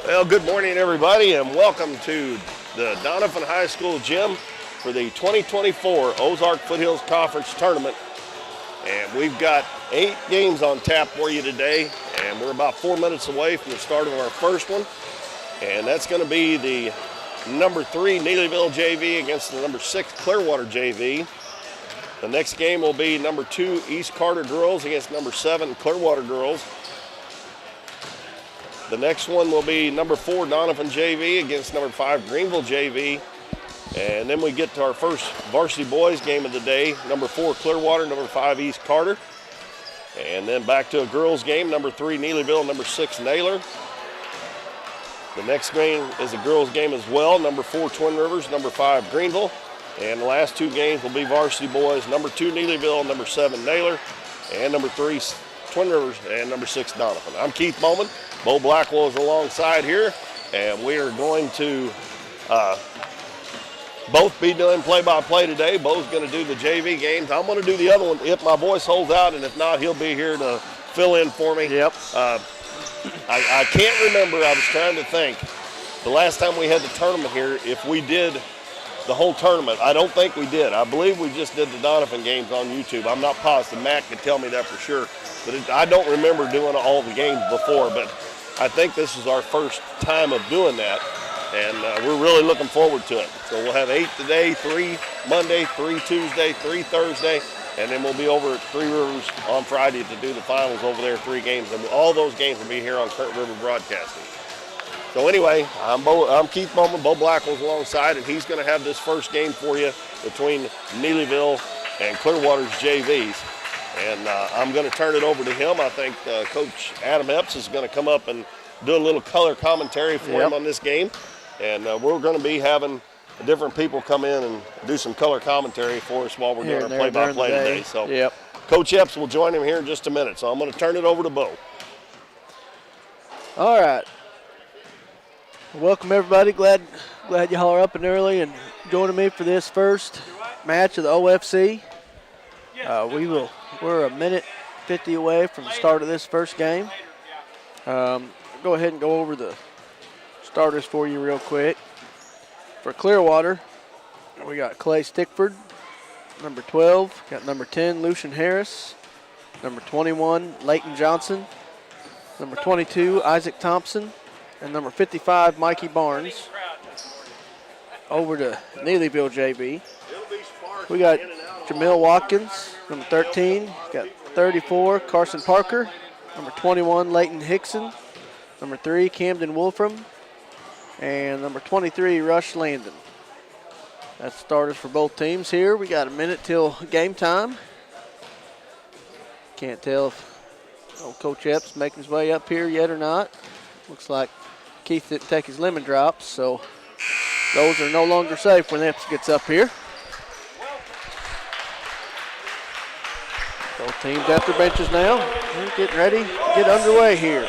Well, good morning, everybody, and welcome to the Doniphan High School gym for the 2024 Ozark Foothills Conference Tournament. And we've got 8 games on tap for you today, and we're about 4 minutes away from the start of our first one. And that's going to be the number 3 Neelyville JV against the number 6 Clearwater JV. The next game will be number 2 East Carter Girls against number 7 Clearwater Girls. The next one will be number 4 Doniphan JV against number 5 Greenville JV. And then we get to our first varsity boys game of the day, number 4 Clearwater, number 5 East Carter. And then back to a girls game, number 3 Neelyville, number 6 Naylor. The next game is a girls game as well, number 4 Twin Rivers, number 5 Greenville. And the last 2 games will be varsity boys, number 2 Neelyville, number 7 Naylor, and number 3 Twin Rivers, and number 6 Donovan. I'm Keith Bowman. Bo Blackwell is alongside here, and we are going to both be doing play-by-play today. Bo's going to do the JV games. I'm going to do the other one if my voice holds out, and if not, he'll be here to fill in for me. Yep. I can't remember. I was trying to think. The last time we had the tournament here, if we did the whole tournament, I don't think we did. I believe we just did the Donovan games on YouTube. I'm not positive. Matt can tell me that for sure. But I don't remember doing all the games before, but I think this is our first time of doing that, and we're really looking forward to it. So we'll have 8 today, 3 Monday, 3 Tuesday, 3 Thursday, and then we'll be over at 3 Rivers on Friday to do the finals over there, 3 games. And all those games will be here on Current River Broadcasting. So anyway, I'm Keith Bowman. Bo Blackwell's alongside, and he's going to have this first game for you between Neelyville and Clearwater's JVs. And I'm going to turn it over to him. I think Coach Adam Epps is going to come up and do a little color commentary for him on this game. And we're going to be having different people come in and do some color commentary for us while we're doing our play-by-play today. So Coach Epps will join him here in just a minute. So I'm going to turn it over to Bo. All right. Welcome, everybody. Glad y'all are up and early and joining me for this first match of the OFC. We're a minute 50 away from the start of this first game. Go ahead and go over the starters for you real quick. For Clearwater, we got Clay Stickford, number 12. Got number 10, Lucian Harris. Number 21, Leighton Johnson. Number 22, Isaac Thompson. And number 55, Mikey Barnes. Over to Neelyville JV. We got Jamil Watkins, number 13. Got 34, Carson Parker. Number 21, Leighton Hickson. Number 3, Camden Wolfram. And number 23, Rush Landon. That's starters for both teams here. We got a minute till game time. Can't tell if Coach Epps making his way up here yet or not. Looks like Keith didn't take his lemon drops, so those are no longer safe when Epps gets up here. Both teams at their benches now. We're getting ready to get underway here.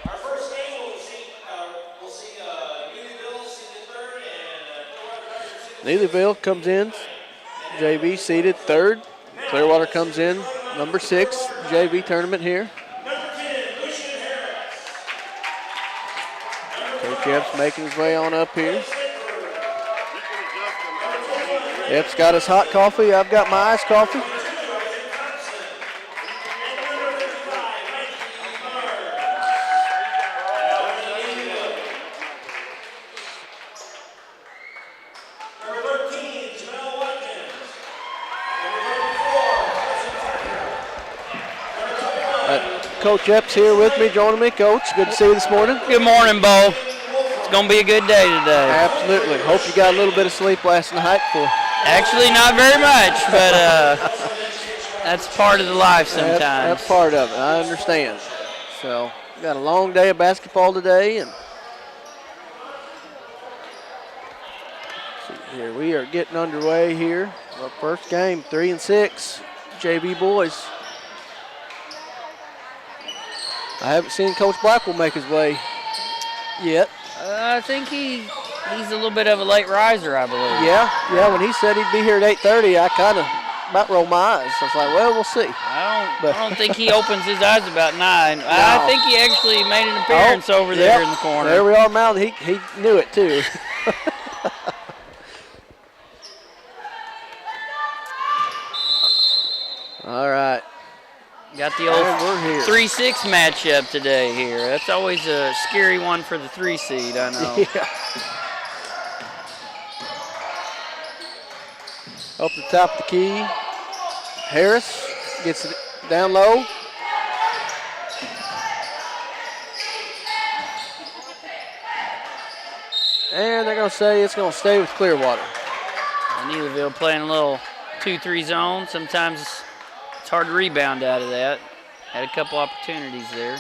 Our first game, we'll see Neelyville seated third and Neelyville comes in, JV seated third. Clearwater comes in, number 6, JV tournament here. Coach Epps making his way on up here. Epps got his hot coffee. I've got my iced coffee. Coach Epps here with me, joining me. Coach, good to see you this morning. Good morning, Bo. It's going to be a good day today. Absolutely. Hope you got a little bit of sleep last night. Actually, not very much, but that's part of the life sometimes. That's part of it. I understand. So, we got a long day of basketball today. And let's see here, we are getting underway here. Our first game, 3 and 6, JV boys. I haven't seen Coach Blackwell make his way yet. I think he's a little bit of a late riser, I believe. Yeah. When he said he'd be here at 8:30, I kind of about roll my eyes. I was like, well, we'll see. I don't think he opens his eyes about 9. No. I think he actually made an appearance over there in the corner. There we are, Mount. He knew it too. All right. Got the old 3-6 matchup today here. That's always a scary one for the 3 seed, I know. Yeah. Up the top of the key. Harris gets it down low. And they're going to say it's going to stay with Clearwater. Neelyville playing a little 2-3 zone. Sometimes it's hard to rebound out of that. Had a couple opportunities there.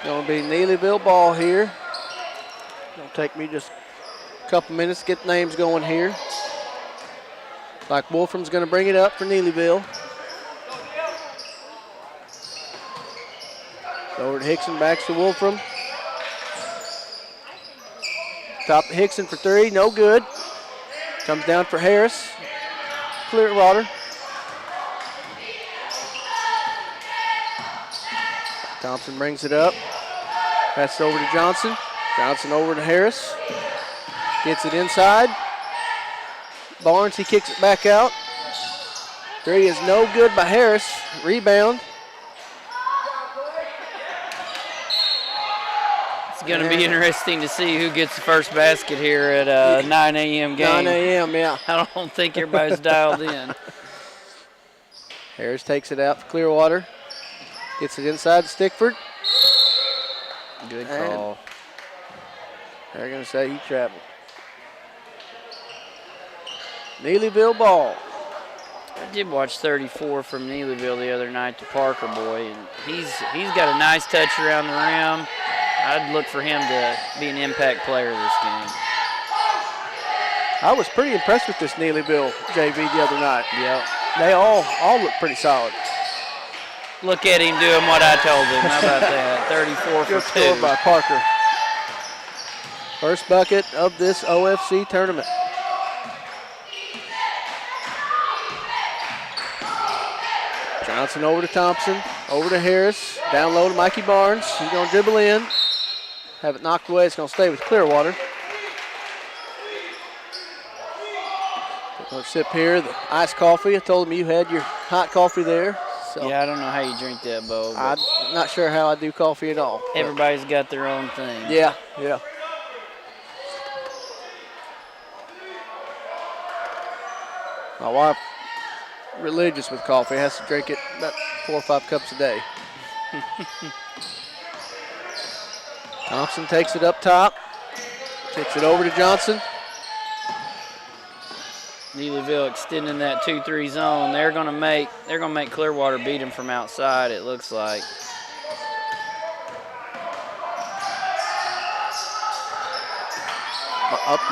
Going to be Neelyville ball here. It'll take me just a couple minutes to get names going here. Like Wolfram's going to bring it up for Neelyville. Over to Hickson, back to Wolfram. Top to Hickson for 3, no good. Comes down for Harris. Clearwater. Thompson brings it up. Passes over to Johnson. Johnson over to Harris. Gets it inside. Barnes, he kicks it back out. 3 is no good by Harris. Rebound. It's going to be interesting to see who gets the first basket here at a 9 a.m. game. 9 a.m., yeah. I don't think everybody's dialed in. Harris takes it out for Clearwater. Gets it inside to Stickford. Good call. And they're going to say he traveled. Neelyville ball. I did watch 34 from Neelyville the other night to Parker boy, and he's got a nice touch around the rim. I'd look for him to be an impact player this game. I was pretty impressed with this Neelyville JV the other night. Yep. They all look pretty solid. Look at him doing what I told him. How about that? 34 Good for 2. score by Parker. First bucket of this OFC tournament. Johnson over to Thompson, over to Harris, down low to Mikey Barnes. He's going to dribble in, have it knocked away. It's going to stay with Clearwater. Another sip here, the iced coffee. I told him you had your hot coffee there. So Yeah, I don't know how you drink that, Bo. I'm not sure how I do coffee at all. Everybody's got their own thing. Yeah. My wife, religious with coffee, has to drink it about 4 or 5 cups a day. Thompson takes it up top, kicks it over to Johnson. Neelyville extending that 2-3 zone. They're gonna make Clearwater beat him from outside, it looks like.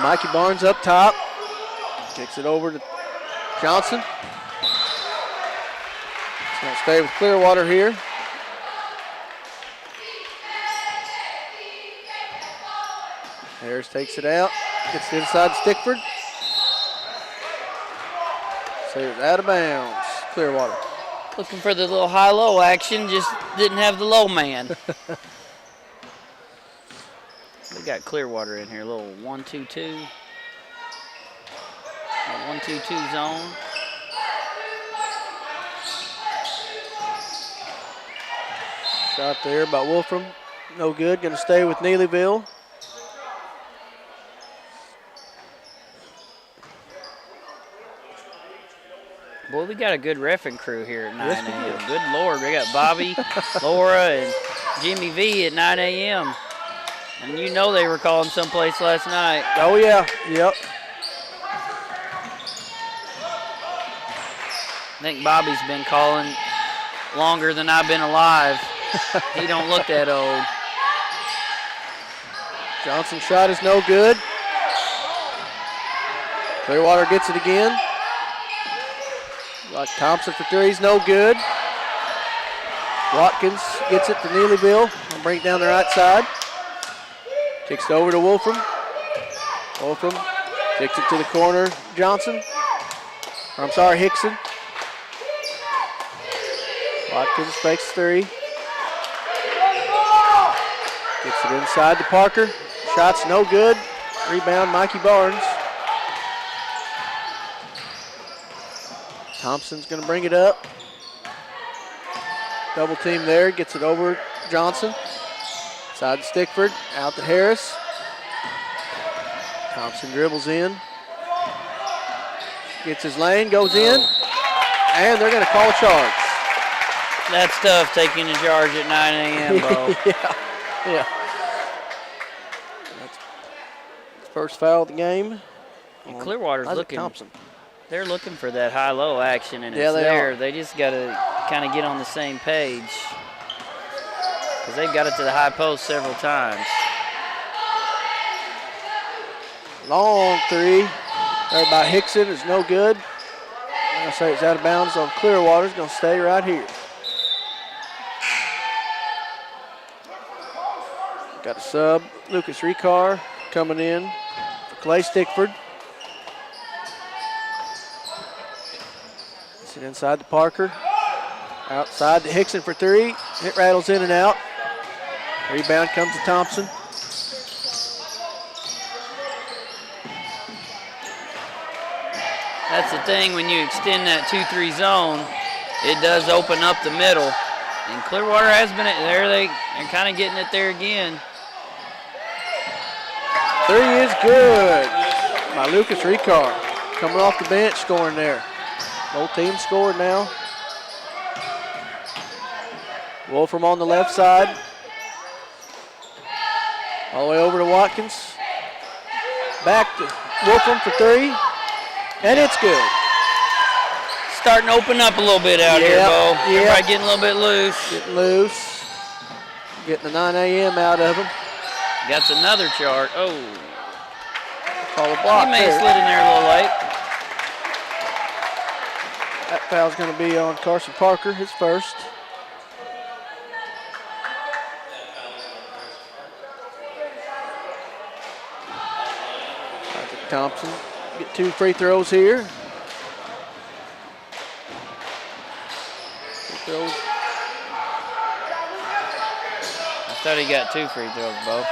Mikey Barnes up top, kicks it over to Johnson. It's going to stay with Clearwater here. Harris takes it out, gets it inside Stickford. So it's out of bounds, Clearwater. Looking for the little high-low action, just didn't have the low man. We got Clearwater in here, a little 1-2-2. 1-2-2 zone. Shot there by Wolfram. No good. Going to stay with Neelyville. Boy, we got a good reffing crew here at 9 a.m. Good Lord, we got Bobby, Laura, and Jimmy V at 9 a.m. And you know they were calling someplace last night. Oh, yeah. Yep. I think Bobby's been calling longer than I've been alive. He don't look that old. Johnson's shot is no good. Clearwater gets it again. Like Thompson for 3 is no good. Watkins gets it for Neelyville. I'll bring it down the right side. Kicks it over to Wolfram. Wolfram kicks it to the corner. Johnson. I'm sorry, Hickson. Watkins fakes 3. Gets it inside to Parker. Shot's no good. Rebound, Mikey Barnes. Thompson's going to bring it up. Double team there. Gets it over Johnson. Side to Stickford. Out to Harris. Thompson dribbles in. Gets his lane, goes in. And they're going to call a charge. That's tough, taking a charge at 9 a.m., Bo. Yeah. That's the first foul of the game. And Clearwater's looking. Thompson. They're looking for that high-low action, and Yeah, it's they there. are. They just got to kind of get on the same page because they've got it to the high post several times. Long 3. There by Hickson is no good. I'm going to say it's out of bounds on Clearwater. It's going to stay right here. Got a sub. Lucas Ricard coming in for Clay Stickford. Gets it inside to Parker. Outside to Hickson for 3. It rattles in and out. Rebound comes to Thompson. That's the thing, when you extend that 2-3 zone, it does open up the middle. And Clearwater has been there. They're kind of getting it there again. 3 is good by Lucas Ricard. Coming off the bench, scoring there. Both teams scored now. Wolfram on the left side. All the way over to Watkins. Back to Wolfram for 3. And it's good. Starting to open up a little bit out here, Bo. Everybody getting a little bit loose. Getting loose. Getting the 9 a.m. out of him. Got another chart. Oh. Call a block He may have there. slid in there a little late. That foul's going to be on Carson Parker, his first. Isaac Thompson get 2 free throws here. Free throws. I thought he got 2 free throws, Bo.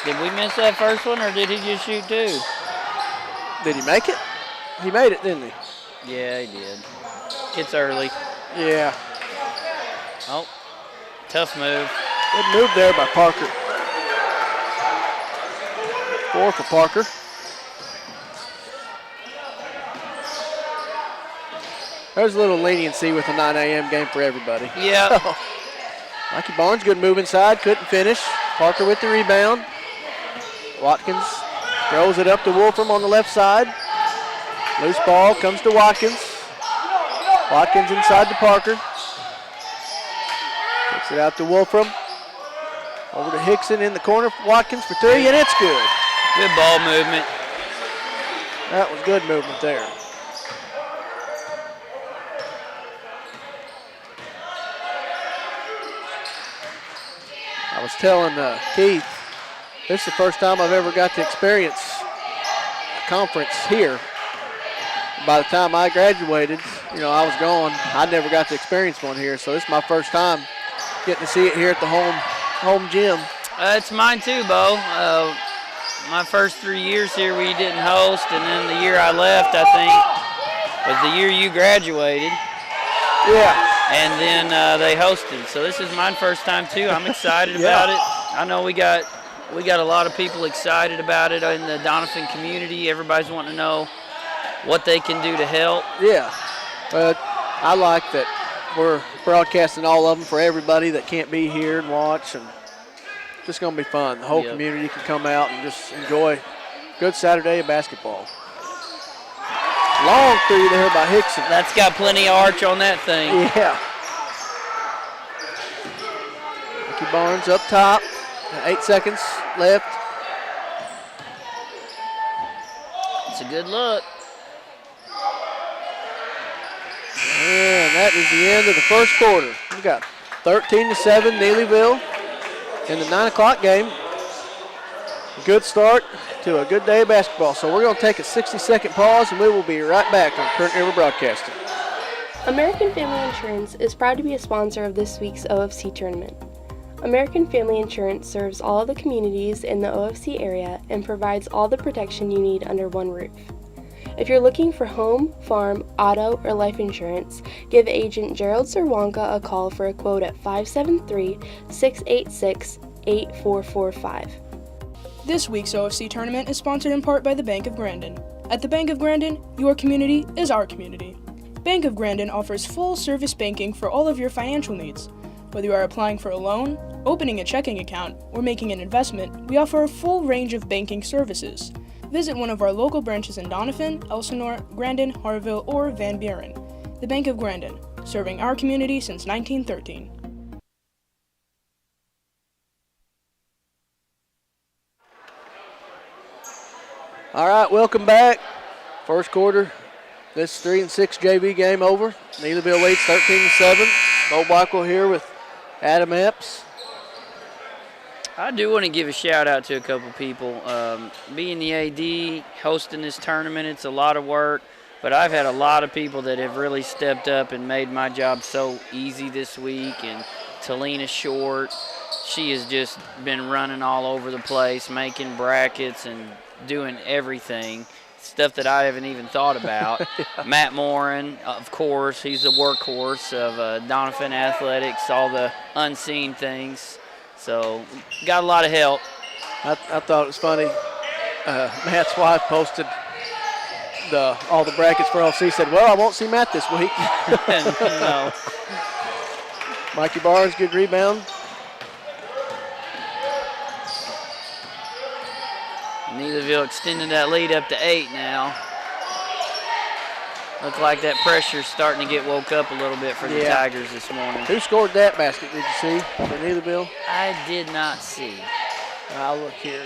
Did we miss that first one, or did he just shoot 2? Did he make it? He made it, didn't he? Yeah, he did. It's early. Yeah. Oh, tough move. Good move there by Parker. 4 for Parker. There's a little leniency with the 9 a.m. game for everybody. Yeah. Mikey Barnes, good move inside, couldn't finish. Parker with the rebound. Watkins throws it up to Wolfram on the left side. Loose ball comes to Watkins. Watkins inside to Parker. Takes it out to Wolfram. Over to Hickson in the corner for Watkins for 3, and it's good. Good ball movement. That was good movement there. I was telling Keith, this is the first time I've ever got to experience a conference here. By the time I graduated, I was gone. I never got to experience one here, so this is my first time getting to see it here at the home gym. It's mine too, Bo. My first 3 years here we didn't host, and then the year I left, I think, was the year you graduated. Yeah. And then they hosted. So this is my first time too. I'm excited about it. I know we got a lot of people excited about it in the Doniphan community. Everybody's wanting to know what they can do to help. Yeah, but I like that we're broadcasting all of them for everybody that can't be here and watch, and it's just going to be fun. The whole community can come out and just enjoy a good Saturday of basketball. Long 3 there by Hickson. That's got plenty of arch on that thing. Yeah. Mikey Barnes up top. 8 seconds left. It's a good look. And that is the end of the first quarter. We got 13-7 Neelyville in the 9 o'clock game. A good start to a good day of basketball. So we're going to take a 60-second pause, and we will be right back on Current River Broadcasting. American Family Insurance is proud to be a sponsor of this week's OFC tournament. American Family Insurance serves all of the communities in the OFC area and provides all the protection you need under one roof. If you're looking for home, farm, auto, or life insurance, give agent Gerald Zerwanka a call for a quote at 573-686-8445. This week's OFC tournament is sponsored in part by the Bank of Grandin. At the Bank of Grandin, your community is our community. Bank of Grandin offers full-service banking for all of your financial needs. Whether you are applying for a loan, opening a checking account, or making an investment, we offer a full range of banking services. Visit one of our local branches in Doniphan, Elsinore, Grandin, Harville, or Van Buren. The Bank of Grandin, serving our community since 1913. All right, welcome back. First quarter, this 3-6 JV game over. Neelyville leads 13-7. Bo Blackwell here with Adam Epps. I do want to give a shout out to a couple people. Being the AD, hosting this tournament, it's a lot of work, but I've had a lot of people that have really stepped up and made my job so easy this week. And Talina Short, she has just been running all over the place, making brackets and doing everything, stuff that I haven't even thought about. Yeah. Matt Morin, of course, he's the workhorse of Donovan Athletics, all the unseen things. So, got a lot of help. I thought it was funny. Matt's wife posted all the brackets for OFC. Said, "Well, I won't see Matt this week." No. Mikey Barnes, good rebound. Neelyville extending that lead up to 8 now. Look like that pressure's starting to get woke up a little bit for the Tigers this morning. Who scored that basket, did you see, for Neelyville? I did not see. I'll look here.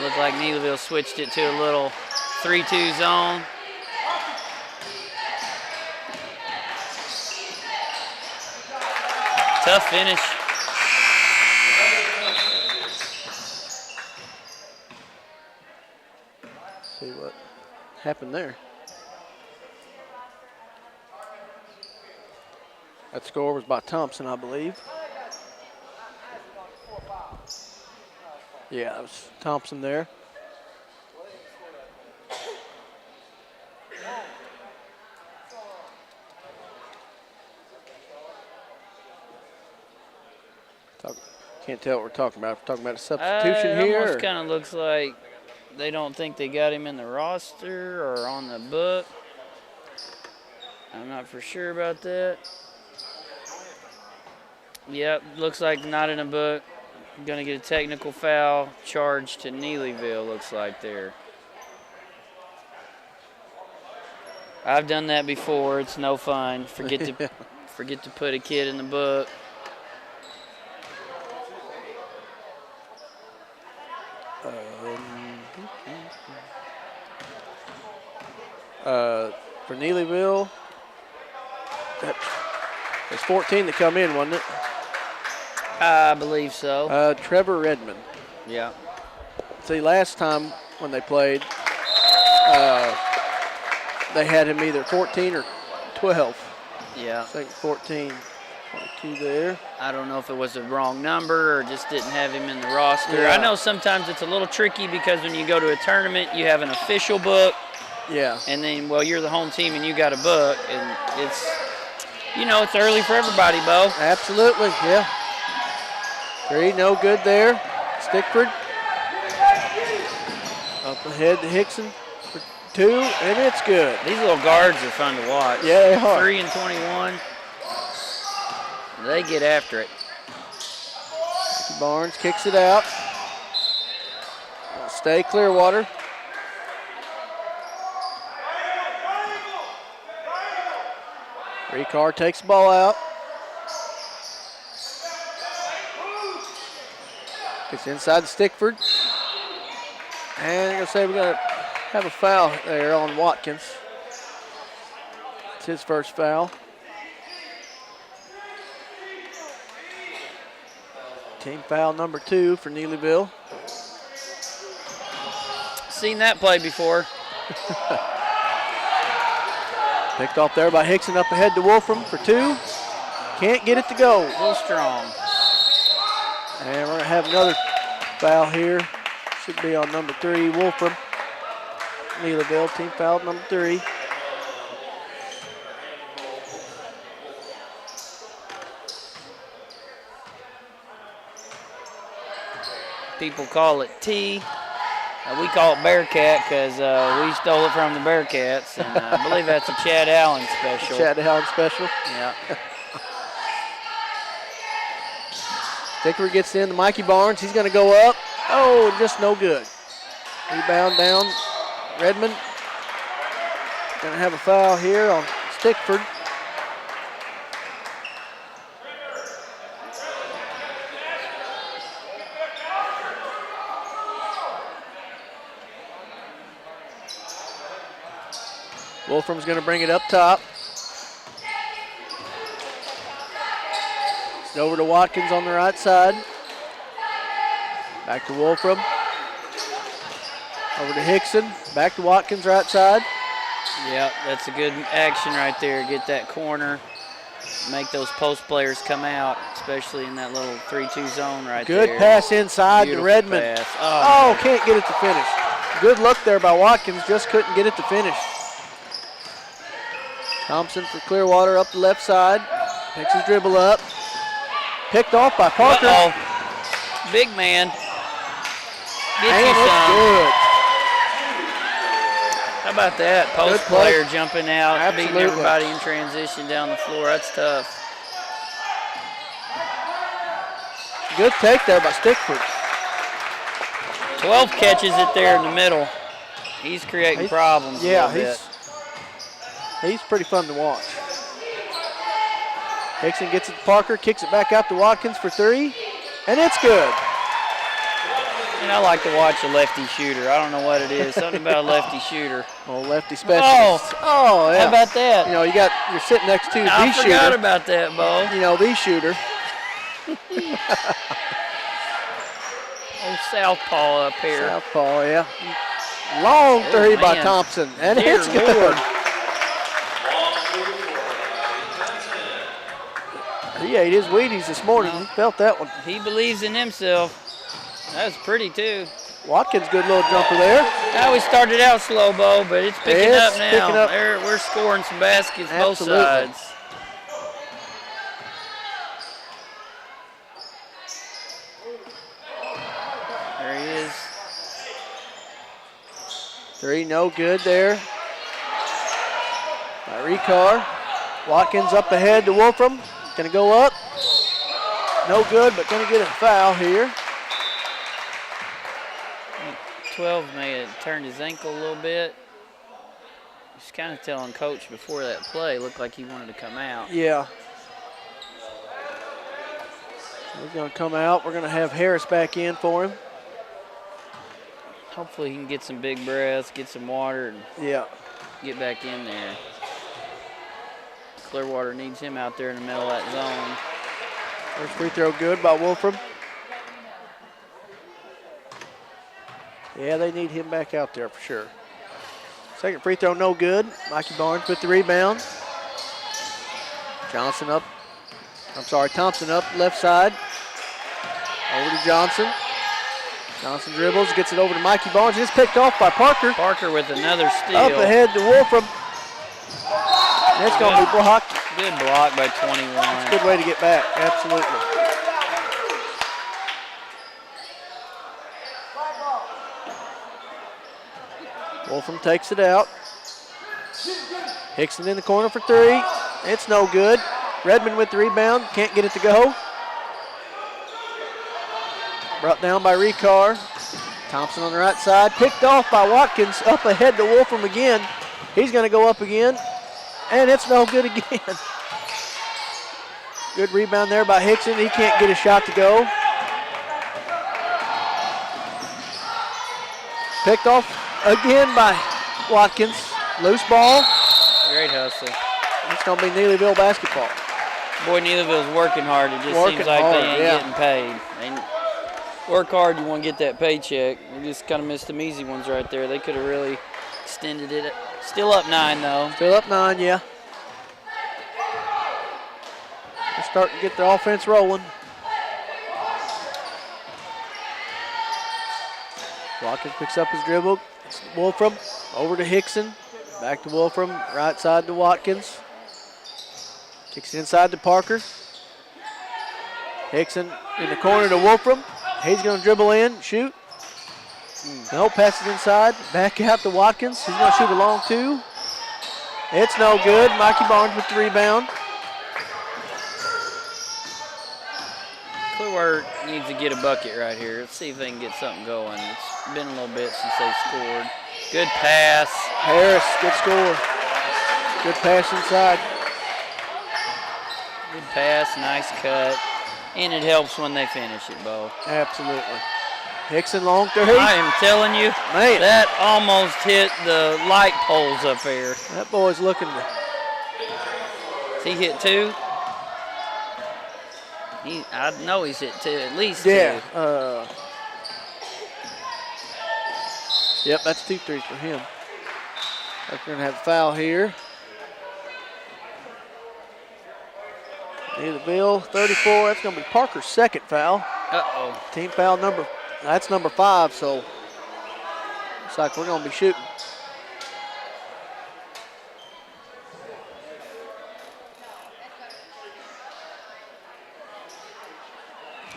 Looked like Neelyville switched it to a little 3-2 zone. Tough finish. See what happened there. That score was by Thompson, I believe. Yeah, it was Thompson there. Can't tell what we're talking about. We're talking about a substitution here. It almost kind of looks like they don't think they got him in the roster or on the book. I'm not for sure about that. Yep, looks like not in a book. Going to get a technical foul charge to Neelyville, looks like there. I've done that before. It's no fun. Forget to put a kid in the book. For Neelyville, it's 14 to come in, wasn't it? I believe so. Trevor Redmond. Yeah. See, last time when they played, they had him either 14 or 12. Yeah. I think 14, 22 there. I don't know if it was the wrong number or just didn't have him in the roster. Yeah. I know sometimes it's a little tricky because when you go to a tournament, you have an official book. Yeah. And then, well, you're the home team and you got a book. And it's, it's early for everybody, Bo. Absolutely, yeah. 3, no good there. Stickford. Up ahead to Hickson for 2, and it's good. These little guards are fun to watch. Yeah, they are. 3 and 21. They get after it. Barnes kicks it out. Stay Clearwater. Ricard takes the ball out. Gets inside to Stickford. And I'm going to say we're going to have a foul there on Watkins. It's his first foul. Team foul number 2 for Neelyville. Seen that play before. Picked off there by Hickson, up ahead to Wolfram for 2. Can't get it to go. A little strong. And we're going to have another foul here. Should be on number 3, Wolfram. Neelyville, team foul number 3. People call it T. We call it Bearcat because we stole it from the Bearcats, and I believe that's a Chad Allen special. Chad Allen special. Yeah. Stickford gets in to Mikey Barnes. He's going to go up. Oh, just no good. Rebound down. Redmond going to have a foul here on Stickford. Wolfram's going to bring it up top. It's over to Watkins on the right side. Back to Wolfram. Over to Hickson. Back to Watkins right side. Yep, that's a good action right there. Get that corner. Make those post players come out, especially in that little 3-2 zone right there. Good pass inside Beautiful to Redmond. pass. Oh, can't get it to finish. Good look there by Watkins. Just couldn't get it to finish. Thompson for Clearwater up the left side. Picks his dribble up. Picked off by Parker. Uh-oh. Big man. Get And you it's some. good. How about that? Post Good play. player jumping out, Absolutely. beating everybody in transition down the floor. That's tough. Good take there by Stickford. 12 catches it there in the middle. He's creating problems. Yeah, a little bit. he's pretty fun to watch. Hickson gets it to Parker, kicks it back out to Watkins for 3, and it's good. And I like to watch a lefty shooter. I don't know what it is. Something about a lefty shooter. Oh, lefty specialist. Oh, yeah. How about that? You know, you're sitting next to I the forgot shooter. about that, Bo. You know, the shooter. Old southpaw up here. Southpaw, yeah. Long 3 by man. Thompson, and Dear it's good. Lord. He ate his Wheaties this morning. He felt that one. He believes in himself. That was pretty, too. Watkins, good little jumper there. Now we started out slow, Bo, but it's picking It's up now. picking up. We're scoring some baskets both Absolutely. sides. There he is. 3, no good there. By Ricard. Watkins up ahead to Wolfram. Gonna go up. No good, but gonna get a foul here. 12 may have turned his ankle a little bit. He's kind of telling Coach before that play, looked like he wanted to come out. Yeah. He's gonna come out. We're gonna have Harris back in for him. Hopefully he can get some big breaths, get some water, and Yeah. get back in there. Clearwater needs him out there in the middle of that zone. First free throw good by Wolfram. Yeah, they need him back out there for sure. Second free throw no good. Mikey Barnes with the rebound. Thompson up left side. Over to Johnson. Johnson dribbles, gets it over to Mikey Barnes. It's picked off by Parker. Parker with another steal. Up ahead to Wolfram. And it's going to be blocked. Good block by 21. Good way to get back, absolutely. Wolfram takes it out. Hickson in the corner for 3. It's no good. Redmond with the rebound, can't get it to go. Brought down by Ricard. Thompson on the right side, picked off by Watkins, up ahead to Wolfram again. He's going to go up again, and it's no good again. Good rebound there by Hickson. He can't get a shot to go. Picked off again by Watkins. Loose ball. Great hustle. It's going to be Neelyville basketball. Boy, Neelyville's working hard. It just Working seems like hard, they ain't yeah. getting paid. And work hard, you want to get that paycheck. We just kind of missed some easy ones right there. They could have really extended it. Still up 9, though. Still up 9, yeah. They're starting to get their offense rolling. Watkins picks up his dribble. It's Wolfram over to Hickson. Back to Wolfram. Right side to Watkins. Kicks it inside to Parker. Hickson in the corner to Wolfram. He's going to dribble in, shoot. No, passes inside. Back out to Watkins. He's going to shoot a long 2. It's no good. Mikey Barnes with the rebound. Clearwater needs to get a bucket right here. Let's see if they can get something going. It's been a little bit since they scored. Good pass. Harris, good score. Good pass inside. Good pass, nice cut. And it helps when they finish it, Bo. Absolutely. Hickson long 3. I am telling you, Man. that almost hit the light poles up there. That boy's looking to. He hit 2. I know he's hit 2, at least 2. Yeah. Yep, that's 2 threes for him. We're going to have a foul here. Neelyville 34. That's going to be Parker's second foul. Uh-oh. Team foul that's number 5, so looks like we're going to be shooting.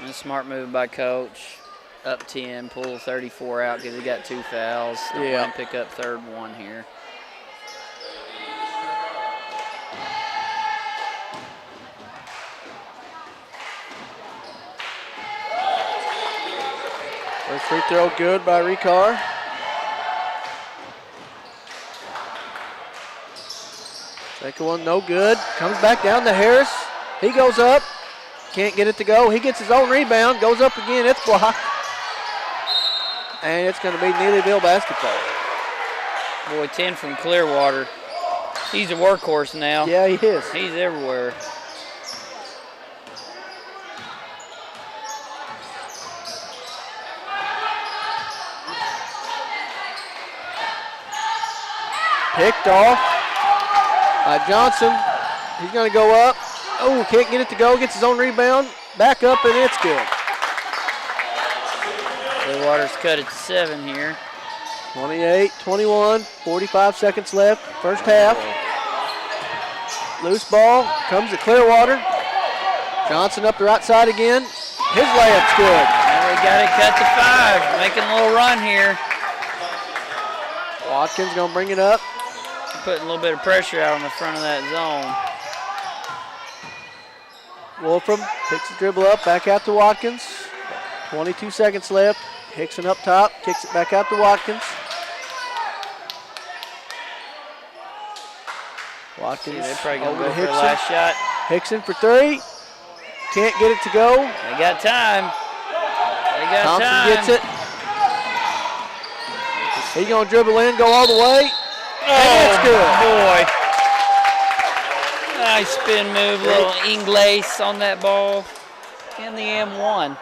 And a smart move by Coach. Up 10, pull 34 out because he got 2 fouls. Don't Yeah. let him pick up third one here. First free throw good by Ricard. Second one no good. Comes back down to Harris. He goes up. Can't get it to go. He gets his own rebound. Goes up again. It's blocked. And it's going to be Neelyville basketball. Boy, 10 from Clearwater. He's a workhorse now. Yeah, he is. He's everywhere. Picked off by Johnson. He's going to go up. Oh, can't get it to go. Gets his own rebound. Back up, and it's good. Clearwater's cut it to 7 here. 28-21, 45 seconds left, first half. Loose ball, comes to Clearwater. Johnson up the right side again. His layup's good. And we got it cut to 5, making a little run here. Watkins gonna bring it up. Putting a little bit of pressure out on the front of that zone. Wolfram picks the dribble up, back out to Watkins. 22 seconds left. Hickson up top, kicks it back out to Watkins. Watkins They're probably going over to to go for the Hickson. last shot. Hickson for 3. Can't get it to go. They got time. They got Thompson time. gets it. He's going to dribble in, go all the way. And it's good. Boy. Nice spin move, little Ingles on that ball. And the M1.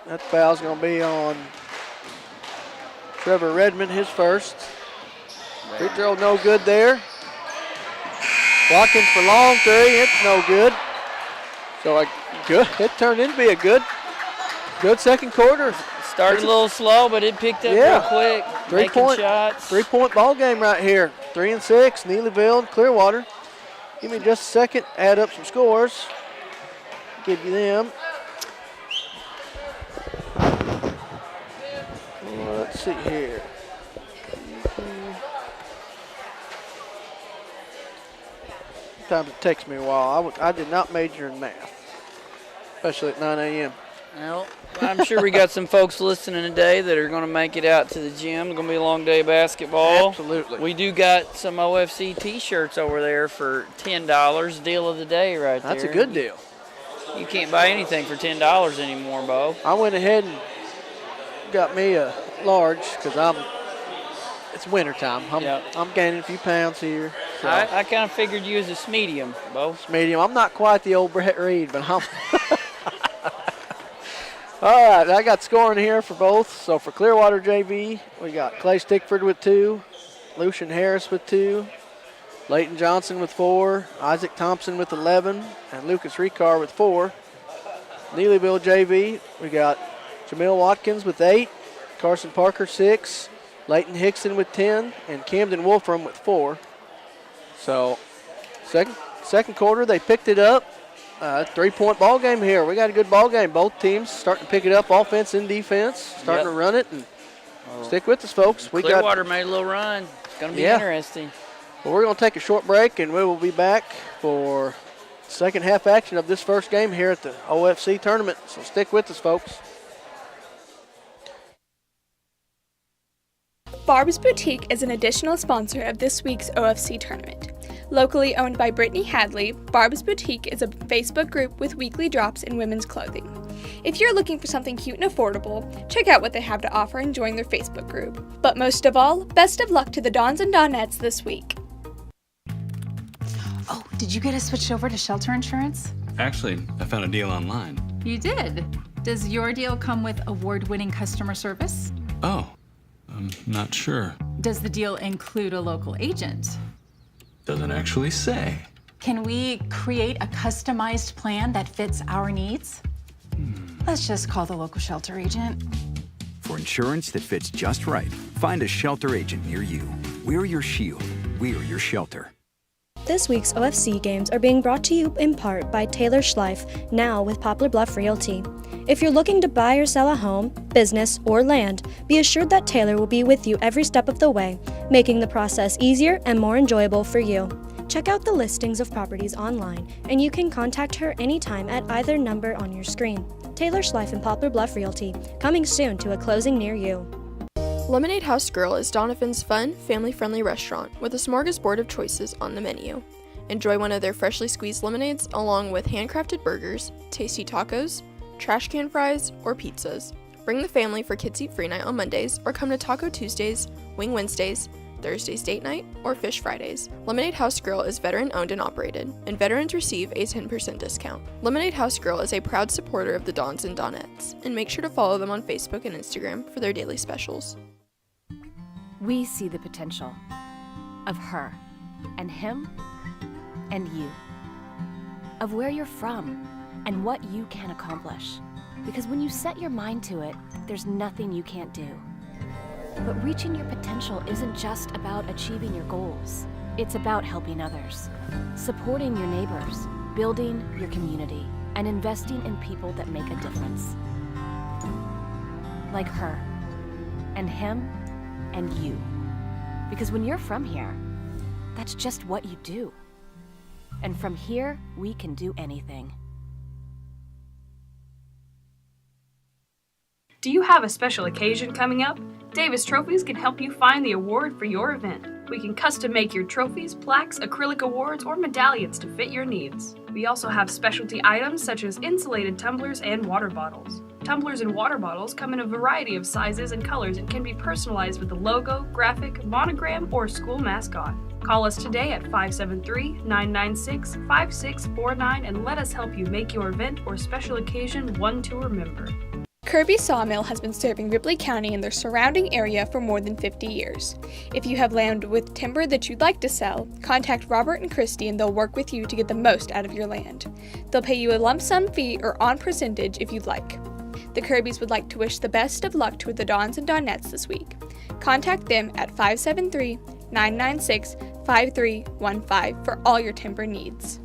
That foul's going to be on Trevor Redmond, his first. Free throw no good there. Watkins for long 3, it's no good. So it turned into be a good second quarter. Started a little slow, but it picked up real quick. Making shots. 3-point ball game right here. 3-6, Neelyville and Clearwater. Give me just a second, add up some scores. Give you them. Let's see here. Sometimes it takes me a while. I did not major in math, especially at 9 a.m. Well, I'm sure we got some folks listening today that are going to make it out to the gym. It's going to be a long day of basketball. Absolutely. We do got some OFC T-shirts over there for $10. Deal of the day right there. That's a good deal. You can't buy anything for $10 anymore, Bo. I went ahead and got me a large because it's winter time. I'm gaining a few pounds here. I kind of figured you as a medium, Bo. Medium. I'm not quite the old Brett Reed, but I'm. All right, I got scoring here for both. So for Clearwater JV, we got Clay Stickford with 2, Lucian Harris with 2, Leighton Johnson with 4, Isaac Thompson with 11, and Lucas Ricard with 4. Neelyville JV, we got Jamil Watkins with 8, Carson Parker 6, Leighton Hickson with 10, and Camden Wolfram with 4. So second quarter, they picked it up. 3-point ball game here. We got a good ball game. Both teams starting to pick it up, offense and defense, starting to run it. And stick with us, folks. Clearwater made a little run. It's going to be interesting. Well, we're going to take a short break, and we will be back for second half action of this first game here at the OFC tournament. So stick with us, folks. Barb's Boutique is an additional sponsor of this week's OFC tournament. Locally owned by Brittany Hadley, Barb's Boutique is a Facebook group with weekly drops in women's clothing. If you're looking for something cute and affordable, check out what they have to offer and join their Facebook group. But most of all, best of luck to the Dons and Donettes this week. Oh, did you get us switched over to shelter insurance? Actually, I found a deal online. You did? Does your deal come with award-winning customer service? Oh, I'm not sure. Does the deal include a local agent? Doesn't actually say. Can we create a customized plan that fits our needs? Let's just call the local shelter agent. For insurance that fits just right, find a shelter agent near you. We're your shield. We're your shelter. This week's OFC games are being brought to you in part by Taylor Schleif, now with Poplar Bluff Realty. If you're looking to buy or sell a home, business, or land, be assured that Taylor will be with you every step of the way, making the process easier and more enjoyable for you. Check out the listings of properties online, and you can contact her anytime at either number on your screen. Taylor Schleif and Poplar Bluff Realty, coming soon to a closing near you. Lemonade House Grill is Doniphan's fun, family-friendly restaurant with a smorgasbord of choices on the menu. Enjoy one of their freshly squeezed lemonades along with handcrafted burgers, tasty tacos, trash can fries, or pizzas. Bring the family for Kids Eat Free Night on Mondays or come to Taco Tuesdays, Wing Wednesdays, Thursday's Date Night, or Fish Fridays. Lemonade House Grill is veteran owned and operated, and veterans receive a 10% discount. Lemonade House Grill is a proud supporter of the Dons and Donettes, and make sure to follow them on Facebook and Instagram for their daily specials. We see the potential of her and him and you, of where you're from and what you can accomplish. Because when you set your mind to it, there's nothing you can't do. But reaching your potential isn't just about achieving your goals. It's about helping others, supporting your neighbors, building your community, and investing in people that make a difference. Like her, and him, and you. Because when you're from here, that's just what you do. And from here, we can do anything. Do you have a special occasion coming up? Davis Trophies can help you find the award for your event. We can custom make your trophies, plaques, acrylic awards, or medallions to fit your needs. We also have specialty items such as insulated tumblers and water bottles. Tumblers and water bottles come in a variety of sizes and colors and can be personalized with a logo, graphic, monogram, or school mascot. Call us today at 573-996-5649 and let us help you make your event or special occasion one to remember. Kirby Sawmill has been serving Ripley County and their surrounding area for more than 50 years. If you have land with timber that you'd like to sell, contact Robert and Christy and they'll work with you to get the most out of your land. They'll pay you a lump sum fee or on percentage if you'd like. The Kirbys would like to wish the best of luck to the Dons and Donettes this week. Contact them at 573-996-5315 for all your timber needs.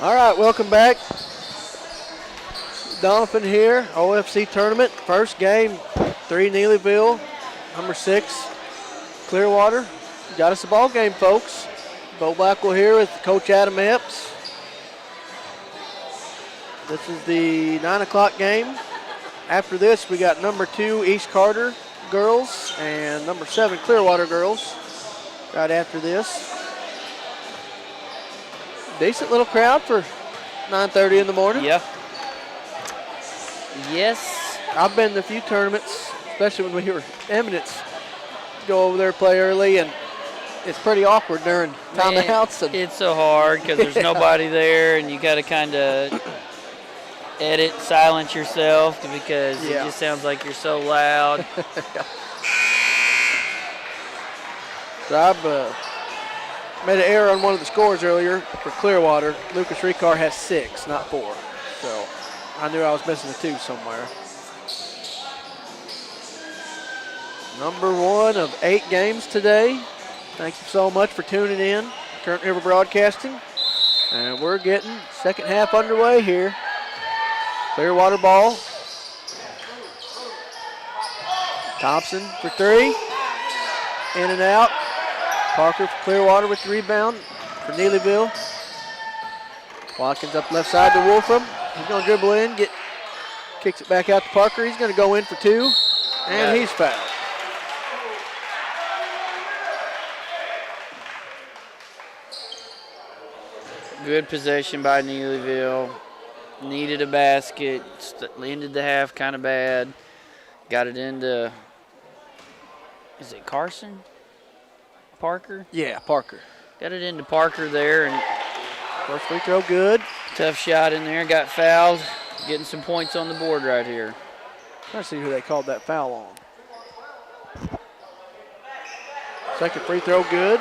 All right, welcome back. Donovan here, OFC tournament. First game, 3 Neelyville, number 6 Clearwater. Got us a ball game, folks. Bo Blackwell here with Coach Adam Epps. This is the 9 o'clock game. After this, we got number 2 East Carter girls and number 7 Clearwater girls right after this. Decent little crowd for 9:30 in the morning. Yeah. Yes. I've been to a few tournaments, especially when we were Eminence. Go over there, play early, and it's pretty awkward during timeouts. It's so hard because there's nobody there, and you got to kind of silence yourself because it just sounds like you're so loud. So I've made an error on one of the scores earlier for Clearwater. Lucas Ricard has 6, not 4. So I knew I was missing a 2 somewhere. Number 1 of 8 games today. Thank you so much for tuning in. Current River Broadcasting. And we're getting second half underway here. Clearwater ball. Thompson for 3. In and out. Parker for Clearwater with the rebound for Neelyville. Watkins up left side to Wolfram. He's going to dribble in, kicks it back out to Parker. He's going to go in for 2, and he's fouled. Good possession by Neelyville. Needed a basket. Ended the half kind of bad. Got it into, is it Carson? Parker? Yeah, Parker. Got it into Parker there, and first free throw good. Tough shot in there, got fouled. Getting some points on the board right here. Let's see who they called that foul on. Second free throw good.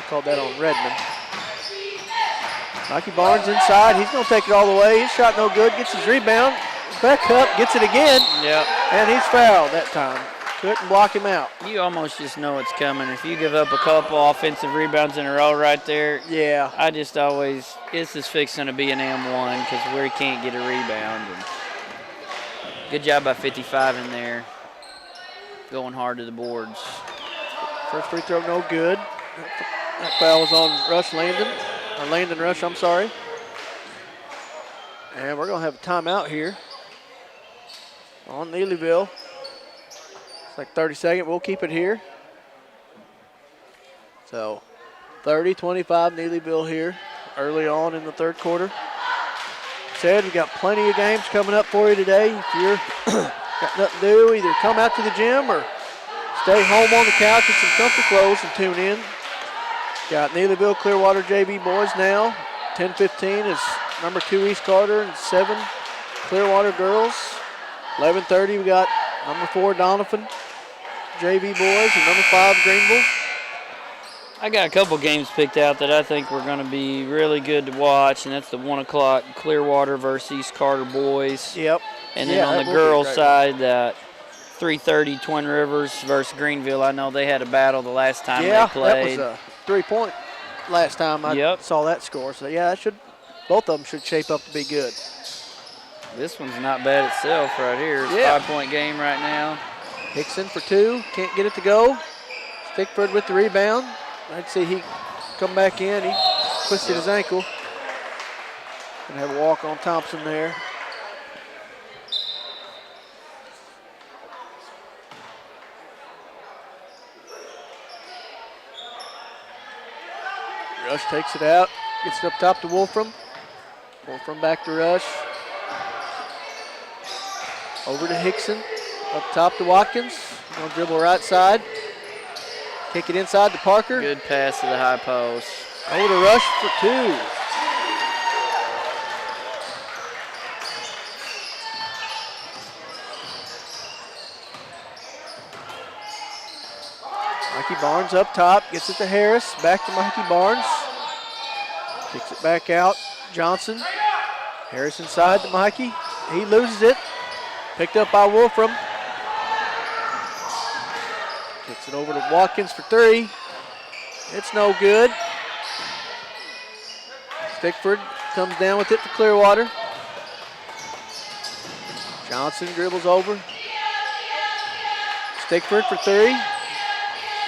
Called that on Redmond. Mikey Barnes inside. He's going to take it all the way. His shot no good. Gets his rebound. Back up. Gets it again. Yep. And he's fouled that time. Couldn't block him out. You almost just know it's coming. If you give up a couple offensive rebounds in a row right there, yeah, I just always, this is fixing to be an M1 because we can't get a rebound. And good job by 55 in there. Going hard to the boards. First free throw no good. That foul was on Landon Rush, I'm sorry. And we're going to have a timeout here on Neelyville. It's like 30 seconds. We'll keep it here. So 30-25 Neelyville here early on in the third quarter. Said we've got plenty of games coming up for you today. If you're got nothing to do, either come out to the gym or stay home on the couch with some comfy clothes and tune in. Got Neelyville Clearwater JV boys now. 10:15 is number 2 East Carter and 7 Clearwater girls. 11:30 we got number 4 Doniphan JV boys and number 5 Greenville. I got a couple games picked out that I think we're going to be really good to watch, and that's the 1 o'clock Clearwater versus East Carter boys. Yep. And then on the girls' side, that 3:30 Twin Rivers versus Greenville. I know they had a battle the last time they played. That was a 3-point last time I saw that score. So yeah, both of them should shape up to be good. This one's not bad itself right here. It's a 5-point game right now. Hickson for 2, can't get it to go. Stickford with the rebound. I'd see he come back in. He twisted his ankle. Gonna have a walk on Thompson there. Rush takes it out, gets it up top to Wolfram. Wolfram back to Rush. Over to Hickson, up top to Watkins. Gonna dribble right side. Kick it inside to Parker. Good pass to the high post. Over to Rush for 2. Mikey Barnes up top, gets it to Harris, back to Mikey Barnes. Kicks it back out, Johnson. Harris inside to Mikey, he loses it. Picked up by Wolfram. Kicks it over to Watkins for three. It's no good. Stickford comes down with it for Clearwater. Johnson dribbles over. Stickford for three.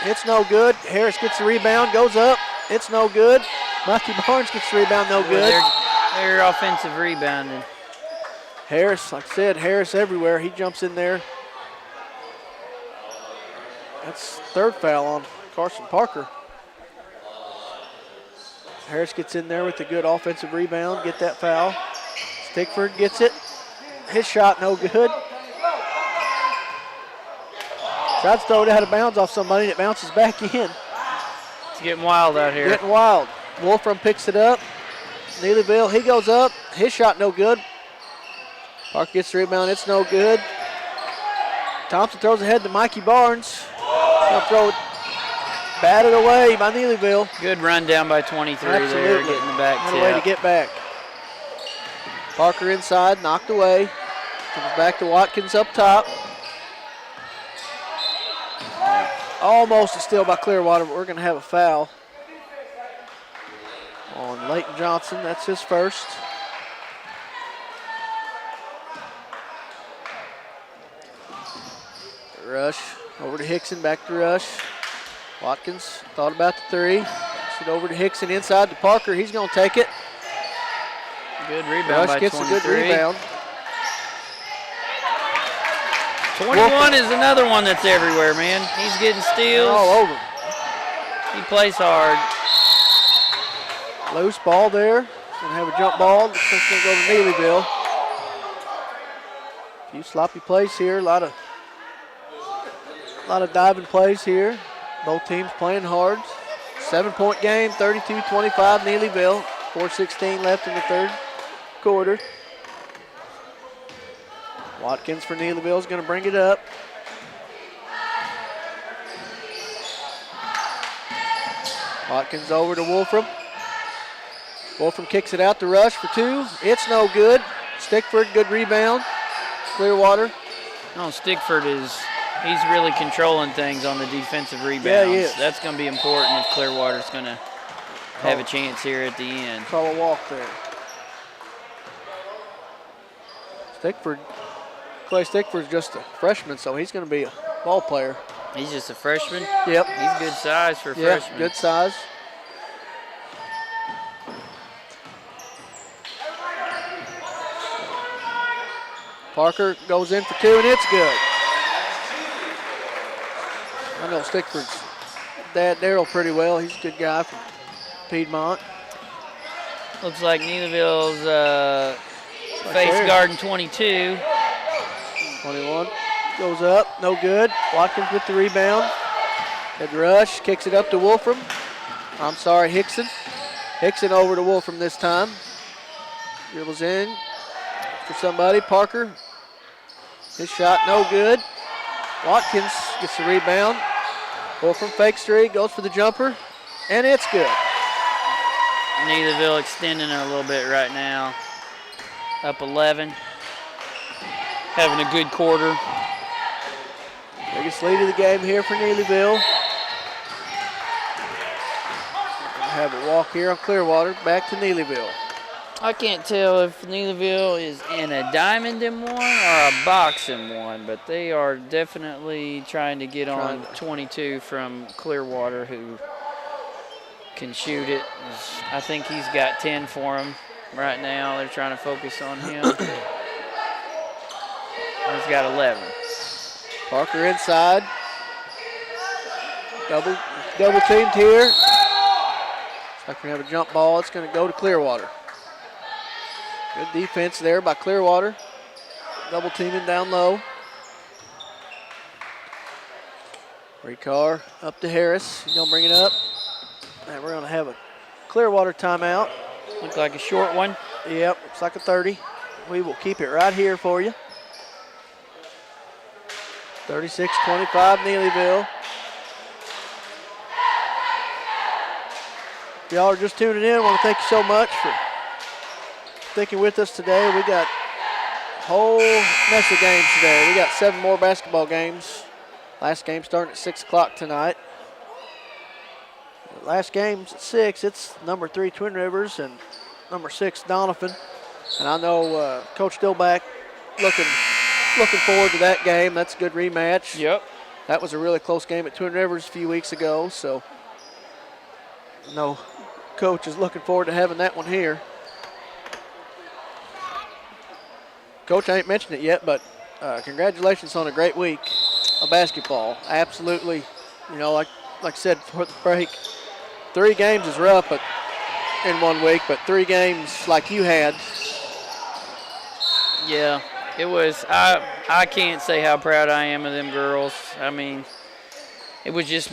It's no good. Harris gets the rebound, goes up. It's no good. Mikey Barnes gets the rebound, no good. They're offensive rebounding. Harris, like I said, Harris everywhere. He jumps in there. That's third foul on Carson Parker. Harris gets in there with a good offensive rebound, get that foul. Stickford gets it. His shot no good. Tries to throw it out of bounds off somebody and it bounces back in. It's getting wild out here. Getting wild. Wolfram picks it up. Neelyville, he goes up. His shot no good. Parker gets the rebound, it's no good. Thompson throws ahead to Mikey Barnes. He'll throw it, batted away by Neelyville. Good run down by 23 Absolutely. there, getting the back What tip. a way to get back. Parker inside, knocked away. Comes back to Watkins up top. Almost a steal by Clearwater, but we're going to have a foul on Leighton Johnson. That's his first. Rush over to Hickson, back to Rush. Watkins thought about the three. Puts it over to Hickson, inside to Parker. He's going to take it. Good rebound Rush by gets 23. a good rebound. 21 is another one that's everywhere, man. He's getting steals. All over. He plays hard. Loose ball there. Going to have a jump ball. Looks like it's going to go to Neelyville. A few sloppy plays here. A lot of diving plays here. Both teams playing hard. 7-point game, 32-25 Neelyville. 4:16 left in the third quarter. Watkins for Neelyville is going to bring it up. Watkins over to Wolfram. Wolfram kicks it out to Rush for two. It's no good. Stickford, good rebound. Clearwater. No, Stickford he's really controlling things on the defensive rebounds. Yeah, he is. That's going to be important if Clearwater's going to have a chance here at the end. Call a walk there. Clay Stickford's just a freshman, so he's going to be a ball player. He's just a freshman? Yep. He's good size for a Yeah, freshman. good size. Parker goes in for two, and it's good. I know Stickford's dad, Daryl, pretty well. He's a good guy from Piedmont. Looks like Neelyville's face there. guarding 22. 21 goes up, no good. Watkins with the rebound. Good rush, kicks it up to Wolfram. I'm sorry, Hickson. Hickson over to Wolfram this time. Dribbles in for somebody. Parker. His shot no good. Watkins gets the rebound. Wolfram fakes three, goes for the jumper, and it's good. Neelyville extending it a little bit right now. Up 11. Having a good quarter. Biggest lead of the game here for Neelyville. Have a walk here on Clearwater, back to Neelyville. I can't tell if Neelyville is in a diamond in one or a box in one, but they are definitely trying to get on 22 from Clearwater, who can shoot it. I think he's got 10 for him right now. They're trying to focus on him. He's got 11. Parker inside. Double teamed here. Looks like we have a jump ball. It's going to go to Clearwater. Good defense there by Clearwater. Double teaming down low. Recar up to Harris. He's going to bring it up. And we're going to have a Clearwater timeout. Looks like a short one. Yep, looks like a 30. We will keep it right here for you. 36-25 Neelyville. If y'all are just tuning in, I want to thank you so much for sticking with us today. We got a whole mess of games today. We got 7 more basketball games Last game starting at 6 o'clock tonight. Last game's at 6. It's number 3 Twin Rivers and number 6 Doniphan. And I know Coach Dillback looking forward to that game. That's a good rematch. Yep. That was a really close game at Twin Rivers a few weeks ago. So I know Coach is looking forward to having that one here. Coach, I ain't mentioned it yet, but congratulations on a great week of basketball. Absolutely, you know, like I said before the break, 3 games is rough but in 1 week, but 3 games like you had. Yeah, it was. I can't say how proud I am of them girls. I mean, it just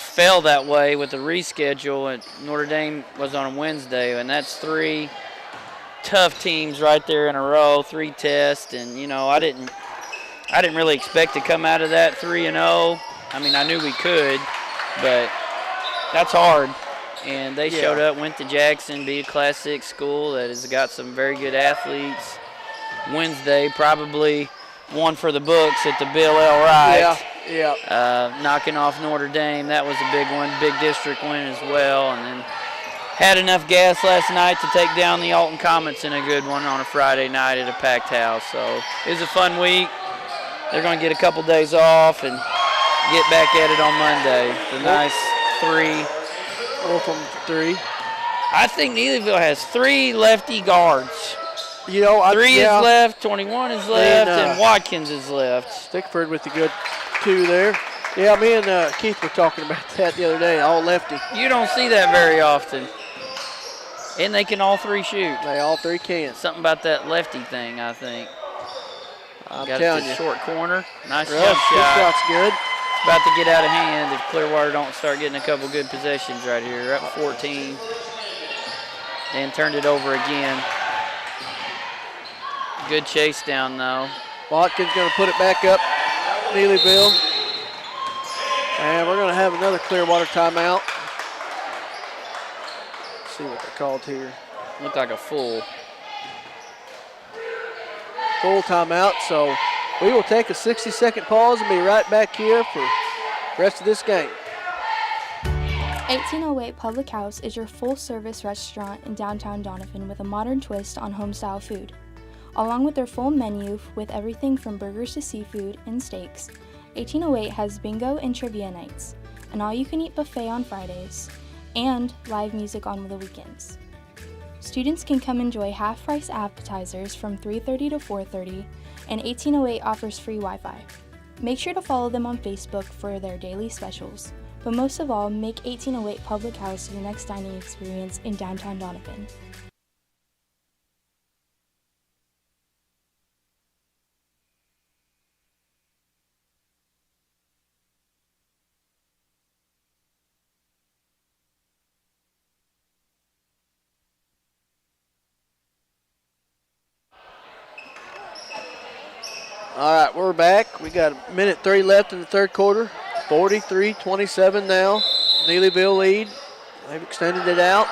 fell that way with the reschedule, and Notre Dame was on a Wednesday, and that's 3 tough teams right there in a row, 3 tests, and you know I didn't really expect to come out of that 3-0. I mean, I knew we could, but that's hard. And they showed up, went to Jackson, be a Class 6 school that has got some very good athletes. Wednesday, probably one for the books at the Bill L. Wright. Knocking off Notre Dame, that was a big one, big district win as well. And then had enough gas last night to take down the Alton Comets in a good one on a Friday night at a packed house. So it was a fun week. They're going to get a couple days off and get back at it on Monday. The nice 3. From 3. I think Neelyville has 3 lefty guards. You know, 3 is left, 21 is left, and Watkins is left. Stickford with the good 2 there. Yeah, me and Keith were talking about that the other day, all lefty. You don't see that very often. And they can all 3 shoot. They all 3 can. Something about that lefty thing, I think. I'm got telling it to you. short corner. Nice Well, jump this shot. shot's good. It's about to get out of hand if Clearwater don't start getting a couple good possessions right here. They're up 14. And turned it over again. Good chase down, though. Watkins going to put it back up, Neelyville. And we're going to have another Clearwater timeout. Let's see what they called here. Looked like a full timeout, so we will take a 60-second pause and be right back here for the rest of this game. 1808 Public House is your full-service restaurant in downtown Donovan with a modern twist on home-style food. Along with their full menu with everything from burgers to seafood and steaks, 1808 has bingo and trivia nights, an all-you-can-eat buffet on Fridays, and live music on the weekends. Students can come enjoy half-price appetizers from 3:30 to 4:30, and 1808 offers free Wi-Fi. Make sure to follow them on Facebook for their daily specials, but most of all, make 1808 Public House your next dining experience in downtown Donovan. All right, we're back. We got a minute 3 left in the third quarter. 43-27 now. Neelyville lead. They've extended it out.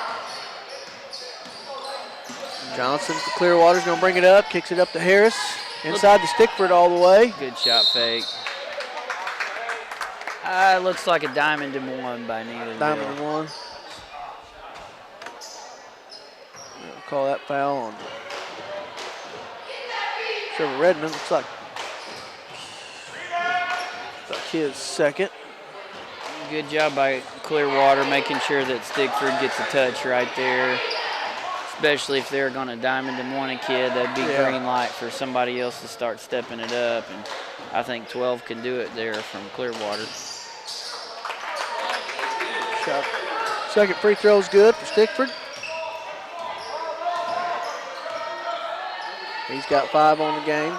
Johnson for Clearwater's going to bring it up. Kicks it up to Harris. Inside to Stickford all the way. good shot fake. Looks like a diamond and 1 by Neelyville. Diamond and 1. We'll call that foul on Trevor Redmond. Looks like his second. Good job by Clearwater making sure that Stickford gets a touch right there. Especially if they're going to diamond and 1 a kid, that'd be green light for somebody else to start stepping it up. And I think 12 can do it there from Clearwater. Shot. Second free throw's good for Stickford. He's got 5 on the game.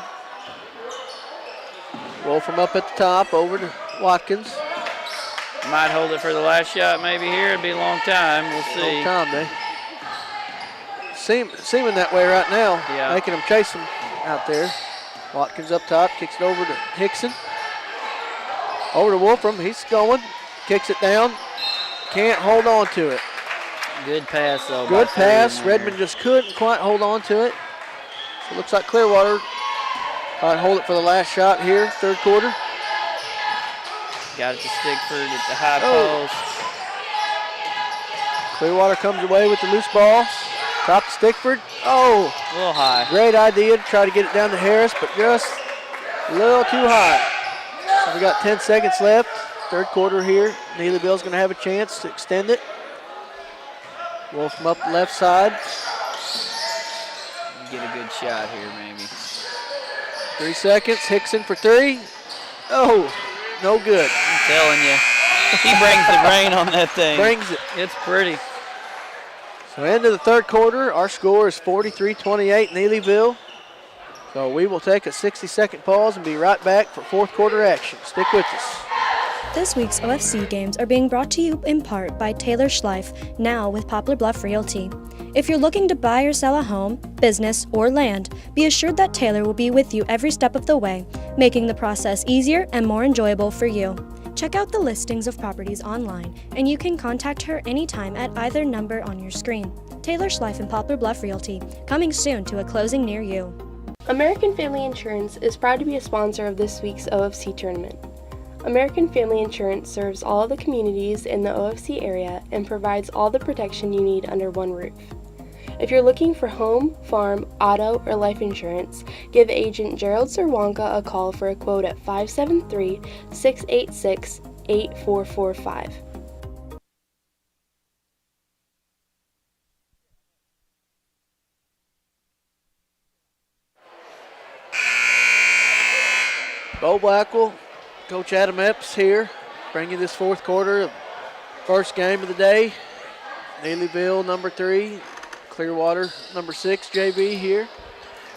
Wolf from up at the top over to Watkins. Might hold it for the last shot maybe here. It'd be a long time. We'll see. Long time, they seeming that way right now. Yeah. Making them chase him out there. Watkins up top, kicks it over to Hickson. Over to Wolfram, he's going. Kicks it down. Can't hold on to it. Good pass, though. Good pass. Redmond just couldn't quite hold on to it. So it looks like Clearwater might hold it for the last shot here, third quarter. Got it to Stickford at the high post. Clearwater comes away with the loose ball. Top to Stickford. Oh, A little high. great idea to try to get it down to Harris, but just a little too high. So we got 10 seconds left. Third quarter here. Neelyville's going to have a chance to extend it. Wolf from up the left side. Get a good shot here, maybe. 3 seconds. Hickson for three. Oh, no good. I'm telling you. He brings the rain on that thing. Brings it. It's pretty. So end of the third quarter, our score is 43-28 Neelyville. So we will take a 60-second pause and be right back for fourth quarter action. Stick with us. This week's OFC games are being brought to you in part by Taylor Schleif, now with Poplar Bluff Realty. If you're looking to buy or sell a home, business, or land, be assured that Taylor will be with you every step of the way, making the process easier and more enjoyable for you. Check out the listings of properties online, and you can contact her anytime at either number on your screen. Taylor Schleif and Poplar Bluff Realty, coming soon to a closing near you. American Family Insurance is proud to be a sponsor of this week's OFC tournament. American Family Insurance serves all of the communities in the OFC area and provides all the protection you need under one roof. If you're looking for home, farm, auto, or life insurance, give agent Gerald Zerwanka a call for a quote at 573-686-8445. Bo Blackwell, Coach Adam Epps here, bring you this fourth quarter, first game of the day. Neelyville number 3, Clearwater number 6 JV here.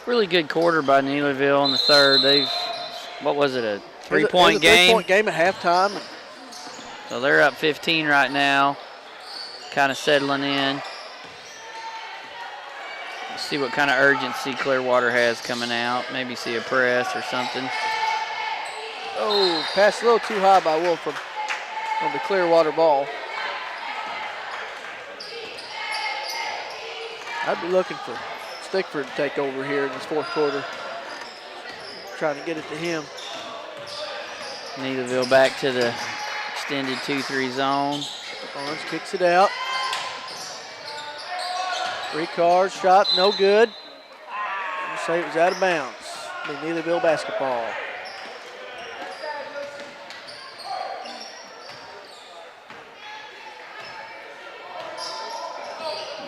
Really good quarter by Neelyville in the third. What was it, a three-point game? Three-point game at halftime. So they're up 15 right now, kind of settling in. Let's see what kind of urgency Clearwater has coming out. Maybe see a press or something. Oh, pass a little too high by Wolf on the Clearwater ball. I'd be looking for Stickford to take over here in this fourth quarter. Trying to get it to him. Neelyville back to the extended 2-3 zone. Barnes kicks it out. Ricard shot, no good. I'm gonna say it was out of bounds. The Neelyville basketball.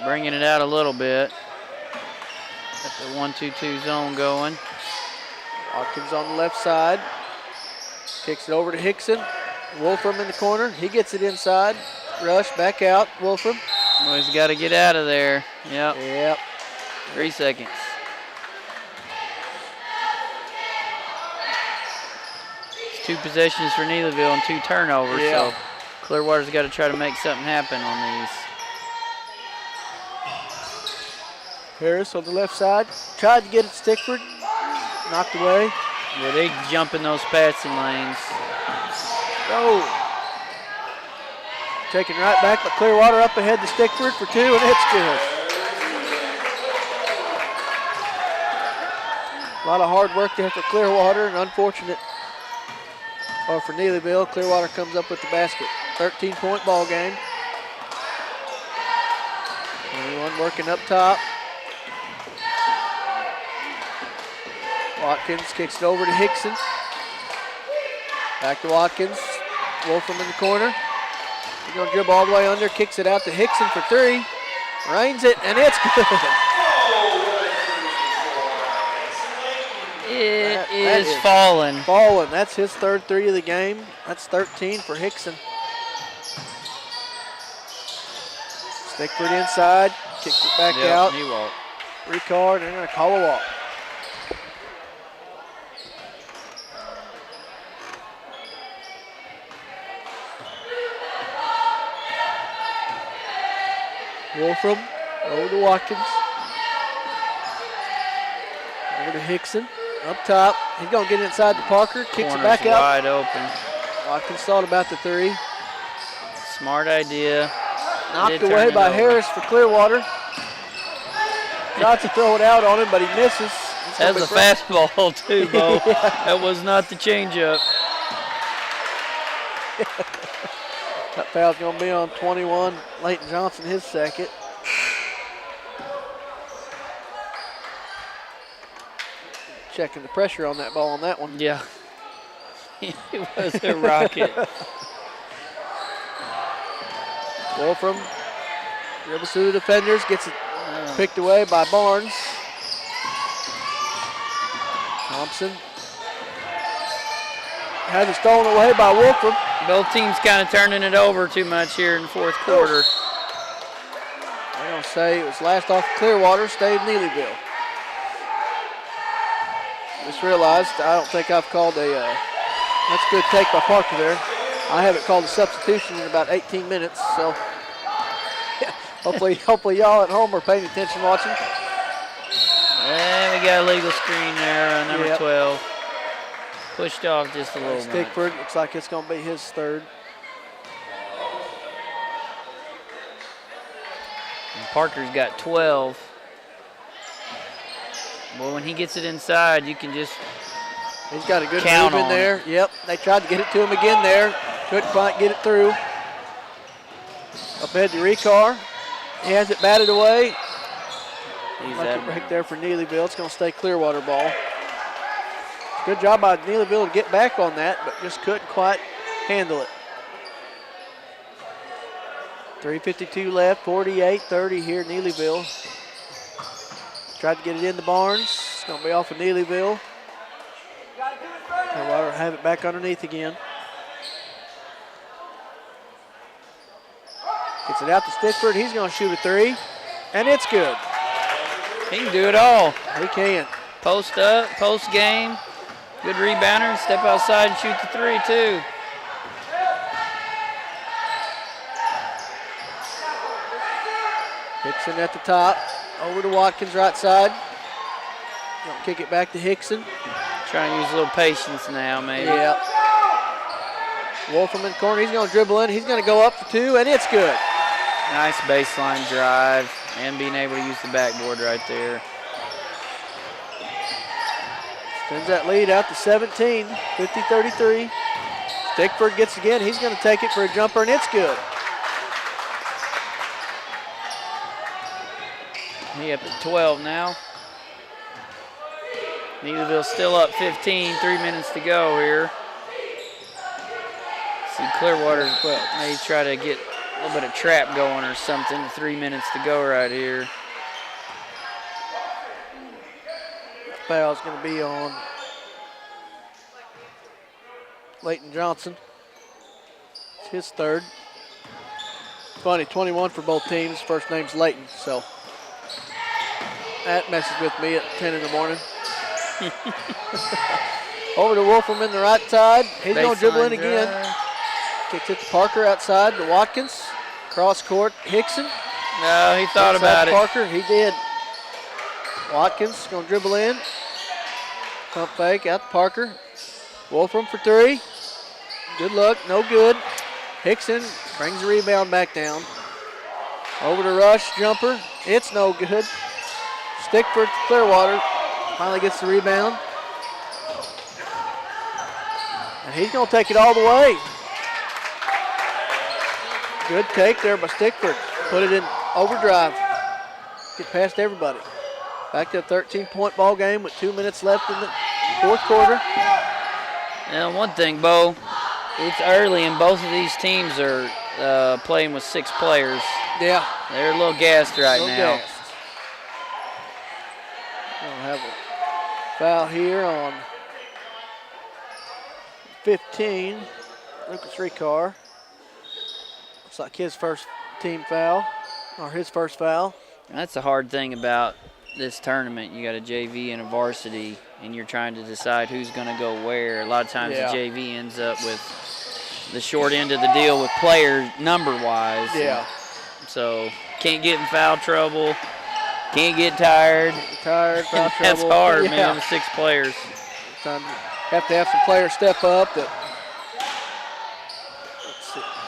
Bringing it out a little bit. Got the 1-2-2 zone going. Watkins on the left side. Kicks it over to Hickson. Wolfram in the corner. He gets it inside. Rush back out. Wolfram. Well, he's got to get out of there. Yep. 3 seconds. It's 2 possessions for Neelyville and 2 turnovers. Yeah. So Clearwater's got to try to make something happen on these. Harris on the left side. Tried to get it to Stickford. Knocked away. Yeah, they jump in those passing lanes. Oh. Taken right back, but Clearwater up ahead to Stickford for 2, and it's good. A lot of hard work there for Clearwater, and unfortunate for Neelyville. Clearwater comes up with the basket. 13-point ball game. 21 working up top. Watkins kicks it over to Hickson. Back to Watkins. Wolfram in the corner. He's going to dribble all the way under, kicks it out to Hickson for 3. Rains it, and it's good. It is falling. Falling. That's his third 3 of the game. That's 13 for Hickson. Stickford inside. Kicks it back out. He walked. Ricard, and they're going to call a walk. Wolfram over to Watkins. Over to Hickson. Up top. He's going to get inside to Parker. Kicks Corner's it back out. wide open. Watkins thought about the 3. Smart idea. Knocked away by Harris for Clearwater. Tries to throw it out on him, but he misses. That was a fastball too, Bo. Yeah. That was not the changeup. That foul's going to be on 21, Leighton Johnson, his second. Checking the pressure on that ball on that one. Yeah. It was a rocket. Wolfram dribbles through the defenders, gets it picked away by Barnes. Thompson has it stolen away by Wolfram. Both teams kind of turning it over too much here in the fourth quarter. I'm going to say it was last off Clearwater, stayed Neelyville. Just realized I don't think I've called a, that's a good take by Parker there. I haven't called a substitution in about 18 minutes, so hopefully y'all at home are paying attention watching. And we got a legal screen there on number 12. Pushed off just a little bit. Stickford, looks like it's going to be his third. And Parker's got 12. Well, when he gets it inside, you can just He's got a good count move in there. Yep, they tried to get it to him again there. Couldn't quite get it through. Up ahead to Ricard. He has it batted away. He's like it right there for Neelyville. It's going to stay Clearwater ball. Good job by Neelyville to get back on that, but just couldn't quite handle it. 3:52 left, 48-30 here, Neelyville. Tried to get it into Barnes. It's going to be off of Neelyville. Clearwater have it back underneath again. Gets it out to Stickford. He's going to shoot a three, and it's good. He can do it all. He can. Post up, post game. Good rebounder. Step outside and shoot the three, too. Hickson at the top. Over to Watkins right side. Gonna kick it back to Hickson. Trying to use a little patience now, maybe. Yeah. Wolfram in the corner. He's going to dribble in. He's going to go up for two, and it's good. Nice baseline drive and being able to use the backboard right there. Extends that lead out to 17, 50-33. Stickford gets again. He's going to take it for a jumper, and it's good. He up at 12 now. Neelyville still up 15, 3 minutes to go here. See Clearwater maybe try to get a little bit of trap going or something. 3 minutes to go right here. Foul's going to be on Leighton Johnson. It's his third. Funny, 21 for both teams. First name's Leighton, so that messes with me at 10 in the morning. Over to Wolfram in the right side. He's going to dribble in again. Kicks it to Parker outside to Watkins. Cross court, Hickson. No, he thought about it. Parker, he did. Watkins going to dribble in. Pump fake out to Parker. Wolfram for three. Good luck, no good. Hickson brings the rebound back down. Over to Rush, jumper. It's no good. Stickford to Clearwater. Finally gets the rebound. And he's going to take it all the way. Good take there by Stickford. Put it in overdrive. Get past everybody. Back to a 13-point ball game with 2 minutes left in the fourth quarter. Now, one thing, Bo, it's early and both of these teams are playing with 6 players. Yeah. They're a little gassed right now. Gassed. We'll have a foul here on 15. Lucas Ricard. Looks like his first team foul, or his first foul. That's the hard thing about this tournament. You got a JV and a varsity, and you're trying to decide who's going to go where. A lot of times the JV ends up with the short end of the deal with players number-wise. Yeah. So can't get in foul trouble. Can't get tired. Foul trouble. That's hard, man, with 6 players. Have to have some players step up.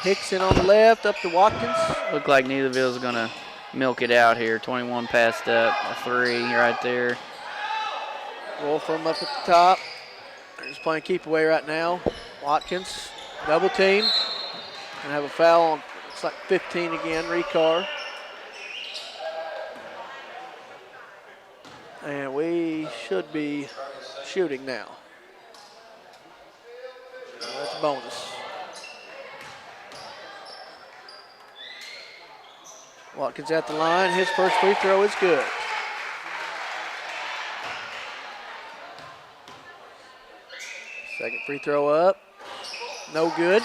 Hickson on the left, up to Watkins. Look like Neelyville's going to milk it out here. 21 passed up, a 3 right there. Wolfram up at the top. They're just playing keep away right now. Watkins Double team. And have a foul on, looks like 15 again, Recar. And we should be shooting now. That's a bonus. Watkins at the line. His first free throw is good. Second free throw up. No good.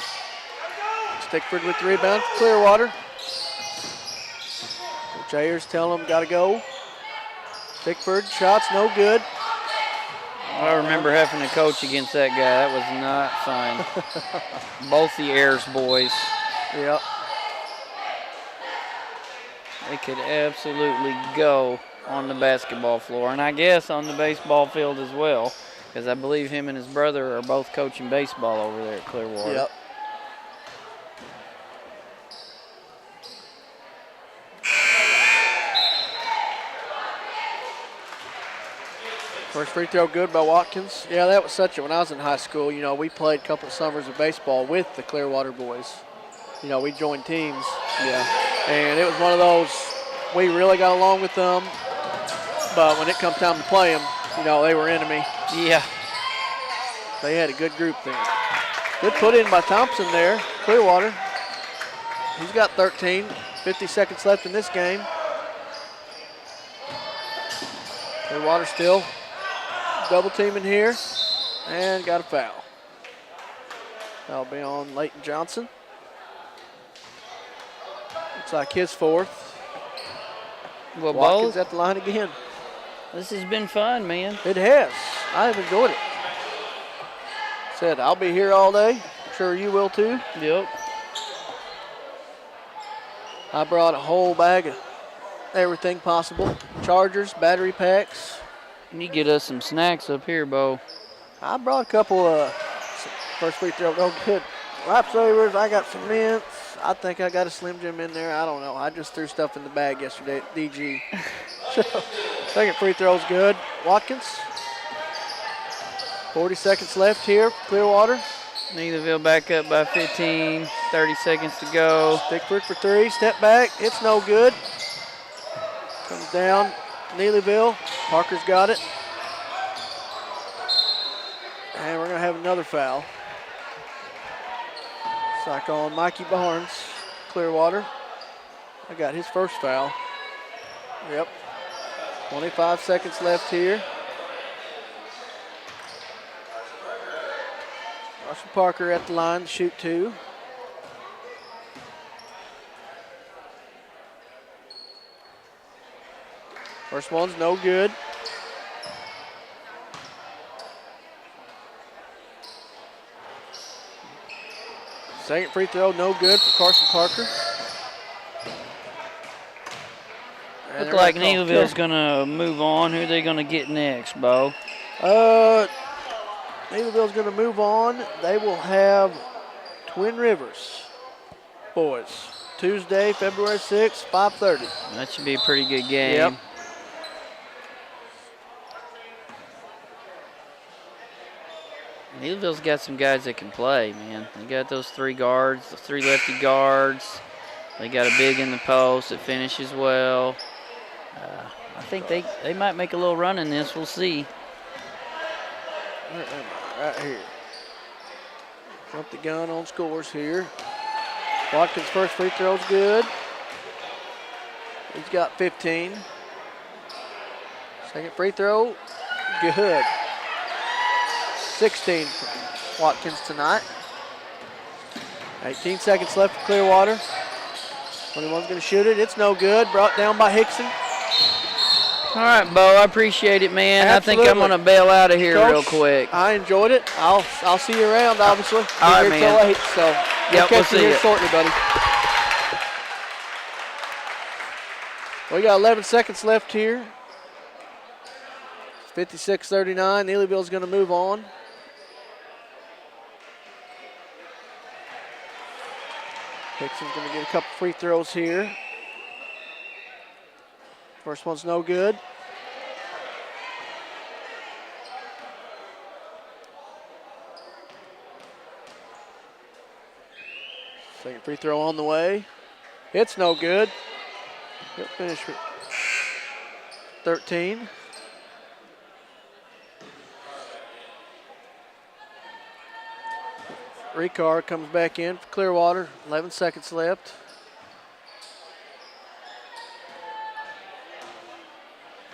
Stickford with the rebound for Clearwater. Coach Ayers telling him got to go. Stickford shots no good. I remember having to coach against that guy. That was not fun. Both the Ayers boys. Yep. They could absolutely go on the basketball floor, and I guess on the baseball field as well, because I believe him and his brother are both coaching baseball over there at Clearwater. Yep. First free throw good by Watkins. Yeah, that was such a, when I was in high school, you know, we played a couple of summers of baseball with the Clearwater boys. You know, we joined teams. Yeah. And it was one of those, we really got along with them, but when it come time to play them, you know, they were enemy. Yeah. They had a good group there. Good put in by Thompson there, Clearwater. He's got 13, 50 seconds left in this game. Clearwater still double teaming here and got a foul. That'll be on Leighton Johnson. Looks like his fourth. Well, Watkins both at the line again. This has been fun, man. It has. I've enjoyed it. Said I'll be here all day. I'm sure you will too. Yep. I brought a whole bag of everything possible. Chargers, battery packs. You get us some snacks up here, Bo. I brought a couple of first free throw, no good. Lifesavers, I got some mints. I think I got a Slim Jim in there. I don't know. I just threw stuff in the bag yesterday at DG. So, second free throw's good. Watkins. 40 seconds left here for Clearwater. Neelyville back up by 15, 30 seconds to go. Stickford for three, step back. It's no good. Comes down, Neelyville. Parker's got it. And we're going to have another foul. It's like on Mikey Barnes, Clearwater. I got his first foul. Yep. 25 seconds left here. Russell Parker at the line to shoot two. First one's no good. Second free throw, no good for Carson Parker. Look like Neelyville's going to move on. Who are they going to get next, Bo? Neelyville's going to move on. They will have Twin Rivers boys. Tuesday, February 6th, 5:30. That should be a pretty good game. Yep. Neelyville's got some guys that can play, man. They got those three guards, the three lefty guards. They got a big in the post that finishes well. I think they might make a little run in this. We'll see. Where am I? Right here. Jump the gun on scores here. Watkins' first free throw's good. He's got 15. Second free throw, good. 16 for Watkins tonight. 18 seconds left for Clearwater. 21's going to shoot it. It's no good. Brought down by Hickson. All right, Bo, I appreciate it, man. Absolutely. I think I'm going to bail out of here Coach, real quick. I enjoyed it. I'll see you around, obviously. All right, You're man. here till 8, so Yep, catch we'll you see here you. shortly, buddy. We got 11 seconds left here. 56-39. Neelyville's going to move on. Hickson's going to get a couple free throws here. First one's no good. Second free throw on the way. It's no good. He'll finish with 13. Ricard comes back in for Clearwater. 11 seconds left.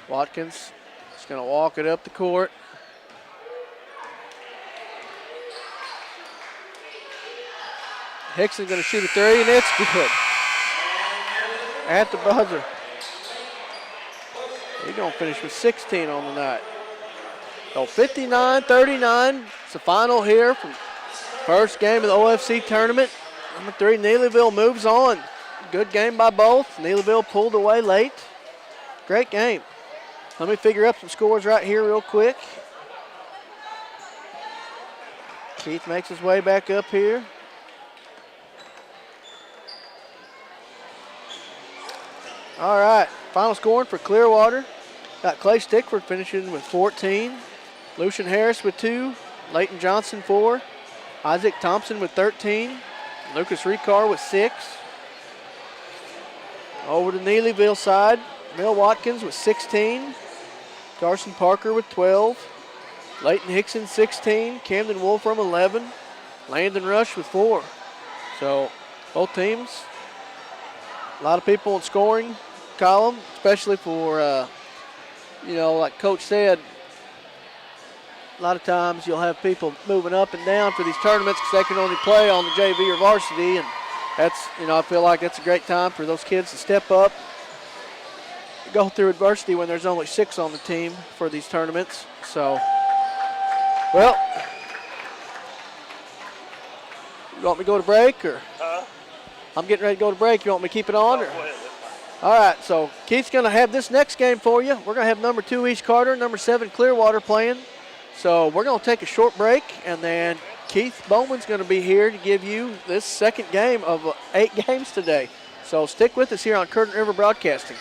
Watkins is going to walk it up the court. Hickson's going to shoot a three, and it's good. At the buzzer. He's going to finish with 16 on the night. So 59-39. It's the final here from first game of the OFC tournament. Number 3, Neelyville moves on. Good game by both. Neelyville pulled away late. Great game. Let me figure up some scores right here real quick. Keith makes his way back up here. All right, final scoring for Clearwater. Got Clay Stickford finishing with 14. Lucian Harris with 2. Leighton Johnson 4. Isaac Thompson with 13. Lucas Ricard with 6. Over to Neelyville side, Mel Watkins with 16. Carson Parker with 12. Leighton Hickson 16. Camden Wolfram 11. Landon Rush with 4. So both teams, a lot of people in scoring column, especially for, like Coach said, a lot of times you'll have people moving up and down for these tournaments because they can only play on the JV or varsity, and that's, I feel like that's a great time for those kids to step up, go through adversity when there's only 6 on the team for these tournaments. So, well, you want me to go to break, or? I'm getting ready to go to break. You want me to keep it on? Or? All right, so Keith's going to have this next game for you. We're going to have number 2 East Carter, number 7 Clearwater playing. So we're going to take a short break, and then Keith Bowman's going to be here to give you this second game of 8 games today. So stick with us here on Curtin River Broadcasting.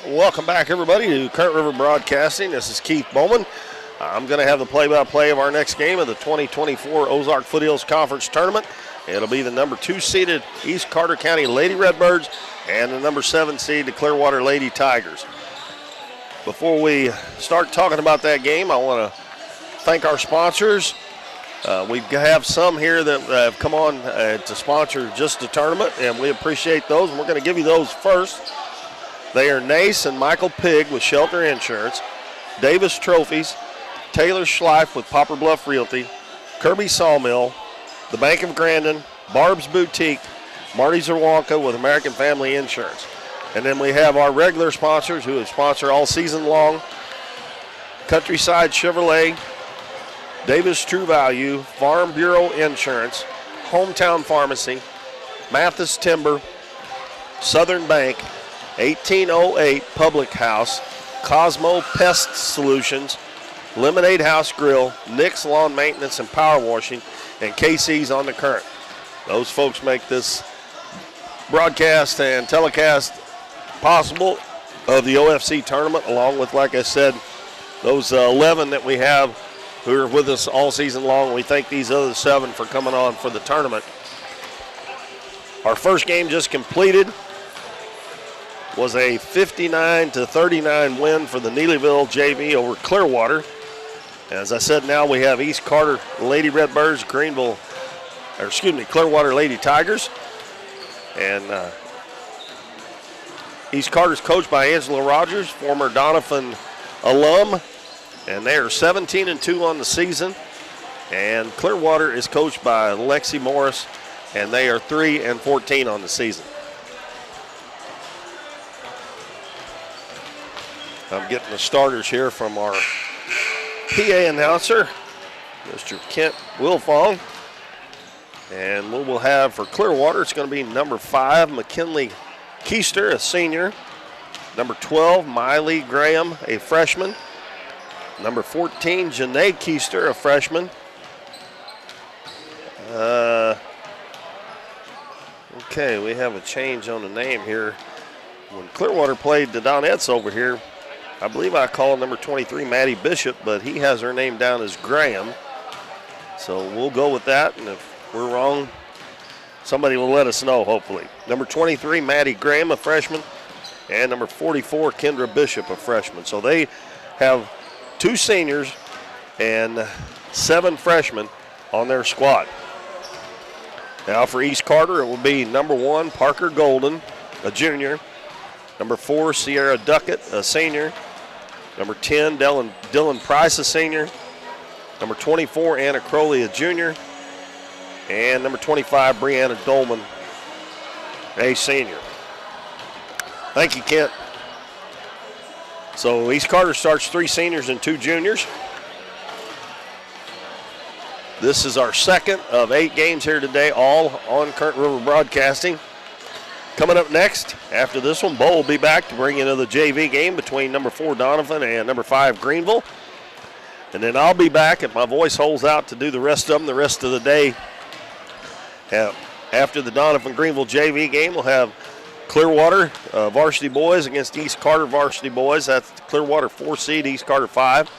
Welcome back, everybody, to Current River Broadcasting. This is Keith Bowman. I'm going to have the play-by-play of our next game of the 2024 Ozark Foothills Conference Tournament. It'll be the number 2 seeded East Carter County Lady Redbirds and the number 7 seed, the Clearwater Lady Tigers. Before we start talking about that game, I want to thank our sponsors. We have some here that have come on to sponsor just the tournament, and we appreciate those. And we're going to give you those first. They are Nace and Michael Pigg with Shelter Insurance, Davis Trophies, Taylor Schleif with Poplar Bluff Realty, Kirby Sawmill, the Bank of Grandin, Barb's Boutique, Marty Zerwanka with American Family Insurance. And then we have our regular sponsors who have sponsored all season long: Countryside Chevrolet, Davis True Value, Farm Bureau Insurance, Hometown Pharmacy, Mathis Timber, Southern Bank, 1808 Public House, Cosmo Pest Solutions, Lemonade House Grill, Nick's Lawn Maintenance and Power Washing, and KC's on the Current. Those folks make this broadcast and telecast possible of the OFC tournament, along with, like I said, those 11 that we have who are with us all season long. We thank these other 7 for coming on for the tournament. Our first game just completed was a 59-39 win for the Neelyville JV over Clearwater. As I said, now we have East Carter Lady Redbirds, Clearwater Lady Tigers. And East Carter's coached by Angela Rogers, former Doniphan alum, and they are 17-2 on the season. And Clearwater is coached by Lexi Morris, and they are 3-14 on the season. I'm getting the starters here from our PA announcer, Mr. Kent Wilfong. And what we'll have for Clearwater, it's going to be number 5, McKinley Keister, a senior. Number 12, Miley Graham, a freshman. Number 14, Janae Keister, a freshman. Okay, we have a change on the name here. When Clearwater played the Donettes over here, I believe I called number 23, Maddie Bishop, but he has her name down as Graham. So we'll go with that, and if we're wrong, somebody will let us know, hopefully. Number 23, Maddie Graham, a freshman, and number 44, Kendra Bishop, a freshman. So they have 2 seniors and 7 freshmen on their squad. Now for East Carter, it will be number 1, Parker Golden, a junior. Number 4, Sierra Duckett, a senior. Number 10, Dylan Price, a senior. Number 24, Anna Crowley, a junior. And number 25, Brianna Dolman, a senior. Thank you, Kent. So East Carter starts 3 seniors and 2 juniors. This is our second of 8 games here today, all on Current River Broadcasting. Coming up next, after this one, Bo will be back to bring you another JV game between number 4 Donovan and number 5 Greenville. And then I'll be back, if my voice holds out, to do the rest of them the rest of the day. After the Doniphan Greenville JV game, we'll have Clearwater varsity boys against East Carter varsity boys. That's Clearwater 4 seed, East Carter 5.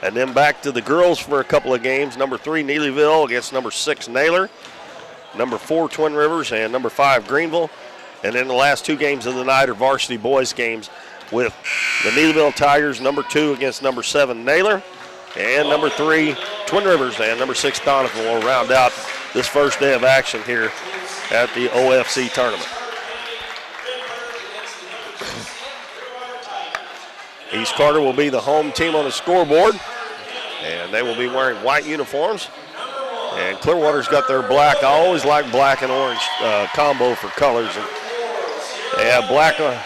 And then back to the girls for a couple of games. Number 3 Neelyville against number 6 Naylor. Number 4 Twin Rivers and number 5 Greenville. And then the last 2 games of the night are varsity boys games with the Neelyville Tigers, number 2 against number 7 Naylor, and number 3 Twin Rivers and number 6 Donovan will round out this first day of action here at the OFC tournament. East Carter will be the home team on the scoreboard, and they will be wearing white uniforms. And Clearwater's got their black. I always like black and orange combo for colors. And they have black. And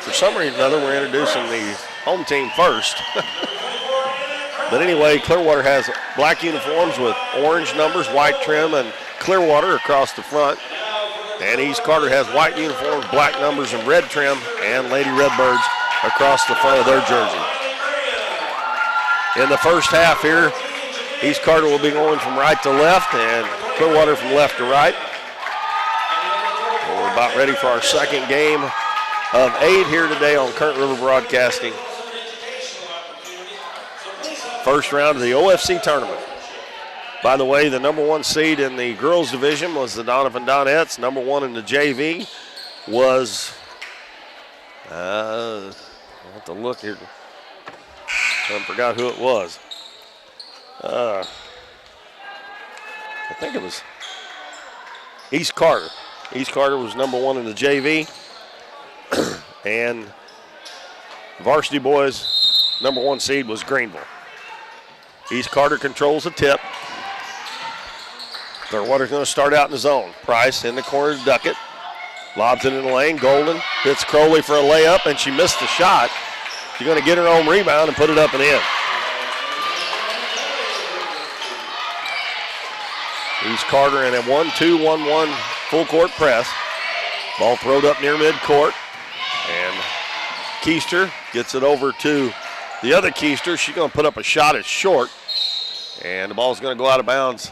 for some reason or another, we're introducing the home team first. But anyway, Clearwater has black uniforms with orange numbers, white trim, and Clearwater across the front. And East Carter has white uniforms, black numbers, and red trim, and Lady Redbirds across the front of their jersey. In the first half here, East Carter will be going from right to left and Clearwater from left to right. We're about ready for our second game of 8 here today on Current River Broadcasting. First round of the OFC tournament. By the way, the number 1 seed in the girls division was the Donovan Donettes. Number 1 in the JV was, I have to look here. I forgot who it was. I think it was East Carter. East Carter was number 1 in the JV. And varsity boys, number 1 seed was Greenville. East Carter controls the tip. Clearwater's going to start out in the zone. Price in the corner to duck it. Lobs it in the lane. Golden hits Crowley for a layup, and she missed the shot. She's going to get her own rebound and put it up and in. East Carter in a 1-2-1-1 full court press. Ball throwed up near midcourt. And Keister gets it over to the other Keister. She's going to put up a shot. It's short. And the ball's going to go out of bounds.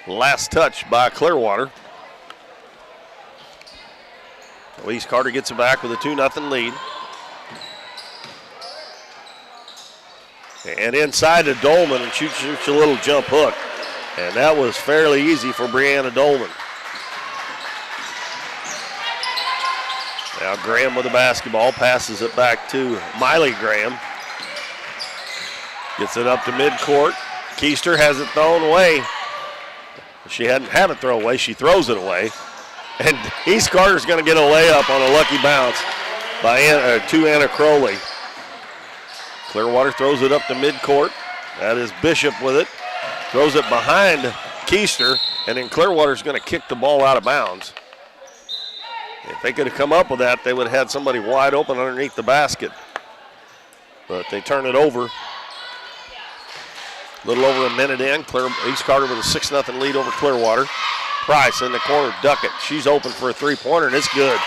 Last touch by Clearwater. East Carter gets it back with a 2-0 lead. And inside to Dolman, and shoots a little jump hook. And that was fairly easy for Brianna Dolman. Now Graham with the basketball, passes it back to Miley Graham. Gets it up to midcourt. Keister has it thrown away. She hadn't have it thrown away, she throws it away. And East Carter's going to get a layup on a lucky bounce by Anna Crowley. Clearwater throws it up to midcourt. That is Bishop with it. Throws it behind Keister, and then Clearwater's going to kick the ball out of bounds. If they could have come up with that, they would have had somebody wide open underneath the basket. But they turn it over. A little over a minute in. East Carter with a 6-0 lead over Clearwater. Price in the corner, Duckett. She's open for a three-pointer, and it's good.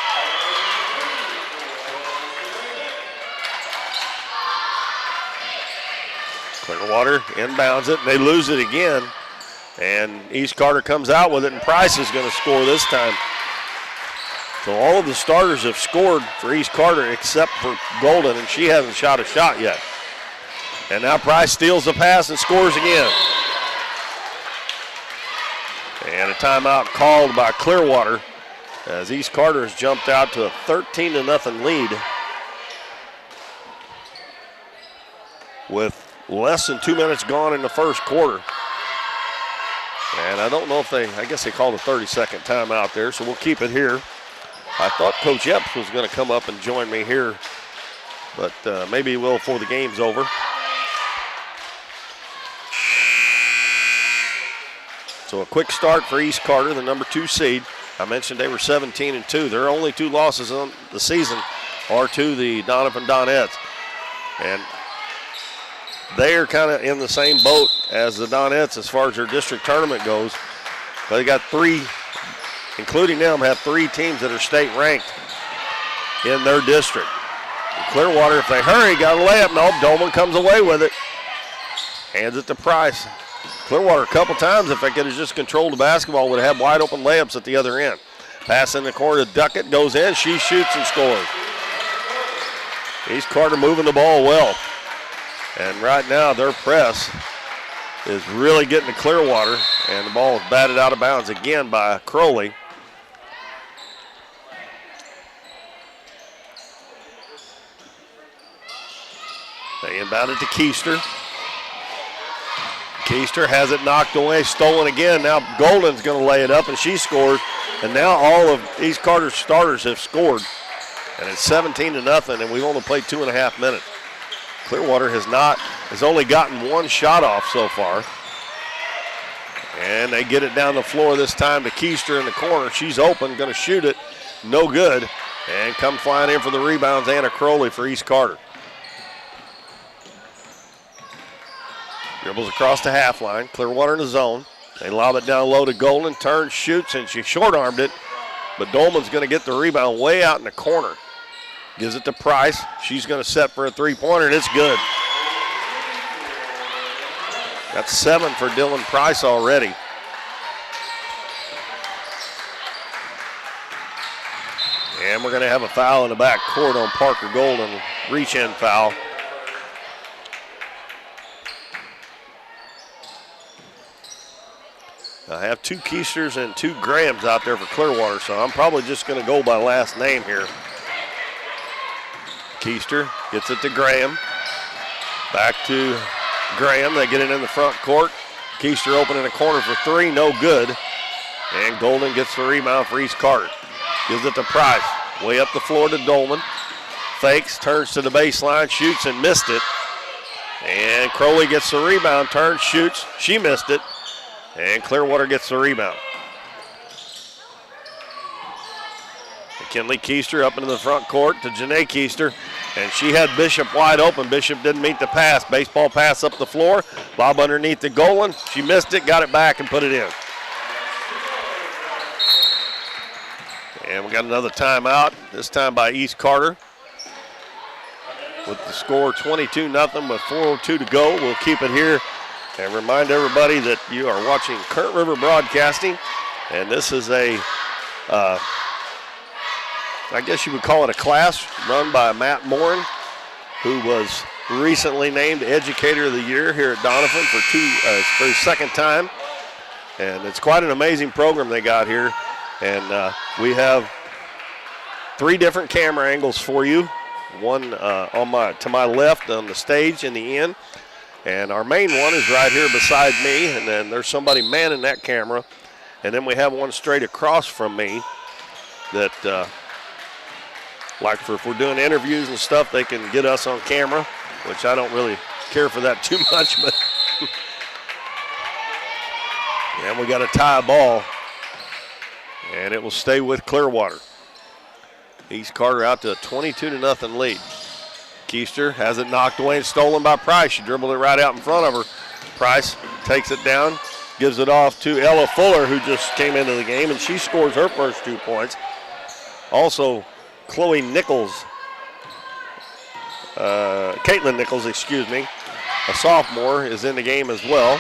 Clearwater inbounds it, and they lose it again. And East Carter comes out with it, and Price is going to score this time. So all of the starters have scored for East Carter except for Golden, and she hasn't shot a shot yet. And now Price steals the pass and scores again. And a timeout called by Clearwater as East Carter has jumped out to a 13-0 lead with less than 2 minutes gone in the first quarter. And I don't know if I guess they called a 30-second timeout there, so we'll keep it here. I thought Coach Epps was going to come up and join me here, but maybe he will before the game's over. So a quick start for East Carter, the number 2 seed. I mentioned they were 17-2. Their only 2 losses on the season are to the Doniphan Donettes. And they are kind of in the same boat as the Donettes as far as their district tournament goes. They got 3, including them, have 3 teams that are state ranked in their district. Clearwater, if they hurry, got a layup. No, Dolman comes away with it. Hands it to Price. Clearwater a couple times, if they could have just controlled the basketball, would have had wide open layups at the other end. Pass in the corner to Duckett, goes in, she shoots and scores. East Carter moving the ball well. And right now their press is really getting to Clearwater, and the ball is batted out of bounds again by Crowley. They inbound it to Keister. Keister has it knocked away, stolen again. Now Golden's going to lay it up, and she scores. And now all of East Carter's starters have scored. And it's 17-0, and we've only played 2.5 minutes. Clearwater has only gotten 1 shot off so far. And they get it down the floor this time to Keister in the corner. She's open, going to shoot it. No good. And come flying in for the rebounds, Anna Crowley for East Carter. Dribbles across the half line. Clearwater in the zone. They lob it down low to Golden. Turns, shoots, and she short-armed it. But Dolman's going to get the rebound way out in the corner. Gives it to Price. She's going to set for a three-pointer, and it's good. That's 7 for Dylan Price already. And we're going to have a foul in the back court on Parker Golden, reach-in foul. I have 2 Keisters and 2 Grahams out there for Clearwater, so I'm probably just going to go by last name here. Keister gets it to Graham. Back to Graham. They get it in the front court. Keister open in the corner for 3, no good. And Golden gets the rebound for East Carter. Gives it to Price. Way up the floor to Dolman. Fakes, turns to the baseline, shoots and missed it. And Crowley gets the rebound, turns, shoots. She missed it. And Clearwater gets the rebound. McKinley Keister up into the front court to Janae Keister. And she had Bishop wide open. Bishop didn't meet the pass. Baseball pass up the floor. Bob underneath the Golan. She missed it, got it back, and put it in. And we got another timeout, this time by East Carter. With the score 22-0 with 4:02 to go. We'll keep it here and remind everybody that you are watching Current River Broadcasting. And this is a, I guess you would call it a class run by Matt Morin, who was recently named Educator of the Year here at Doniphan for his second time. And it's quite an amazing program they got here. And we have 3 different camera angles for you. One to my left on the stage in the end. And our main one is right here beside me. And then there's somebody manning that camera. And then we have one straight across from me that, like if we're doing interviews and stuff, they can get us on camera, which I don't really care for that too much. But and we got a tie ball. And it will stay with Clearwater. East Carter out to a 22-0 lead. Keister has it knocked away and stolen by Price. She dribbled it right out in front of her. Price takes it down, gives it off to Ella Fuller, who just came into the game, and she scores her first 2 points. Also, Chloe Nichols, Caitlin Nichols, excuse me, a sophomore, is in the game as well.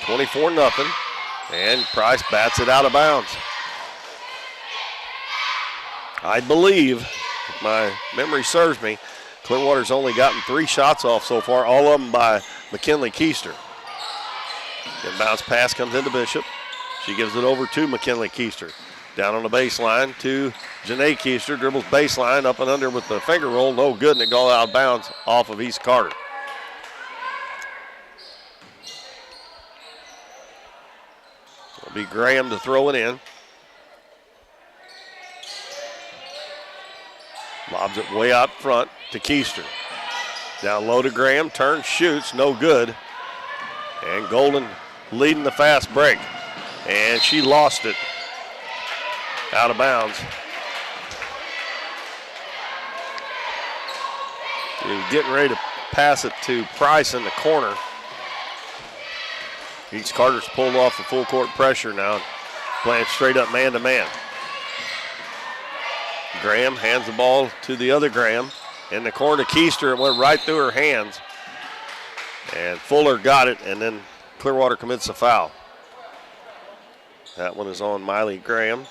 24-0. And Price bats it out of bounds. I believe, if my memory serves me, Clearwater's only gotten 3 shots off so far, all of them by McKinley Keister. Inbounds pass comes into Bishop. She gives it over to McKinley Keister. Down on the baseline to Janae Keister, dribbles baseline up and under with the finger roll, no good, and it goes out of bounds off of East Carter. It'll be Graham to throw it in. Lobs it way out front to Keister. Down low to Graham, turns, shoots, no good. And Golden leading the fast break. And she lost it out of bounds. He was getting ready to pass it to Price in the corner. East Carter's pulled off the full court pressure now, playing straight up man to man. Graham hands the ball to the other Graham. In the corner to Keister, it went right through her hands. And Fuller got it, and then Clearwater commits a foul. That one is on Miley Graham,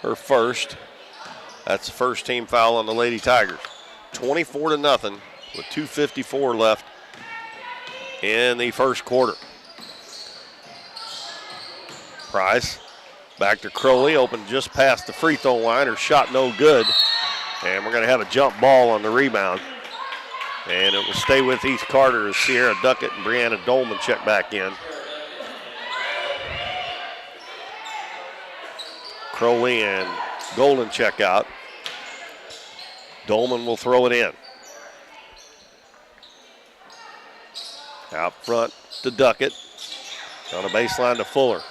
her first. That's the first team foul on the Lady Tigers. 24-0 with 2:54 left in the first quarter. Price back to Crowley, open just past the free throw line. Her shot no good. And we're going to have a jump ball on the rebound. And it will stay with East Carter as Sierra Duckett and Brianna Dolman check back in. Crowley and Golden check out. Dolman will throw it in. Out front to Duckett. On a baseline to Fuller.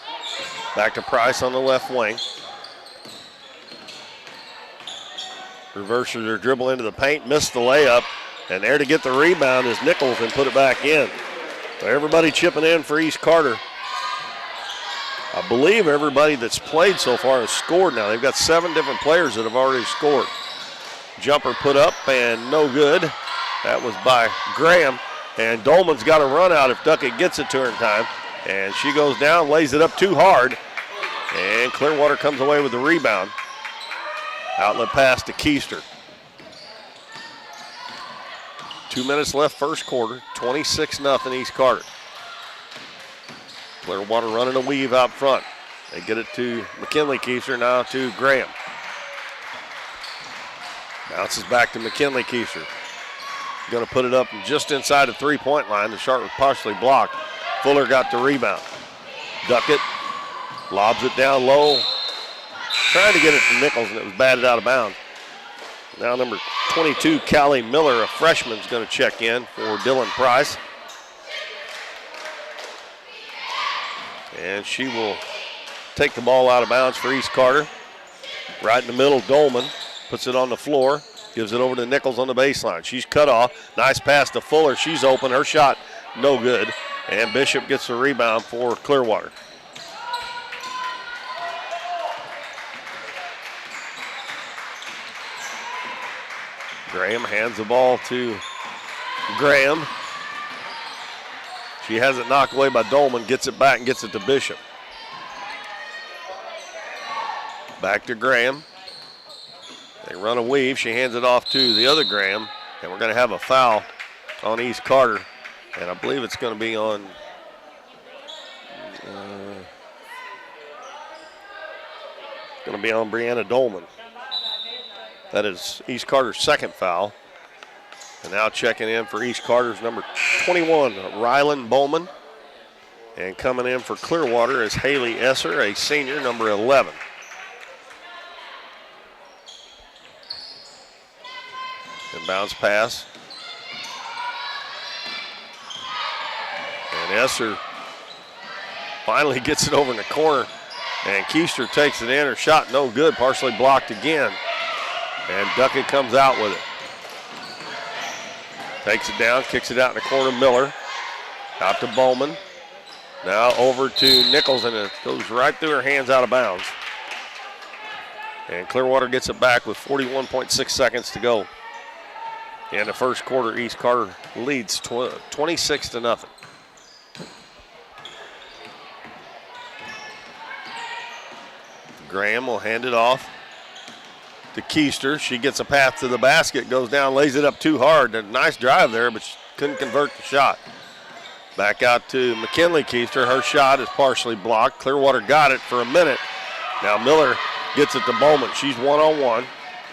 Back to Price on the left wing. Reverses her dribble into the paint, missed the layup. And there to get the rebound is Nichols and put it back in. So everybody chipping in for East Carter. I believe everybody that's played so far has scored now. They've got 7 different players that have already scored. Jumper put up and no good. That was by Graham. And Dolman's got a run out if Duckett gets it to her in time. And she goes down, lays it up too hard. And Clearwater comes away with the rebound. Outlet pass to Keister. 2 minutes left first quarter, 26-0 East Carter. Clearwater running a weave out front. They get it to McKinley Keister, now to Graham. Bounces back to McKinley Keister. Going to put it up just inside the three-point line. The shot was partially blocked. Fuller got the rebound. Duckett lobs it down low. Trying to get it to Nichols, and it was batted out of bounds. Now number 22, Callie Miller, a freshman, is going to check in for Dylan Price. And she will take the ball out of bounds for East Carter. Right in the middle, Dolman puts it on the floor, gives it over to Nichols on the baseline. She's cut off. Nice pass to Fuller. She's open. Her shot, no good. And Bishop gets the rebound for Clearwater. Graham hands the ball to Graham. She has it knocked away by Dolman, gets it back and gets it to Bishop. Back to Graham. They run a weave. She hands it off to the other Graham, and we're going to have a foul on East Carter, and I believe it's going to be on Brianna Dolman. That is East Carter's second foul. And now checking in for East Carter's number 21, Rylan Bowman. And coming in for Clearwater is Haley Esser, a senior, number 11. And bounce pass. And Esser finally gets it over in the corner. And Keister takes it in. Her shot no good, partially blocked again. And Duckett comes out with it. Takes it down, kicks it out in the corner, Miller. Out to Bowman. Now over to Nichols, and it goes right through her hands out of bounds. And Clearwater gets it back with 41.6 seconds to go. In the first quarter, East Carter leads 26-0. Graham will hand it off to Keister. She gets a path to the basket, goes down, lays it up too hard. A nice drive there, but she couldn't convert the shot. Back out to McKinley Keister. Her shot is partially blocked. Clearwater got it for a minute. Now Miller gets it to Bowman. She's one-on-one.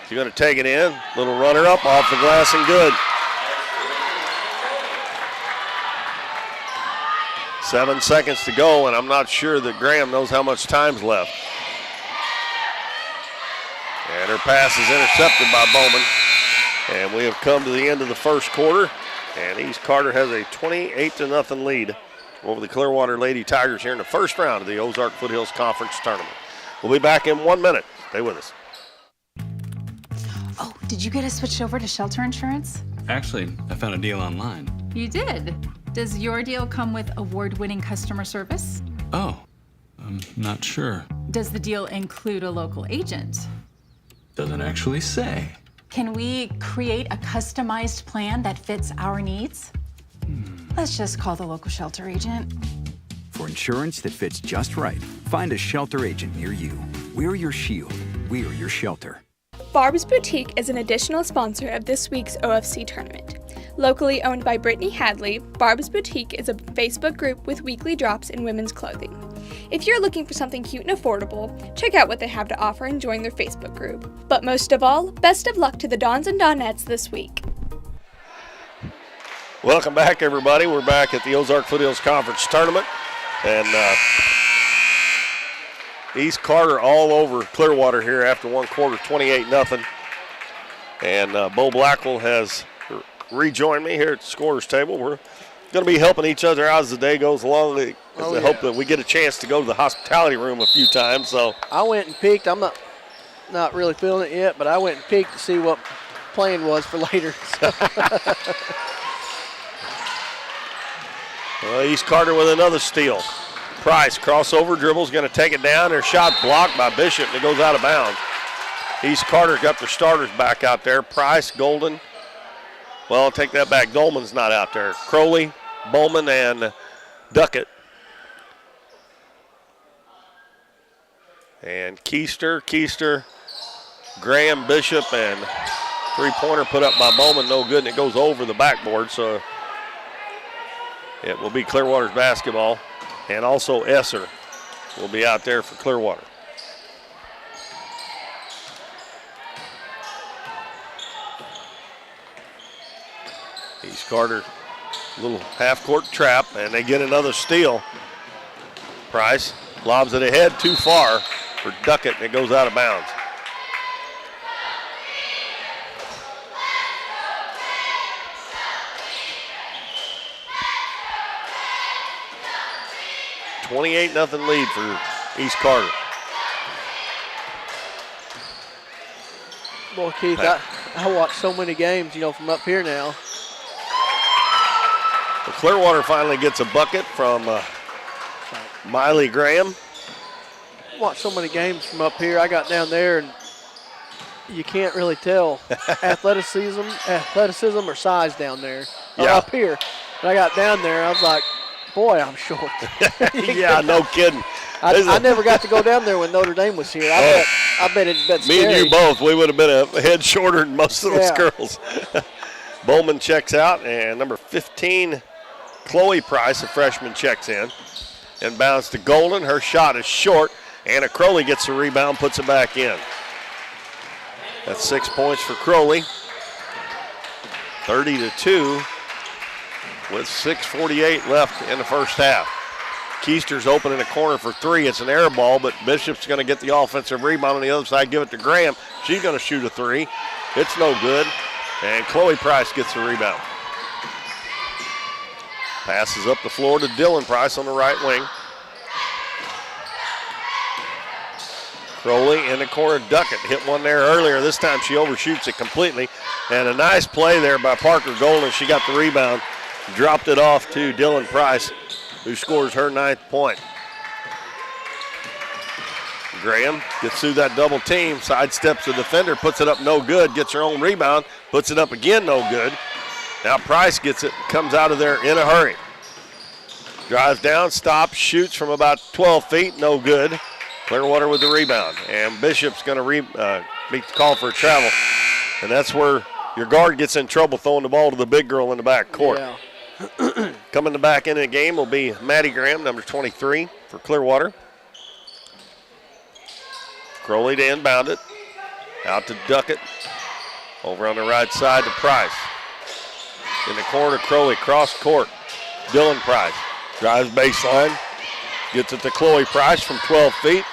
She's going to take it in. Little runner up off the glass and good. 7 seconds to go, and I'm not sure that Graham knows how much time's left. And her pass is intercepted by Bowman. And we have come to the end of the first quarter. And East Carter has a 28-0 lead over the Clearwater Lady Tigers here in the first round of the Ozark Foothills Conference Tournament. We'll be back in 1 minute. Stay with us. Oh, did you get us switched over to shelter insurance? Actually, I found a deal online. You did? Does your deal come with award-winning customer service? Oh, I'm not sure. Does the deal include a local agent? Doesn't actually say. Can we create a customized plan that fits our needs? Let's just call the local shelter agent. For insurance that fits just right, find a shelter agent near you. We're your shield. We're your shelter. Barb's Boutique is an additional sponsor of this week's OFC tournament. Locally owned by Brittany Hadley, Barb's Boutique is a Facebook group with weekly drops in women's clothing. If you're looking for something cute and affordable, check out what they have to offer and join their Facebook group. But most of all, best of luck to the Dons and Donettes this week. Welcome back, everybody. We're back at the Ozark Foothills Conference Tournament. And East Carter all over Clearwater here after one quarter, 28-0. And Bo Blackwell has rejoined me here at the scorer's table. We're going to be helping each other out as the day goes along. I hope that we get a chance to go to the hospitality room a few times. So I went and peeked. I'm not really feeling it yet, but I went and peeked to see what plan was for later. Well, East Carter with another steal. Price, crossover dribble, is going to take it down. Their shot blocked by Bishop, and it goes out of bounds. East Carter's got their starters back out there. Price, Golden. Well, I'll take that back. Dolman's not out there. Crowley, Bowman, and Duckett. And Keister Graham, Bishop, and three-pointer put up by Bowman, no good, and it goes over the backboard, so it will be Clearwater's basketball. And also Esser will be out there for Clearwater. East Carter, little half-court trap, and they get another steal. Price lobs it ahead too far for Duckett, and it goes out of bounds. $28-0 lead for East Carter. Boy, Keith, I watch so many games, from up here now. The Clearwater finally gets a bucket from Miley Graham. Watch so many games from up here. I got down there, and you can't really tell athleticism or size down there. Yeah. Up here. But I got down there, I was like, boy, I'm short. Yeah, no kidding. I never got to go down there when Notre Dame was here. I bet it'd been Me scary. and you both, we would have been a head shorter than most of those girls. Bowman checks out, and number 15, Chloe Price, a freshman, checks in. And bounce to Golden. Her shot is short. Anna Crowley gets the rebound, puts it back in. That's 6 points for Crowley. 30-2 with 6:48 left in the first half. Keister's open in the corner for three. It's an air ball, but Bishop's going to get the offensive rebound on the other side, give it to Graham. She's going to shoot a three. It's no good. And Chloe Price gets the rebound. Passes up the floor to Dylan Price on the right wing. Crowley in the corner. Duckett hit one there earlier. This time she overshoots it completely. And a nice play there by Parker Golden. She got the rebound, dropped it off to Dylan Price, who scores her 9th point. Graham gets through that double team, sidesteps the defender, puts it up no good, gets her own rebound, puts it up again no good. Now Price gets it, comes out of there in a hurry. Drives down, stops, shoots from about 12 feet, no good. Clearwater with the rebound. And Bishop's going to meet the call for a travel. And that's where your guard gets in trouble throwing the ball to the big girl in the back court. Yeah. Coming back into the game will be Maddie Graham, number 23 for Clearwater. Crowley to inbound it. Out to Duckett. Over on the right side to Price. In the corner, Crowley, cross court. Dylan Price drives baseline. Gets it to Chloe Price from 12 feet.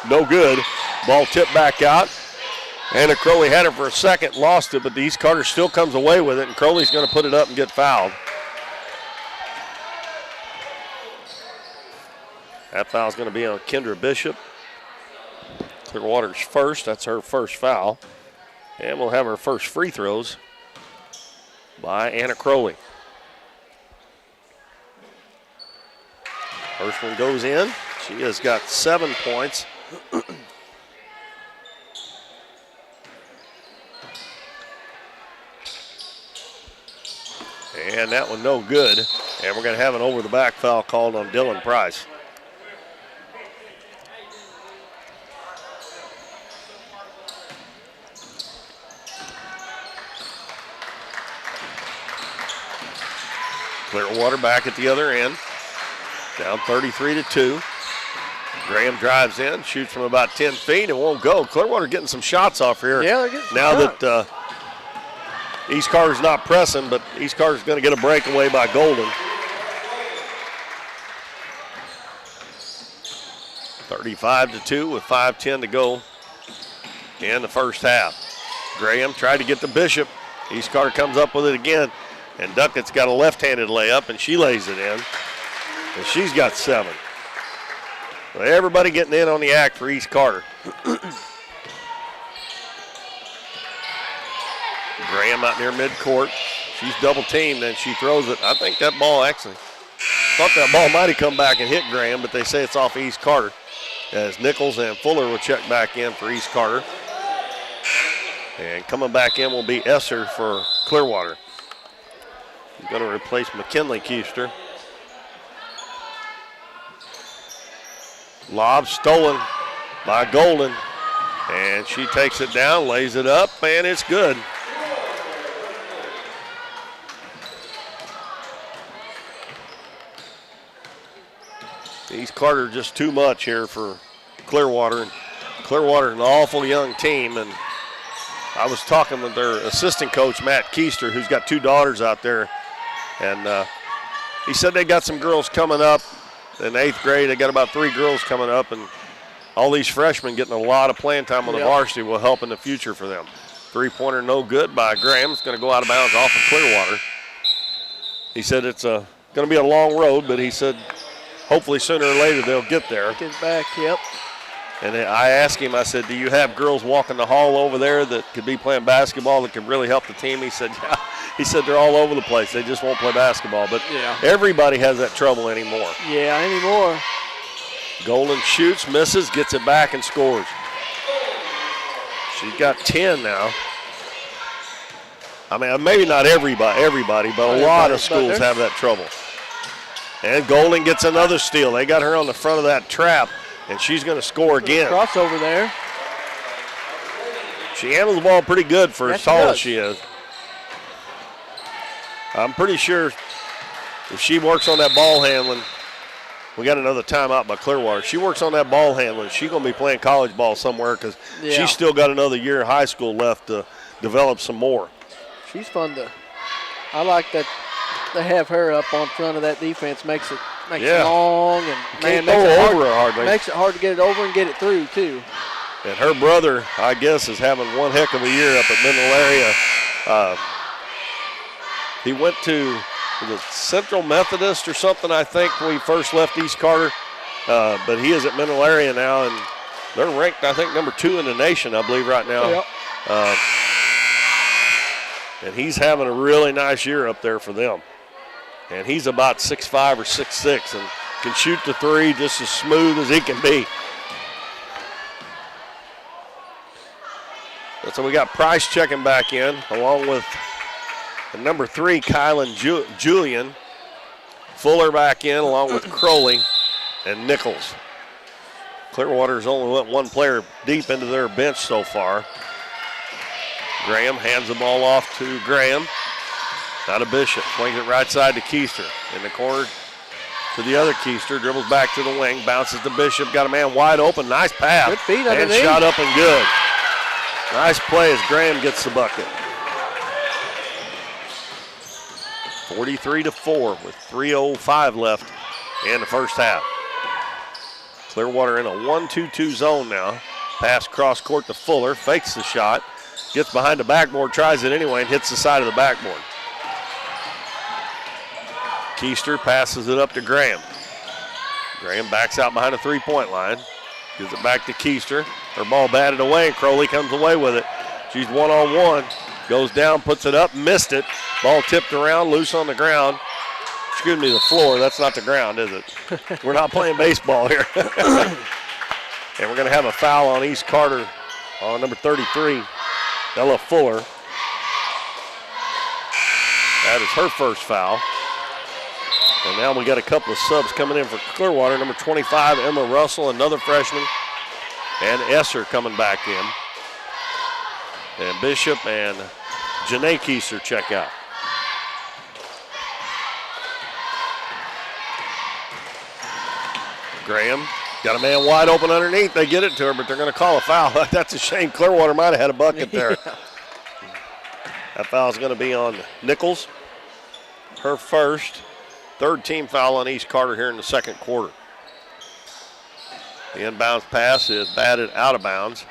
No good. Ball tipped back out. Anna Crowley had it for a second, lost it, but East Carter still comes away with it, and Crowley's going to put it up and get fouled. That foul's going to be on Kendra Bishop. Clearwater's first. That's her first foul. And we'll have her first free throws by Anna Crowley. First one goes in. She has got 7 points. And that one no good. And we're going to have an over-the-back foul called on Dylan Price. Clearwater back at the other end. Down 33-2. Graham drives in, shoots from about 10 feet, and won't go. Clearwater getting some shots off here. Yeah, they're getting now that East Carter's not pressing, but East Carter's going to get a breakaway by Golden. 35-2 with 5:10 to go in the first half. Graham tried to get to Bishop. East Carter comes up with it again, and Duckett's got a left-handed layup, and she lays it in. And she's got 7. So everybody getting in on the act for East Carter. Graham out near midcourt. She's double teamed and she throws it. I think that ball actually, thought that ball might have come back and hit Graham, but they say it's off East Carter. As Nichols and Fuller will check back in for East Carter. And coming back in will be Esser for Clearwater. He's going to replace McKinley Keister. Lob stolen by Golden. And she takes it down, lays it up, and it's good. East Carter just too much here for Clearwater. Clearwater an awful young team, and I was talking with their assistant coach, Matt Keister, who's got 2 daughters out there, and he said they got some girls coming up in 8th grade. They got about 3 girls coming up, and all these freshmen getting a lot of playing time on the varsity will help in the future for them. 3-pointer no good by Graham. It's going to go out of bounds off of Clearwater. He said it's going to be a long road, but he said hopefully sooner or later they'll get there. Get back, yep. And I asked him, I said, do you have girls walking the hall over there that could be playing basketball that could really help the team? He said, yeah. He said they're all over the place. They just won't play basketball. But everybody has that trouble anymore. Yeah, anymore. Golden shoots, misses, gets it back and scores. She's got 10 now. I mean, maybe not everybody, but a lot of schools have that trouble. And Golden gets another steal. They got her on the front of that trap, and she's going to score again. Crossover there. She handles the ball pretty good for as tall as she is. I'm pretty sure if she works on that ball handling, we got another timeout by Clearwater. She works on that ball handling, she's going to be playing college ball somewhere because she's still got another year of high school left to develop some more. She's fun to. I like that they have her up on front of that defense. Makes it long and makes it hard to get it over and get it through too. And her brother, I guess, is having one heck of a year up at Middle Area. He went to the Central Methodist or something, I think, when he first left East Carter. But he is at Middle Area now, and they're ranked, I think, number 2 in the nation, I believe, right now. Yep. And he's having a really nice year up there for them. And he's about 6'5" or 6'6", and can shoot the 3 just as smooth as he can be. So we got Price checking back in, along with the number 3, Kylan Julian. Fuller back in, along with Crowley and Nichols. Clearwater's only went 1 player deep into their bench so far. Graham hands the ball off to Graham. Now to Bishop. Swings it right side to Keister. In the corner to the other Keister. Dribbles back to the wing. Bounces to Bishop. Got a man wide open. Nice pass. Good feet and underneath. Shot up and good. Nice play as Graham gets the bucket. 43-4 with 3:05 left in the first half. Clearwater in a 1-2-2 zone now. Pass cross court to Fuller. Fakes the shot. Gets behind the backboard, tries it anyway, and hits the side of the backboard. Keister passes it up to Graham. Graham backs out behind the 3-point line. Gives it back to Keister. Her ball batted away, and Crowley comes away with it. She's one-on-one. Goes down, puts it up, missed it. Ball tipped around, loose on the ground. Excuse me, the floor. That's not the ground, is it? We're not playing baseball here. And we're going to have a foul on East Carter on number 33. Ella Fuller. That is her first foul. And now we got a couple of subs coming in for Clearwater. Number 25, Emma Russell, another freshman. And Esser coming back in. And Bishop and Janae Keister check out. Graham got a man wide open underneath. They get it to her, but they're going to call a foul. That's a shame. Clearwater might have had a bucket there. That foul is going to be on Nichols. Her first. 3rd team foul on East Carter here in the second quarter. The inbounds pass is batted out of bounds.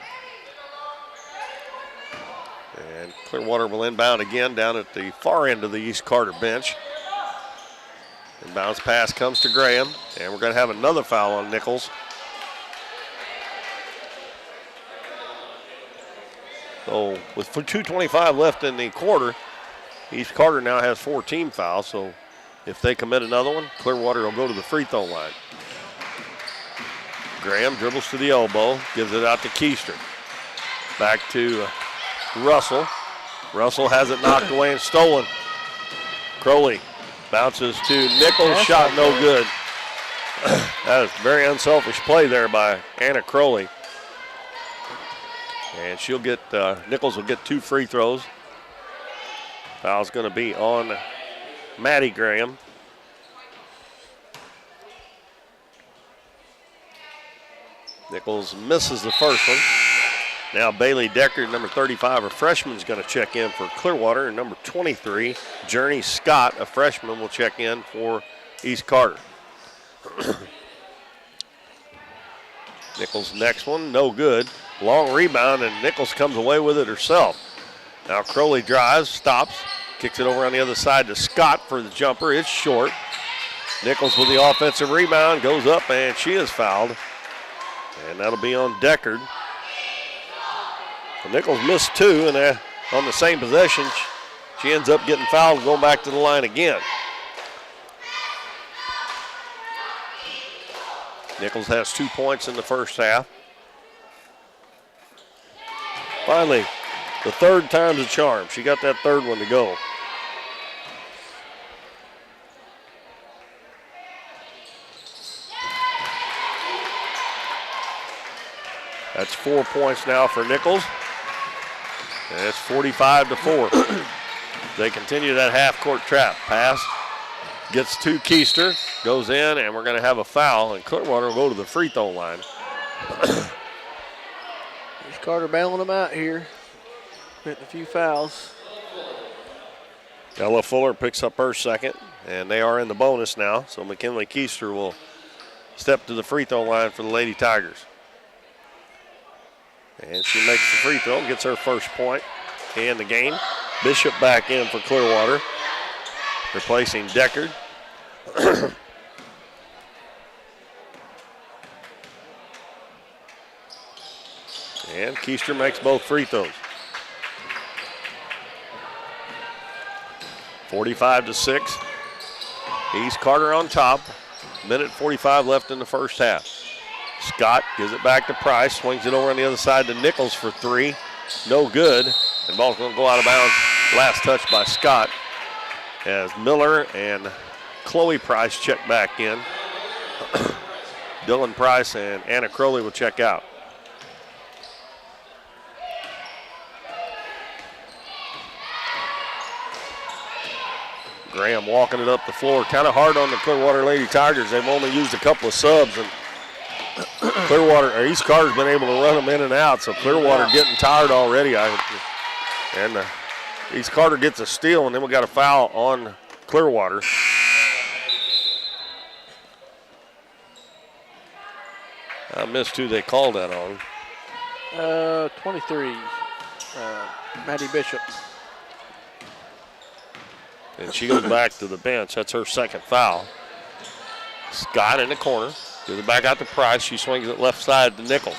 And Clearwater will inbound again down at the far end of the East Carter bench. Inbounds pass comes to Graham, and we're going to have another foul on Nichols. So with 2:25 left in the quarter, East Carter now has 4 team fouls. So if they commit another one, Clearwater will go to the free throw line. Graham dribbles to the elbow, gives it out to Keister. Back to Russell. Russell has it knocked away and stolen. Crowley bounces to Nichols, shot no good. That is a very unselfish play there by Anna Crowley. And she'll get, Nichols will get 2 free throws. Foul's going to be on Maddie Graham. Nichols misses the first one. Now Bailey Decker, number 35, a freshman, is going to check in for Clearwater. And number 23, Journey Scott, a freshman, will check in for East Carter. Nichols' next one, no good. Long rebound, and Nichols comes away with it herself. Now Crowley drives, stops, kicks it over on the other side to Scott for the jumper. It's short. Nichols with the offensive rebound, goes up, and she is fouled. And that'll be on Deckard. Well, Nichols missed 2, and on the same possession, she ends up getting fouled and going back to the line again. Nichols has 2 points in the first half. Finally, the third time's a charm. She got that third one to go. That's 4 points now for Nichols. And it's 45-4. They continue that half-court trap. Pass gets to Keister, goes in, and we're going to have a foul, and Clearwater will go to the free throw line. There's Carter bailing them out here. Getting a few fouls. Ella Fuller picks up her second, and they are in the bonus now, so McKinley Keister will step to the free throw line for the Lady Tigers. And she makes the free throw, gets her first point in the game. Bishop back in for Clearwater, replacing Deckard. And Keister makes both free throws. 45-6. East Carter on top. Minute 45 left in the first half. Scott gives it back to Price, swings it over on the other side to Nichols for 3. No good. And ball's going to go out of bounds. Last touch by Scott as Miller and Chloe Price check back in. Dylan Price and Anna Crowley will check out. Graham walking it up the floor. Kind of hard on the Clearwater Lady Tigers. They've only used a couple of subs, and East Carter's been able to run them in and out, so Clearwater getting tired already. East Carter gets a steal, and then we got a foul on Clearwater. I missed who they called that on. 23, Maddie Bishop. And she goes back to the bench. That's her second foul. Scott in the corner. Gives it back out to Price. She swings it left side to Nichols.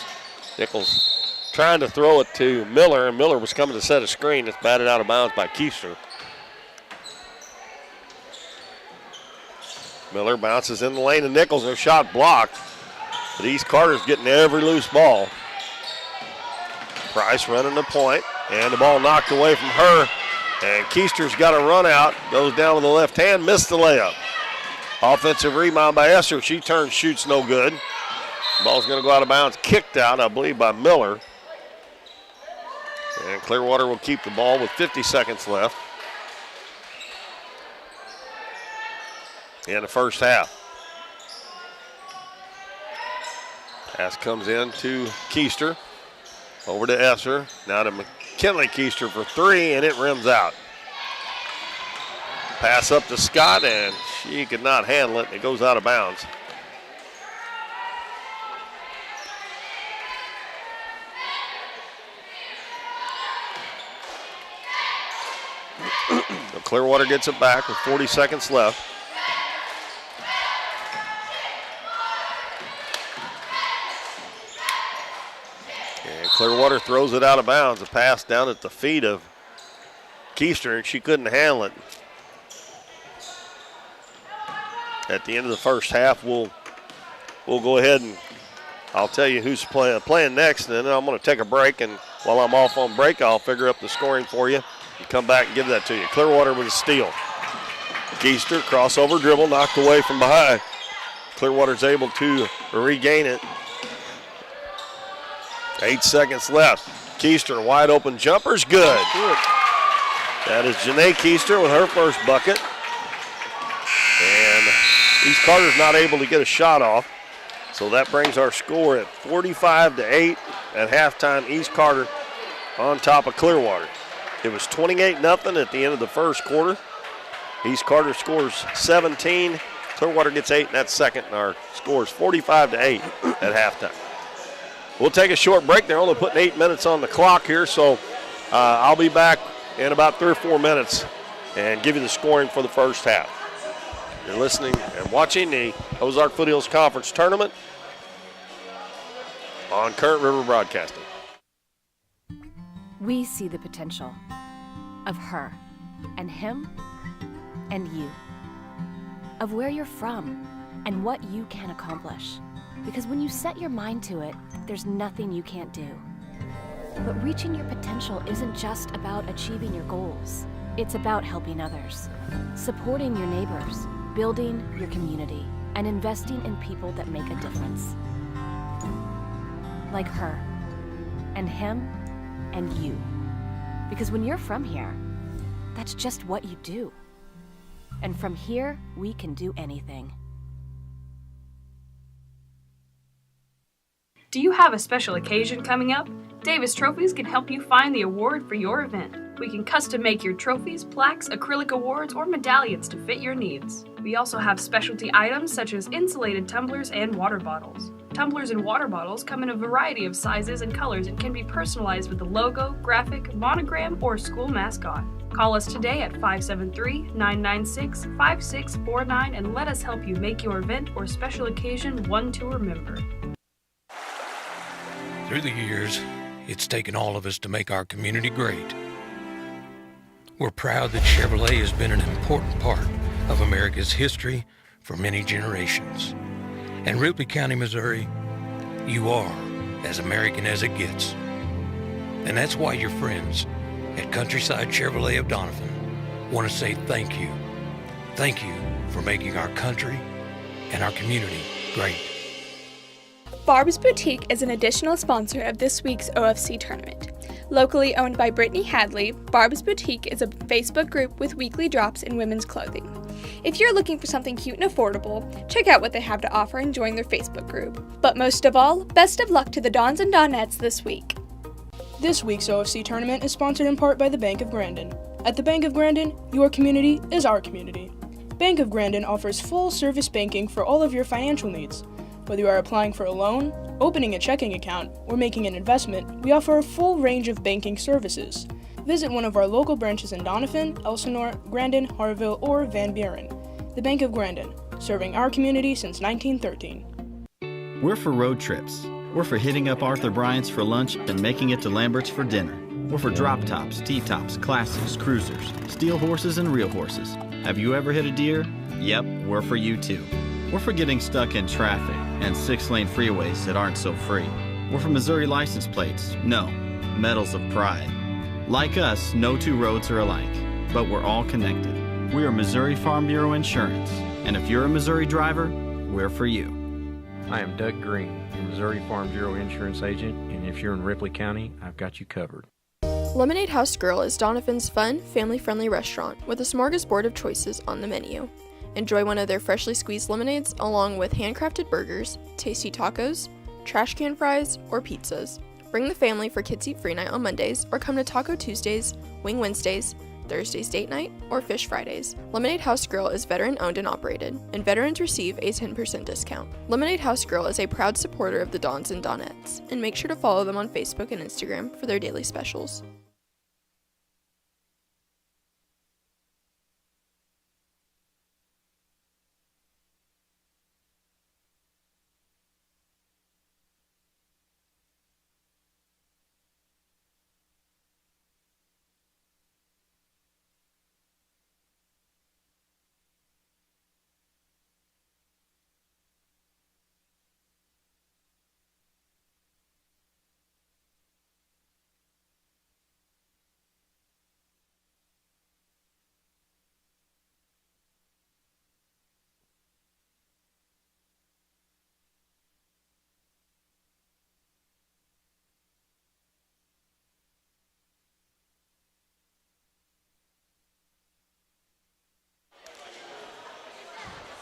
Nichols trying to throw it to Miller, and Miller was coming to set a screen. It's batted out of bounds by Keister. Miller bounces in the lane to Nichols. Her shot blocked. But East Carter's getting every loose ball. Price running the point, and the ball knocked away from her. And Keister's got a run out, goes down with the left hand, missed the layup. Offensive rebound by Esser. She turns, shoots no good. Ball's going to go out of bounds, kicked out, I believe, by Miller. And Clearwater will keep the ball with 50 seconds left in the first half. Pass comes in to Keister. Over to Esser. Now to McKinley Keister for 3, and it rims out. Pass up to Scott, and she could not handle it. It goes out of bounds. So Clearwater gets it back with 40 seconds left. And Clearwater throws it out of bounds. A pass down at the feet of Keister, and she couldn't handle it. At the end of the first half, we'll go ahead and I'll tell you who's playing next, and then I'm going to take a break, and while I'm off on break, I'll figure up the scoring for you and come back and give that to you. Clearwater with a steal. Keister, crossover dribble, knocked away from behind. Clearwater's able to regain it. 8 seconds left. Keister, wide open jumper's good. That is Janae Keister with her first bucket. And East Carter's not able to get a shot off. So that brings our score at 45-8 at halftime. East Carter on top of Clearwater. It was 28-0 at the end of the first quarter. East Carter scores 17. Clearwater gets 8 in that second, and our score is 45-8 at halftime. We'll take a short break. They're only putting 8 minutes on the clock here, so I'll be back in about 3 or 4 minutes and give you the scoring for the first half. You're listening and watching the Ozark Foothills Conference Tournament on Current River Broadcasting. We see the potential of her and him and you, of where you're from and what you can accomplish. Because when you set your mind to it, there's nothing you can't do. But reaching your potential isn't just about achieving your goals. It's about helping others, supporting your neighbors, building your community, and investing in people that make a difference. Like her, and him, and you. Because when you're from here, that's just what you do. And from here, we can do anything. Do you have a special occasion coming up? Davis Trophies can help you find the award for your event. We can custom make your trophies, plaques, acrylic awards, or medallions to fit your needs. We also have specialty items such as insulated tumblers and water bottles. Tumblers and water bottles come in a variety of sizes and colors and can be personalized with a logo, graphic, monogram, or school mascot. Call us today at 573-996-5649 and let us help you make your event or special occasion one to remember. Through the years, it's taken all of us to make our community great. We're proud that Chevrolet has been an important part of America's history for many generations. And Ripley County, Missouri, you are as American as it gets. And that's why your friends at Countryside Chevrolet of Donovan want to say thank you. Thank you for making our country and our community great. Barb's Boutique is an additional sponsor of this week's OFC tournament. Locally owned by Brittany Hadley, Barb's Boutique is a Facebook group with weekly drops in women's clothing. If you're looking for something cute and affordable, check out what they have to offer and join their Facebook group. But most of all, best of luck to the Dons and Donettes this week. This week's OFC tournament is sponsored in part by the Bank of Grandin. At the Bank of Grandin, your community is our community. Bank of Grandin offers full-service banking for all of your financial needs. Whether you are applying for a loan, opening a checking account, or making an investment, we offer a full range of banking services. Visit one of our local branches in Doniphan, Elsinore, Grandin, Harville, or Van Buren. The Bank of Grandin, serving our community since 1913. We're for road trips. We're for hitting up Arthur Bryant's for lunch and making it to Lambert's for dinner. We're for drop tops, T-tops, classics, cruisers, steel horses, and real horses. Have you ever hit a deer? Yep, we're for you too. We're for getting stuck in traffic and 6-lane freeways that aren't so free. We're for Missouri license plates. No, medals of pride. Like us, no two roads are alike, but we're all connected. We are Missouri Farm Bureau Insurance, and if you're a Missouri driver, we're for you. I am Doug Green, your Missouri Farm Bureau Insurance Agent, and if you're in Ripley County, I've got you covered. Lemonade House Girl is Doniphan's fun, family-friendly restaurant with a smorgasbord of choices on the menu. Enjoy one of their freshly squeezed lemonades along with handcrafted burgers, tasty tacos, trash can fries, or pizzas. Bring the family for Kids Eat Free Night on Mondays or come to Taco Tuesdays, Wing Wednesdays, Thursdays Date Night, or Fish Fridays. Lemonade House Girl is veteran owned and operated, and veterans receive a 10% discount. Lemonade House Girl is a proud supporter of the Dons and Donettes, and make sure to follow them on Facebook and Instagram for their daily specials.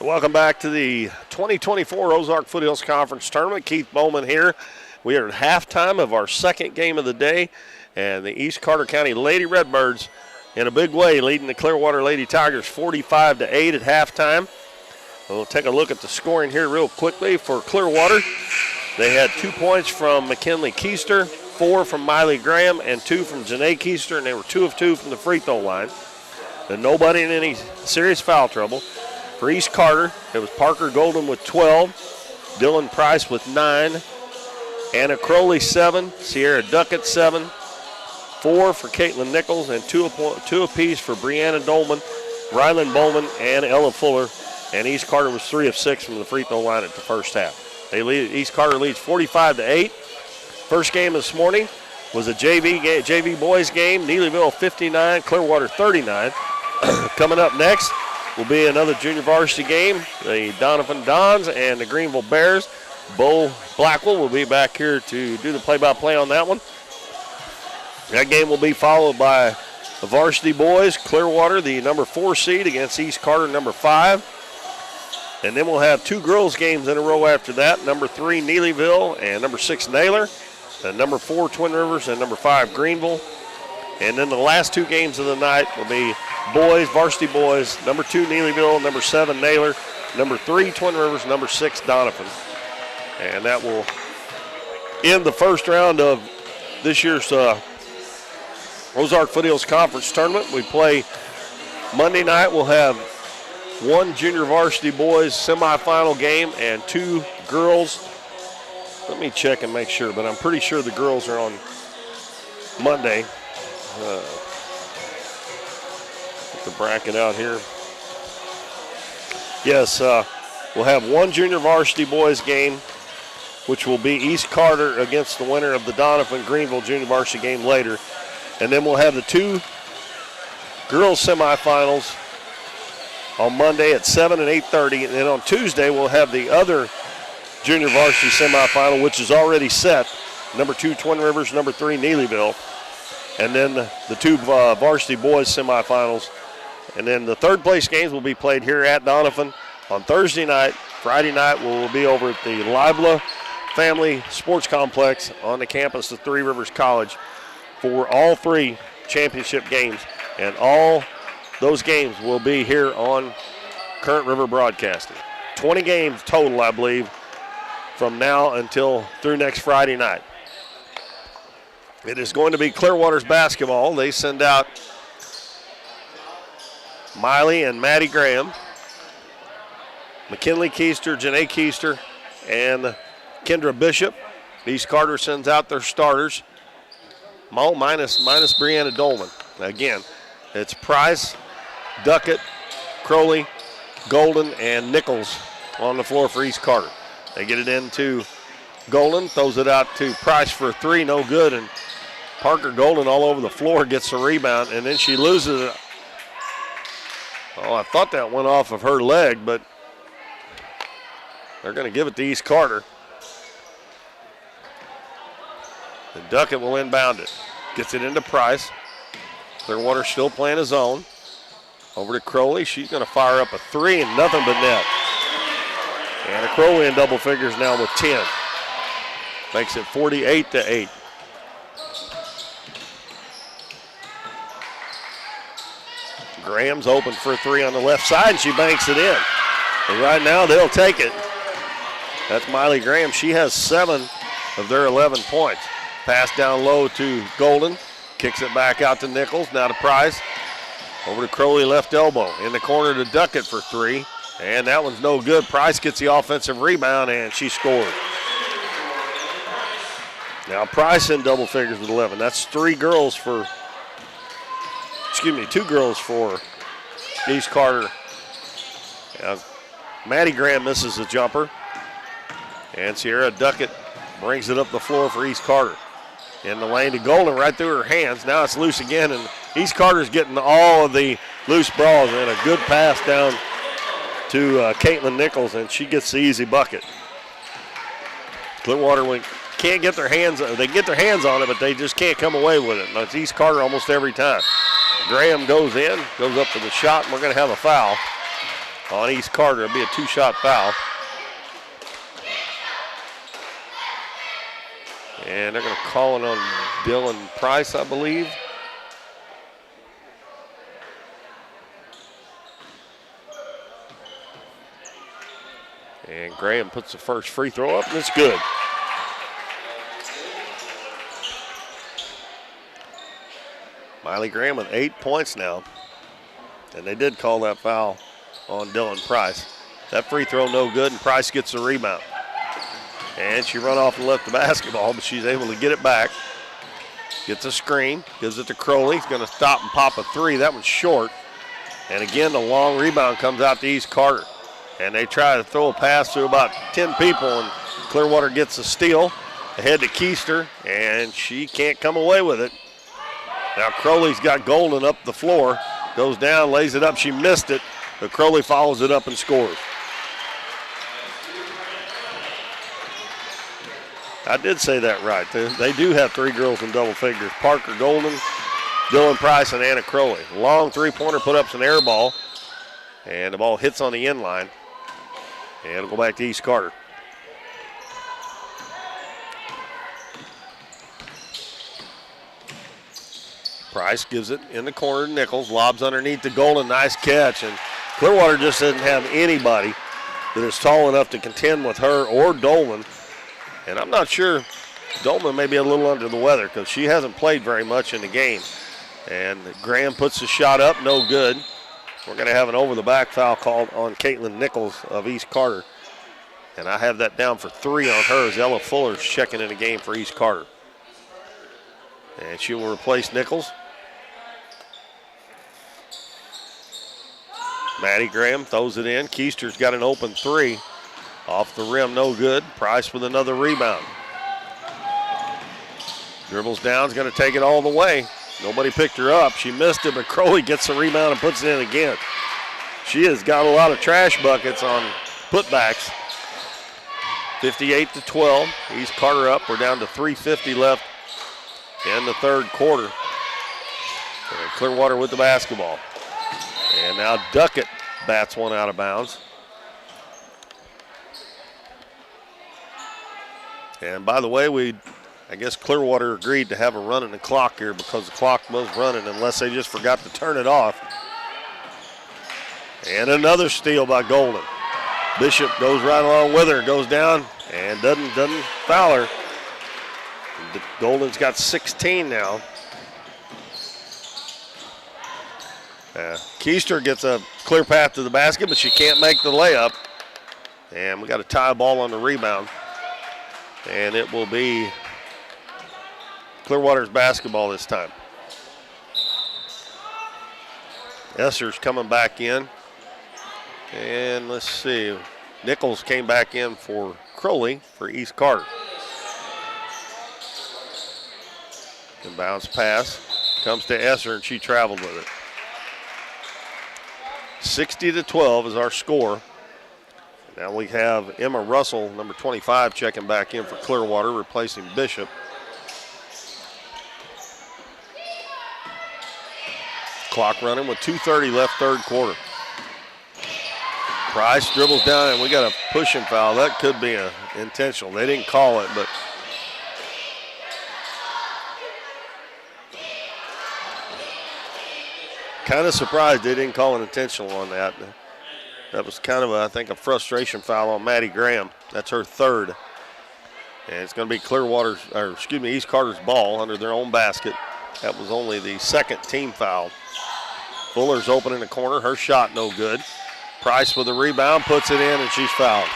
Welcome back to the 2024 Ozark Foothills Conference Tournament. Keith Bowman here. We are at halftime of our second game of the day, and the East Carter County Lady Redbirds in a big way leading the Clearwater Lady Tigers 45-8 at halftime. We'll take a look at the scoring here real quickly for Clearwater. They had 2 points from McKinley Keister, 4 from Miley Graham, and 2 from Janae Keister, and they were 2 of 2 from the free throw line. And nobody in any serious foul trouble. For East Carter, it was Parker Golden with 12, Dylan Price with 9, Anna Crowley 7, Sierra Duckett 7, 4 for Caitlin Nichols, and 2 apiece for Brianna Dolman, Rylan Bowman, and Ella Fuller. And East Carter was 3 of 6 from the free throw line at the first half. East Carter leads 45-8. First game this morning was a JV boys game. Neelyville 59, Clearwater 39. Coming up next will be another junior varsity game. The Donovan Dons and the Greenville Bears. Bo Blackwell will be back here to do the play-by-play on that one. That game will be followed by the varsity boys, Clearwater, the number 4 seed against East Carter, number 5. And then we'll have 2 girls games in a row after that. Number 3, Neelyville, and number 6, Naylor. And number 4, Twin Rivers, and number 5, Greenville. And then the last 2 games of the night will be boys, varsity boys, number 2, Neelyville, number 7, Naylor, number 3, Twin Rivers, number 6, Donovan. And that will end the first round of this year's Ozark Foothills Conference Tournament. We play Monday night. We'll have 1 junior varsity boys semifinal game and 2 girls. Let me check and make sure, but I'm pretty sure the girls are on Monday. Get the bracket out here. Yes, we'll have 1 junior varsity boys game, which will be East Carter against the winner of the Donovan Greenville junior varsity game later. And then we'll have the 2 girls semifinals on Monday at 7 and 8:30. And then on Tuesday, we'll have the other junior varsity semifinal, which is already set. Number 2, Twin Rivers, number 3, Neelyville. And then the 2 varsity boys semifinals. And then the third place games will be played here at Donovan on Thursday night. Friday night we'll be over at the Libla Family Sports Complex on the campus of Three Rivers College for all 3 championship games. And all those games will be here on Current River Broadcasting. 20 games total, I believe, from now until through next Friday night. It is going to be Clearwater's basketball. They send out Miley and Maddie Graham, McKinley Keister, Janae Keister, and Kendra Bishop. East Carter sends out their starters. Minus Brianna Dolman. Again, it's Price, Duckett, Crowley, Golden, and Nichols on the floor for East Carter. They get it into Golden, throws it out to Price for a 3, no good, and Parker Golden all over the floor gets the rebound, and then she loses it. Oh, I thought that went off of her leg, but they're going to give it to East Carter. And Duckett will inbound it. Gets it into Price. Clearwater still playing his own. Over to Crowley. She's going to fire up a 3 and nothing but net. And Crowley in double figures now with 10. Makes it 48-8. Graham's open for a 3 on the left side, and she banks it in. And right now they'll take it. That's Miley Graham. She has 7 of their 11 points. Pass down low to Golden. Kicks it back out to Nichols. Now to Price. Over to Crowley, left elbow. In the corner to Duckett for 3. And that one's no good. Price gets the offensive rebound, and she scored. Now Price in double figures with 11. That's 2 girls for East Carter. Maddie Graham misses a jumper. And Sierra Duckett brings it up the floor for East Carter. In the lane to Golden, right through her hands. Now it's loose again, and East Carter's getting all of the loose balls, and a good pass down to Caitlin Nichols, and she gets the easy bucket. Clearwater can't get their hands, they get their hands on it, but they just can't come away with it. Now it's East Carter almost every time. Graham goes in, goes up for the shot, and we're going to have a foul. on East Carter. It'll be a 2-shot foul. And they're going to call it on Dylan Price, I believe. And Graham puts the first free throw up, and it's good. Miley Graham with 8 points now. And they did call that foul on Dylan Price. That free throw no good, and Price gets the rebound. And she run off and left the basketball, but she's able to get it back. Gets a screen, gives it to Crowley. He's going to stop and pop a three. That one's short. And again, the long rebound comes out to East Carter. And they try to throw a pass to about 10 people, and Clearwater gets a steal ahead to Keister, and she can't come away with it. Now Crowley's got Golden up the floor. Goes down, lays it up. She missed it, but Crowley follows it up and scores. I did say that right. They do have 3 girls in double figures. Parker Golden, Dylan Price, and Anna Crowley. Long three-pointer, put up an air ball, and the ball hits on the end line. And it'll go back to East Carter. Price gives it in the corner to Nichols. Lobs underneath to Golden. Nice catch. And Clearwater just doesn't have anybody that is tall enough to contend with her or Dolman. And I'm not sure. Dolman may be a little under the weather because she hasn't played very much in the game. And Graham puts the shot up. No good. We're going to have an over-the-back foul called on Caitlin Nichols of East Carter. And I have that down for 3 on her as Ella Fuller's checking in the game for East Carter. And she will replace Nichols. Maddie Graham throws it in. Keister's got an open 3. Off the rim, no good. Price with another rebound. Dribbles down, is going to take it all the way. Nobody picked her up. She missed it, but Crowley gets the rebound and puts it in again. She has got a lot of trash buckets on putbacks. 58-12. East Carter up. We're down to 3:50 left in the third quarter. And Clearwater with the basketball. And now Duckett bats one out of bounds. And by the way, I guess Clearwater agreed to have a run in the clock here because the clock was running unless they just forgot to turn it off. And another steal by Golden. Bishop goes right along with her, goes down and doesn't foul her. Golden's got 16 now. Keister gets a clear path to the basket, but she can't make the layup. And we got a tie ball on the rebound. And it will be Clearwater's basketball this time. Esser's coming back in. And let's see. Nichols came back in for Crowley for East Carter. And bounce pass comes to Esser, and she traveled with it. 60-12 is our score. Now we have Emma Russell, number 25, checking back in for Clearwater, replacing Bishop. Clock running with 2:30 left third quarter. Price dribbles down, and we got a pushing foul. That could be intentional. They didn't call it, but kind of surprised they didn't call an intentional on that. That was kind of, I think, a frustration foul on Maddie Graham. That's her third. And it's going to be East Carter's ball under their own basket. That was only the second team foul. Fuller's open in the corner. Her shot no good. Price with the rebound, puts it in, and she's fouled.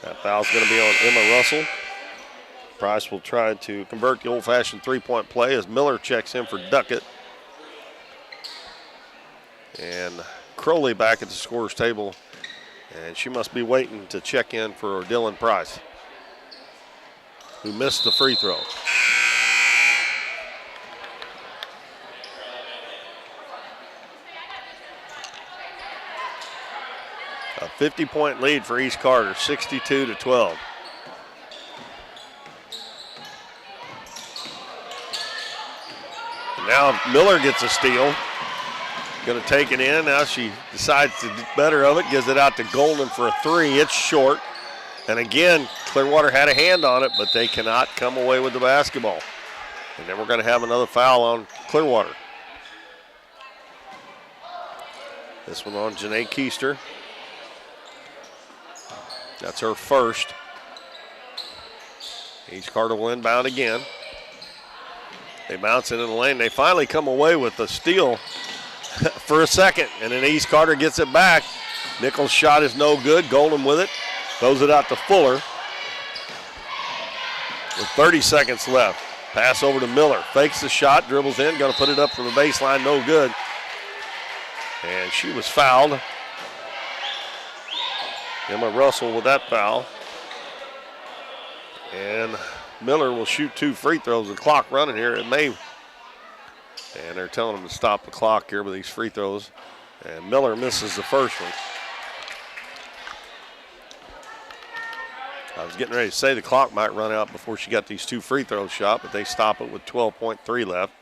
That foul's going to be on Emma Russell. Price will try to convert the old-fashioned three-point play as Miller checks in for Duckett. And Crowley back at the scorer's table, and she must be waiting to check in for Dylan Price, who missed the free throw. A 50-point lead for East Carter, 62-12. Now Miller gets a steal. Going to take it in. Now she decides to do better of it. Gives it out to Golden for a three. It's short. And again, Clearwater had a hand on it, but they cannot come away with the basketball. And then we're going to have another foul on Clearwater. This one on Janae Keister. That's her first. East Carter will inbound again. They bounce it in the lane. They finally come away with a steal for a second, and then East Carter gets it back. Nichols' shot is no good. Golden with it. Throws it out to Fuller. With 30 seconds left. Pass over to Miller. Fakes the shot, dribbles in, going to put it up from the baseline. No good. And she was fouled. Emma Russell with that foul. And Miller will shoot 2 free throws. The clock running here. It may. And they're telling him to stop the clock here with these free throws. And Miller misses the first one. I was getting ready to say the clock might run out before she got these 2 free throws shot, but they stop it with 12.3 left.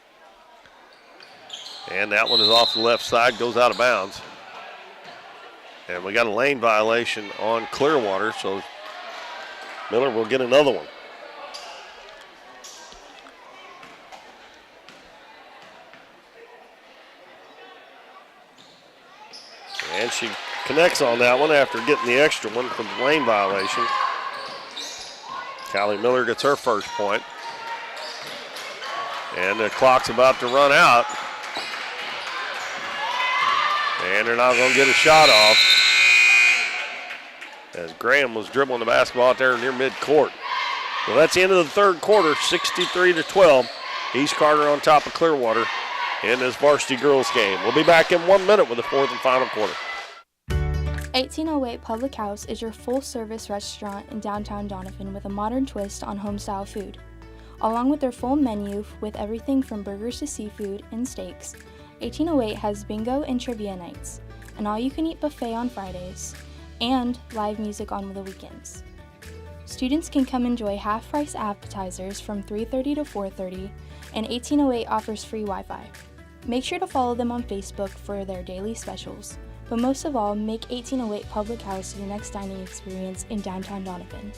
And that one is off the left side, goes out of bounds. And we got a lane violation on Clearwater, so Miller will get another one. And she connects on that one after getting the extra one from the lane violation. Callie Miller gets her first point. And the clock's about to run out. And they're not going to get a shot off, as Graham was dribbling the basketball out there near midcourt. Well, that's the end of the third quarter, 63-12. East Carter on top of Clearwater in this varsity girls game. We'll be back in 1 minute with the fourth and final quarter. 1808 Public House is your full-service restaurant in downtown Donovan with a modern twist on home-style food. Along with their full menu with everything from burgers to seafood and steaks, 1808 has bingo and trivia nights, an all-you-can-eat buffet on Fridays, and live music on the weekends. Students can come enjoy half-price appetizers from 3:30 to 4:30, and 1808 offers free Wi-Fi. Make sure to follow them on Facebook for their daily specials, but most of all, make 1808 Public House your next dining experience in downtown Donovan.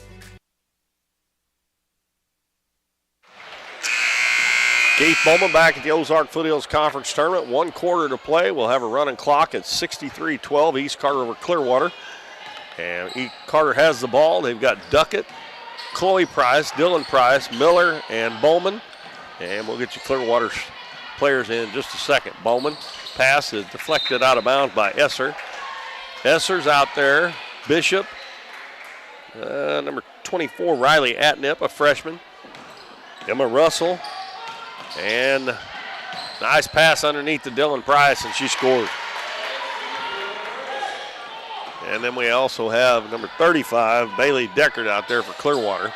Keith Bowman back at the Ozark Foothills Conference Tournament. 1 quarter to play. We'll have a running clock at 63-12. East Carter over Clearwater. And East Carter has the ball. They've got Duckett, Chloe Price, Dylan Price, Miller, and Bowman. And we'll get you Clearwater's players in just a second. Bowman pass is deflected out of bounds by Esser. Esser's out there. Bishop. Number 24, Riley Atnip, a freshman. Emma Russell. And nice pass underneath to Dylan Price, and she scores. And then we also have number 35, Bailey Deckard, out there for Clearwater.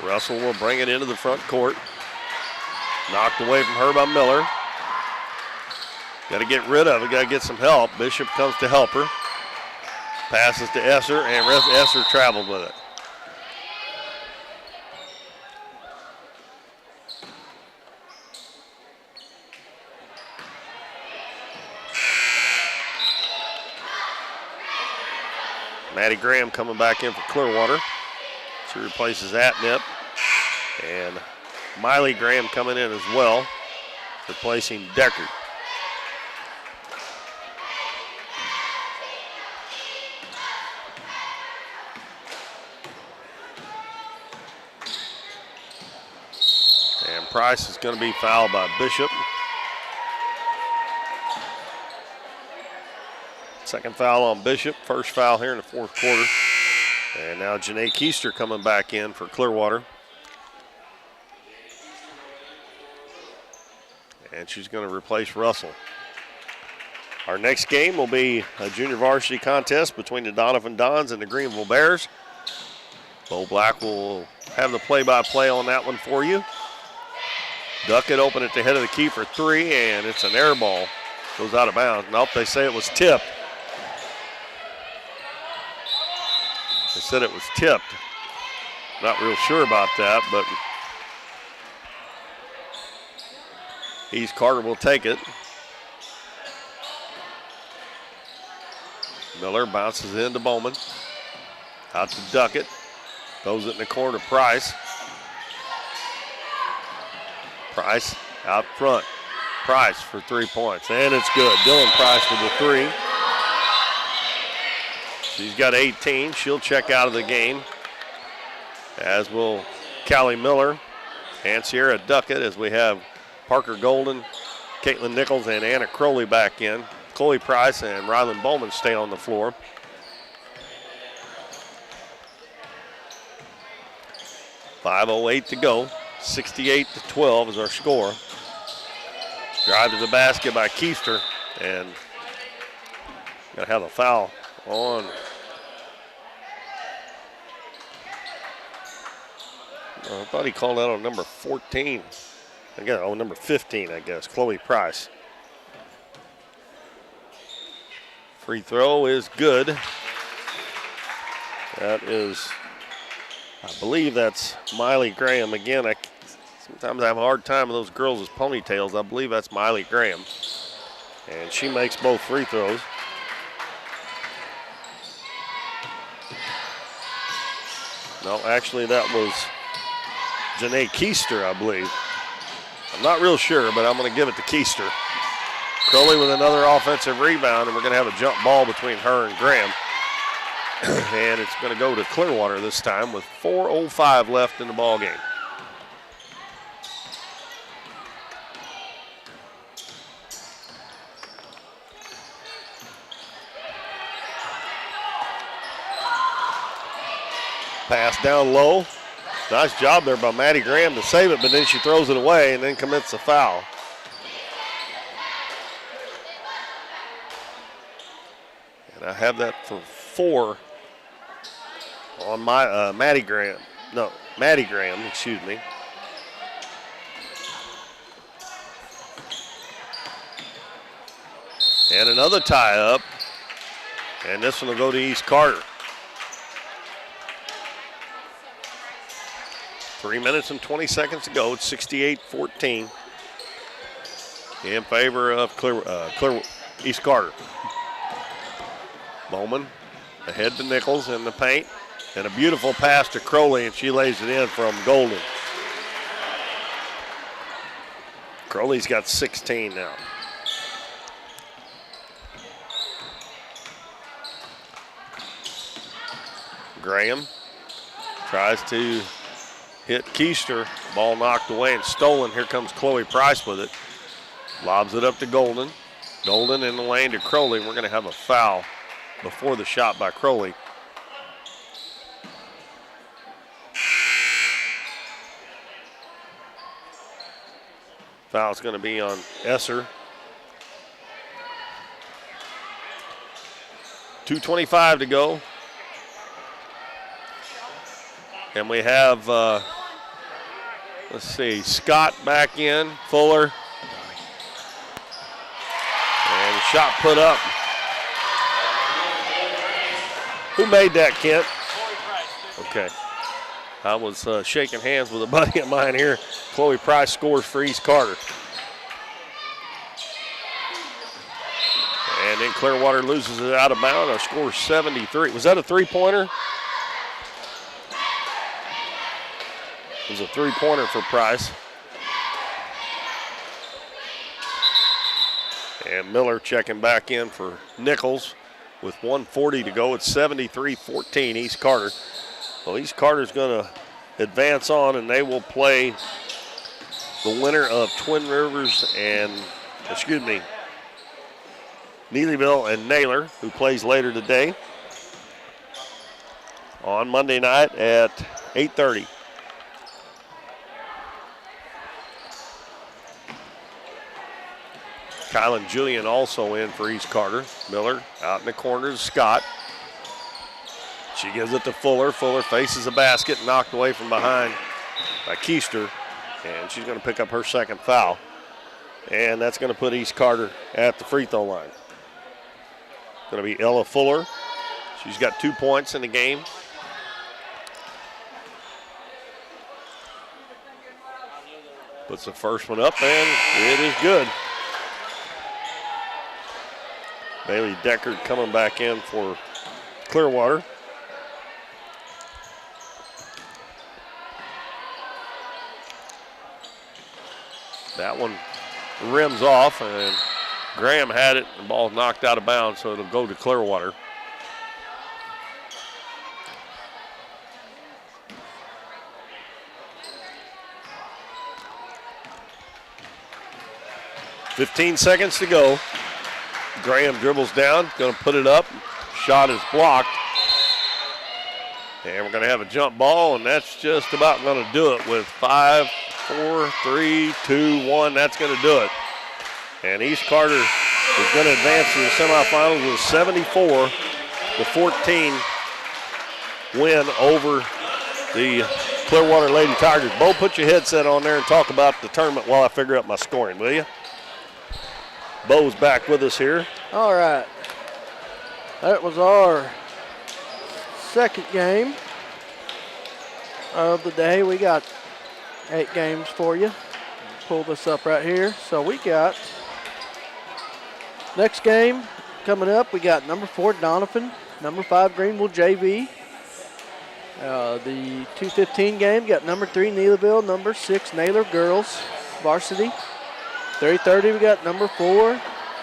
Russell will bring it into the front court. Knocked away from her by Miller. Got to get rid of it, got to get some help. Bishop comes to help her. Passes to Esser, and Esser traveled with it. Maddie Graham coming back in for Clearwater. She replaces Atnip. And Miley Graham coming in as well, replacing Deckard. And Price is going to be fouled by Bishop. Second foul on Bishop, first foul here in the fourth quarter. And now Janae Keister coming back in for Clearwater. And she's going to replace Russell. Our next game will be a junior varsity contest between the Donovan Dons and the Greenville Bears. Bo Black will have the play-by-play on that one for you. Duckett open at the head of the key for 3, and it's an air ball. Goes out of bounds. Nope, they say it was tipped. They said it was tipped. Not real sure about that, but East Carter will take it. Miller bounces into Bowman. Out to Duckett. Throws it in the corner to Price. Price out front. Price for 3 points, and it's good. Dylan Price with the 3. She's got 18. She'll check out of the game, as will Callie Miller and Sierra Duckett, as we have Parker Golden, Caitlin Nichols, and Anna Crowley back in. Chloe Price and Rylan Bowman stay on the floor. .508 to go. 68-12 is our score. Drive to the basket by Keister, and gonna have a foul on. I thought he called out on number 14. Again, oh, number 15, I guess. Chloe Price. Free throw is good. That is, I believe that's Miley Graham. Again, sometimes I have a hard time with those girls with ponytails. I believe that's Miley Graham. And she makes both free throws. No, actually that was Janae Keister, I believe. I'm not real sure, but I'm going to give it to Keister. Crowley with another offensive rebound, and we're going to have a jump ball between her and Graham. And it's going to go to Clearwater this time with 4:05 left in the ball game. Pass down low. Nice job there by Maddie Graham to save it, but then she throws it away and then commits a foul. And I have that for 4 on my Maddie Graham, excuse me. And another tie up, and this one will go to East Carter. 3 minutes and 20 seconds to go. It's 68-14 in favor of East Carter. Bowman ahead to Nichols in the paint, and a beautiful pass to Crowley, and she lays it in from Golden. Crowley's got 16 now. Graham tries to hit Keister. Ball knocked away and stolen. Here comes Chloe Price with it. Lobs it up to Golden. Golden in the lane to Crowley. We're going to have a foul before the shot by Crowley. Foul's going to be on Esser. 2:25 to go. And we have, let's see, Scott back in, Fuller. And the shot put up. Who made that, Kent? Okay. I was shaking hands with a buddy of mine here. Chloe Price scores for East Carter. And then Clearwater loses it out of bounds. Our score is 73. Was that a three-pointer? It was a three-pointer for Price. And Miller checking back in for Nichols with 1:40 to go. It's 73-14 East Carter. Well, East Carter's going to advance on, and they will play the winner of Twin Rivers and, Neelyville and Naylor, who plays later today on Monday night at 8:30. Kylan Julian also in for East Carter. Miller out in the corner, Scott. She gives it to Fuller. Fuller faces the basket, knocked away from behind by Keister, and she's going to pick up her second foul. And that's going to put East Carter at the free throw line. Going to be Ella Fuller. She's got 2 points in the game. Puts the first one up, and it is good. Bailey Deckard coming back in for Clearwater. That one rims off, and Graham had it. The ball knocked out of bounds, so it'll go to Clearwater. .15 seconds to go. Graham dribbles down, going to put it up. Shot is blocked. And we're going to have a jump ball, and that's just about going to do it with 5, 4, 3, 2, 1. That's going to do it. And East Carter is going to advance to the semifinals with a 74-14 win over the Clearwater Lady Tigers. Bo, put your headset on there and talk about the tournament while I figure out my scoring, will you? Bo's back with us here. All right. That was our second game of the day. We got 8 games for you. Pull this up right here. So we got next game coming up. We got number 4 Doniphan, number 5 Greenville JV. The 2:15 game got number 3 Neelyville, number 6 Naylor girls varsity. 3:30 we got number 4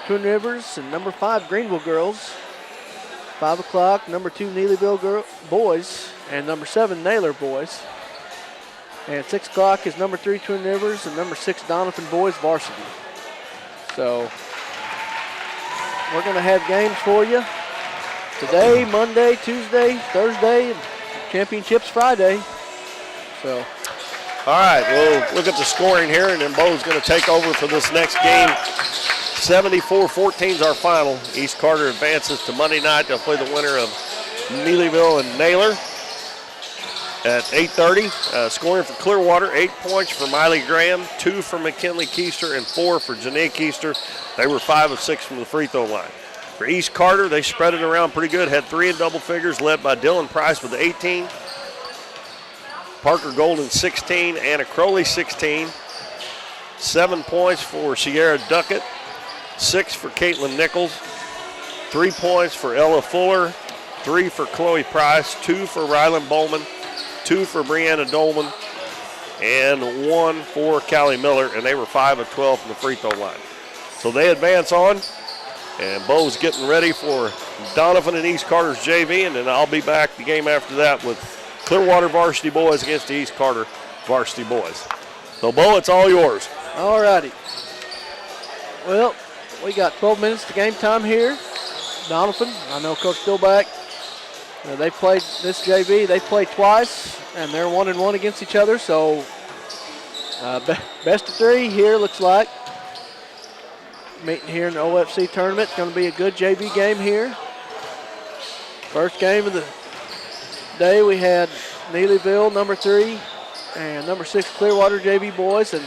Twin Rivers and number 5 Greenville girls. 5 o'clock number 2 Neelyville boys and number 7 Naylor boys. And 6 o'clock is number 3 Twin Rivers and number 6 Donovan boys varsity. So we're going to have games for you today, Monday, Tuesday, Thursday, and championships Friday. So. All right, we'll look at the scoring here, and then Bo's going to take over for this next game. 74-14 is our final. East Carter advances to Monday night. They'll play the winner of Neelyville and Naylor at 8:30. Scoring for Clearwater, 8 points for Miley Graham, 2 for McKinley Keister, and 4 for Janae Keister. They were 5 of 6 from the free throw line. For East Carter, they spread it around pretty good, had 3 in double figures, led by Dylan Price with 18. Parker Golden 16, Anna Crowley 16. 7 points for Sierra Duckett, 6 for Caitlin Nichols, 3 points for Ella Fuller, 3 for Chloe Price, 2 for Rylan Bowman, 2 for Brianna Dolman, and 1 for Callie Miller, and they were 5 of 12 from the free throw line. So they advance on, and Bo's getting ready for Donovan and East Carter's JV, and then I'll be back the game after that with Clearwater varsity boys against the East Carter varsity boys. So, Bo, it's all yours. All righty. Well, we got 12 minutes to game time here. Donovan, I know Coach Stillback, they played this JV. They played twice, and they're 1-1 against each other. So, best of 3 here looks like. Meeting here in the OFC tournament. It's going to be a good JV game here. First game of the day, we had Neelyville, number 3, and number 6 Clearwater JV boys, and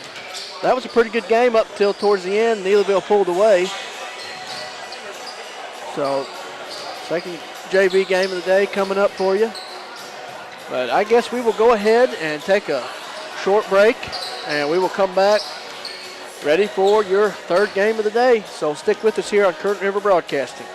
that was a pretty good game up till towards the end. Neelyville pulled away. So, second JV game of the day coming up for you. But I guess we will go ahead and take a short break, and we will come back ready for your third game of the day. So stick with us here on Current River Broadcasting.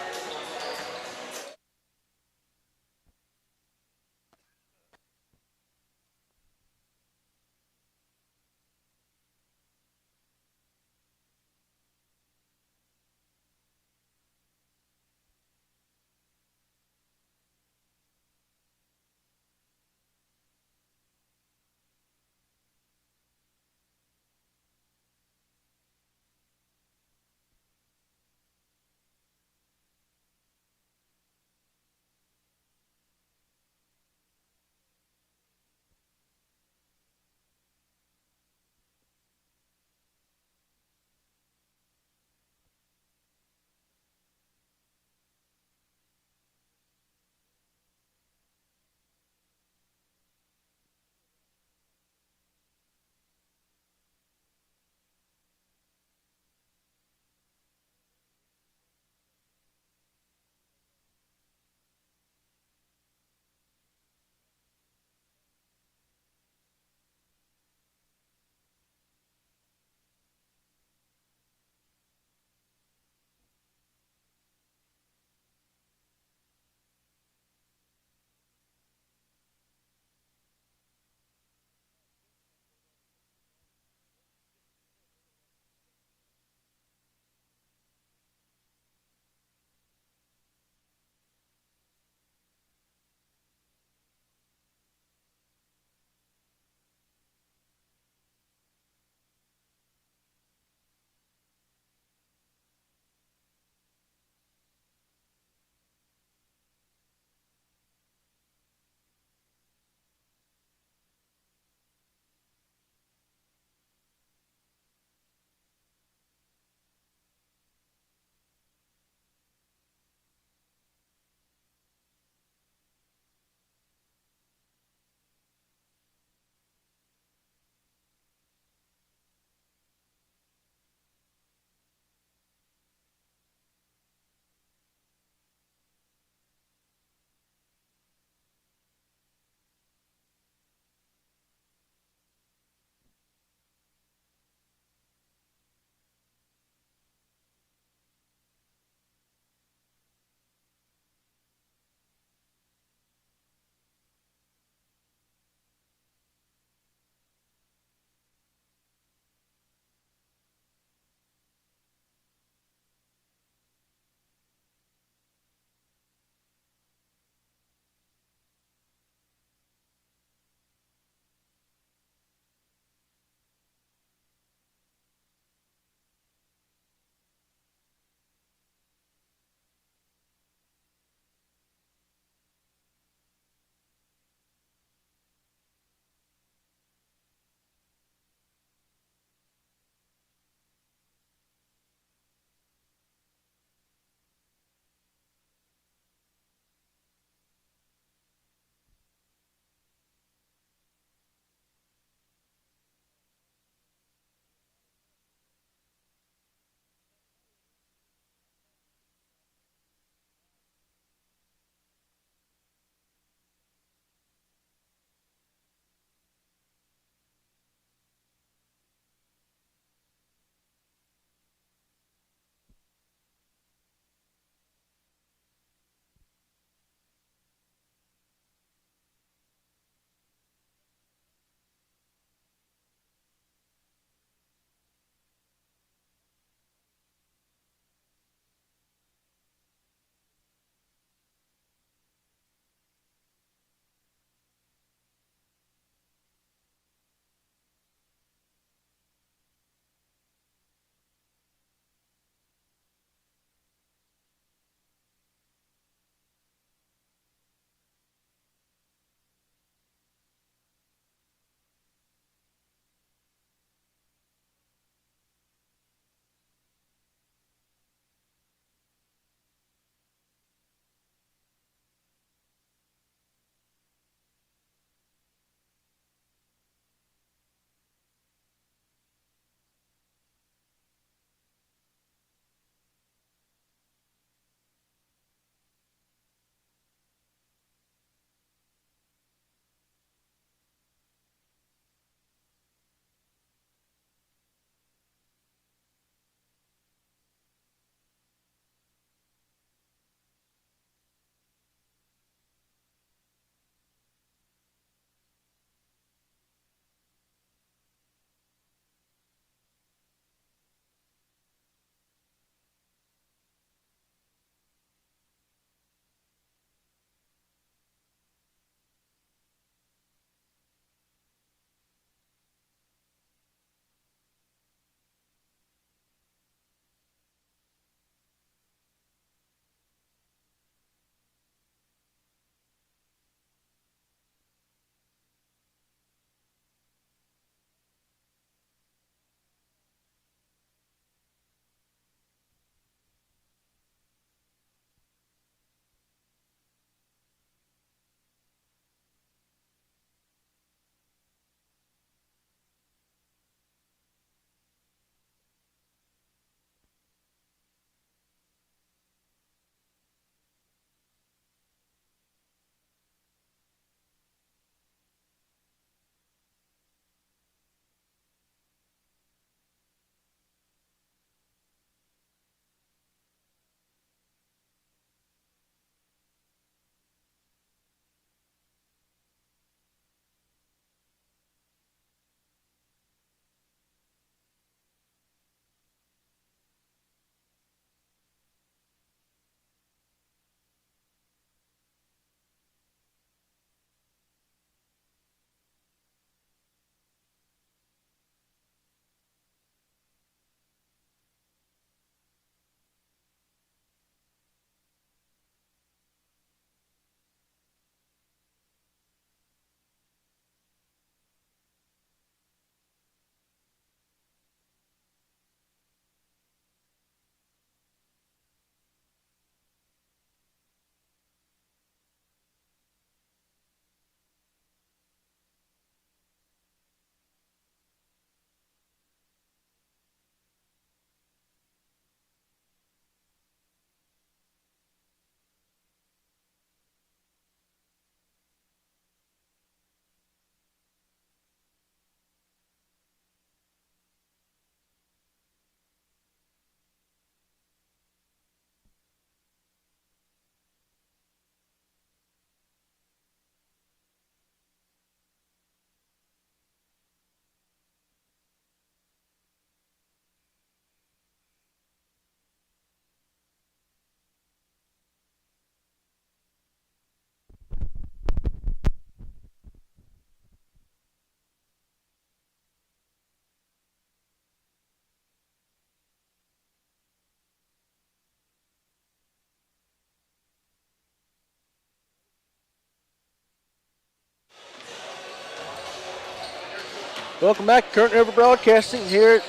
Welcome back to Current River Broadcasting here at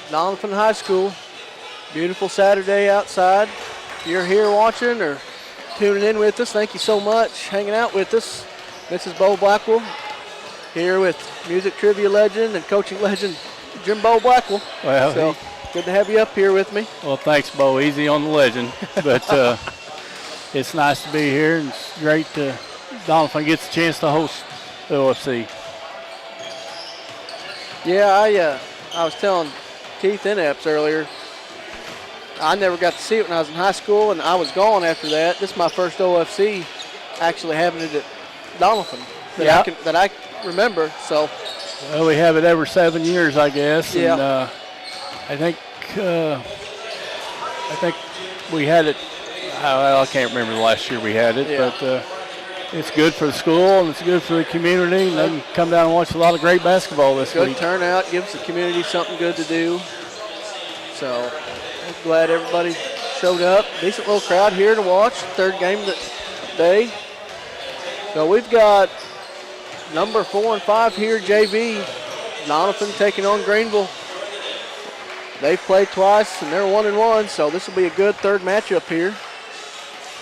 Doniphan High School. Beautiful Saturday outside. If you're here watching or tuning in with us, thank you so much hanging out with us. This is Bo Blackwell here with music trivia legend and coaching legend Jim Bo Blackwell. Well, so good to have you up here with me. Well, thanks, Bo. Easy on the legend, but it's nice to be here, and it's great to Doniphan gets a chance to host the OFC. Yeah, I was telling Keith Ineps earlier, I never got to see it when I was in high school, and I was gone after that. This is my first OFC actually having it at Doniphan that I remember. So, well, we have it every 7 years, I guess. Yeah. And I think we had it. I can't remember the last year we had it, but it's good for the school and it's good for the community. And they can come down and watch a lot of great basketball this week. Good turnout, gives the community something good to do. So I'm glad everybody showed up. Decent little crowd here to watch. Third game of the day. So we've got number 4 and 5 here, JV. Doniphan taking on Greenville. They've played twice and they're 1-1, so this will be a good third matchup here.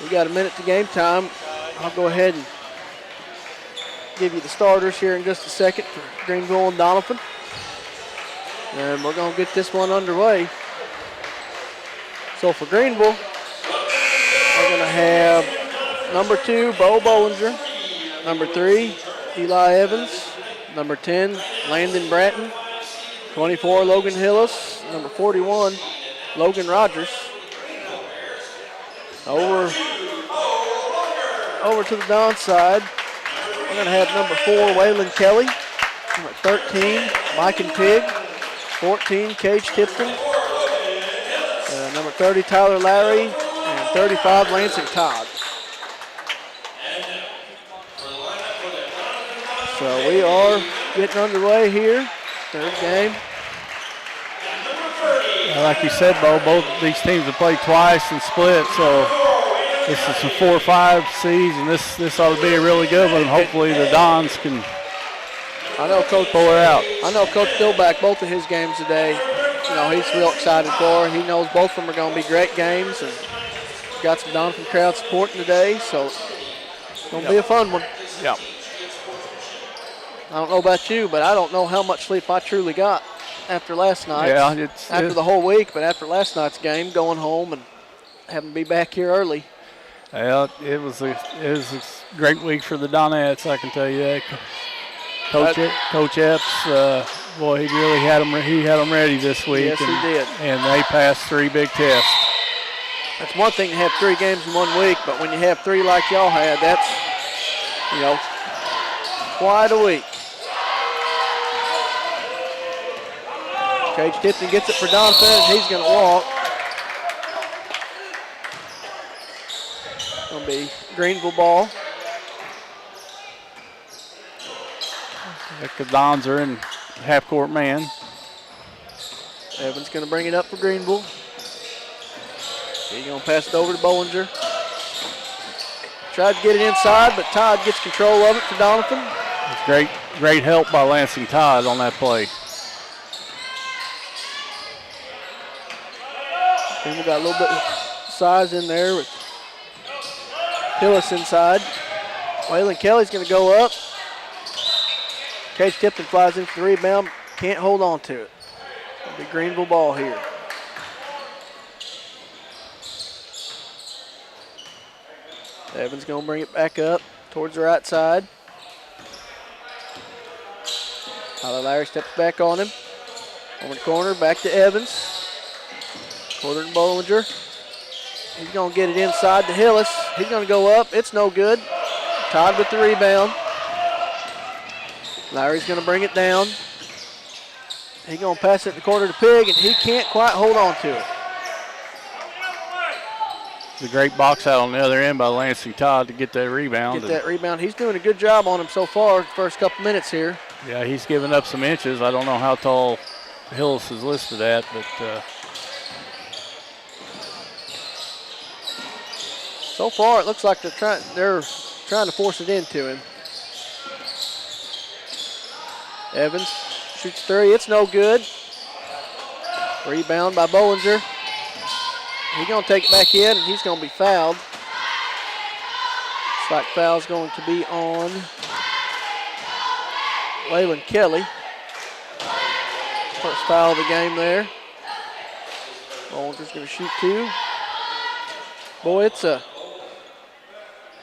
We got a minute to game time. I'll go ahead and give you the starters here in just a second for Greenville and Doniphan. And we're going to get this one underway. So for Greenville, we're going to have number 2, Bo Bollinger. Number 3, Eli Evans. Number 10, Landon Bratton. 24, Logan Hillis. Number 41, Logan Rogers. Over to the Don side, we're going to have number 4, Waylon Kelly. Number 13, Mike and Pig. 14, Cage Tipton. Number 30, Tyler Larry. And 35, Lansing Todd. So we are getting underway here. Third game. Like you said, Bo, both these teams have played twice and split, so this is a 4-5 seeds, and this ought to be a really good one. Hopefully the Dons can pull it out. I know Coach Dillback, both of his games today, he's real excited for her. He knows both of them are going to be great games, and got some Doniphan crowd supporting today, so it's going to be a fun one. Yeah. I don't know about you, but I don't know how much sleep I truly got after last night. Yeah, after the whole week, but after last night's game, going home and having to be back here early. Well, it was a great week for the Donettes, I can tell you that. Coach Epps, boy, he really had them. He had them ready this week. Yes, he did. And they passed 3 big tests. That's one thing to have 3 games in 1 week, but when you have 3 like y'all had, that's quite a week. Cage Tipton gets it for Donovan, and he's going to walk. Going to be Greenville ball. The Dons are in half-court man. Evans going to bring it up for Greenville. He's going to pass it over to Bollinger. Tried to get it inside, but Todd gets control of it for Doniphan. It's great help by Lansing Todd on that play. Greenville got a little bit of size in there with Hillis inside. Waylon Kelly's going to go up. Cage Tipton flies in for the rebound. Can't hold on to it. It'll be Greenville ball here. Evans going to bring it back up towards the right side. Tyler Larry steps back on him. Over the corner, back to Evans. Quarter to Bollinger. He's going to get it inside to Hillis. He's going to go up. It's no good. Todd with the rebound. Larry's going to bring it down. He's going to pass it in the corner to Pig, and he can't quite hold on to it. It's a great box out on the other end by Lansing Todd to get that rebound. He's doing a good job on him so far, first couple minutes here. Yeah, he's given up some inches. I don't know how tall Hillis is listed at, but so far it looks like they're trying to force it into him. Evans shoots three. It's no good. Rebound by Bollinger. He's going to take it back in, and he's going to be fouled. Looks like foul's going to be on Waylon Kelly. First foul of the game there. Bollinger's going to shoot two. Boy, it's a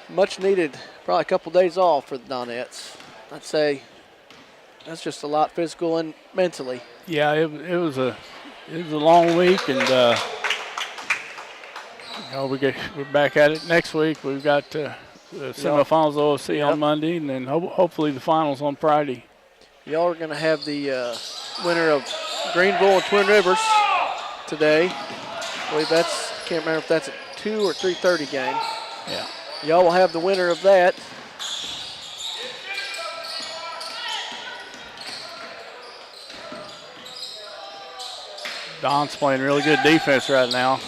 much needed, probably a couple days off for the Donettes. I'd say that's just a lot physical and mentally. Yeah, it was a long week, and we're back at it next week. We've got the semifinals OFC on Monday, and then hopefully the finals on Friday. Y'all are going to have the winner of Greenville and Twin Rivers today. I believe can't remember if that's a 2 or 3:30 game. Yeah. Y'all will have the winner of that. Don's playing really good defense right now.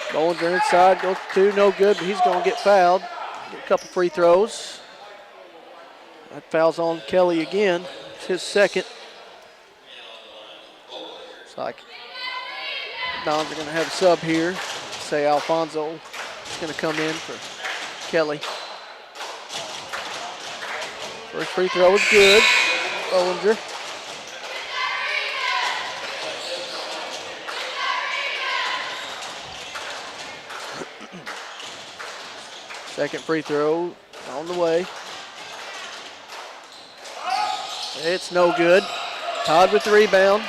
Bollinger inside, goes for two, no good, but he's going to get fouled. Get a couple free throws. That foul's on Kelly again. It's his second. It's like Dons are going to have a sub here. Say Alfonso is going to come in for Kelly. First free throw is good. Bollinger. Second free throw on the way. It's no good. Todd with the rebound.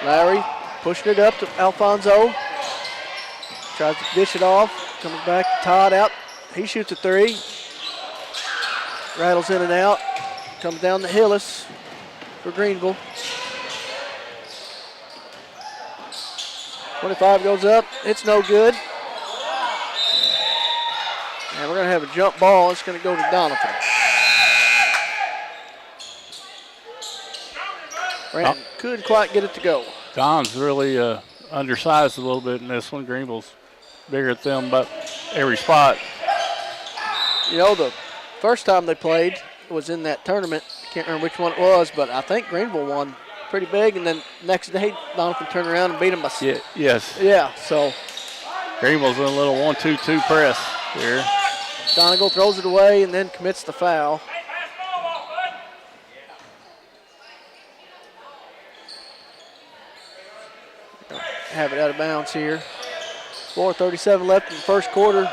Larry pushing it up to Alfonso. Tries to dish it off. Comes back to Todd out. He shoots a three. Rattles in and out. Comes down to Hillis for Greenville. 25 goes up. It's no good. And we're going to have a jump ball. It's going to go to Donovan. Brandon couldn't quite get it to go. Don's really undersized a little bit in this one. Greenville's bigger than them about every spot. You know, the first time they played was in that tournament. Can't remember which one it was, but I think Greenville won pretty big. And then next day, Donovan turned around and beat him by Yes. Yeah, so. Greenville's in a little 1-2-2 press here. Donegal throws it away and then commits the foul. Have it out of bounds here. 4:37 left in the first quarter.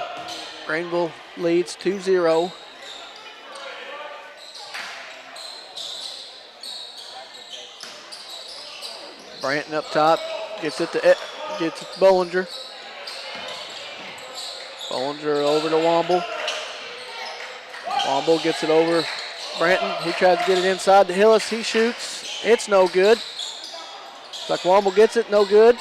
Greenville leads 2-0. Branton up top, gets it to Bollinger. Bollinger over to Womble. Womble gets it over Branton. He tries to get it inside to Hillis. He shoots. It's no good. It's like Womble gets it, no good.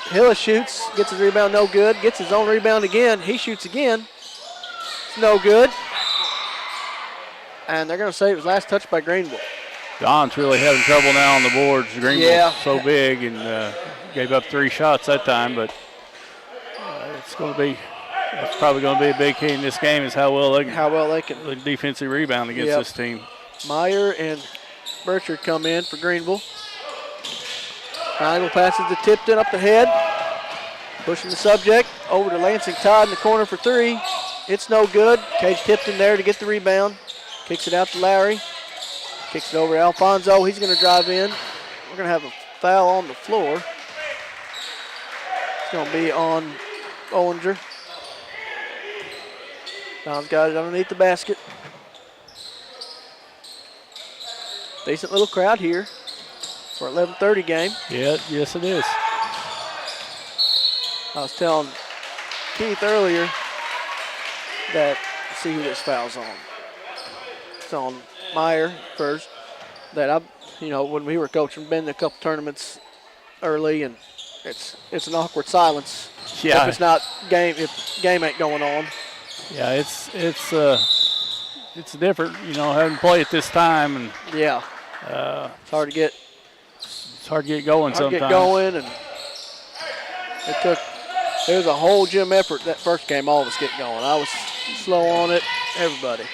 Hillis shoots, gets his rebound, no good. Gets his own rebound again. He shoots again. It's no good. And they're going to say it was last touch by Greenville. Don's really having trouble now on the boards. Greenville's so big and gave up 3 shots that time, but it's probably going to be a big key in this game is how well they can defensive rebound against this team. Meyer and Burchard come in for Greenville. Triangle passes to Tipton up the head. Pushing the subject over to Lansing Todd in the corner for 3. It's no good. Cage Tipton there to get the rebound. Kicks it out to Larry. Kicks it over to Alfonso. He's going to drive in. We're going to have a foul on the floor. It's going to be on Bollinger. Don's got it underneath the basket. Decent little crowd here for 11:30 game. Yeah, yes it is. I was telling Keith earlier that, see who this foul's on. It's on Meyer first. That when we were coaching, been in a couple tournaments early, and it's an awkward silence. Yeah. If it's not game, if game ain't going on. Yeah, it's different, having played at this time, and it's hard to get. It's hard to get going sometimes. Get going, and it was a whole gym effort that first game. All of us getting going. I was slow on it. Everybody.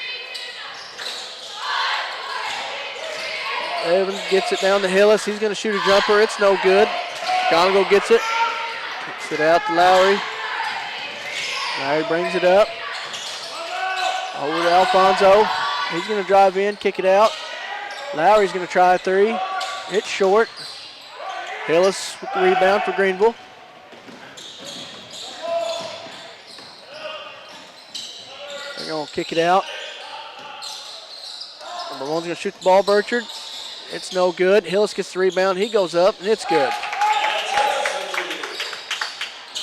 Evans gets it down to Hillis. He's going to shoot a jumper. It's no good. Gonagle gets it. Kicks it out to Lowry. Lowry brings it up. Over to Alfonso. He's going to drive in, kick it out. Lowry's going to try a three. It's short. Hillis with the rebound for Greenville. They're going to kick it out. Number one's going to shoot the ball, Burchard. It's no good. Hillis gets the rebound. He goes up, and it's good.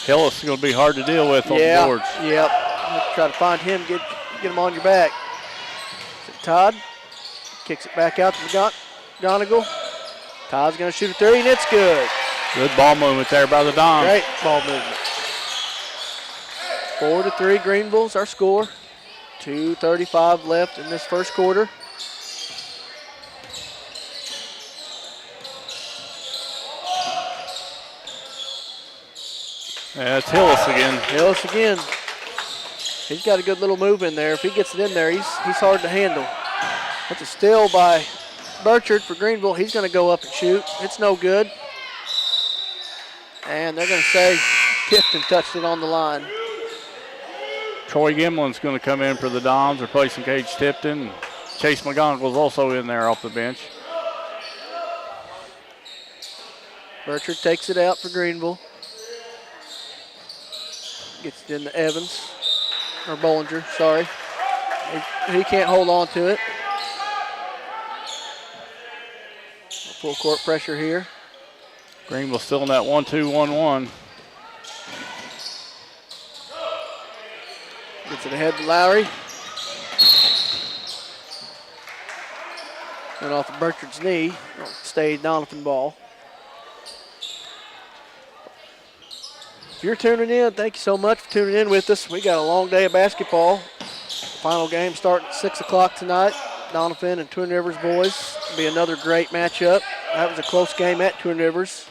Hillis is going to be hard to deal with on the boards. Yep. Try to find him, get him on your back. Todd kicks it back out to Donegal. Todd's going to shoot a three, and it's good. Good ball movement there by the Dons. Great ball movement. 4-3 Greenville's our score. 2:35 left in this first quarter. Yeah, it's Hillis again. Hillis again. He's got a good little move in there. If he gets it in there, he's hard to handle. That's a steal by Burchard for Greenville. He's going to go up and shoot. It's no good. And they're going to say Tipton touched it on the line. Troy Gimlin's going to come in for the Dons, replacing Cage Tipton. Chase McGonagall's also in there off the bench. Burchard takes it out for Greenville. Gets it into Evans, or Bollinger, sorry. He can't hold on to it. Full court pressure here. Greenville still in that 1-2-1-1. Gets it ahead to Lowry. Went off of Burchard's knee. Stayed Doniphan ball. If you're tuning in, thank you so much for tuning in with us. We got a long day of basketball. Final game starting at 6 o'clock tonight. Doniphan and Twin Rivers boys. It'll be another great matchup. That was a close game at Twin Rivers.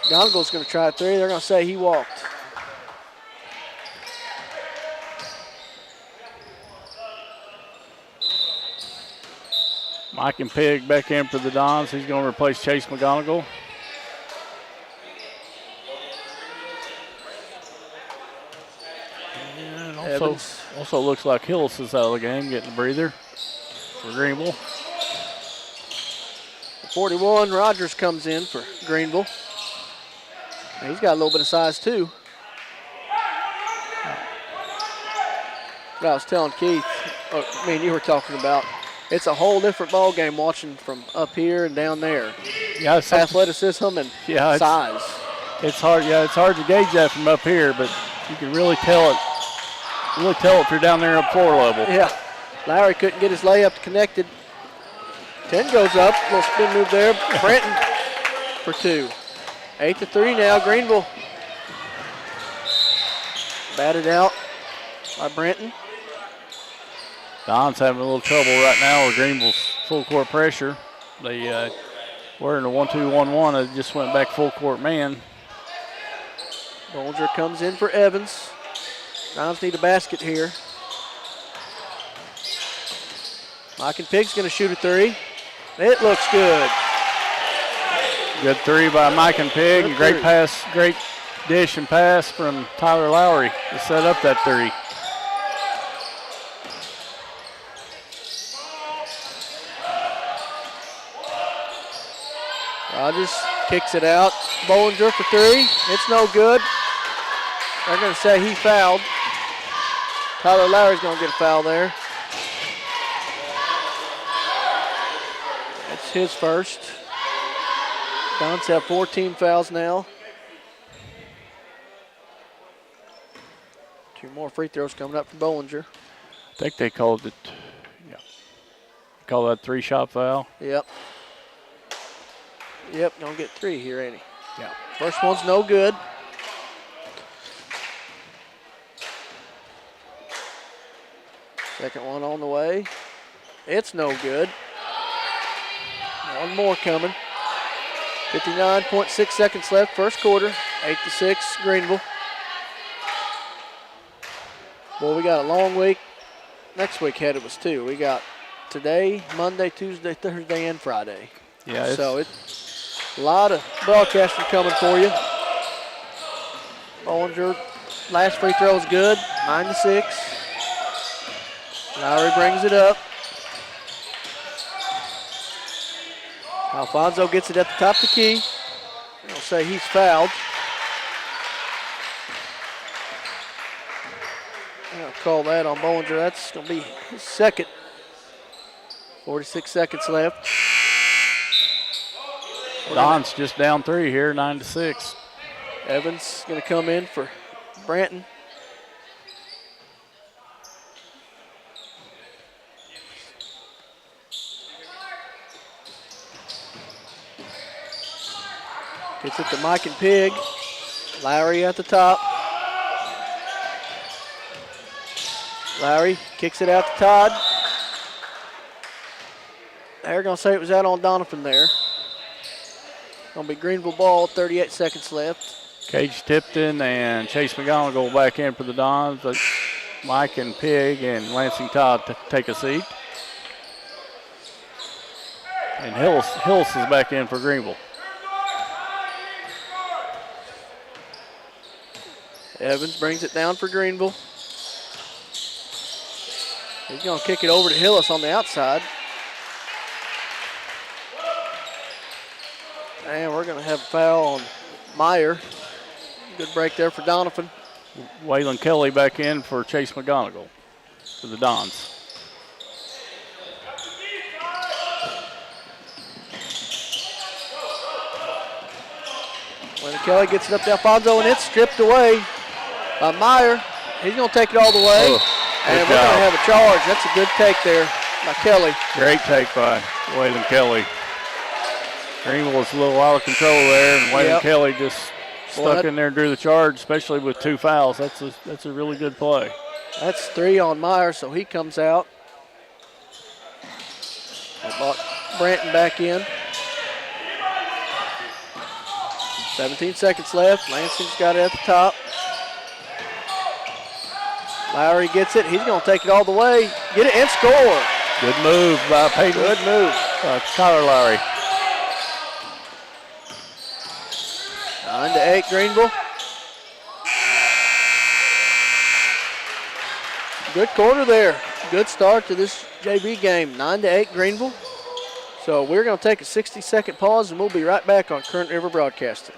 Gonagall's going to try a three. They're going to say he walked. Mike and Pig back in for the Dons. He's going to replace Chase McGonagall. And also looks like Hillis is out of the game, getting a breather for Greenville. 41, Rogers comes in for Greenville. He's got a little bit of size too. What I was telling Keith, you were talking about, it's a whole different ball game watching from up here and down there. Yeah, it's athleticism and size. It's hard. Yeah, it's hard to gauge that from up here, but you can really tell it. Really tell if you're down there at floor level. Yeah, Lowry couldn't get his layup connected. 10 goes up, little spin move there. Brenton for two. 8-3 now, Greenville. Batted out by Brenton. Don's having a little trouble right now with Greenville's full court pressure. They were in a 1-2-1-1. They just went back full court man. Bolger comes in for Evans. Dons need a basket here. Mike and Pig's going to shoot a three. It looks good. Good three by Mike and Pig. Great pass, great dish and pass from Tyler Lowry to set up that three. Rogers kicks it out. Bollinger for three. It's no good. They're going to say he fouled. Tyler Lowry's going to get a foul there. That's his first. Dons have 14 fouls now. 2 more free throws coming up from Bollinger. I think they called it, call that 3-shot foul. Yep. Yep, gonna get 3 here, ain't he? Yeah. First one's no good. Second one on the way. It's no good. One more coming. 59.6 seconds left, first quarter. 8-6, Greenville. Boy, we got a long week. Next week ahead of us too. We got today, Monday, Tuesday, Thursday, and Friday. Yeah. So it's a lot of broadcasting coming for you. Bollinger, last free throw is good, 9-6. Lowry brings it up. Alfonso gets it at the top of the key. They'll say he's fouled. I'll call that on Bollinger. That's going to be his second. 46 seconds left. Don's just down 3 here, 9-6. Evans going to come in for Branton. Gets it to Mike and Pig. Lowry at the top. Lowry kicks it out to Todd. They're going to say it was out on Donovan there. Going to be Greenville ball, 38 seconds left. Cage Tipton and Chase McGonigal back in for the Dons. But Mike and Pig and Lansing Todd take a seat. And Hills is back in for Greenville. Evans brings it down for Greenville. He's going to kick it over to Hillis on the outside. And we're going to have a foul on Meyer. Good break there for Donovan. Waylon Kelly back in for Chase McGonigal for the Dons. Waylon Kelly gets it up to Alfonso, and it's stripped away by Meyer. He's going to take it all the way. And we're going to have a charge. That's a good take there by Kelly. Great take by Waylon Kelly. Greenville was a little out of control there, and Waylon Kelly just stuck in there and drew the charge, especially with 2 fouls. That's a really good play. That's 3 on Meyer, so he comes out. They brought Branton back in. 17 seconds left. Lansing's got it at the top. Lowry gets it. He's going to take it all the way. Get it and score. Good move by Peyton. Good move. Tyler Lowry. 9-8 Greenville. Good quarter there. Good start to this JV game. 9-8 Greenville. So we're going to take a 60-second pause, and we'll be right back on Current River Broadcasting.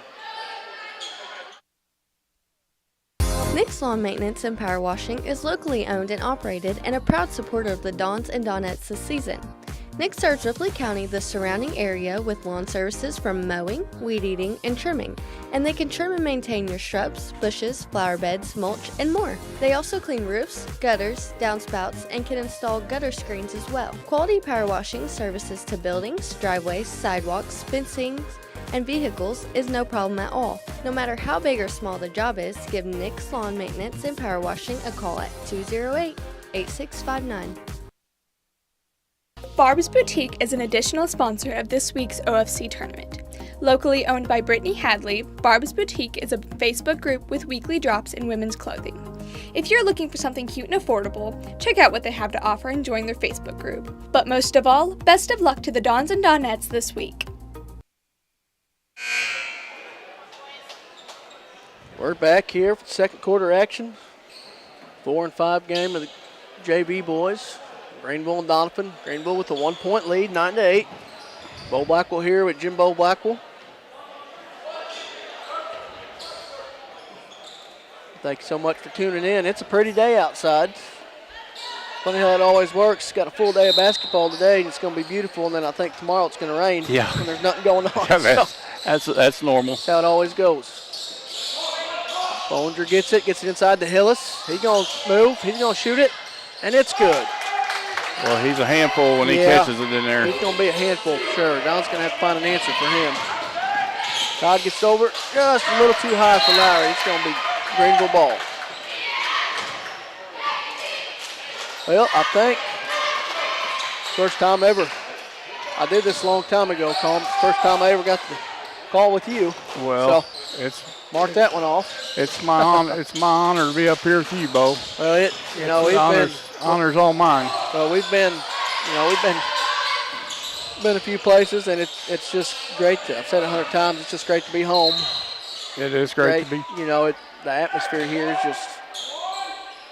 Nick's Lawn Maintenance and Power Washing is locally owned and operated and a proud supporter of the Dons and Donettes this season. Nick serves Ripley County, the surrounding area, with lawn services from mowing, weed eating, and trimming, and they can trim and maintain your shrubs, bushes, flower beds, mulch, and more. They also clean roofs, gutters, downspouts, and can install gutter screens as well. Quality power washing services to buildings, driveways, sidewalks, fencing, and vehicles is no problem at all. No matter how big or small the job is, give Nick's Lawn Maintenance and Power Washing a call at 208-8659. Barb's Boutique is an additional sponsor of this week's OFC tournament. Locally owned by Brittany Hadley, Barb's Boutique is a Facebook group with weekly drops in women's clothing. If you're looking for something cute and affordable, check out what they have to offer and join their Facebook group. But most of all, best of luck to the Dons and Donettes this week. We're back here for the second quarter action. 4-5 game of the JV boys. Greenville and Donovan. Greenville with a 1-point lead, 9-8. Bo Blackwell here with Jimbo Blackwell. Thank you so much for tuning in. It's a pretty day outside. Funny how it always works. Got a full day of basketball today, and it's going to be beautiful, and then I think tomorrow it's going to rain. Yeah. And there's nothing going on. That's normal. That's how it always goes. Bollinger gets it inside to Hillis. He's going to move. He's going to shoot it, and it's good. Well, he's a handful when he catches it in there. He's going to be a handful for sure. Don's going to have to find an answer for him. Todd gets over just a little too high for Lowry. It's going to be Greenville ball. Well, I think first time ever. I did this a long time ago, Colm. First time I ever got the call with you. Well, so mark that one off. It's my honor to be up here with you, Bo. Well, we've honor's all mine. Well, we've been You know, we've been a few places, and it's just great to, I've said it 100 times, it's just great to be home. It is great to be. You know, the atmosphere here is just,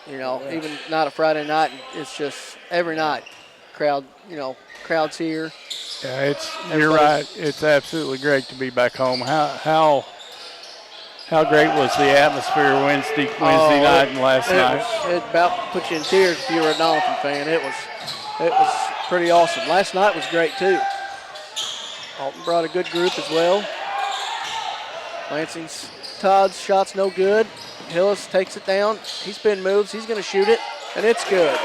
you know, even not a Friday night, it's just every night. Crowds here. Yeah, you're right. It's absolutely great to be back home. How great was the atmosphere Wednesday night and last night? It about put you in tears if you were a Doniphan fan. It was pretty awesome. Last night was great too. Alton brought a good group as well. Lansing's Todd's shot's no good. Hillis takes it down. He spin moves. He's going to shoot it, and it's good.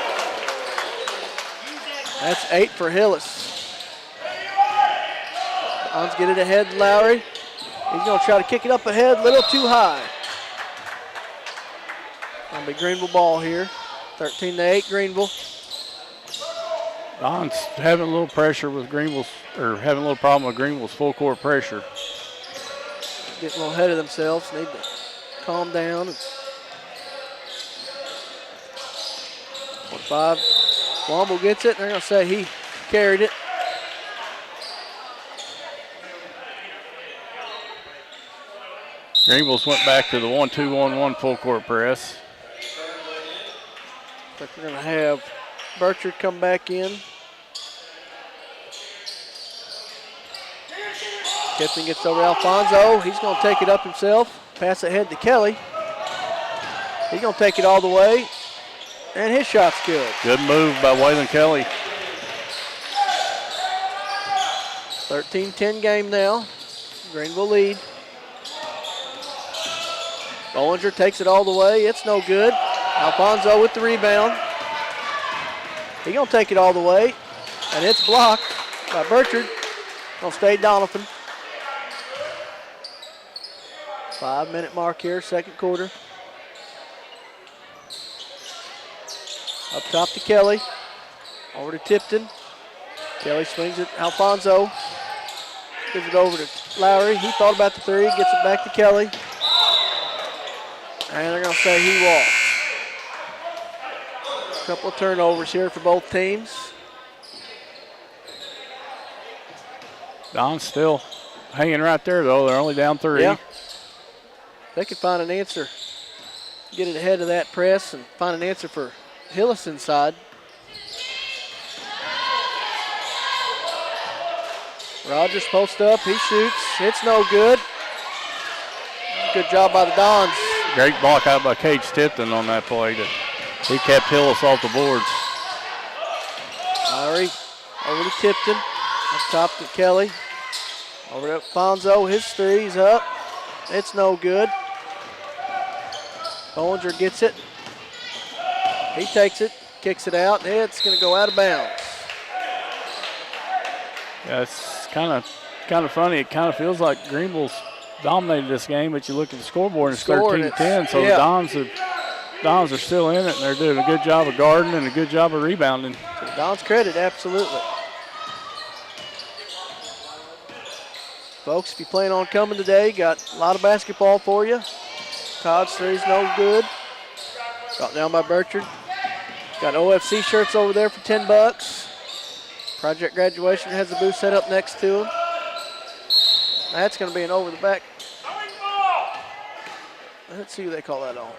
That's 8 for Hillis. Dons get it ahead to Lowry. He's going to try to kick it up ahead, a little too high. Going to be Greenville ball here. 13-8 Greenville. Don's having a little pressure with having a little problem with Greenville's full court pressure. Getting a little ahead of themselves. Need to calm down. 45. Womble gets it. They're going to say he carried it. Greenville's went back to the 1-2-1-1 full court press. I think we're going to have Burchard come back in. Kipton gets over Alfonso. He's going to take it up himself. Pass ahead to Kelly. He's going to take it all the way. And his shot's good. Good move by Waylon Kelly. 13-10 game now. Greenville lead. Bollinger takes it all the way. It's no good. Alfonso with the rebound. He's going to take it all the way. And it's blocked by Burchard. Going to stay Doniphan. 5-minute mark here, second quarter. Up top to Kelly. Over to Tipton. Kelly swings it. Alfonso gives it over to Lowry. He thought about the three. Gets it back to Kelly. And they're going to say he walked. A couple of turnovers here for both teams. Don's still hanging right there, though. They're only down 3. Yeah. They could find an answer. Get it ahead of that press and find an answer for Hillis inside. Rogers post up. He shoots. It's no good. Good job by the Dons. Great block out by Cage Tipton on that play. He kept Hillis off the boards. Lowry over to Tipton. Up top to Kelly. Over to Alfonso. His three's up. It's no good. Bollinger gets it. He takes it, kicks it out. It's going to go out of bounds. Yeah, it's kind of funny. It kind of feels like Greenville's dominated this game, but you look at the scoreboard and it's 13-10. So the Dons are still in it, and they're doing a good job of guarding and a good job of rebounding. To the Dons' credit, absolutely. Folks, if you plan on coming today, got a lot of basketball for you. Todd's three's no good. Got down by Burchard. Got OFC shirts over there for $10. Project Graduation has the booth set up next to him. That's going to be an over the back. Let's see who they call that on.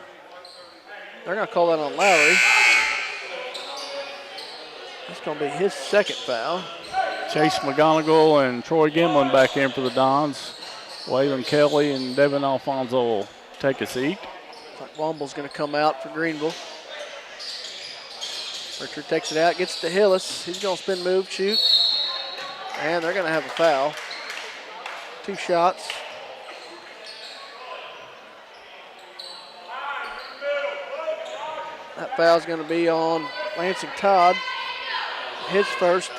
They're going to call that on Lowry. That's going to be his second foul. Chase McGonigal and Troy Gimlin back in for the Dons. Waylon Kelly and Devin Alfonso will take a seat. Looks like Womble's going to come out for Greenville. Richard takes it out, gets to Hillis. He's going to spin move, shoot. And they're going to have a foul. 2 shots. That foul's going to be on Lansing Todd. His first.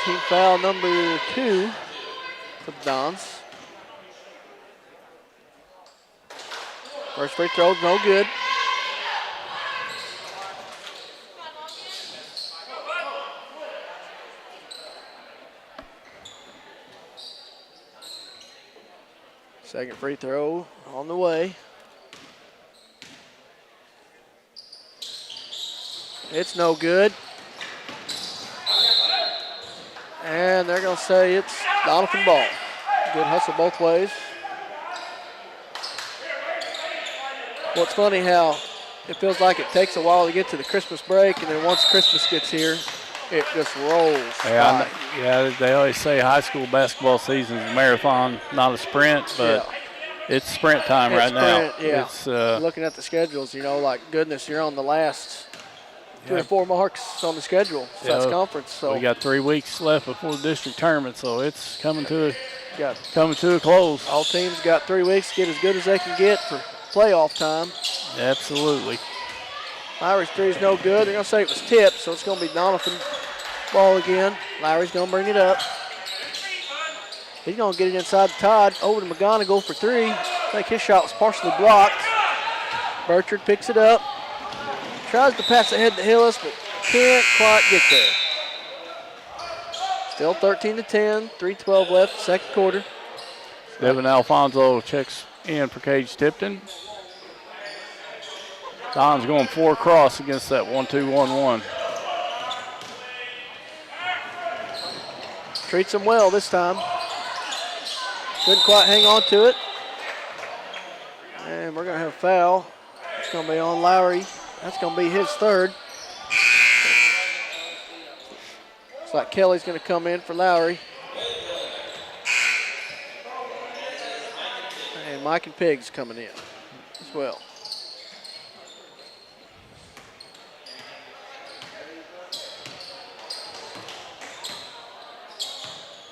Team foul number 2 for the Dons. First free throw, no good. Second free throw on the way. It's no good. And they're going to say it's Doniphan ball. Good hustle both ways. Well, it's funny how it feels like it takes a while to get to the Christmas break, and then once Christmas gets here, it just rolls. Yeah, they always say high school basketball season is a marathon, not a sprint, but it's sprint time right now. Yeah. It's looking at the schedules, like goodness, you're on the last 3 or 4 marks on the schedule. That's conference. So we got 3 weeks left before the district tournament, so it's coming to a close. All teams got 3 weeks to get as good as they can get for playoff time. Absolutely. Lowry's three is no good. They're going to say it was tipped, so it's going to be Doniphan ball again. Lowry's going to bring it up. He's going to get it inside the Todd. Over to McGonigal for three. I think his shot was partially blocked. Burchard picks it up. Tries to pass ahead to Hillis, but can't quite get there. Still 13-10, 3:12 left, second quarter. Devin Alfonso checks in for Cage Tipton. Don's going 4 across against that 1-2-1-1. Treats him well this time. Couldn't quite hang on to it. And we're going to have a foul. It's going to be on Lowry. That's going to be his third. Looks like Kelly's going to come in for Lowry. And Mike and Pig's coming in as well.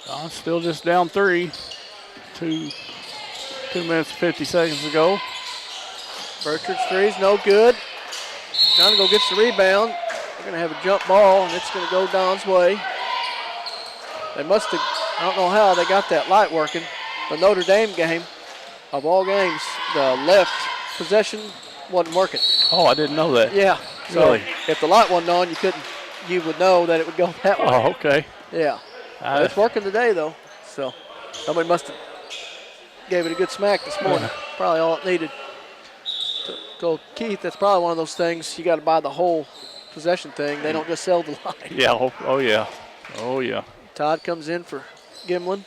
Don's still just down 3. 2 minutes, 50 seconds to go. Burchard's three's no good. Donegal gets the rebound. They're going to have a jump ball, and it's going to go Don's way. They must have, I don't know how they got that light working. The Notre Dame game, of all games, the left possession wasn't working. Oh, I didn't know that. Yeah. Really? So if the light wasn't on, you would know that it would go that way. Oh, okay. Yeah. It's working today, though. So somebody must have gave it a good smack this morning. Probably all it needed. So Keith, that's probably one of those things you got to buy the whole possession thing. They don't just sell the line. Yeah. Oh yeah. Oh yeah. Todd comes in for Gimlin.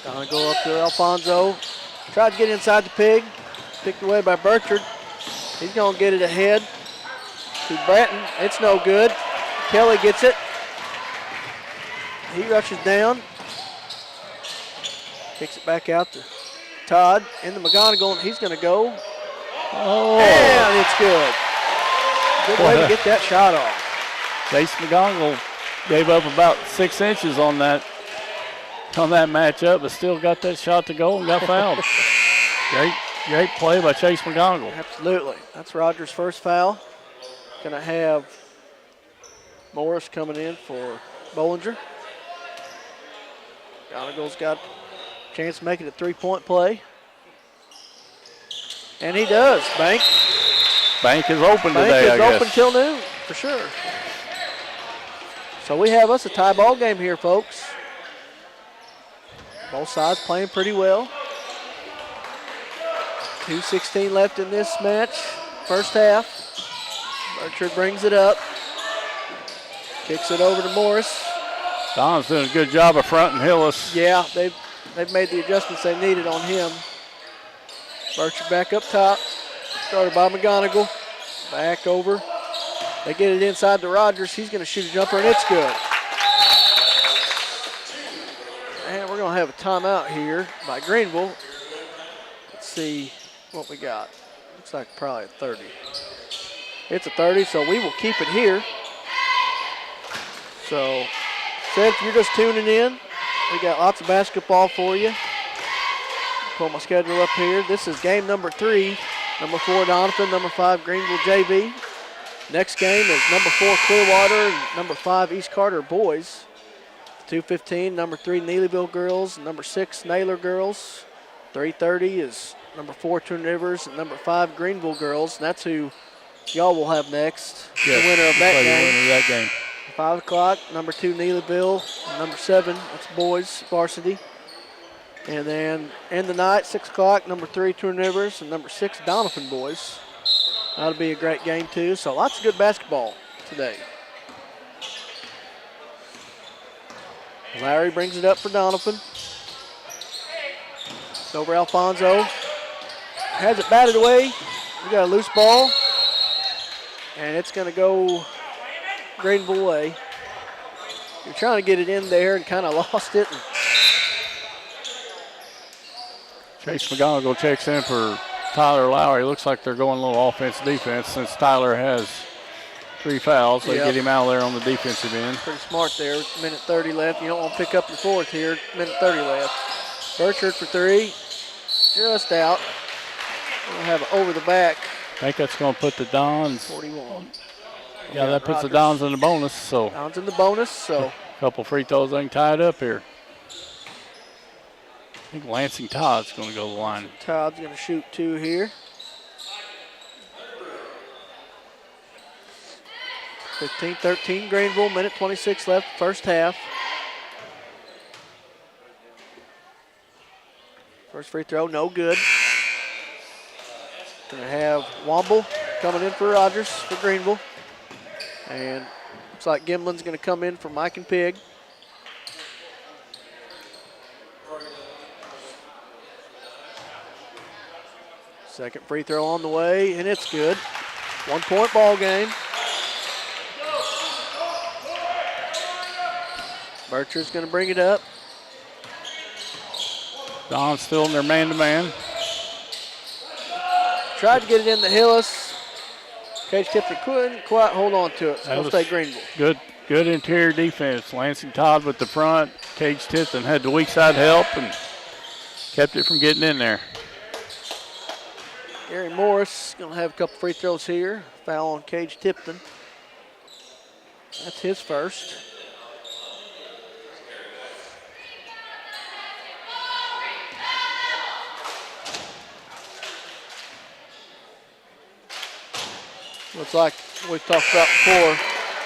Gonna go up to Alfonso. Tried to get inside the Pig. Picked away by Burchard. He's going to get it ahead to Bratton. It's no good. Kelly gets it. He rushes down. Kicks it back out to Todd into McGonigal, and he's going to go. Oh. And it's good. Good way to get that shot off. Chase McGonigal gave up about 6 inches on that matchup, but still got that shot to go and got fouled. Great play by Chase McGonigal. Absolutely. That's Rogers' first foul. Going to have Morris coming in for Bollinger. McGonigal's got a chance to make it a three-point play. And he does. Bank is open today, I guess. Bank is open till noon, for sure. So we have us a tie ball game here, folks. Both sides playing pretty well. 2:16 left in this match, first half. Burchard brings it up. Kicks it over to Morris. Don's doing a good job of fronting Hillis. Yeah, they've made the adjustments they needed on him. Burchard back up top. Started by McGonigal. Back over. They get it inside to Rogers. He's going to shoot a jumper, and it's good. And we're going to have a timeout here by Greenville. Let's see what we got. Looks like probably a 30. It's a 30, so we will keep it here. So, Seth, if you're just tuning in, we got lots of basketball for you. Pull my schedule up here. This is game number 3. Number 4, Doniphan. Number 5, Greenville JV. Next game is number 4, Clearwater. And number 5, East Carter boys. 2:15, number 3, Neelyville girls. Number 6, Naylor girls. 3:30 is number 4, Twin Rivers. And number 5, Greenville girls. And that's who y'all will have next. Yes, the winner of that the game. winner of that game. 5 o'clock, number 2, Neelyville. And number 7, that's boys, varsity. And then in the night, 6 o'clock, number 3, Twin Rivers. And number 6, Doniphan boys. That'll be a great game, too. So lots of good basketball today. Larry brings it up for Donovan. It's over Alfonso. Has it batted away. We got a loose ball. And it's going to go Greenville way. You're trying to get it in there and kind of lost it. Chase McGonigal checks in for Tyler Lowry. Looks like they're going a little offense-defense since Tyler has 3 fouls. They get him out of there on the defensive end. Pretty smart there. Minute 30 left. You don't want to pick up the fourth here. Minute 30 left. Burchard for 3. Just out. We'll have it over the back. I think that's going to put the Dons. 41. Yeah, that puts the Dons in the bonus. So Dons in the bonus. So a couple free throws, they can tie it up here. I think Lansing Todd's going to go to the line. Todd's going to shoot 2 here. 15-13 Greenville, minute 26 left, first half. First free throw, no good. Going to have Womble coming in for Rogers for Greenville. And looks like Gimlin's going to come in for Mike and Pig. Second free throw on the way, and it's good. 1-point ball game. Burchard's going to bring it up. Don's still in their man-to-man. Tried to get it in the Hillis. Cage Tipton couldn't quite hold on to it, so we'll stay Greenville. Good interior defense. Lansing Todd with the front. Cage Tipton had the weak side help and kept it from getting in there. Gary Morris going to have a couple free throws here. Foul on Cage Tipton. That's his first. Looks like we've talked about before,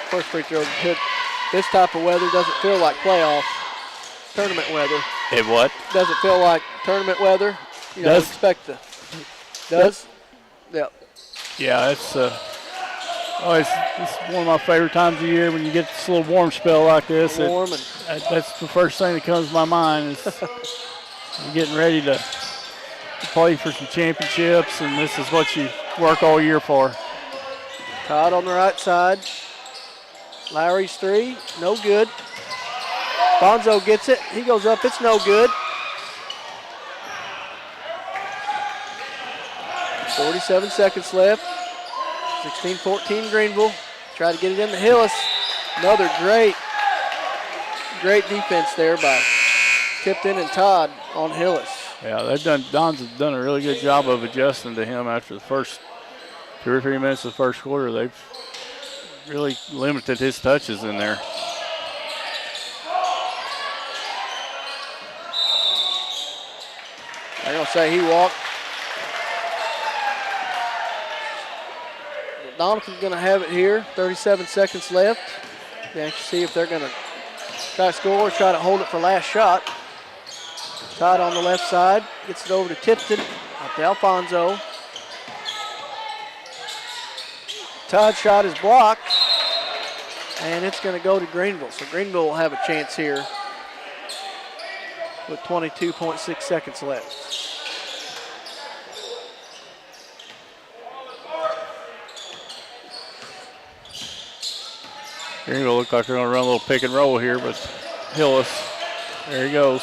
first free throw hit. This type of weather doesn't feel like playoff tournament weather. It what? Doesn't feel like tournament weather. You don't expect to. Does? Yep. Yeah, it's one of my favorite times of year when you get this little warm spell like this. That's the first thing that comes to my mind is you're getting ready to play for some championships, and this is what you work all year for. Todd on the right side. Lowry's 3, no good. Bonzo gets it. He goes up, it's no good. 47 seconds left. 16-14 Greenville. Try to get it in the Hillis. Another great defense there by Tipton and Todd on Hillis. Yeah, Dons have done a really good job of adjusting to him after the first 2 or 3 minutes of the first quarter. They've really limited his touches in there. They're going to say he walked. Doniphan's going to have it here. 37 seconds left. Be anxious to see if they're going to try to score or try to hold it for last shot. Todd on the left side. Gets it over to Tipton. Up to Alfonso. Todd's shot is blocked. And it's going to go to Greenville. So Greenville will have a chance here with 22.6 seconds left. Greenville look like they're going to run a little pick and roll here, but Hillis, there he goes.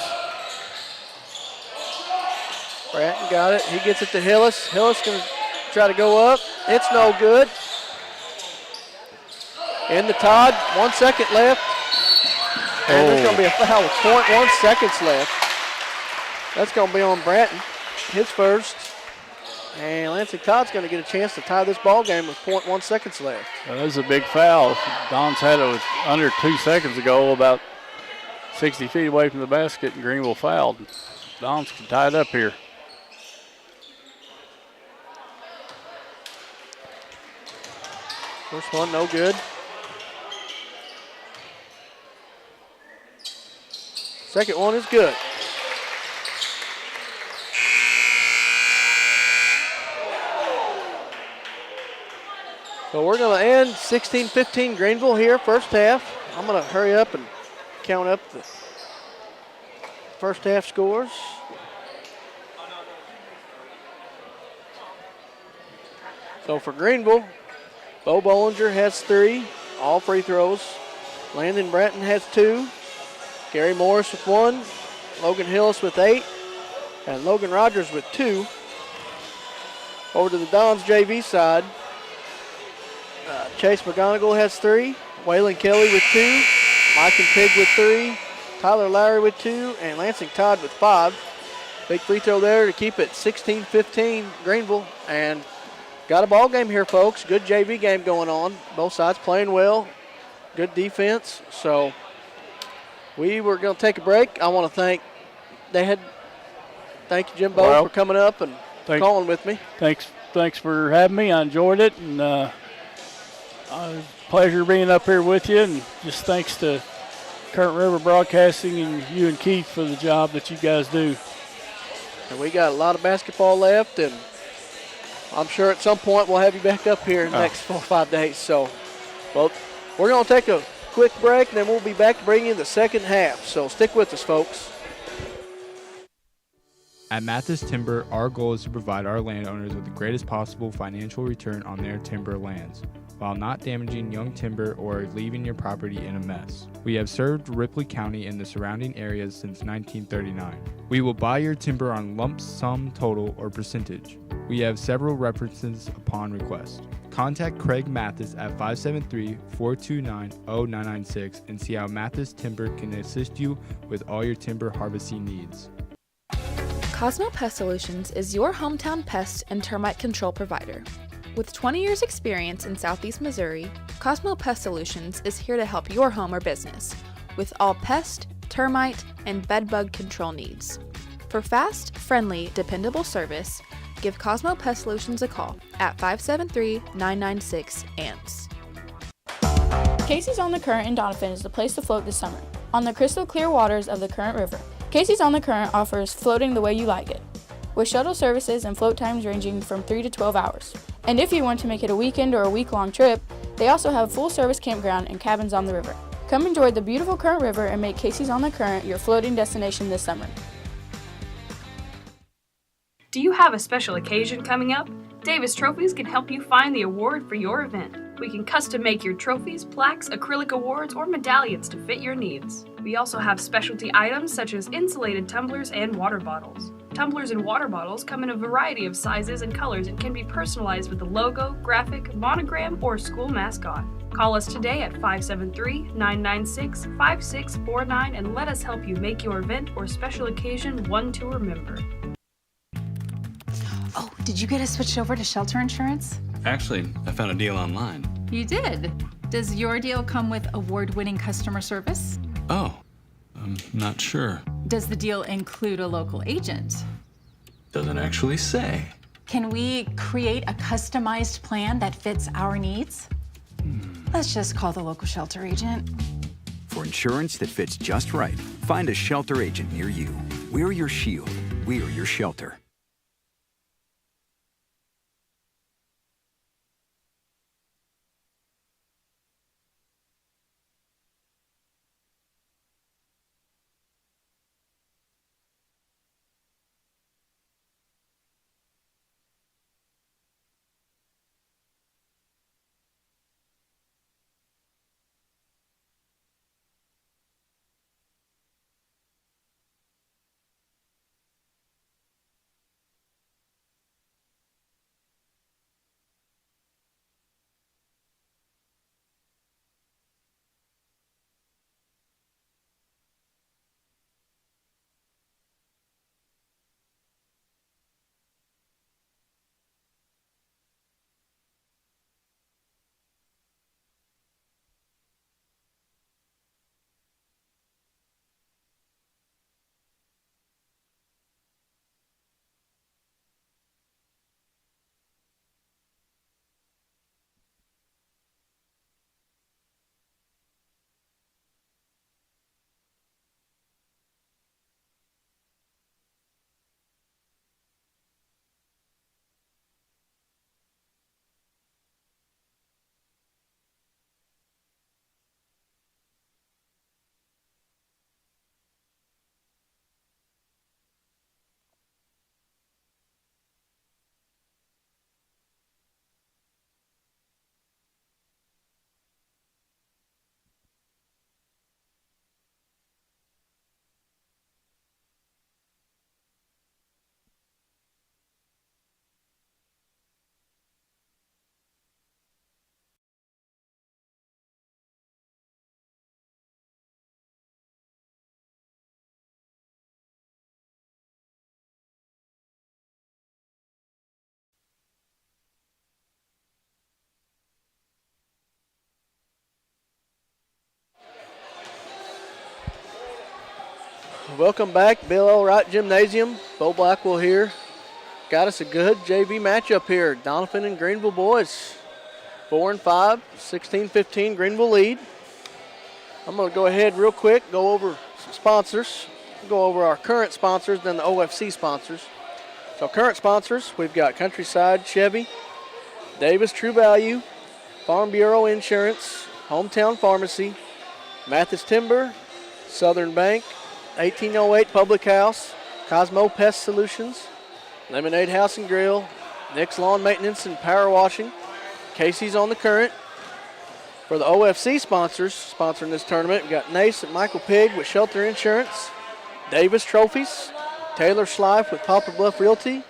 Bratton got it. He gets it to Hillis. Hillis going to try to go up. It's no good. In the Todd, 1 second left. And there's going to be a foul with 0.1 seconds left. That's going to be on Bratton, his first. And Lansing Todd's going to get a chance to tie this ball game with 0.1 seconds left. That was a big foul. Don's had it under 2 seconds ago, about 60 feet away from the basket, and Greenville fouled. Don's can tie it up here. First one, no good. Second one is good. So we're going to end 16-15 Greenville here, first half. I'm going to hurry up and count up the first half scores. So for Greenville, Bo Bollinger has 3, all free throws. Landon Bratton has 2. Gary Morris with 1. Logan Hillis with 8. And Logan Rogers with 2. Over to the Dons JV side, Chase McGonigal has 3. Waylon Kelly with 2. Mike and Pig with 3. Tyler Lowry with 2. And Lansing Todd with 5. Big free throw there to keep it 16-15 Greenville. And got a ball game here, folks. Good JV game going on. Both sides playing well. Good defense. So we were going to take a break. I want to thank thank you, Jimbo, for coming up and calling with me. Thanks for having me. I enjoyed it, and pleasure being up here with you. And just thanks to Current River Broadcasting and you and Keith for the job that you guys do. And we got a lot of basketball left, and I'm sure at some point we'll have you back up here in the next 4 or 5 days. So, well, we're going to take a quick break, and then we'll be back to bring you the second half. So stick with us, folks. At Mathis Timber, our goal is to provide our landowners with the greatest possible financial return on their timber lands, while not damaging young timber or leaving your property in a mess. We have served Ripley County and the surrounding areas since 1939. We will buy your timber on lump sum total or percentage. We have several references upon request. Contact Craig Mathis at 573-429-0996 and see how Mathis Timber can assist you with all your timber harvesting needs. Cosmo Pest Solutions is your hometown pest and termite control provider. With 20 years experience in Southeast Missouri, Cosmo Pest Solutions is here to help your home or business with all pest, termite, and bedbug control needs. For fast, friendly, dependable service, give Cosmo Pest Solutions a call at 573-996-ANTS. Casey's on the Current in Donovan is the place to float this summer. On the crystal clear waters of the Current River, Casey's on the Current offers floating the way you like it, with shuttle services and float times ranging from 3 to 12 hours. And if you want to make it a weekend or a week-long trip, they also have full-service campground and cabins on the river. Come enjoy the beautiful Current River and make Casey's on the Current your floating destination this summer. Do you have a special occasion coming up? Davis Trophies can help you find the award for your event. We can custom make your trophies, plaques, acrylic awards, or medallions to fit your needs. We also have specialty items such as insulated tumblers and water bottles. Tumblers and water bottles come in a variety of sizes and colors and can be personalized with a logo, graphic, monogram, or school mascot. Call us today at 573-996-5649 and let us help you make your event or special occasion one to remember. Oh, did you get us switched over to shelter insurance? Actually, I found a deal online. You did. Does your deal come with award-winning customer service? Oh, I'm not sure. Does the deal include a local agent? Doesn't actually say. Can we create a customized plan that fits our needs? Let's just call the local shelter agent. For insurance that fits just right, find a shelter agent near you. We're your shield. We're your shelter. Welcome back, Bill L. Wright Gymnasium. Bo Blackwell here. Got us a good JV matchup here. Doniphan and Greenville boys. 4-5, 16-15, Greenville lead. I'm going to go ahead real quick, go over some sponsors. Go over our current sponsors, then the OFC sponsors. So current sponsors, we've got Countryside Chevy, Davis True Value, Farm Bureau Insurance, Hometown Pharmacy, Mathis Timber, Southern Bank, 1808 Public House, Cosmo Pest Solutions, Lemonade House and Grill, Nick's Lawn Maintenance and Power Washing, Casey's on the Current. For the OFC sponsors sponsoring this tournament, we've got Nace and Michael Pig with Shelter Insurance, Davis Trophies, Taylor Schleif with Poplar Bluff Realty,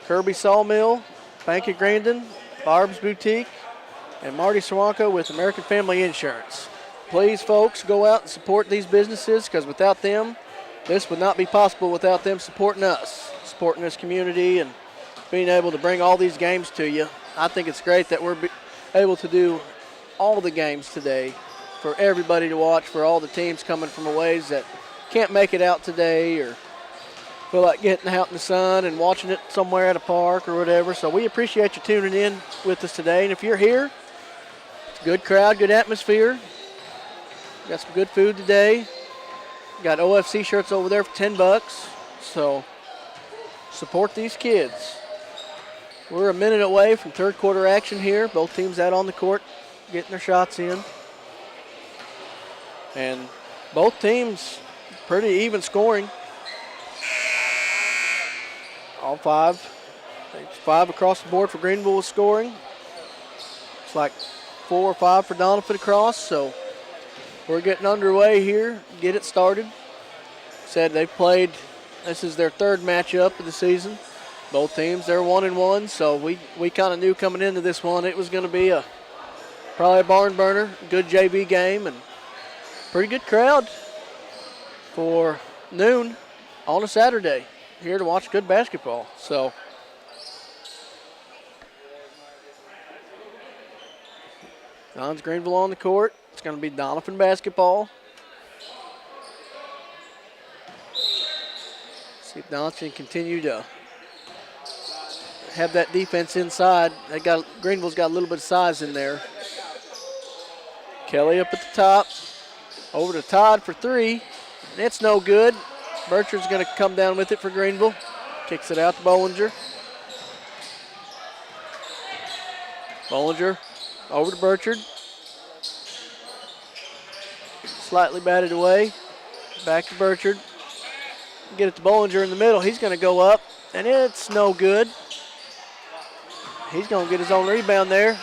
Kirby Sawmill, Bank of Grandin, Barb's Boutique, and Marty Swanko with American Family Insurance. Please, folks, go out and support these businesses, because without them, this would not be possible without them supporting us, supporting this community, and being able to bring all these games to you. I think it's great that we're able to do all the games today for everybody to watch, for all the teams coming from a ways that can't make it out today or feel like getting out in the sun and watching it somewhere at a park or whatever. So we appreciate you tuning in with us today. And if you're here, it's a good crowd, good atmosphere. Got some good food today. Got OFC shirts over there for $10. So support these kids. We're a minute away from third quarter action here. Both teams out on the court getting their shots in. And both teams pretty even scoring. All five. It's 5 across the board for Greenville with scoring. It's like 4 or 5 for Doniphan across. So we're getting underway here. Get it started. Said they've played, this is their third matchup of the season. Both teams, they're 1-1. So we kind of knew coming into this one it was going to be probably a barn burner, good JV game, and pretty good crowd for noon on a Saturday here to watch good basketball. So Don's Greenville on the court. It's going to be Doniphan basketball. See if Doniphan can continue to have that defense inside. Greenville's got a little bit of size in there. Kelly up at the top. Over to Todd for 3. And it's no good. Burchard's going to come down with it for Greenville. Kicks it out to Bollinger. Bollinger over to Burchard. Slightly batted away. Back to Burchard. Get it to Bollinger in the middle. He's going to go up, and it's no good. He's going to get his own rebound there.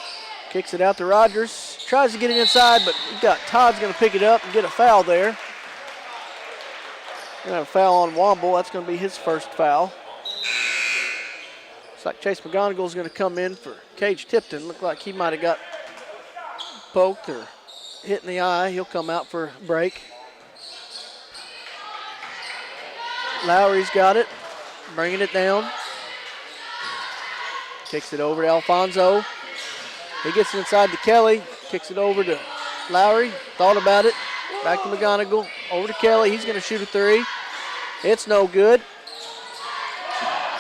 Kicks it out to Rogers. Tries to get it inside, but you got Todd's going to pick it up and get a foul there. Going to have a foul on Womble. That's going to be his first foul. Looks like Chase McGonigal's going to come in for Cage Tipton. Looked like he might have got poked or hit in the eye. He'll come out for a break. Lowry's got it, bringing it down. Kicks it over to Alfonso. He gets it inside to Kelly. Kicks it over to Lowry. Thought about it. Back to McGonigal. Over to Kelly. He's going to shoot a 3. It's no good.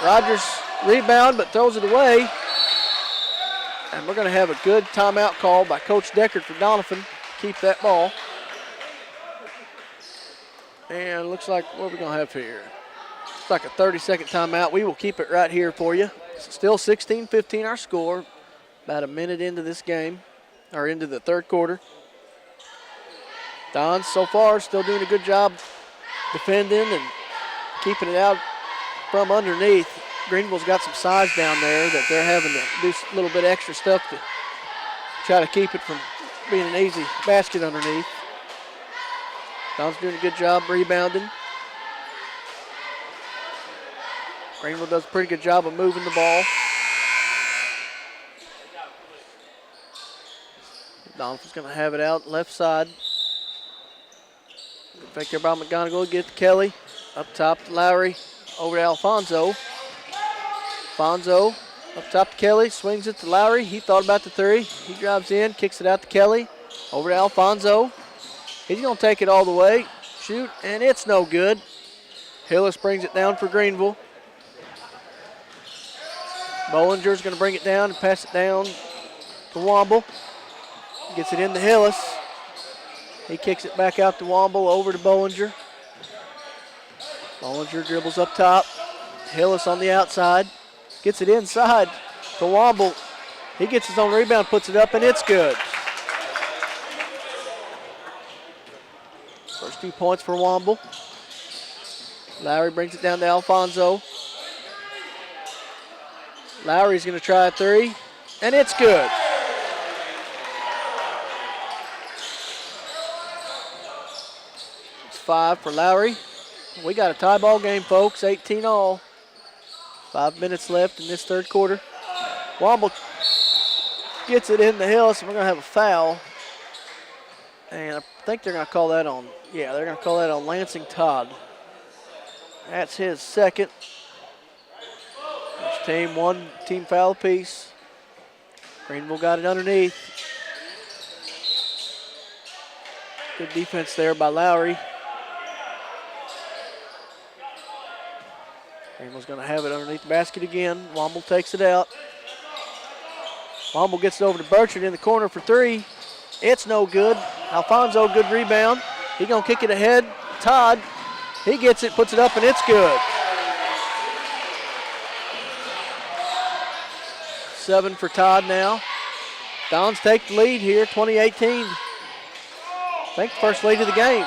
Rogers rebound, but throws it away. And we're going to have a good timeout call by Coach Deckard for Doniphan. Keep that ball. And looks like, what are we going to have here? It's like a 30-second timeout. We will keep it right here for you. Still 16-15 our score. About a minute into this game, or into the third quarter. Don so far still doing a good job defending and keeping it out from underneath. Greenville's got some size down there that they're having to do a little bit extra stuff to try to keep it from being an easy basket underneath. Don's doing a good job rebounding. Greenville does a pretty good job of moving the ball. Doniphan's going to have it out left side. Back there by McGonigal. Get to Kelly. Up top to Lowry. Over to Alfonso. Alfonso up top to Kelly. Swings it to Lowry. He thought about the 3. He drives in. Kicks it out to Kelly. Over to Alfonso. He's going to take it all the way. Shoot. And it's no good. Hillis brings it down for Greenville. Bollinger's going to bring it down and pass it down to Womble. Gets it into Hillis. He kicks it back out to Womble, over to Bollinger. Bollinger dribbles up top. Hillis on the outside. Gets it inside to Womble. He gets his own rebound, puts it up, and it's good. First 2 points for Womble. Lowry brings it down to Alfonso. Lowry's going to try a three, and it's good. It's 5 for Lowry. We got a tie ball game, folks, 18-all. 5 minutes left in this third quarter. Womble gets it in the Hillis, and we're going to have a foul. And I think they're going to call that on, they're going to call that on Lansing Todd. That's his second. Each team, 1 team foul apiece. Greenville got it underneath. Good defense there by Lowry. Greenville's going to have it underneath the basket again. Womble takes it out. Womble gets it over to Burchard in the corner for 3. It's no good. Alfonso, good rebound. He's going to kick it ahead. Todd, he gets it, puts it up, and it's good. 7 for Todd now. Dons take the lead here, 20-18. I think the first lead of the game.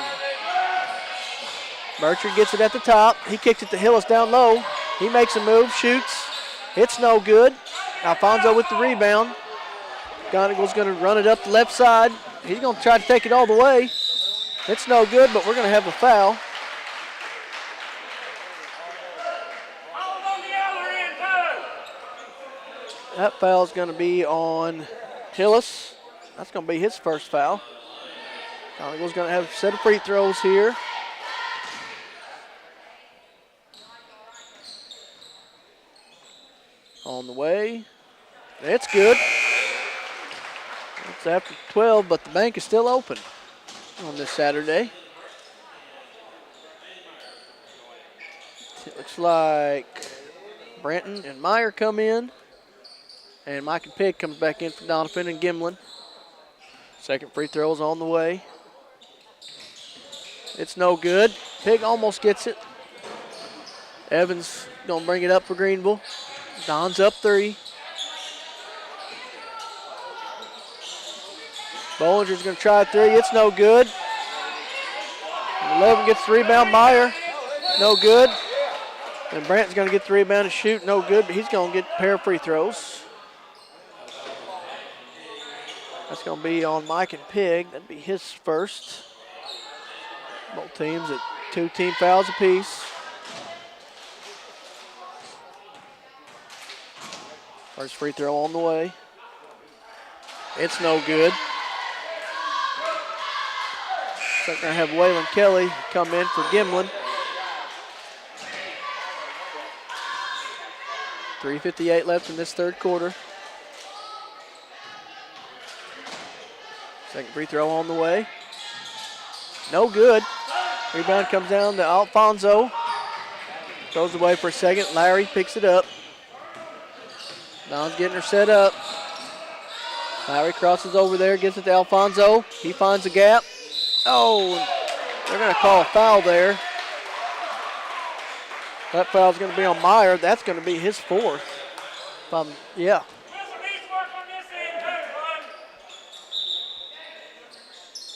Burchard gets it at the top. He kicks it to Hillis down low. He makes a move, shoots. It's no good. Alfonso with the rebound. Gonagall's going to run it up the left side. He's going to try to take it all the way. It's no good, but we're going to have a foul. That foul is going to be on Hillis. That's going to be his first foul. Gonagall's going to have a set of free throws here. On the way. It's good. It's after 12, but the bank is still open on this Saturday. It looks like Brenton and Meyer come in, and Mike and Pig comes back in for Donovan and Gimlin. Second free throw is on the way. It's no good. Pig almost gets it. Evans gonna bring it up for Greenville. Don's up 3. Bollinger's going to try a 3. It's no good. 11 gets the rebound. Meyer, no good. And Brant's going to get the rebound and shoot, no good, but he's going to get a pair of free throws. That's going to be on Mike and Pig. That'd be his first. Both teams at 2 team fouls apiece. First free throw on the way. It's no good. So we're going to have Waylon Kelly come in for Gimlin. 3:58 left in this third quarter. Second free throw on the way. No good. Rebound comes down to Alfonso. Throws away for a second. Larry picks it up. Don's getting her set up. Lowry crosses over there, gets it to Alfonso. He finds a gap. Oh, they're going to call a foul there. That foul's going to be on Meyer. That's going to be his 4th. Yeah.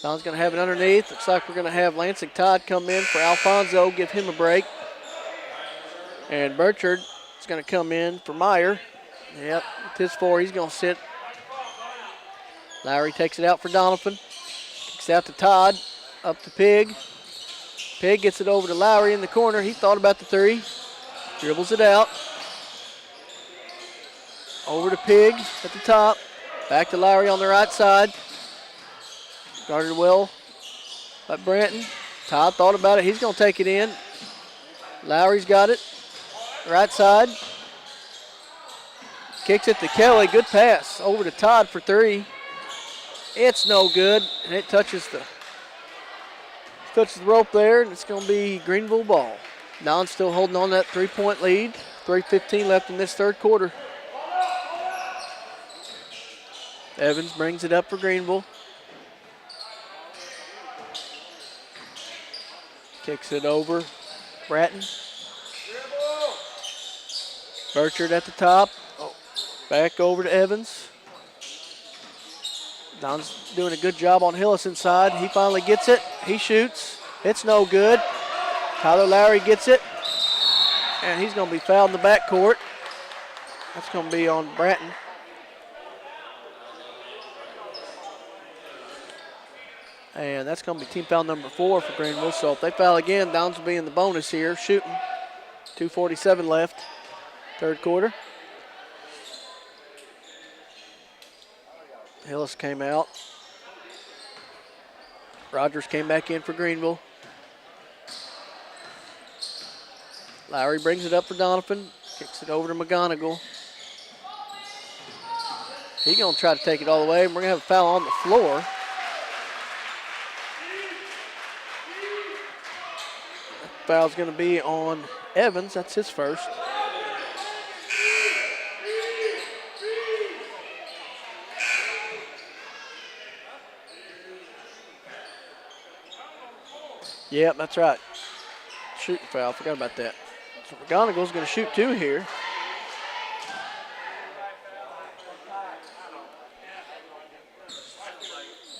Don's going to have it underneath. Looks like we're going to have Lansing Todd come in for Alfonso, give him a break. And Burchard is going to come in for Meyer. Yep, with his 4, he's going to sit. Lowry takes it out for Donovan. Kicks out to Todd, up to Pig. Pig gets it over to Lowry in the corner. He thought about the 3. Dribbles it out. Over to Pig at the top. Back to Lowry on the right side. Guarded well by Branton. Todd thought about it. He's going to take it in. Lowry's got it. Right side. Kicks it to Kelly. Good pass over to Todd for 3. It's no good, and it touches the rope there, and it's going to be Greenville ball. Don's still holding on to that 3-point lead. 3:15 left in this third quarter. Evans brings it up for Greenville. Kicks it over. Bratton. Burchard at the top. Back over to Evans. Don's doing a good job on Hillis inside. He finally gets it. He shoots. It's no good. Tyler Lowry gets it. And he's going to be fouled in the backcourt. That's going to be on Bratton. And that's going to be team foul number 4 for Greenville. So if they foul again, Downs will be in the bonus here, shooting. 2:47 left, third quarter. Hillis came out. Rogers came back in for Greenville. Lowry brings it up for Donovan. Kicks it over to McGonigal. He's going to try to take it all the way, and we're going to have a foul on the floor. Foul's going to be on Evans. That's his first. Yep, that's right. Shooting foul. Forgot about that. So McGonigal's going to shoot 2 here.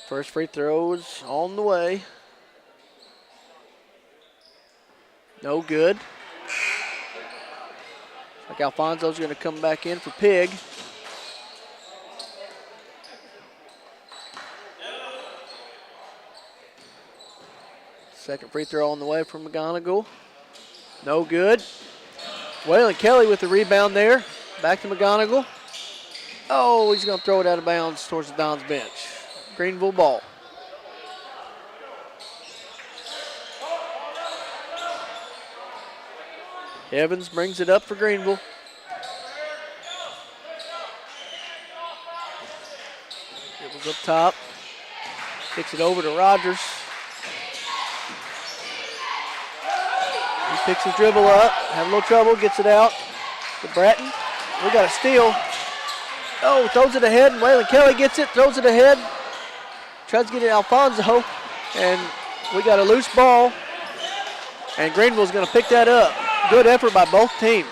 First free throw is on the way. No good. Like Alfonso's going to come back in for Pig. Second free throw on the way from McGonigal. No good. Waylon Kelly with the rebound there. Back to McGonigal. Oh, he's going to throw it out of bounds towards the Dons bench. Greenville ball. Evans brings it up for Greenville. It was up top. Kicks it over to Rogers. He picks his dribble up. Have a little trouble. Gets it out to Bratton. We got a steal. Oh, throws it ahead. Waylon Kelly gets it. Throws it ahead. Tries to get it to Alfonso. And we got a loose ball. And Greenville's going to pick that up. Good effort by both teams.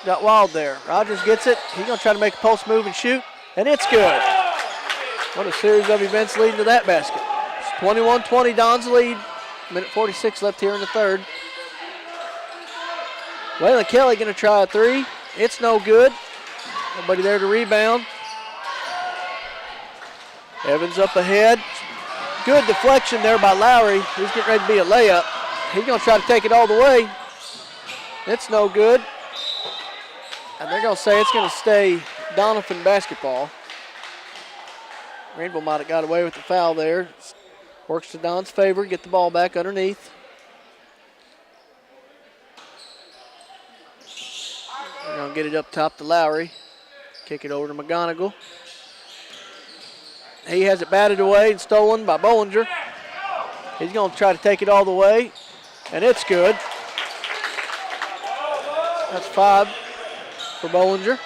Got wild there. Rogers gets it. He's going to try to make a post move and shoot. And it's good. What a series of events leading to that basket. It's 21-20, Don's lead. Minute 46 left here in the third. Waylon Kelly going to try a 3. It's no good. Nobody there to rebound. Evans up ahead. Good deflection there by Lowry. He's getting ready to be a layup. He's going to try to take it all the way. It's no good. And they're going to say it's going to stay Doniphan basketball. Greenville might have got away with the foul there. Works to Don's favor. Get the ball back underneath. They're going to get it up top to Lowry. Kick it over to McGonigal. He has it batted away and stolen by Bollinger. He's going to try to take it all the way. And it's good. That's 5 for Bollinger.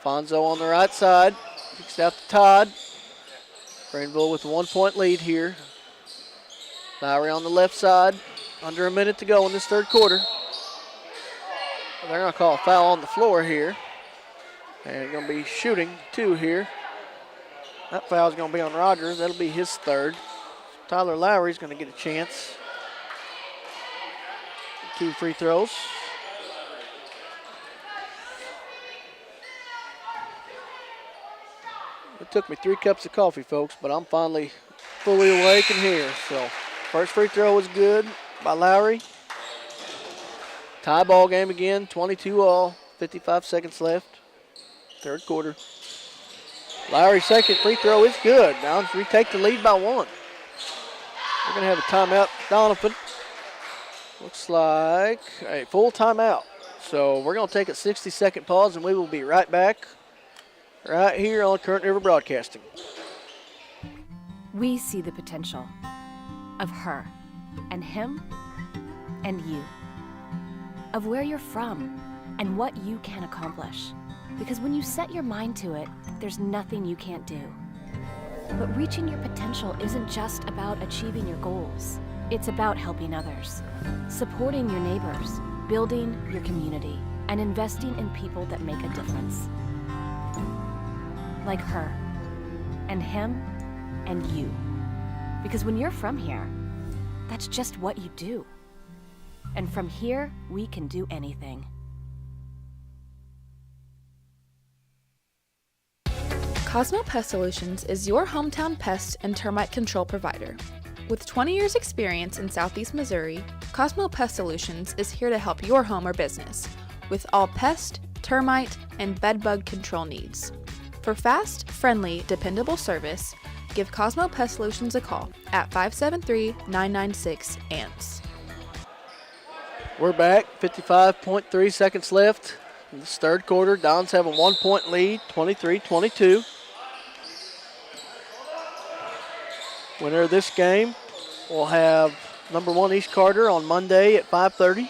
Fonzo on the right side. Kicks out to Todd. Greenville with a 1-point lead here. Lowry on the left side. Under a minute to go in this third quarter. They're going to call a foul on the floor here. And going to be shooting 2 here. That foul is going to be on Rogers. That'll be his third. Tyler Lowry's going to get a chance. 2 free throws. It took me 3 cups of coffee, folks, but I'm finally fully awake and here. So, first free throw was good by Lowry. Tie ball game again, 22-all, 55 seconds left. Third quarter. Lowry's second free throw is good. Now we take the lead by 1. We're going to have a timeout. Donovan. Looks like a full timeout. So we're going to take a 60-second pause, and we will be right back right here on Current River Broadcasting. We see the potential of her and him and you, of where you're from and what you can accomplish. Because when you set your mind to it, there's nothing you can't do. But reaching your potential isn't just about achieving your goals. It's about helping others, supporting your neighbors, building your community, and investing in people that make a difference. Like her, and him, and you. Because when you're from here, that's just what you do. And from here, we can do anything. Cosmo Pest Solutions is your hometown pest and termite control provider. With 20 years experience in Southeast Missouri, Cosmo Pest Solutions is here to help your home or business with all pest, termite, and bedbug control needs. For fast, friendly, dependable service, give Cosmo Pest Solutions a call at 573-996-ANTS. We're back, 55.3 seconds left in this third quarter. Dons have a 1-point lead, 23-22. Winner of this game will have number 1 East Carter on Monday at 5:30.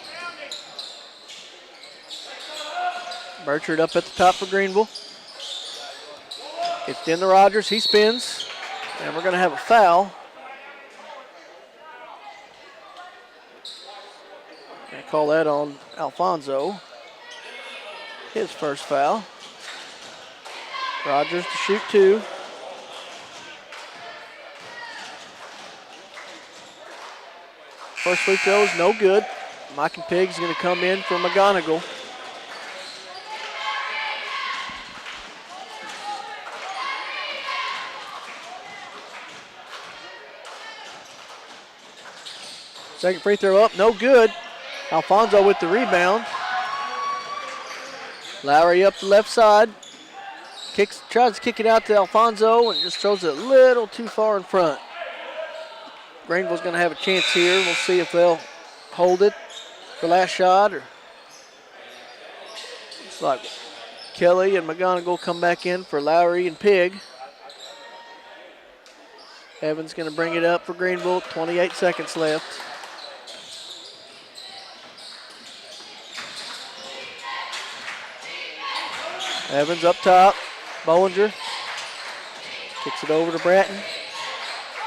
Burchard up at the top for Greenville. It's in to Rogers, he spins, and we're going to have a foul. I call that on Alfonso. His first foul. Rogers to shoot 2. First free throw is no good. Mike and Pig's going to come in for McGonigal. Second free throw up, no good. Alfonso with the rebound. Lowry up the left side. Tries to kick it out to Alfonso and just throws it a little too far in front. Greenville's going to have a chance here. We'll see if they'll hold it for last shot. Or looks like Kelly and McGonigal come back in for Lowry and Pig. Evans going to bring it up for Greenville. 28 seconds left. Evans up top. Bollinger kicks it over to Bratton.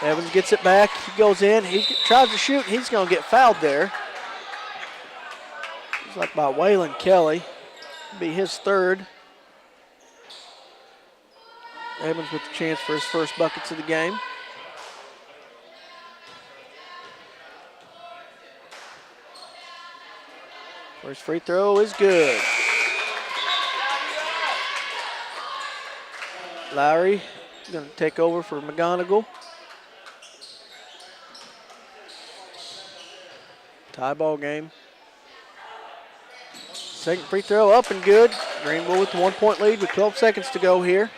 Evans gets it back. He goes in. He tries to shoot. He's going to get fouled there. It's like by Waylon Kelly. It'll be his third. Evans with the chance for his first buckets of the game. First free throw is good. Lowry going to take over for McGonigal. Tie ball game. Second free throw up and good. Greenville with the 1-point lead with 12 seconds to go here.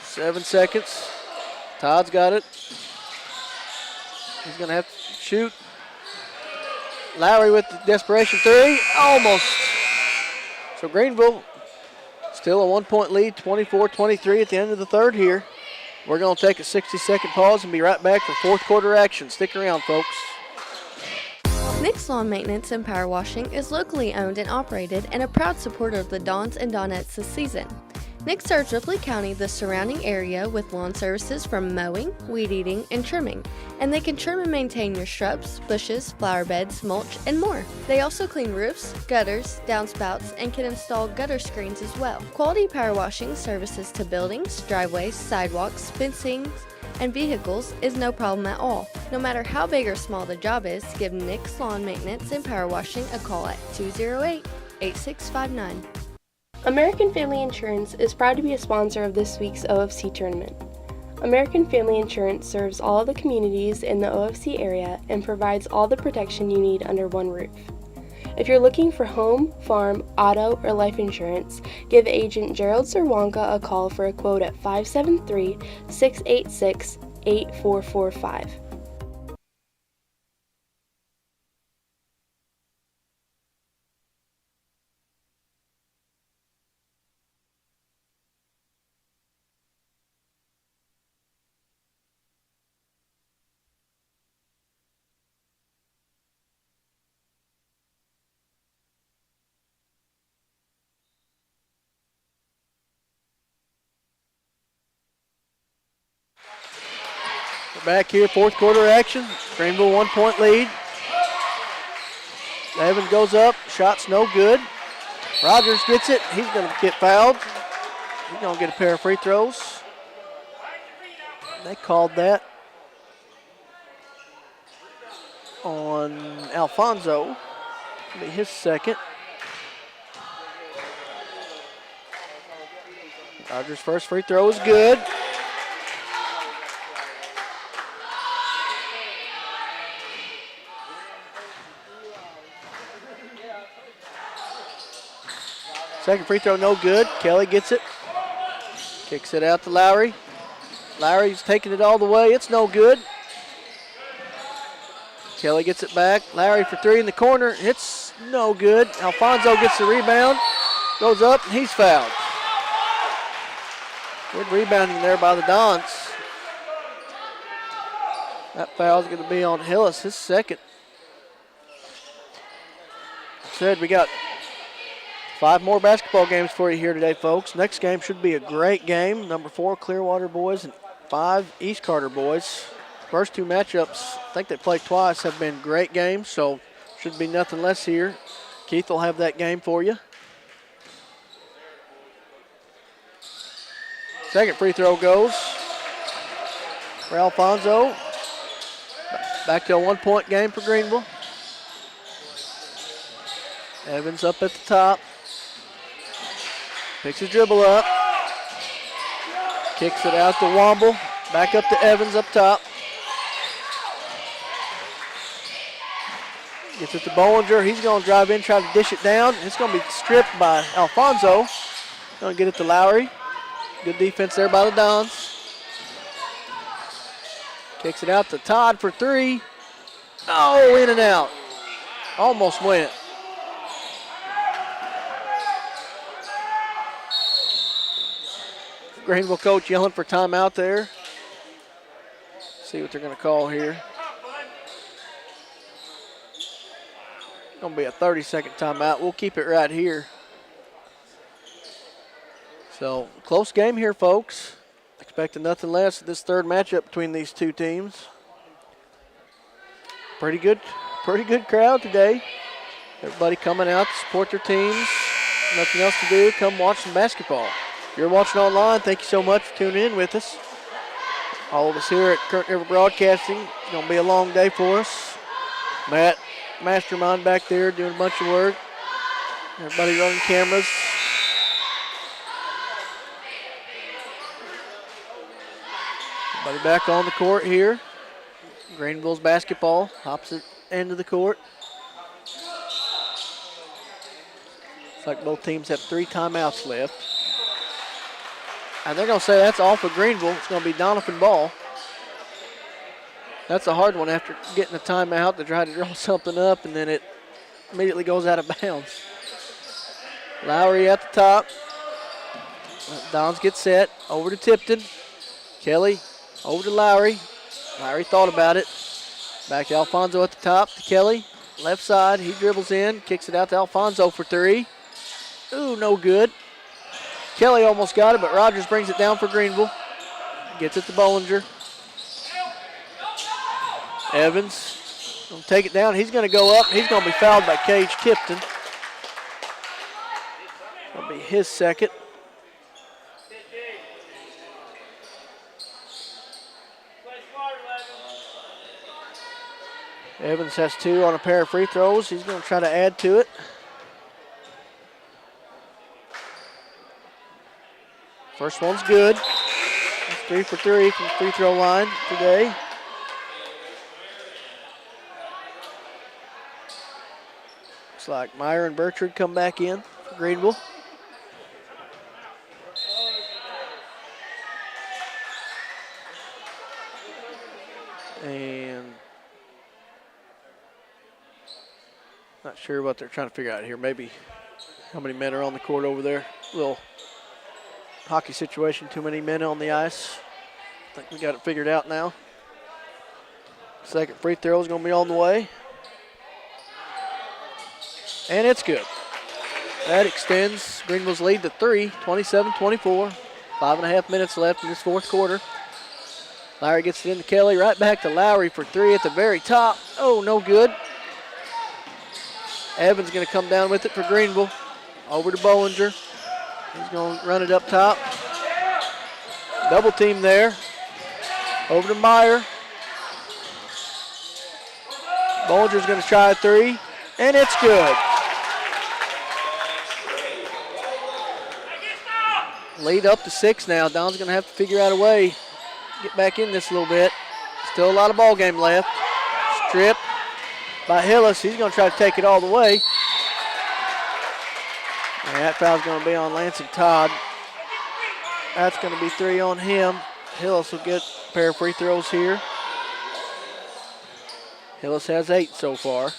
7 seconds. Todd's got it. He's going to have to shoot. Lowry with the desperation 3. Almost. So Greenville still a 1-point lead, 24-23 at the end of the third here. We're going to take a 60-second pause and be right back for fourth quarter action. Stick around, folks. Nick's Lawn Maintenance and Power Washing is locally owned and operated and a proud supporter of the Dons and Donettes this season. Nick serves Ripley County, the surrounding area, with lawn services from mowing, weed eating, and trimming, and they can trim and maintain your shrubs, bushes, flower beds, mulch, and more. They also clean roofs, gutters, downspouts, and can install gutter screens as well. Quality power washing services to buildings, driveways, sidewalks, fencing, and vehicles is no problem at all. No matter how big or small the job is, give Nick's Lawn Maintenance and Power Washing a call at 208-8659. American Family Insurance is proud to be a sponsor of this week's OFC tournament. American Family Insurance serves all the communities in the OFC area and provides all the protection you need under one roof. If you're looking for home, farm, auto, or life insurance, give agent Gerald Zerwanka a call for a quote at 573-686-8445. We're back here, fourth quarter action. Greenville 1 point lead. Evans goes up, shot's no good. Rogers gets it, he's gonna get fouled. He's gonna get a pair of free throws. They called that on Alfonso. It'll be his second. Rogers' first free throw is good. Second free throw, no good. Kelly gets it. Kicks it out to Lowry. Lowry's taking it all the way. It's no good. Kelly gets it back. Lowry for three in the corner. It's no good. Alfonso gets the rebound. Goes up, and he's fouled. Good rebounding there by the Dons. That foul's going to be on Hillis, his second. Said we got 5 more basketball games for you here today, folks. Next game should be a great game. Number 4, Clearwater boys, and 5, East Carter boys. First 2 matchups, I think they played twice, have been great games, so should be nothing less here. Keith will have that game for you. Second free throw goes for Alfonso. Back to a 1 point game for Greenville. Evans up at the top. Picks his dribble up. Kicks it out to Womble. Back up to Evans up top. Gets it to Bollinger. He's going to drive in, try to dish it down. It's going to be stripped by Alfonso. Going to get it to Lowry. Good defense there by the Dons. Kicks it out to Todd for 3. Oh, in and out. Almost went. Greenville coach yelling for timeout there. See what they're going to call here. Going to be a 30-second timeout. We'll keep it right here. So, close game here, folks. Expecting nothing less of this third matchup between these two teams. Pretty good crowd today. Everybody coming out to support their teams. Nothing else to do. Come watch some basketball. If you're watching online, thank you so much for tuning in with us. All of us here at Current River Broadcasting, it's going to be a long day for us. Matt, mastermind back there, doing a bunch of work. Everybody running cameras. Everybody back on the court here. Greenville's basketball, opposite end of the court. Looks like both teams have 3 timeouts left. And they're going to say that's all for Greenville. It's going to be Doniphan ball. That's a hard one after getting a timeout to try to draw something up, and then it immediately goes out of bounds. Lowry at the top. Dons get set. Over to Tipton. Kelly over to Lowry. Lowry thought about it. Back to Alfonso at the top to Kelly. Left side, he dribbles in, kicks it out to Alfonso for 3. Ooh, no good. Kelly almost got it, but Rogers brings it down for Greenville. Gets it to Bollinger. Evans will take it down. He's going to go up. He's going to be fouled by Cage Tipton. That'll be his second. Evans has 2 on a pair of free throws. He's going to try to add to it. First one's good. That's 3 for 3 from the free throw line today. Looks like Meyer and Bertrand come back in for Greenville. And not sure what they're trying to figure out here. Maybe how many men are on the court over there. Little hockey situation, too many men on the ice. I think we got it figured out now. Second free throw is going to be on the way. And it's good. That extends Greenville's lead to 3, 27-24. 5.5 minutes left in this fourth quarter. Lowry gets it into Kelly. Right back to Lowry for three at the very top. Oh, no good. Evans going to come down with it for Greenville. Over to Bollinger. He's going to run it up top. Double team there. Over to Meyer. Bollinger's going to try a three, and it's good. Lead up to 6 now. Don's going to have to figure out a way, get back in this a little bit. Still a lot of ball game left. Strip by Hillis. He's going to try to take it all the way. And that foul's going to be on Lansing Todd. That's going to be 3 on him. Hillis will get a pair of free throws here. Hillis has 8 so far.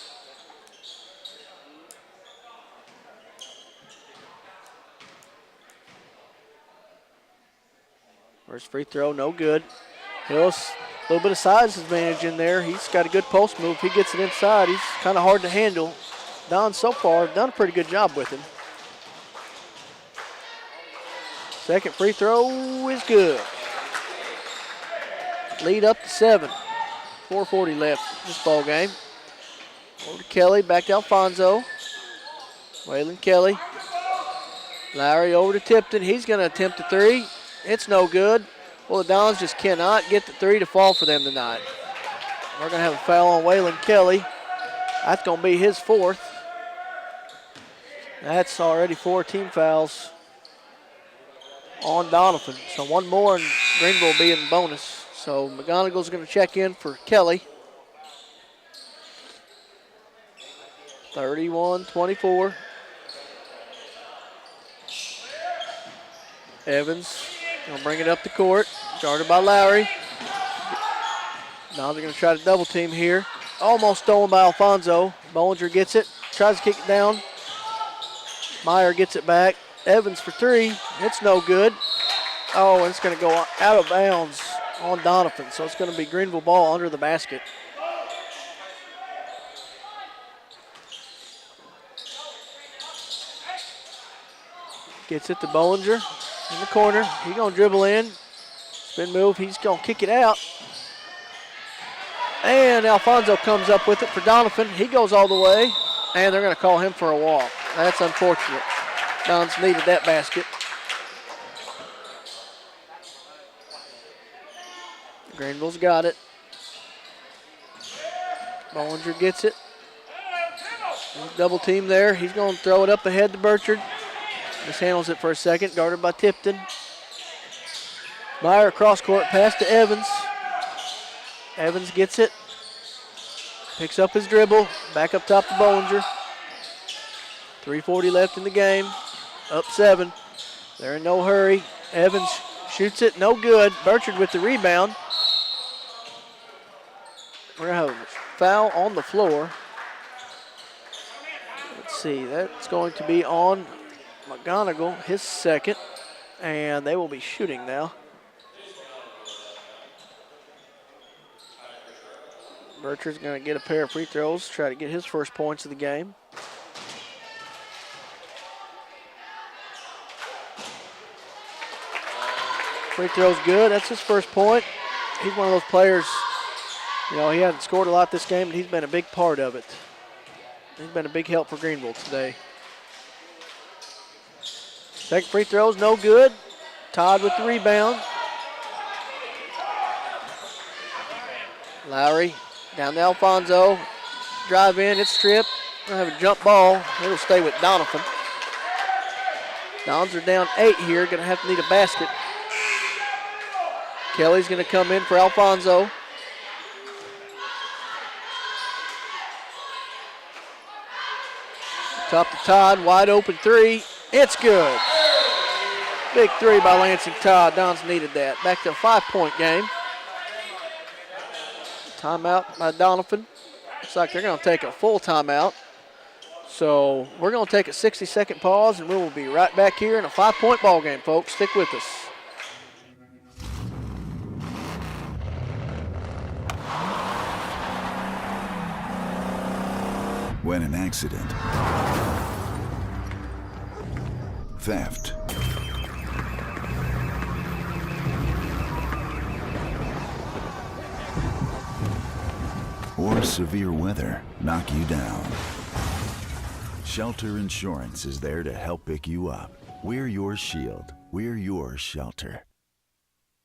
First free throw, no good. Hillis, a little bit of size advantage in there. He's got a good post move. If he gets it inside, he's kind of hard to handle. Don so far done a pretty good job with him. Second free throw is good. Lead up to 7. 4:40 left in this ball game. Over to Kelly, back to Alfonso. Waylon Kelly. Lowry over to Tipton. He's going to attempt a three. It's no good. Well, the Dons just cannot get the three to fall for them tonight. We're going to have a foul on Waylon Kelly. That's going to be his 4th. That's already 4 team fouls on Donovan. So one more and Greenville will be in bonus. So McGonigal's going to check in for Kelly. 31-24. Evans going to bring it up the court. Guarded by Lowry. Now they're going to try to double team here. Almost stolen by Alfonso. Bollinger gets it. Tries to kick it down. Meyer gets it back. Evans for 3. It's no good. Oh, and it's going to go out of bounds on Donovan. So it's going to be Greenville ball under the basket. Gets it to Bollinger in the corner. He's going to dribble in. Spin move. He's going to kick it out. And Alfonso comes up with it for Donovan. He goes all the way. And they're going to call him for a walk. That's unfortunate. Dons needed that basket. Greenville's got it. Bollinger gets it. Double team there. He's going to throw it up ahead to Burchard. Mishandles it for a second. Guarded by Tipton. Meyer cross court pass to Evans. Evans gets it. Picks up his dribble. Back up top to Bollinger. 3:40 left in the game. Up 7. They're in no hurry. Evans shoots it. No good. Burchard with the rebound. We're going to have a foul on the floor. Let's see. That's going to be on McGonigal, his 2nd. And they will be shooting now. Burchard's going to get a pair of free throws, try to get his first points of the game. Free throw's good. That's his first point. He's one of those players, you know, he hasn't scored a lot this game, but he's been a big part of it. He's been a big help for Greenville today. Second free throw's no good. Todd with the rebound. Lowry down to Alfonso. Drive in, it's stripped. Gonna have a jump ball. It'll stay with Donovan. Dons are down 8 here. Gonna have to need a basket. Kelly's gonna come in for Alfonso. Top to Todd, wide open 3. It's good. Big 3 by Lansing Todd. Dons needed that. Back to a 5-point game. Timeout by Donovan. Looks like they're going to take a full timeout. So we're going to take a 60-second pause, and we will be right back here in a 5-point ball game, folks. Stick with us. When an accident, theft, or severe weather knock you down. Shelter Insurance is there to help pick you up. We're your shield. We're your shelter.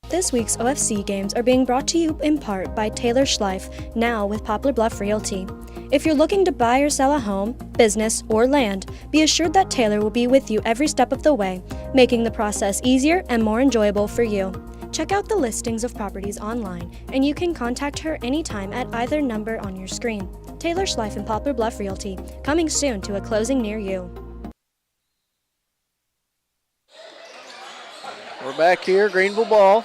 This week's OFC games are being brought to you in part by Taylor Schleif, now with Poplar Bluff Realty. If you're looking to buy or sell a home, business, or land, be assured that Taylor will be with you every step of the way, making the process easier and more enjoyable for you. Check out the listings of properties online, and you can contact her anytime at either number on your screen. Taylor Schleif and Poplar Bluff Realty, coming soon to a closing near you. We're back here, Greenville ball.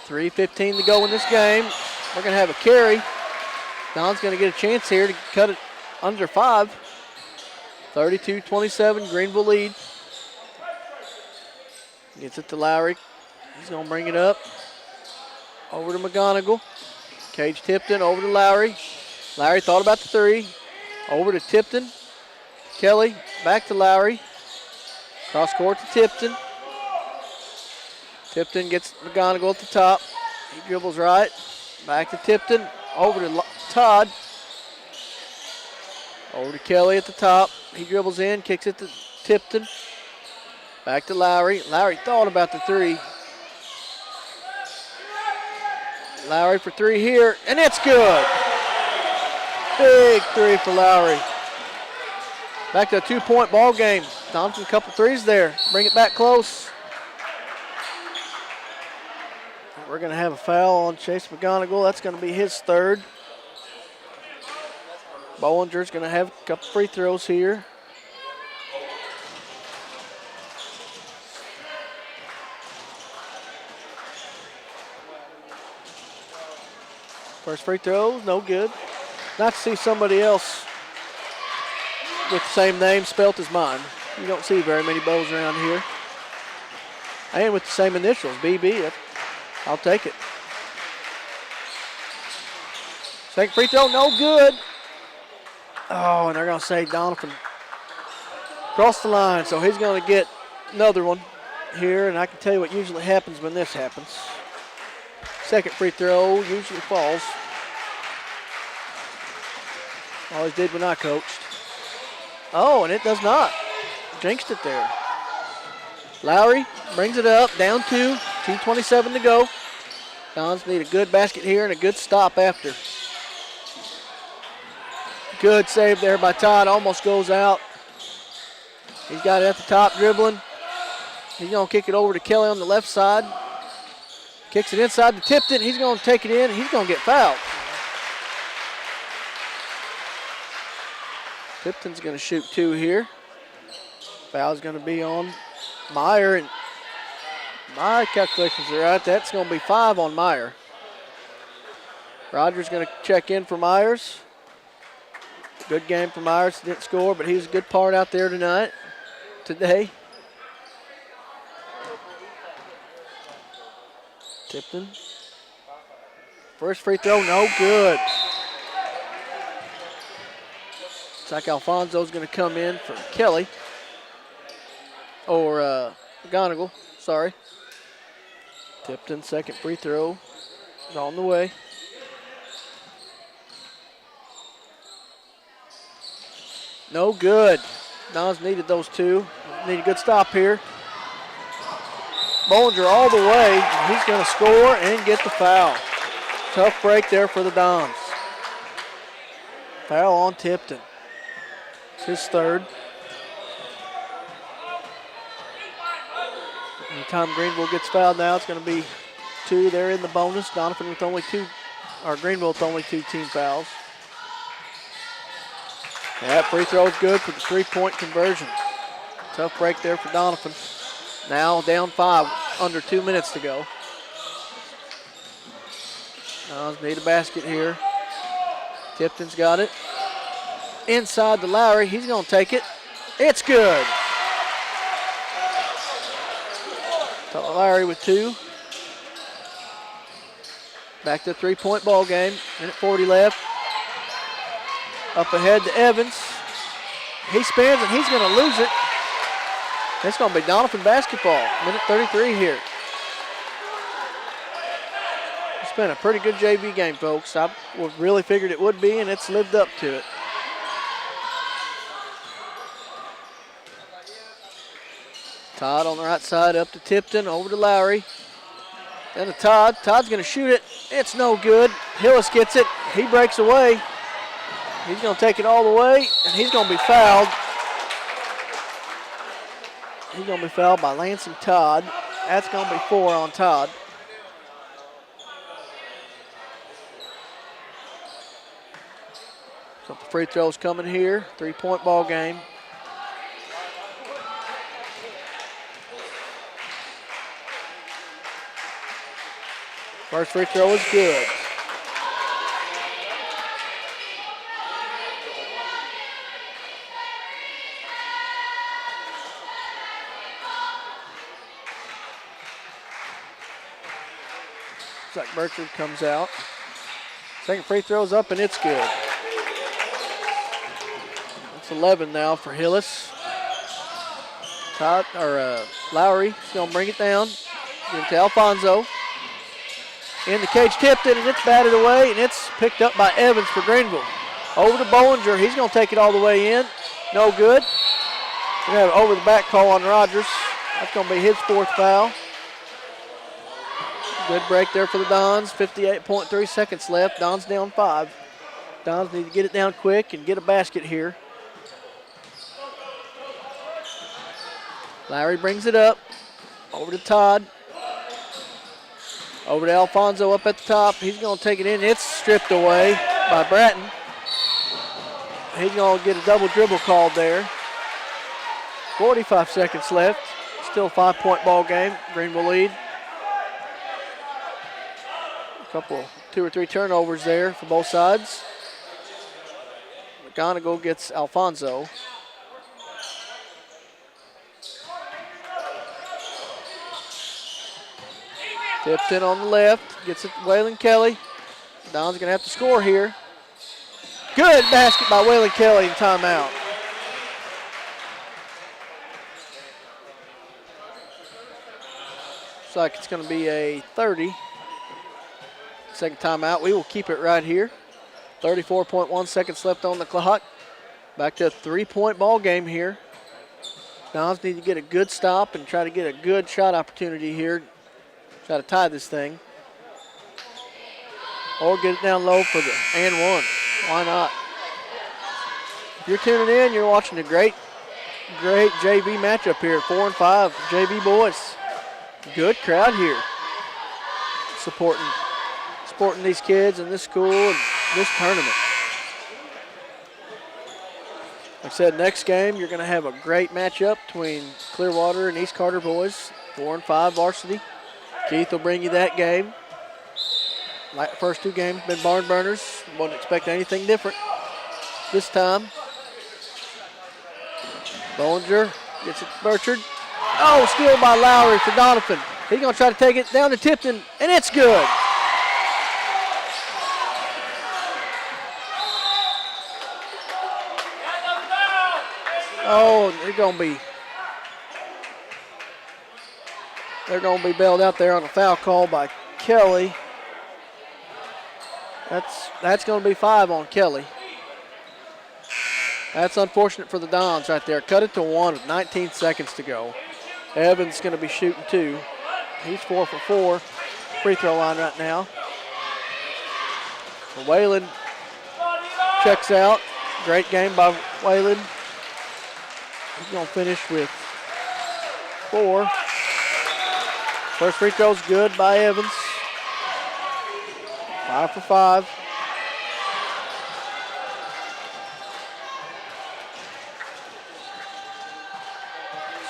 3:15 to go in this game. We're going to have a carry. Don's going to get a chance here to cut it under 5. 32-27, Greenville lead. Gets it to Lowry. He's going to bring it up. Over to McGonigal. Cage Tipton over to Lowry. Lowry thought about the 3. Over to Tipton. Kelly back to Lowry. Cross court to Tipton. Tipton gets McGonigal at the top. He dribbles right. Back to Tipton. Over to Todd. Over to Kelly at the top. He dribbles in, kicks it to Tipton. Back to Lowry. Lowry thought about the 3. Lowry for 3 here, and it's good. Big 3 for Lowry. Back to a 2-point ball game. Thompson, a couple 3s there. Bring it back close. We're going to have a foul on Chase McGonigal. That's going to be his 3rd. Bollinger's going to have a couple free throws here. First free throw, no good. Not to see somebody else with the same name spelt as mine. You don't see very many Bows around here. And with the same initials, BB. I'll take it. Second free throw, no good. Oh, and they're going to say Donovan crossed the line, so he's going to get another one here, and I can tell you what usually happens when this happens. Second free throw usually falls. Always did when I coached. Oh, and it does not. Jinxed it there. Lowry brings it up, down 2, 2:27 to go. Dons need a good basket here and a good stop after. Good save there by Todd, almost goes out. He's got it at the top dribbling. He's going to kick it over to Kelly on the left side. Kicks it inside to Tipton. He's going to take it in. He's going to get fouled. Tipton's going to shoot 2 here. Foul's going to be on Meyer, and my calculations are right. That's going to be 5 on Meyer. Rogers going to check in for Myers. Good game for Myers. Didn't score, but he was a good part out there today. Tipton. First free throw, no good. Looks like Alfonso's going to come in for Kelly. Or McGonigal, sorry. Tipton, second free throw is on the way. No good. Dons needed those 2. Need a good stop here. Bollinger all the way. He's going to score and get the foul. Tough break there for the Dons. Foul on Tipton. It's his 3rd. Anytime Greenville gets fouled now, it's going to be 2 there in the bonus. Donovan with only 2, or Greenville with only 2 team fouls. And that free throw is good for the 3-point conversion. Tough break there for Donovan. Now down 5, under 2 minutes to go. Dons need a basket here. Tipton's got it. Inside to Lowry, he's going to take it. It's good. Lowry with 2. Back to a 3-point ball game. Minute 40 left. Up ahead to Evans. He spins and he's going to lose it. It's going to be Donovan basketball. Minute 33 here. been a pretty good JV game, folks. I really figured it would be, and it's lived up to it. Todd on the right side, up to Tipton, over to Lowry. Then to Todd. Todd's going to shoot it. It's no good. Hillis gets it. He breaks away. He's going to take it all the way, and he's going to be fouled. He's going to be fouled by Lansing Todd. That's going to be 4 on Todd. Couple free throws coming here. 3-point ball game. First free throw is good. Zach Burchard comes out. Second free throw's up and it's good. It's 11 now for Hillis. Lowry is going to bring it down. Give it to Alfonso. In the cage, Tipton, and it's batted away, and it's picked up by Evans for Greenville. Over to Bollinger. He's going to take it all the way in. No good. We have an over-the-back call on Rogers. That's going to be his 4th foul. Good break there for the Dons. 58.3 seconds left. Dons down 5. Dons need to get it down quick and get a basket here. Lowry brings it up. Over to Todd. Over to Alfonso up at the top. He's going to take it in. It's stripped away by Bratton. He's going to get a double dribble called there. 45 seconds left. Still a 5-point ball game. Greenville lead. A couple, 2 or 3 turnovers there for both sides. McGonigal gets Alfonso. Tipton on the left, gets it to Waylon Kelly. Don's going to have to score here. Good basket by Waylon Kelly and timeout. Looks like it's going to be a 30. Second timeout. We will keep it right here. 34.1 seconds left on the clock. Back to a 3-point ball game here. Dons need to get a good stop and try to get a good shot opportunity here. Try to tie this thing. Or get it down low for the and one. Why not? If you're tuning in, you're watching a great JV matchup here. 4 and 5 JV boys. Good crowd here. Supporting these kids and this school and this tournament. Like I said, next game you're going to have a great matchup between Clearwater and East Carter boys. 4 and 5 varsity. Keith will bring you that game. Like the first 2 games been barn burners. Wouldn't expect anything different this time. Bollinger gets it to Burchard. Oh, steal by Lowry for Doniphan. He's going to try to take it down to Tipton, and it's good. Oh, they're going to be bailed out there on a foul call by Kelly. That's going to be 5 on Kelly. That's unfortunate for the Dons right there. Cut it to 1 with 19 seconds to go. Evans going to be shooting 2. He's 4 for 4. Free throw line right now. Waylon checks out. Great game by Waylon. He's going to finish with 4. First free throw's good by Evans. 5 for 5.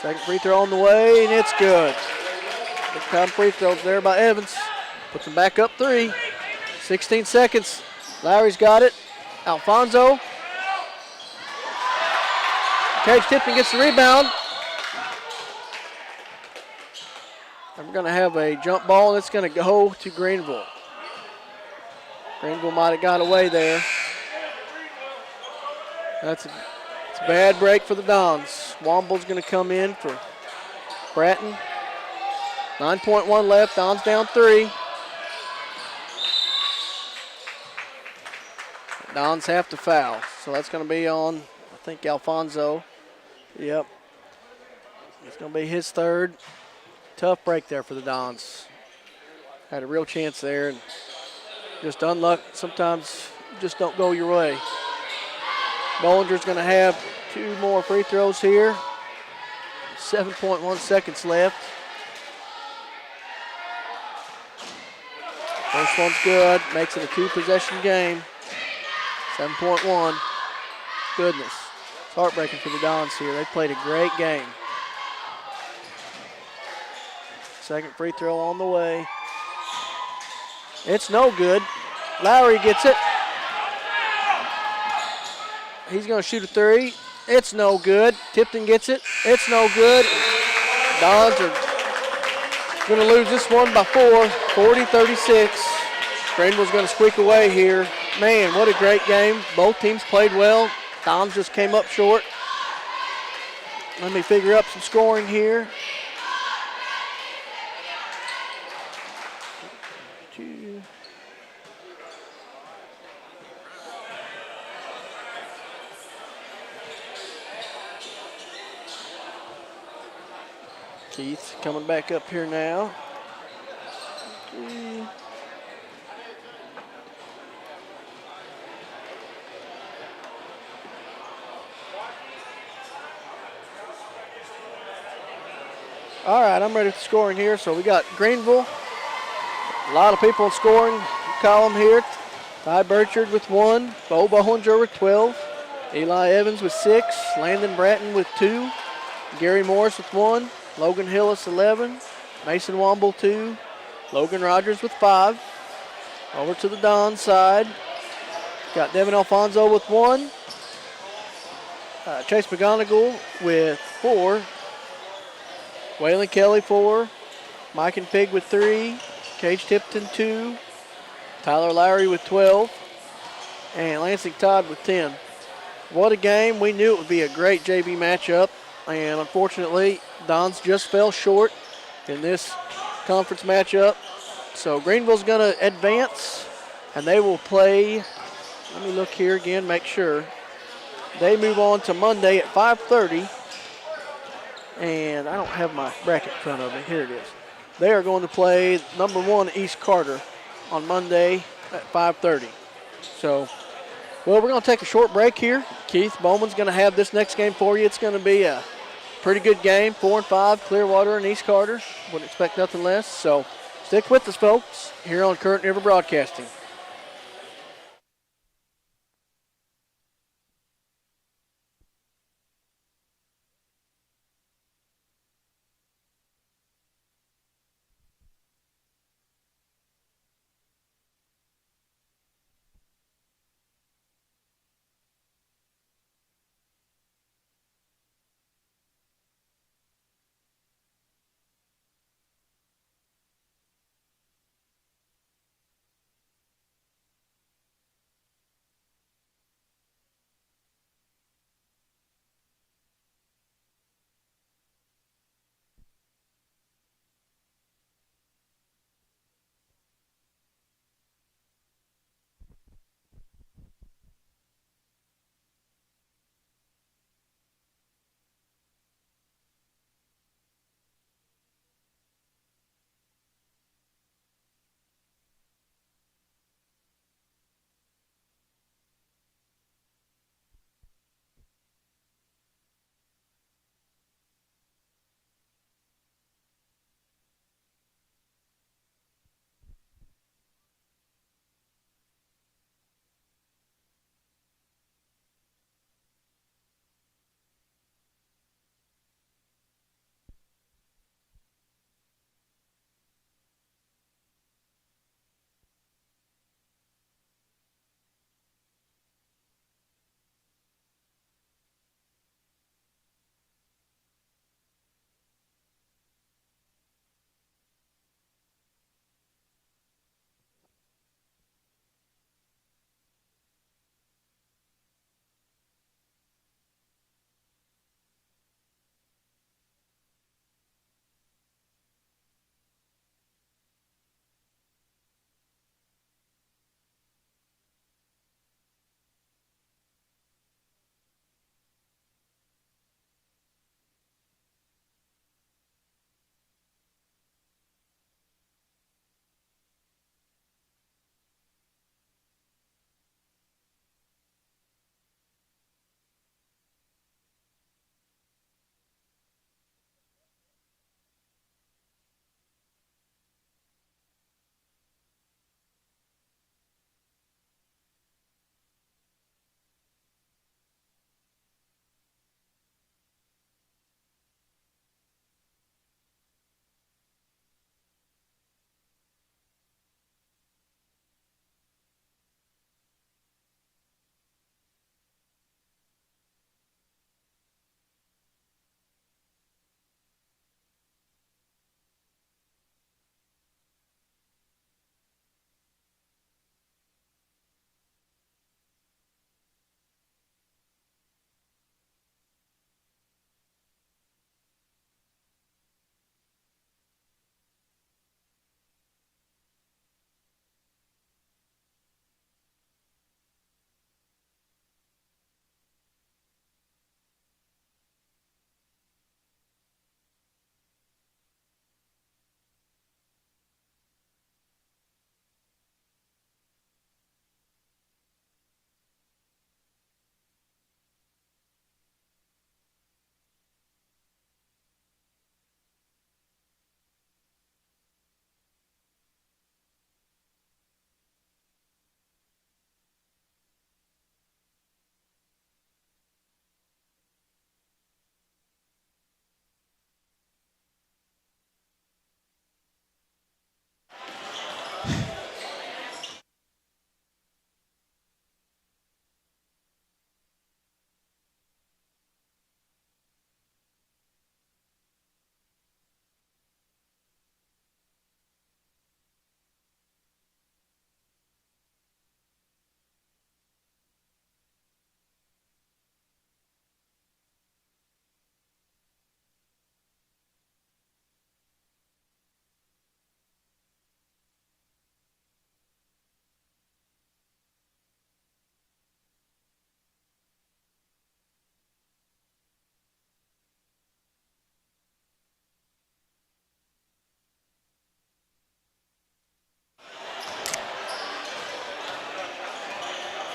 Second free throw on the way, and it's good. Good time free throws there by Evans. Puts him back up 3. 16 seconds. Lowry's got it. Alfonso. Cage Tipton gets the rebound. And we're going to have a jump ball that's going to go to Greenville. Greenville might have got away there. It's a bad break for the Dons. Womble's going to come in for Bratton. 9.1 left. Dons down 3. Dons have to foul. So that's going to be on, I think, Alfonso. Yep. It's going to be his third. Tough break there for the Dons. Had a real chance there, and just unluck. Sometimes just don't go your way. Bollinger's going to have 2 more free throws here. 7.1 seconds left. First one's good. Makes it a 2-possession game. 7.1. Goodness. It's heartbreaking for the Dons here. They played a great game. Second free throw on the way. It's no good. Lowry gets it. He's going to shoot a 3. It's no good. Tipton gets it. It's no good. Dons are going to lose this one by 4, 40-36. Greenville's going to squeak away here. Man, what a great game. Both teams played well. Dons just came up short. Let me figure up some scoring here. Keith coming back up here now. All right, I'm ready for scoring here. So we got Greenville. A lot of people in scoring column here. Ty Burchard with 1. Bo Bollinger with 12. Eli Evans with 6. Landon Bratton with 2. Gary Morris with 1. Logan Hillis, 11. Mason Womble, 2. Logan Rogers with 5. Over to the Don side. Got Devin Alfonso with 1. Chase McGonigal with 4. Waylon Kelly, 4. Mike and Pig with 3. Cage Tipton, 2. Tyler Lowry with 12. And Lansing Todd with 10. What a game. We knew it would be a great JV matchup. And unfortunately, Dons just fell short in this conference matchup. So Greenville's going to advance, and they will play. Let me look here again, make sure. They move on to Monday at 5:30. And I don't have my bracket in front of me. Here it is. They are going to play number 1 East Carter on Monday at 5:30. So, well, we're going to take a short break here. Keith Bowman's going to have this next game for you. It's going to be a pretty good game, 4-5, Clearwater and East Carter. Wouldn't expect nothing less. So stick with us, folks, here on Current River Broadcasting.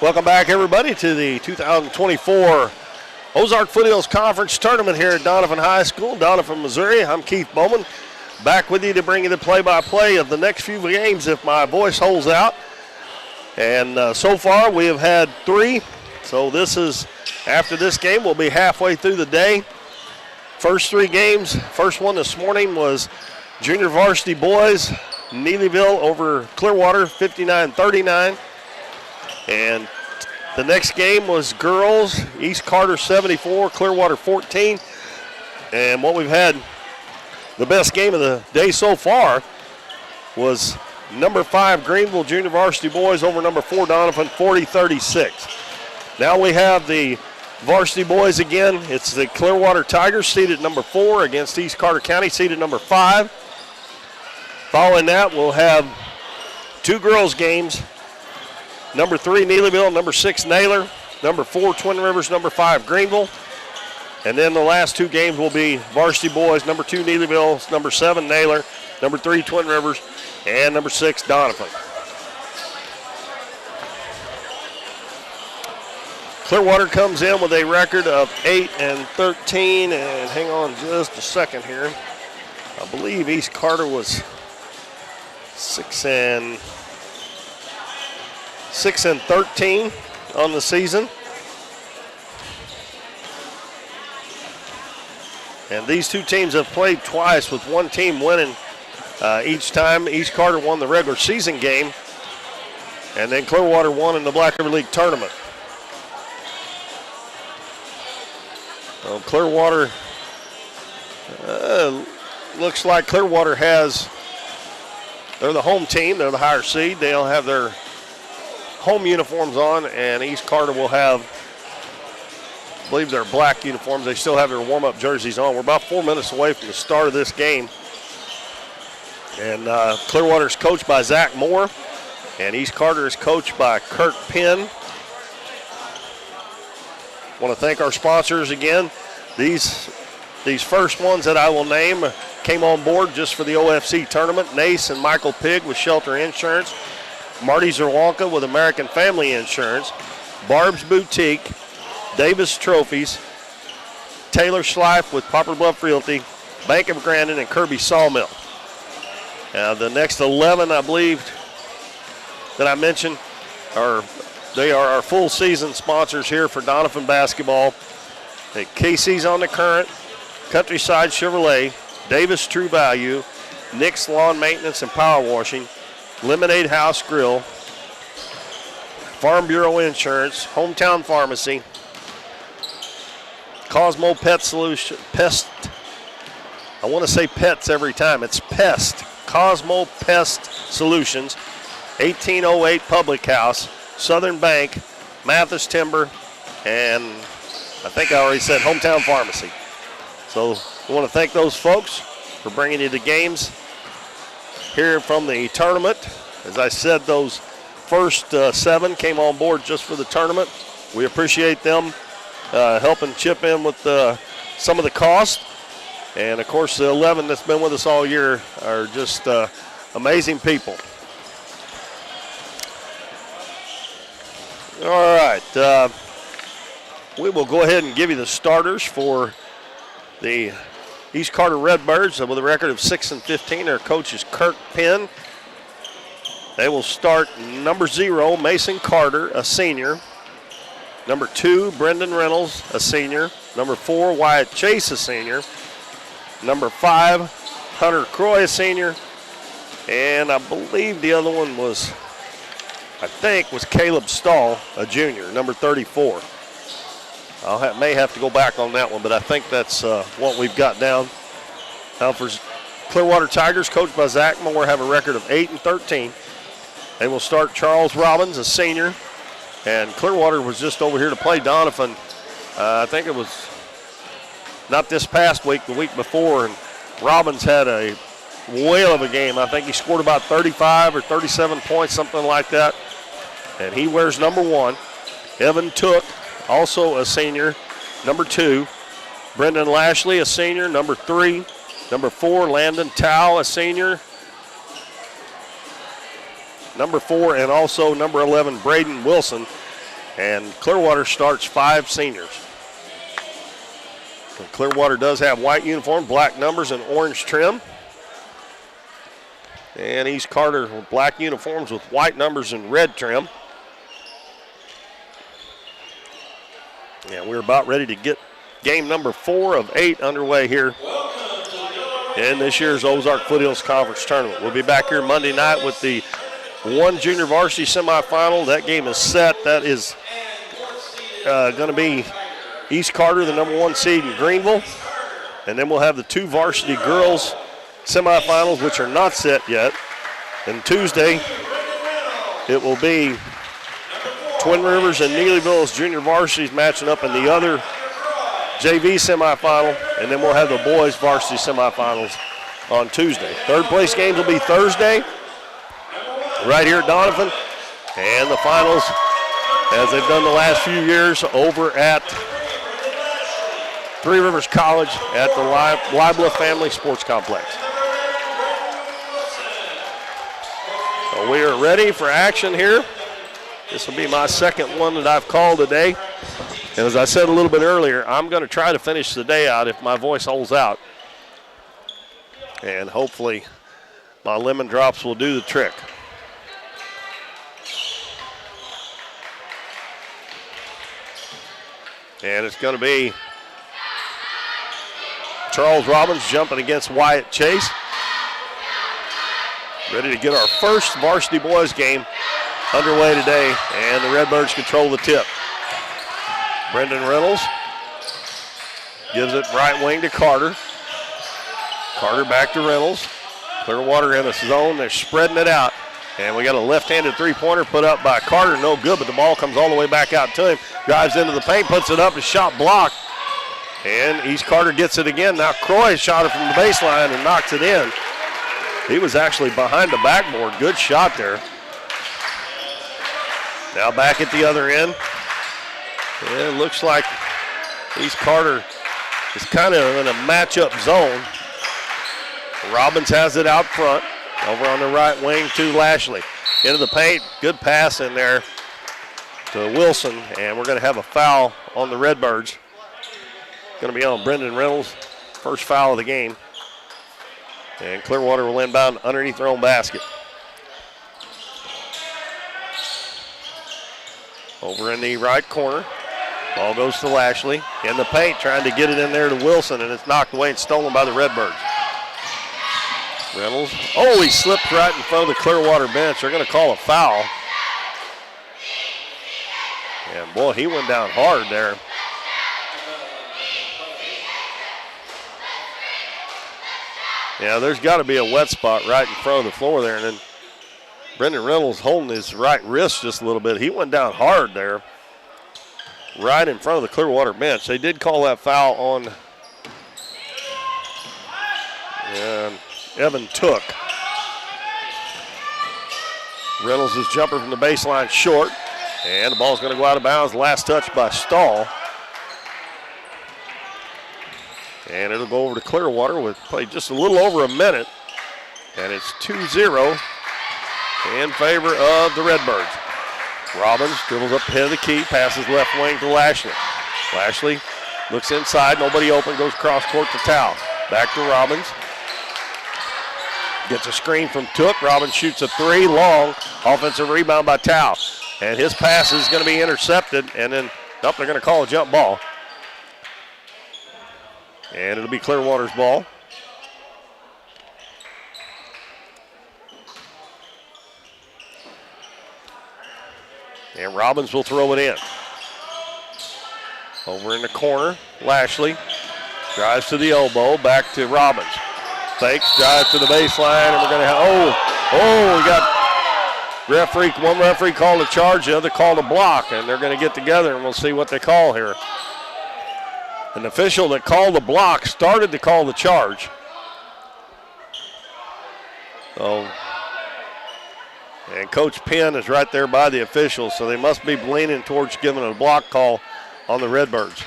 Welcome back, everybody, to the 2024 Ozark Foothills Conference Tournament here at Doniphan High School, Doniphan, Missouri. I'm Keith Bowman, back with you to bring you the play-by-play of the next few games if my voice holds out. And so far, we have had 3. So this is, after this game, we'll be halfway through the day. First 3 games, first one this morning was junior varsity boys, Neelyville over Clearwater, 59-39. And the next game was girls, East Carter 74, Clearwater 14. And what we've had, the best game of the day so far was number 5 Greenville Junior Varsity Boys over number 4 Donovan, 40-36. Now we have the varsity boys again. It's the Clearwater Tigers seated number 4 against East Carter County seated number 5. Following that, we'll have 2 girls games. Number 3, Neelyville, number 6, Naylor, number 4, Twin Rivers, number 5, Greenville. And then the last 2 games will be varsity boys, number 2, Neelyville, number 7, Naylor, number 3, Twin Rivers, and number 6, Donovan. Clearwater comes in with a record of 8-13, and hang on just a second here. I believe East Carter was 6-13 on the season. And these 2 teams have played twice, with one team winning each time. East Carter won the regular season game, and then Clearwater won in the Black River League tournament. So Clearwater, looks like Clearwater they're the home team, they're the higher seed. They'll have their home uniforms on, and East Carter will have, I believe, their black uniforms. They still have their warm-up jerseys on. We're about 4 minutes away from the start of this game. And Clearwater is coached by Zach Moore, and East Carter is coached by Kirk Penn. Want to thank our sponsors again. These first ones that I will name came on board just for the OFC tournament. Nace and Michael Pigg with Shelter Insurance. Marty Zerwanka with American Family Insurance. Barb's Boutique. Davis Trophies. Taylor Schleif with Poplar Bluff Realty. Bank of Grandin, and Kirby Sawmill. The next 11, I believe, that I mentioned they are our full season sponsors here for Doniphan basketball. Casey's on the Current, Countryside Chevrolet, Davis True Value, Nick's Lawn Maintenance and Power Washing, Lemonade House Grill, Farm Bureau Insurance, Hometown Pharmacy, Cosmo Pet Solution, Pest. I want to say pets every time. It's Pest. Cosmo Pest Solutions, 1808 Public House, Southern Bank, Mathis Timber, and I think I already said Hometown Pharmacy. So we want to thank those folks for bringing you the games here from the tournament. As I said, those first 7 came on board just for the tournament. We appreciate them helping chip in with some of the cost. And, of course, the 11 that's been with us all year are just amazing people. All right. We will go ahead and give you the starters for the East Carter Redbirds with a record of 6-15. Their coach is Kirk Penn. They will start number 0, Mason Carter, a senior. Number 2, Brendan Reynolds, a senior. Number 4, Wyatt Chase, a senior. Number 5, Hunter Croy, a senior. And I believe the other one was Caleb Stahl, a junior, number 34. May have to go back on that one, but I think that's what we've got down. Now for Clearwater Tigers, coached by Zach Moore, have a record of 8-13. They will start Charles Robbins, a senior. And Clearwater was just over here to play Doniphan. I think it was not this past week, the week before, and Robbins had a whale of a game. I think he scored about 35 or 37 points, something like that. And he wears number 1. Evan Took, also a senior, number 2. Brendan Lashley, a senior, number 3. Number 4, Landon Tao, a senior. Number 4, and also number 11, Braden Wilson, And Clearwater starts 5 seniors. And Clearwater does have white uniform, black numbers, and orange trim. And East Carter with black uniforms with white numbers and red trim. And we're about ready to get game number 4 of 8 underway here in this year's Ozark Foothills Conference Tournament. We'll be back here Monday night with the 1 junior varsity semifinal. That game is set. That is going to be East Carter, the number 1 seed in Greenville. And then we'll have the 2 varsity girls semifinals, which are not set yet. And Tuesday, it will be Twin Rivers and Neelyville's junior varsities matching up in the other JV semifinal. And then we'll have the boys varsity semifinals on Tuesday. 3rd place games will be Thursday right here at Donovan. And the finals, as they've done the last few years, over at Three Rivers College at the Libla Family Sports Complex. So we are ready for action here. This will be my 2nd one that I've called today. And as I said a little bit earlier, I'm going to try to finish the day out if my voice holds out. And hopefully my lemon drops will do the trick. And it's going to be Charles Robbins jumping against Wyatt Chase. Ready to get our first varsity boys game underway today, and the Redbirds control the tip. Brendan Reynolds gives it right wing to Carter. Carter back to Reynolds. Clearwater in a zone. They're spreading it out. And we got a left-handed three-pointer put up by Carter. No good, but the ball comes all the way back out to him. Drives into the paint, puts it up, his shot blocked. And East Carter gets it again. Now Croy shot it from the baseline and knocks it in. He was actually behind the backboard. Good shot there. Now back at the other end. It looks like East Carter is kind of in a matchup zone. Robbins has it out front. Over on the right wing to Lashley. Into the paint. Good pass in there to Wilson. And we're going to have a foul on the Redbirds. Going to be on Brendan Reynolds. First foul of the game. And Clearwater will inbound underneath their own basket. Over in the right corner. Ball goes to Lashley. In the paint, trying to get it in there to Wilson, and it's knocked away and stolen by the Redbirds. Reynolds. Oh, he slipped right in front of the Clearwater bench. They're going to call a foul. And boy, he went down hard there. Yeah, there's got to be a wet spot right in front of the floor there. And then Brendan Reynolds holding his right wrist just a little bit. He went down hard there, right in front of the Clearwater bench. They did call that foul on Evan Took. Reynolds' jumper from the baseline short. And the ball's going to go out of bounds. Last touch by Stahl. And it'll go over to Clearwater with play just a little over a minute. And it's 2-0 in favor of the Redbirds. Robbins dribbles up ahead of the key, passes left wing to Lashley. Lashley looks inside, nobody open, goes cross court to Tao. Back to Robbins. Gets a screen from Took. Robbins shoots a 3, long. Offensive rebound by Tao. And his pass is going to be intercepted, and then, nope, they're going to call a jump ball. And it'll be Clearwater's ball. And Robbins will throw it in. Over in the corner, Lashley drives to the elbow, back to Robbins. Fakes, drives to the baseline, and we're going to have, we got one referee called a charge, the other called a block, and they're going to get together, and we'll see what they call here. An official that called the block started to call the charge. And Coach Penn is right there by the officials, so they must be leaning towards giving a block call on the Redbirds.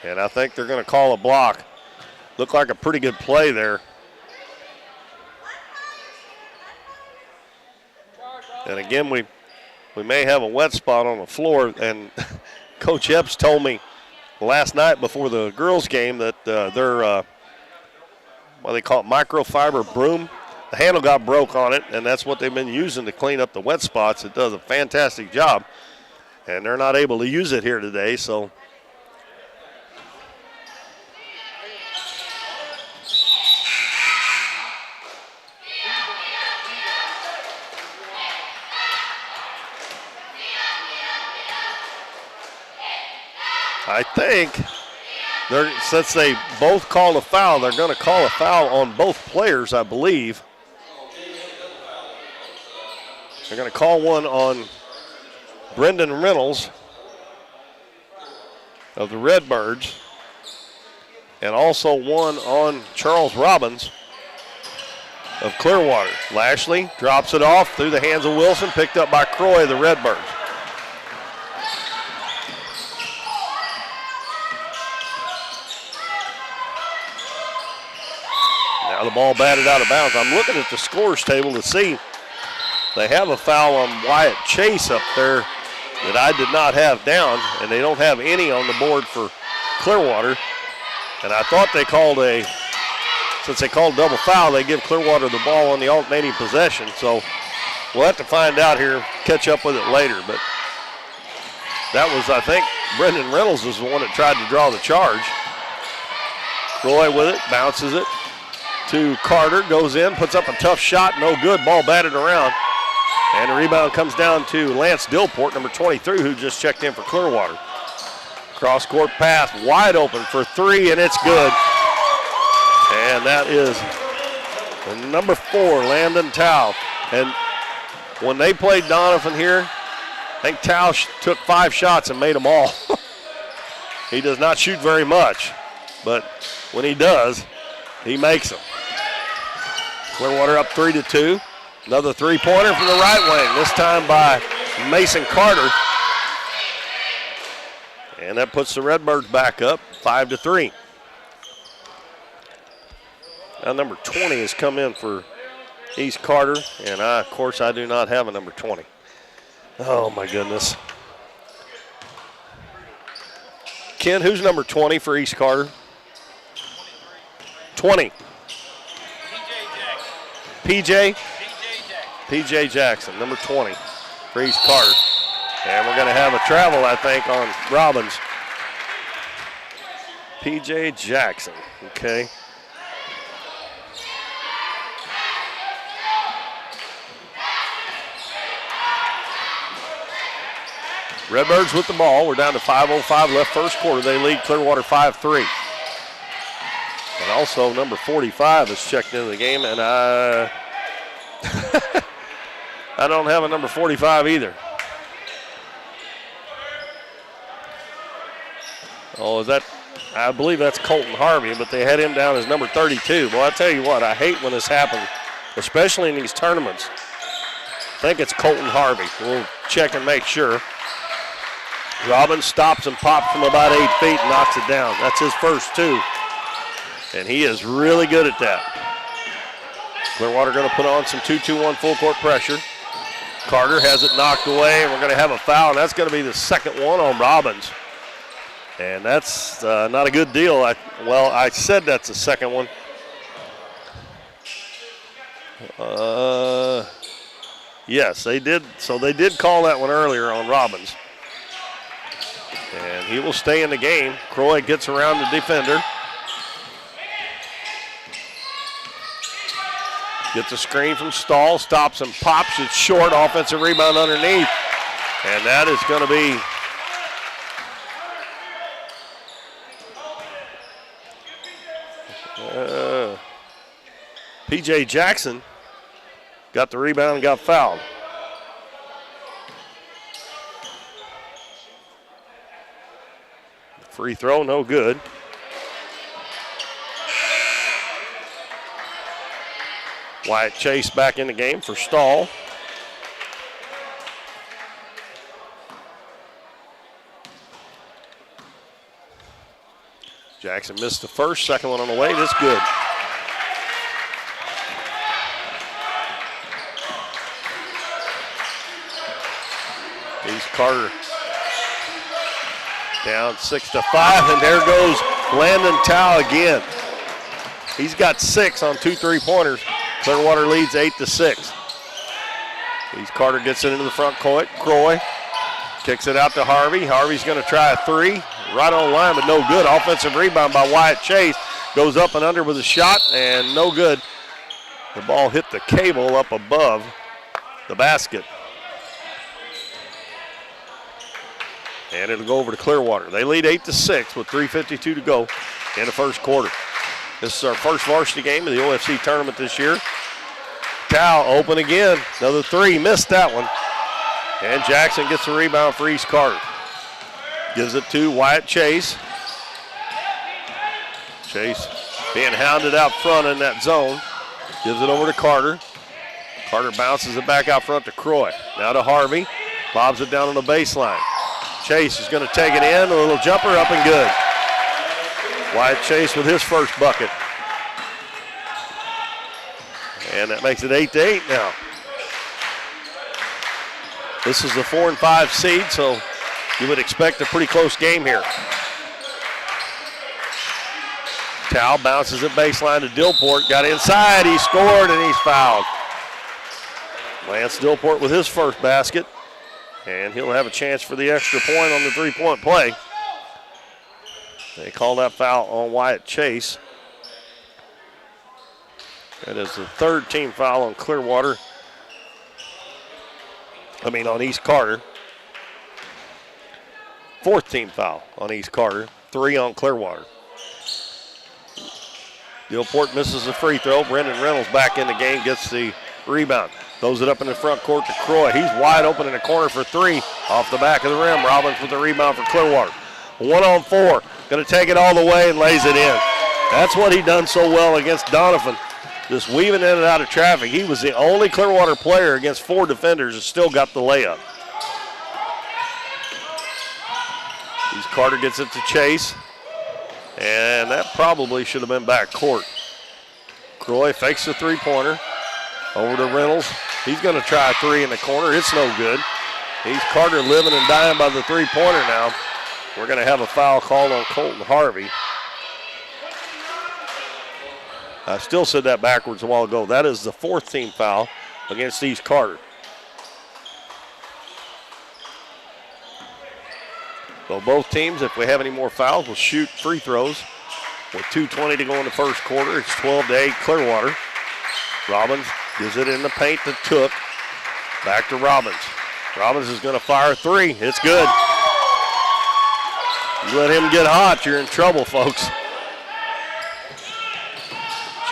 And I think they're going to call a block. Looked like a pretty good play there And again, we may have a wet spot on the floor. And Coach Epps told me last night before the girls' game that their what they call it, microfiber broom, the handle got broke on it, and that's what they've been using to clean up the wet spots. It does a fantastic job, and they're not able to use it here today. So I think since they both called a foul, they're going to call a foul on both players, I believe. They're going to call one on Brendan Reynolds of the Redbirds and also one on Charles Robbins of Clearwater. Lashley drops it off through the hands of Wilson, picked up by Croy of the Redbirds. Now the ball batted out of bounds. I'm looking at the scores table to see. They have a foul on Wyatt Chase up there that I did not have down, and they don't have any on the board for Clearwater. And I thought they called since they called double foul, they give Clearwater the ball on the alternating possession. So we'll have to find out here, catch up with it later. But that was, I think, Brendan Reynolds was the one that tried to draw the charge. Roy with it, bounces it to Carter, goes in, puts up a tough shot, no good, ball batted around. And the rebound comes down to Lance Dillport, number 23, who just checked in for Clearwater. Cross-court pass, wide open for three, and it's good. And that is the number 4, Landon Tao. And when they played Donovan here, I think Tao took 5 shots and made them all. He does not shoot very much, but when he does, he makes them. Clearwater up 3-2. Another three-pointer from the right wing, this time by Mason Carter. And that puts the Redbirds back up 5-3. Now number 20 has come in for East Carter, and of course I do not have a number 20. Oh my goodness. Ken, who's number 20 for East Carter? 20. PJ Jackson, number 20 for East Carter. And we're going to have a travel, I think, on Robbins. PJ Jackson, okay. Redbirds with the ball. We're down to 5:05 left first quarter. They lead Clearwater 5-3. And also number 45 is checked into the game, and I don't have a number 45 either. Oh, is that? I believe that's Colton Harvey, but they had him down as number 32. Well, I tell you what, I hate when this happens, especially in these tournaments. I think it's Colton Harvey. We'll check and make sure. Robbins stops and pops from about 8 feet and knocks it down. That's his first 2. And he is really good at that. Clearwater going to put on some 2-2-1 full court pressure. Carter has it knocked away, and we're going to have a foul, and that's going to be the second one on Robbins. And that's not a good deal. I said that's the second one. Yes, they did. So they did call that one earlier on Robbins. And he will stay in the game. Croy gets around the defender. Gets a screen from Stahl, stops and pops it short, offensive rebound underneath. And that is going to be PJ Jackson got the rebound and got fouled. Free throw, no good. Wyatt Chase back in the game for Stahl. Jackson missed the first, second one on the way, that's good. He's Carter down 6-5, and there goes Landon Tao again. He's got 6 on 2 3-pointers. Clearwater leads 8-6. He's Carter gets it into the front court. Croy kicks it out to Harvey. Harvey's going to try a 3. Right on line, but no good. Offensive rebound by Wyatt Chase. Goes up and under with a shot, and no good. The ball hit the cable up above the basket. And it'll go over to Clearwater. They lead 8-6 with 3:52 to go in the first quarter. This is our first varsity game of the OFC tournament this year. Tao open again. Another 3. Missed that one. And Jackson gets the rebound for East Carter. Gives it to Wyatt Chase. Chase being hounded out front in that zone. Gives it over to Carter. Carter bounces it back out front to Croy. Now to Harvey. Bobs it down on the baseline. Chase is going to take it in. A little jumper up and good. Wyatt Chase with his first bucket. And that makes it 8-8 now. This is the 4 and 5 seed, so you would expect a pretty close game here. Tao bounces it baseline to Dillport. Got inside, he scored, and he's fouled. Lance Dillport with his first basket. And he'll have a chance for the extra point on the 3-point play. They call that foul on Wyatt Chase. That is the 3rd team foul on Clearwater. On East Carter. 4th team foul on East Carter. 3 on Clearwater. Dillport misses the free throw. Brendan Reynolds back in the game, gets the rebound. Throws it up in the front court to Croy. He's wide open in the corner for 3 off the back of the rim. Robbins with the rebound for Clearwater. 1-on-4. Going to take it all the way and lays it in. That's what he done so well against Donovan. Just weaving in and out of traffic. He was the only Clearwater player against 4 defenders that still got the layup. East Carter gets it to Chase. And that probably should have been back court. Croy fakes the 3-pointer. Over to Reynolds. He's going to try a 3 in the corner. It's no good. He's Carter living and dying by the 3-pointer now. We're going to have a foul called on Colton Harvey. I still said that backwards a while ago. That is the 4th team foul against East Carter. So both teams, if we have any more fouls, will shoot free throws. With 2:20 to go in the first quarter, it's 12-8 Clearwater. Robbins gives it in the paint to Took. Back to Robbins. Robbins is going to fire a 3. It's good. You let him get hot, you're in trouble, folks.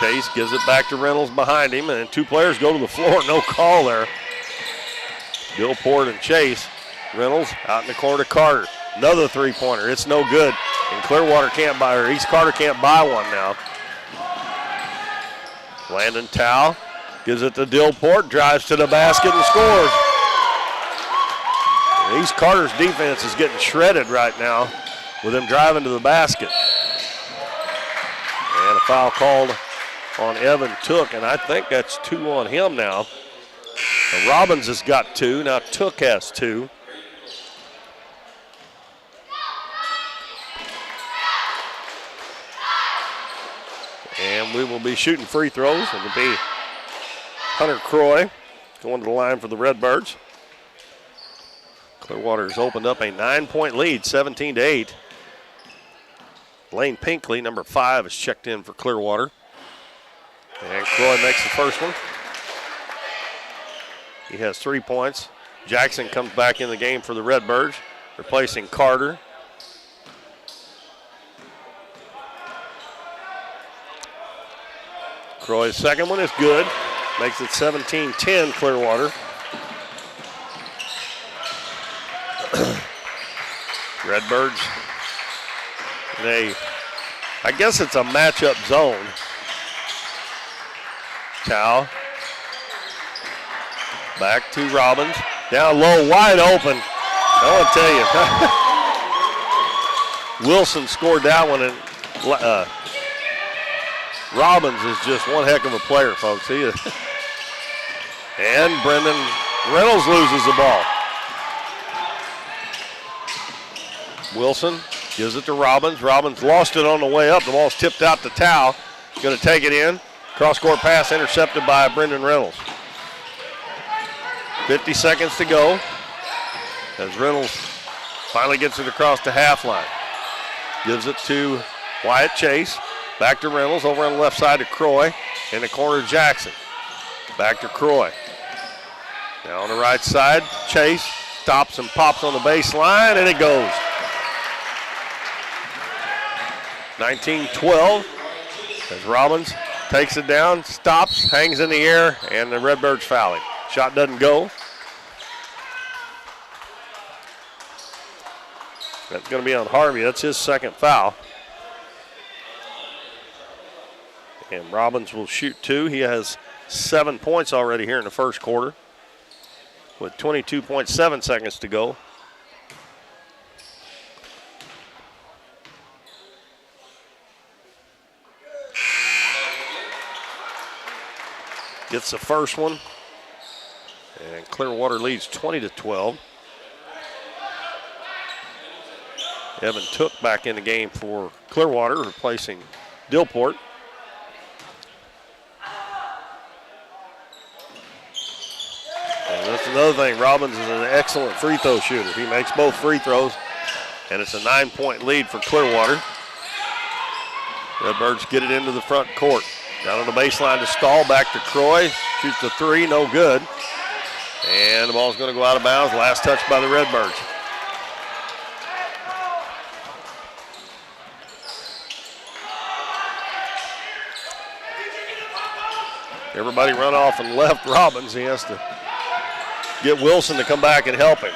Chase gives it back to Reynolds behind him, and 2 players go to the floor. No call there. Dillport and Chase. Reynolds out in the corner to Carter. Another 3-pointer. It's no good. And Clearwater can't buy, or East Carter can't buy one now. Landon Tao gives it to Dillport, drives to the basket and scores. East Carter's defense is getting shredded right now with him driving to the basket. And a foul called on Evan Took, and I think that's 2 on him now. And Robbins has got 2, now Took has 2. And we will be shooting free throws. It'll be Hunter Croy going to the line for the Redbirds. Clearwater has opened up a 9-point lead, 17-8. Lane Pinkley, number 5, is checked in for Clearwater. And Croy makes the first one. He has 3 points. Jackson comes back in the game for the Redbirds, replacing Carter. Croy's second one is good. Makes it 17-10 Clearwater. Redbirds, I guess it's a matchup zone. Tao. Back to Robbins. Down low, wide open. I want to tell you. Wilson scored that one, and Robbins is just one heck of a player, folks. He is. And Brendan Reynolds loses the ball. Wilson gives it to Robbins. Robbins lost it on the way up. The ball's tipped out to Tao. Going to take it in. Cross-court pass intercepted by Brendan Reynolds. 50 seconds to go as Reynolds finally gets it across the half line. Gives it to Wyatt Chase. Back to Reynolds, over on the left side to Croy. In the corner, Jackson. Back to Croy. Now on the right side, Chase stops and pops on the baseline, and it goes. 19-12 as Robbins takes it down, stops, hangs in the air, and the Redbirds foul him. Shot doesn't go. That's going to be on Harvey. That's his second foul. And Robbins will shoot 2. He has 7 points already here in the first quarter with 22.7 seconds to go. Gets the first one. And Clearwater leads 20-12. Evan Took back in the game for Clearwater, replacing Dillport. And that's another thing. Robbins is an excellent free throw shooter. He makes both free throws, and it's a 9-point lead for Clearwater. Redbirds get it into the front court. Down on the baseline to Stahl, back to Croy. Shoots the 3, no good. And the ball's going to go out of bounds. Last touch by the Redbirds. Everybody run off and left Robbins. He has to get Wilson to come back and help him.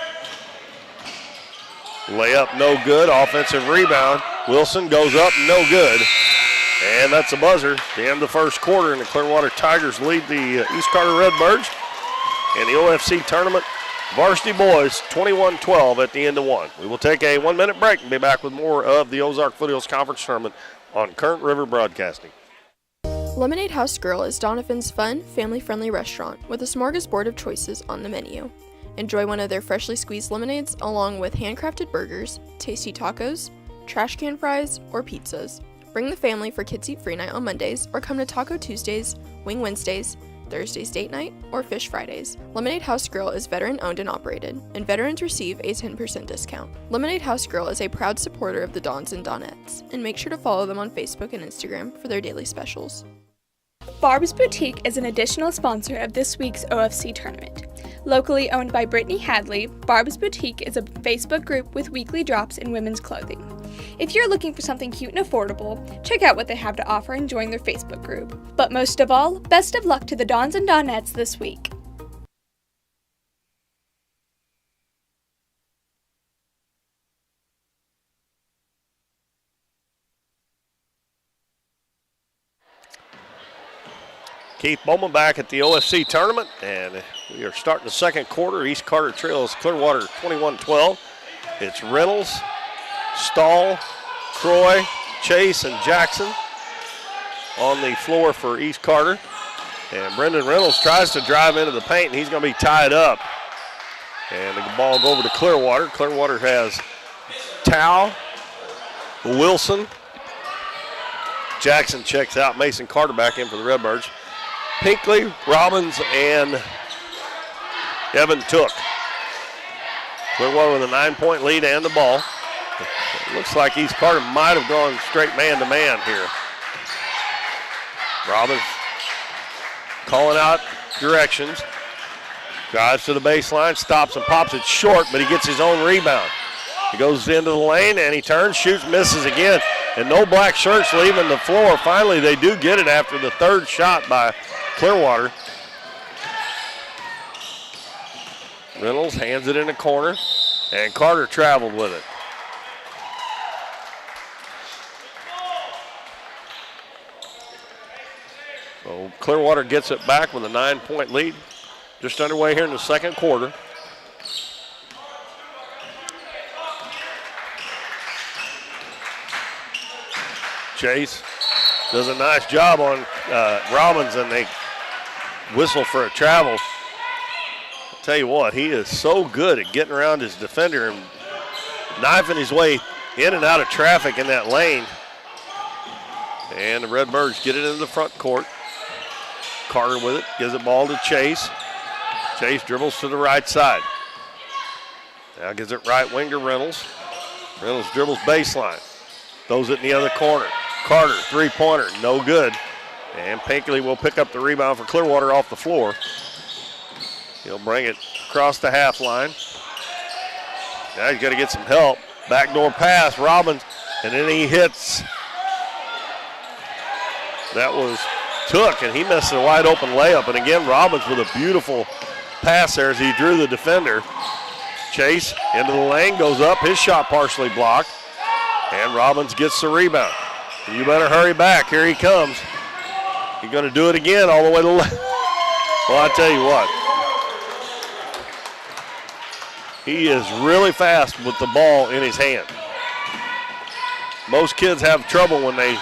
Layup no good. Offensive rebound. Wilson goes up, no good. And that's a buzzer. The end of the first quarter, and the Clearwater Tigers lead the East Carter Redbirds in the OFC tournament. Varsity boys 21-12 at the end of one. We will take a 1-minute break and be back with more of the Ozark Foothills Conference Tournament on Current River Broadcasting. Lemonade House Grill is Doniphan's fun, family-friendly restaurant with a smorgasbord of choices on the menu. Enjoy one of their freshly squeezed lemonades along with handcrafted burgers, tasty tacos, trash can fries, or pizzas. Bring the family for Kids Eat Free Night on Mondays or come to Taco Tuesdays, Wing Wednesdays, Thursdays Date Night, or Fish Fridays. Lemonade House Grill is veteran-owned and operated, and veterans receive a 10% discount. Lemonade House Grill is a proud supporter of the Dons and Donettes, and make sure to follow them on Facebook and Instagram for their daily specials. Barb's Boutique is an additional sponsor of this week's OFC tournament. Locally owned by Brittany Hadley, Barb's Boutique is a Facebook group with weekly drops in women's clothing. If you're looking for something cute and affordable, check out what they have to offer and join their Facebook group. But most of all, best of luck to the Dons and Donettes this week. Keith Bowman back at the OFC tournament, and we are starting the second quarter. East Carter trails Clearwater 21-12. It's Reynolds, Stahl, Croy, Chase, and Jackson on the floor for East Carter. And Brendan Reynolds tries to drive into the paint, and he's going to be tied up. And the ball will go over to Clearwater. Clearwater has Tao, Wilson. Jackson checks out. Mason Carter back in for the Redbirds. Pinkley, Robbins, and Evan Took. Clearwater with a 9-point lead and the ball. It looks like East Carter might have gone straight man-to-man here. Robbins calling out directions. Drives to the baseline, stops and pops it short, but he gets his own rebound. He goes into the lane, and he turns, shoots, misses again. And no black shirts leaving the floor. Finally, they do get it after the third shot by Clearwater. Reynolds hands it in the corner, and Carter traveled with it. So Clearwater gets it back with a 9-point lead. Just underway here in the second quarter. Chase does a nice job on Robbins, and they whistle for a travel. I'll tell you what, he is so good at getting around his defender and knifing his way in and out of traffic in that lane. And the Redbirds get it into the front court. Carter with it, gives the ball to Chase. Chase dribbles to the right side. Now gives it right wing to Reynolds. Reynolds dribbles baseline. Throws it in the other corner. Carter, three-pointer, no good. And Pinkley will pick up the rebound for Clearwater off the floor. He'll bring it across the half line. Now he's got to get some help. Backdoor pass, Robbins, and then he hits. That was Took, and he missed a wide open layup. And again, Robbins with a beautiful pass there as he drew the defender. Chase into the lane, goes up, his shot partially blocked, and Robbins gets the rebound. You better hurry back, here he comes. He's gonna do it again all the way to the left. Well, I tell you what, he is really fast with the ball in his hand. Most kids have trouble when they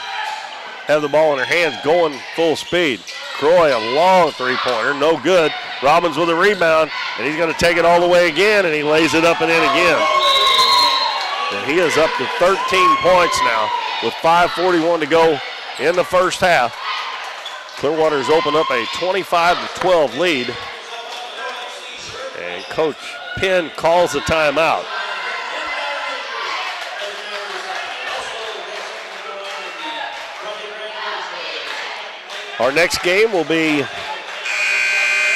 have the ball in their hands going full speed. Croy, a long three-pointer, no good. Robbins with a rebound, and he's going to take it all the way again, and he lays it up and in again. And he is up to 13 points now with 5:41 to go in the first half. Clearwater's opened up a 25-12 lead, and Coach Penn calls the timeout. Our next game will be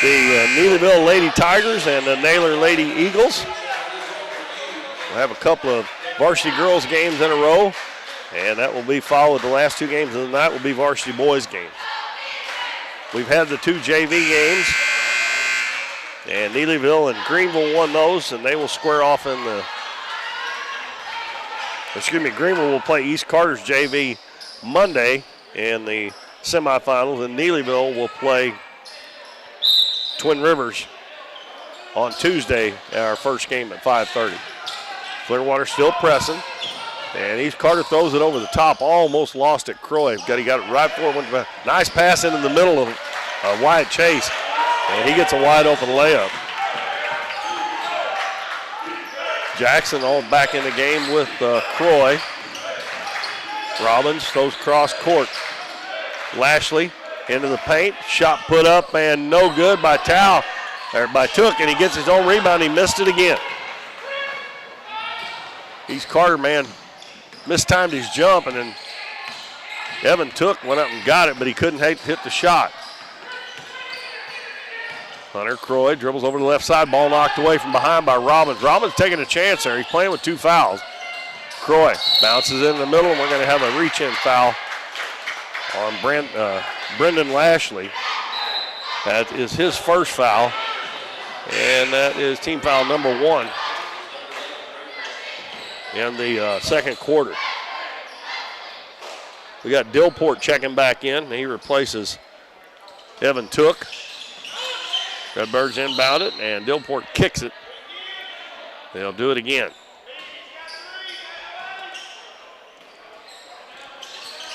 the Neelyville Lady Tigers and the Naylor Lady Eagles. We'll have a couple of varsity girls games in a row, and that will be followed. The last two games of the night will be varsity boys games. We've had the two JV games, and Neelyville and Greenville won those, and they will square off in the, Greenville will play East Carter's JV Monday in the semifinals, and Neelyville will play Twin Rivers on Tuesday at our first game at 5:30. Clearwater still pressing, and East Carter throws it over the top, almost lost it. Croy he got it right forward. Nice pass into the middle of Wyatt Chase, and he gets a wide open layup. Jackson all back in the game with Croy. Robbins throws cross court. Lashley into the paint, shot put up and no good by Took, and he gets his own rebound. He missed it again. East Carter, man, mistimed his jump, and then Evan Took went up and got it, but he couldn't hit the shot. Hunter Croy dribbles over the left side, ball knocked away from behind by Robbins. Robbins taking a chance there. He's playing with two fouls. Croy bounces in the middle, and we're going to have a reach-in foul on Brendan Lashley. That is his first foul, and that is team foul number 1 in the second quarter. We got Dillport checking back in, and he replaces Evan Took. Redbirds inbound it, and Dillport kicks it. They'll do it again.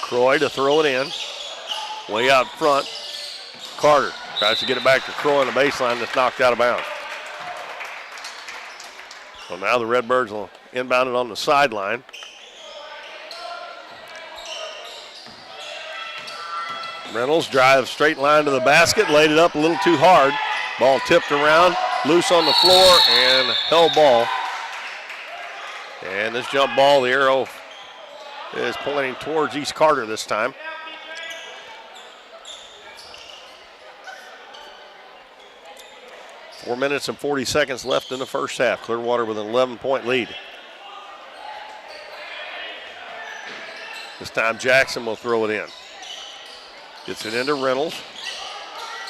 Croy to throw it in. Way out front. Carter tries to get it back to Croy on the baseline. That's knocked out of bounds. So now the Redbirds will inbound it on the sideline. Reynolds drives straight line to the basket, laid it up a little too hard. Ball tipped around, loose on the floor, and held ball. And this jump ball, the arrow is pointing towards East Carter this time. Four minutes and 40 seconds left in the first half. Clearwater with an 11-point lead. This time Jackson will throw it in. Gets it into Reynolds.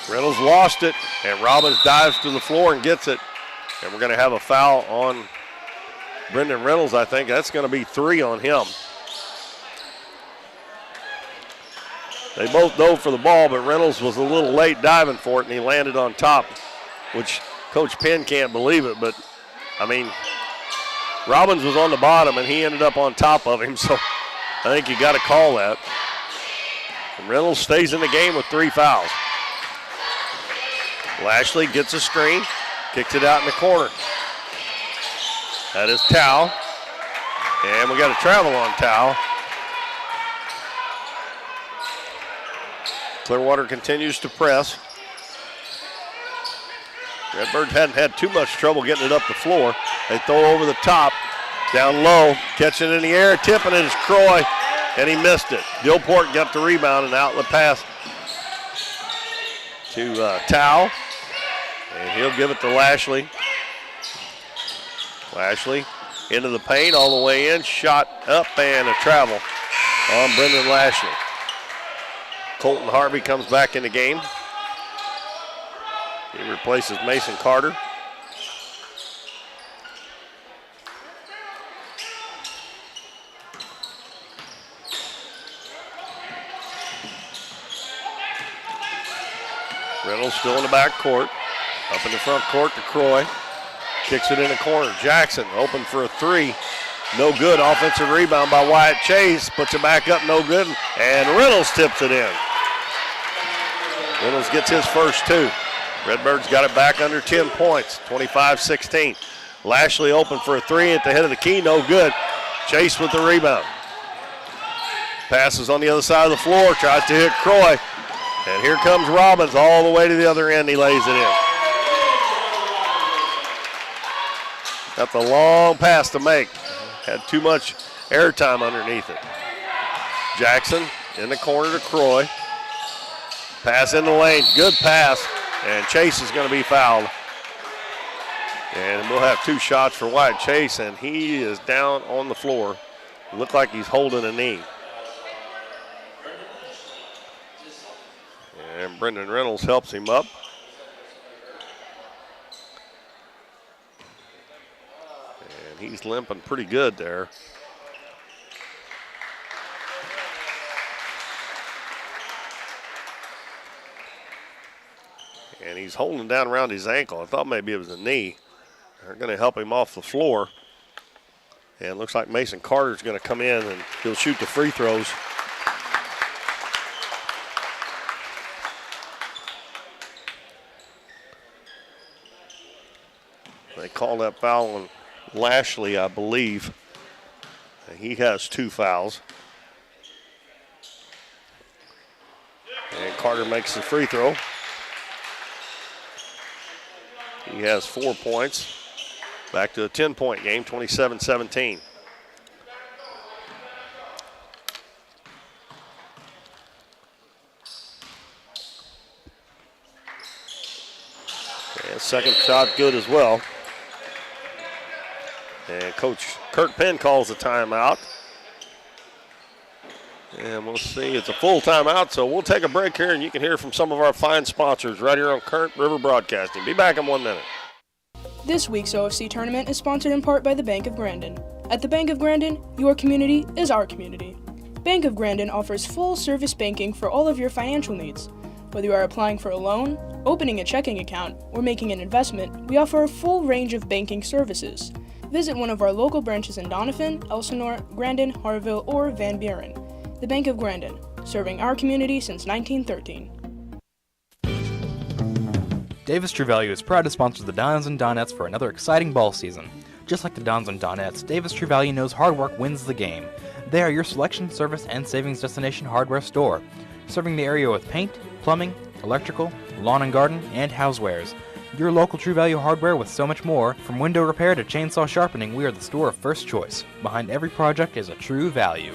Reynolds lost it, and Robbins dives to the floor and gets it. And we're going to have a foul on Brendan Reynolds, I think. That's going to be 3 on him. They both dove for the ball, but Reynolds was a little late diving for it, and he landed on top, which Coach Penn can't believe it. But, I mean, Robbins was on the bottom, and he ended up on top of him, so I think you got to call that. And Reynolds stays in the game with 3 fouls. Lashley gets a screen, kicks it out in the corner. That is Tao. And we got a travel on Tao. Clearwater continues to press. Redbirds hadn't had too much trouble getting it up the floor. They throw over the top, down low, catching it in the air, tipping it is Croy, and he missed it. Dillport got the rebound, and outlet pass to Tao, and he'll give it to Lashley. Lashley into the paint, all the way in, shot up, and a travel on Brendan Lashley. Colton Harvey comes back in the game. He replaces Mason Carter. Reynolds still in the back court. Up in the front court to Croy. Kicks it in the corner. Jackson open for a three. No good. Offensive rebound by Wyatt Chase. Puts it back up, no good. And Reynolds tips it in. Reynolds gets his first two. Redbirds got it back under 10 points, 25-16. Lashley open for a three at the head of the key, no good. Chase with the rebound. Passes on the other side of the floor, tries to hit Croy. And here comes Robbins all the way to the other end. He lays it in. Got the long pass to make. Had too much airtime underneath it. Jackson in the corner to Croy. Pass in the lane, good pass, and Chase is going to be fouled. And we'll have two shots for Wyatt Chase, and he is down on the floor. Looked like he's holding a knee. And Brendan Reynolds helps him up. And he's limping pretty good there. And he's holding down around his ankle. I thought maybe it was a knee. They're going to help him off the floor. And it looks like Mason Carter's going to come in and he'll shoot the free throws. They call that foul on Lashley, I believe. And he has two fouls. And Carter makes the free throw. He has 4 points. Back to a 10-point game, 27-17. And second shot good as well. And Coach Kurt Penn calls a timeout. And we'll see, it's a full timeout, so we'll take a break here and you can hear from some of our fine sponsors right here on Current River Broadcasting. Be back in 1 minute. This week's OFC tournament is sponsored in part by the Bank of Grandin. At the Bank of Grandin, your community is our community. Bank of Grandin offers full-service banking for all of your financial needs. Whether you are applying for a loan, opening a checking account, or making an investment, we offer a full range of banking services. Visit one of our local branches in Doniphan, Elsinore, Grandin, Harville, or Van Buren. The Bank of Grandin, serving our community since 1913. Davis True Value is proud to sponsor the Dons and Donettes for another exciting ball season. Just like the Dons and Donettes, Davis True Value knows hard work wins the game. They are your selection, service, and savings destination hardware store, serving the area with paint, plumbing, electrical, lawn and garden, and housewares. Your local True Value hardware with so much more. From window repair to chainsaw sharpening, we are the store of first choice. Behind every project is a True Value.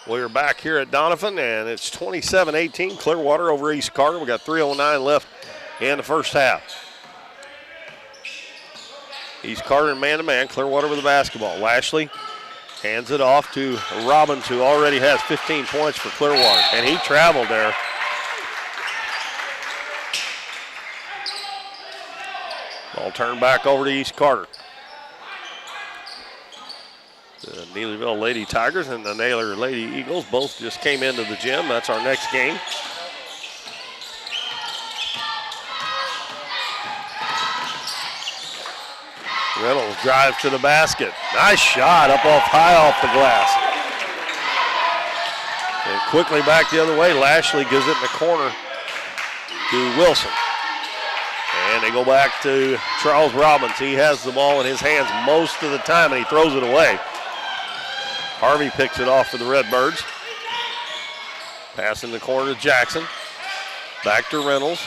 We're back here at Donovan, and it's 27-18, Clearwater over East Carter. We got 3:09 left in the first half. East Carter man-to-man, Clearwater with the basketball. Lashley hands it off to Robbins, who already has 15 points for Clearwater, and he traveled there. Ball turned back over to East Carter. The Neelyville Lady Tigers and the Naylor Lady Eagles both just came into the gym. That's our next game. Reynolds drives to the basket. Nice shot up high off the glass. And quickly back the other way. Lashley gives it in the corner to Wilson. And they go back to Charles Robbins. He has the ball in his hands most of the time, and he throws it away. Harvey picks it off for the Redbirds. Pass in the corner to Jackson. Back to Reynolds.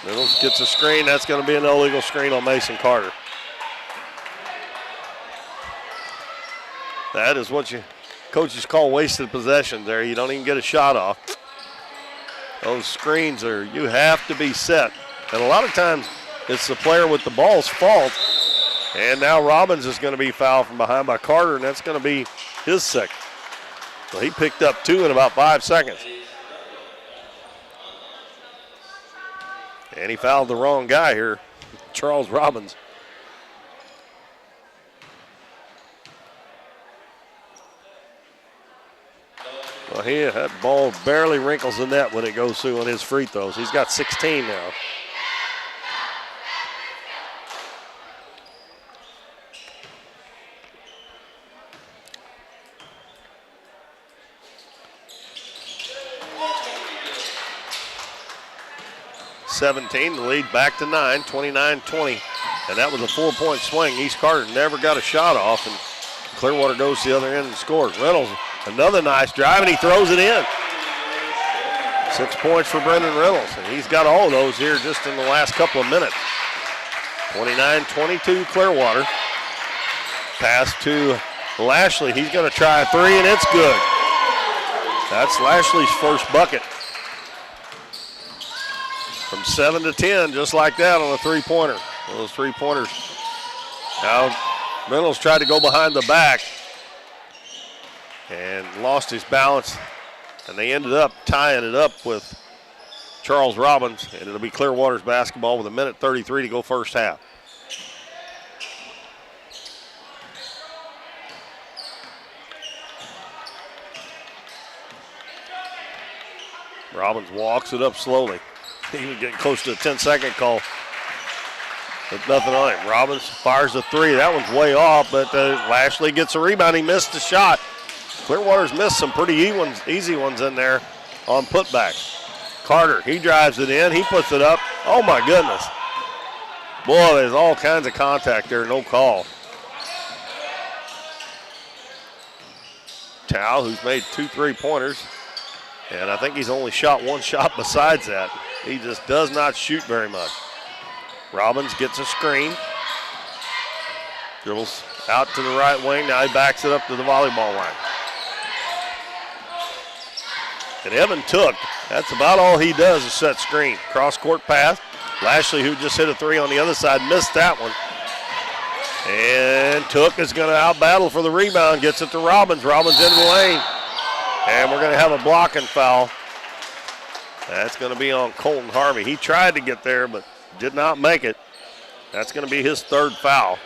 Reynolds gets a screen. That's going to be an illegal screen on Mason Carter. That is what coaches call wasted possession there. You don't even get a shot off. Those screens you have to be set. And a lot of times it's the player with the ball's fault. And now Robbins is going to be fouled from behind by Carter, and that's going to be his second. So he picked up 2 in about 5 seconds. And he fouled the wrong guy here, Charles Robbins. Well, that ball barely wrinkles the net when it goes through on his free throws. He's got 16 now. The lead back to 9, 29-20. And that was a 4-point swing. East Carter never got a shot off, and Clearwater goes to the other end and scores. Reynolds, another nice drive, and he throws it in. 6 points for Brendan Reynolds, and he's got all of those here just in the last couple of minutes. 29-22 Clearwater. Pass to Lashley. He's going to try a 3, and it's good. That's Lashley's first bucket. From 7 to 10, just like that on a three-pointer. Those three-pointers. Now, Reynolds tried to go behind the back and lost his balance, and they ended up tying it up with Charles Robbins, and it'll be Clearwater's basketball with 1:33 to go first half. Robbins walks it up slowly. He was getting close to a 10-second call. With nothing on it. Robbins fires a 3. That one's way off, but Lashley gets a rebound. He missed the shot. Clearwater's missed some pretty easy ones in there on putbacks. Carter, he drives it in. He puts it up. Oh, my goodness. Boy, there's all kinds of contact there. No call. Tao, who's made 2 3-pointers, and I think he's only shot 1 shot besides that. He just does not shoot very much. Robbins gets a screen. Dribbles out to the right wing. Now he backs it up to the volleyball line. And Evan Took, that's about all he does is set screen. Cross-court pass. Lashley, who just hit a 3 on the other side, missed that one. And Took is going to out-battle for the rebound. Gets it to Robbins. Robbins into the lane. And we're going to have a blocking foul. That's going to be on Colton Harvey. He tried to get there, but did not make it. That's going to be his 3rd foul.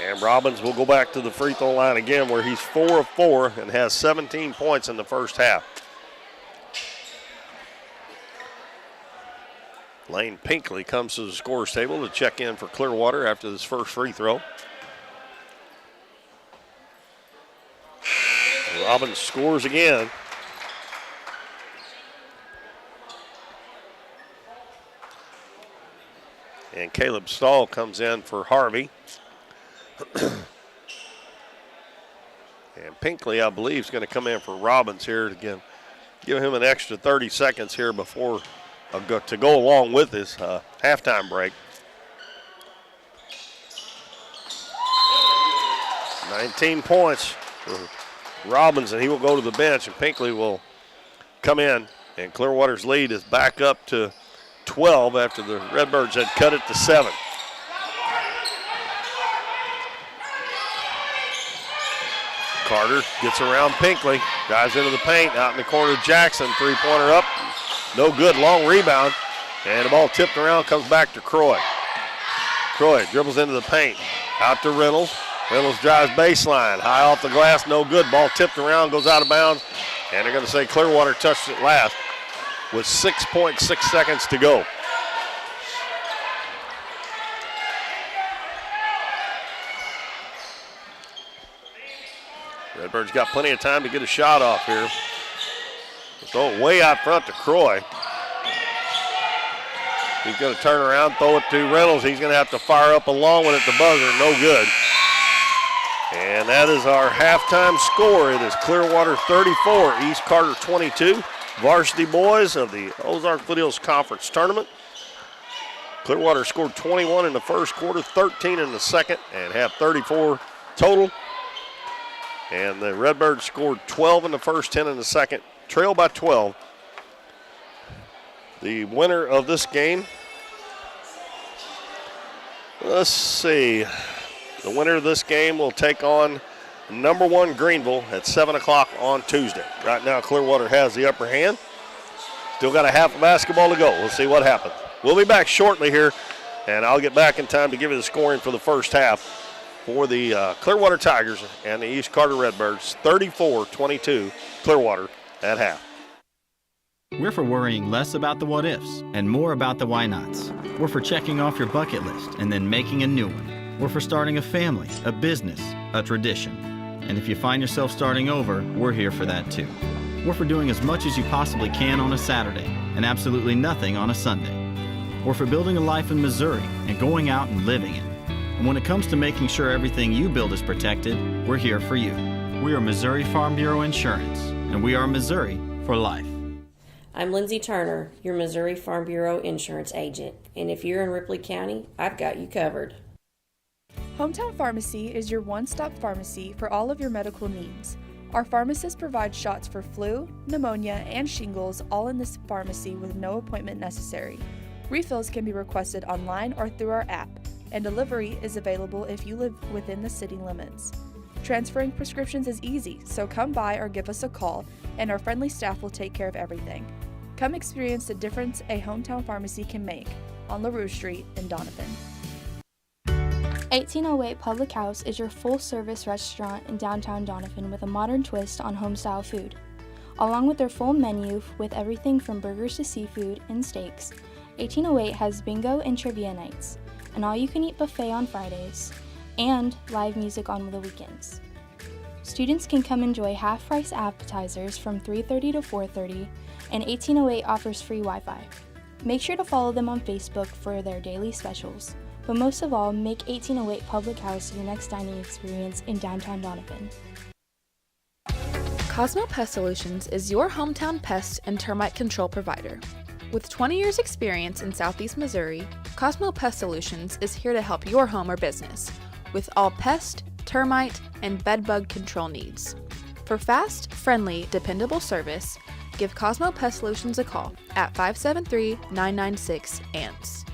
And Robbins will go back to the free throw line again, where he's 4 of 4 and has 17 points in the first half. Lane Pinkley comes to the scorer's table to check in for Clearwater after this first free throw. Robbins scores again. And Caleb Stahl comes in for Harvey. And Pinkley, I believe, is going to come in for Robbins here to give him an extra 30 seconds here before to go along with his halftime break. 19 points for Robbins, and he will go to the bench, and Pinkley will come in. And Clearwater's lead is back up to 12 after the Redbirds had cut it to 7. Carter gets around Pinkley, drives into the paint, out in the corner to Jackson, 3-pointer up, no good, long rebound, and the ball tipped around, comes back to Croy. Croy dribbles into the paint, out to Reynolds. Reynolds drives baseline, high off the glass, no good, ball tipped around, goes out of bounds, and they're going to say Clearwater touched it last with 6.6 seconds to go. Redbirds got plenty of time to get a shot off here. Throw it way out front to Croy. He's going to turn around, throw it to Reynolds. He's going to have to fire up a long one at the buzzer. No good. And that is our halftime score. It is Clearwater 34, East Carter 22. Varsity boys of the Ozark Foothills Conference Tournament. Clearwater scored 21 in the first quarter, 13 in the second, and have 34 total. And the Redbirds scored 12 in the first, 10 in the second, trail by 12. The winner of this game, let's see. The winner of this game will take on number 1 Greenville at 7 o'clock on Tuesday. Right now, Clearwater has the upper hand. Still got a half of basketball to go. We'll see what happens. We'll be back shortly here, and I'll get back in time to give you the scoring for the first half for the Clearwater Tigers and the East Carter Redbirds. 34-22 Clearwater at half. We're for worrying less about the what-ifs and more about the why-nots. We're for checking off your bucket list and then making a new one. We're for starting a family, a business, a tradition. And if you find yourself starting over, we're here for that too. We're for doing as much as you possibly can on a Saturday and absolutely nothing on a Sunday. We're for building a life in Missouri and going out and living it. And when it comes to making sure everything you build is protected, we're here for you. We are Missouri Farm Bureau Insurance, and we are Missouri for life. I'm Lindsay Turner, your Missouri Farm Bureau insurance agent, and if you're in Ripley County, I've got you covered. Hometown Pharmacy is your one-stop pharmacy for all of your medical needs. Our pharmacists provide shots for flu, pneumonia, and shingles all in this pharmacy with no appointment necessary. Refills can be requested online or through our app, and delivery is available if you live within the city limits. Transferring prescriptions is easy, so come by or give us a call, and our friendly staff will take care of everything. Come experience the difference a hometown pharmacy can make on LaRue Street in Donovan. 1808 Public House is your full-service restaurant in downtown Donovan with a modern twist on home-style food. Along with their full menu with everything from burgers to seafood and steaks, 1808 has bingo and trivia nights, an all-you-can-eat buffet on Fridays, and live music on the weekends. Students can come enjoy half-price appetizers from 3:30 to 4:30, and 1808 offers free Wi-Fi. Make sure to follow them on Facebook for their daily specials. But most of all, make 1808 Public House your next dining experience in downtown Donovan. Cosmo Pest Solutions is your hometown pest and termite control provider. With 20 years experience in Southeast Missouri, Cosmo Pest Solutions is here to help your home or business with all pest, termite, and bedbug control needs. For fast, friendly, dependable service, give Cosmo Pest Solutions a call at 573-996-ANTS.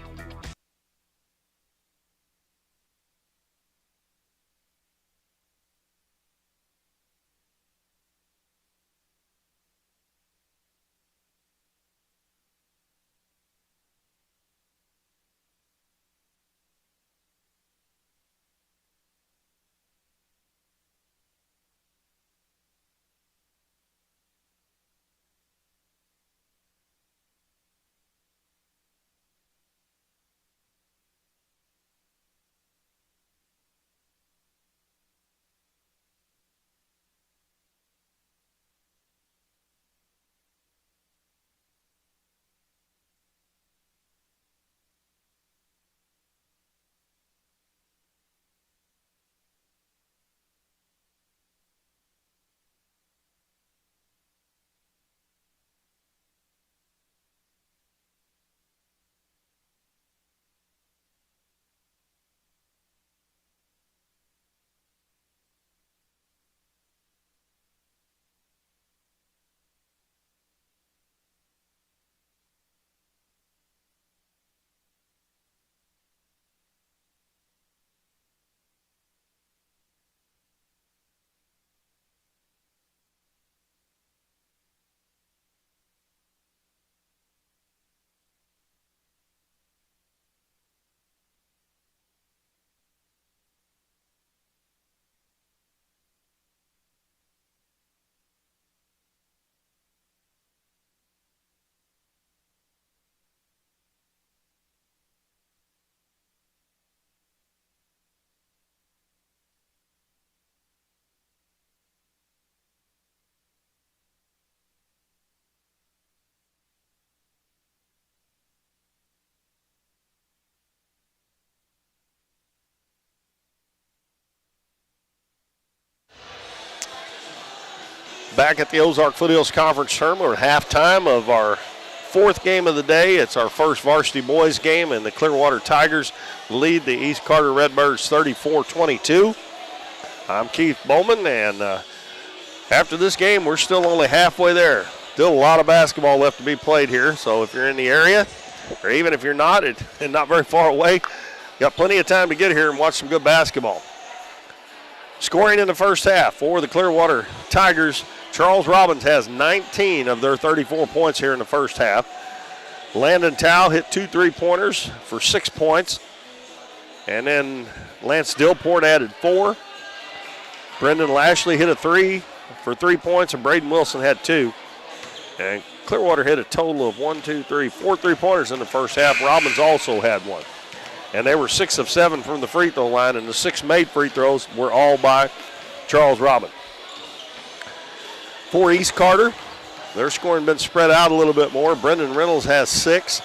Back at the Ozark Foothills Conference Tournament, we're at halftime of our fourth game of the day. It's our first varsity boys game, and the Clearwater Tigers lead the East Carter Redbirds 34-22. I'm Keith Bowman, and after this game, we're still only halfway there. Still a lot of basketball left to be played here, so if you're in the area, or even if you're not, and not very far away, you got plenty of time to get here and watch some good basketball. Scoring in the first half for the Clearwater Tigers, Charles Robbins has 19 of their 34 points here in the first half. Landon Tao hit 2 3-pointers for 6 points. And then Lance Dillport added 4. Brendan Lashley hit a 3 for 3 points, and Braden Wilson had 2. And Clearwater hit a total of 4 3-pointers in the first half. Robbins also had 1. And they were 6 of 7 from the free throw line, and the 6 made free throws were all by Charles Robbins. For East Carter, their scoring been spread out a little bit more. Brendan Reynolds has 6.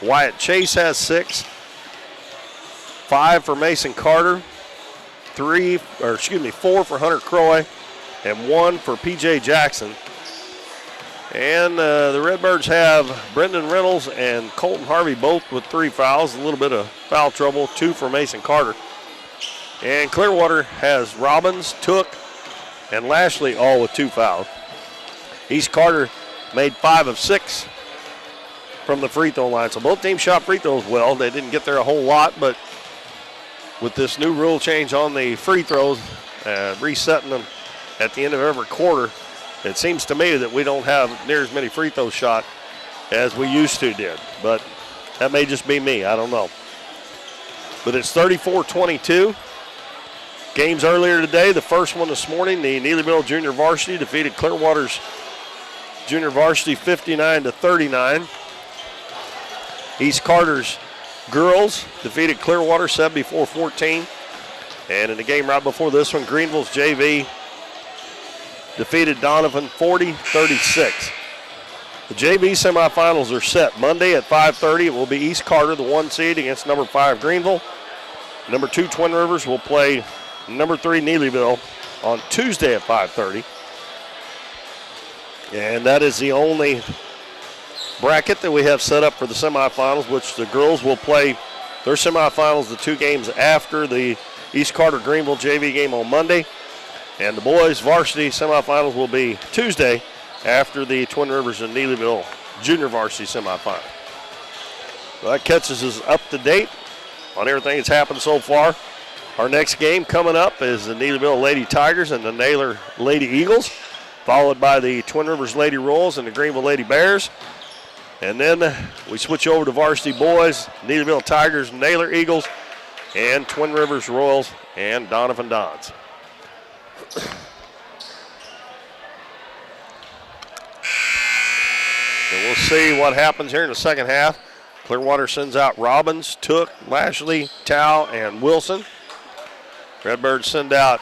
Wyatt Chase has 6. 5 for Mason Carter. 4 for Hunter Croy, and 1 for P.J. Jackson. And the Redbirds have Brendan Reynolds and Colton Harvey both with 3 fouls, a little bit of foul trouble, 2 for Mason Carter. And Clearwater has Robbins, Took, and Lashley all with 2 fouls. East Carter made 5 of 6 from the free throw line. So both teams shot free throws well. They didn't get there a whole lot, but with this new rule change on the free throws, resetting them at the end of every quarter, it seems to me that we don't have near as many free throws shot as we used to did. But that may just be me. I don't know. But it's 34-22. Games earlier today, the first one this morning, the Neelyville Junior Varsity defeated Clearwater's Junior Varsity 59-39. East Carter's girls defeated Clearwater 74-14. And in the game right before this one, Greenville's JV defeated Donovan 40-36. The JV semifinals are set Monday at 5:30. It will be East Carter, the 1 seed, against number 5 Greenville. Number 2 Twin Rivers will play number 3 Neelyville on Tuesday at 5:30. And that is the only bracket that we have set up for the semifinals, which the girls will play their semifinals the 2 games after the East Carter Greenville JV game on Monday. And the boys varsity semifinals will be Tuesday after the Twin Rivers and Neelyville Junior Varsity semifinal. Well, that catches us up to date on everything that's happened so far. Our next game coming up is the Neelyville Lady Tigers and the Naylor Lady Eagles, followed by the Twin Rivers Lady Royals and the Greenville Lady Bears. And then we switch over to varsity boys, Neelyville Tigers, Naylor Eagles, and Twin Rivers Royals and Donovan Dons. And we'll see what happens here in the second half. Clearwater sends out Robbins, Took, Lashley, Tao, and Wilson. Redbirds send out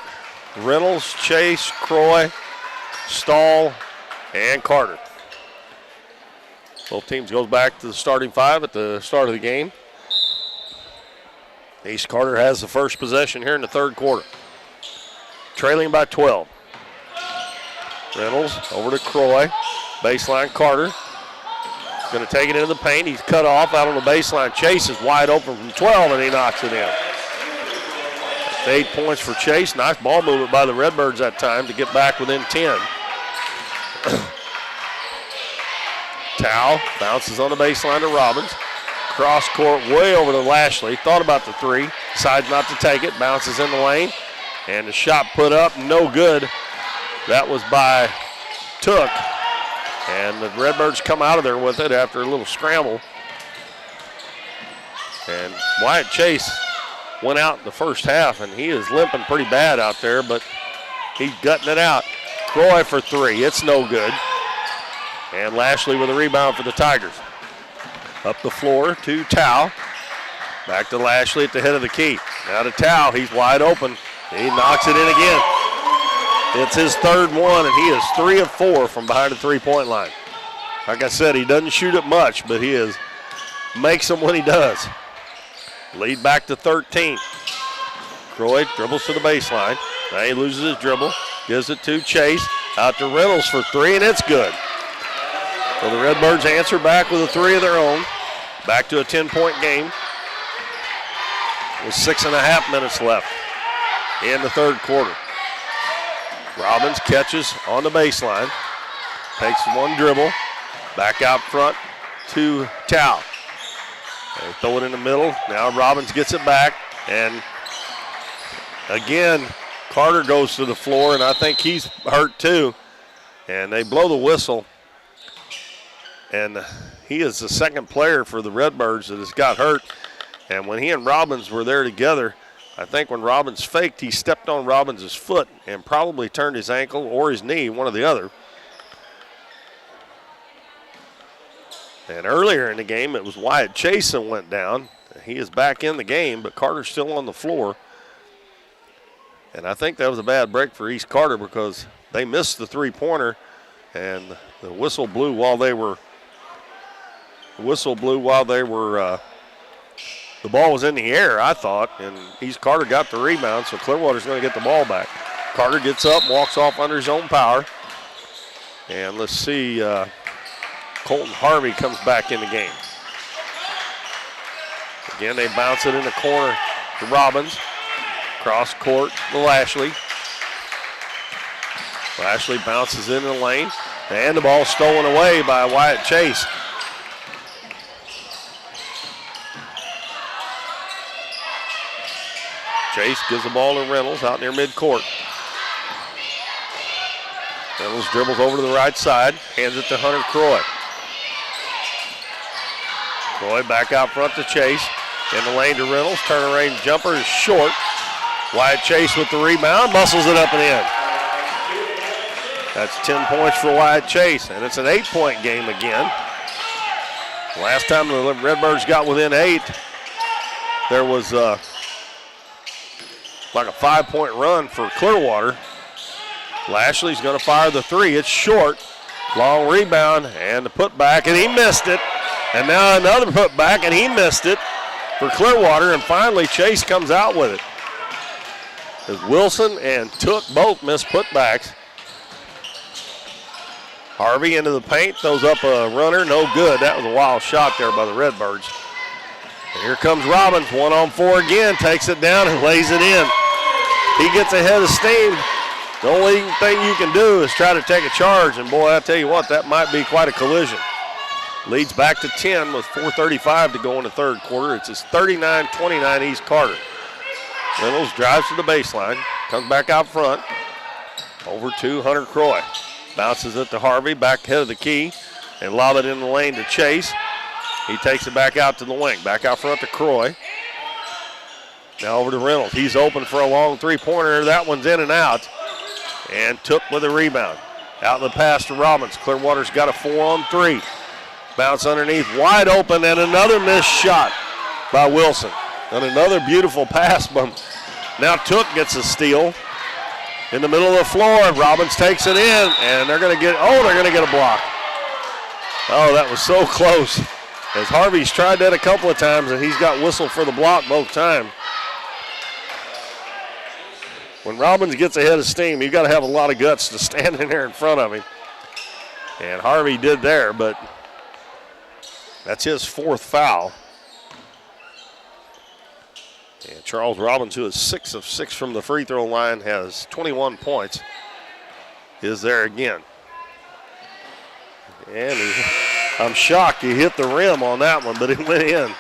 Reynolds, Chase, Croy, Stahl, and Carter. Both teams goes back to the starting 5 at the start of the game. East Carter has the first possession here in the third quarter. Trailing by 12. Reynolds over to Croy. Baseline Carter. Going to take it into the paint. He's cut off out on the baseline. Chase is wide open from 12, and he knocks it in. That's 8 points for Chase. Nice ball movement by the Redbirds that time to get back within 10. Tao bounces on the baseline to Robbins. Cross court way over to Lashley. Thought about the 3. Decides not to take it. Bounces in the lane. And the shot put up, no good. That was by Took. And the Redbirds come out of there with it after a little scramble. And Wyatt Chase went out in the first half, and he is limping pretty bad out there, but he's gutting it out. Croy for 3. It's no good. And Lashley with a rebound for the Tigers. Up the floor to Tao. Back to Lashley at the head of the key. Now to Tao. He's wide open. He knocks it in again. It's his third one, and he is 3 of 4 from behind the three-point line. Like I said, he doesn't shoot it much, but he makes them when he does. Lead back to 13. Croy dribbles to the baseline. Now he loses his dribble. Gives it to Chase. Out to Reynolds for three, and it's good. So the Redbirds answer back with a three of their own. Back to a 10-point game with 6.5 minutes left in the third quarter. Robbins catches on the baseline. Takes one dribble. Back out front to Tao. They throw it in the middle. Now Robbins gets it back. And again, Carter goes to the floor, and I think he's hurt too. And they blow the whistle. And he is the second player for the Redbirds that has got hurt. And when he and Robbins were there together, I think when Robbins faked, he stepped on Robbins' foot and probably turned his ankle or his knee, one or the other. And earlier in the game, it was Wyatt Chase that went down. He is back in the game, but Carter's still on the floor. And I think that was a bad break for East Carter because they missed the three-pointer, and the whistle blew while they were the ball was in the air, I thought, and East Carter got the rebound, so Clearwater's going to get the ball back. Carter gets up, walks off under his own power. And let's see, Colton Harvey comes back in the game. Again, they bounce it in the corner to Robbins. Cross court to Lashley. Lashley bounces into the lane, and the ball stolen away by Wyatt Chase. Chase gives the ball to Reynolds out near midcourt. Reynolds dribbles over to the right side, hands it to Hunter Croy. Croy back out front to Chase. In the lane to Reynolds. Turn range jumper is short. Wyatt Chase with the rebound, muscles it up and in. That's 10 points for Wyatt Chase, and it's an 8-point game again. Last time the Redbirds got within 8, there was like a 5-point run for Clearwater. Lashley's going to fire the three. It's short. Long rebound and the putback, and he missed it. And now another putback, and he missed it for Clearwater, and finally Chase comes out with it. As Wilson and Took both missed putbacks. Harvey into the paint, throws up a runner, no good. That was a wild shot there by the Redbirds. And here comes Robbins, 1-on-4 again, takes it down and lays it in. He gets ahead of steam. The only thing you can do is try to take a charge, and boy, I tell you what, that might be quite a collision. Leads back to 10 with 4:35 to go in the third quarter. It's his 39-29 East Carter. Reynolds drives to the baseline, comes back out front, over to Hunter Croy. Bounces it to Harvey, back ahead of the key, and lob it in the lane to Chase. He takes it back out to the wing, back out front to Croy. Now over to Reynolds. He's open for a long three-pointer. That one's in and out. And Took with a rebound. Out the pass to Robbins. Clearwater's got a 4-on-3. Bounce underneath, wide open, and another missed shot by Wilson. And another beautiful pass by him. Now Took gets a steal in the middle of the floor. Robbins takes it in, and they're going to get a block. Oh, that was so close. As Harvey's tried that a couple of times, and he's got whistled for the block both times. When Robbins gets ahead of steam, you've got to have a lot of guts to stand in there in front of him. And Harvey did there, but that's his fourth foul. And Charles Robbins, who is 6 of 6 from the free throw line, has 21 points, is there again. And I'm shocked he hit the rim on that one, but it went in.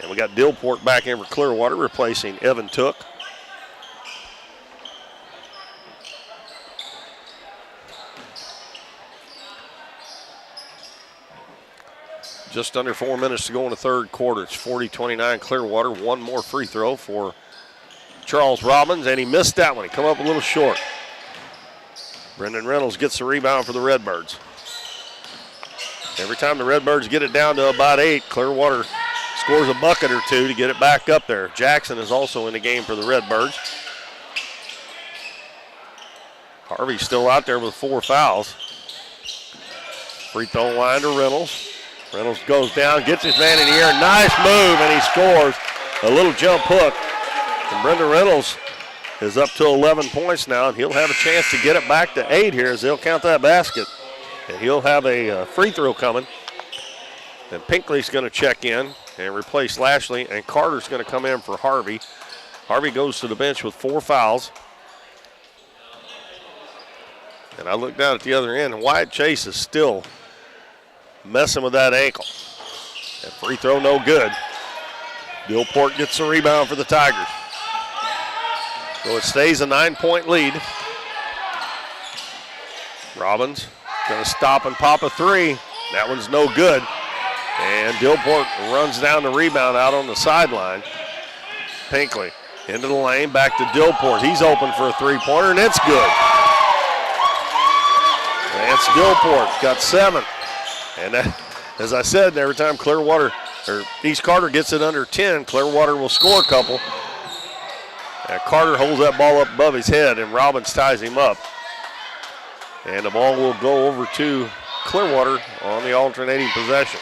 And we got Dillport back in for Clearwater, replacing Evan Took. Just under 4 minutes to go in the third quarter. It's 40-29 Clearwater. One more free throw for Charles Robbins, and he missed that one. He come up a little short. Brendan Reynolds gets the rebound for the Redbirds. Every time the Redbirds get it down to about 8, Clearwater scores a bucket or two to get it back up there. Jackson is also in the game for the Redbirds. Harvey's still out there with 4 fouls. Free throw line to Reynolds. Reynolds goes down, gets his man in the air. Nice move, and he scores a little jump hook. And Brendan Reynolds is up to 11 points now, and he'll have a chance to get it back to 8 here as they'll count that basket. And he'll have a free throw coming. And Pinkley's going to check in and replace Lashley, and Carter's going to come in for Harvey. Harvey goes to the bench with 4 fouls. And I look down at the other end, and Wyatt Chase is still messing with that ankle. That free throw no good. Dillport gets the rebound for the Tigers. So it stays a 9-point lead. Robbins going to stop and pop a 3. That one's no good. And Dillport runs down the rebound out on the sideline. Pinkley into the lane, back to Dillport. He's open for a 3-pointer, and it's good. Lance Dillport got 7. And as I said, every time Clearwater or East Carter gets it under 10, Clearwater will score a couple. And Carter holds that ball up above his head, and Robbins ties him up. And the ball will go over to Clearwater on the alternating possession.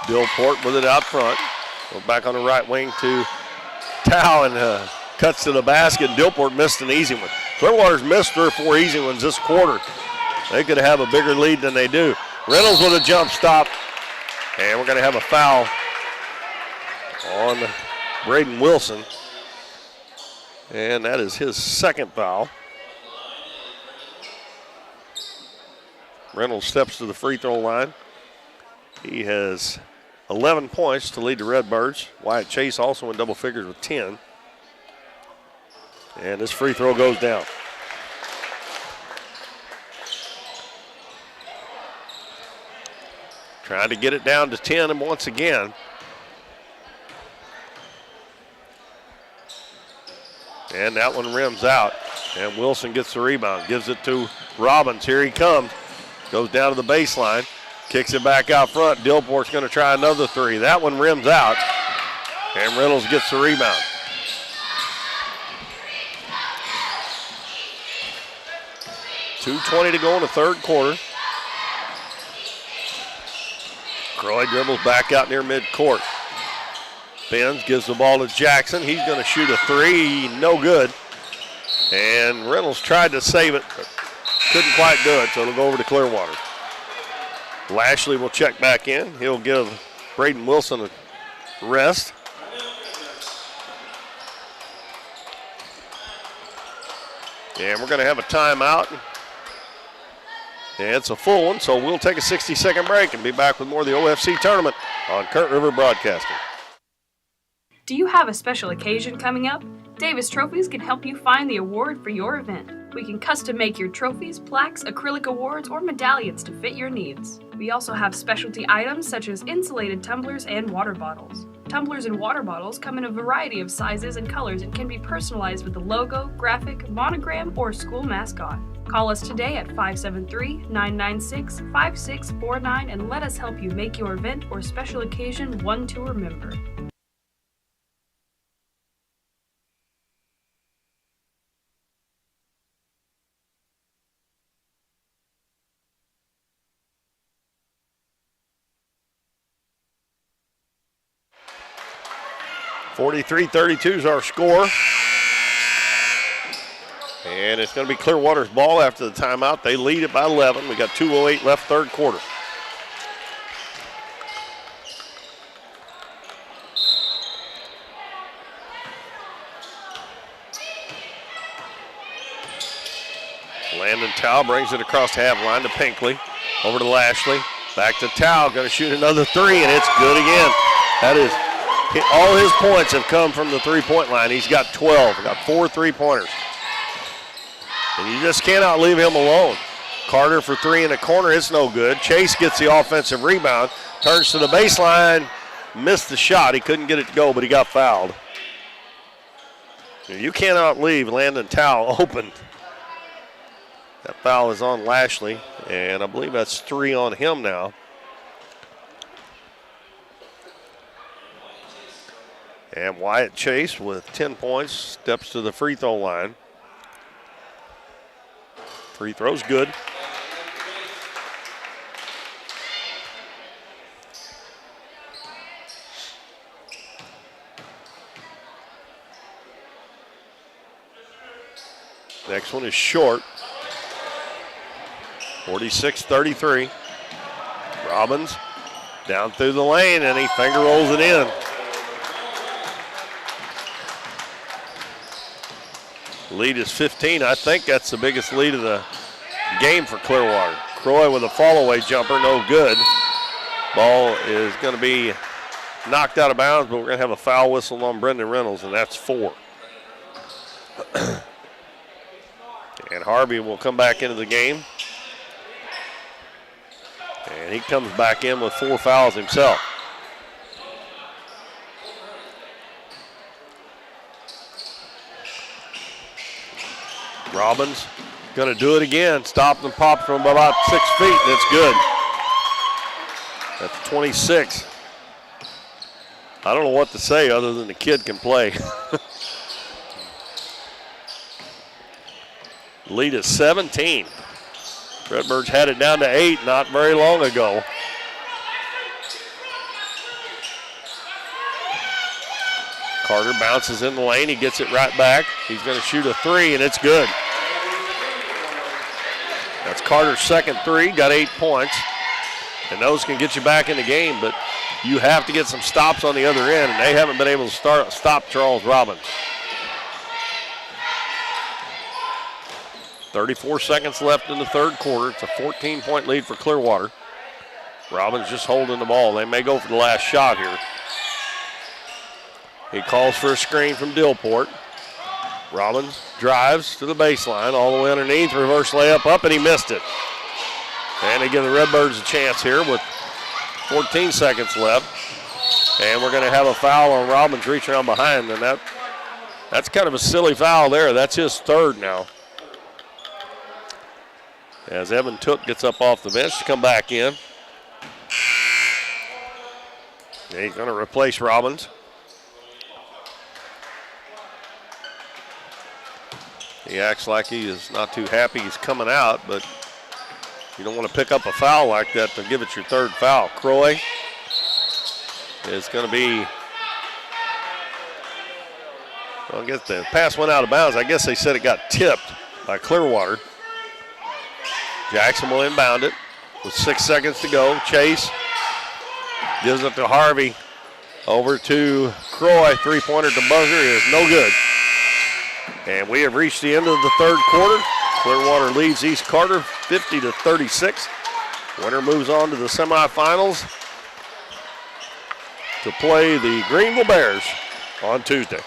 Dillport with it out front. Go back on the right wing to Tao, and cuts to the basket. Dillport missed an easy one. Clearwater's missed 3 or 4 easy ones this quarter. They could have a bigger lead than they do. Reynolds with a jump stop. And we're going to have a foul on Braden Wilson. And that is his 2nd foul. Reynolds steps to the free throw line. He has 11 points to lead the Redbirds. Wyatt Chase also in double figures with 10. And this free throw goes down. Trying to get it down to 10 and once again. And that one rims out. And Wilson gets the rebound, gives it to Robbins. Here he comes. Goes down to the baseline. Kicks it back out front. Dillport's going to try another 3. That one rims out. And Reynolds gets the rebound. .220 to go in the 3rd quarter. Croy dribbles back out near midcourt. Benz gives the ball to Jackson. He's going to shoot a 3. No good. And Reynolds tried to save it, but couldn't quite do it, so it'll go over to Clearwater. Lashley will check back in. He'll give Braden Wilson a rest. And we're going to have a timeout. And it's a full one, so we'll take a 60-second break and be back with more of the OFC tournament on Current River Broadcasting. Do you have a special occasion coming up? Davis Trophies can help you find the award for your event. We can custom make your trophies, plaques, acrylic awards, or medallions to fit your needs. We also have specialty items such as insulated tumblers and water bottles. Tumblers and water bottles come in a variety of sizes and colors and can be personalized with the logo, graphic, monogram, or school mascot. Call us today at 573-996-5649 and let us help you make your event or special occasion one to remember. .43-32 is our score. And it's going to be Clearwater's ball after the timeout. They lead it by 11. We got 2:08 left, 3rd quarter. Landon Tao brings it across half line to Pinkley. Over to Lashley. Back to Tao. Going to shoot another 3, and it's good again. That is, all his points have come from the 3-point line. He's got 12. Got 4 3-pointers. And you just cannot leave him alone. Carter for 3 in the corner. It's no good. Chase gets the offensive rebound. Turns to the baseline. Missed the shot. He couldn't get it to go, but he got fouled. You cannot leave Landon Tao open. That foul is on Lashley, and I believe that's 3 on him now. And Wyatt Chase with 10 points steps to the free throw line. Free throw's good. Next one is short. 46-33. Robbins down through the lane, and he finger rolls it in. Lead is 15. I think that's the biggest lead of the game for Clearwater. Croy with a fall-away jumper, no good. Ball is going to be knocked out of bounds, but we're going to have a foul whistle on Brendan Reynolds, and that's 4. And Harvey will come back into the game. And he comes back in with 4 fouls himself. Robbins going to do it again. Stopped and popped from about 6 feet, and it's good. That's 26. I don't know what to say other than the kid can play. Lead is 17. Redbirds had it down to 8 not very long ago. Carter bounces in the lane. He gets it right back. He's going to shoot a 3, and it's good. That's Carter's second 3, got 8 points. And those can get you back in the game, but you have to get some stops on the other end, and they haven't been able to stop Charles Robbins. 34 seconds left in the third quarter. It's a 14-point lead for Clearwater. Robbins just holding the ball. They may go for the last shot here. He calls for a screen from Dillport. Robbins drives to the baseline, all the way underneath, reverse layup up, and he missed it. And they give the Redbirds a chance here with 14 seconds left. And we're going to have a foul on Robbins reaching on behind, and that's kind of a silly foul there. That's his third now. As Evan Took gets up off the bench to come back in. And he's going to replace Robbins. He acts like he is not too happy he's coming out, but you don't want to pick up a foul like that to give it your third foul. Croy is going to be, well, I guess the pass went out of bounds. I guess they said it got tipped by Clearwater. Jackson will inbound it with 6 seconds to go. Chase gives it to Harvey. Over to Croy. Three-pointer to buzzer is no good. And we have reached the end of the third quarter. Clearwater leads East Carter 50-36. Winner moves on to the semifinals to play the Greenville Bears on Tuesday.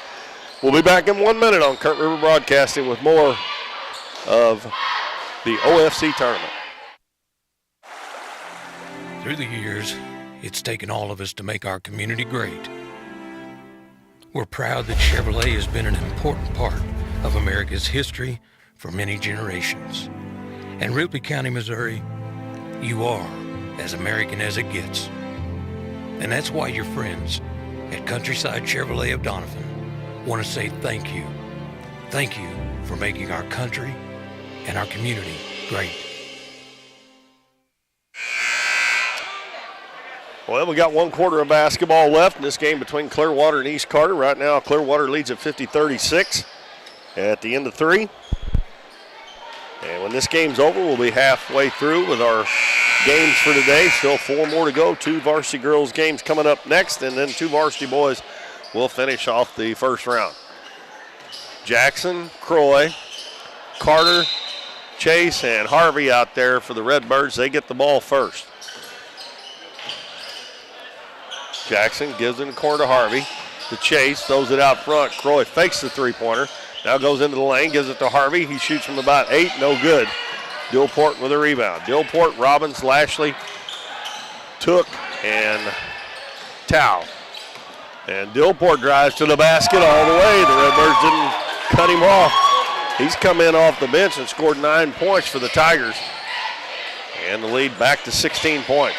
We'll be back in 1 minute on Kurt River Broadcasting with more of the OFC tournament. Through the years, it's taken all of us to make our community great. We're proud that Chevrolet has been an important part of America's history for many generations. And Ripley County, Missouri, you are as American as it gets. And that's why your friends at Countryside Chevrolet of Donovan want to say thank you. Thank you for making our country and our community great. Well, we got 1 quarter of basketball left in this game between Clearwater and East Carter. Right now, Clearwater leads at 50-36 at the end of 3. And when this game's over, we'll be halfway through with our games for today. Still 4 more to go. 2 varsity girls games coming up next, and then 2 varsity boys will finish off the first round. Jackson, Croy, Carter, Chase, and Harvey out there for the Redbirds. They get the ball first. Jackson gives it in the corner to Harvey. To Chase, throws it out front. Croy fakes the three-pointer. Now goes into the lane, gives it to Harvey. He shoots from about 8, no good. Dillport with a rebound. Dillport, Robbins, Lashley, Took, and Tao. And Dillport drives to the basket all the way. The Redbirds didn't cut him off. He's come in off the bench and scored 9 points for the Tigers. And the lead back to 16 points.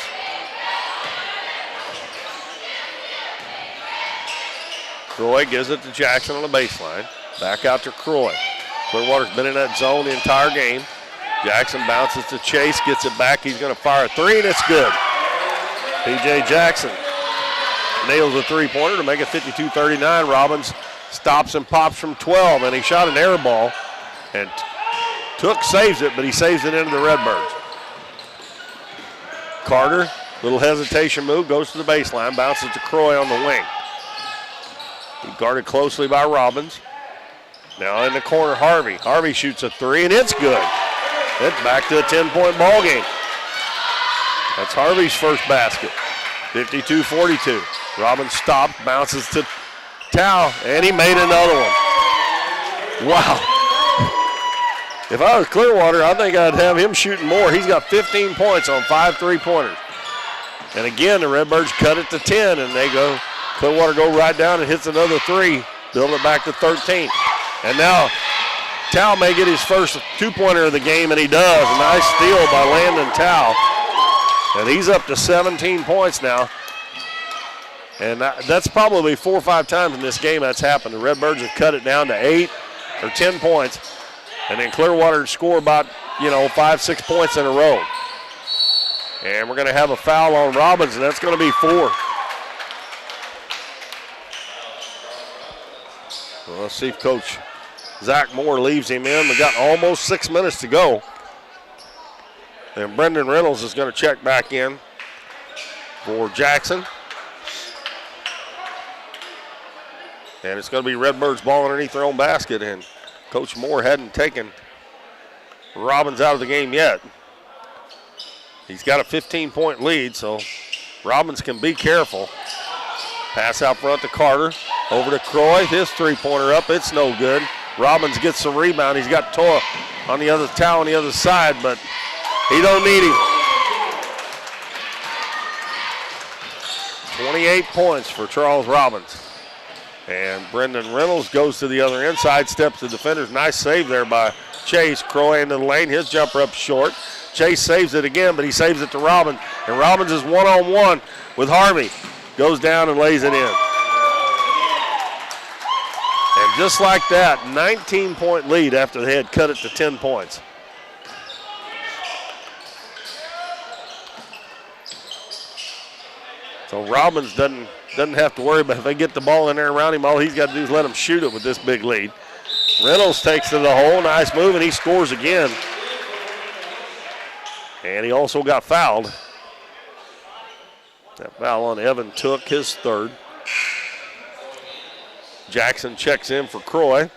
Croy gives it to Jackson on the baseline. Back out to Croy. Clearwater's been in that zone the entire game. Jackson bounces to Chase, gets it back. He's going to fire a 3, and it's good. P.J. Jackson nails a three-pointer to make it 52-39. Robbins stops and pops from 12, and he shot an air ball. And Took saves it, but he saves it into the Redbirds. Carter, little hesitation move, goes to the baseline, bounces to Croy on the wing. He guarded closely by Robbins. Now in the corner, Harvey. Harvey shoots a three, and it's good. It's back to a 10-point ball game. That's Harvey's first basket. 52-42. Robbins stopped, bounces to Tao, and he made another one. Wow. If I was Clearwater, I think I'd have him shooting more. He's got 15 points on 5 3-pointers. And again, the Redbirds cut it to 10, and Clearwater go right down and hits another three, build it back to 13. And now Tao may get his first 2-pointer of the game, and he does. A nice steal by Landon Tao. And he's up to 17 points now. And that's probably 4 or 5 times in this game that's happened. The Redbirds have cut it down to 8 or 10 points. And then Clearwater score about, 5, 6 points in a row. And we're going to have a foul on Robbins, and that's going to be 4. Well, let's see if Coach Zach Moore leaves him in. We got almost 6 minutes to go. And Brendan Reynolds is going to check back in for Jackson. And it's going to be Redbirds ball underneath their own basket, and Coach Moore hadn't taken Robbins out of the game yet. He's got a 15-point lead, so Robbins can be careful. Pass out front to Carter. Over to Croy. His three-pointer up. It's no good. Robbins gets the rebound. He's got Toa on the other towel on the other side, but he don't need him. 28 points for Charles Robbins. And Brendan Reynolds goes to the other end, sidesteps the defenders. Nice save there by Chase. Croy into the lane. His jumper up short. Chase saves it again, but he saves it to Robbins. And Robbins is one-on-one with Harvey. Goes down and lays it in. And just like that, 19-point lead after they had cut it to 10 points. So Robbins doesn't have to worry about if they get the ball in there around him. All he's got to do is let him shoot it with this big lead. Reynolds takes to the hole. Nice move, and he scores again. And he also got fouled. That foul on Evan took his third. Jackson checks in for Croy.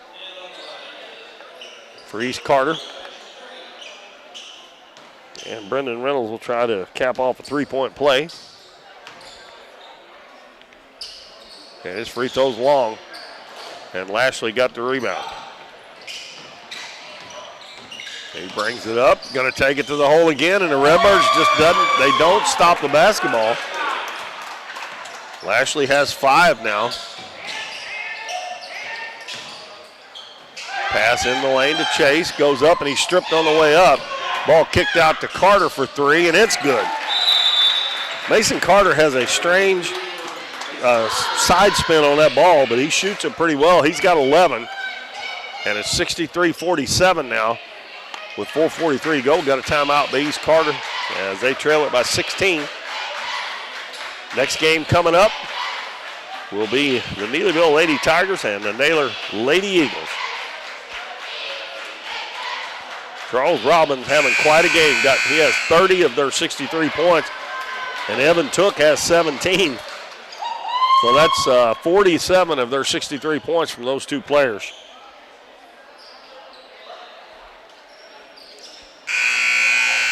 For East Carter. And Brendan Reynolds will try to cap off a 3-point play. And his free throw's long. And Lashley got the rebound. He brings it up, going to take it to the hole again, and the Redbirds they don't stop the basketball. Lashley has 5 now. Pass in the lane to Chase, goes up, and he's stripped on the way up. Ball kicked out to Carter for 3, and it's good. Mason Carter has a strange side spin on that ball, but he shoots it pretty well. He's got 11, and it's 63-47 now. With 4:43 to go, got a timeout by East Carter as they trail it by 16. Next game coming up will be the Neelyville Lady Tigers and the Naylor Lady Eagles. Charles Robbins having quite a game. He has 30 of their 63 points, and Evan Took has 17. So that's 47 of their 63 points from those two players.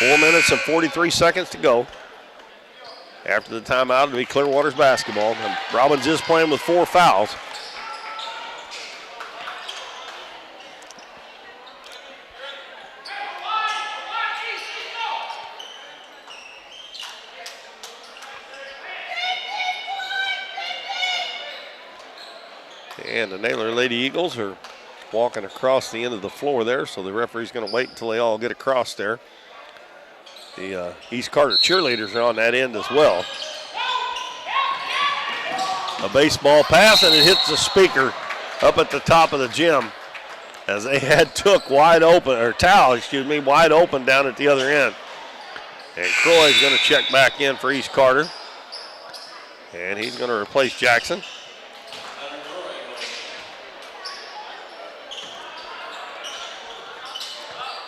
4 minutes and 43 seconds to go. After the timeout, it'll be Clearwater's basketball. And Robbins is playing with 4 fouls. And the Naylor Lady Eagles are walking across the end of the floor there, so the referee's going to wait until they all get across there. The East Carter cheerleaders are on that end as well. A baseball pass, and it hits the speaker up at the top of the gym as they had Took wide open, or Towel, wide open down at the other end. And Croy's going to check back in for East Carter. And he's going to replace Jackson.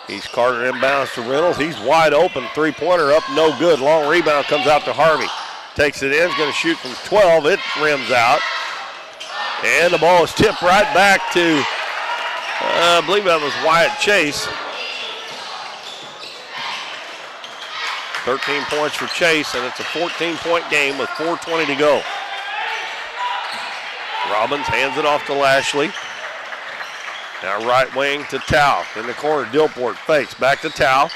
East Carter inbounds to Reynolds. He's wide open. Three-pointer up, no good. Long rebound comes out to Harvey. Takes it in, is going to shoot from 12. It rims out. And the ball is tipped right back to, I believe that was Wyatt Chase. 13 points for Chase, and it's a 14-point game with 4:20 to go. Robbins hands it off to Lashley. Now right wing to Tao. In the corner, Dilport fakes. Back to Tao.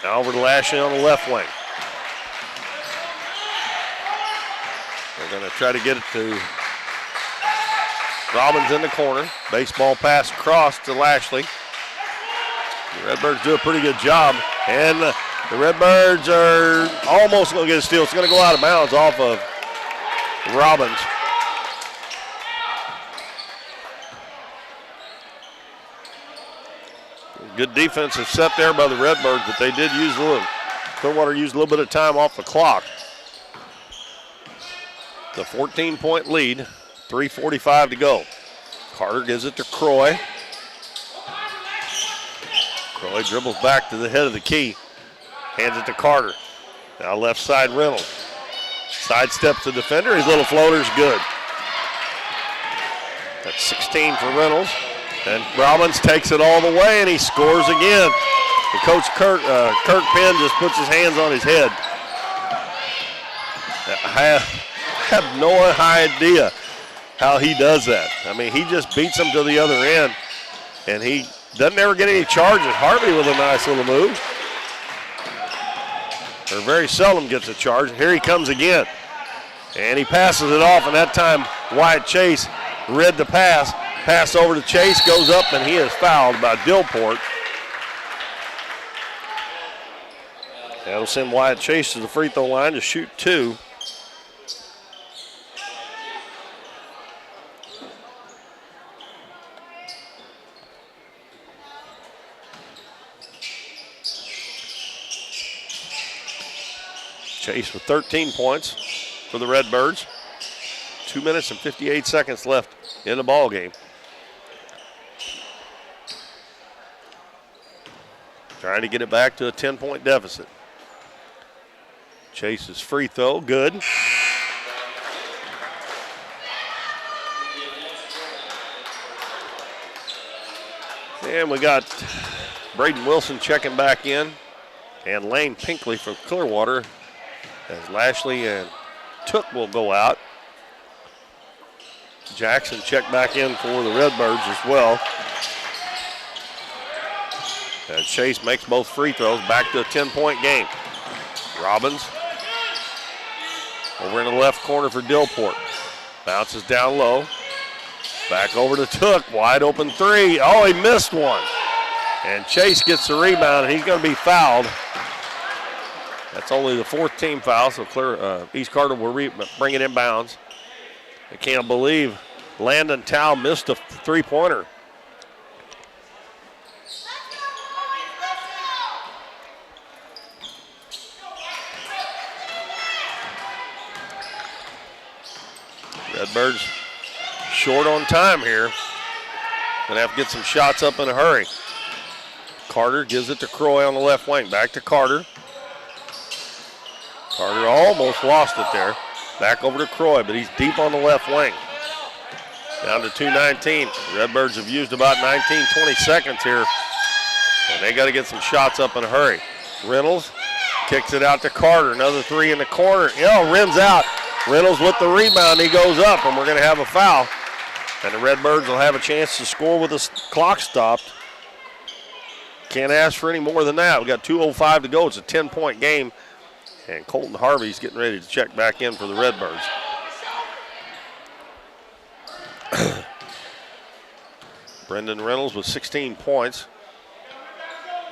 Now over to Lashley on the left wing. They're going to try to get it to Robbins in the corner. Baseball pass across to Lashley. The Redbirds do a pretty good job. And the Redbirds are almost going to get a steal. It's going to go out of bounds off of Robbins. Good defensive set there by the Redbirds, but they did use a little, Clearwater used a little bit of time off the clock. The 14-point lead, 3:45 to go. Carter gives it to Croy. Croy dribbles back to the head of the key, hands it to Carter. Now left side Reynolds. Sidesteps the defender, his little floater's good. That's 16 for Reynolds. And Robbins takes it all the way, and he scores again. And Coach Kirk Penn just puts his hands on his head. I have no idea how he does that. I mean, he just beats him to the other end, and he doesn't ever get any charges. Harvey with a nice little move. Or very seldom gets a charge. Here he comes again. And he passes it off, and that time Wyatt Chase read the pass. Pass over to Chase, goes up, and he is fouled by Dilport. That'll send Wyatt Chase to the free throw line to shoot 2. Chase with 13 points for the Redbirds. 2 minutes and 58 seconds left in the ball game. Trying to get it back to a 10-point deficit. Chase's free throw, good. And we got Braden Wilson checking back in, and Lane Pinkley from Clearwater, as Lashley and Took will go out. Jackson checked back in for the Redbirds as well. And Chase makes both free throws, back to a 10-point game. Robbins over in the left corner for Dilport. Bounces down low. Back over to Took, wide open three. Oh, he missed one. And Chase gets the rebound, and he's going to be fouled. That's only the 4th team foul, so East Carter will bring it in bounds. I can't believe Landon Tao missed a three-pointer. Redbirds short on time here. Gonna have to get some shots up in a hurry. Carter gives it to Croy on the left wing. Back to Carter. Carter almost lost it there. Back over to Croy, but he's deep on the left wing. Down to 2:19. Redbirds have used about 19, 20 seconds here. And they got to get some shots up in a hurry. Reynolds kicks it out to Carter. Another three in the corner. Rims out. Reynolds with the rebound. He goes up, and we're going to have a foul. And the Redbirds will have a chance to score with the clock stopped. Can't ask for any more than that. We got 2:05 to go. It's a 10-point game. And Colton Harvey's getting ready to check back in for the Redbirds. Brendan Reynolds with 16 points.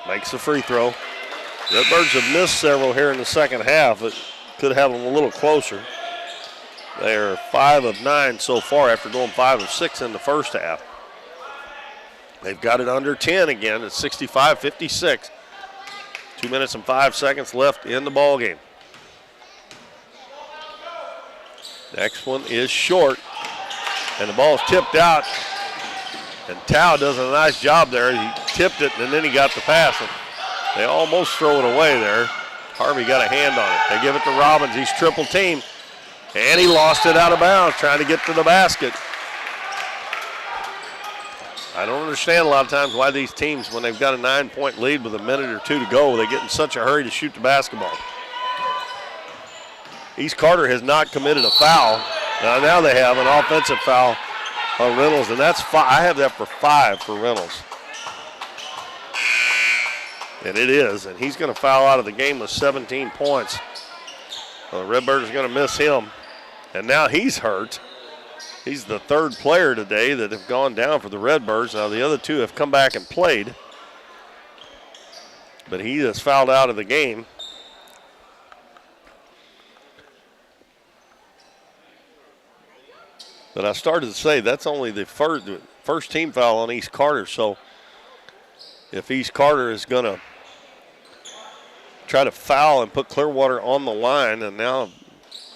Makes the free throw. Redbirds have missed several here in the second half. It could have them a little closer. They are 5 of 9 so far after going 5 of 6 in the first half. They've got it under 10 again. It's 65-56. 2 minutes and 5 seconds left in the ball game. Next one is short, and the ball is tipped out. And Tao does a nice job there. He tipped it, and then he got the pass. And they almost throw it away there. Harvey got a hand on it. They give it to Robbins. He's triple teamed. And he lost it out of bounds trying to get to the basket. I don't understand a lot of times why these teams, when they've got a 9-point lead with a minute or two to go, they get in such a hurry to shoot the basketball. East Carter has not committed a foul. Now they have an offensive foul on Reynolds, and that's 5. I have that for 5 for Reynolds. And it is, and he's going to foul out of the game with 17 points. Well, the Redbirds are going to miss him, and now he's hurt. He's the 3rd player today that have gone down for the Redbirds. Now the other 2 have come back and played, but he is fouled out of the game. But I started to say that's only the first team foul on East Carter, so if East Carter is going to try to foul and put Clearwater on the line, and now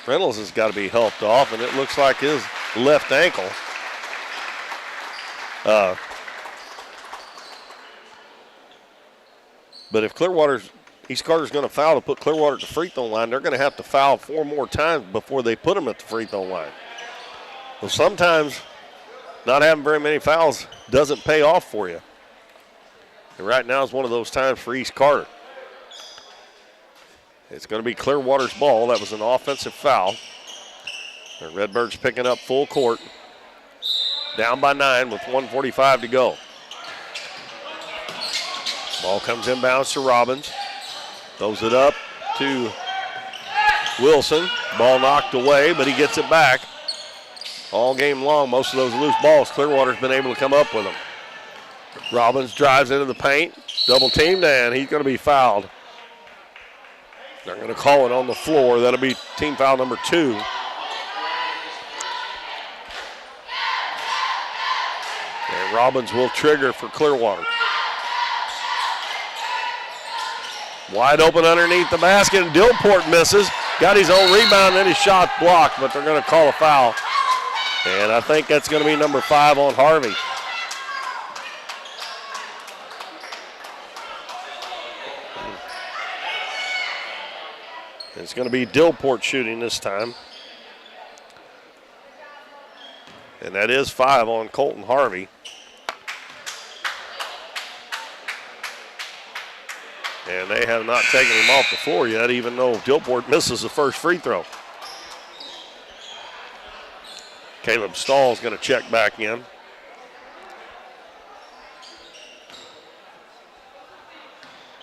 Reynolds has got to be helped off, and it looks like his left ankle. But if East Carter's going to foul to put Clearwater at the free throw line, they're going to have to foul 4 more times before they put him at the free throw line. Well, sometimes not having very many fouls doesn't pay off for you. And right now is one of those times for East Carter. It's going to be Clearwater's ball. That was an offensive foul. The Redbirds picking up full court. Down by 9 with 1:45 to go. Ball comes inbounds to Robbins. Throws it up to Wilson. Ball knocked away, but he gets it back. All game long, most of those loose balls, Clearwater's been able to come up with them. Robbins drives into the paint, double teamed, and he's going to be fouled. They're going to call it on the floor. That'll be team foul number 2. And Robbins will trigger for Clearwater. Wide open underneath the basket, and Dillport misses. Got his own rebound, and his shot blocked, but they're going to call a foul. And I think that's going to be number 5 on Harvey. It's going to be Dillport shooting this time. And that is 5 on Colton Harvey. And they have not taken him off the floor yet, even though Dillport misses the first free throw. Caleb Stahl is going to check back in.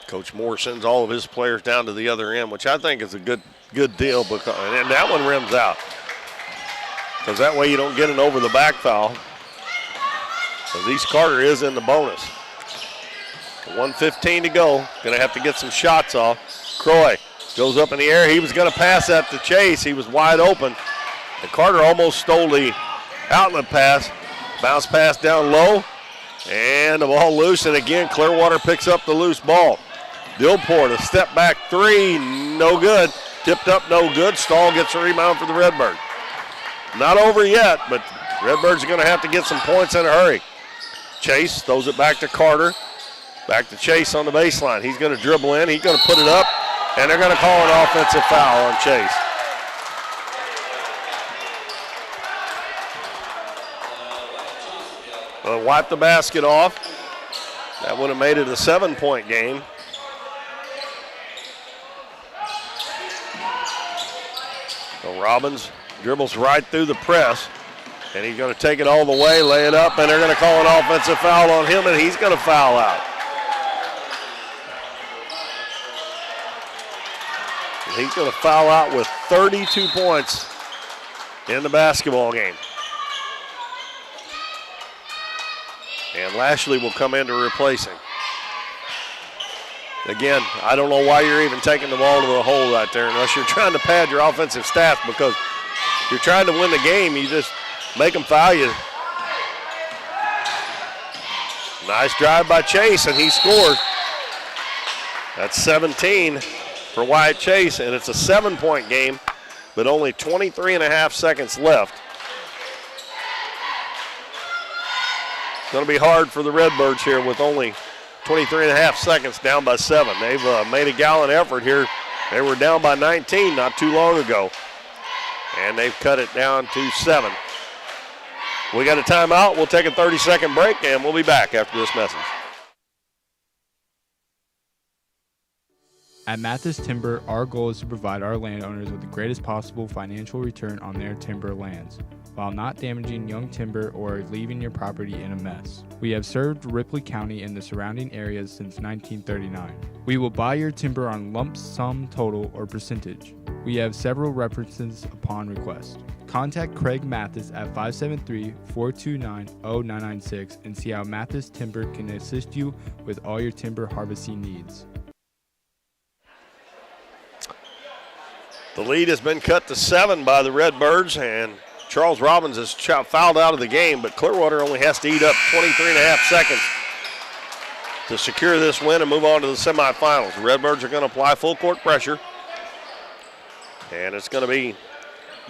Coach Moore sends all of his players down to the other end, which I think is a good deal, because, and that one rims out. Because that way you don't get an over the back foul. Because East Carter is in the bonus. 1:15 to go. Going to have to get some shots off. Croy goes up in the air. He was going to pass that to Chase. He was wide open. And Carter almost stole the outlet pass. Bounce pass down low. And the ball loose. And again, Clearwater picks up the loose ball. Dillport, a step back 3. No good. Tipped up, no good. Stahl gets a rebound for the Redbird. Not over yet, but Redbirds are going to have to get some points in a hurry. Chase throws it back to Carter. Back to Chase on the baseline. He's going to dribble in. He's going to put it up. And they're going to call an offensive foul on Chase. Wipe the basket off. That would have made it a 7-point game. So Robbins dribbles right through the press. And he's going to take it all the way, lay it up, and they're going to call an offensive foul on him, and he's going to foul out. And he's going to foul out with 32 points in the basketball game. And Lashley will come in to replace him. Again, I don't know why you're even taking the ball to the hole right there unless you're trying to pad your offensive stats, because you're trying to win the game. You just make them foul you. Nice drive by Chase, and he scores. That's 17 for Wyatt Chase, and it's a 7-point game, but only 23 and a half seconds left going to be hard for the Redbirds here with only 23 and a half seconds, down by 7. They've made a gallant effort here. They were down by 19 not too long ago, and they've cut it down to 7. We got a timeout. We'll take a 30-second break, and we'll be back after this message. At Mathis Timber, our goal is to provide our landowners with the greatest possible financial return on their timber lands, while not damaging young timber or leaving your property in a mess. We have served Ripley County and the surrounding areas since 1939. We will buy your timber on lump sum total or percentage. We have several references upon request. Contact Craig Mathis at 573-429-0996 and see how Mathis Timber can assist you with all your timber harvesting needs. The lead has been cut to 7 by the Redbirds, and Charles Robbins is fouled out of the game, but Clearwater only has to eat up 23 and a half seconds to secure this win and move on to the semifinals. The Redbirds are going to apply full court pressure, and it's going to be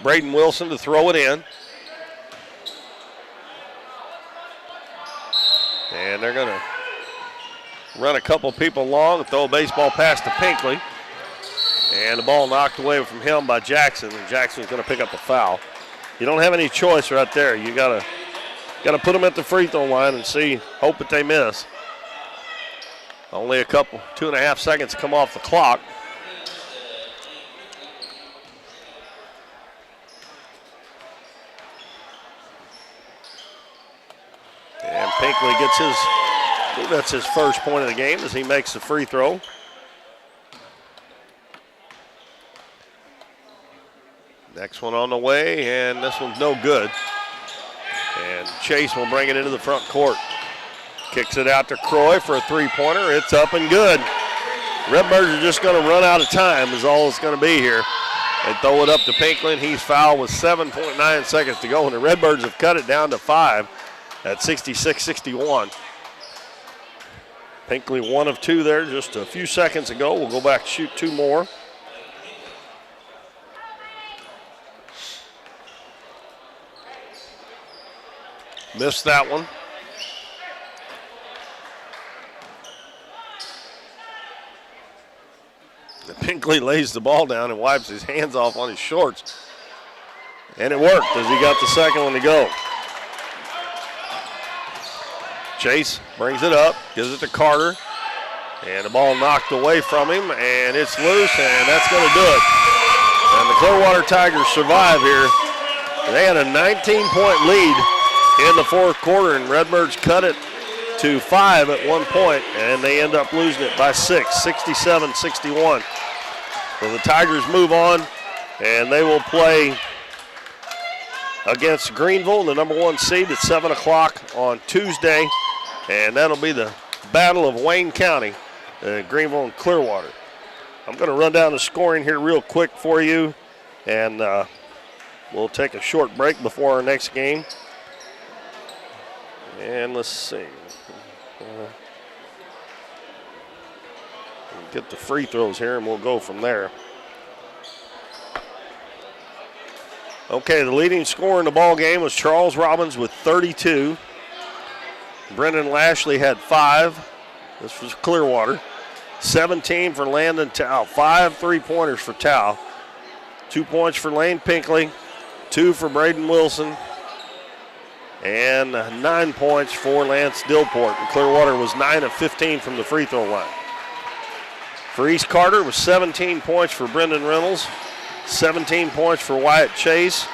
Braden Wilson to throw it in. And they're going to run a couple people long and throw a baseball pass to Pinkley. And the ball knocked away from him by Jackson, and Jackson's going to pick up a foul. You don't have any choice right there. You gotta put them at the free throw line and hope that they miss. Only 2.5 seconds to come off the clock. And Pinkley gets that's his first point of the game as he makes the free throw. Next one on the way, and this one's no good. And Chase will bring it into the front court. Kicks it out to Croy for a three-pointer. It's up and good. Redbirds are just going to run out of time is all it's going to be here. They throw it up to Pinkley, and he's fouled with 7.9 seconds to go, and the Redbirds have cut it down to 5 at 66-61. Pinkley 1 of 2 there just a few seconds ago. We'll go back and shoot 2 more. Missed that one. Pinkley lays the ball down and wipes his hands off on his shorts. And it worked as he got the second one to go. Chase brings it up, gives it to Carter. And the ball knocked away from him, and it's loose, and that's going to do it. And the Clearwater Tigers survive here. They had a 19-point lead in the fourth quarter, and Redbirds cut it to 5 at one point, and they end up losing it by 6, 67-61. So the Tigers move on, and they will play against Greenville, the number 1 seed, at 7 o'clock on Tuesday, and that'll be the Battle of Wayne County, Greenville and Clearwater. I'm going to run down the scoring here real quick for you, and we'll take a short break before our next game. And let's see. Get the free throws here, and we'll go from there. Okay, the leading scorer in the ball game was Charles Robbins with 32. Brendan Lashley had 5. This was Clearwater. 17 for Landon Tao. 5 3-pointers for Tao. 2 points for Lane Pinkley. 2 for Braden Wilson. And 9 points for Lance Dillport. And Clearwater was 9 of 15 from the free throw line. For East Carter, it was 17 points for Brendan Reynolds, 17 points for Wyatt Chase,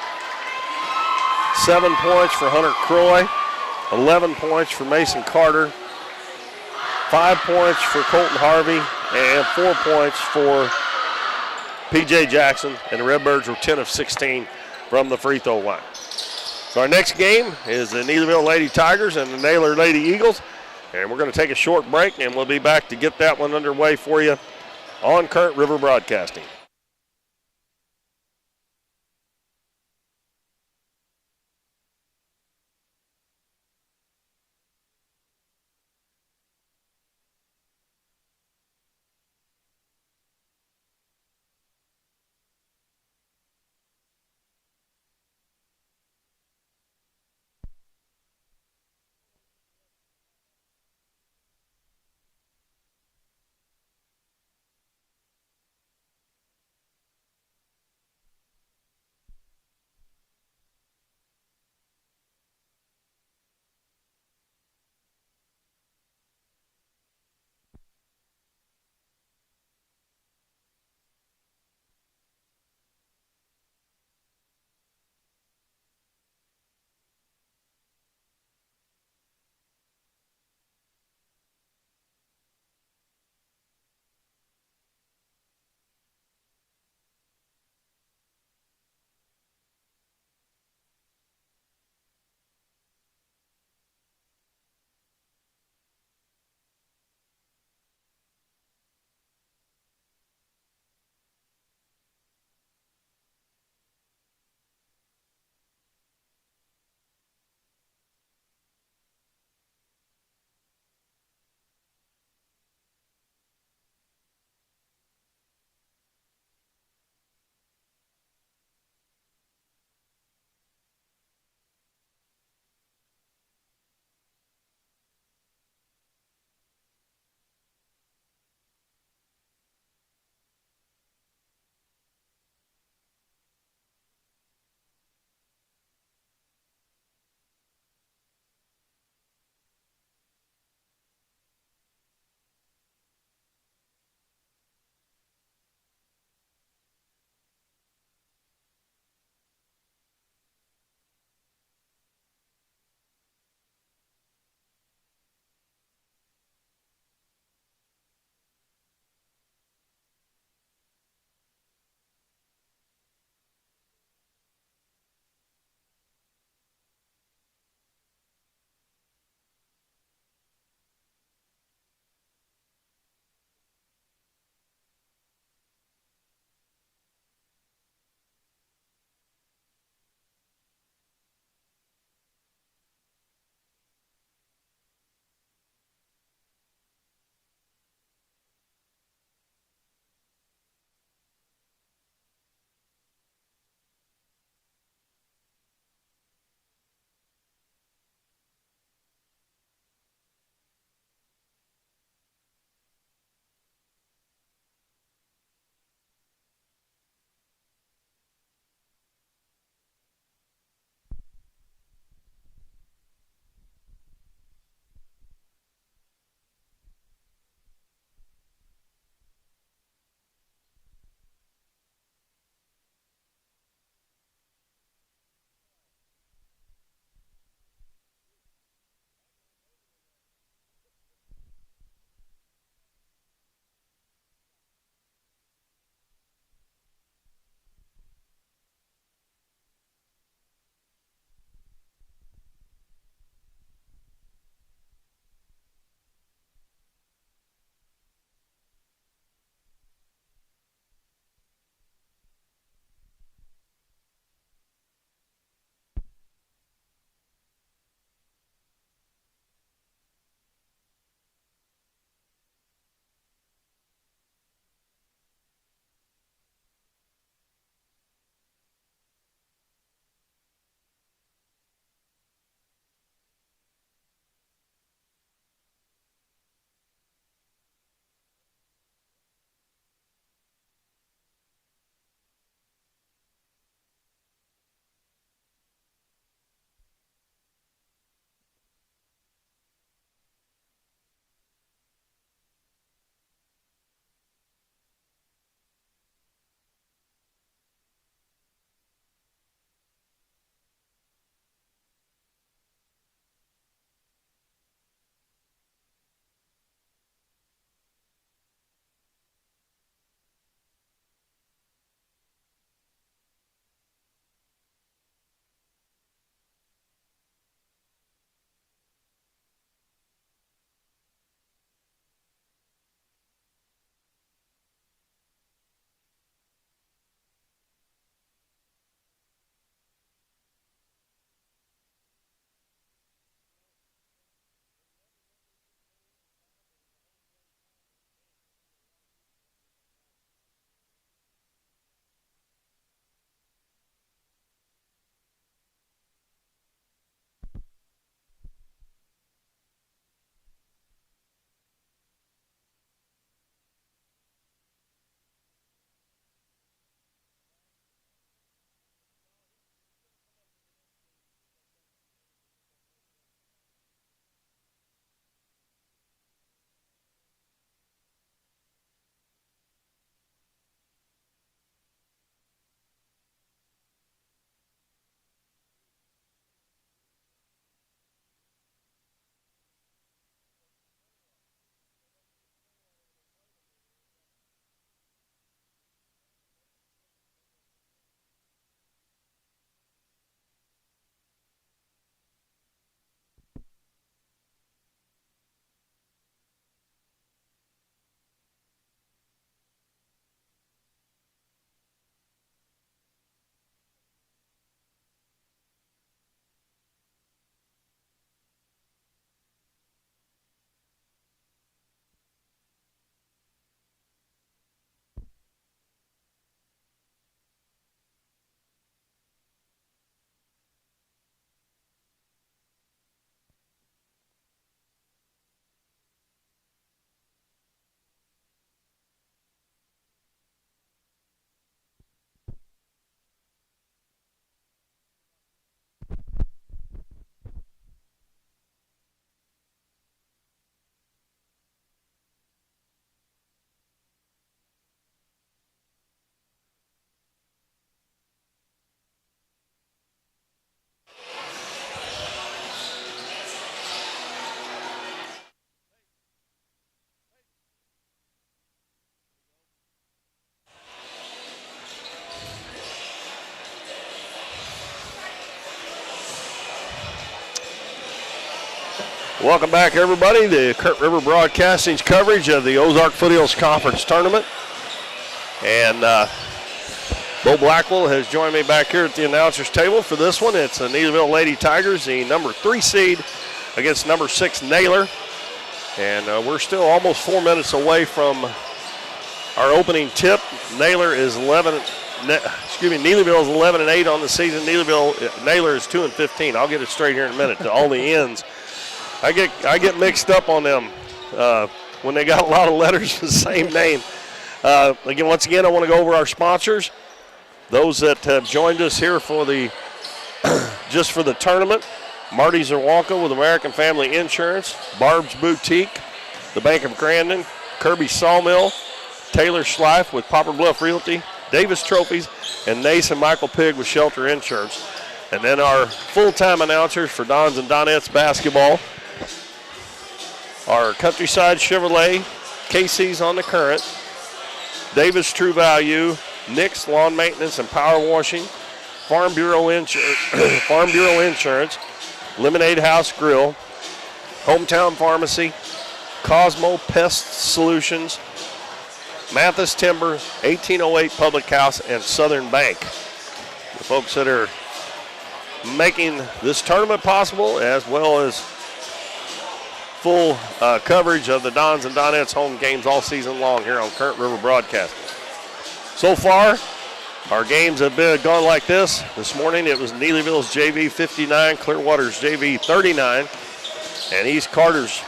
7 points for Hunter Croy, 11 points for Mason Carter, 5 points for Colton Harvey, and 4 points for P.J. Jackson. And the Redbirds were 10 of 16 from the free throw line. So our next game is the Neelyville Lady Tigers and the Naylor Lady Eagles. And we're going to take a short break, and we'll be back to get that one underway for you on Current River Broadcasting. Welcome back, everybody. The Kurt River Broadcasting's coverage of the Ozark Foothills Conference Tournament. And Bo Blackwell has joined me back here at the announcer's table for this one. It's the Neelyville Lady Tigers, the number 3 seed against number 6 Naylor. And we're still almost 4 minutes away from our opening tip. Neelyville is 11-8 on the season. Naylor is 2-15. I'll get it straight here in a minute to all the ends. I get mixed up on them when they got a lot of letters with the same name. Once again, I want to go over our sponsors. Those that have joined us here for the just for the tournament. Marty Zerwanka with American Family Insurance, Barb's Boutique, the Bank of Grandin, Kirby Sawmill, Taylor Schleif with Poplar Bluff Realty, Davis Trophies, and Nace and Michael Pigg with Shelter Insurance. And then our full-time announcers for Dons and Donettes basketball are Countryside Chevrolet, Casey's on the Current, Davis True Value, Nick's Lawn Maintenance and Power Washing, Farm Bureau Insurance, Lemonade House Grill, Hometown Pharmacy, Cosmo Pest Solutions, Mathis Timber, 1808 Public House, and Southern Bank. The folks that are making this tournament possible, as well as full coverage of the Dons and Donettes home games all season long here on Current River Broadcasting. So far, our games have gone like this. This morning it was Neelyville's JV 59, Clearwater's JV 39, and East Carter's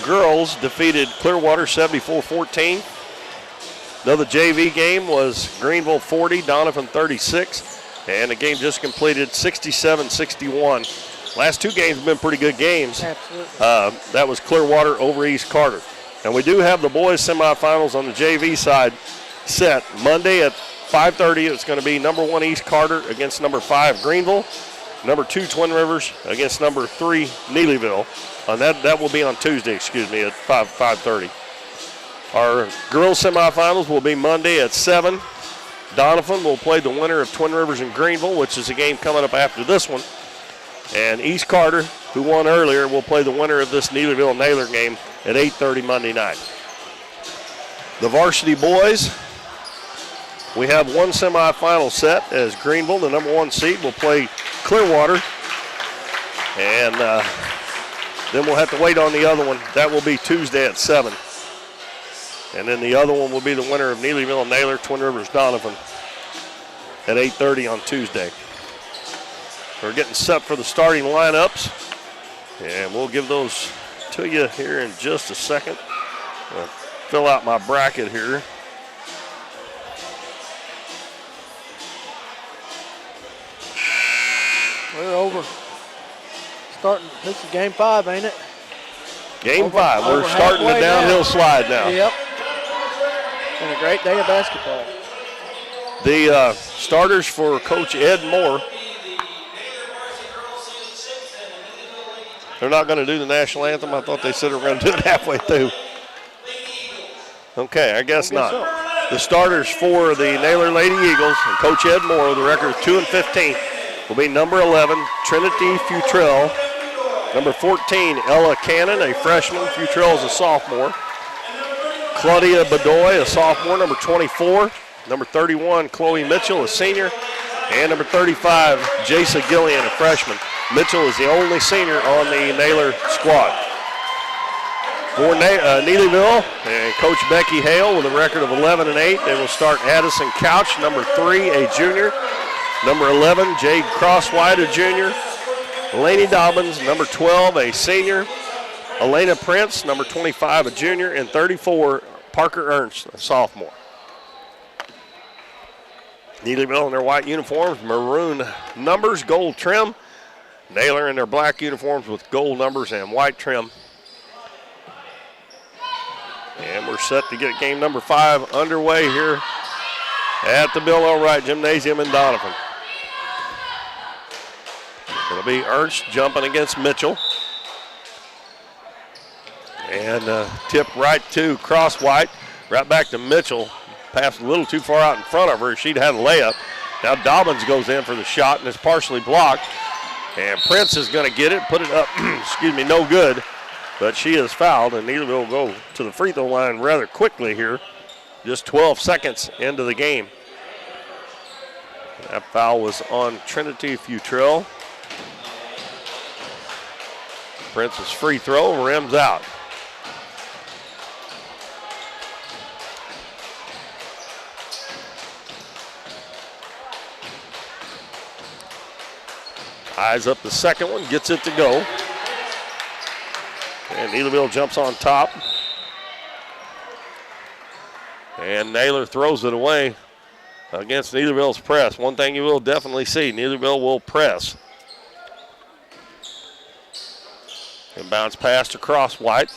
girls defeated Clearwater 74-14. Another JV game was Greenville 40, Donovan 36, and the game just completed 67-61. Last 2 games have been pretty good games. Absolutely. That was Clearwater over East Carter. And we do have the boys semifinals on the JV side set. Monday at 5:30, it's going to be number 1 East Carter against number 5 Greenville, number 2 Twin Rivers against number 3 Neelyville. That will be on Tuesday, at 5:30. Our girls semifinals will be Monday at 7. Donovan will play the winner of Twin Rivers and Greenville, which is a game coming up after this one. And East Carter, who won earlier, will play the winner of this Neelyville-Naylor game at 8:30 Monday night. The varsity boys, we have one semifinal set as Greenville, the number 1 seed, will play Clearwater. And then we'll have to wait on the other one. That will be Tuesday at 7. And then the other one will be the winner of Neelyville and Naylor, Twin Rivers Donovan, at 8:30 on Tuesday. We're getting set for the starting lineups, and we'll give those to you here in just a second. I'll fill out my bracket here. We're over. Starting, this is game 5, ain't it? Game 5. We're starting the downhill slide now. Yep. Been a great day of basketball. The starters for Coach Ed Moore. They're not going to do the national anthem. I thought they said they were going to do it halfway through. Okay, I guess not. So. The starters for the Naylor Lady Eagles and Coach Ed Moore, the record of 2-15, will be number 11, Trinity Futrell. Number 14, Ella Cannon, a freshman. Futrell is a sophomore. Claudia Bedoy, a sophomore. Number 24. Number 31, Chloe Mitchell, a senior. And number 35, Jasa Gillian, a freshman. Mitchell is the only senior on the Naylor squad. For Neelyville and Coach Becky Hale with a record of 11-8. They will start Addison Couch, number 3, a junior. Number 11, Jade Crosswhite, a junior. Laney Dobbins, number 12, a senior. Elena Prince, number 25, a junior. And 34, Parker Ernst, a sophomore. Neelyville in their white uniforms, maroon numbers, gold trim. Naylor in their black uniforms with gold numbers and white trim. And we're set to get game number 5 underway here at the Bill Elwright Gymnasium in Donovan. It'll be Ernst jumping against Mitchell. And tip right to Crosswhite, right back to Mitchell. Passed a little too far out in front of her. She'd had a layup. Now Dobbins goes in for the shot and it's partially blocked. And Prince is going to get it, put it up, no good. But she is fouled, and Neelyville will go to the free throw line rather quickly here. Just 12 seconds into the game. That foul was on Trinity Futrell. Prince's free throw rims out. Eyes up the second one, gets it to go. And Neelyville jumps on top. And Naylor throws it away against Neelyville's press. One thing you will definitely see, Neelyville will press. And bounce pass across White.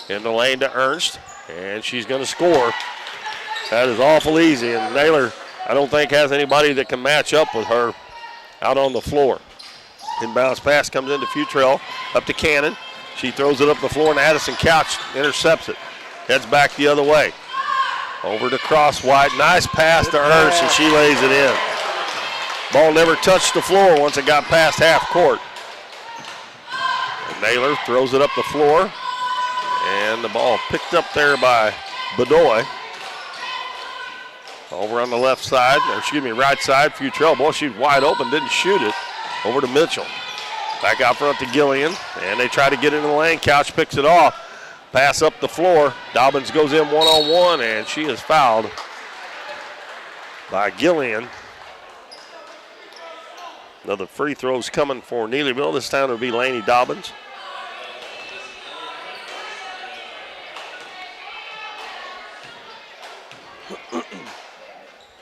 In the lane to Ernst. And she's going to score. That is awful easy. And Naylor, I don't think, has anybody that can match up with her out on the floor. Inbounds pass comes into Futrell. Up to Cannon. She throws it up the floor, and Addison Couch intercepts it. Heads back the other way. Over to Cross White. Nice pass to Ernst, and she lays it in. Ball never touched the floor once it got past half court. And Naylor throws it up the floor, and the ball picked up there by Bedoy. Over on the left side, or excuse me, right side, Futrell. Boy, she's wide open, didn't shoot it. Over to Mitchell. Back out front to Gillian, and they try to get into the lane. Couch picks it off. Pass up the floor. Dobbins goes in one-on-one, and she is fouled by Gillian. Another free throws coming for Neelyville. This time it'll be Laney Dobbins.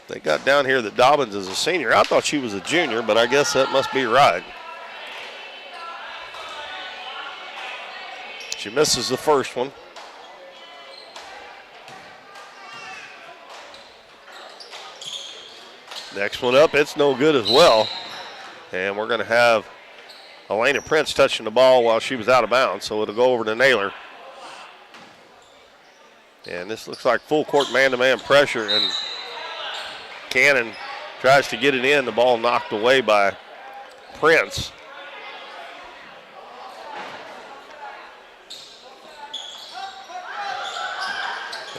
They got down here that Dobbins is a senior. I thought she was a junior, but I guess that must be right. She misses the first one. Next one up, it's no good as well. And we're going to have Elena Prince touching the ball while she was out of bounds, so it'll go over to Naylor. And this looks like full court man-to-man pressure, and Cannon tries to get it in. The ball knocked away by Prince.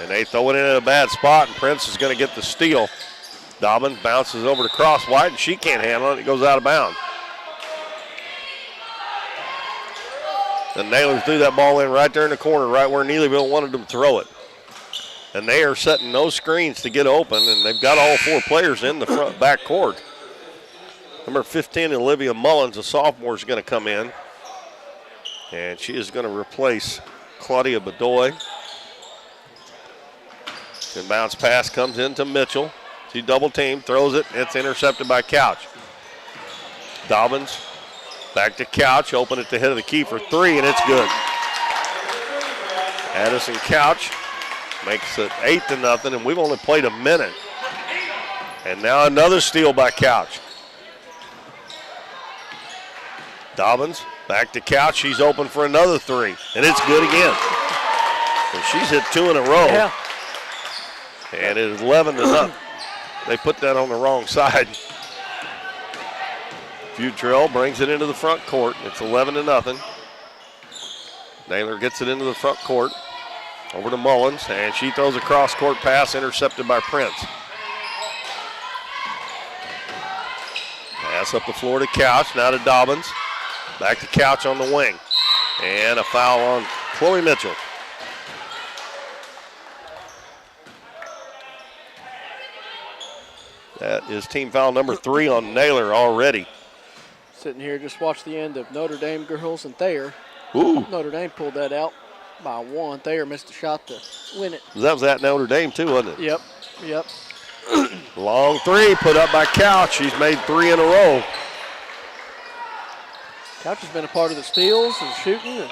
And they throw it in at a bad spot, and Prince is going to get the steal. Dobbin bounces over to Cross White, and she can't handle it. It goes out of bounds. And Naylor threw that ball in right there in the corner, right where Neelyville wanted them to throw it. And they are setting no screens to get open, and they've got all four players in the front back court. Number 15, Olivia Mullins, a sophomore, is going to come in. And she is going to replace Claudia Bedoy. And bounce pass comes into Mitchell. She double team, throws it. It's intercepted by Couch. Dobbins back to Couch, open at the head of the key for three, and it's good. Addison Couch makes it 8-0, and we've only played a minute. And now another steal by Couch. Dobbins back to Couch. She's open for another three, and it's good again. And she's hit two in a row. Yeah. And it is 11-0. They put that on the wrong side. Futrell brings it into the front court. It's 11-0. Naylor gets it into the front court. Over to Mullins, and she throws a cross-court pass intercepted by Prince. Pass up the floor to Couch, now to Dobbins. Back to Couch on the wing. And a foul on Chloe Mitchell. That is team foul number 3 on Naylor already. Sitting here, just watch the end of Notre Dame girls and Thayer. Ooh. Notre Dame pulled that out by one. Thayer missed a shot to win it. That was at Notre Dame too, wasn't it? Yep. Long three put up by Couch. She's made 3 in a row. Couch has been a part of the steals and shooting.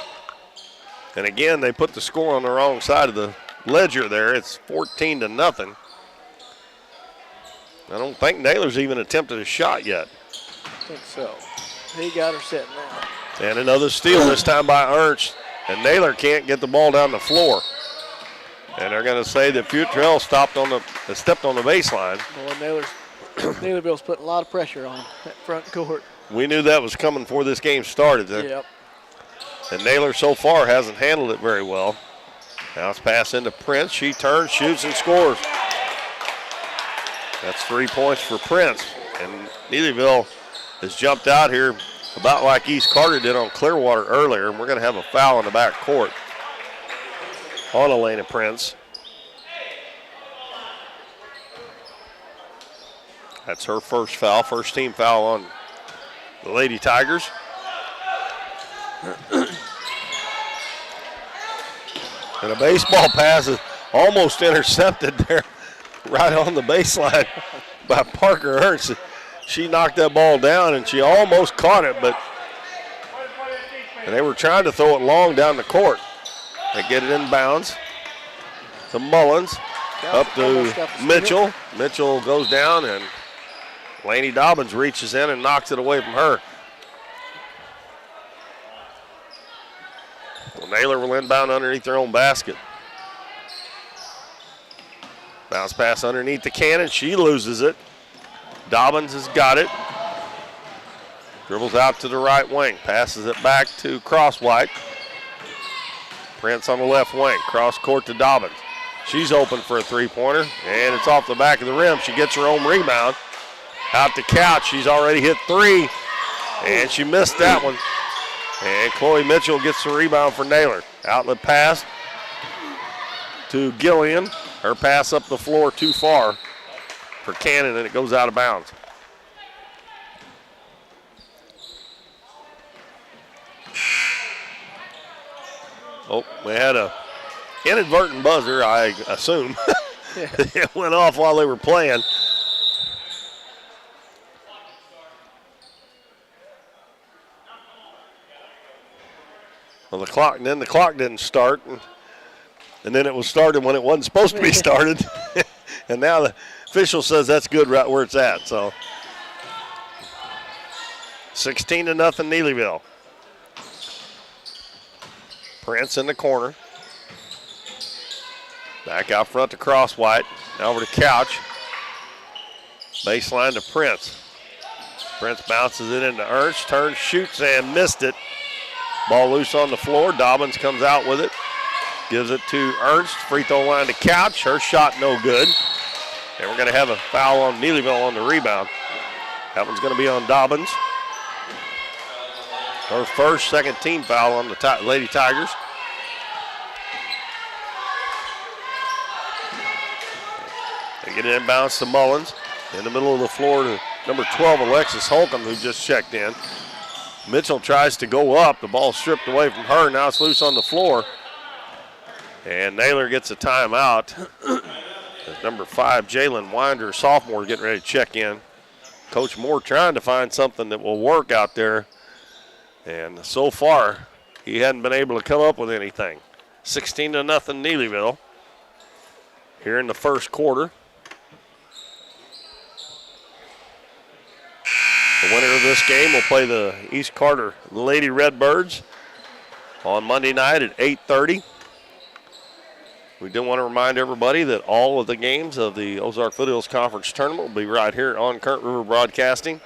And again, they put the score on the wrong side of the ledger there. It's 14-0. I don't think Naylor's even attempted a shot yet. I think so. He got her set now. And another steal, this time by Ernst. And Naylor can't get the ball down the floor. And they're going to say that Futrell stepped on the baseline. Boy, Neelyville's putting a lot of pressure on that front court. We knew that was coming before this game started. Yep. And Naylor so far hasn't handled it very well. Now it's pass into Prince. She turns, shoots, and scores. That's 3 points for Prince. And Neelyville has jumped out here about like East Carter did on Clearwater earlier. And we're going to have a foul in the back court on Elena Prince. That's her first foul, first team foul on the Lady Tigers. And a baseball pass is almost intercepted there right on the baseline by Parker Ernst. She knocked that ball down and she almost caught it, but and they were trying to throw it long down the court. They get it in bounds to Mullins, up to Mitchell. Mitchell goes down and Laney Dobbins reaches in and knocks it away from her. Well, Naylor will inbound underneath their own basket. Bounce pass underneath the cannon. She loses it. Dobbins has got it. Dribbles out to the right wing. Passes it back to Crosswhite. Prince on the left wing. Cross court to Dobbins. She's open for a three-pointer, and it's off the back of the rim. She gets her own rebound. Out to Couch. She's already hit three, and she missed that one. And Chloe Mitchell gets the rebound for Naylor. Outlet pass to Gillian. Her pass up the floor too far for Cannon, and it goes out of bounds. Oh, we had a inadvertent buzzer, I assume. It went off while they were playing. Well, the clock didn't start, and then it was started when it wasn't supposed to be started. And now the official says that's good right where it's at. So 16-0 Neelyville. Prince in the corner. Back out front to Crosswhite. Now over to Couch. Baseline to Prince. Prince bounces it into Ernst. Turns, shoots, and missed it. Ball loose on the floor. Dobbins comes out with it. Gives it to Ernst. Free throw line to Couch. Her shot no good. And we're going to have a foul on Neelyville on the rebound. That one's going to be on Dobbins. Her first, second team foul on the Lady Tigers. They get it inbounds to Mullins. In the middle of the floor to number 12, Alexis Holcomb, who just checked in. Mitchell tries to go up. The ball stripped away from her. Now it's loose on the floor. And Naylor gets a timeout. As number 5, Jalen Winder, sophomore, getting ready to check in. Coach Moore trying to find something that will work out there. And so far, he hadn't been able to come up with anything. 16-0 Neelyville here in the first quarter. The winner of this game will play the East Carter Lady Redbirds on Monday night at 8:30. We do want to remind everybody that all of the games of the Ozark Foothills Conference Tournament will be right here on Current River Broadcasting.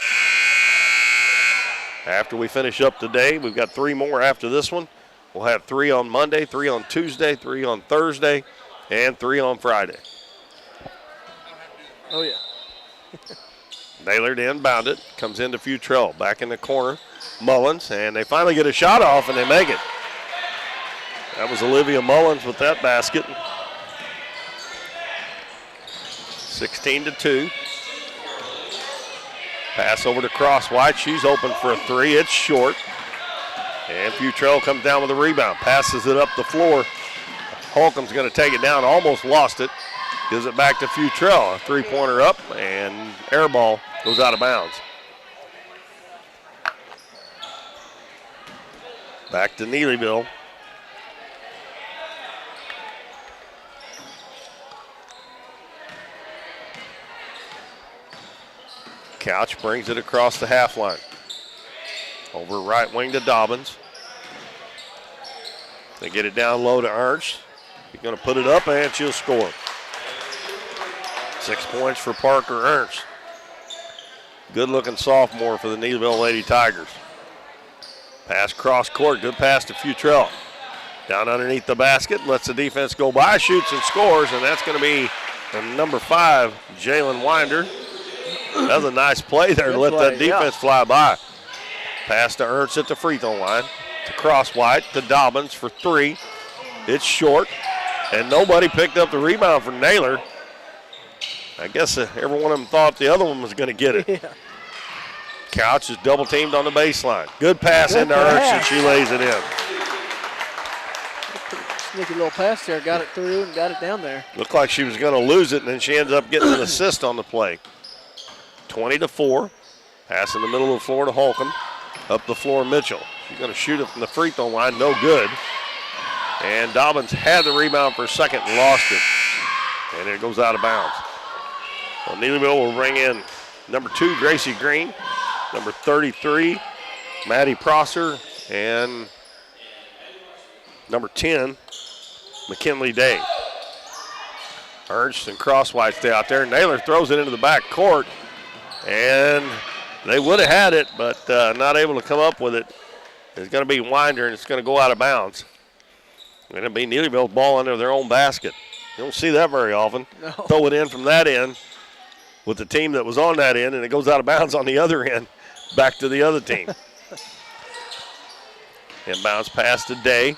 After we finish up today, we've got 3 more after this one. We'll have 3 on Monday, 3 on Tuesday, 3 on Thursday, and 3 on Friday. Oh, yeah. Naylor to inbound it. Comes into Futrell. Back in the corner. Mullins. And they finally get a shot off, and they make it. That was Olivia Mullins with that basket. 16-2. Pass over to Crosswhite. She's open for a 3. It's short. And Futrell comes down with a rebound. Passes it up the floor. Holcomb's going to take it down. Almost lost it. Gives it back to Futrell. A three-pointer up, and air ball goes out of bounds. Back to Neelyville. Couch brings it across the half line. Over right wing to Dobbins. They get it down low to Ernst. He's going to put it up, and she'll score. 6 points for Parker Ernst. Good-looking sophomore for the Neelyville Lady Tigers. Pass cross court, good pass to Futrell. Down underneath the basket, lets the defense go by, shoots and scores, and that's going to be number 5, Jalen Winder. That was a nice play there to let that defense fly by. Pass to Ernst at the free throw line. To Crosswhite, to Dobbins for 3. It's short, and nobody picked up the rebound for Naylor. I guess every one of them thought the other one was going to get it. Yeah. Couch is double teamed on the baseline. Good pass into Ernst, and she lays it in. Sneaky little pass there, got it through and got it down there. Looked like she was going to lose it, and then she ends up getting an assist on the play. 20-4. Pass in the middle of the floor to Holcomb. Up the floor, Mitchell. She's going to shoot it from the free throw line, no good. And Dobbins had the rebound for a second and lost it. And it goes out of bounds. Well, Neelyville will bring in number 2, Gracie Green. Number 33, Maddie Prosser. And number 10, McKinley Day. Ernst and Crosswhite stay out there. Naylor throws it into the back court. And they would have had it, but not able to come up with it. It's going to be Winder, and it's going to go out of bounds. And it'll be Neelyville's ball under their own basket. You don't see that very often. No. Throw it in from that end with the team that was on that end, and it goes out of bounds on the other end, back to the other team. Inbounds pass to Day.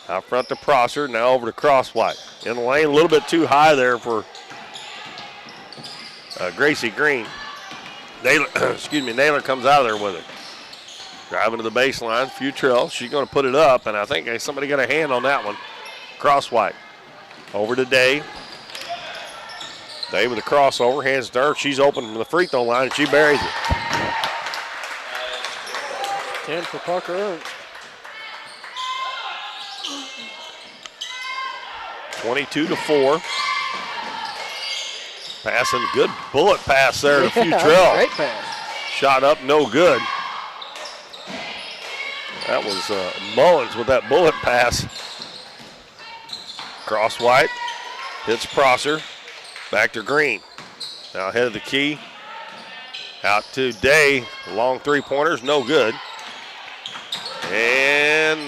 Out front to Prosser, now over to Crosswhite. In the lane, a little bit too high there for Gracie Green. Naylor comes out of there with it. Driving to the baseline, Futrell. She's going to put it up, and I think somebody got a hand on that one. Crosswhite. Over to Day. Day with a crossover, hands to her. She's open from the free throw line, and she buries it. 10 for Parker Ernst. 22-4. Passing, good bullet pass there to Futrell. Great pass. Shot up, no good. That was Mullins with that bullet pass. Crosswhite hits Prosser. Back to Green. Now ahead of the key. Out to Day. Long three-pointers, no good. And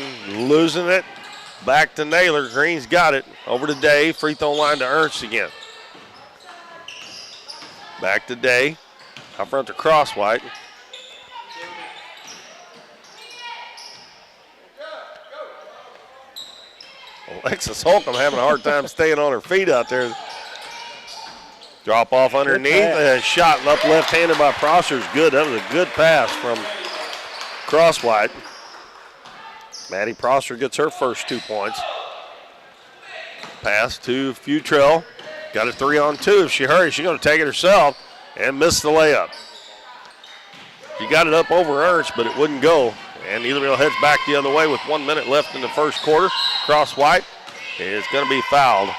losing it. Back to Naylor. Green's got it. Over to Day. Free throw line to Ernst again. Back to Day. Out front to Crosswhite. Alexis Holcomb having a hard time staying on her feet out there. Drop off underneath and shot up left-handed by Prosser is good. That was a good pass from Crosswhite. Maddie Prosser gets her first 2 points. Pass to Futrell. Got a 3-on-2. If she hurries, she's going to take it herself and miss the layup. She got it up over Ernst, but it wouldn't go. And Neelyville heads back the other way with 1 minute left in the first quarter. Crosswhite is going to be fouled.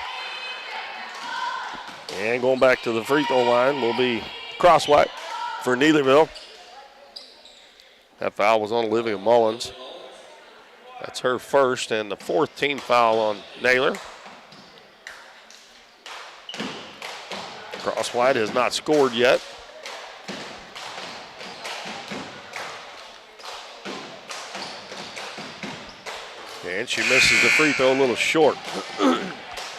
And going back to the free throw line will be Crosswhite for Neelyville. That foul was on Olivia Mullins. That's her first and the fourth team foul on Naylor. Crosswhite has not scored yet. And she misses the free throw a little short.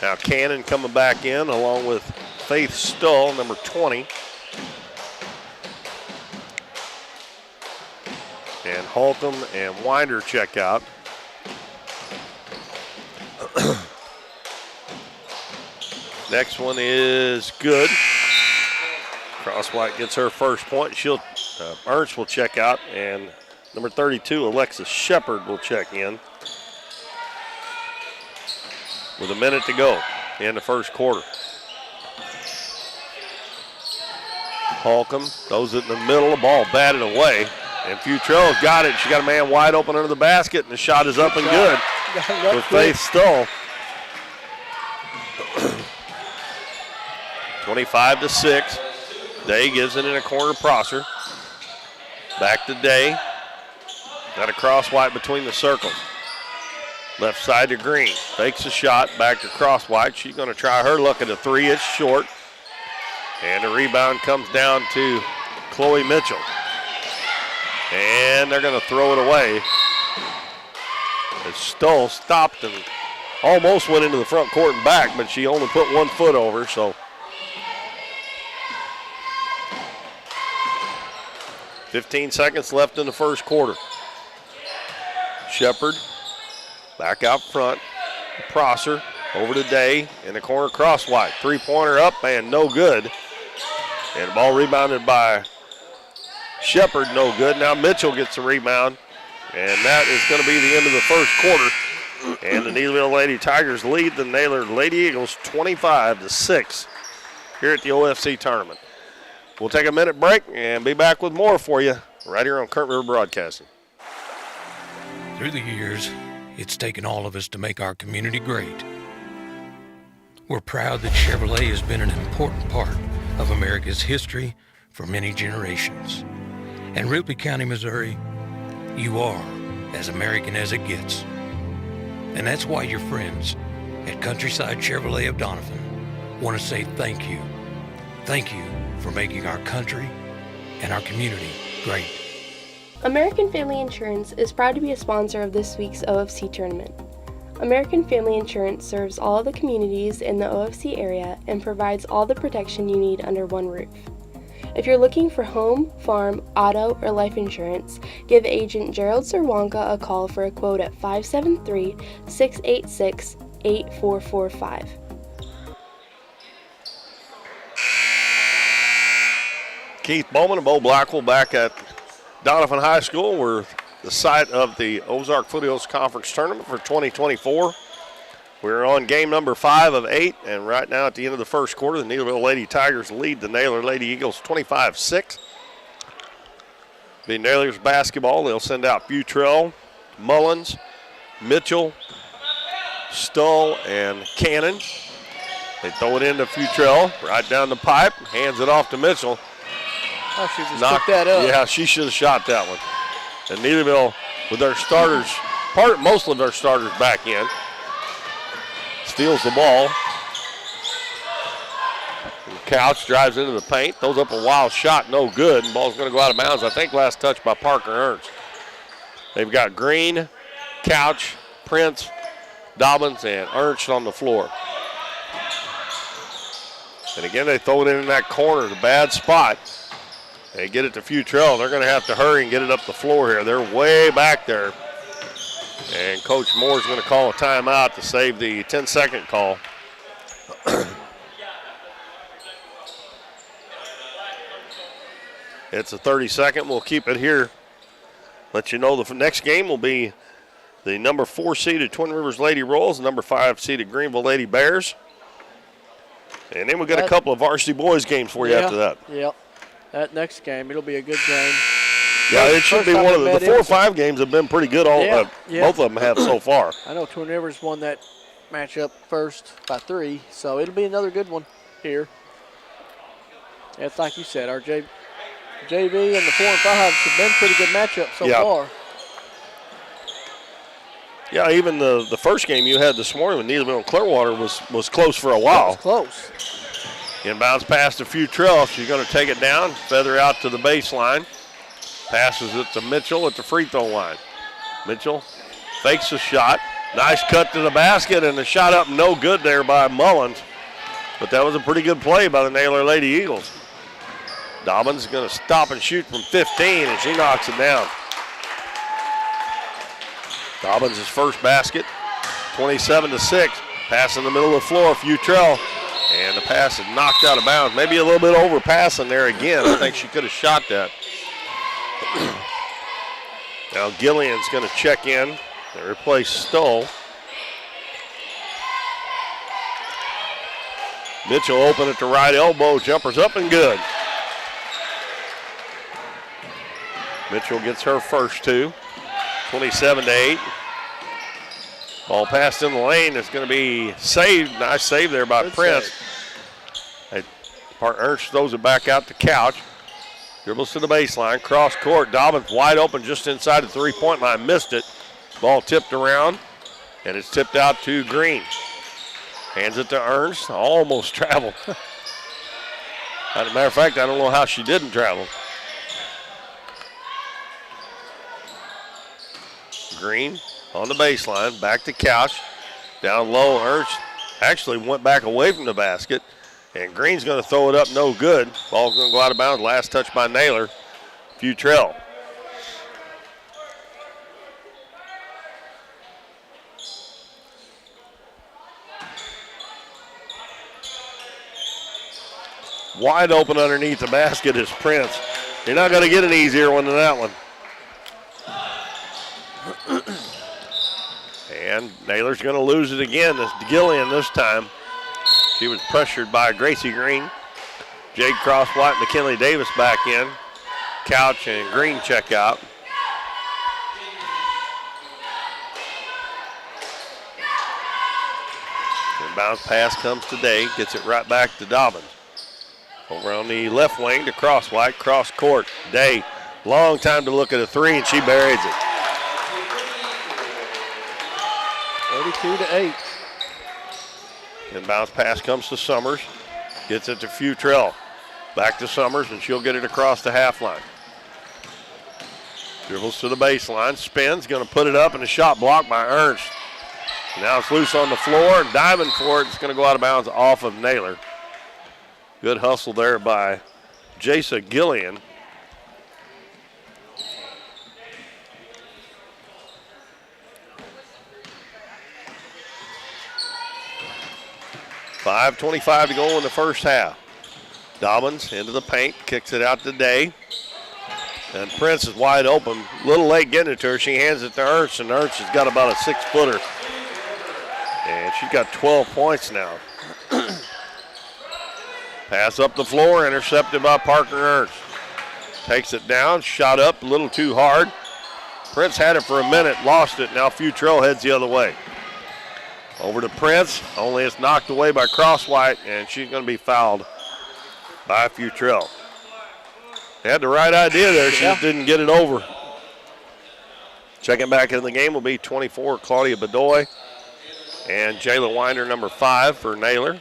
Now Cannon coming back in along with Faith Stull, number 20. And Holcomb and Winder check out. Next one is good. Crosswhite gets her first point. Ernst will check out, and number 32, Alexis Shepard, will check in. With a minute to go in the first quarter. Holcomb throws it in the middle, the ball batted away. And Futrell's got it. She got a man wide open under the basket, and the shot is up and good with Faith Stull. 25-6. Day gives it in a corner to Prosser. Back to Day. Got a Crosswhite between the circles. Left side to Green. Takes a shot. Back to Crosswhite. She's going to try her luck at a three. It's short. And the rebound comes down to Chloe Mitchell. And they're going to throw it away. It's Stoll stopped and almost went into the front court and back, but she only put 1 foot over, so. 15 seconds left in the first quarter. Shepard back out front. Prosser over to Day in the corner cross white. 3-pointer up and no good. And the ball rebounded by Shepard, no good. Now Mitchell gets the rebound. And that is going to be the end of the first quarter. And the Neelyville Lady Tigers lead the Naylor Lady Eagles 25-6 here at the OFC tournament. We'll take a minute break and be back with more for you right here on Current River Broadcasting. Through the years, it's taken all of us to make our community great. We're proud that Chevrolet has been an important part of America's history for many generations. And Ripley County, Missouri, you are as American as it gets. And that's why your friends at Countryside Chevrolet of Donovan want to say thank you. Thank you for making our country and our community great. American Family Insurance is proud to be a sponsor of this week's OFC tournament. American Family Insurance serves all of the communities in the OFC area and provides all the protection you need under one roof. If you're looking for home, farm, auto, or life insurance, give agent Gerald Serwanka a call for a quote at 573-686-8445. Keith Bowman and Bo Blackwell back at Doniphan High School. We're the site of the Ozark Foothills Conference Tournament for 2024. We're on game number 5 of 8, and right now at the end of the first quarter, the Neelyville Lady Tigers lead the Naylor Lady Eagles 25-6. The Naylor's basketball, they'll send out Futrell, Mullins, Mitchell, Stull, and Cannon. They throw it into Futrell, right down the pipe, hands it off to Mitchell. Oh, she just took that up. Yeah, she should have shot that one. And Neelyville, with their starters, most of their starters back in, steals the ball. And Couch drives into the paint, throws up a wild shot, no good, and ball's going to go out of bounds. I think last touch by Parker Ernst. They've got Green, Couch, Prince, Dobbins, and Ernst on the floor. And again, they throw it in that corner, the bad spot. They get it to Futrell. They're going to have to hurry and get it up the floor here. They're way back there. And Coach Moore's going to call a timeout to save the 10-second call. It's a 30-second. We'll keep it here. Let you know the next game will be the number 4 seeded Twin Rivers Lady Royals, number 5 seeded Greenville Lady Bears. And then we've got a couple of varsity boys games for you after that. Yep. That next game, it'll be a good game. Yeah, it should be one of the 4 or 5 games have been pretty good. Both of them have so far. I know Twin Rivers won that matchup first by 3, so it'll be another good one here. It's like you said, our JV and the 4 and 5s have been pretty good matchups so far. Yeah, even the first game you had this morning with Neelyville and Clearwater was close for a while. It was close. Inbounds pass to Futrell. She's going to take it down, feather out to the baseline. Passes it to Mitchell at the free throw line. Mitchell fakes a shot. Nice cut to the basket, and the shot up no good there by Mullins. But that was a pretty good play by the Naylor Lady Eagles. Dobbins is going to stop and shoot from 15, and she knocks it down. Dobbins' first basket, 27-6. Pass in the middle of the floor, Futrell. And the pass is knocked out of bounds. Maybe a little bit over passing there again. I think she could have shot that. Now Gillian's going to check in and replace Stoll. Mitchell open at the right elbow. Jumper's up and good. Mitchell gets her first 2. 27-8. Ball passed in the lane. It's going to be saved. Nice save there by Prince. Ernst throws it back out to Couch. Dribbles to the baseline. Cross court. Dobbins wide open just inside the 3-point line. Missed it. Ball tipped around. And it's tipped out to Green. Hands it to Ernst. Almost traveled. As a matter of fact, I don't know how she didn't travel. Green on the baseline, back to Couch. Down low, Ernst actually went back away from the basket. And Green's going to throw it up, no good. Ball's going to go out of bounds. Last touch by Naylor. Futrell. Wide open underneath the basket is Prince. You're not going to get an easier one than that one. And Naylor's going to lose it again. It's Gillian this time. She was pressured by Gracie Green. Jade Cross-White, McKinley Davis back in. Couch and Green check out. And bounce pass comes to Day. Gets it right back to Dobbins. Over on the left wing to Cross-White, cross court. Day, long time to look at a three, and she buries it. 32-8. And bounce pass comes to Summers. Gets it to Futrell. Back to Summers, and she'll get it across the half line. Dribbles to the baseline, spins, going to put it up, and a shot blocked by Ernst. Now it's loose on the floor, and diving for it. It's going to go out of bounds off of Naylor. Good hustle there by Jasa Gillian. .5:25 to go in the first half. Dobbins into the paint, kicks it out to Day. And Prince is wide open. A little late getting it to her. She hands it to Ernst, and Ernst has got about a 6-footer. And she's got 12 points now. Pass up the floor, intercepted by Parker Ernst. Takes it down, shot up a little too hard. Prince had it for a minute, lost it. Now Futrell heads the other way. Over to Prince, only it's knocked away by Cross-White, and she's going to be fouled by Futrell. They had the right idea there, she just didn't get it over. Checking back in the game will be 24, Claudia Bedoy, and Jayla Winder, number 5 for Naylor.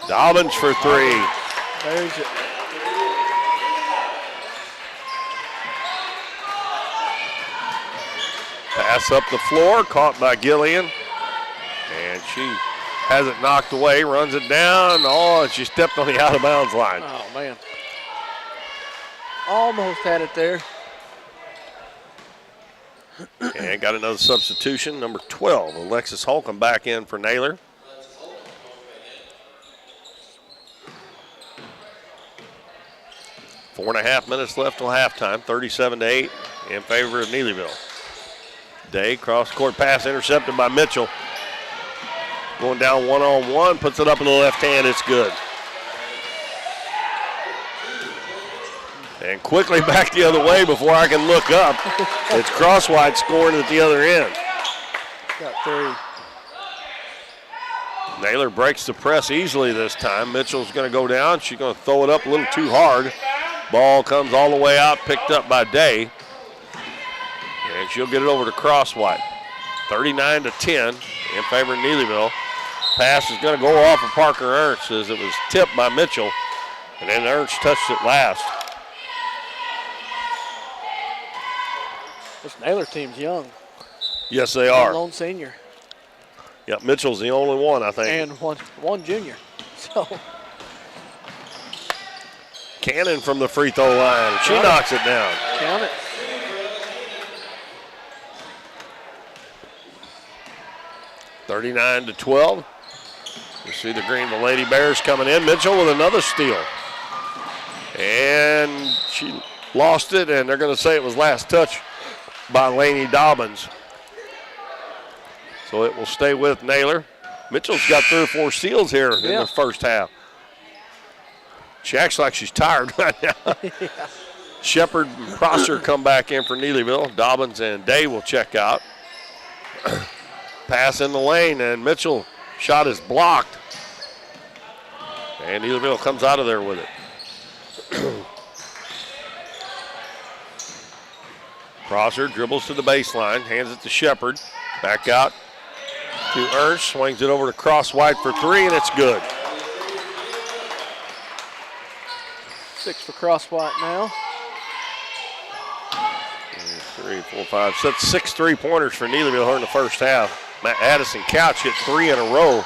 Dobbins for 3. There's it. Pass up the floor, caught by Gillian. And she has it knocked away, runs it down. Oh, and she stepped on the out of bounds line. Oh, man. Almost had it there. And got another substitution, number 12, Alexis Holcomb back in for Naylor. Four and a half minutes left till halftime, 37-8 in favor of Neelyville. Day, cross-court pass intercepted by Mitchell. Going down one-on-one, puts it up in the left hand, it's good. And quickly back the other way before I can look up. It's Cross-White scoring at the other end. Got 3. Naylor breaks the press easily this time. Mitchell's going to go down. She's going to throw it up a little too hard. Ball comes all the way out, picked up by Day. And she'll get it over to Cross-White. 39-10 in favor of Neelyville. Pass is going to go off of Parker Ernst as it was tipped by Mitchell. And then Ernst touched it last. This Naylor team's young. Yes, they are. Lone senior. Yep, Mitchell's the only one, I think. And one junior. So Cannon from the free throw line. She knocks it down. count it. (39-12). You see the Greenville Lady Bears coming in. Mitchell with another steal. And she lost it, and they're going to say it was last touch by Laney Dobbins. So it will stay with Naylor. Mitchell's got 3 or 4 steals here in the first half. She acts like she's tired right now. Shepard and Prosser come back in for Neelyville. Dobbins and Day will check out. Pass in the lane, and Mitchell shot is blocked. And Neelyville comes out of there with it. Prosser dribbles to the baseline, hands it to Shepard. Back out to Ernst, swings it over to Cross-White for 3, and it's good. 6 for Crosswhite now. 3, 4, 5, 6 3-pointers for Neelyville here in the first half. Addison Couch hit 3 in a row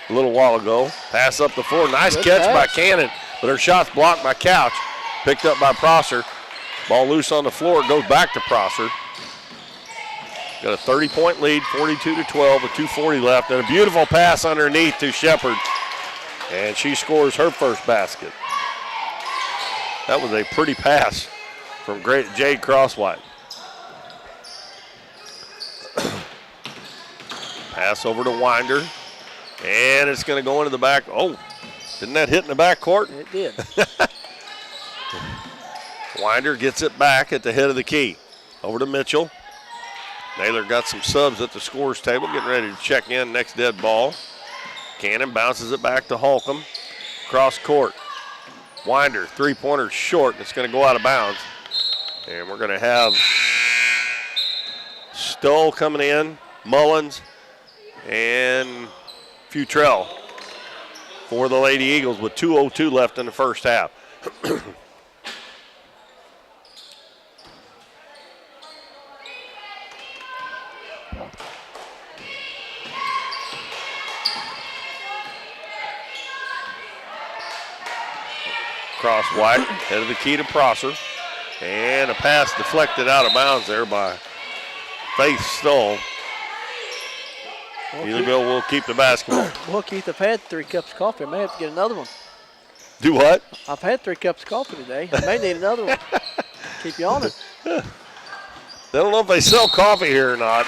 a little while ago. Pass up the floor. Nice catch by Cannon, but her shot's blocked by Couch. Picked up by Prosser. Ball loose on the floor. It goes back to Prosser. Got a 30-point lead, 42-12 with 2:40 left. And a beautiful pass underneath to Shepard. And she scores her first basket. That was a pretty pass from Jade Crosswhite. Pass over to Winder. And it's going to go into the back. Oh, didn't that hit in the backcourt? It did. Winder gets it back at the head of the key. Over to Mitchell. Naylor got some subs at the scorer's table, getting ready to check in next dead ball. Cannon bounces it back to Holcomb. Cross court. Winder, 3-pointer short. It's going to go out of bounds. And we're going to have Stoll coming in, Mullins, and Futrell for the Lady Eagles with 2:02 left in the first half. Crosswhite, head of the key to Prosser. And a pass deflected out of bounds there by Faith Stoll. Neelyville will keep the basketball. Well, Keith, I've had 3 cups of coffee. I may have to get another one. Do what? I've had 3 cups of coffee today. I may need another one. Keep you on it. I don't know if they sell coffee here or not.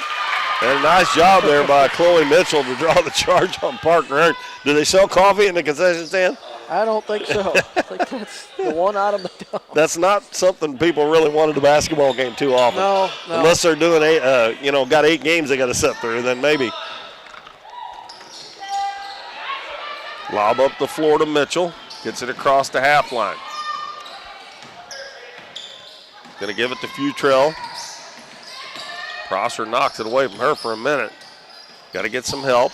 And a nice job there by Chloe Mitchell to draw the charge on Parker Ernst. Do they sell coffee in the concession stand? I don't think so. I think that's the one item they don't. That's not something people really want at a basketball game too often. No. Unless they're doing got 8 games they got to sit through, then maybe. Lob up the floor to Mitchell. Gets it across the half line. Going to give it to Futrell. Prosser knocks it away from her for a minute. Got to get some help.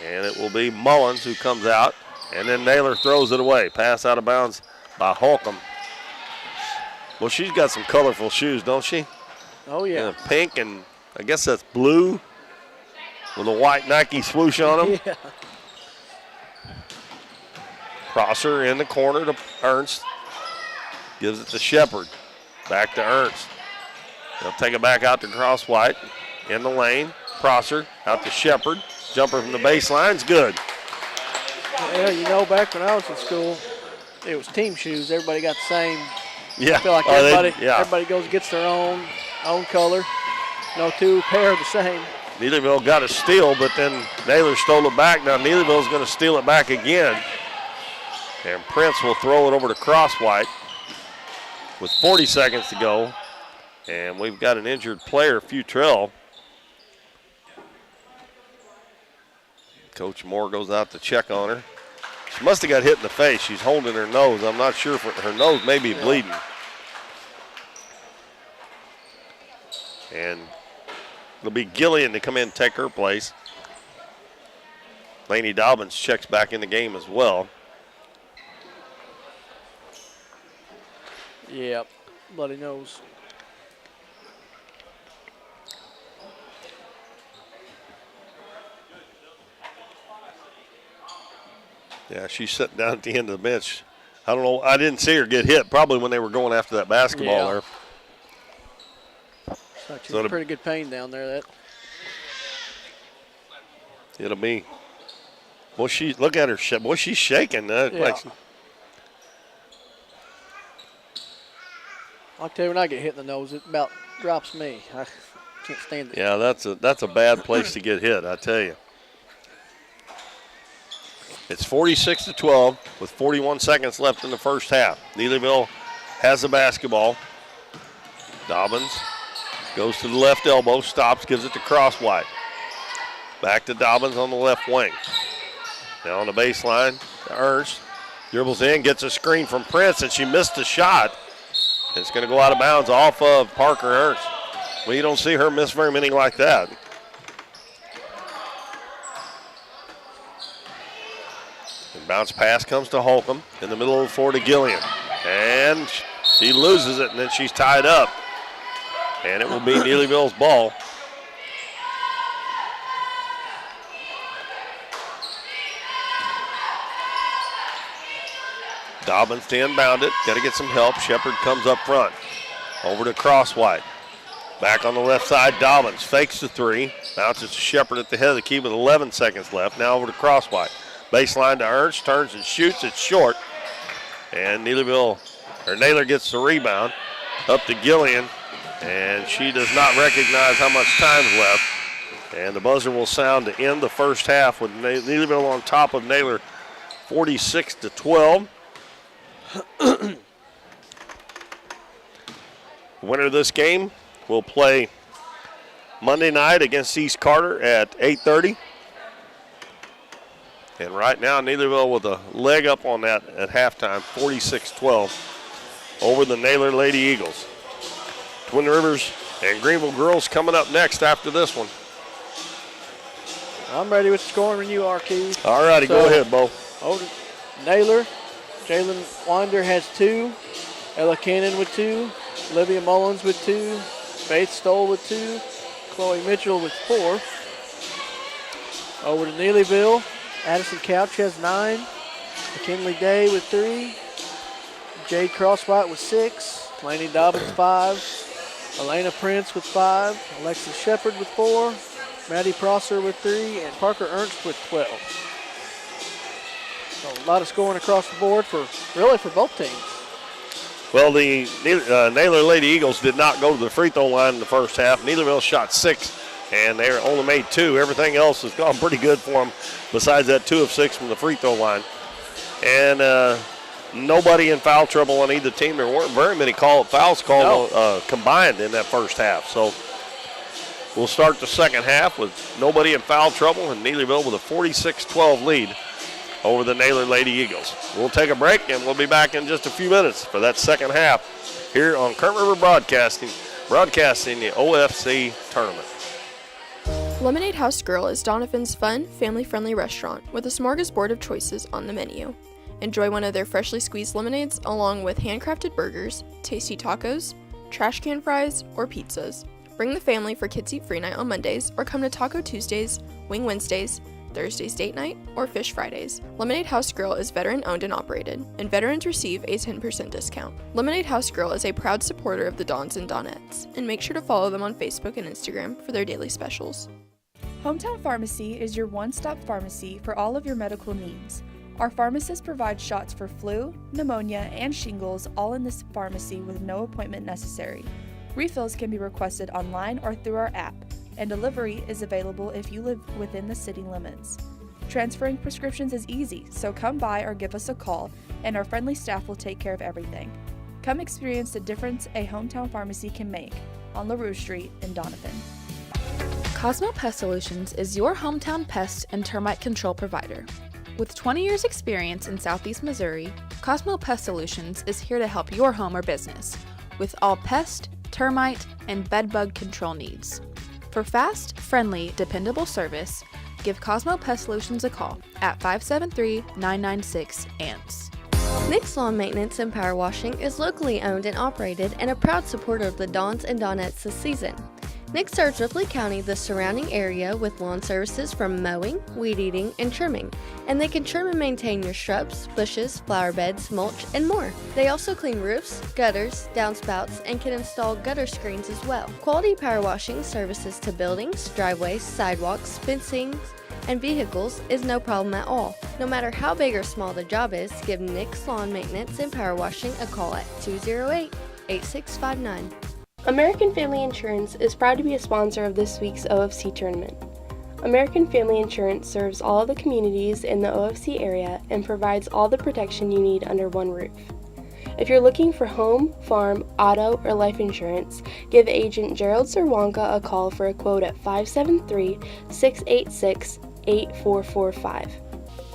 And it will be Mullins who comes out. And then Naylor throws it away. Pass out of bounds by Holcomb. Well, she's got some colorful shoes, don't she? Oh, yeah. Pink and I guess that's blue with a white Nike swoosh on them. Yeah. Prosser in the corner to Ernst. Gives it to Shepard. Back to Ernst. They'll take it back out to Crosswhite. In the lane. Prosser out to Shepard. Jumper from the baseline's good. Yeah, back when I was in school, it was team shoes. Everybody got the same. Yeah. I feel like everybody goes and gets their own color. No 2 pair of the same. Neelyville got a steal, but then Naylor stole it back. Now Neelyville's going to steal it back again. And Prince will throw it over to Crosswhite with 40 seconds to go. And we've got an injured player, Futrell. Coach Moore goes out to check on her. She must have got hit in the face. She's holding her nose. I'm not sure if her nose may be bleeding. And it'll be Gillian to come in and take her place. Lainey Dobbins checks back in the game as well. Yep, bloody nose. Yeah, she's sitting down at the end of the bench. I don't know. I didn't see her get hit. Probably when they were going after that basketball there. She's in pretty good pain down there. It'll be. Boy, look at her. Boy, she's shaking. I'll tell you, when I get hit in the nose, it about drops me. I can't stand it. Yeah, that's a bad place to get hit, I tell you. It's 46-12 with 41 seconds left in the first half. Neelyville has the basketball. Dobbins goes to the left elbow, stops, gives it to Crosswhite. Back to Dobbins on the left wing. Now on the baseline to Ernst. Dribbles in, gets a screen from Prince, and she missed the shot. It's going to go out of bounds off of Parker Ernst. Well, you don't see her miss very many like that. And bounce pass comes to Holcomb in the middle of the floor to Gillian. And she loses it, and then she's tied up. And it will be Neelyville's ball. Dobbins to inbound it. Got to get some help. Shepard comes up front. Over to Crosswhite. Back on the left side, Dobbins fakes the three. Bounces to Shepard at the head of the key with 11 seconds left. Now over to Crosswhite. Baseline to Ernst. Turns and shoots. It's short. And Naylor gets the rebound. Up to Gillian. And she does not recognize how much time's left. And the buzzer will sound to end the first half with Neelyville on top of Naylor 46-12. The winner of this game will play Monday night against East Carter at 8:30. And right now, Neelyville with a leg up on that at halftime, 46-12 over the Naylor Lady Eagles. Twin Rivers and Greenville girls coming up next after this one. I'm ready with the scoring when you are, Keith. All righty, go ahead, Bo. Over Naylor. Jalen Winder has 2. Ella Cannon with 2. Olivia Mullins with 2. Faith Stoll with 2. Chloe Mitchell with 4. Over to Neelyville. Addison Couch has 9. McKinley Day with 3. Jade Crosswhite with 6. Laney Dobbins 5. Elena Prince with 5. Alexis Shepard with 4. Maddie Prosser with 3. And Parker Ernst with 12. So a lot of scoring across the board for both teams. Well, the Naylor Lady Eagles did not go to the free throw line in the first half. Neelyville shot 6, and they only made 2. Everything else has gone pretty good for them besides that 2 of 6 from the free throw line. And nobody in foul trouble on either team. There weren't very many fouls called combined in that first half. So we'll start the second half with nobody in foul trouble and Neelyville with a 46-12 lead over the Naylor Lady Eagles. We'll take a break, and we'll be back in just a few minutes for that second half here on Current River broadcasting the OFC tournament. Lemonade House Grill is Doniphan's fun, family-friendly restaurant with a smorgasbord of choices on the menu. Enjoy one of their freshly squeezed lemonades along with handcrafted burgers, tasty tacos, trash can fries, or pizzas. Bring the family for Kids Eat Free Night on Mondays or come to Taco Tuesdays, Wing Wednesdays, Thursday's Date Night, or Fish Fridays. Lemonade House Grill is veteran-owned and operated, and veterans receive a 10% discount. Lemonade House Grill is a proud supporter of the Dons and Donettes, and make sure to follow them on Facebook and Instagram for their daily specials. Hometown Pharmacy is your one-stop pharmacy for all of your medical needs. Our pharmacists provide shots for flu, pneumonia, and shingles all in this pharmacy with no appointment necessary. Refills can be requested online or through our app, and delivery is available if you live within the city limits. Transferring prescriptions is easy, so come by or give us a call, and our friendly staff will take care of everything. Come experience the difference a hometown pharmacy can make on LaRue Street in Donovan. Cosmo Pest Solutions is your hometown pest and termite control provider. With 20 years experience in Southeast Missouri, Cosmo Pest Solutions is here to help your home or business with all pest, termite, and bedbug control needs. For fast, friendly, dependable service, give Cosmo Pest Solutions a call at 573-996-ANTS. Nick's Lawn Maintenance and Power Washing is locally owned and operated and a proud supporter of the Dons and Donettes this season. Nick serves Ripley County, the surrounding area, with lawn services from mowing, weed eating, and trimming, and they can trim and maintain your shrubs, bushes, flower beds, mulch, and more. They also clean roofs, gutters, downspouts, and can install gutter screens as well. Quality power washing services to buildings, driveways, sidewalks, fencing, and vehicles is no problem at all. No matter how big or small the job is, give Nick's Lawn Maintenance and Power Washing a call at 208-8659. American Family Insurance is proud to be a sponsor of this week's OFC tournament. American Family Insurance serves all of the communities in the OFC area and provides all the protection you need under one roof. If you're looking for home, farm, auto, or life insurance, give agent Gerald Zerwanka a call for a quote at 573-686-8445.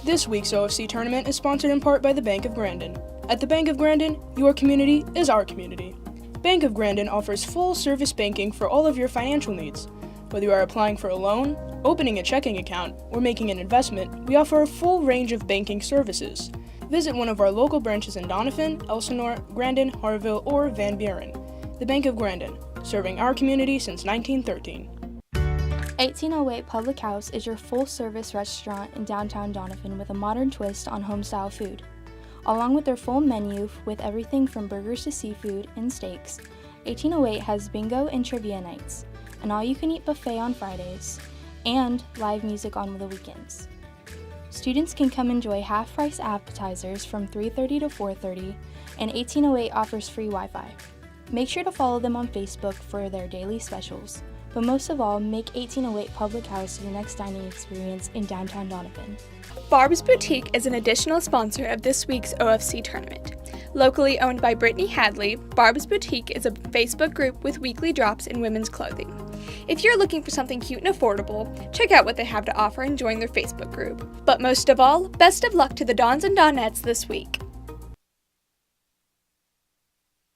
This week's OFC tournament is sponsored in part by the Bank of Grandin. At the Bank of Grandin, your community is our community. Bank of Grandin offers full-service banking for all of your financial needs. Whether you are applying for a loan, opening a checking account, or making an investment, we offer a full range of banking services. visit one of our local branches in Doniphan, Elsinore, Grandin, Harville, or Van Buren. The Bank of Grandin, serving our community since 1913. 1808 Public House is your full-service restaurant in downtown Donovan with a modern twist on home-style food. Along with their full menu with everything from burgers to seafood and steaks, 1808 has bingo and trivia nights, an all-you-can-eat buffet on Fridays, and live music on the weekends. Students can come enjoy half-price appetizers from 3:30 to 4:30, and 1808 offers free Wi-Fi. Make sure to follow them on Facebook for their daily specials. But most of all, make 1808 Public House your next dining experience in downtown Donovan. Barb's Boutique is an additional sponsor of this week's OFC tournament. Locally owned by Brittany Hadley, Barb's Boutique is a Facebook group with weekly drops in women's clothing. If you're looking for something cute and affordable, check out what they have to offer and join their Facebook group. But most of all, best of luck to the Dons and Donettes this week.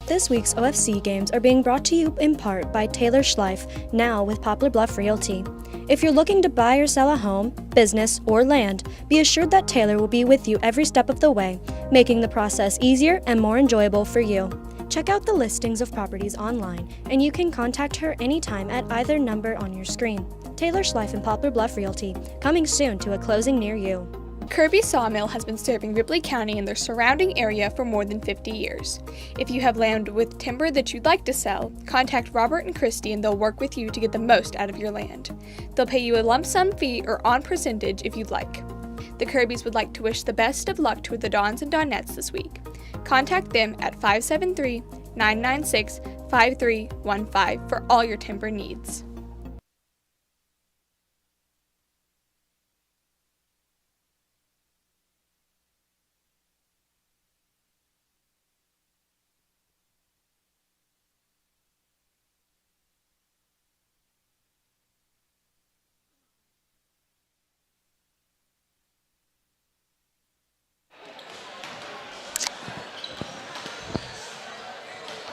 This week's OFC games are being brought to you in part by Taylor Schleif, now with Poplar Bluff Realty. If you're looking to buy or sell a home, business, or land, be assured that Taylor will be with you every step of the way, making the process easier and more enjoyable for you. Check out the listings of properties online, and you can contact her anytime at either number on your screen. Taylor Schleif and Poplar Bluff Realty, coming soon to a closing near you. Kirby Sawmill has been serving Ripley County and their surrounding area for more than 50 years. If you have land with timber that you'd like to sell, contact Robert and Christy and they'll work with you to get the most out of your land. They'll pay you a lump sum fee or on percentage if you'd like. The Kirbys would like to wish the best of luck to the Dons and Donettes this week. Contact them at 573-996-5315 for all your timber needs.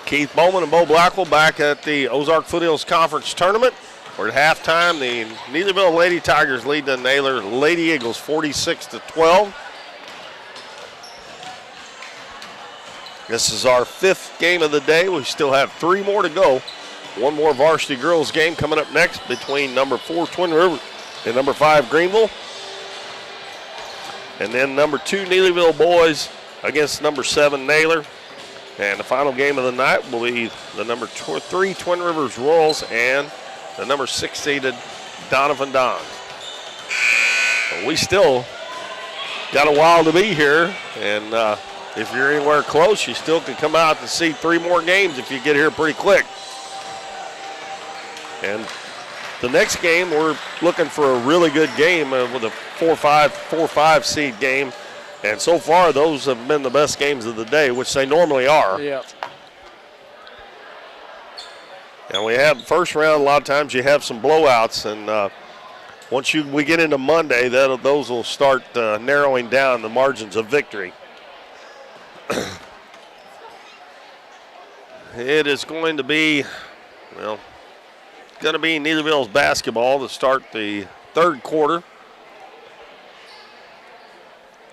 Keith Bowman and Bo Blackwell back at the Ozark Foothills Conference Tournament. We're at halftime. The Neelyville Lady Tigers lead the Naylor Lady Eagles 46-12. This is our fifth game of the day. We still have three more to go. One more varsity girls game coming up next between number 4 Twin River and number 5 Greenville. And then number 2 Neelyville boys against number 7 Naylor. And the final game of the night will be the number 3 Twin Rivers Royals and the number 6 seeded Donovan Dons. We still got a while to be here, and if you're anywhere close, you still can come out and see 3 more games if you get here pretty quick. And the next game, we're looking for a really good game with a 4-5 seed game. And so far, those have been the best games of the day, which they normally are. Yeah. And we have first round, a lot of times you have some blowouts. And once we get into Monday, those will start narrowing down the margins of victory. It is going to be, Neelyville's basketball to start the third quarter.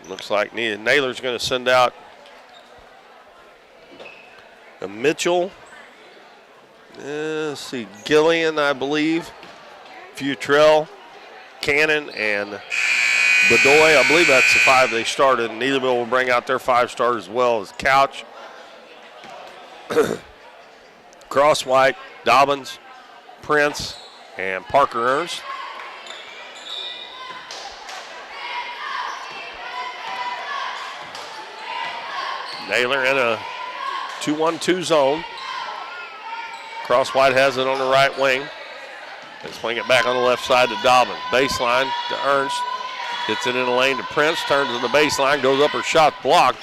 Looks like Naylor's going to send out a Mitchell. Let's see, Gillian, I believe, Futrell, Cannon, and Bedoy. I believe that's the 5 they started. And Neelyville will bring out their 5 starters as well as Couch, Crosswhite, Dobbins, Prince, and Parker Ernst. Naylor in a 2-1-2 zone. Crosswhite has it on the right wing. They swing it back on the left side to Dobbin. Baseline to Ernst. Gets it in the lane to Prince. Turns to the baseline. Goes up, her shot blocked.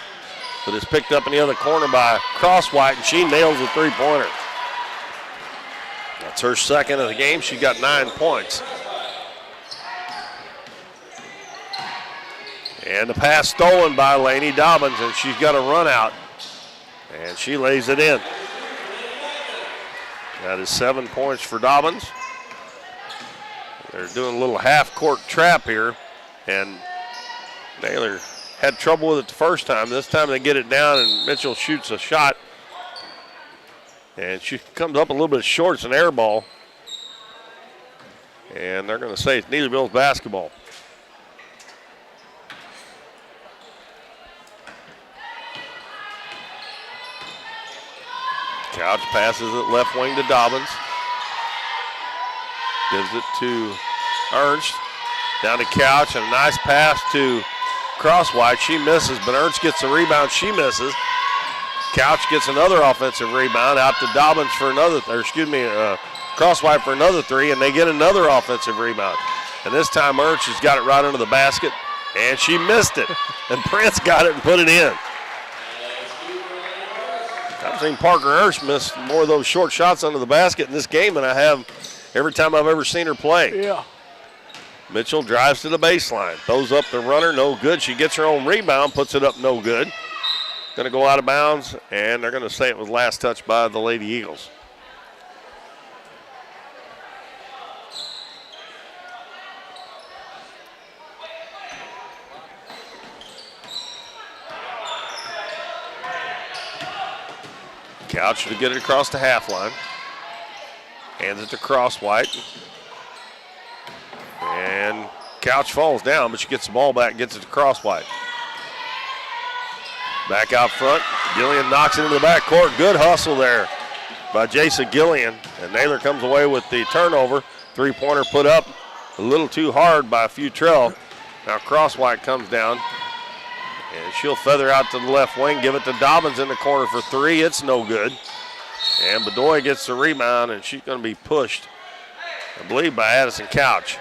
But it's picked up in the other corner by Crosswhite, and she nails the three-pointer. That's her second of the game. She got 9 points. And the pass stolen by Laney Dobbins, and she's got a run out. And she lays it in. That is 7 points for Dobbins. They're doing a little half-court trap here. And Naylor had trouble with it the first time. This time they get it down, and Mitchell shoots a shot. And she comes up a little bit short. It's an air ball. And they're going to say it's Neelyville's basketball. Couch passes it left wing to Dobbins. Gives it to Ernst. Down to Couch, and a nice pass to Crosswhite. She misses, but Ernst gets the rebound. She misses. Couch gets another offensive rebound out to Dobbins for another, Crosswhite for another three, and they get another offensive rebound. And this time Ernst has got it right under the basket, and she missed it. And Prince got it and put it in. I've seen Parker Ernst miss more of those short shots under the basket in this game than I have every time I've ever seen her play. Yeah. Mitchell drives to the baseline, throws up the runner, no good. She gets her own rebound, puts it up, no good. Going to go out of bounds, and they're going to say it was last touch by the Lady Eagles. Couch to get it across the half line. Hands it to Crosswhite. And Couch falls down, but she gets the ball back, gets it to Crosswhite. Back out front. Gillian knocks it into the backcourt. Good hustle there by Jason Gillian. And Naylor comes away with the turnover. Three-pointer put up a little too hard by Futrell. Now Crosswhite comes down. And she'll feather out to the left wing, give it to Dobbins in the corner for three. It's no good. And Bedoya gets the rebound, and she's going to be pushed, I believe, by Addison Couch.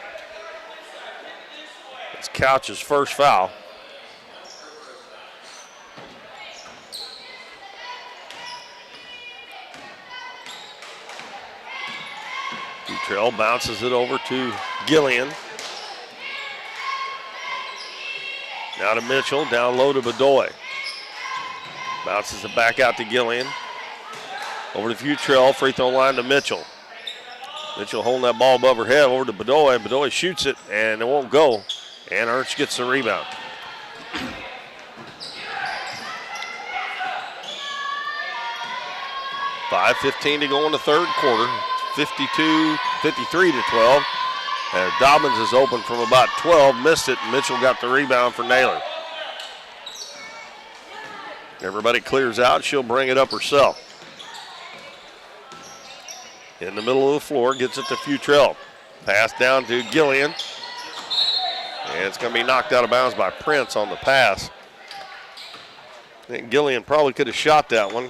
It's Couch's first foul. Futrell bounces it over to Gillian. Now to Mitchell, down low to Bedoya. Bounces it back out to Gillian. Over to Futrell, free throw line to Mitchell. Mitchell holding that ball above her head over to Bedoya. Bedoya shoots it, and it won't go. And Ernst gets the rebound. .5:15 to go in the third quarter. 53 to 12. And Dobbins is open from about 12, missed it, and Mitchell got the rebound for Naylor. Everybody clears out, she'll bring it up herself. In the middle of the floor, gets it to Futrell. Pass down to Gillian. And it's going to be knocked out of bounds by Prince on the pass. I think Gillian probably could have shot that one.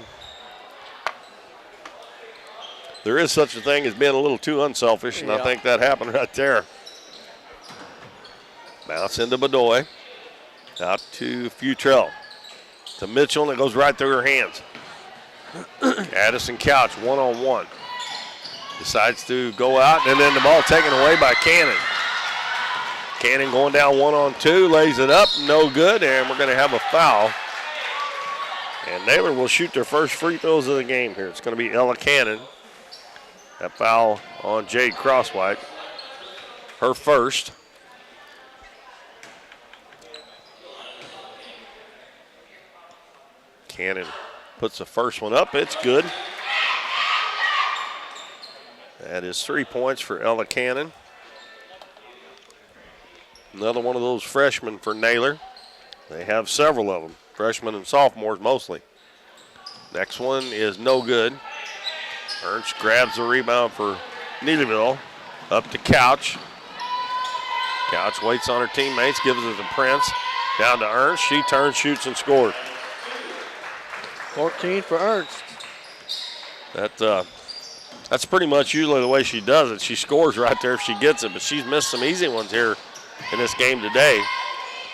There is such a thing as being a little too unselfish, and I think that happened right there. Bounce into Bedoya. Out to Futrell. To Mitchell, and it goes right through her hands. Addison Couch, one-on-one. Decides to go out, and then the ball taken away by Cannon. Cannon going down 1-on-2, lays it up, no good, and we're going to have a foul. And Naylor will shoot their first free throws of the game here. It's going to be Ella Cannon. That foul on Jade Crosswhite. Her first. Cannon puts the first one up. It's good. That is 3 points for Ella Cannon. Another one of those freshmen for Naylor. They have several of them, freshmen and sophomores mostly. Next one is no good. Ernst grabs the rebound for Neelyville. Up to Couch. Couch waits on her teammates, gives it to Prince. Down to Ernst. She turns, shoots, and scores. 14 for Ernst. That's pretty much usually the way she does it. She scores right there if she gets it, but she's missed some easy ones here in this game today.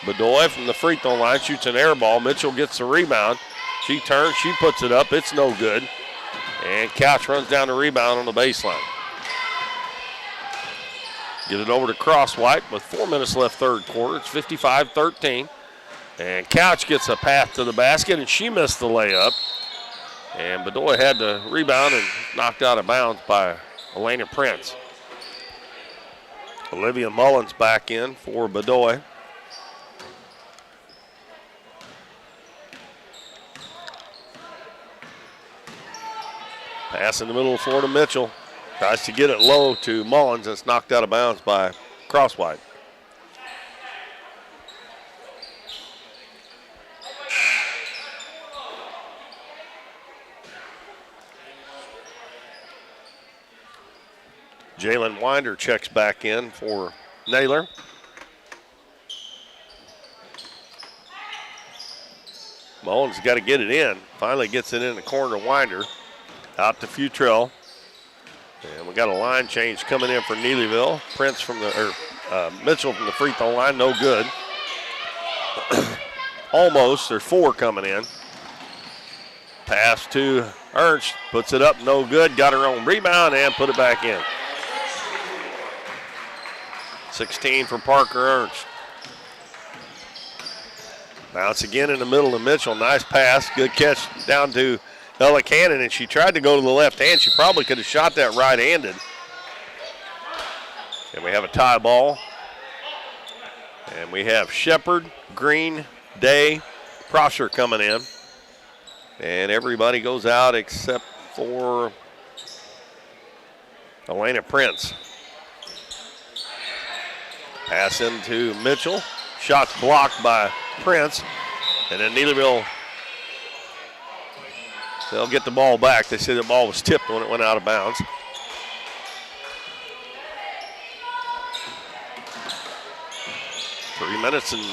Bedoya from the free throw line shoots an air ball. Mitchell gets the rebound. She turns, she puts it up. It's no good. And Couch runs down the rebound on the baseline. Get it over to Crosswhite with 4 minutes left third quarter. It's 55-13. And Couch gets a path to the basket, and she missed the layup. And Bedoya had the rebound and knocked out of bounds by Elena Prince. Olivia Mullins back in for Bedoya. Pass in the middle of the floor to Mitchell. Tries to get it low to Mullins. It's knocked out of bounds by Crosswhite. Jalen Winder checks back in for Naylor. Mullins got to get it in. Finally gets it in the corner to Winder. Out to Futrell. And we got a line change coming in for Neelyville. Prince from Mitchell from the free throw line, no good. Almost, there's 4 coming in. Pass to Ernst, puts it up, no good. Got her own rebound and put it back in. 16 for Parker Ernst. Bounce again in the middle to Mitchell. Nice pass, good catch down to Ella Cannon, and she tried to go to the left hand. She probably could have shot that right-handed. And we have a tie ball. And we have Shepard, Green, Day, Prosser coming in. And everybody goes out except for Elena Prince. Pass into Mitchell. Shots blocked by Prince. And then Neelyville, they'll get the ball back. They say the ball was tipped when it went out of bounds. Three minutes and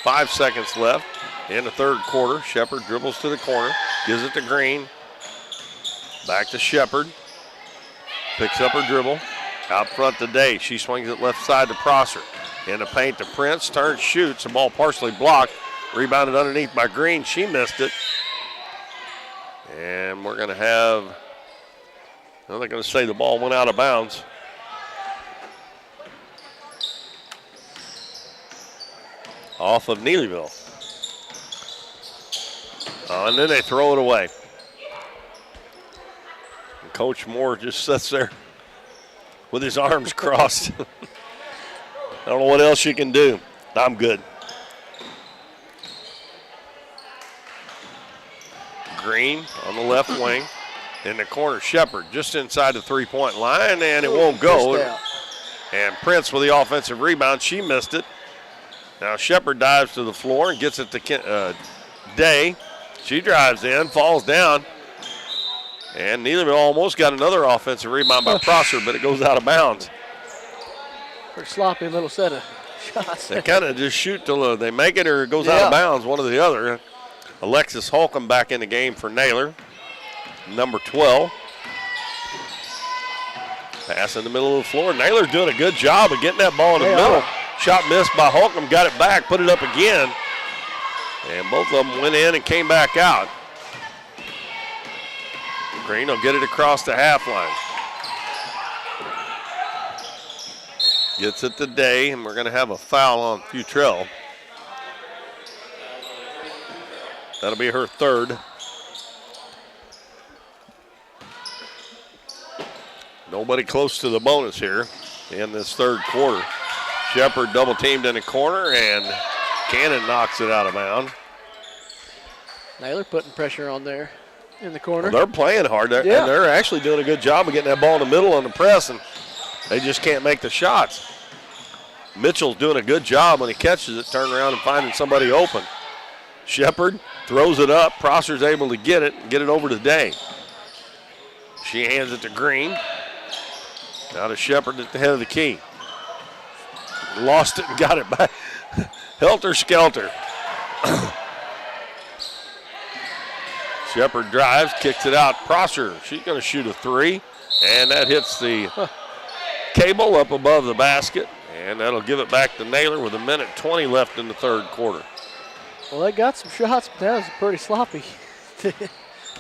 5 seconds left in the third quarter. Shepard dribbles to the corner, gives it to Green. Back to Shepard. Picks up her dribble. Out front to Day. She swings it left side to Prosser. In the paint to Prince. Turns, shoots. The ball partially blocked. Rebounded underneath by Green. She missed it. And we're going to have, well, they're going to say the ball went out of bounds. Off of Neelyville. And then they throw it away. And Coach Moore just sits there with his arms crossed. I don't know what else you can do. I'm good. Green on the left wing. In the corner, Shepard just inside the three-point line, and it won't go. And Prince with the offensive rebound. She missed it. Now Shepard dives to the floor and gets it to Day. She drives in, falls down. And Neelyville almost got another offensive rebound by Prosser, but it goes out of bounds. Pretty sloppy little set of shots. They kind of just shoot till they make it or it goes out of bounds, one or the other. Alexis Holcomb back in the game for Naylor, number 12. Pass in the middle of the floor. Naylor's doing a good job of getting that ball in the middle. Shot missed by Holcomb, got it back, put it up again. And both of them went in and came back out. Green will get it across the half line. Gets it to Day, and we're going to have a foul on Futrell. That'll be her third. Nobody close to the bonus here in this third quarter. Shepard double teamed in the corner, and Cannon knocks it out of bounds. Naylor putting pressure on there in the corner. Well, they're playing hard, and they're actually doing a good job of getting that ball in the middle on the press, and they just can't make the shots. Mitchell's doing a good job when he catches it, turning around and finding somebody open. Shepard throws it up. Prosser's able to get it and get it over to Day. She hands it to Green. Now to Shepard at the head of the key. Lost it and got it back. Helter-skelter. Shepard drives, kicks it out. Prosser, she's going to shoot a three, and that hits the cable up above the basket, and that'll give it back to Naylor with 1:20 left in the third quarter. Well, they got some shots, but that was pretty sloppy.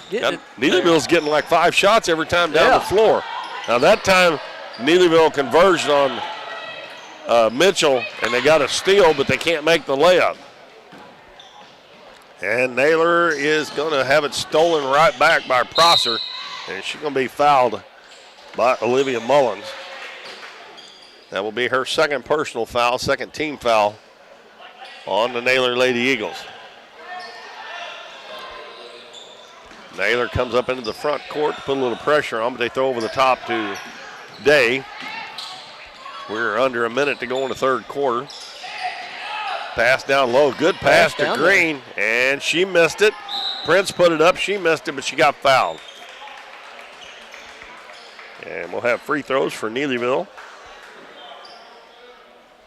Neelyville's getting like 5 shots every time down the floor. Now that time, Neelyville converged on Mitchell, and they got a steal, but they can't make the layup. And Naylor is going to have it stolen right back by Prosser, and she's going to be fouled by Olivia Mullins. That will be her second personal foul, second team foul on the Naylor Lady Eagles. Naylor comes up into the front court to put a little pressure on, but they throw over the top to Day. We're under a minute to go in the third quarter. Pass down low, good pass to Green, and she missed it. Prince put it up, she missed it, but she got fouled. And we'll have free throws for Neelyville.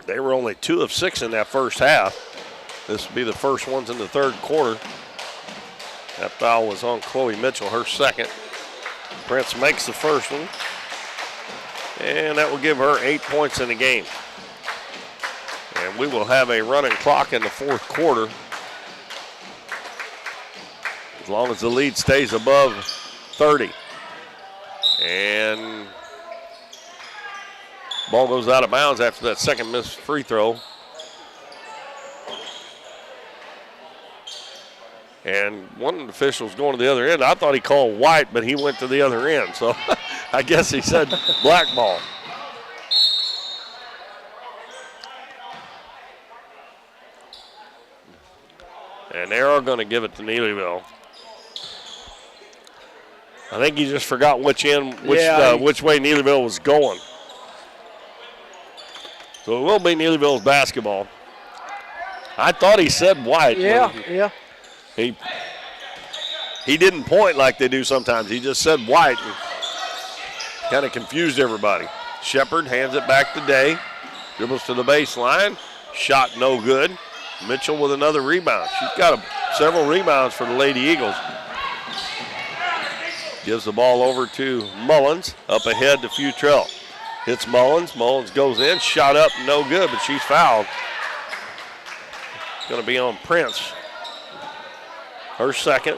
They were only 2 of 6 in that first half. This will be the first ones in the third quarter. That foul was on Chloe Mitchell, her second. Prince makes the first one. And that will give her 8 points in the game. And we will have a running clock in the fourth quarter. As long as the lead stays above 30. And ball goes out of bounds after that second missed free throw. And one of the officials going to the other end. I thought he called white, but he went to the other end. So I guess he said black ball. And they are going to give it to Neelyville. I think he just forgot which way Neelyville was going. So it will be Neelyville's basketball. I thought he said white. Yeah. He didn't point like they do sometimes. He just said white and kind of confused everybody. Shepard hands it back to Day. Dribbles to the baseline. Shot no good. Mitchell with another rebound. She's got several rebounds for the Lady Eagles. Gives the ball over to Mullins. Up ahead to Futrell. Hits Mullins. Mullins goes in. Shot up, no good, but she's fouled. Going to be on Prince. Her second.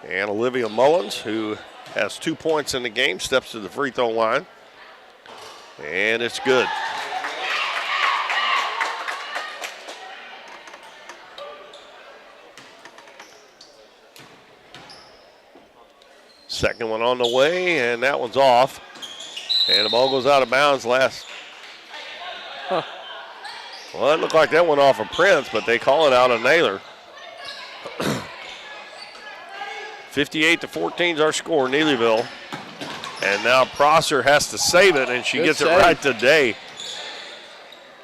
And Olivia Mullins, who has 2 points in the game, steps to the free throw line. And it's good. Second one on the way, and that one's off. And the ball goes out of bounds last. Well, it looked like that went off of Prince, but they call it out of Naylor. 58-14 is our score, Neelyville. And now Prosser has to save it, and she gets it right to Day.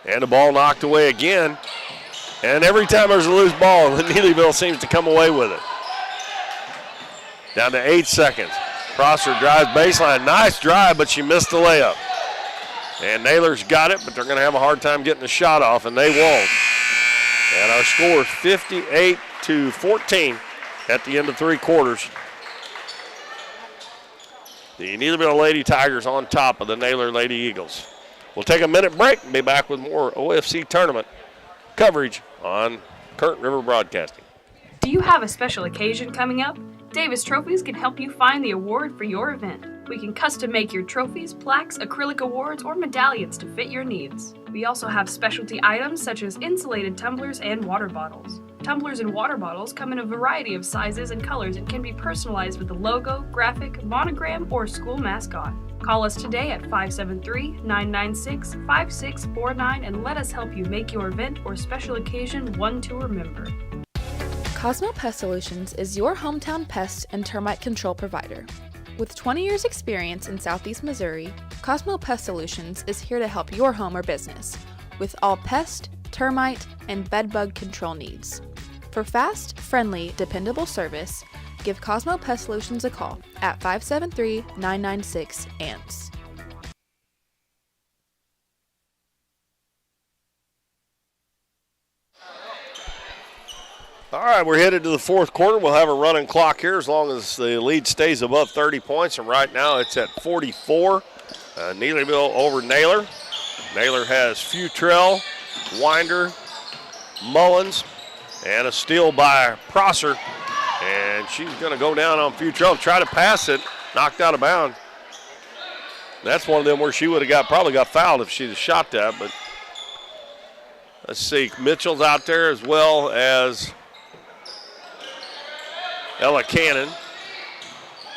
And the ball knocked away again. And every time there's a loose ball, Neelyville seems to come away with it. Down to 8 seconds. Prosser drives baseline. Nice drive, but she missed the layup. And Naylor's got it, but they're going to have a hard time getting the shot off, and they won't. And our score is 58-14 at the end of 3 quarters. The Neelyville Lady Tigers on top of the Naylor Lady Eagles. We'll take a minute break and be back with more OFC tournament coverage on Current River Broadcasting. Do you have a special occasion coming up? Davis Trophies can help you find the award for your event. We can custom make your trophies, plaques, acrylic awards, or medallions to fit your needs. We also have specialty items such as insulated tumblers and water bottles. Tumblers and water bottles come in a variety of sizes and colors and can be personalized with a logo, graphic, monogram, or school mascot. Call us today at 573-996-5649 and let us help you make your event or special occasion one to remember. Cosmo Pest Solutions is your hometown pest and termite control provider. With 20 years experience in Southeast Missouri, Cosmo Pest Solutions is here to help your home or business with all pest, termite, and bedbug control needs. For fast, friendly, dependable service, give Cosmo Pest Solutions a call at 573-996-ANTS. All right, we're headed to the fourth quarter. We'll have a running clock here as long as the lead stays above 30 points, and right now it's at 44. Neelyville over Naylor. Naylor has Futrell, Winder, Mullins, and a steal by Prosser. And she's going to go down on Futrell, try to pass it, knocked out of bounds. That's one of them where she would have probably got fouled if she'd have shot that, but let's see. Mitchell's out there as well as Ella Cannon.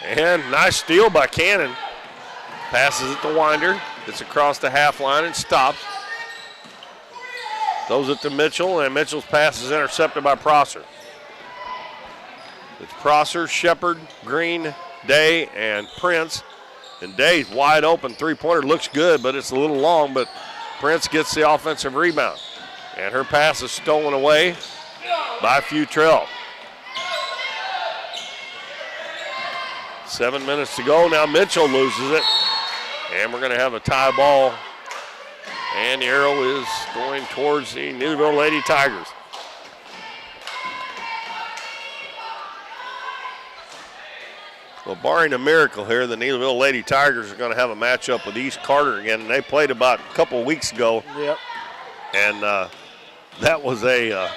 And nice steal by Cannon. Passes it to Winder. It's across the half line and stops. Throws it to Mitchell, and Mitchell's pass is intercepted by Prosser. It's Prosser, Shepard, Green, Day, and Prince. And Day's wide open. Three-pointer looks good, but it's a little long, but Prince gets the offensive rebound. And her pass is stolen away by Futrell. 7 minutes to go. Now Mitchell loses it. And we're going to have a tie ball. And the arrow is going towards the Neelyville Lady Tigers. Well, barring a miracle here, the Neelyville Lady Tigers are going to have a matchup with East Carter again. And they played about a couple of weeks ago. Yep. And that was a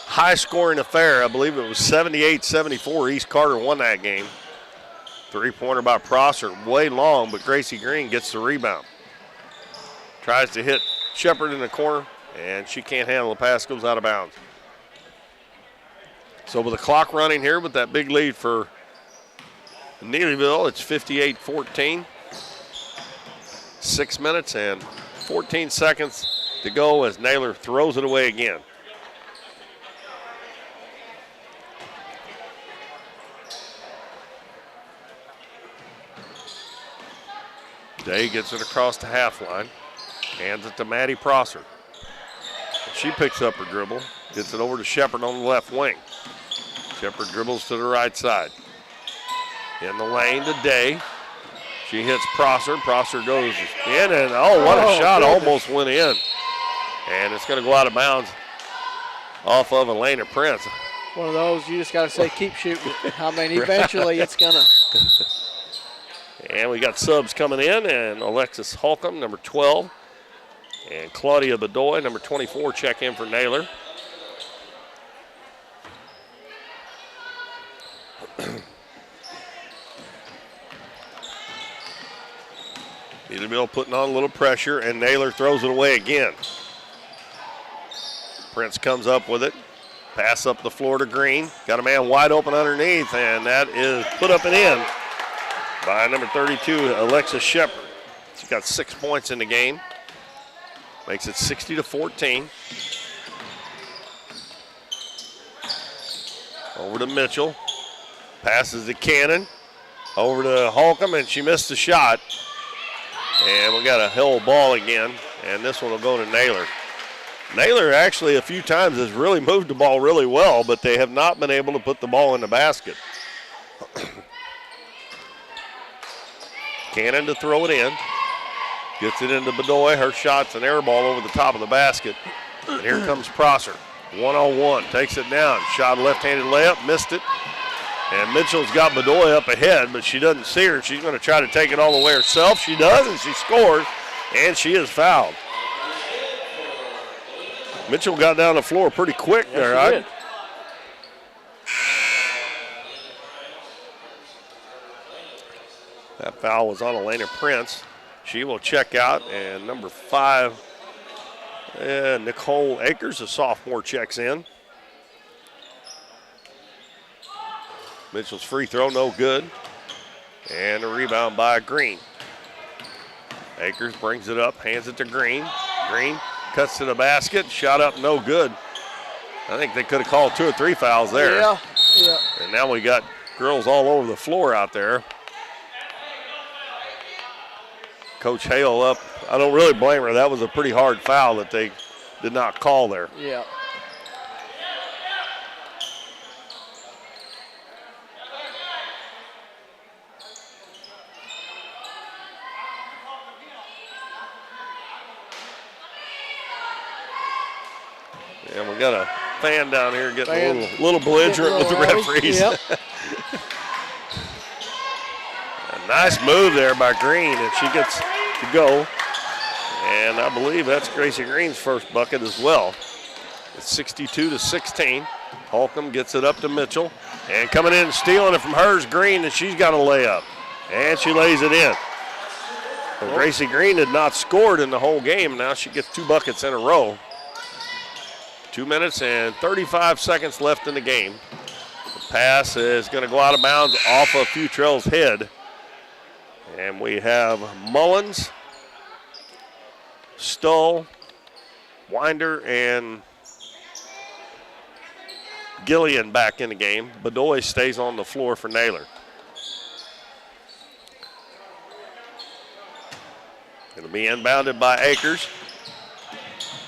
high-scoring affair. I believe it was 78-74. East Carter won that game. Three-pointer by Prosser, way long, but Gracie Green gets the rebound. Tries to hit Shepard in the corner, and she can't handle the pass, goes out of bounds. So with the clock running here with that big lead for Neelyville, it's 58-14. 6 minutes and 14 seconds to go as Naylor throws it away again. Day gets it across the half line. Hands it to Maddie Prosser. She picks up her dribble, gets it over to Shepard on the left wing. Shepard dribbles to the right side. In the lane to Day. She hits Prosser. Prosser goes in, and what a shot, almost went in. And it's going to go out of bounds off of Elena Prince. One of those you just got to say, keep shooting. I mean, eventually it's going to. And we got subs coming in, and Alexis Holcomb, number 12. And Claudia Bedoy, number 24, check in for Naylor. Neelyville putting on a little pressure, and Naylor throws it away again. Prince comes up with it. Pass up the floor to Green. Got a man wide open underneath, and that is put up and in by number 32, Alexis Shepard. She got 6 points in the game. Makes it 60-14. Over to Mitchell. Passes to Cannon. Over to Holcomb, and she missed the shot. And we got a held ball again, and this one will go to Naylor. Naylor actually a few times has really moved the ball really well, but they have not been able to put the ball in the basket. Cannon to throw it in. Gets it into Bedoy. Her shot's an air ball over the top of the basket. And here comes Prosser. 1-on-1. Takes it down. Shot left-handed layup. Missed it. And Mitchell's got Bedoy up ahead, but she doesn't see her. She's going to try to take it all the way herself. She does, and she scores. And she is fouled. Mitchell got down the floor pretty quick there. That foul was on Elena Prince. She will check out, and number 5, Nicole Akers, a sophomore, checks in. Mitchell's free throw, no good. And a rebound by Green. Akers brings it up, hands it to Green. Green cuts to the basket, shot up, no good. I think they could have called 2 or 3 fouls there. Yeah. And now we got girls all over the floor out there. Coach Hale up. I don't really blame her. That was a pretty hard foul that they did not call there. Yeah. And we got a fan down here getting a little belligerent with the referees. Yep. A nice move there by Green, and she gets to go. And I believe that's Gracie Green's first bucket as well. It's 62-16. Holcomb gets it up to Mitchell. And coming in and stealing it from hers, Green, and she's got a layup. And she lays it in. Well, Gracie Green had not scored in the whole game. Now she gets 2 buckets in a row. 2 minutes and 35 seconds left in the game. The pass is going to go out of bounds off of Futrell's head. And we have Mullins, Stull, Winder and Gillian back in the game. Bedoy stays on the floor for Naylor. It'll be inbounded by Akers.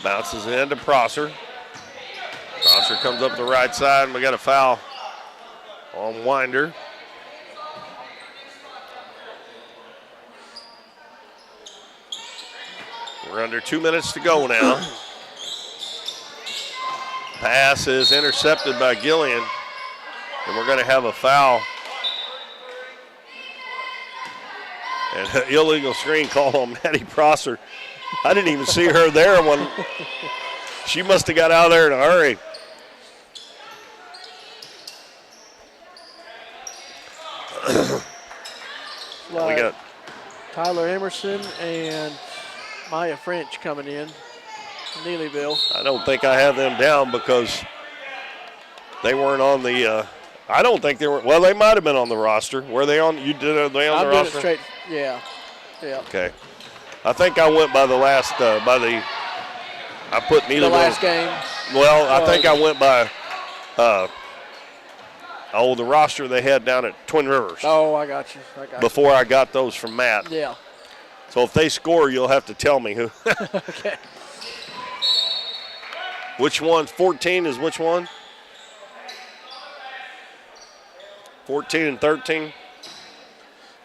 Bounces into Prosser. Prosser comes up the right side, and we got a foul on Winder. We're under 2 minutes to go now. Pass is intercepted by Gillian, and we're going to have a foul. And an illegal screen call on Maddie Prosser. I didn't even see her there when she must have got out of there in a hurry. We got Tyler Emerson and Maya French coming in. Neelyville. I don't think I have them down because they weren't on the. I don't think they were. Well, they might have been on the roster. Were they on? You did? Are they on the roster? Straight. Yeah. Yeah. Okay. I think I went by the last. I put Neelyville. The last game. Well, I think I went by. The roster they had down at Twin Rivers. Oh, I got you. Before I got those from Matt. Yeah. So if they score, you'll have to tell me who. Okay. Which one? 14 is which one? 14 and 13?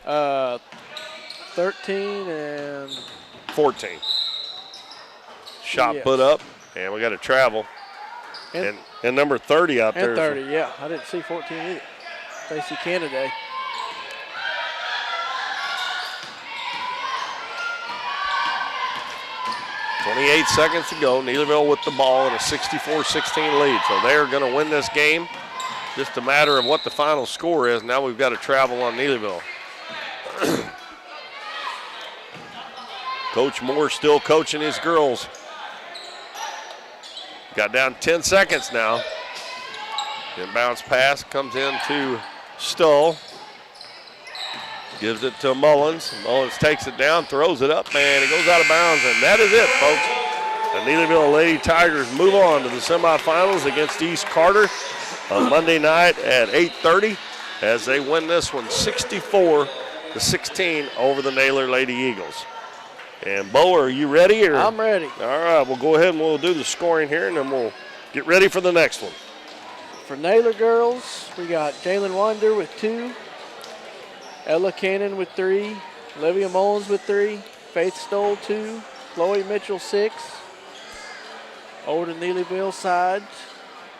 13 and 14. Shot put up, and we got to travel. And number 30 out there. And 30, yeah. I didn't see 14 either. Stacey Kennedy. .28 seconds to go. Neelyville with the ball in a 64-16 lead. So they're going to win this game. Just a matter of what the final score is. Now we've got to travel on Neelyville. Coach Moore still coaching his girls. Got down 10 seconds now. Inbounds pass comes in to Stull. Gives it to Mullins. Mullins takes it down, throws it up, and it goes out of bounds, and that is it, folks. The Neelyville Lady Tigers move on to the semifinals against East Carter on Monday night at 8:30 as they win this one 64-16 over the Naylor Lady Eagles. And Bo, are you ready? Or? I'm ready. All right, we'll go ahead and we'll do the scoring here, and then we'll get ready for the next one. For Naylor girls, we got Jalen Wander with 2. Ella Cannon with 3, Olivia Mullins with 3, Faith Stoll 2, Chloe Mitchell 6. Over to Neelyville side,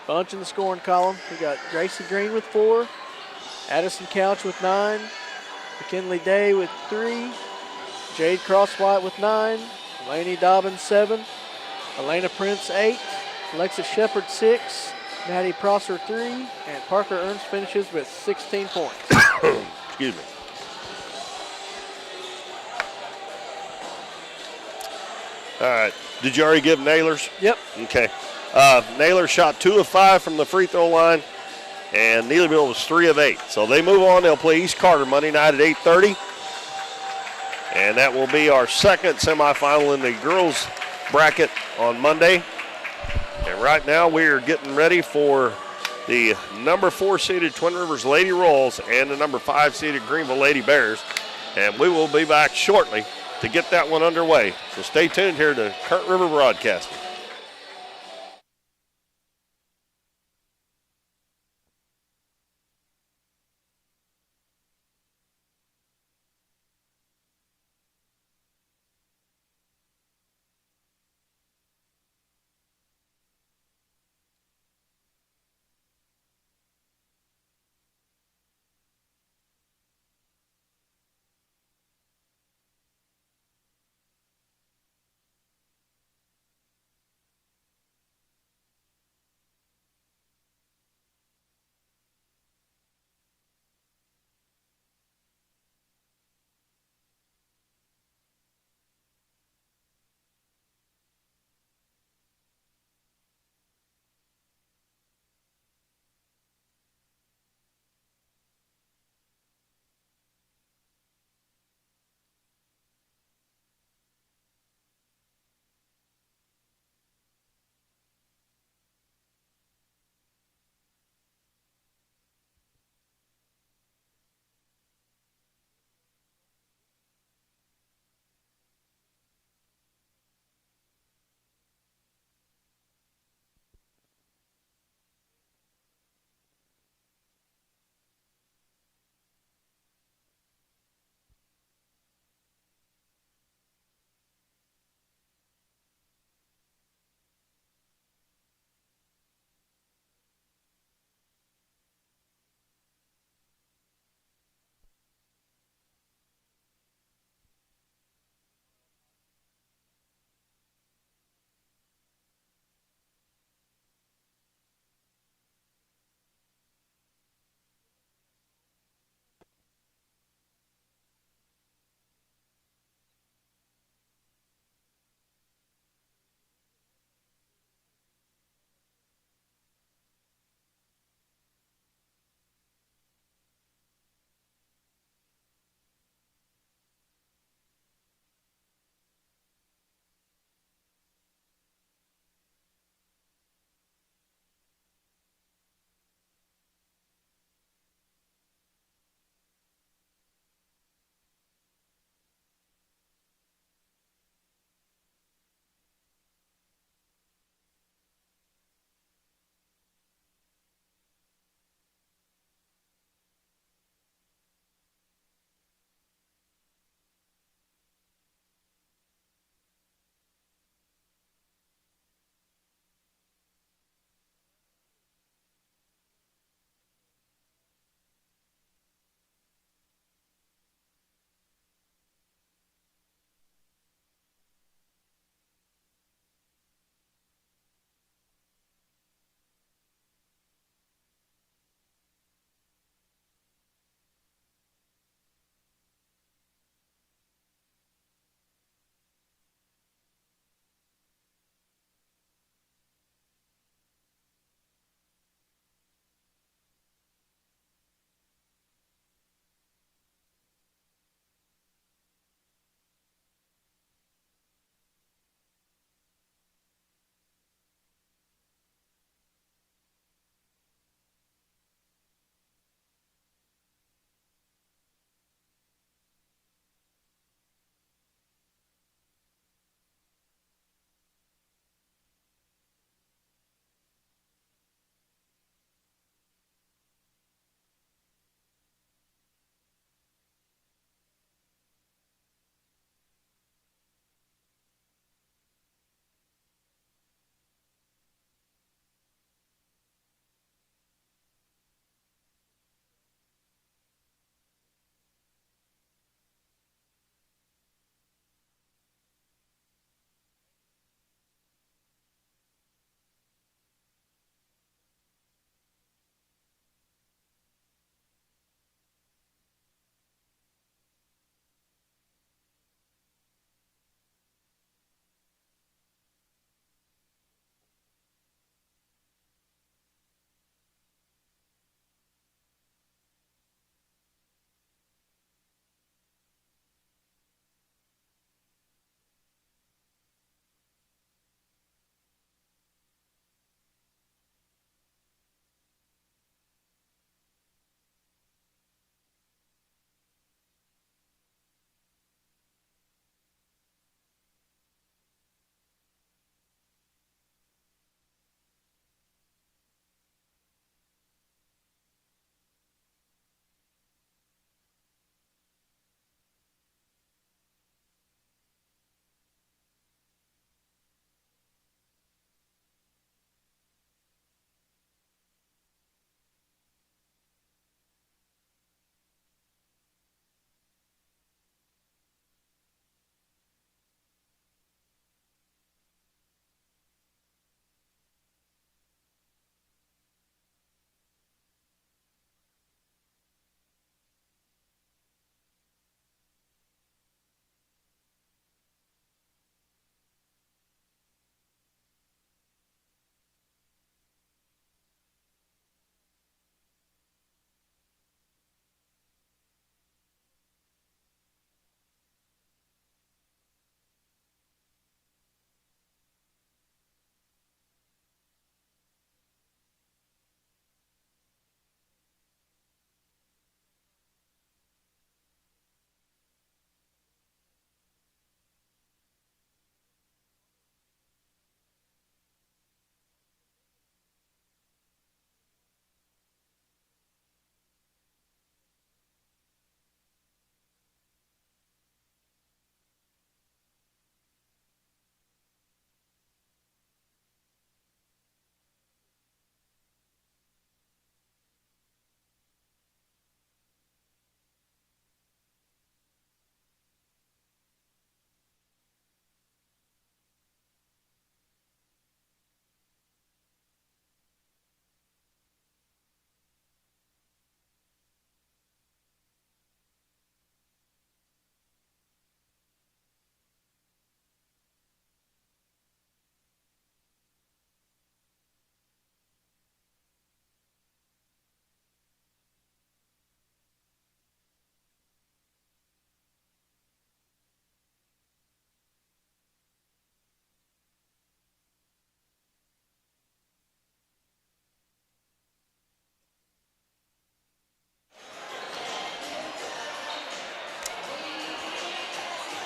bunch in the scoring column. We got Gracie Green with 4, Addison Couch with 9, McKinley Day with 3, Jade Crosswhite with 9, Lainey Dobbins 7, Elena Prince 8, Alexis Shepard 6, Maddie Prosser 3, and Parker Ernst finishes with 16 points. Excuse me. All right. Did you already give Naylor's? Yep. Okay. Naylor shot 2 of 5 from the free throw line, and Neelyville was 3 of 8. So they move on. They'll play East Carter Monday night at 8:30. And that will be our second semifinal in the girls bracket on Monday. And right now we are getting ready for the number 4 seeded Twin Rivers Lady Royals and the number 5 seeded Greenville Lady Bears. And we will be back shortly to get that one underway. So stay tuned here to Current River Broadcasting.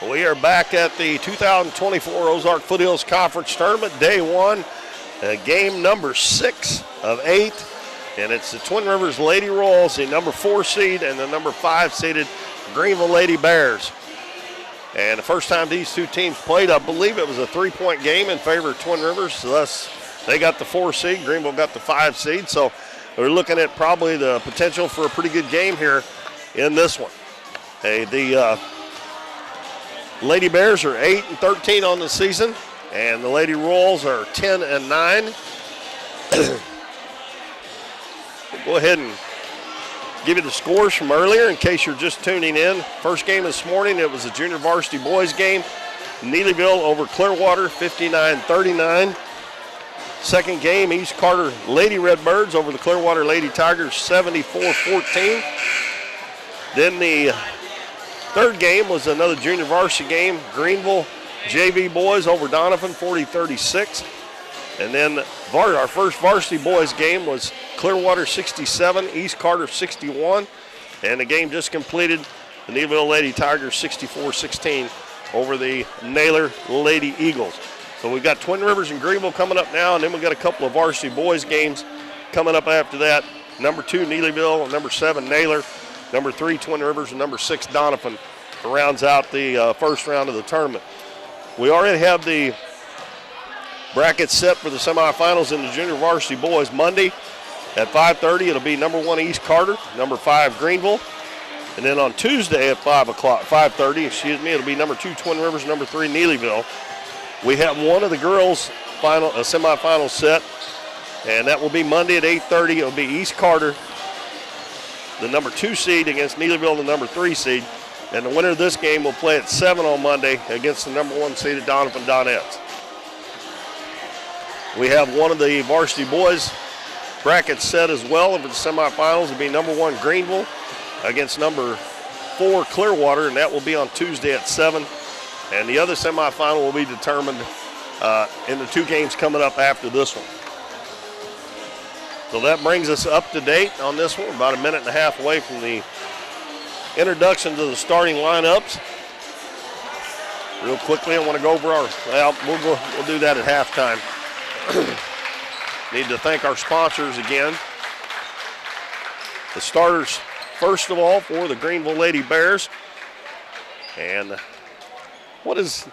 We are back at the 2024 Ozark Foothills Conference Tournament, day one, game number 6 of 8. And it's the Twin Rivers Lady Royals, the number 4 seed, and the number 5 seeded Greenville Lady Bears. And the first time these two teams played, I believe it was a 3-point game in favor of Twin Rivers. So thus, they got the 4 seed, Greenville got the 5 seed. So we're looking at probably the potential for a pretty good game here in this one. Hey, the Lady Bears are 8-13 on the season, and the Lady Royals are 10-9. Go ahead and give you the scores from earlier in case you're just tuning in. First game this morning, it was a junior varsity boys game. Neelyville over Clearwater, 59-39. Second game, East Carter Lady Redbirds over the Clearwater Lady Tigers, 74-14. Then the third game was another junior varsity game. Greenville JV boys over Donovan, 40-36. And then our first varsity boys game was Clearwater 67, East Carter 61. And the game just completed, the Neelyville Lady Tigers 64-16 over the Naylor Lady Eagles. So we've got Twin Rivers and Greenville coming up now, and then we've got a couple of varsity boys games coming up after that. Number 2, Neelyville, number 7, Naylor. Number 3, Twin Rivers, and number 6, Donovan, rounds out the first round of the tournament. We already have the brackets set for the semifinals in the junior varsity boys. Monday at 5:30, it'll be number 1, East Carter, number 5, Greenville. And then on Tuesday at 5:30, it'll be number 2, Twin Rivers, number 3, Neelyville. We have one of the girls' semifinal set, and that will be Monday at 8:30. It'll be East Carter, the number 2 seed, against Neelyville, the number 3 seed. And the winner of this game will play at 7 on Monday against the number 1 seeded Donovan Donettes. We have one of the varsity boys brackets set as well for the semifinals. It'll be number 1 Greenville against number 4 Clearwater, and that will be on Tuesday at 7. And the other semifinal will be determined in the 2 games coming up after this one. So that brings us up to date on this one, about a minute and a half away from the introduction to the starting lineups. Real quickly, I want to go over we'll do that at halftime. Need to thank our sponsors again. The starters, first of all, for the Greenville Lady Bears. And what is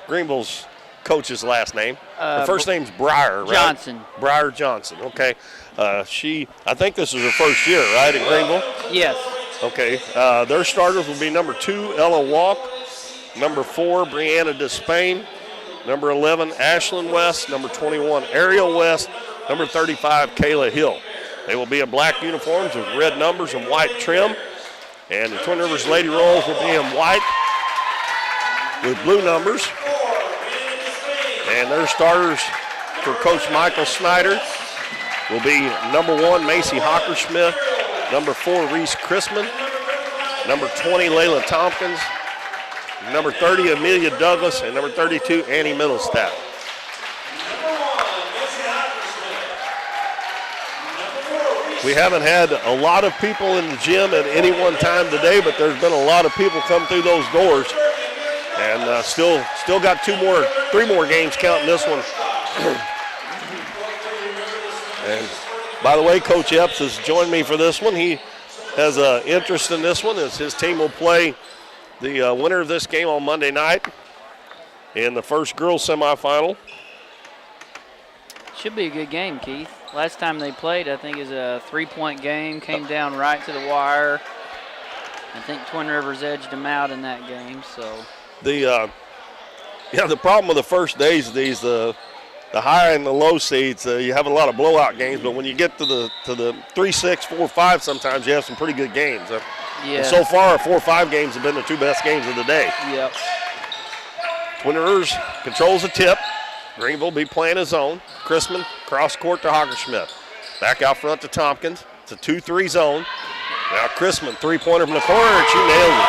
Greenville's coach's last name? Her first name's Breyer, right? Johnson. Breyer Johnson, okay. I think this is her first year, right, at Greenville? Yes. Okay. Their starters will be number 2, Ella Walk, number 4, Brianna Despain, number 11, Ashlyn West, number 21, Ariel West, number 35, Kayla Hill. They will be in black uniforms with red numbers and white trim. And the Twin Rivers Lady Royals will be in white with blue numbers. And their starters for Coach Michael Snyder will be number 1, Macy Hockersmith, number 4, Reese Chrisman, number 20, Layla Tompkins, number 30, Amelia Douglas, and number 32, Annie Middlestadt. We haven't had a lot of people in the gym at any one time today, but there's been a lot of people come through those doors. And still got 3 more games counting this one. And by the way, Coach Epps has joined me for this one. He has an interest in this one as his team will play the winner of this game on Monday night in the first girls semifinal. Should be a good game, Keith. Last time they played, I think, is a 3-point game. Came down right to the wire. I think Twin Rivers edged them out in that game. So the problem with the first days of these, the high and the low seeds, you have a lot of blowout games. But when you get to the 3-6, 4-5, sometimes you have some pretty good games. yeah. And so far, 4-5 games have been the 2 best games of the day. Yep. Twin Rivers controls the tip. Greenville be playing his zone. Chrisman cross court to Hockersmith. Back out front to Tompkins. It's a 2-3 zone. Now Chrisman, 3-pointer from the corner, and she nailed it.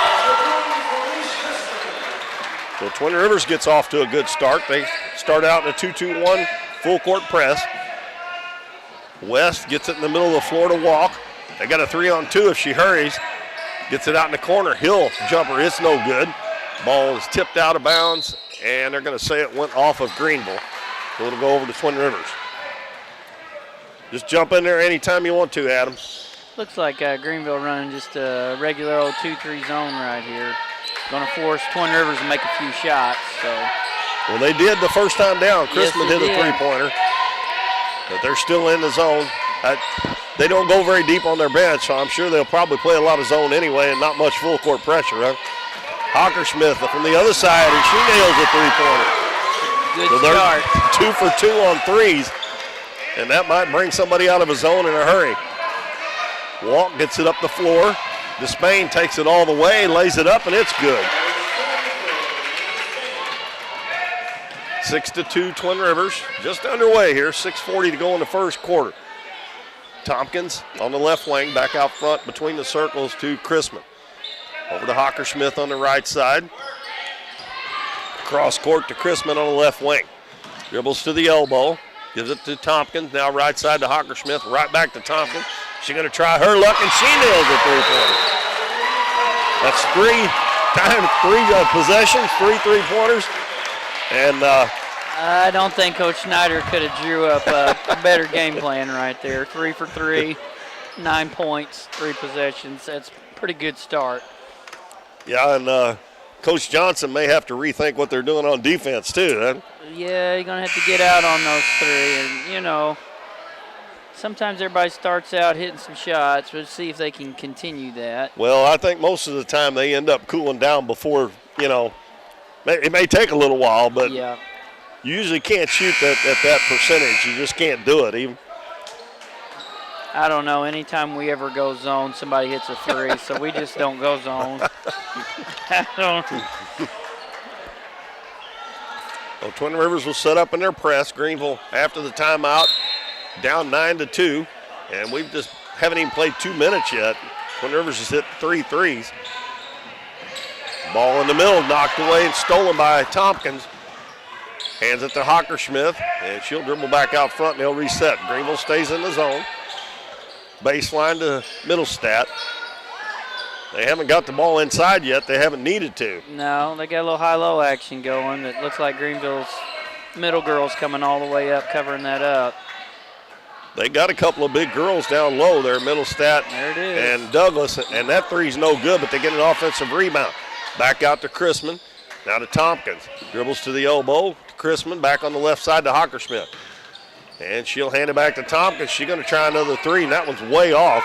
So Twin Rivers gets off to a good start. They start out in a 2-2-1 full court press. West gets it in the middle of the floor to walk. They got a 3-on-2 if she hurries. Gets it out in the corner. Hill jumper, it's no good. Ball is tipped out of bounds, and they're going to say it went off of Greenville. So it'll go over to Twin Rivers. Just jump in there anytime you want to, Adam. Looks like Greenville running just a regular old 2-3 zone right here. Going to force Twin Rivers to make a few shots. So. Well, they did the first time down. Chrisman Yes, hit a three-pointer. But they're still in the zone. They don't go very deep on their bench, so I'm sure they'll probably play a lot of zone anyway and not much full court pressure. Huh? Hockersmith from the other side, and she nails a three-pointer. Good So they're start. 2 for 2 on threes, and that might bring somebody out of a zone in a hurry. Walk gets it up the floor. Despain takes it all the way, lays it up, and it's good. 6-2 Twin Rivers, just underway here. 6:40 to go in the first quarter. Tompkins on the left wing, back out front between the circles to Chrisman. Over to Hockersmith on the right side. Cross court to Chrisman on the left wing. Dribbles to the elbow, gives it to Tompkins. Now right side to Hockersmith, right back to Tompkins. She's going to try her luck, and she nails a three-pointer. That's three possessions, 3 3-pointers. And I don't think Coach Schneider could have drew up a better game plan right there. 3 for 3, 9 points, 3 possessions. That's a pretty good start. Yeah, and Coach Johnson may have to rethink what they're doing on defense too. Huh? Yeah, you're going to have to get out on those 3. And, you know, sometimes everybody starts out hitting some shots. We'll see if they can continue that. Well, I think most of the time they end up cooling down before, you know, it may take a little while, but yeah. You usually can't shoot at that percentage. You just can't do it. Even I don't know. Anytime we ever go zone, somebody hits a 3, so we just don't go zone. Well, Twin Rivers will set up in their press. Greenville, after the timeout, down 9-2, and we just haven't even played 2 minutes yet. Twin Rivers has hit 3 threes. Ball in the middle, knocked away and stolen by Tompkins. Hands it to Hockersmith, and she'll dribble back out front, and they'll reset. Greenville stays in the zone. Baseline to Middlestat. They haven't got the ball inside yet. They haven't needed to. No, they got a little high-low action going. It looks like Greenville's middle girls coming all the way up, covering that up. They got a couple of big girls down low there, Middlestat there it is. and Douglas, and that three's no good, but they get an offensive rebound. Back out to Chrisman, now to Tompkins. Dribbles to the elbow, to Chrisman, back on the left side to Hockersmith. And she'll hand it back to Tompkins. She's going to try another 3, and that one's way off.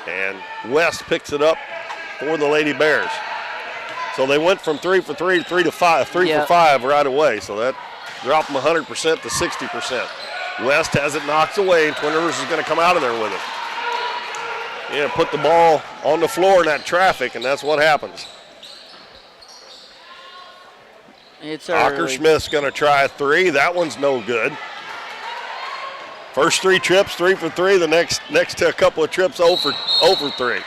And West picks it up for the Lady Bears. So they went from 3 for 3 to 3 to 5, 3 for 5 right away. So that dropped them 100% to 60%. West has it knocked away, and Twin Rivers is going to come out of there with it. Yeah, put the ball on the floor in that traffic, and that's what happens. It's Hockersmith's going to try a 3. That one's no good. First 3 trips, 3 for 3. The next to a couple of trips, 0 for 3.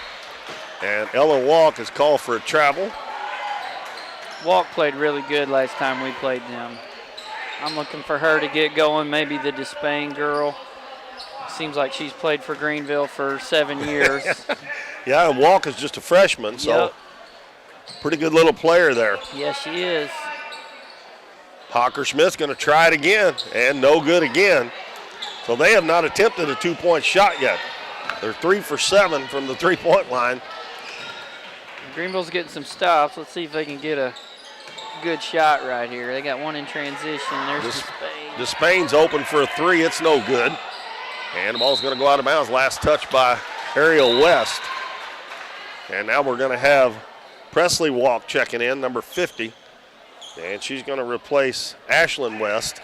And Ellen Walk is called for a travel. Walk played really good last time we played them. I'm looking for her to get going, maybe the Despain girl. Seems like she's played for Greenville for 7 years. Yeah, and Walk is just a freshman, so pretty good little player there. Yes, she is. Hockersmith's going to try it again, and no good again. So they have not attempted a 2-point shot yet. They're 3 for 7 from the 3-point line. Greenville's getting some stops. Let's see if they can get a good shot right here. They got one in transition. There's Despain. Despain's open for a 3. It's no good. And the ball's going to go out of bounds. Last touch by Ariel West. And now we're going to have Presley Walk checking in, number 50. And she's going to replace Ashlyn West.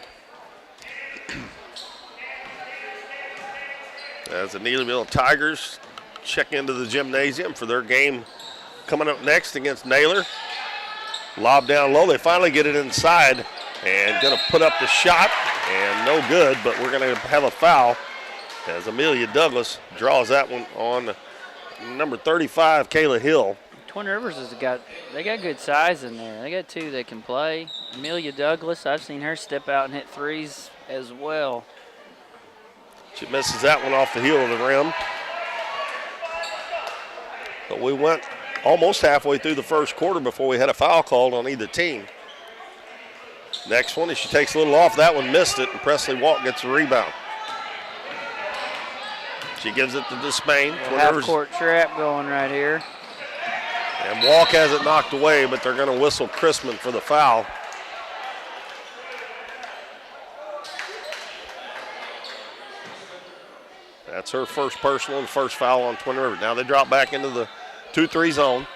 As the Neelyville Tigers check into the gymnasium for their game coming up next against Naylor. Lob down low. They finally get it inside and going to put up the shot. And no good, but we're going to have a foul as Amelia Douglas draws that one on number 35, Kayla Hill. Twin Rivers they got good size in there. They got 2 that can play. Amelia Douglas, I've seen her step out and hit 3s as well. She misses that one off the heel of the rim. But we went almost halfway through the first quarter before we had a foul called on either team. Next one, as she takes a little off, that one missed it, and Presley Walk gets the rebound. She gives it to Despain. Half-court trap going right here. And Walk has it knocked away, but they're going to whistle Chrisman for the foul. That's her first personal and first foul on Twin Rivers. Now they drop back into the 2-3 zone.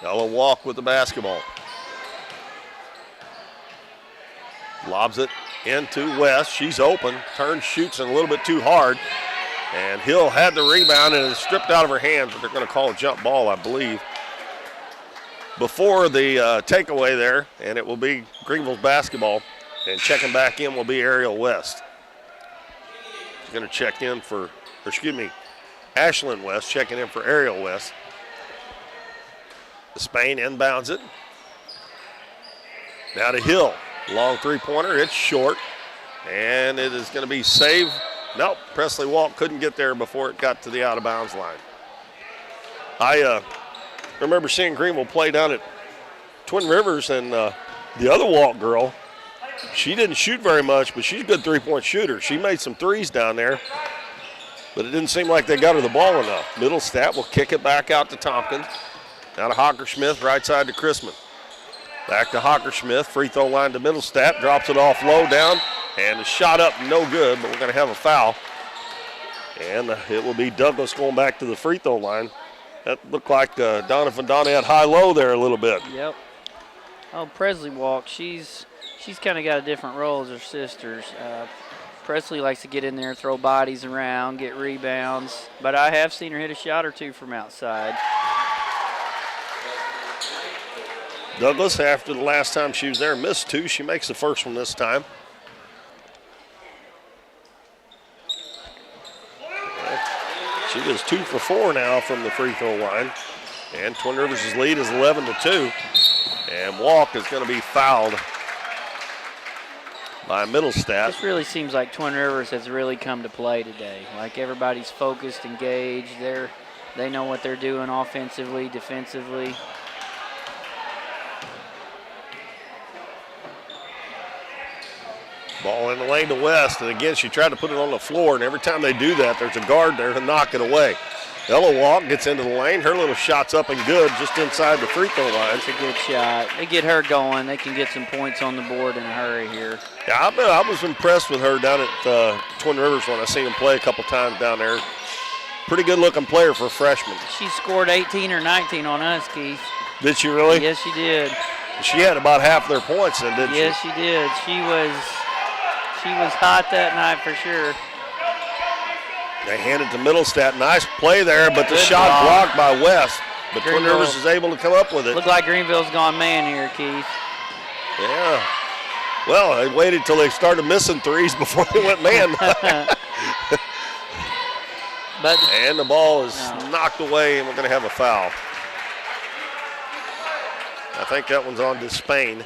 Ella Walk with the basketball. Lobs it into West. She's open. Turns, shoots, and a little bit too hard. And Hill had the rebound and is stripped out of her hands, but they're going to call a jump ball, I believe, before the takeaway there, and it will be Greenville's basketball. And checking back in will be Ariel West. She's going to check in for, Ashlyn West checking in for Ariel West. Spain inbounds it. Now to Hill. Long three-pointer. It's short. And it is going to be saved. Nope. Presley Walk couldn't get there before it got to the out-of-bounds line. I remember seeing Greenville play down at Twin Rivers, and the other Walk girl, she didn't shoot very much, but she's a good three-point shooter. She made some threes down there, but it didn't seem like they got her the ball enough. Middlestat will kick it back out to Tompkins. Now to Hockersmith, right side to Chrisman. Back to Hockersmith, free throw line to Middlestat, drops it off low down, and the shot up, no good, but we're going to have a foul. And it will be Douglas going back to the free throw line. That looked like Doniphan had high-low there a little bit. Yep. Oh, Presley Walk, she's kind of got a different role as her sisters. Presley likes to get in there, throw bodies around, get rebounds, but I have seen her hit a shot or two from outside. Douglas, after the last time she was there, missed two. She makes the first one this time. She was 2 for 4 now from the free throw line. And Twin Rivers' lead is 11-2. And Walk is going to be fouled by Middlestat. This really seems like Twin Rivers has really come to play today. Like everybody's focused, engaged. They know what they're doing offensively, defensively. Ball in the lane to West, and again, she tried to put it on the floor, and every time they do that, there's a guard there to knock it away. Ella Walk gets into the lane. Her little shot's up and good just inside the free throw line. It's a good shot. They get her going. They can get some points on the board in a hurry here. Yeah, I was impressed with her down at Twin Rivers when I seen them play a couple times down there. Pretty good-looking player for a freshman. She scored 18 or 19 on us, Keith. Did she really? Yes, she did. She had about half their points then, didn't she? Yes, she did. She was hot that night for sure. They hand it to Middlestat. Nice play there, but the Good shot block. blocked by West. But Twin Rivers is able to come up with it. Looked like Greenville's gone man here, Keith. Yeah. Well, they waited till they started missing threes before they went man. And the ball is knocked away, and we're going to have a foul. I think that one's on to Spain.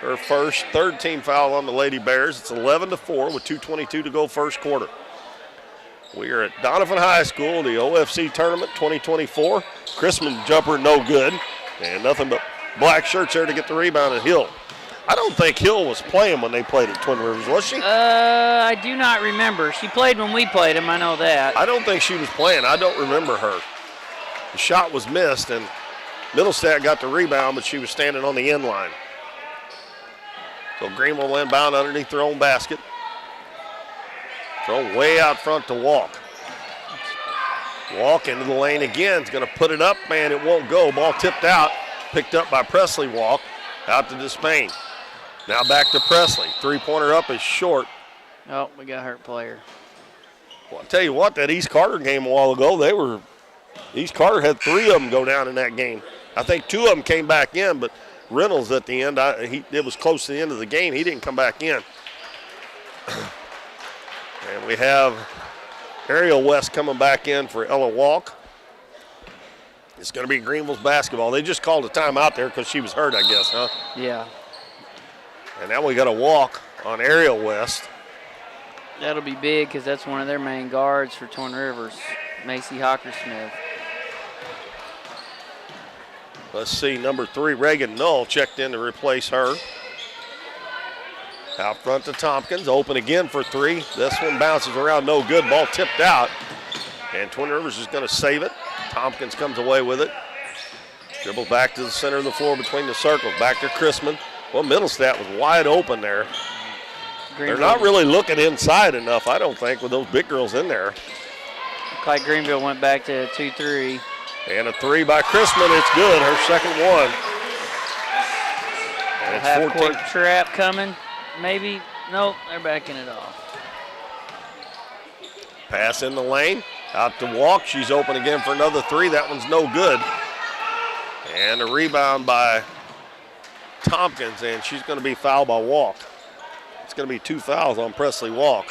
Her first, third team foul on the Lady Bears. It's 11-4 with 2:22 to go first quarter. We are at Donovan High School, the OFC Tournament 2024. Chrisman jumper no good, and nothing but black shirts there to get the rebound at Hill. I don't think Hill was playing when they played at Twin Rivers, was she? I do not remember. She played when we played him, I know that. I don't think she was playing. I don't remember her. The shot was missed, and Middlestat got the rebound, but she was standing on the end line. So Greenville will inbound underneath their own basket. Throw way out front to Walk. Walk into the lane again. Is going to put it up, man. It won't go. Ball tipped out. Picked up by Presley Walk. Out to Despain. Now back to Presley. Three-pointer up is short. Oh, we got a hurt player. Well, I'll tell you what, that East Carter game a while ago, East Carter had 3 of them go down in that game. I think 2 of them came back in, but Reynolds at the end, it was close to the end of the game. He didn't come back in. And we have Ariel West coming back in for Ella Walk. It's going to be Greenville's basketball. They just called a timeout there because she was hurt, I guess, huh? Yeah. And now we got a walk on Ariel West. That'll be big because that's one of their main guards for Twin Rivers, Macy Hockersmith. Let's see, number 3, Reagan Null checked in to replace her. Out front to Tompkins, open again for 3. This one bounces around, no good. Ball tipped out, and Twin Rivers is going to save it. Tompkins comes away with it. Dribbles back to the center of the floor between the circles. Back to Chrisman. Well, Middlestat was wide open there. They're not really looking inside enough, I don't think, with those big girls in there. Looks like Greenville went back to 2-3. And a 3 by Chrisman. It's good, her second one. And it's half-court trap coming, maybe. Nope, they're backing it off. Pass in the lane, out to Walk. She's open again for another 3. That one's no good. And a rebound by Tompkins, and she's going to be fouled by Walk. It's going to be 2 fouls on Presley Walk.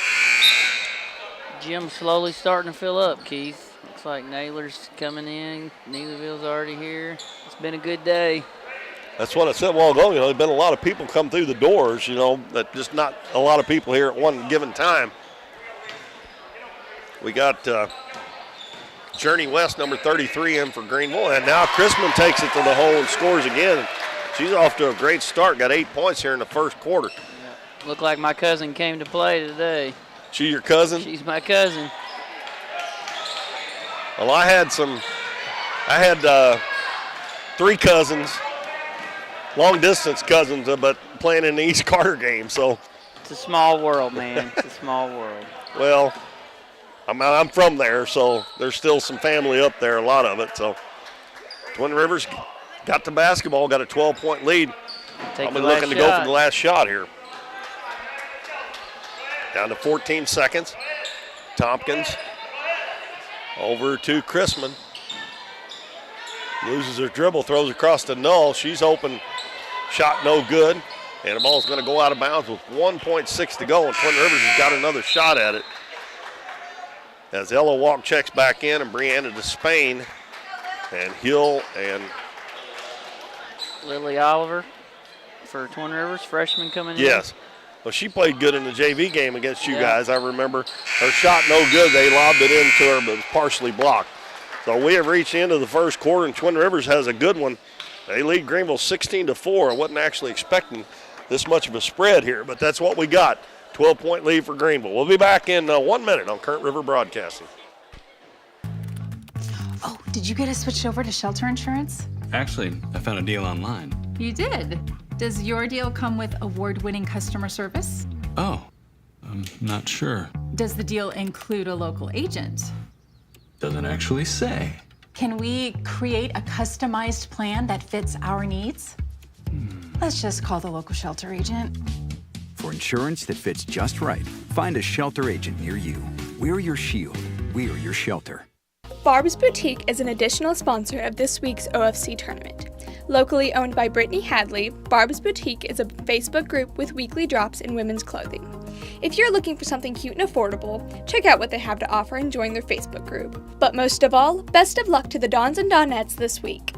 Gym's slowly starting to fill up, Keith. Looks like Naylor's coming in. Neelyville's already here. It's been a good day. That's what I said a while ago. There's been a lot of people come through the doors, that just not a lot of people here at one given time. We got Journey West, number 33, in for Greenville, and now Chrisman takes it to the hole and scores again. She's off to a great start, got 8 points here in the first quarter. Yeah. Looked like my cousin came to play today. She your cousin? She's my cousin. Well, I had 3 cousins, long-distance cousins, but playing in the East Carter game, so. It's a small world, man. It's a small world. Well, I'm from there, so there's still some family up there, a lot of it. So Twin Rivers got the basketball, got a 12-point lead. I'll be looking to go for the last shot here. Down to 14 seconds. Tompkins over to Chrisman. Loses her dribble, throws across to Null. She's open, shot no good. And the ball's going to go out of bounds with 1.6 to go, and Twin Rivers has got another shot at it. As Ella Walk checks back in, and Brianna Despain and Hill and Lily Oliver for Twin Rivers, freshman coming in. Yes. Well, she played good in the JV game against you guys. I remember her shot no good. They lobbed it into her, but it was partially blocked. So we have reached the end of the first quarter, and Twin Rivers has a good one. They lead Greenville 16-4. I wasn't actually expecting this much of a spread here, but that's what we got. 12-point lead for Greenville. We'll be back in 1 minute on Current River Broadcasting. Oh, did you get us switched over to shelter insurance? Actually, I found a deal online. You did. Does your deal come with award-winning customer service? Oh, I'm not sure. Does the deal include a local agent? Doesn't actually say. Can we create a customized plan that fits our needs? Let's just call the local shelter agent. For insurance that fits just right, find a shelter agent near you. We're your shield. We're your shelter. Barb's Boutique is an additional sponsor of this week's OFC tournament. Locally owned by Brittany Hadley, Barb's Boutique is a Facebook group with weekly drops in women's clothing. If you're looking for something cute and affordable, check out what they have to offer and join their Facebook group. But most of all, best of luck to the Dons and Donettes this week.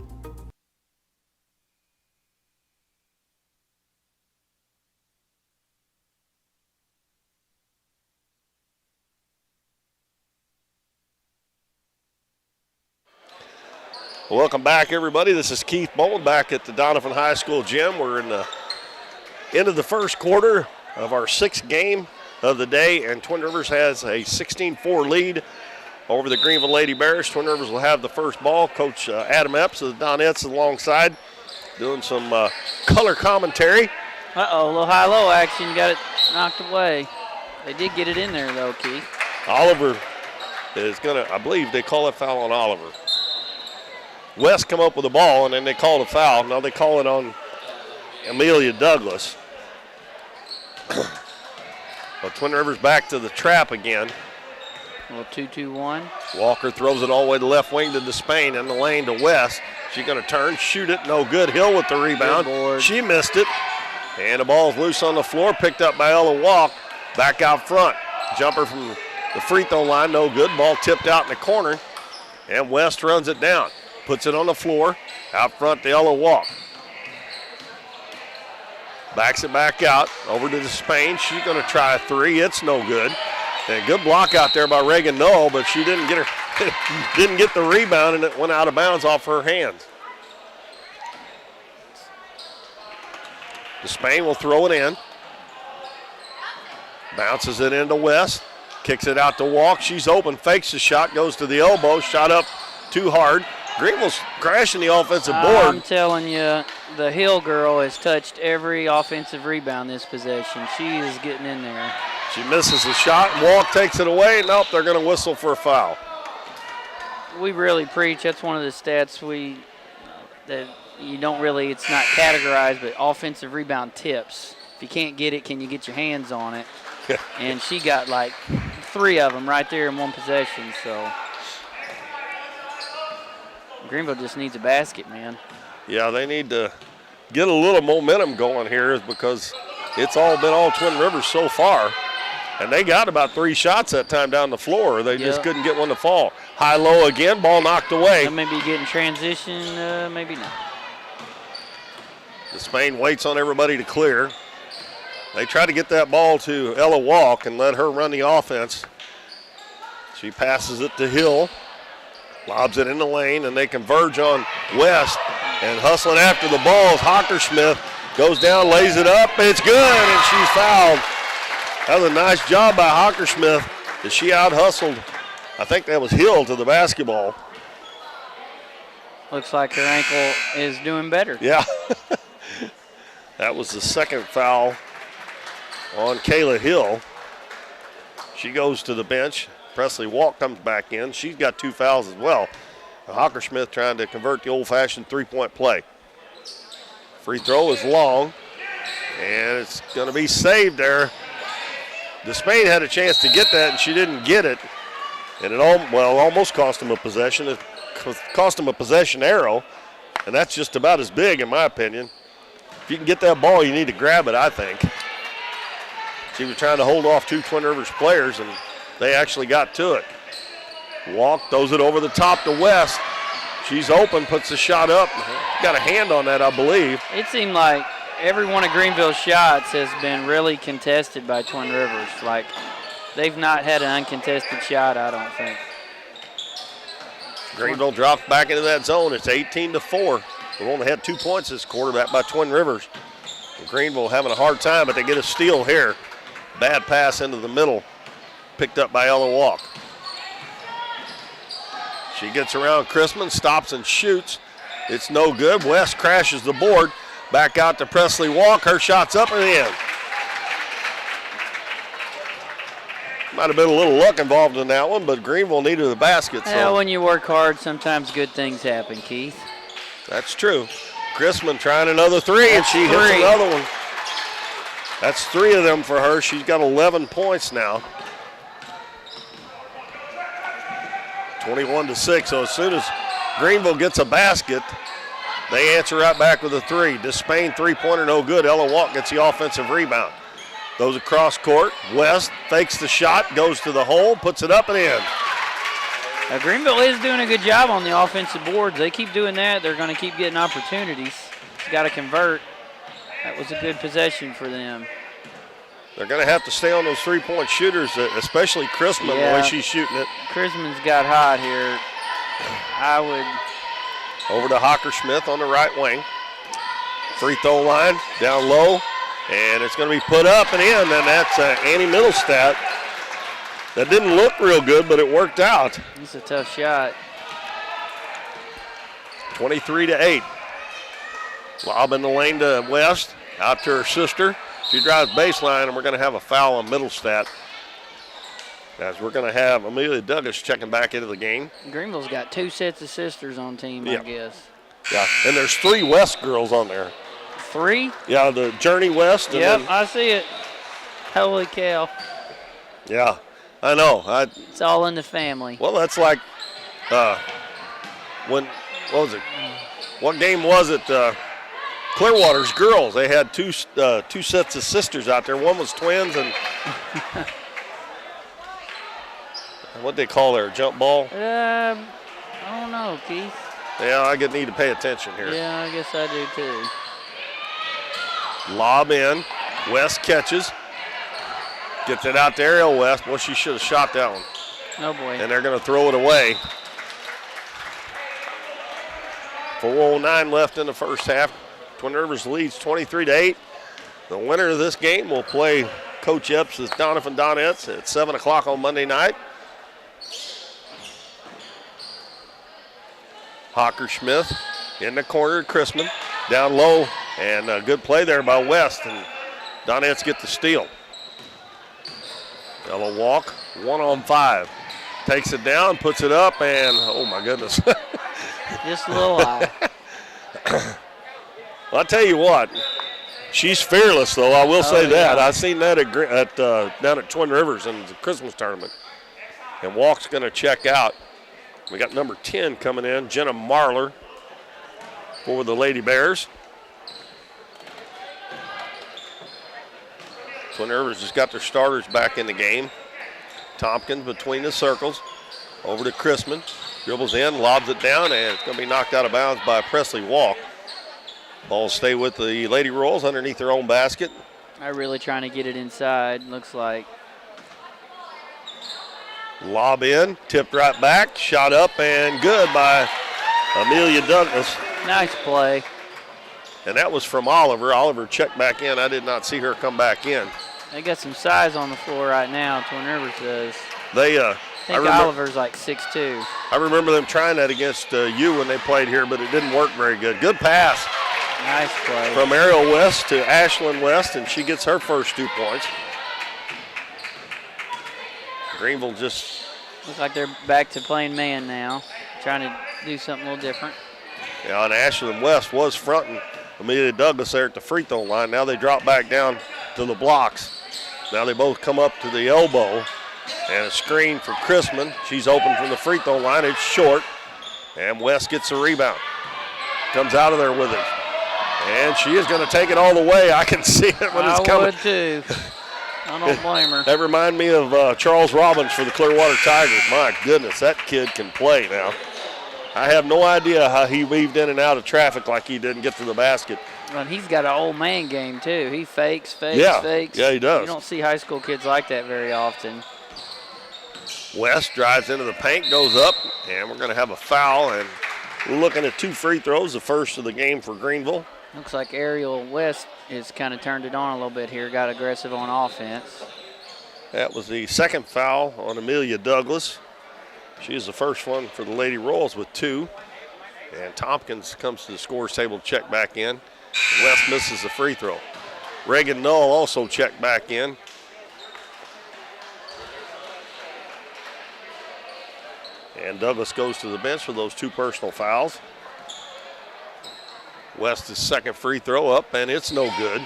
Welcome back, everybody. This is Keith Bowen back at the Donovan High School gym. We're in the end of the first quarter of our 6th game of the day, and Twin Rivers has a 16-4 lead over the Greenville Lady Bears. Twin Rivers will have the first ball. Coach Adam Epps of the Donettes alongside doing some color commentary. Uh-oh, a little high-low action. Got it knocked away. They did get it in there, though, Keith. Oliver is going to, I believe they call a foul on Oliver. West come up with the ball, and then they called a foul. Now they call it on Amelia Douglas. But Twin Rivers back to the trap again. A little 2-2-1. Walker throws it all the way to left wing to Despain in the lane to West. She's going to turn, shoot it, no good. Hill with the rebound. She missed it. And the ball's loose on the floor, picked up by Ella Walk. Back out front. Jumper from the free throw line, no good. Ball tipped out in the corner. And West runs it down. Puts it on the floor. Out front to Ella Walk. Backs it back out. Over to Despain. She's going to try a 3. It's no good. And good block out there by Reagan Noel, but she didn't get the rebound, and it went out of bounds off her hands. Despain will throw it in. Bounces it into West. Kicks it out to Walk. She's open, fakes the shot, goes to the elbow, shot up too hard. Greenville's crashing the offensive board. I'm telling you, the Hill girl has touched every offensive rebound this possession. She is getting in there. She misses the shot. Walk takes it away. Nope, they're going to whistle for a foul. We really preach. That's one of the stats that you don't really, it's not categorized, but offensive rebound tips. If you can't get it, can you get your hands on it? And she got like 3 of them right there in one possession, so. Greenville just needs a basket, man. Yeah, they need to get a little momentum going here because it's been all Twin Rivers so far. And they got about 3 shots that time down the floor. They just couldn't get one to fall. High-low again, ball knocked away. Maybe getting transition, maybe not. Despain waits on everybody to clear. They try to get that ball to Ella Walk and let her run the offense. She passes it to Hill. Lobs it in the lane, and they converge on West. And hustling after the ball is Hockersmith. Goes down, lays it up. It's good, and she's fouled. That was a nice job by Hockersmith as she out-hustled. I think that was Hill to the basketball. Looks like her ankle is doing better. Yeah. That was the second foul on Kayla Hill. She goes to the bench. Presley Walk comes back in. She's got 2 fouls as well. Hockersmith trying to convert the old-fashioned 3-point play. Free throw is long, and it's going to be saved there. Despain had a chance to get that, and she didn't get it. And it almost cost him a possession. It cost him a possession arrow, and that's just about as big, in my opinion. If you can get that ball, you need to grab it, I think. She was trying to hold off 2 Twin Rivers players, and they actually got to it. Walk throws it over the top to West. She's open, puts the shot up. Got a hand on that, I believe. It seemed like every one of Greenville's shots has been really contested by Twin Rivers. Like, they've not had an uncontested shot, I don't think. Greenville drops back into that zone. It's 18-4. We've only had 2 points this quarter, that by Twin Rivers. Greenville having a hard time, but they get a steal here. Bad pass into the middle, picked up by Ella Walk. She gets around Chrisman, stops and shoots. It's no good. West crashes the board. Back out to Presley Walk. Her shot's up and in. Might have been a little luck involved in that one, but Greenville needed the basket. Yeah, when you work hard, sometimes good things happen, Keith. That's true. Chrisman trying another 3, and she hits another one. That's 3 of them for her. She's got 11 points now. 21-6, so as soon as Greenville gets a basket, they answer right back with a 3. Despain 3-pointer, no good. Ella Walk gets the offensive rebound. Goes across court. West fakes the shot, goes to the hole, puts it up and in. Now, Greenville is doing a good job on the offensive boards. They keep doing that, they're going to keep getting opportunities. Got to convert. That was a good possession for them. They're going to have to stay on those 3-point shooters, especially Chrisman, the way she's shooting it. Chrisman's got hot here. I would. Over to Hockersmith on the right wing. Free throw line, down low, and it's going to be put up and in, and that's Annie Middlestat. That didn't look real good, but it worked out. It's a tough shot. 23-8. Lob in the lane to West, out to her sister. She drives baseline, and we're going to have a foul on Middlestat. As we're going to have Amelia Douglas checking back into the game. Greenville's got 2 sets of sisters on team, I guess. Yeah, and there's 3 West girls on there. 3? Yeah, the Journey West. And yep, then, I see it. Holy cow. Yeah, I know. It's all in the family. Well, that's like what was it? What game was it? Clearwater's girls. They had 2 sets of sisters out there. One was twins and what they call their jump ball? I don't know, Keith. Yeah, I need to pay attention here. Yeah, I guess I do too. Lob in. West catches. Gets it out to Ariel West. Well, she should have shot that one. Oh, boy. And they're going to throw it away. 4:09 left in the first half. Twin Rivers leads 23-8. The winner of this game will play Coach Epps' Donovan Donettes at 7 o'clock on Monday night. Hawker Smith in the corner, Chrisman down low, and a good play there by West, and Donettes get the steal. Ella Walk, 1-on-5. Takes it down, puts it up, and oh my goodness. Just a little high. Well, I'll tell you what, she's fearless, though. I will say that. I've seen that down at Twin Rivers in the Christmas tournament. And Walk's going to check out. We got number 10 coming in, Jenna Marler for the Lady Bears. Twin Rivers just got their starters back in the game. Tompkins between the circles. Over to Chrisman. Dribbles in, lobs it down, and it's going to be knocked out of bounds by Presley Walk. Ball stay with the Lady Royals underneath their own basket. I'm really trying to get it inside, looks like. Lob in, tipped right back, shot up, and good by Amelia Douglas. Nice play. And that was from Oliver. Oliver checked back in. I did not see her come back in. They got some size on the floor right now, Twin Rivers does. I think Oliver's like 6'2". I remember them trying that against you when they played here, but it didn't work very good. Good pass. Nice play. From Ariel West to Ashlyn West, and she gets her first 2 points. Greenville just... Looks like they're back to playing man now, trying to do something a little different. Yeah, and Ashlyn West was fronting Amelia Douglas there at the free throw line. Now they drop back down to the blocks. Now they both come up to the elbow. And a screen for Chrisman. She's open from the free throw line. It's short. And West gets the rebound. Comes out of there with it. And she is going to take it all the way. I can see it when it's coming. I would too. I don't blame her. That reminds me of Charles Robbins for the Clearwater Tigers. My goodness, that kid can play now. I have no idea how he weaved in and out of traffic like he didn't get to the basket. Well, he's got an old man game too. He fakes. Yeah, he does. You don't see high school kids like that very often. West drives into the paint, goes up, and we're going to have a foul. And we're looking at 2 free throws, the first of the game for Greenville. Looks like Ariel West has kind of turned it on a little bit here, got aggressive on offense. That was the second foul on Amelia Douglas. She is the first one for the Lady Royals with 2. And Tompkins comes to the scorer's table to check back in. West misses the free throw. Reagan Null also checked back in. And Douglas goes to the bench for those 2 personal fouls. West's second free throw up, and it's no good.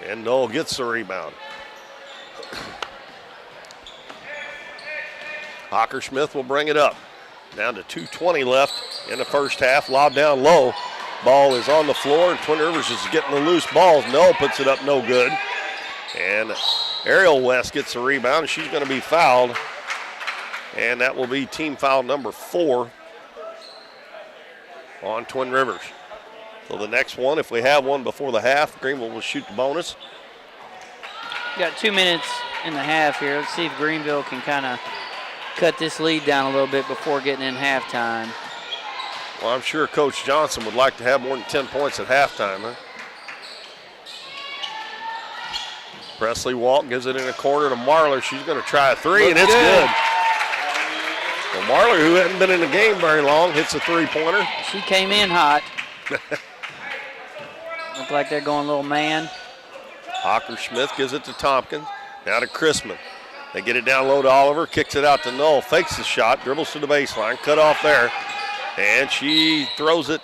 And Null gets the rebound. Hawker Smith will bring it up. Down to 2:20 left in the first half. Lob down low. Ball is on the floor, and Twin Rivers is getting the loose balls. Null puts it up, no good. And Ariel West gets the rebound, and she's going to be fouled. And that will be team foul number 4 on Twin Rivers. So the next one, if we have one before the half, Greenville will shoot the bonus. Got 2 minutes in the half here. Let's see if Greenville can kind of cut this lead down a little bit before getting in halftime. Well, I'm sure Coach Johnson would like to have more than 10 points at halftime, huh? Presley Walk gives it in the corner to Marler. She's going to try a 3, and it's good. Well, Marler, who hadn't been in the game very long, hits a 3-pointer. She came in hot. Look like they're going a little man. Hawker Smith gives it to Tompkins. Now to Chrisman. They get it down low to Oliver, kicks it out to Null, fakes the shot, dribbles to the baseline, cut off there. And she throws it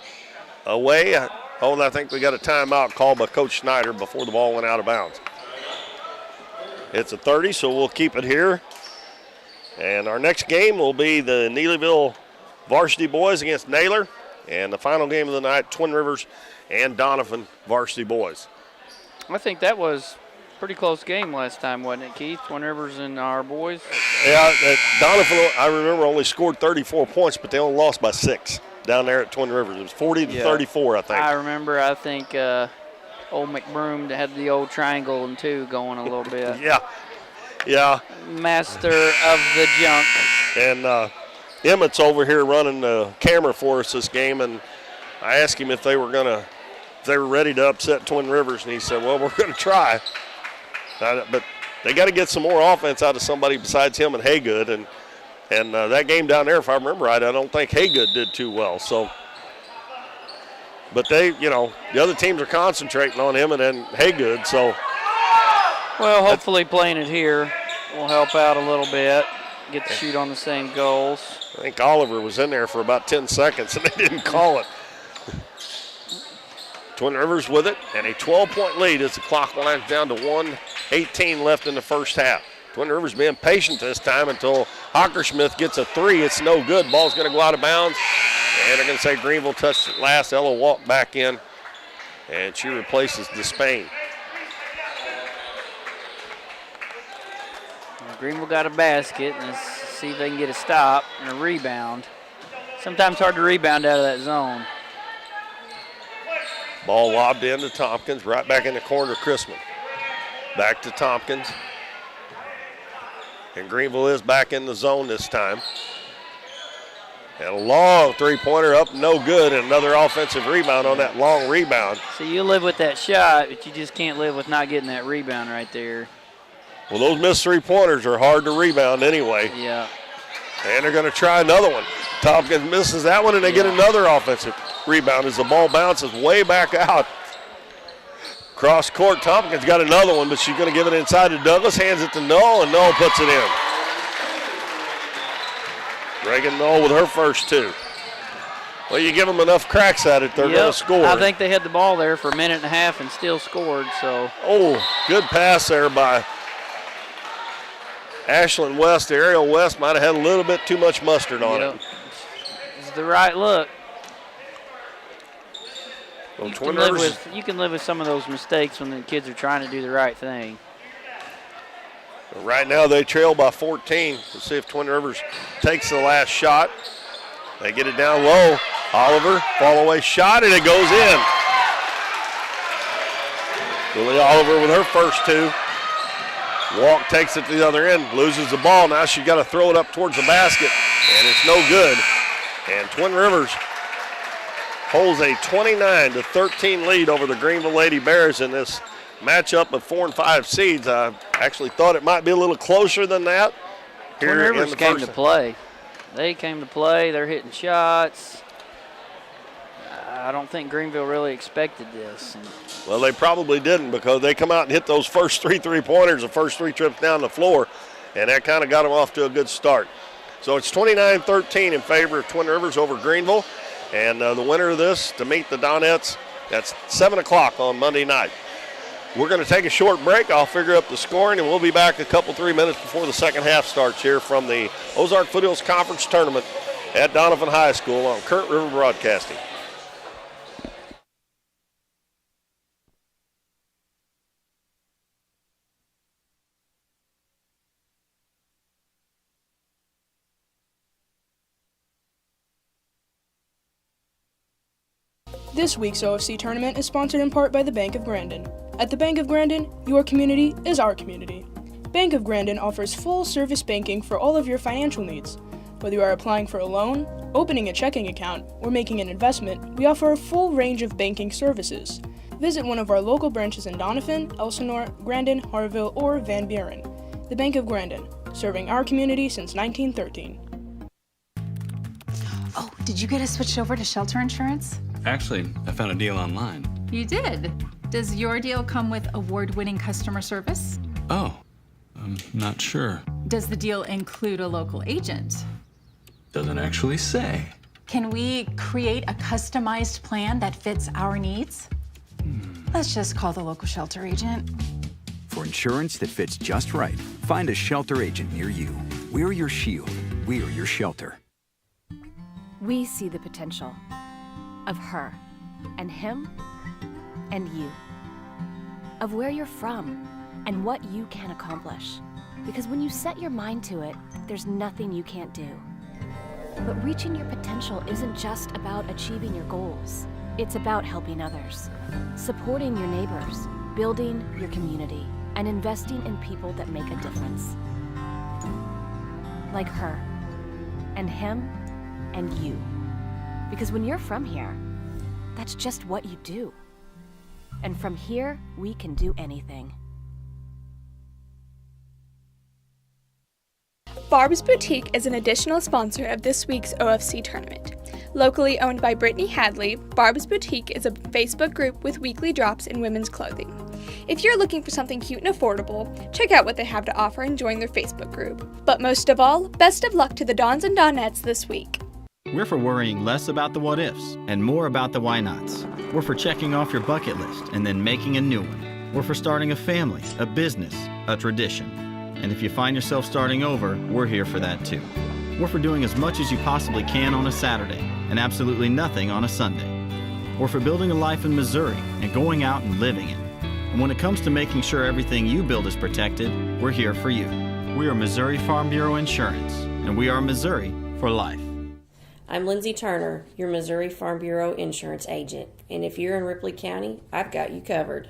away. Oh, I think we got a timeout called by Coach Snyder before the ball went out of bounds. It's a 30, so we'll keep it here. And our next game will be the Neelyville Varsity Boys against Naylor. And the final game of the night, Twin Rivers and Donovan Varsity Boys. I think that was a pretty close game last time, wasn't it, Keith? Twin Rivers and our boys. Yeah, Donovan, I remember, only scored 34 points, but they only lost by 6 down there at Twin Rivers. It was 40-34, I think. I remember, I think old McBroom had the old triangle and 2 going a little bit. Yeah. Yeah. Master of the junk. And Emmett's over here running the camera for us this game, and I asked him if they were ready to upset Twin Rivers, and he said, well, we're going to try. But they got to get some more offense out of somebody besides him and Haygood, and that game down there, if I remember right, I don't think Haygood did too well. So, but they, the other teams are concentrating on him and then Haygood. So, well, hopefully playing it here will help out a little bit. Get to shoot on the same goals. I think Oliver was in there for about 10 seconds and they didn't call it. Twin Rivers with it, and a 12-point lead as the clock winds down to 1:18 left in the first half. Twin Rivers being patient this time until Hockersmith gets a three. It's no good. Ball's going to go out of bounds, and they're going to say Greenville touched it last. Ella walked back in, and she replaces Despain. Greenville got a basket, and let's see if they can get a stop and a rebound. Sometimes hard to rebound out of that zone. Ball lobbed into Tompkins, right back in the corner, Chrisman. Back to Tompkins. And Greenville is back in the zone this time. And a long three-pointer up, no good, and another offensive rebound on that long rebound. So you live with that shot, but you just can't live with not getting that rebound right there. Well, those missed three-pointers are hard to rebound anyway. Yeah. And they're going to try another one. Tompkins misses that one, and they get another offensive rebound as the ball bounces way back out. Cross court, Tompkins got another one, but she's going to give it inside to Douglas, hands it to Knoll, and Knoll puts it in. Reagan Knoll with her first two. Well, you give them enough cracks at it, they're going to score. I think they had the ball there for a minute and a half and still scored. So. Oh, good pass there by Ashlyn West. Ariel West might have had a little bit too much mustard on it. It's the right look. Well, you can live with some of those mistakes when the kids are trying to do the right thing. Right now they trail by 14. Let's see if Twin Rivers takes the last shot. They get it down low. Oliver, fall away shot, and it goes in. Lily Oliver with her first two. Walk takes it to the other end, loses the ball. Now she's got to throw it up towards the basket, and it's no good. And Twin Rivers holds a 29-13 lead over the Greenville Lady Bears in this matchup of 4 and 5 seeds. I actually thought it might be a little closer than that. Twin Rivers came to play. They came to play. They're hitting shots. I don't think Greenville really expected this. Well, they probably didn't, because they come out and hit those first three-pointers, the first three trips down the floor, and that kind of got them off to a good start. So it's 29-13 in favor of Twin Rivers over Greenville. And the winner of this to meet the Donettes, that's 7 o'clock on Monday night. We're going to take a short break. I'll figure up the scoring, and we'll be back a couple, 3 minutes before the second half starts here from the Ozark Foothills Conference Tournament at Donovan High School on Current River Broadcasting. This week's OFC tournament is sponsored in part by the Bank of Grandin. At the Bank of Grandin, your community is our community. Bank of Grandin offers full-service banking for all of your financial needs. Whether you are applying for a loan, opening a checking account, or making an investment, we offer a full range of banking services. Visit one of our local branches in Doniphan, Elsinore, Grandin, Harville, or Van Buren. The Bank of Grandin, serving our community since 1913. Oh, did you get us switched over to shelter insurance? Actually, I found a deal online. You did? Does your deal come with award-winning customer service? Oh, I'm not sure. Does the deal include a local agent? Doesn't actually say. Can we create a customized plan that fits our needs? Let's just call the local shelter agent. For insurance that fits just right, find a shelter agent near you. We're your shield. We're your shelter. We see the potential of her and him and you, of where you're from and what you can accomplish. Because when you set your mind to it, there's nothing you can't do. But reaching your potential isn't just about achieving your goals. It's about helping others, supporting your neighbors, building your community. and investing in people that make a difference. Like her, and him, and you. Because when you're from here, that's just what you do. And from here, we can do anything. Barb's Boutique is an additional sponsor of this week's OFC tournament. Locally owned by Brittany Hadley, Barb's Boutique is a Facebook group with weekly drops in women's clothing. If you're looking for something cute and affordable, check out what they have to offer and join their Facebook group. But most of all, best of luck to the Dons and Donettes this week. We're for worrying less about the what ifs and more about the why nots. We're for checking off your bucket list and then making a new one. We're for starting a family, a business, a tradition. And if you find yourself starting over, we're here for that too. We're for doing as much as you possibly can on a Saturday and absolutely nothing on a Sunday. We're for building a life in Missouri and going out and living it. And when it comes to making sure everything you build is protected, we're here for you. We are Missouri Farm Bureau Insurance, and we are Missouri for life. I'm Lindsay Turner, your Missouri Farm Bureau insurance agent, and if you're in Ripley County, I've got you covered.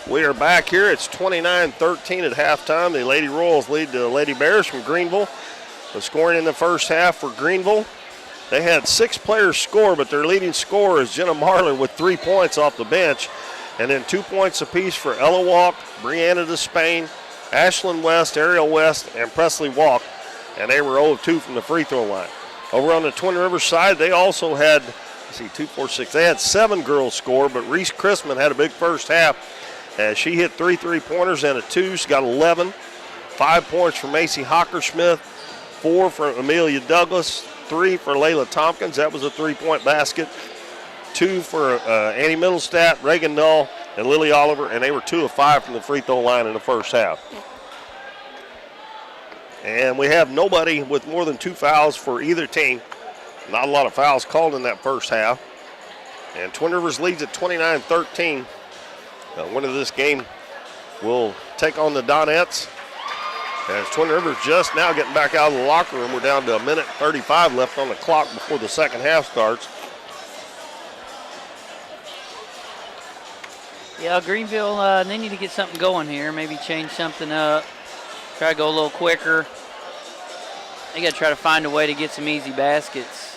We are back here. It's 29-13 at halftime. The Lady Royals lead the Lady Bears from Greenville. The scoring in the first half for Greenville, they had 6 players score, but their leading scorer is Jenna Marler with 3 points off the bench. And then 2 points apiece for Ella Walk, Brianna Despain, Ashlyn West, Ariel West, and Presley Walk. And they were 0 of 2 from the free throw line. Over on the Twin Rivers side, they also had, they had 7 girls score, but Reese Chrisman had a big first half. She hit 3 3-pointers and a 2. She got 11. 5 points for Macy Hockersmith, 4 for Amelia Douglas, 3 for Layla Tompkins. That was a 3-point basket. 2 for Annie Middlestat, Reagan Null, and Lily Oliver, and they were 2 of 5 from the free throw line in the first half. And we have nobody with more than 2 fouls for either team. Not a lot of fouls called in that first half. And Twin Rivers leads at 29-13. Winner of this game will take on the Donettes. As Twin Rivers just now getting back out of the locker room. We're down to 1:35 left on the clock before the second half starts. Yeah, Greenville, they need to get something going here. Maybe change something up. Try to go a little quicker. They got to try to find a way to get some easy baskets.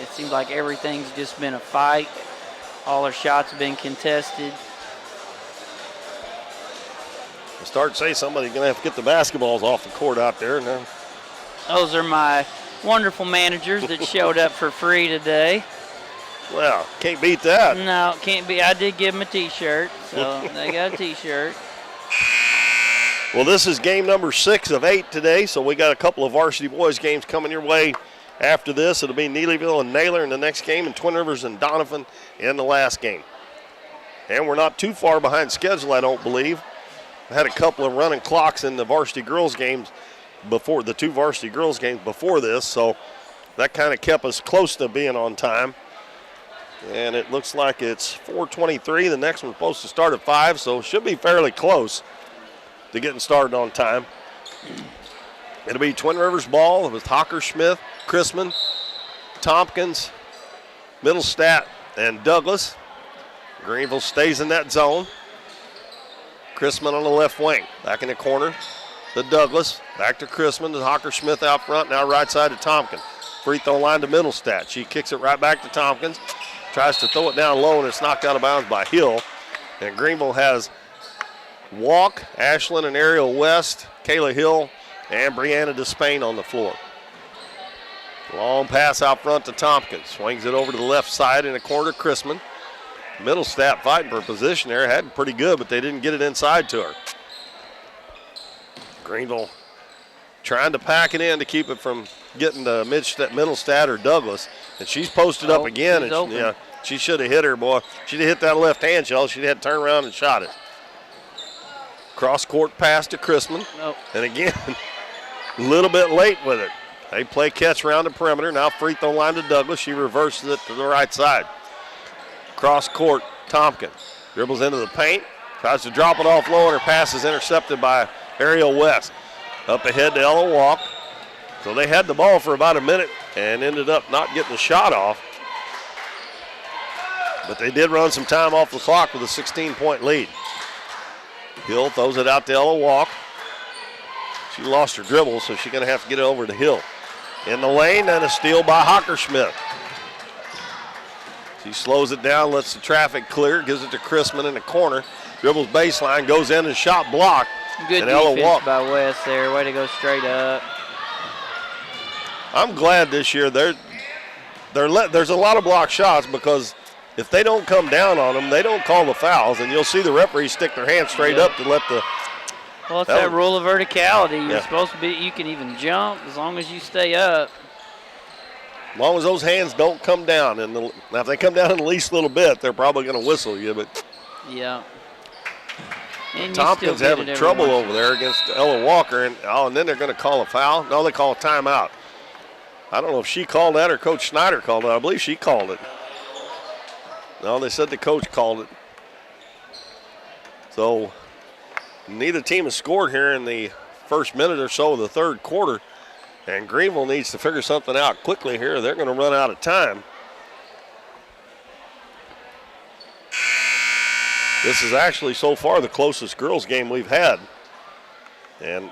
It seems like everything's just been a fight. All our shots have been contested. I start to say somebody's going to have to get the basketballs off the court out there now. Those are my wonderful managers that showed up for free today. Well, can't beat that. No, can't be. I did give them a T-shirt, so they got a T-shirt. Well, this is game number 6 of 8 today, so we got a couple of varsity boys games coming your way after this. It'll be Neelyville and Naylor in the next game, and Twin Rivers and Donovan in the last game. And we're not too far behind schedule, I don't believe. We had a couple of running clocks in the varsity girls games before, the 2 varsity girls games before this, so that kind of kept us close to being on time. And it looks like it's 4:23. The next one's supposed to start at 5, so it should be fairly close to getting started on time. It'll be Twin Rivers ball with Hockersmith, Chrisman, Tompkins, Middlestadt, and Douglas. Greenville stays in that zone. Chrisman on the left wing, back in the corner to Douglas, back to Chrisman, to Hockersmith out front, now right side to Tompkins. Free throw line to Middlestadt. She kicks it right back to Tompkins. Tries to throw it down low, and it's knocked out of bounds by Hill. And Greenville has Walk, Ashlyn and Ariel West, Kayla Hill, and Brianna Despain on the floor. Long pass out front to Tompkins. Swings it over to the left side in the corner, Chrisman. Middlestadt fighting for position there. Had it pretty good, but they didn't get it inside to her. Greenville trying to pack it in to keep it from getting to Middlestadt or Douglas. And she's posted up again. And she should have hit her, boy. She'd have hit that left hand shell. She'd have to turn around and shot it. Cross court pass to Chrisman. Nope. And again, a little bit late with it. They play catch around the perimeter. Now free throw line to Douglas. She reverses it to the right side. Cross court, Tompkins. Dribbles into the paint. Tries to drop it off low, and her pass is intercepted by Ariel West. Up ahead to Ella Walk. So they had the ball for about a minute and ended up not getting the shot off. But they did run some time off the clock with a 16-point lead. Hill throws it out to Ella Walk. She lost her dribble, so she's going to have to get it over to Hill. In the lane, and a steal by Hockersmith. She slows it down, lets the traffic clear, gives it to Chrisman in the corner. Dribbles baseline, goes in and shot blocked. Good and Ella defense Walk. by West there. Way to go straight up. I'm glad this year there's a lot of block shots, because if they don't come down on them, they don't call the fouls, and you'll see the referees stick their hand straight up to let the. Well, it's that rule of verticality. You're supposed to be. You can even jump as long as you stay up. As long as those hands don't come down, and now if they come down in the least little bit, they're probably going to whistle you. But yeah. And Tompkins having trouble over there against Ella Walker, and then they're going to call a foul. No, they call a timeout. I don't know if she called that or Coach Schneider called it. I believe she called it. No, they said the coach called it. So neither team has scored here in the first minute or so of the third quarter. And Greenville needs to figure something out quickly here. They're going to run out of time. This is actually so far the closest girls game we've had. And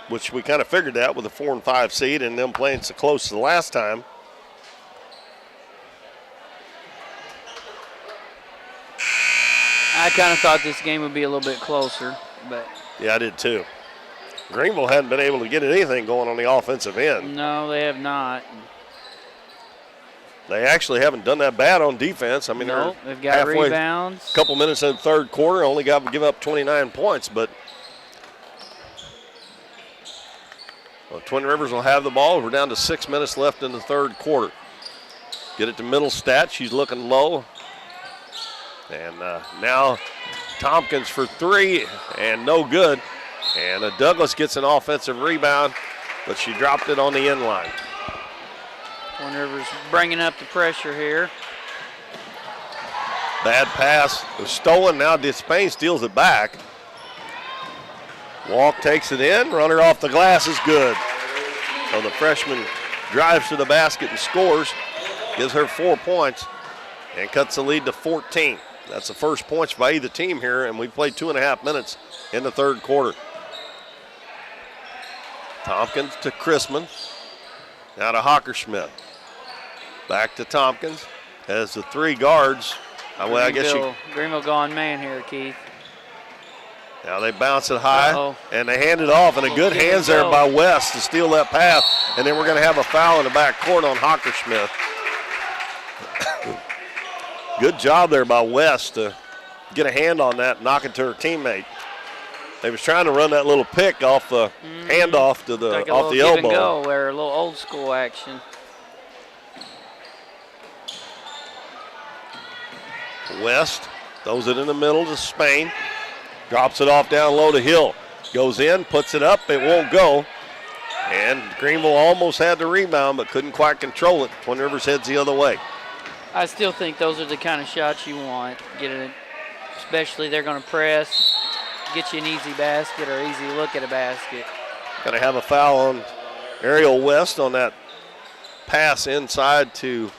which we kind of figured that with a 4 and 5 seed and them playing so close to the last time. I kind of thought this game would be a little bit closer, but. Yeah, I did too. Greenville hadn't been able to get anything going on the offensive end. No, they have not. They actually haven't done that bad on defense. I mean, they've got rebounds. A couple minutes in the third quarter, only got to give up 29 points, but Twin Rivers will have the ball. We're down to 6 minutes left in the third quarter. Get it to Middlestadt. She's looking low. And now Tompkins for 3, and no good. And Douglas gets an offensive rebound, but she dropped it on the end line. Twin Rivers bringing up the pressure here. Bad pass. It was stolen. Now Despain steals it back. Walk takes it in. Runner off the glass is good. So the freshman drives to the basket and scores. Gives her 4 points and cuts the lead to 14. That's the first points by either team here, and we played 2.5 minutes in the third quarter. Tompkins to Chrisman. Now to Hockersmith. Back to Tompkins. Has the 3 guards. Well, I guess Greenville gone man here, Keith. Now they bounce it high, and they hand it off, and a good hands there by West to steal that pass, and then we're going to have a foul in the back court on Hockersmith. Good job there by West to get a hand on that, knock it to her teammate. They was trying to run that little pick off the handoff to the like off the give elbow. And go there, a little old school action. West throws it in the middle to Spain. Drops it off down low to Hill. Goes in, puts it up, it won't go. And Greenville almost had the rebound, but couldn't quite control it. Twin Rivers heads the other way. I still think those are the kind of shots you want. Get it, especially they're going to press, get you an easy basket or easy look at a basket. Going to have a foul on Ariel West on that pass inside to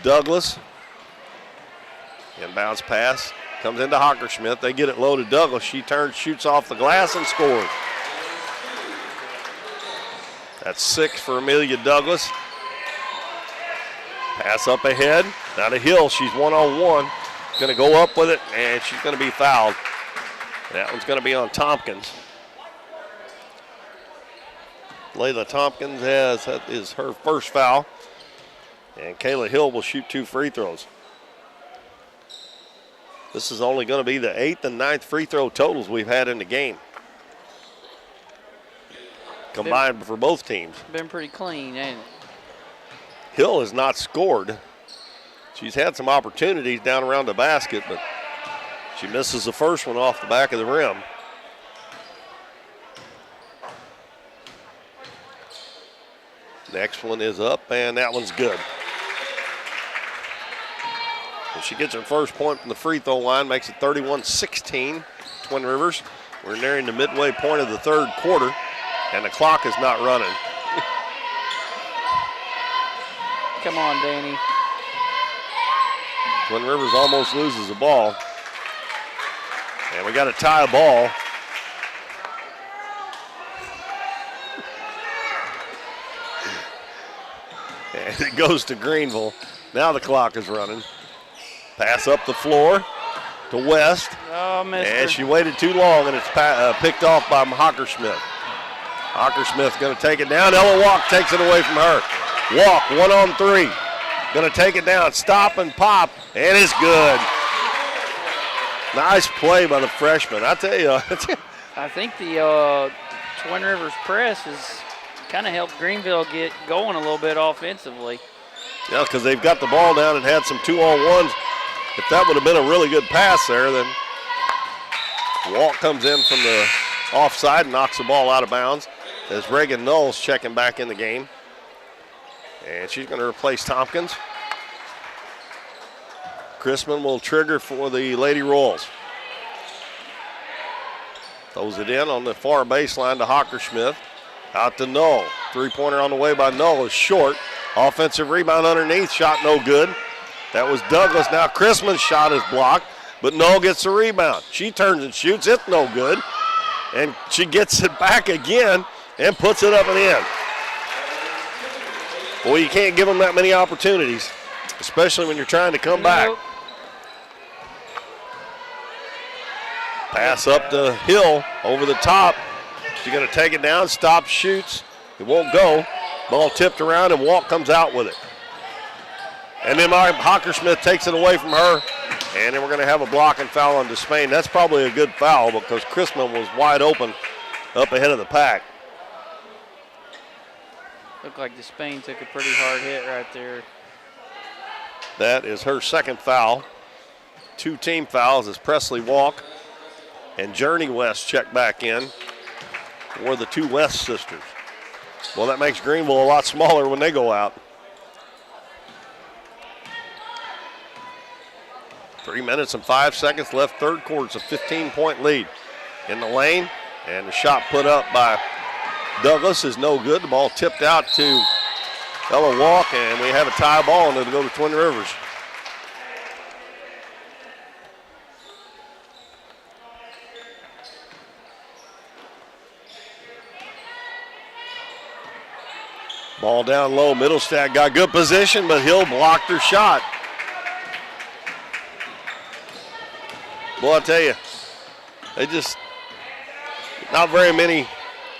Douglas. Inbounds pass. Comes into Hockersmith. They get it low to Douglas. She turns, shoots off the glass, and scores. That's 6 for Amelia Douglas. Pass up ahead. Now to Hill. She's one-on-one. Going to go up with it, and she's going to be fouled. That one's going to be on Tompkins. Layla Tompkins that is her first foul. And Kayla Hill will shoot 2 free throws. This is only going to be the 8th and 9th free throw totals we've had in the game. Combined for both teams. Been pretty clean, ain't it? Hill has not scored. She's had some opportunities down around the basket, but she misses the first one off the back of the rim. Next one is up, and that one's good. And she gets her first point from the free throw line, makes it 31-16, Twin Rivers. We're nearing the midway point of the third quarter, and the clock is not running. Come on, Danny. Twin Rivers almost loses the ball. And we got to tie a ball. And it goes to Greenville. Now the clock is running. Pass up the floor to West. Oh, missed her. And she waited too long, and it's picked off by Hockersmith. Hockersmith going to take it down. Ella Walk takes it away from her. Walk, 1-on-3. Going to take it down, stop and pop, and it's good. Nice play by the freshman. I tell you. I think the Twin Rivers press has kind of helped Greenville get going a little bit offensively. Yeah, because they've got the ball down and had some 2-on-1s. If that would have been a really good pass there, then Walt comes in from the offside and knocks the ball out of bounds as Reagan Knowles checking back in the game. And she's going to replace Tompkins. Chrisman will trigger for the Lady Royals. Throws it in on the far baseline to Hockersmith. Out to Knoll. Three-pointer on the way by Knoll is short. Offensive rebound underneath, shot no good. That was Douglas. Now Chrisman's shot is blocked, but Knoll gets the rebound. She turns and shoots, it's no good. And she gets it back again and puts it up and in. Boy, you can't give them that many opportunities, especially when you're trying to come back. Pass up to Hill over the top. She's going to take it down, stop, shoots. It won't go. Ball tipped around, and Walt comes out with it. And then Hockersmith takes it away from her, and then we're going to have a block and foul on Despain. That's probably a good foul because Chrisman was wide open up ahead of the pack. Looked like Despain took a pretty hard hit right there. That is her second foul. 2 team fouls as Presley Walk and Journey West check back in for the 2 West sisters. Well, that makes Greenville a lot smaller when they go out. 3 minutes and 5 seconds left, third quarter. It's a 15-point lead in the lane, and the shot put up by Douglas is no good. The ball tipped out to Ella Walk, and we have a tie ball, and it'll go to Twin Rivers. Ball down low. Middlestadt got good position, but Hill blocked her shot. Boy, I tell you, they just, not very many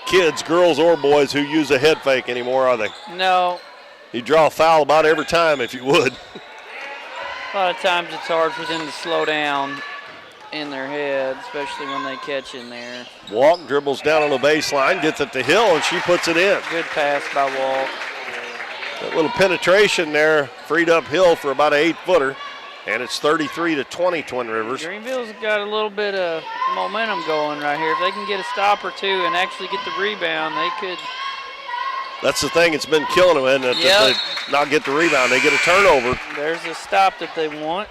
kids, girls or boys, who use a head fake anymore, are they? No. You draw a foul about every time if you would. A lot of times it's hard for them to slow down in their head, especially when they catch in there. Walk dribbles down on the baseline, gets it to Hill, and she puts it in. Good pass by Walk. That little penetration there freed up Hill for about an 8-footer, and it's 33-20 Twin Rivers. Greenville's got a little bit of momentum going right here. If they can get a stop or two and actually get the rebound, they could. That's the thing, it's been killing them, and if they not get the rebound, they get a turnover. There's a stop that they want.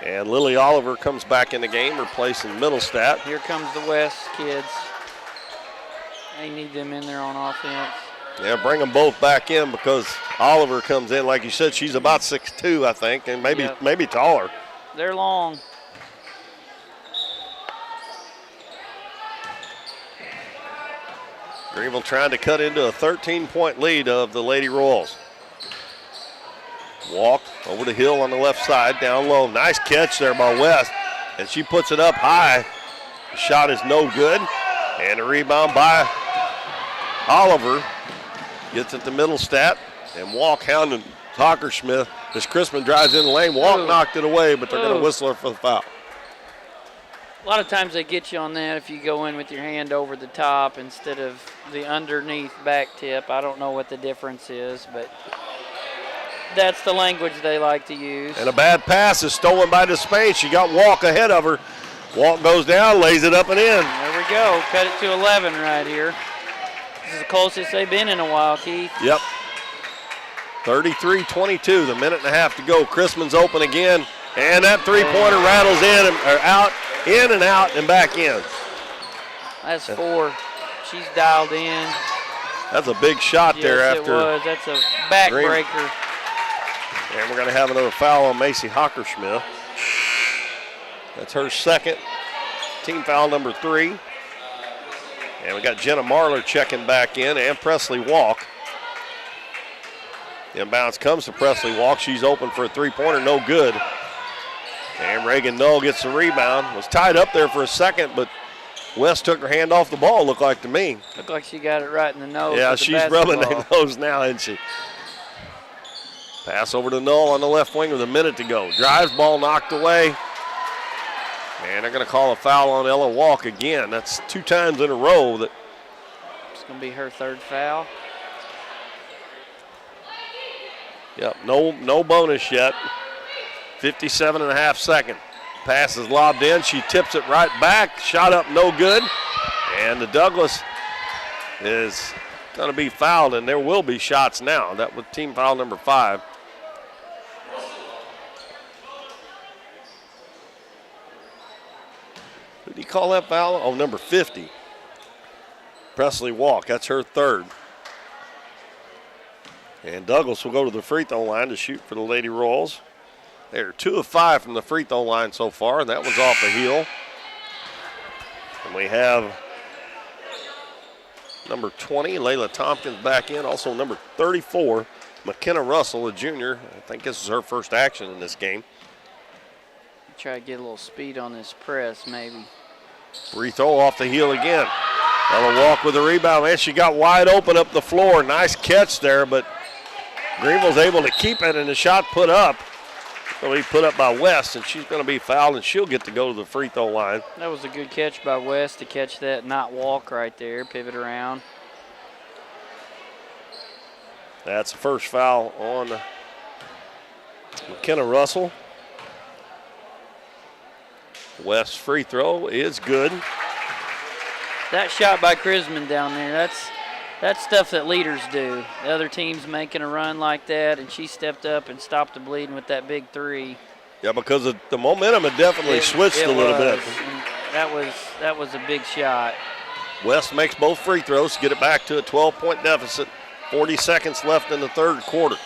And Lily Oliver comes back in the game, replacing Middlestadt. Here comes the West kids. They need them in there on offense. Yeah, bring them both back in because Oliver comes in, like you said, she's about 6'2", I think, and maybe taller. They're long. Greenville trying to cut into a 13-point lead of the Lady Royals. Walk over the Hill on the left side, down low. Nice catch there by West, and she puts it up high. The shot is no good, and a rebound by Oliver. Gets it to Middlestadt, and Walk hounding Hockersmith as Chrisman drives in the lane. Walk knocked it away, but they're going to whistle her for the foul. A lot of times they get you on that if you go in with your hand over the top instead of the underneath back tip. I don't know what the difference is, but that's the language they like to use. And a bad pass is stolen by Despain. She got Walk ahead of her. Walk goes down, lays it up and in. There we go. Cut it to 11 right here. This is the closest they've been in a while, Keith. Yep. 33-22, the minute and a half to go. Chrisman's open again, and that three-pointer rattles in and out, and back in. That's 4. She's dialed in. That's a big shot there after. Yes, it was. That's a backbreaker. And we're going to have another foul on Macy Hockersmith. That's her second. Team foul number 3. And we got Jenna Marler checking back in, and Presley Walk. Inbounds comes to Presley Walk. She's open for a three-pointer, no good. And Reagan Null gets the rebound. Was tied up there for a second, but West took her hand off the ball, looked like to me. Looked like she got it right in the nose. Yeah, she's rubbing her nose now, isn't she? Pass over to Null on the left wing with a minute to go. Drives, ball knocked away. And they're going to call a foul on Ella Walk again. That's 2 times in a row. It's going to be her 3rd foul. Yep, no bonus yet. 57.5 seconds. Pass is lobbed in. She tips it right back. Shot up, no good. And the Douglas is going to be fouled, and there will be shots now. That was team foul number 5. Who did he call that foul? Oh, number 50. Presley Walk. That's her 3rd. And Douglas will go to the free throw line to shoot for the Lady Royals. They're 2 of 5 from the free throw line so far, and that one's off the heel. And we have number 20, Layla Tompkins, back in. Also number 34, McKenna Russell, a junior. I think this is her first action in this game. Try to get a little speed on this press, maybe. Free throw off the heel again. Ella Walk with the rebound. Man, she got wide open up the floor. Nice catch there, but Greenville's able to keep it, and the shot put up. It'll be put up by West, and she's going to be fouled, and she'll get to go to the free throw line. That was a good catch by West to catch that, not Walk right there, pivot around. That's the first foul on McKenna Russell. West's free throw is good. That shot by Chrisman down there, that's stuff that leaders do. The other team's making a run like that, and she stepped up and stopped the bleeding with that big 3. Yeah, because the momentum had definitely switched a little bit. That was a big shot. West makes both free throws to get it back to a 12-point deficit. 40 seconds left in the 3rd quarter.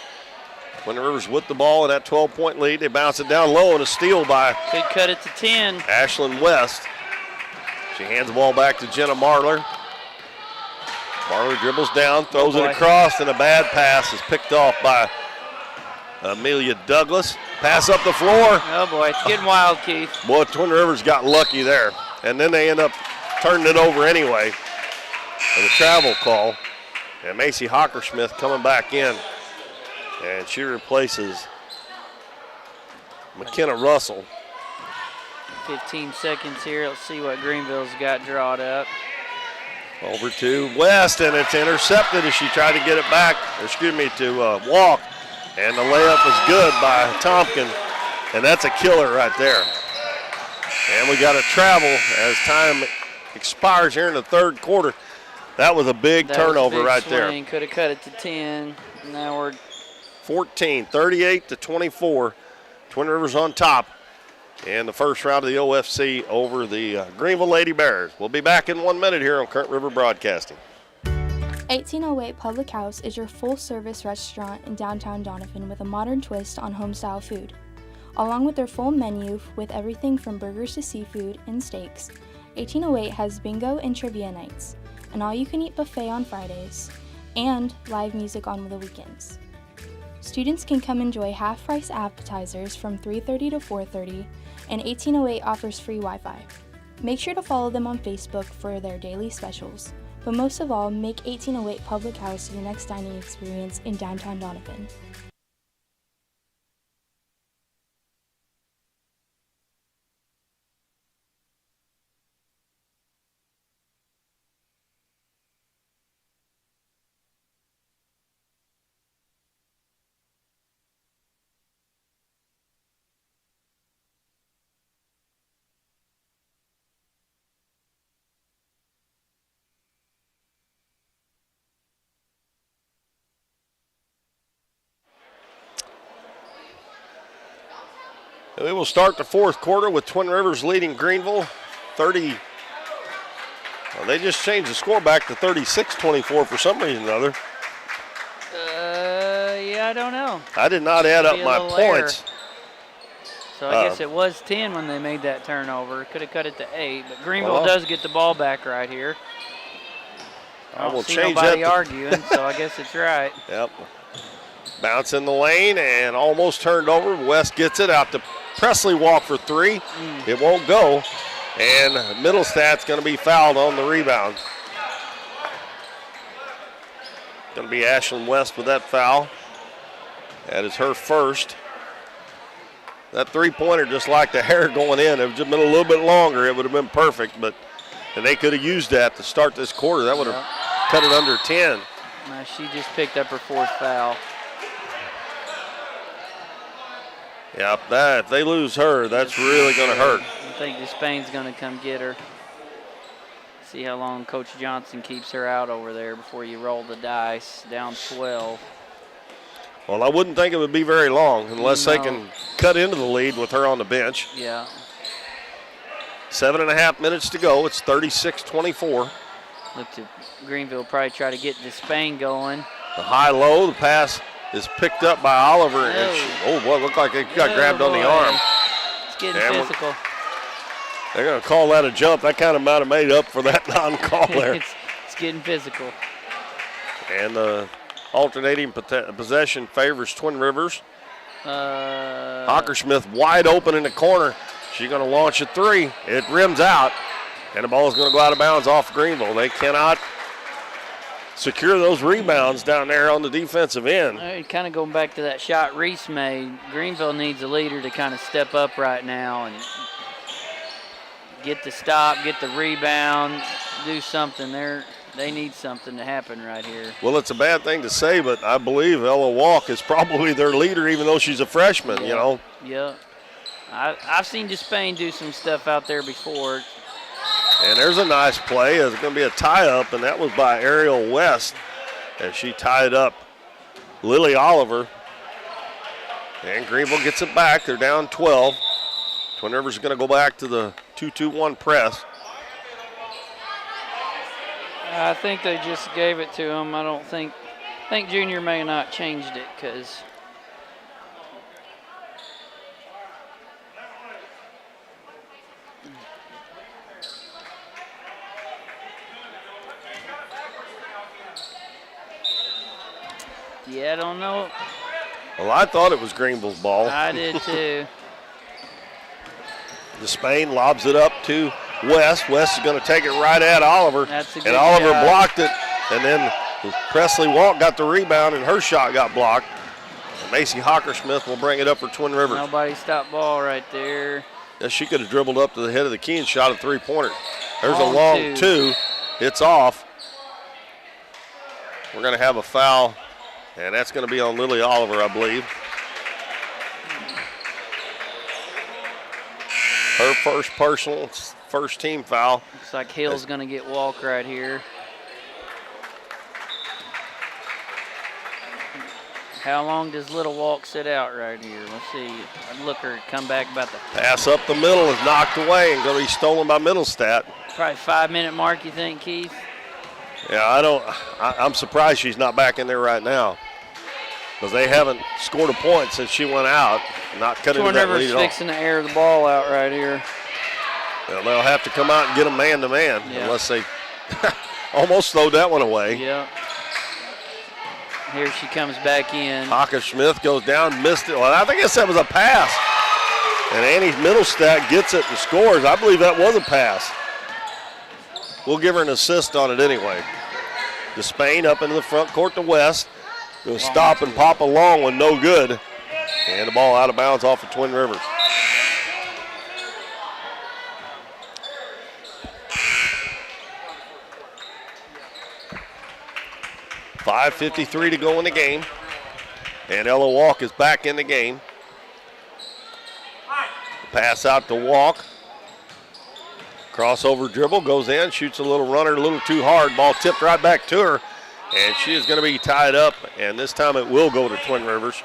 Twin Rivers with the ball in that 12-point lead. They bounce it down low and a steal by could cut it to 10. Ashlyn West. She hands the ball back to Jenna Marler. Barlow dribbles down, throws it across, and a bad pass is picked off by Amelia Douglas. Pass up the floor. Oh, boy, it's getting wild, Keith. Boy, Twin Rivers got lucky there. And then they end up turning it over anyway with a travel call. And Macy Hockersmith coming back in. And she replaces McKenna Russell. 15 seconds here. Let's see what Greenville's got drawn up. Over to West, and it's intercepted as she tried to get it back, to Walk. And the layup is good by Tompkin. And that's a killer right there. And we got a travel as time expires here in the third quarter. That was a big turnover right there. Could have cut it to 10. Now we're 14, 38-24. Twin Rivers on top in the first round of the OFC over the Greenville Lady Bears. We'll be back in 1 minute here on Current River Broadcasting. 1808 Public House is your full-service restaurant in downtown Donovan with a modern twist on home-style food. Along with their full menu with everything from burgers to seafood and steaks, 1808 has bingo and trivia nights, an all-you-can-eat buffet on Fridays, and live music on the weekends. Students can come enjoy half-price appetizers from 3:30 to 4:30, and 1808 offers free Wi-Fi. Make sure to follow them on Facebook for their daily specials. But most of all, make 1808 Public House your next dining experience in downtown Donovan. We will start the fourth quarter with Twin Rivers leading Greenville 30. Well, they just changed the score back to 36-24 for some reason or other. Yeah, I don't know. I did not add up my points. So I guess it was 10 when they made that turnover. Could have cut it to 8, but Greenville does get the ball back right here. I don't see nobody arguing, so I guess it's right. Yep. Bounce in the lane and almost turned over. West gets it out to Presley. Walk for three. It won't go. And Middlestat's going to be fouled on the rebound. Going to be Ashlyn West with that foul. That is her first. That three-pointer, just like the hair going in, if it had been a little bit longer, it would have been perfect. And they could have used that to start this quarter. That would have cut it under 10. Now she just picked up her fourth foul. Yeah, if they lose her, that's really going to hurt. I think Despain's going to come get her. See how long Coach Johnson keeps her out over there before you roll the dice. Down 12. Well, I wouldn't think it would be very long unless they can cut into the lead with her on the bench. Yeah. 7.5 minutes to go. It's 36-24. Look to Greenville probably try to get Despain going. The high-low, the pass is picked up by Oliver. And boy, it looked like it got grabbed on the arm. It's getting physical. They're going to call that a jump. That kind of might have made up for that non-call there. It's getting physical. And the alternating possession favors Twin Rivers. Hockersmith wide open in the corner. She's going to launch a three. It rims out, and the ball is going to go out of bounds off Greenville. They cannot secure those rebounds down there on the defensive end. Kind of going back to that shot Reese made, Greenville needs a leader to kind of step up right now and get the stop, get the rebound, do something. They need something to happen right here. Well, it's a bad thing to say, but I believe Ella Walk is probably their leader, even though she's a freshman, you know. Yeah. I've seen Despain do some stuff out there before. And there's a nice play. It's going to be a tie-up, and that was by Ariel West as she tied up Lily Oliver. And Greenville gets it back. They're down 12. Twin Rivers is going to go back to the 2-2-1 press. I think they just gave it to him. I think Junior may not changed it because Yeah, I don't know. Well, I thought it was Greenville's ball. I did too. Despain lobs it up to West. West is going to take it right at Oliver. That's a good and Oliver shot. blocked it. And then Presley Walk got the rebound, and her shot got blocked. And Macy Hockersmith will bring it up for Twin Rivers. Nobody stopped ball right there. Yeah, she could have dribbled up to the head of the key and shot a three-pointer. There's Long a long two. two. It's off. We're going to have a foul, and that's going to be on Lily Oliver, I believe. Her first personal, first team foul. Looks like Hill's going to get Walk right here. How long does Little Walk sit out right here? Let's see. I'd look her come back about the Pass up the middle is knocked away and going to be stolen by Middlestat. probably 5-minute mark, you think, Keith? Yeah, I'm surprised she's not back in there right now because they haven't scored a point since she went out. Not cutting Twin that Rivers lead at all. fixing to air the ball out right here. Well, they'll have to come out and get them man-to-man Yeah. unless they almost throwed that one away. Yep. Here she comes back in. Hockersmith goes down, missed it. Well, I think that was a pass. And Annie Middlestat gets it and scores. I believe that was a pass. We'll give her an assist on it anyway. Despain up into the front court to West. Going to stop and pop a long one, no good. And the ball out of bounds off of Twin Rivers. .5:53 to go in the game. And Ella Walk is back in the game. Pass out to Walk. Crossover dribble, goes in, shoots a little runner, a little too hard. Ball tipped right back to her. And she is going to be tied up, and this time it will go to Twin Rivers.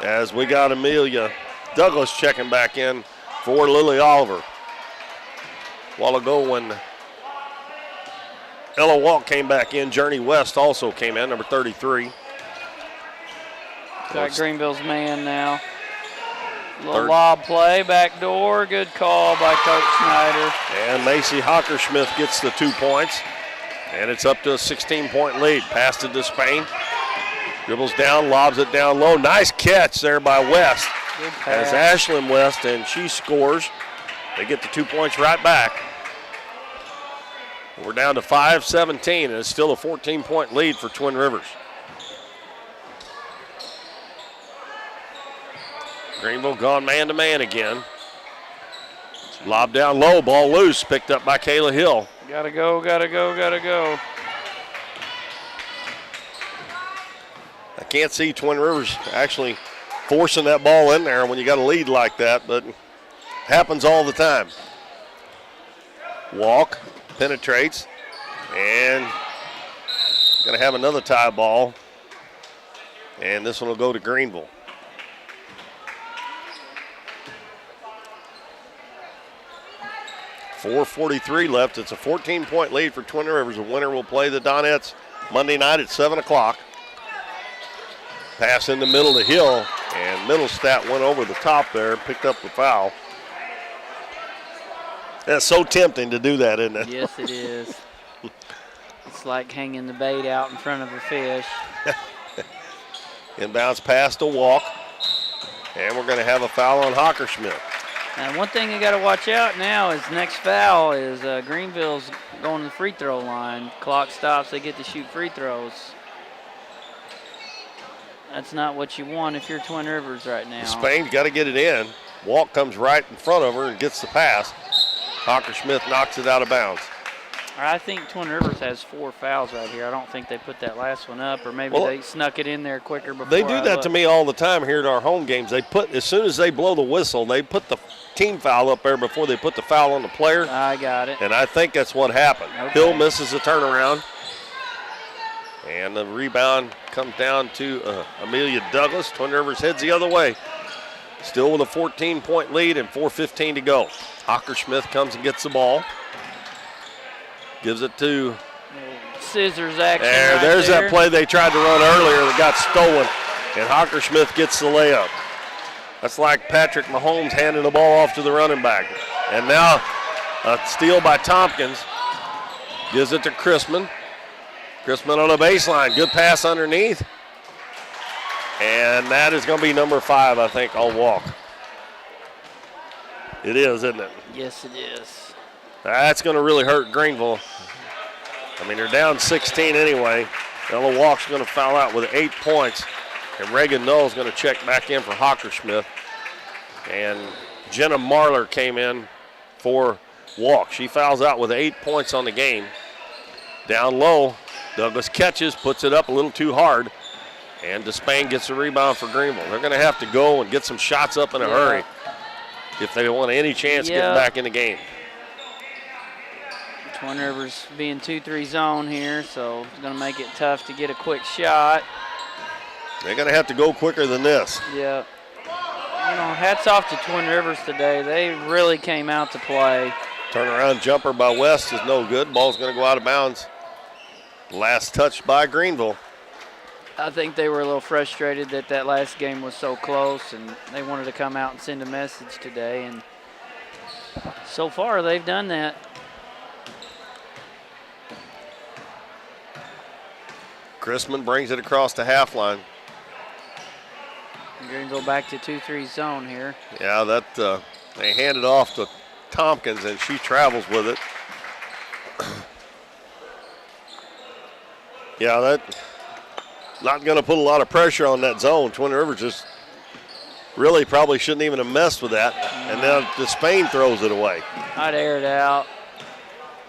As we got Amelia Douglas checking back in for Lily Oliver. A while ago when Ella Walk came back in, Journey West also came in, number 33. Got Greenville's man now. Little lob play, back door, good call by Coach Snyder. And Macy Hockersmith gets the 2 points, and it's up to a 16-point lead. Pass to Despain. Dribbles down, lobs it down low. Nice catch there by West. Good pass. As Ashlyn West, and she scores. They get the 2 points right back. We're down to 5:17, and it's still a 14-point lead for Twin Rivers. Greenville gone man-to-man again. Lob down low, ball loose, picked up by Kayla Hill. Gotta go, gotta go, gotta go. I can't see Twin Rivers actually forcing that ball in there when you got a lead like that, but it happens all the time. Walk, penetrates, and gonna have another tie ball. And this one will go to Greenville. .443 left. It's a 14-point lead for Twin Rivers. The winner will play the Donettes Monday night at 7 o'clock. Pass in the middle to Hill, and Middlestat went over the top there and picked up the foul. That's so tempting to do that, isn't it? Yes, it is. It's like hanging the bait out in front of a fish. Inbounds pass to Walk, and we're going to have a foul on Hockersmith. And one thing you got to watch out now is next foul is Greenville's going to the free throw line. Clock stops, they get to shoot free throws. That's not what you want if you're Twin Rivers right now. Spain's got to get it in. Walk comes right in front of her and gets the pass. Hockersmith knocks it out of bounds. I think Twin Rivers has 4 fouls right here. I don't think they put that last one up, or maybe they snuck it in there quicker before. They do that to me all the time here at our home games. They put, as soon as they blow the whistle, they put the team foul up there before they put the foul on the player. I got it. And I think that's what happened. Okay. Hill misses the turnaround. And the rebound comes down to Amelia Douglas. Twin Rivers heads the other way. Still with a 14-point lead and 4:15 to go. Hockersmith comes and gets the ball. Gives it to Scissors action. there's that play they tried to run earlier that got stolen. And Hockersmith gets the layup. That's like Patrick Mahomes handing the ball off to the running back. And now a steal by Tompkins. Gives it to Chrisman. Chrisman on the baseline. Good pass underneath. And that is going to be number 5, I think, I'll walk. It is, isn't it? Yes, it is. That's going to really hurt Greenville. I mean, they're down 16 anyway. Ella Walk's going to foul out with 8 points. And Reagan Null's going to check back in for Hockersmith. And Jenna Marler came in for Walk. She fouls out with 8 points on the game. Down low, Douglas catches, puts it up a little too hard. And Despain gets the rebound for Greenville. They're going to have to go and get some shots up in a hurry if they want any chance of getting back in the game. Twin Rivers being 2-3 zone here, so it's going to make it tough to get a quick shot. They're going to have to go quicker than this. Yeah. You know, hats off to Twin Rivers today. They really came out to play. Turnaround jumper by West is no good. Ball's going to go out of bounds. Last touch by Greenville. I think they were a little frustrated that that last game was so close, and they wanted to come out and send a message today, and so far they've done that. Chrisman brings it across the half line. Greenville back to 2-3 zone here. Yeah, that they hand it off to Tompkins, and she travels with it. Yeah, that not going to put a lot of pressure on that zone. Twin Rivers just really probably shouldn't even have messed with that. And now Despain throws it away. I'd air it out.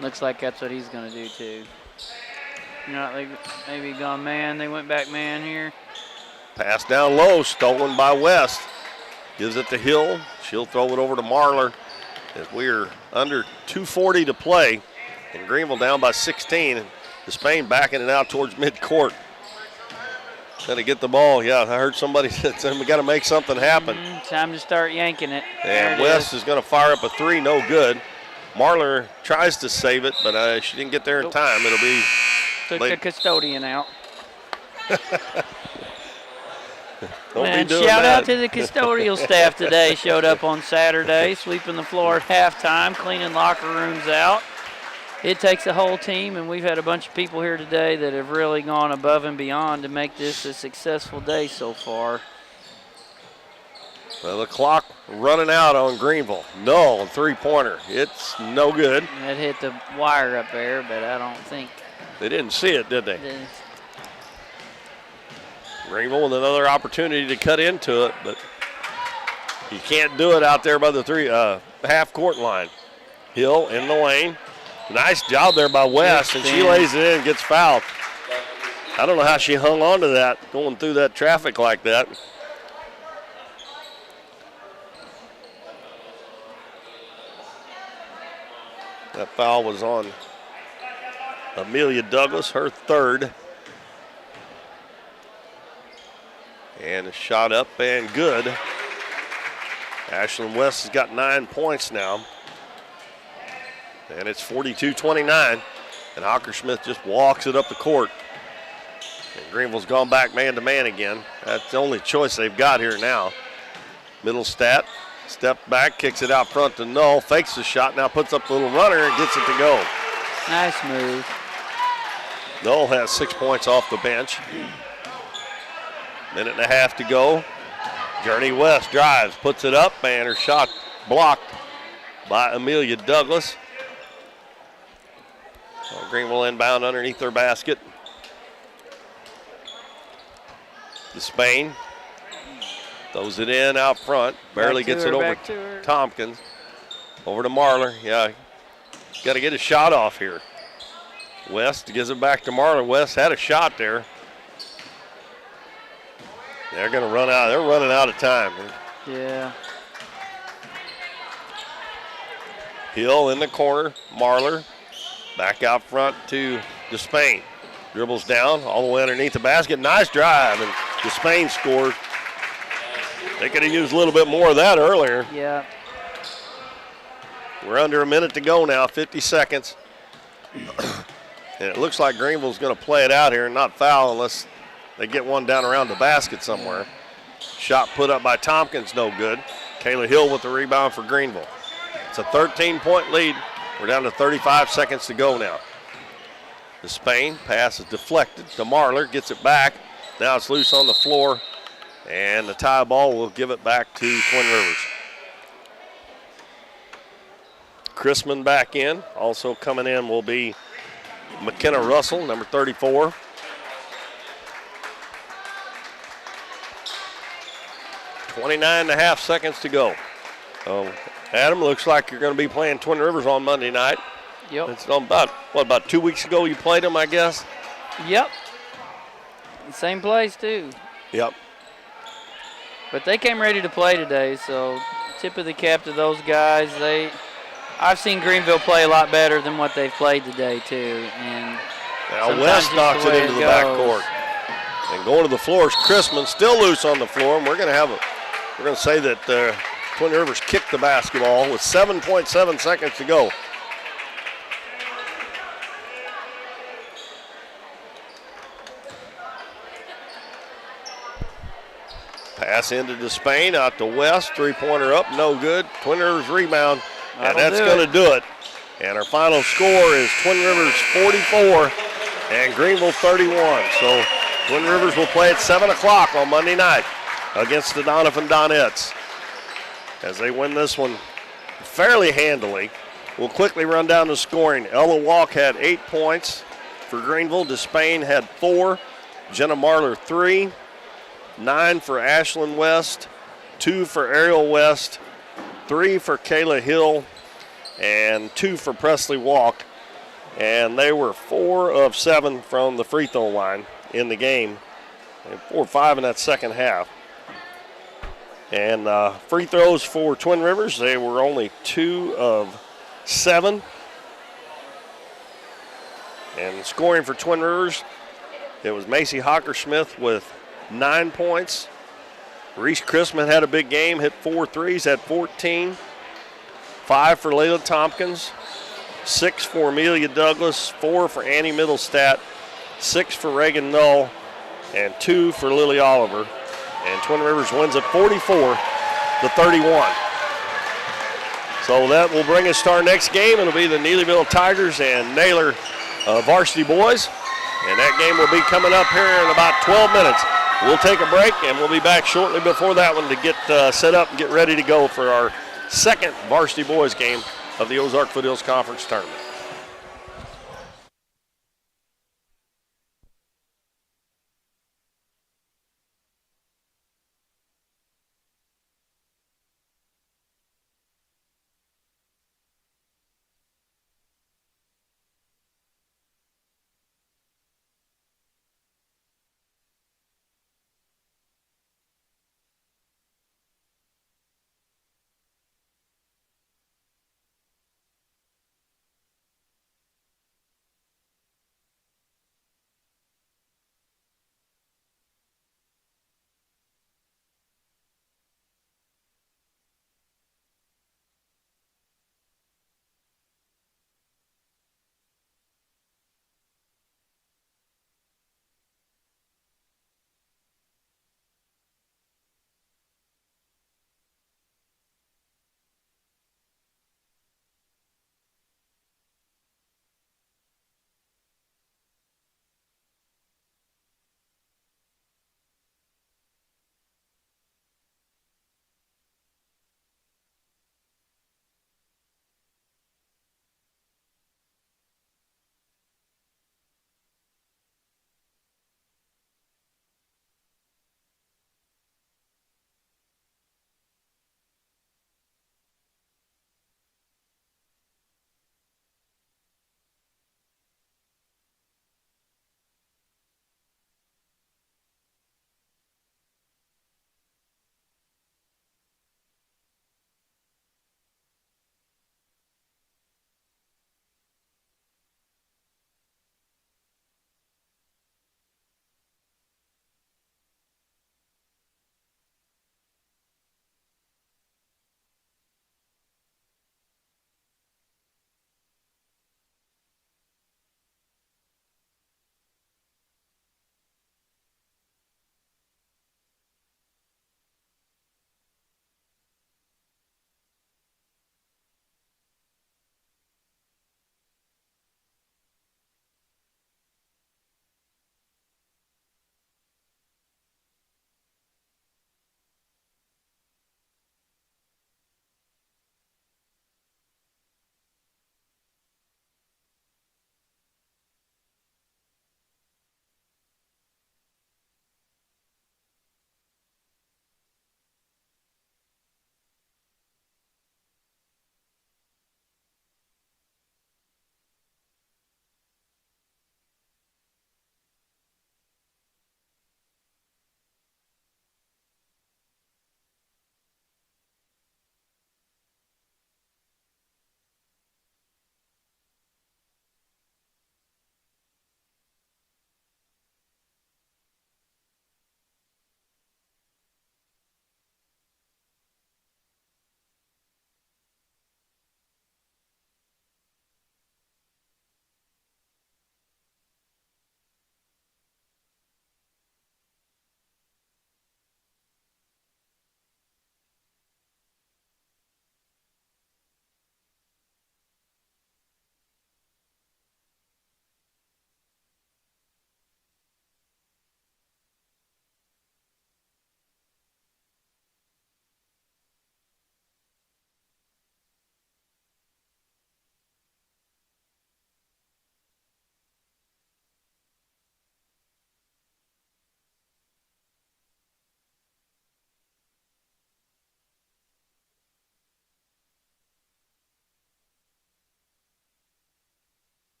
Looks like that's what he's going to do too. You know, they maybe gone man. They went back man here. Pass down low, stolen by West. Gives it to Hill. She'll throw it over to Marler as we're under 2:40 to play. And Greenville down by 16. Despain backing it out towards midcourt. Got to get the ball. Yeah, I heard somebody said we got to make something happen. Time to start yanking it. And West is going to fire up a 3, no good. Marler tries to save it, but she didn't get there in time. It'll be Took late. the custodian out. Don't And be doing shout that. out to the custodial staff today. Showed up on Saturday, sweeping the floor at halftime, cleaning locker rooms out. It takes a whole team, and we've had a bunch of people here today that have really gone above and beyond to make this a successful day so far. Well, the clock running out on Greenville. No, three-pointer. It's no good. That hit the wire up there, but I don't think. They didn't see it, did they? Greenville with another opportunity to cut into it, but you can't do it out there by the half-court line. Hill in the lane. Nice job there by West, and she lays it in and gets fouled. I don't know how she hung on to that, going through that traffic like that. That foul was on Amelia Douglas, her third. And a shot up and good. Ashlyn West has got 9 points now. And it's 42-29. And Hockersmith just walks it up the court. And Greenville's gone back man-to-man again. That's the only choice they've got here now. Middlestat, step back, kicks it out front to Null, fakes the shot, now puts up the little runner and gets it to go. Nice move. Null has 6 points off the bench. Minute and a half to go. Journey West drives, puts it up, and her shot blocked by Amelia Douglas. So Greenville inbound underneath their basket. Despain throws it in out front. Barely gets it over Tompkins. Over to Marler. Yeah, got to get a shot off here. West gives it back to Marler. West had a shot there. They're going to run out. They're running out of time. Yeah. Hill in the corner. Marler back out front to Despain. Dribbles down all the way underneath the basket. Nice drive, and Despain scores. They could have used a little bit more of that earlier. Yeah. We're under a minute to go now, 50 seconds. And it looks like Greenville's going to play it out here and not foul unless they get one down around the basket somewhere. Shot put up by Tompkins, no good. Kayla Hill with the rebound for Greenville. It's a 13-point lead. We're down to 35 seconds to go now. to Spain. Pass is deflected to Marler. Gets it back. Now it's loose on the floor. And the tie ball will give it back to Twin Rivers. Chrisman back in. Also coming in will be McKenna Russell, number 34. .29.5 seconds to go. Adam, looks like you're going to be playing Twin Rivers on Monday night. Yep. It's about 2 weeks ago you played them, I guess? Yep. Same place, too. Yep. But they came ready to play today, so tip of the cap to those guys. I've seen Greenville play a lot better than what they've played today, too. And now West knocks it into the backcourt. And going to the floor is Chrisman, still loose on the floor, and we're going to say that Twin Rivers kicked the basketball with 7.7 seconds to go. Pass into Despain, out to West, three-pointer up, no good. Twin Rivers rebound, and that's going to do it. And our final score is Twin Rivers 44 and Greenville 31. So Twin Rivers will play at 7 o'clock on Monday night against the Donovan Donettes as they win this one fairly handily. We'll quickly run down the scoring. Ella Walk had 8 points for Greenville. Despain had 4. Jenna Marler 3. 9 for Ashlyn West, 2 for Ariel West, 3 for Kayla Hill, and 2 for Presley Walk. And they were 4 of 7 from the free throw line in the game, and 4 or 5 in that second half. And free throws for Twin Rivers, they were only 2 of 7. And scoring for Twin Rivers, it was Macy Hockersmith with 9 points. Reese Chrisman had a big game, hit 4 threes, had 14. 5 for Layla Tompkins, 6 for Amelia Douglas, 4 for Annie Middlestat, 6 for Reagan Null, and 2 for Lily Oliver. And Twin Rivers wins at 44-31. So that will bring us to our next game. It'll be the Neelyville Tigers and Naylor Varsity Boys. And that game will be coming up here in about 12 minutes. We'll take a break, and we'll be back shortly before that one to get set up and get ready to go for our second Varsity Boys game of the Ozark Foothills Conference Tournament.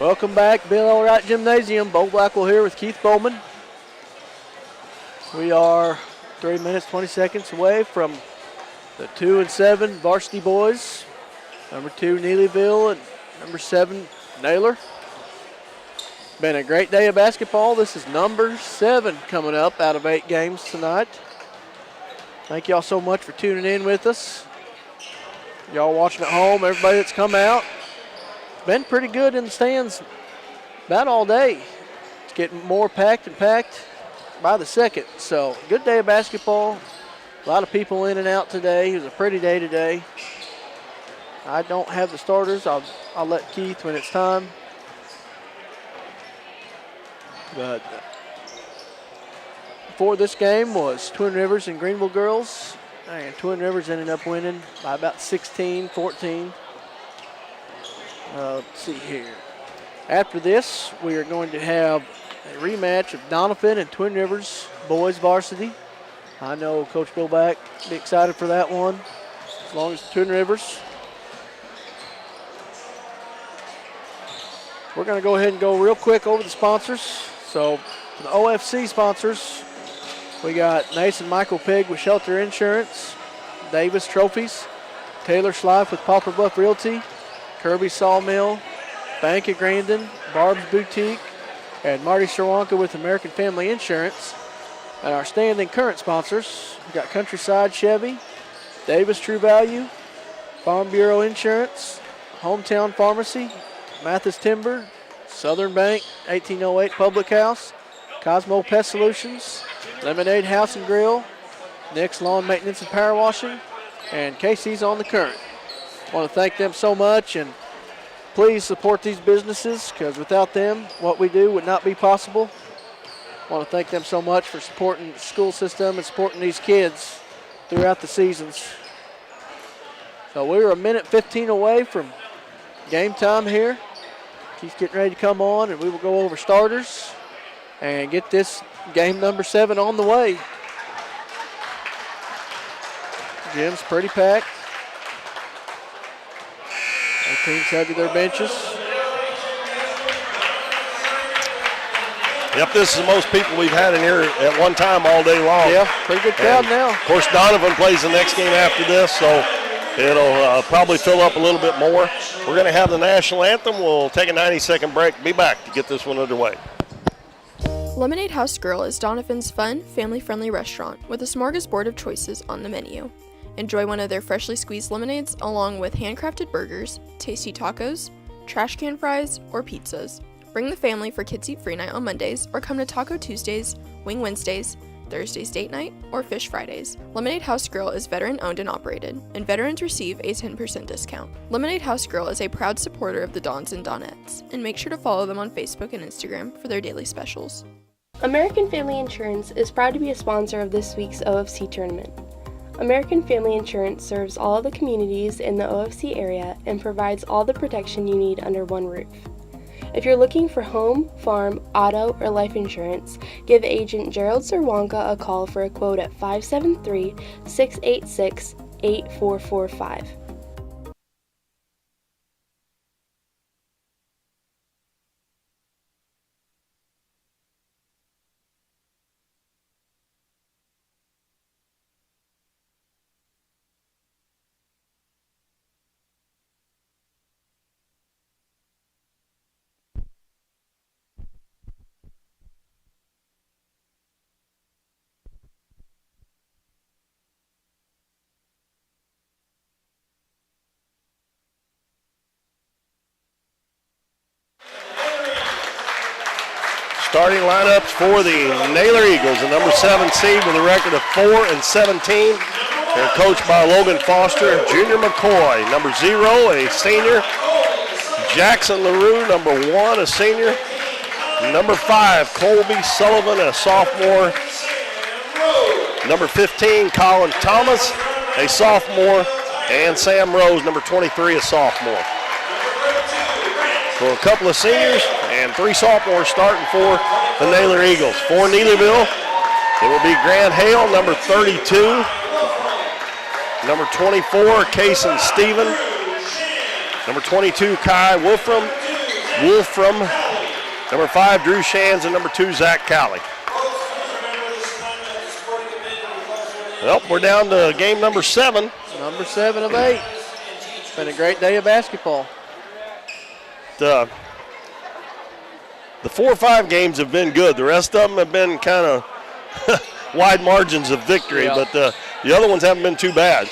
Welcome back, Bill Allwright Gymnasium. Bo Blackwell here with Keith Bowman. We are 3 minutes, 20 seconds away from the 2-7 varsity boys. Number 2, Neelyville, and number 7, Naylor. Been a great day of basketball. This is number 7 coming up out of 8 games tonight. Thank y'all so much for tuning in with us. Y'all watching at home, everybody that's come out. Been pretty good in the stands about all day. It's getting more packed and packed by the second. So good day of basketball. A lot of people in and out today. It was a pretty day today. I don't have the starters. I'll let Keith when it's time. But before this game was Twin Rivers and Greenville girls. And Twin Rivers ended up winning by about 16-14. Let's see here. After this, we are going to have a rematch of Doniphan and Twin Rivers boys varsity. I know Coach Bill Back will be excited for that one, as long as Twin Rivers. We're going to go ahead and go real quick over the sponsors. So for the OFC sponsors, we got Nason Michael Pig with Shelter Insurance, Davis Trophies, Taylor Schleif with Poplar Bluff Realty, Kirby Sawmill, Bank of Grandin, Barb's Boutique, and Marty Sherwanka with American Family Insurance. And our standing current sponsors, we got Countryside Chevy, Davis True Value, Farm Bureau Insurance, Hometown Pharmacy, Mathis Timber, Southern Bank, 1808 Public House, Cosmo Pest Solutions, Lemonade House and Grill, Nick's Lawn Maintenance and Power Washing, and Casey's on the Current. I want to thank them so much, and please support these businesses, because without them, what we do would not be possible. I want to thank them so much for supporting the school system and supporting these kids throughout the seasons. So we're 1:15 away from game time here. Keith's getting ready to come on, and we will go over starters and get this game number 7 on the way. Gym's pretty packed. Both teams head to their benches. Yep, this is the most people we've had in here at one time all day long. Yeah, pretty good crowd now. Of course, Donovan plays the next game after this, so it'll probably fill up a little bit more. We're going to have the national anthem. We'll take a 90-second break. Be back to get this one underway. Lemonade House Grill is Doniphan's fun, family-friendly restaurant with a smorgasbord of choices on the menu. Enjoy one of their freshly squeezed lemonades along with handcrafted burgers, tasty tacos, trash can fries, or pizzas. Bring the family for Kids Eat Free Night on Mondays, or come to Taco Tuesdays, Wing Wednesdays, Thursdays Date Night, or Fish Fridays. Lemonade House Grill is veteran owned and operated, and veterans receive a 10% discount. Lemonade House Grill is a proud supporter of the Dons and Donettes, and make sure to follow them on Facebook and Instagram for their daily specials. American Family Insurance is proud to be a sponsor of this week's OFC tournament. American Family Insurance serves all of the communities in the OFC area and provides all the protection you need under one roof. If you're looking for home, farm, auto, or life insurance, give agent Gerald Serwanka a call for a quote at 573-686-8445. Starting lineups for the Naylor Eagles, the number 7 seed with a record of 4-17. They're coached by Logan Foster, Junior McCoy, number 0, a senior. Jackson LaRue, number 1, a senior. Number 5, Colby Sullivan, a sophomore. Number 15, Colin Thomas, a sophomore. And Sam Rose, number 23, a sophomore. So a couple of seniors and 3 sophomores starting for the Naylor Eagles. For Neelyville, it will be Grant Hale, number 32. Number 24, Kason Stephen. Number 22, Kai Wolfram. Wolfram, number 5, Drew Shands, and number 2, Zach Cowley. Well, we're down to game number 7. Number 7 of 8. It's been a great day of basketball. The 4-5 games have been good. The rest of them have been kind of wide margins of victory, Yeah. but the other ones haven't been too bad.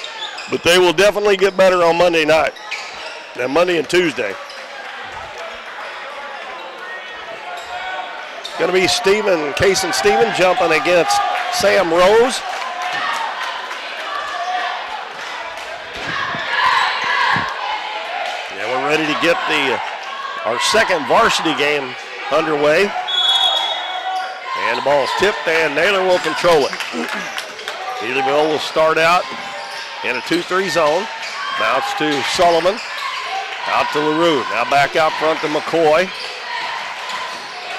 But they will definitely get better on Monday night, and Monday and Tuesday. Going to be Case and Steven jumping against Sam Rose. And we're ready to get our second varsity game underway. And the ball is tipped, and Naylor will control it. Neelyville will start out in a 2-3 zone. Bounce to Sullivan. Out to LaRue. Now back out front to McCoy.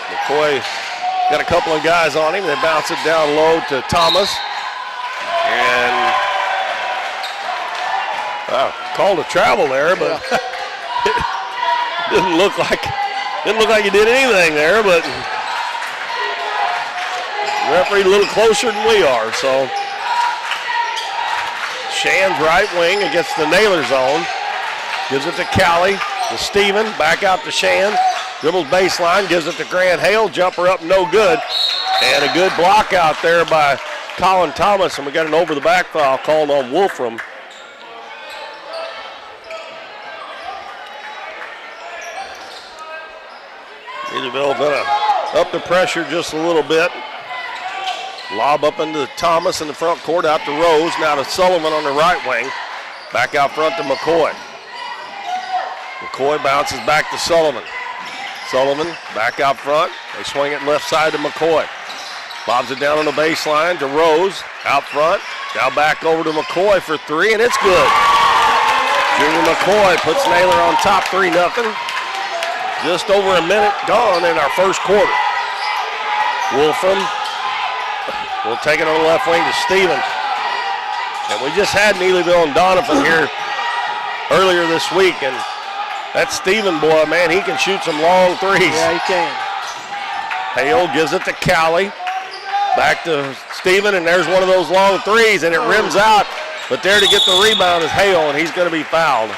McCoy got a couple of guys on him. They bounce it down low to Thomas. And called a travel there, but it didn't look like he did anything there, but the referee a little closer than we are. So Shands right wing against the Naylor zone. Gives it to Cowley, to Steven, back out to Shands. Dribbles baseline, gives it to Grant Hale. Jumper up, no good. And a good block out there by Colin Thomas, and we got an over-the-back foul called on Wolfram. Neelyville gonna up the pressure just a little bit. Lob up into Thomas in the front court, out to Rose, now to Sullivan on the right wing. Back out front to McCoy. McCoy bounces back to Sullivan. Sullivan back out front. They swing it left side to McCoy. Bobs it down on the baseline to Rose, out front. Now back over to McCoy for 3, and it's good. Junior McCoy puts Naylor on top 3-0. Just over a minute gone in our first quarter. Wolfram will take it on the left wing to Stevens. And we just had Neelyville and Donovan here earlier this week, and that Steven boy, man, he can shoot some long threes. Yeah, he can. Hale gives it to Cowley. Back to Steven, and there's one of those long threes, and it rims out. But there to get the rebound is Hale, and he's going to be fouled.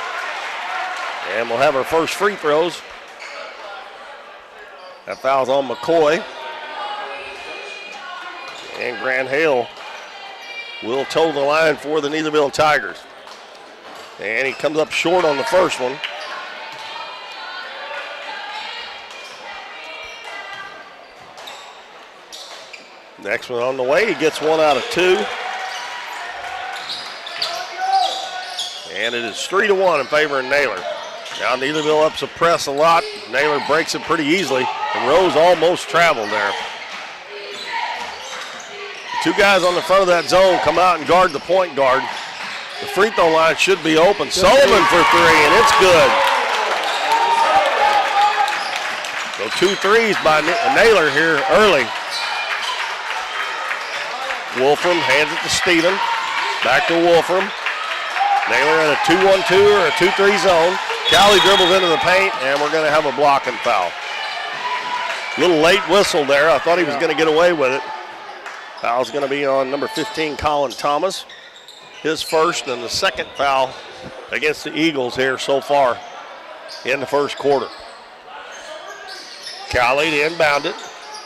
And we'll have our first free throws. That foul's on McCoy. And Grant Hale will toe the line for the Neelyville Tigers. And he comes up short on the first one. Next one on the way, he gets 1 out of 2. And it is 3-1 in favor of Naylor. Now Neelyville ups the press a lot. Naylor breaks it pretty easily, and Rose almost traveled there. 2 guys on the front of that zone come out and guard the point guard. The free throw line should be open. Sullivan for 3, and it's good. So 2 threes by Naylor here early. Wolfram hands it to Steven. Back to Wolfram. Naylor in a 2-1-2 or a 2-3 zone. Cowley dribbles into the paint, and we're going to have a blocking foul. Little late whistle there. I thought he was going to get away with it. Foul's going to be on number 15, Colin Thomas. His first and the second foul against the Eagles here so far in the first quarter. Cowley to inbound it.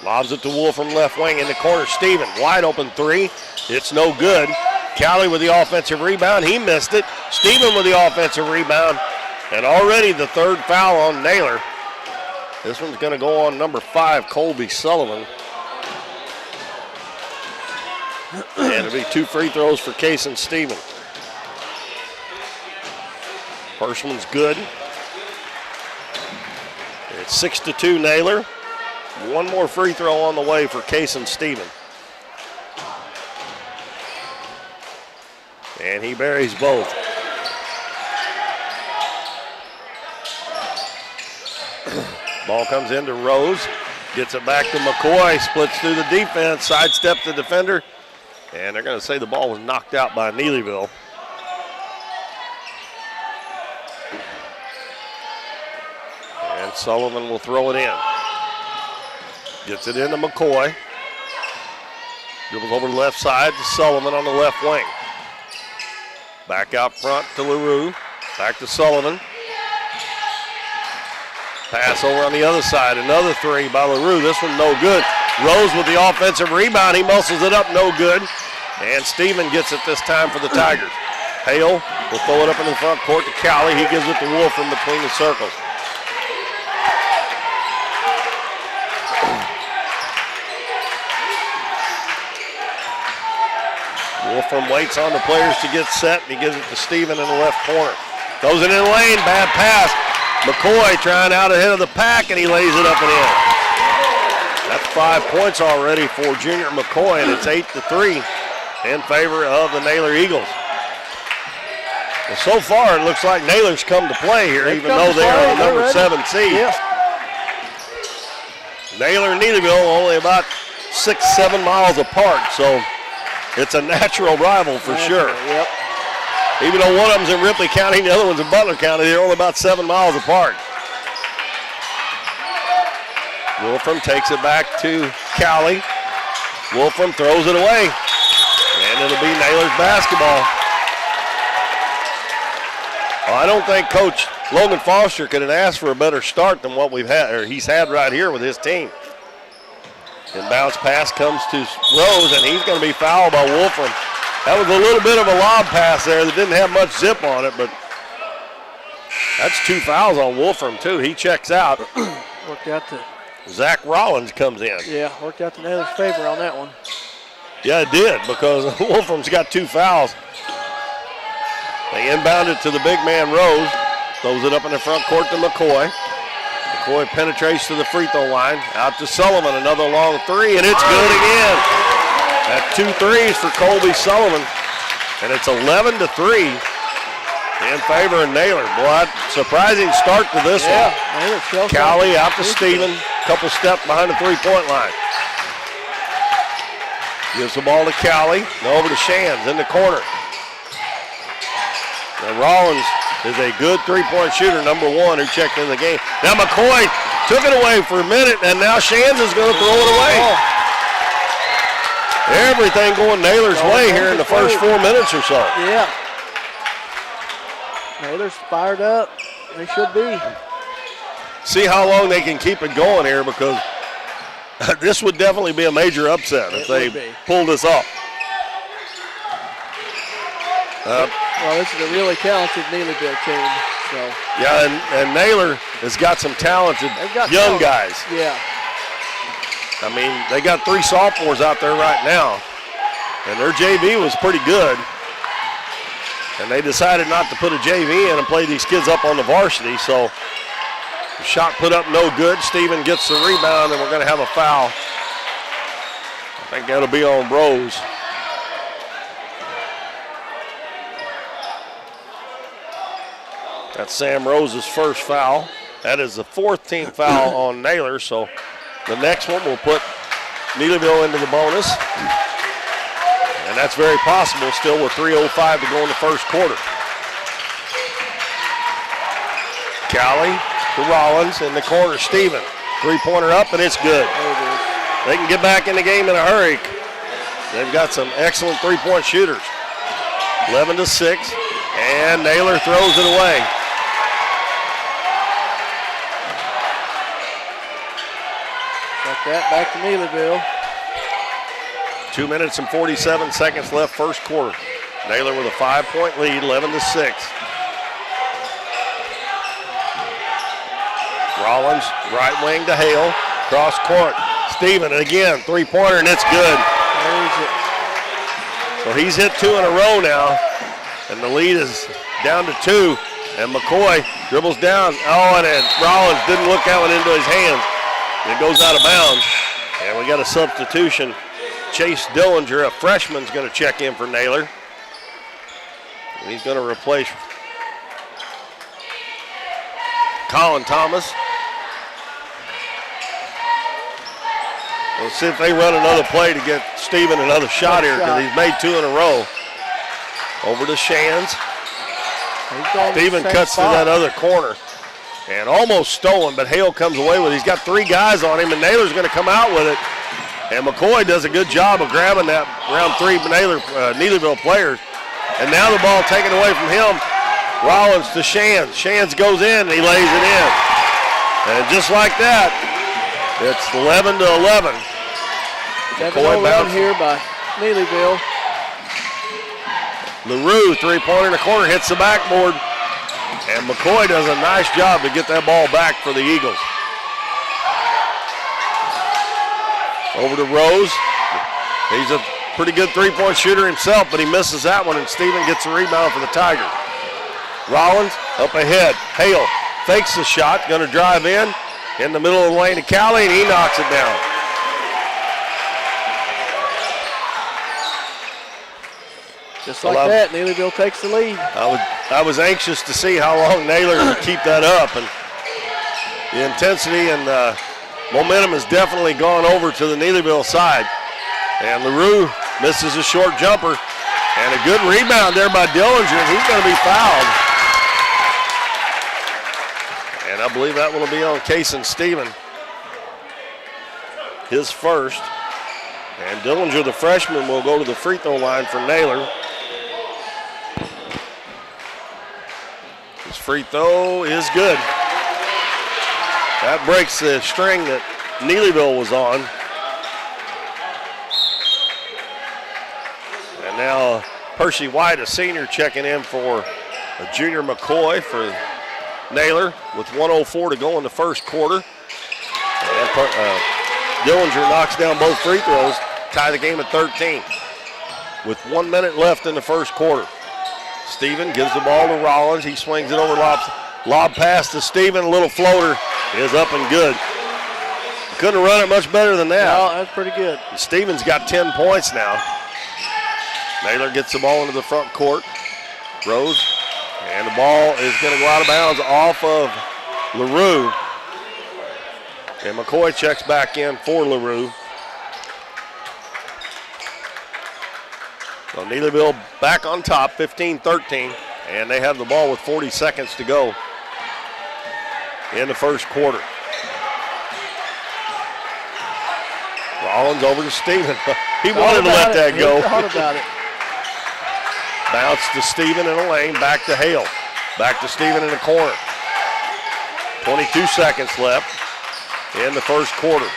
Lobs it to Wolfram left wing in the corner. Steven, wide open 3. It's no good. Cowley with the offensive rebound. He missed it. Steven with the offensive rebound. And already the 3rd foul on Naylor. This one's going to go on number 5, Colby Sullivan. And it'll be 2 free throws for Case and Steven. First one's good. It's 6-2 Naylor. 1 more free throw on the way for Case and Steven. And he buries both. Ball comes into Rose. Gets it back to McCoy. Splits through the defense. Sidesteps the defender. And they're going to say the ball was knocked out by Neelyville. And And Sullivan will throw it in. Gets it into McCoy. Dribbles over the left side to Sullivan on the left wing. Back out front to LaRue. Back to Sullivan. Pass over on the other side. Another three by LaRue. This one no good. Rose with the offensive rebound. He muscles it up, no good. And Steven gets it this time for the Tigers. Hale will throw it up in the front court to Cowley. He gives it to Wolf from between the circles. Wolfram waits on the players to get set, and he gives it to Steven in the left corner. Throws it in the lane, bad pass. McCoy trying out ahead of the pack, and he lays it up and in. That's 5 points already for junior McCoy, and it's 8-3 in favor of the Naylor Eagles. Well, so far, it looks like Naylor's come to play here, even though they are the number 7 seed. Yeah. Naylor and Neelyville only about 6-7 miles apart, so it's a natural rival for sure. Yep. Even though one of them's in Ripley County and the other one's in Butler County, they're only about 7 miles apart. Wolfram takes it back to Cowley. Wolfram throws it away. And it'll be Naylor's basketball. Well, I don't think Coach Logan Foster could have asked for a better start than what we've had, or he's had right here with his team. And bounce pass comes to Rose, and he's going to be fouled by Wolfram. That was a little bit of a lob pass there that didn't have much zip on it, but that's 2 fouls on Wolfram, too. He checks out. Worked out to Zach Rollins comes in. Yeah, worked out to Naylor's favor on that one. Yeah, it did, because Wolfram's got 2 fouls. They inbound it to the big man, Rose. Throws it up in the front court to McCoy. McCoy penetrates to the free throw line. Out to Sullivan, another long three, and it's good again. At 2 threes for Colby Sullivan, and it's 11-3 in favor of Naylor. Boy, surprising start to this one. Cowley out to Steven, couple steps behind the three-point line. Gives the ball to Cowley, over to Shands in the corner. Now Rollins is a good three-point shooter, number 1, who checked in the game. Now McCoy took it away for a minute, and now Shands is going to throw it away. Everything going Naylor's way here in the first 4 minutes or so. Yeah. Naylor's fired up. They should be. See how long they can keep it going here, because this would definitely be a major upset if they pull this off. Well, this is a really talented Neelyville team. So. Yeah, and Naylor has got some talented young guys. Yeah. I mean, they got 3 sophomores out there right now, and their JV was pretty good. And they decided not to put a JV in and play these kids up on the varsity, so the shot put up no good. Steven gets the rebound, and we're going to have a foul. I think that'll be on Rose. That's Sam Rose's first foul. That is the 4th team foul on Naylor, so the next one will put Neelyville into the bonus. And that's very possible still with 3:05 to go in the first quarter. Cowley to Rollins in the corner. Steven, 3-pointer up, and it's good. They can get back in the game in a hurry. They've got some excellent 3-point shooters. 11-6, and Naylor throws it away. That back to Neelyville. 2 minutes and 47 seconds left first quarter. Naylor with a 5-point lead, 11-6. Rollins, right wing to Hale, cross court. Steven again, 3-pointer, and it's good. So he's hit 2 in a row now, and the lead is down to 2. And McCoy dribbles down. Oh, and Rollins didn't look that one into his hands. It goes out of bounds, and we got a substitution. Chase Dillinger, a freshman, is going to check in for Naylor. And he's going to replace Colin Thomas. We'll see if they run another play to get Steven another shot here, because he's made 2 in a row. Over to Shands. Steven cuts to that other corner. and almost stolen, but Hale comes away with it. He's got 3 guys on him, and Naylor's going to come out with it. And McCoy does a good job of grabbing that round 3 Neelyville players. And now the ball taken away from him. Rollins to Shands. Shands goes in, and he lays it in. And just like that, it's 11-11. 7-0 run here by Neelyville. LaRue, 3-pointer in the corner, hits the backboard. And McCoy does a nice job to get that ball back for the Eagles. Over to Rose. He's a pretty good 3-point shooter himself, but he misses that one, and Steven gets a rebound for the Tigers. Rollins up ahead. Hale fakes the shot, going to drive in the middle of the lane to Callie, and he knocks it down. Just like that, Neelyville takes the lead. I was anxious to see how long Naylor could keep that up, and the intensity and momentum has definitely gone over to the Neelyville side. And LaRue misses a short jumper, and a good rebound there by Dillinger, and he's going to be fouled. And I believe that will be on Kason Steven, his first. And Dillinger, the freshman, will go to the free throw line for Naylor. His free throw is good. That breaks the string that Neelyville was on. And now Percy White, a senior, checking in for a junior McCoy for Naylor with 1:04 to go in the first quarter. And Dillinger knocks down both free throws, tie the game at 13. With 1 minute left in the first quarter. Steven gives the ball to Rollins. He swings it over, lob pass to Steven. A little floater is up and good. Couldn't run it much better than that. No, that's pretty good. Steven's got 10 points now. Naylor gets the ball into the front court. Rose, and the ball is going to go out of bounds off of LaRue. And McCoy checks back in for LaRue. So Neelyville back on top, 15-13, and they have the ball with 40 seconds to go in the first quarter. Rollins over to Steven. He wanted to let that go. He thought about it. Bounce to Steven in the lane, back to Hale. Back to Steven in the corner. 22 seconds left in the first quarter.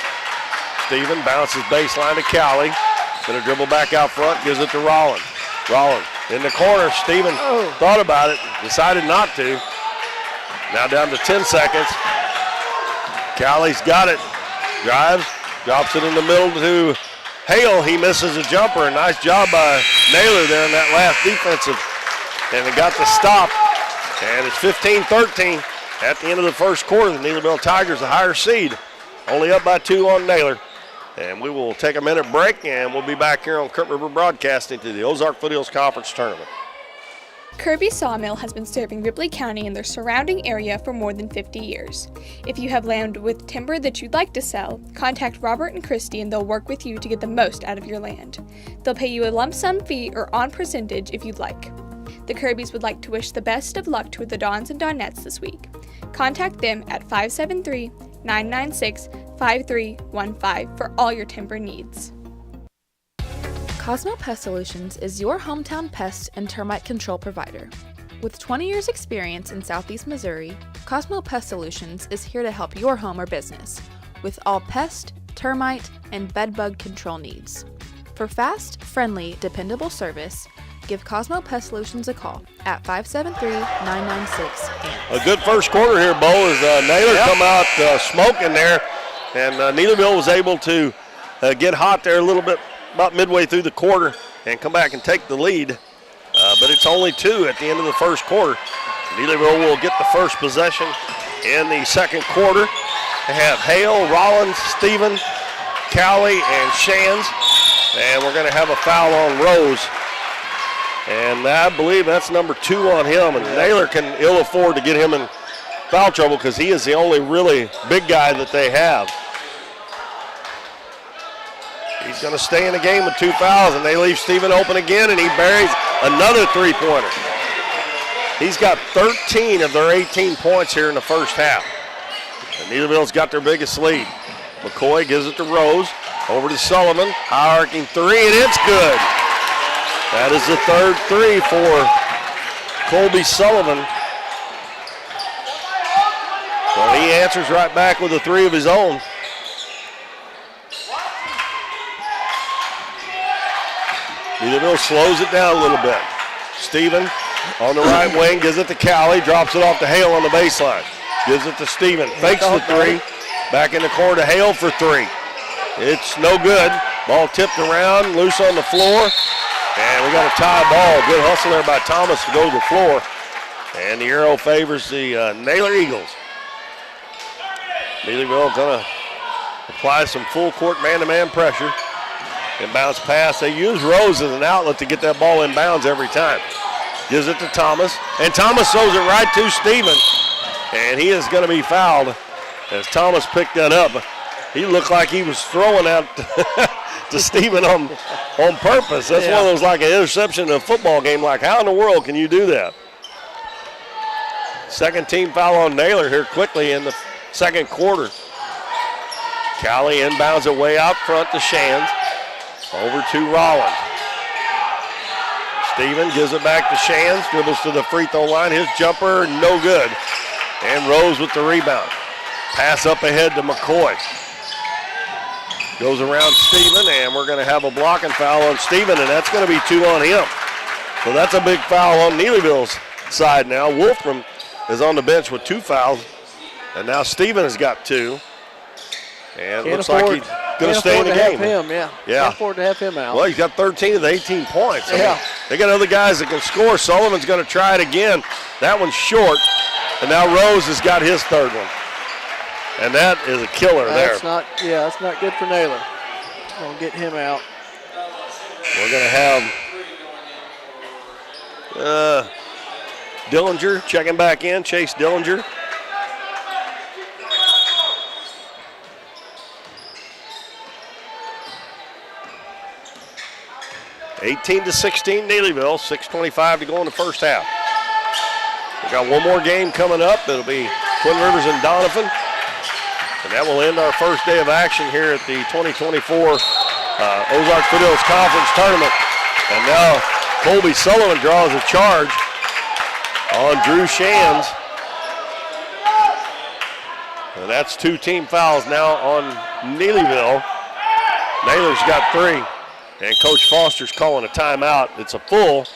Steven bounces baseline to Callie. Gonna dribble back out front, gives it to Rollins. Rollins in the corner. Steven thought about it, decided not to. Now down to 10 seconds. Callie's got it. Drives, drops it in the middle to Hale. He misses a jumper. Nice job by Naylor there in that last defensive. And they got the stop. And it's 15-13 at the end of the first quarter. The Neelyville Tigers, the higher seed, only up by 2 on Naylor. And we will take a minute break, and we'll be back here on Kurt River Broadcasting to the Ozark Foothills Conference Tournament. Kirby Sawmill has been serving Ripley County and their surrounding area for more than 50 years. If you have land with timber that you'd like to sell, contact Robert and Christy and they'll work with you to get the most out of your land. They'll pay you a lump sum fee or on percentage if you'd like. The Kirbys would like to wish the best of luck to the Dons and Donettes this week. Contact them at 573-996-5315 for all your timber needs. Cosmo Pest Solutions is your hometown pest and termite control provider. With 20 years experience in Southeast Missouri, Cosmo Pest Solutions is here to help your home or business with all pest, termite, and bedbug control needs. For fast, friendly, dependable service, give Cosmo Pest Solutions a call at 573-996-ANT. A good first quarter here, Bo, as Naylor come out smoking there, and Neelyville was able to get hot there a little bit about midway through the quarter and come back and take the lead. But it's only 2 at the end of the first quarter. Neelyville will get the first possession in the second quarter. They have Hale, Rollins, Steven, Callie, and Shands. And we're going to have a foul on Rose. And I believe that's number 2 on him. And Naylor can ill afford to get him in foul trouble because he is the only really big guy that they have. He's going to stay in the game with 2 fouls, and they leave Steven open again, and he buries another three-pointer. He's got 13 of their 18 points here in the first half. And Neelyville's got their biggest lead. McCoy gives it to Rose. Over to Sullivan. High arcing three, and it's good. That is the third three for Colby Sullivan. Well, he answers right back with a three of his own. Neelyville slows it down a little bit. Steven on the right wing, gives it to Callie, drops it off to Hale on the baseline. Gives it to Steven, fakes the three. Back in the corner to Hale for three. It's no good. Ball tipped around, loose on the floor. And we got a tie ball. Good hustle there by Thomas to go to the floor. And the arrow favors the Naylor Eagles. Neelyville going to apply some full court man-to-man pressure. Inbounds pass. They use Rose as an outlet to get that ball in bounds every time. Gives it to Thomas. And Thomas throws it right to Steven. And he is going to be fouled as Thomas picked that up. He looked like he was throwing out to Steven on purpose. That's one of those like an interception in a football game. Like, how in the world can you do that? Second team foul on Naylor here quickly in the second quarter. Callie inbounds it way out front to Shands. Over to Rollins. Steven gives it back to Shands. Dribbles to the free throw line. His jumper, no good. And Rose with the rebound. Pass up ahead to McCoy. Goes around Steven, and we're going to have a blocking foul on Steven, and that's going to be two on him. So that's a big foul on Neelyville's side now. Wolfram is on the bench with 2 fouls, and now Steven has got 2. And it looks like he's going to stay in the game. Can't afford to have him out. Well, he's got 13 of the 18 points. I Yeah. mean, they got other guys that can score. Sullivan's going to try it again. That one's short, and now Rose has got his third one. And that is a killer there. That's not good for Naylor. Gonna get him out. We're gonna have Dillinger checking back in, Chase Dillinger. (18-16) Neelyville, 6:25 to go in the first half. We got one more game coming up. It'll be Twin Rivers and Donovan. And that will end our first day of action here at the 2024 Ozark Foothills Conference Tournament. And now Colby Sullivan draws a charge on Drew Shands. And that's 2 team fouls now on Neelyville. Naylor's got 3. And Coach Foster's calling a timeout. It's a full.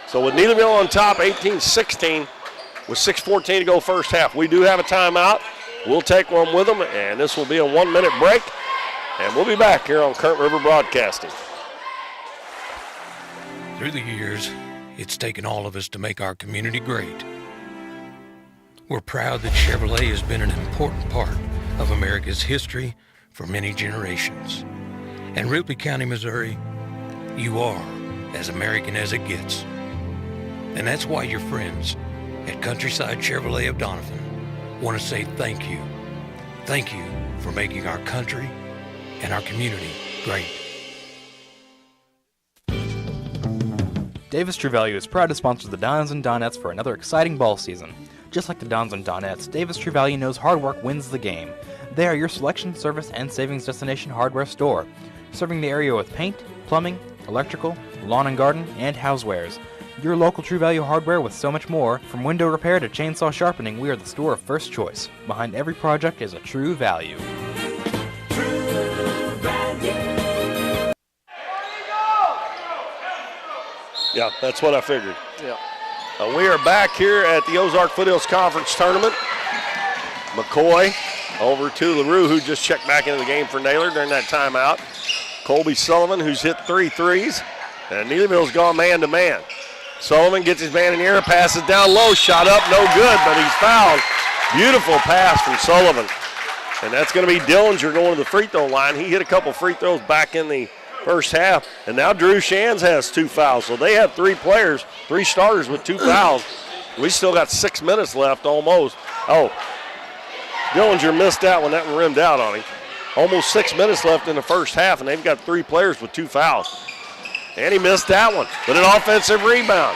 So with Neelyville on top, 18-16, with 6:14 to go first half. We do have a timeout. We'll take one with them, and this will be a 1-minute break. And we'll be back here on Current River Broadcasting. Through the years, it's taken all of us to make our community great. We're proud that Chevrolet has been an important part of America's history for many generations. And Ripley County, Missouri, you are as American as it gets. And that's why your friends at Countryside Chevrolet of Donovan want to say thank you. Thank you for making our country and our community great. Davis True Value is proud to sponsor the Dons and Donettes for another exciting ball season. Just like the Dons and Donettes, Davis True Value knows hard work wins the game. They are your selection, service, and savings destination hardware store, serving the area with paint, plumbing, electrical, lawn and garden, and housewares. Your local True Value hardware with so much more. From window repair to chainsaw sharpening, we are the store of first choice. Behind every project is a True Value. Yeah, that's what I figured. Yeah. We are back here at the Ozark Foothills Conference Tournament. McCoy over to LaRue, who just checked back into the game for Naylor during that timeout. Colby Sullivan, who's hit 3 threes. And Neelyville's gone man-to-man. Sullivan gets his man in the air, passes down low, shot up, no good, but he's fouled. Beautiful pass from Sullivan. And that's going to be Dillinger going to the free throw line. He hit a couple free throws back in the first half. And now Drew Shands has 2 fouls. So they have 3 players, 3 starters with 2 fouls. We still got 6 minutes left almost. Oh, Dillinger missed that one. That one rimmed out on him. Almost 6 minutes left in the first half, and they've got 3 players with 2 fouls. And he missed that one, but an offensive rebound.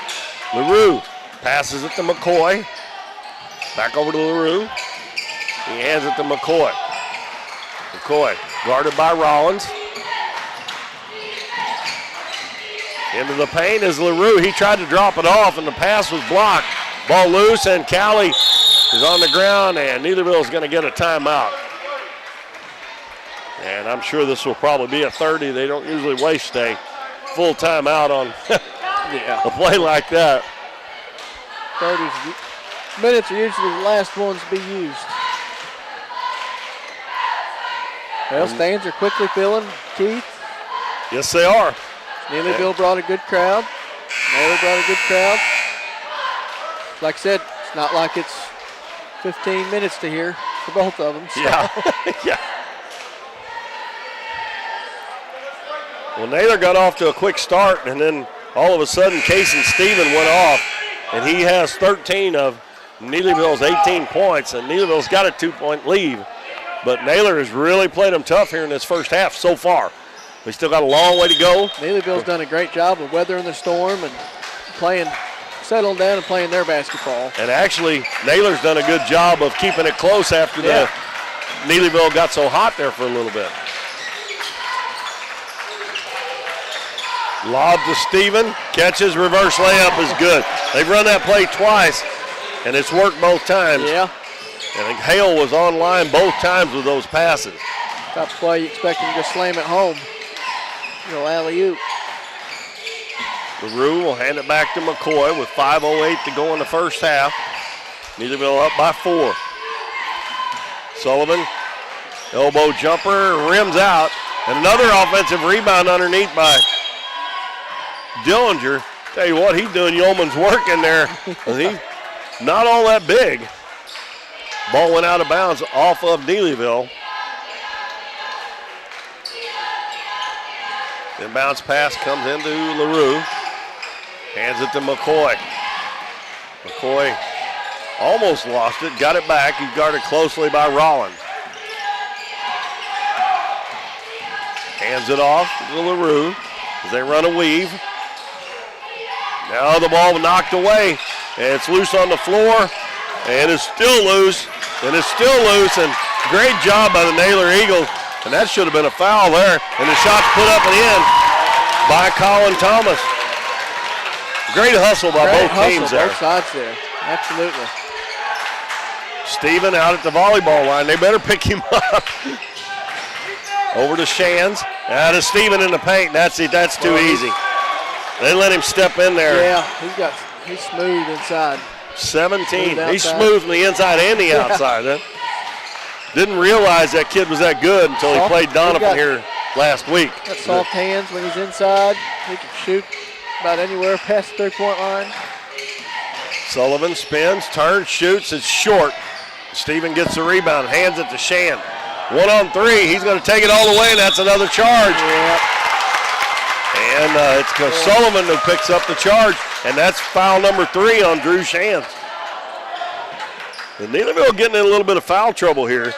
LaRue Passes it to McCoy. Back over to LaRue. He hands it to McCoy. McCoy guarded by Rollins. Into the paint is LaRue. He tried to drop it off, and the pass was blocked. Ball loose, and Callie is on the ground, and Neelyville is going to get a timeout. And I'm sure this will probably be a 30. They don't usually waste a full timeout on a play like that. 30 minutes are usually the last ones to be used. Well, stands are quickly filling, Keith. Yes, they are. Neelyville brought a good crowd. Naylor brought a good crowd. Like I said, it's not like it's 15 minutes to hear for both of them. So. Yeah. Yeah. Well, Naylor got off to a quick start, and then all of a sudden, Casey Stephen went off, and he has 13 of Neelyville's 18 points, and Neelyville's got a 2-point lead. But Naylor has really played them tough here in this first half so far. We still got a long way to go. Neelyville's done a great job of weathering the storm and settling down and playing their basketball. And actually, Naylor's done a good job of keeping it close after the Neelyville got so hot there for a little bit. Lob to Steven, catches, reverse layup is good. They've run that play twice, and it's worked both times. Yeah. And Hale was online both times with those passes. Type of play you expect him to just slam it home. Alley-oop. LaRue will hand it back to McCoy with 5:08 to go in the first half. Neelyville up by 4. Sullivan, elbow jumper, rims out. And another offensive rebound underneath by Dillinger. Tell you what, he's doing yeoman's work in there. He's not all that big. Ball went out of bounds off of Neelyville. Then bounce pass comes into LaRue. Hands it to McCoy. McCoy almost lost it, got it back. He's guarded closely by Rollins. Hands it off to LaRue as they run a weave. Now the ball knocked away, and it's loose on the floor, and it's still loose, and great job by the Naylor Eagles, and that should have been a foul there, and the shot's put up and in by Colin Thomas. Great hustle by both teams there. Both sides there, absolutely. Steven out at the volleyball line. They better pick him up. Over to Shands. Out of Steven in the paint. That's it. That's too easy. They let him step in there. Yeah, he's smooth inside. 17. He's smooth from the inside and the outside. Huh? Didn't realize that kid was that good until he played Donovan here last week. Got soft hands when he's inside. He can shoot about anywhere past the 3-point line. Sullivan spins, turns, shoots. It's short. Steven gets the rebound, hands it to Shand. 1-on-3. He's going to take it all the way, and that's another charge. Yep. And it's Sullivan who picks up the charge, and that's foul number 3 on Drew Shands. And Neelyville getting in a little bit of foul trouble here.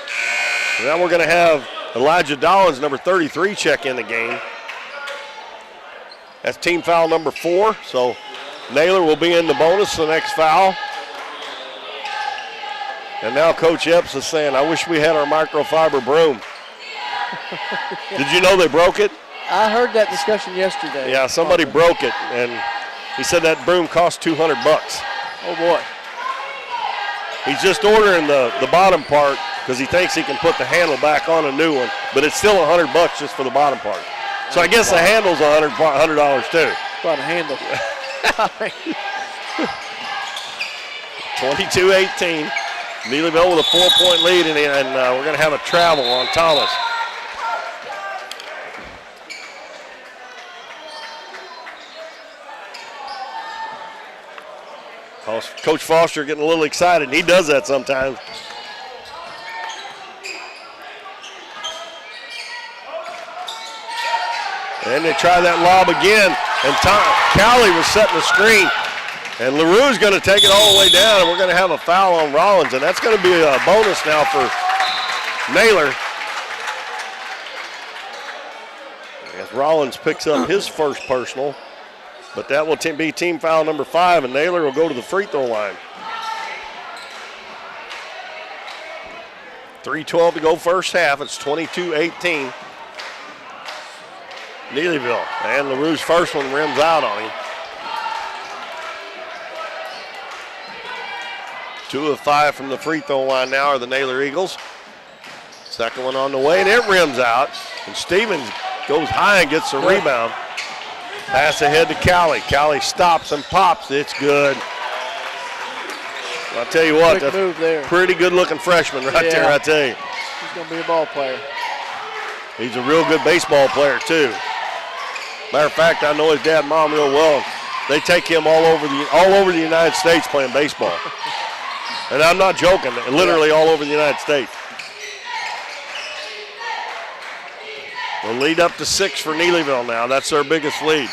And now we're going to have Elijah Dollins, number 33, check in the game. That's team foul number 4, so Naylor will be in the bonus for the next foul. And now Coach Epps is saying, I wish we had our microfiber broom. Did you know they broke it? I heard that discussion yesterday. Yeah, somebody broke it, and he said that broom cost $200. Oh, boy. He's just ordering the bottom part because he thinks he can put the handle back on a new one, but it's still $100 just for the bottom part. So I guess the handle's $100 too. About a handle. 22-18. Neelyville with a 4-point lead, and we're going to have a travel on Thomas. Coach Foster getting a little excited. He does that sometimes. And they try that lob again, and Cowley was setting the screen. And LaRue's going to take it all the way down, and we're going to have a foul on Rollins, and that's going to be a bonus now for Naylor. As Rollins picks up his first personal. But that will be team foul number 5, and Naylor will go to the free throw line. 3:12 to go first half. It's 22-18. Neelyville. And LaRue's first one rims out on him. 2 of 5 from the free throw line now are the Naylor Eagles. Second one on the way, and it rims out. And Stevens goes high and gets the rebound. Pass ahead to Callie. Callie stops and pops. It's good. I'll tell you what, that's a pretty good-looking freshman right there, I tell you. He's going to be a ball player. He's a real good baseball player, too. Matter of fact, I know his dad and mom real well. They take him all over the United States playing baseball. And I'm not joking, literally all over the United States. We'll lead up to 6 for Neelyville now. That's their biggest lead.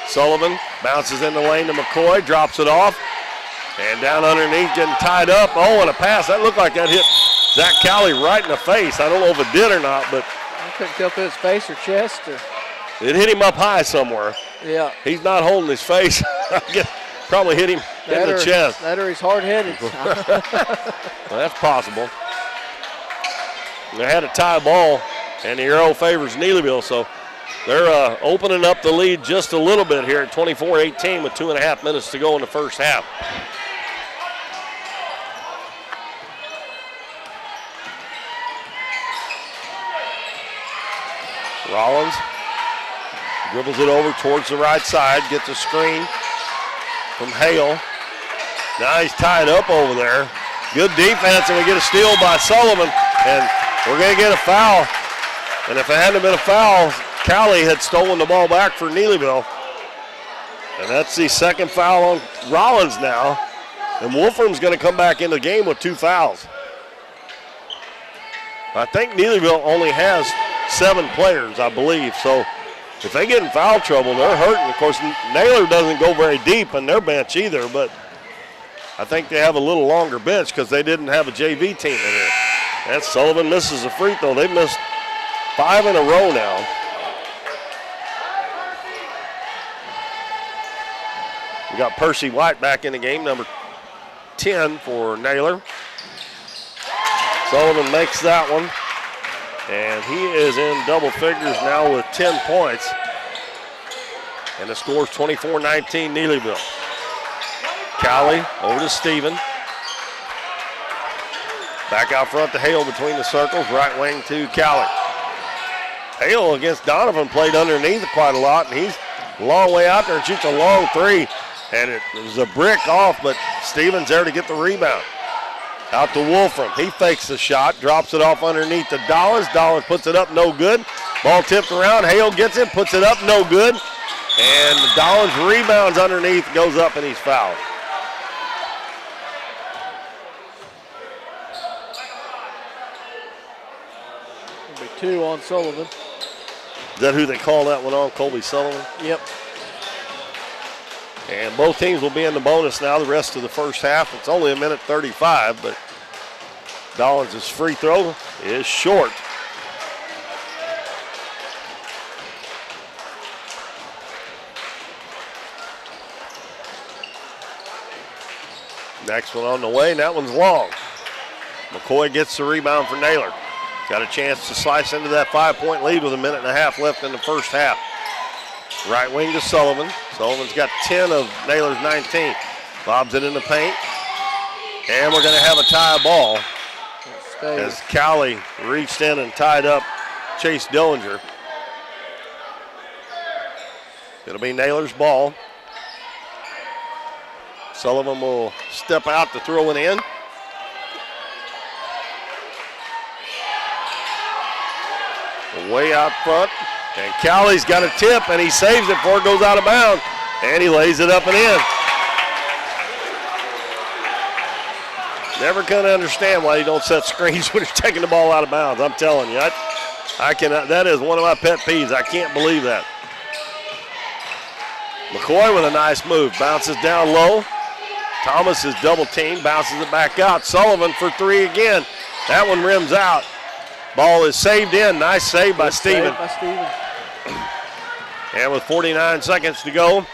Sullivan bounces in the lane to McCoy, drops it off. And down underneath, getting tied up. Oh, and a pass. That looked like that hit Zach Callie right in the face. I don't know if it did or not, but I couldn't tell if it was face or chest. It hit him up high somewhere. Yeah. He's not holding his face. I guess probably hit him in the chest. That or he's hard-headed. Well, that's possible. They had a tie ball, and the arrow favors Neelyville, so they're opening up the lead just a little bit here at 24-18 with 2.5 minutes to go in the first half. Rollins dribbles it over towards the right side, gets a screen from Hale. Now he's tied up over there. Good defense, and we get a steal by Sullivan, and we're going to get a foul. And if it hadn't been a foul, Callie had stolen the ball back for Neelyville. And that's the second foul on Rollins now. And Wolfram's going to come back in the game with 2 fouls. I think Neelyville only has 7 players, I believe. So if they get in foul trouble, they're hurting. Of course, Naylor doesn't go very deep in their bench either, but I think they have a little longer bench because they didn't have a JV team in here. And Sullivan misses a free throw. They've missed 5 in a row now. We got Percy White back in the game, number 10 for Naylor. Sullivan makes that one. And he is in double figures now with 10 points. And the score's 24-19 Neelyville. Callie over to Steven. Back out front to Hale between the circles. Right wing to Callie. Hale against Donovan played underneath quite a lot. And he's a long way out there and shoots a long 3. And it was a brick off, but Steven's there to get the rebound. Out to Wolfram. He fakes the shot, drops it off underneath to Dollars. Dollars puts it up, no good. Ball tipped around. Hale gets it, puts it up, no good. And Dollars rebounds underneath, goes up, and he's fouled. It'll be 2 on Sullivan. Is that who they call that one on, Colby Sullivan? Yep. And both teams will be in the bonus now the rest of the first half. It's only 1:35, but Dollars' free throw is short. Next one on the way, and that one's long. McCoy gets the rebound for Naylor. Got a chance to slice into that 5-point lead with 1.5 minutes left in the first half. Right wing to Sullivan. Sullivan's got 10 of Naylor's 19. Lobs it in the paint. And we're going to have a tie ball as Callie reached in and tied up Chase Dillinger. It'll be Naylor's ball. Sullivan will step out to throw it in. Way out front. And Callie's got a tip, and he saves it before it goes out of bounds. And he lays it up and in. Never can understand why you don't set screens when you're taking the ball out of bounds. I'm telling you, I cannot. That is one of my pet peeves. I can't believe that. McCoy with a nice move. Bounces down low. Thomas is double teamed, bounces it back out. Sullivan for 3 again. That one rims out. Ball is saved in. Nice save by Steven. And with 49 seconds to go,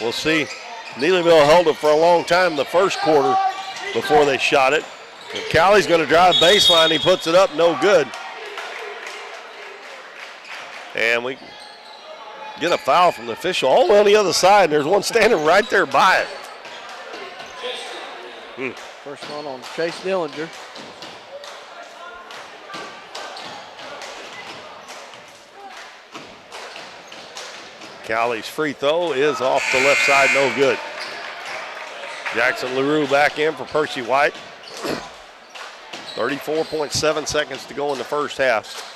We'll see. Neelyville held it for a long time the first quarter before they shot it. And Callie's going to drive baseline. He puts it up, no good. And we get a foul from the official all the way on the other side. There's one standing right there by it. First one on Chase Dillinger. Callie's free throw is off the left side, no good. Jackson LaRue back in for Percy White. 34.7 seconds to go in the first half.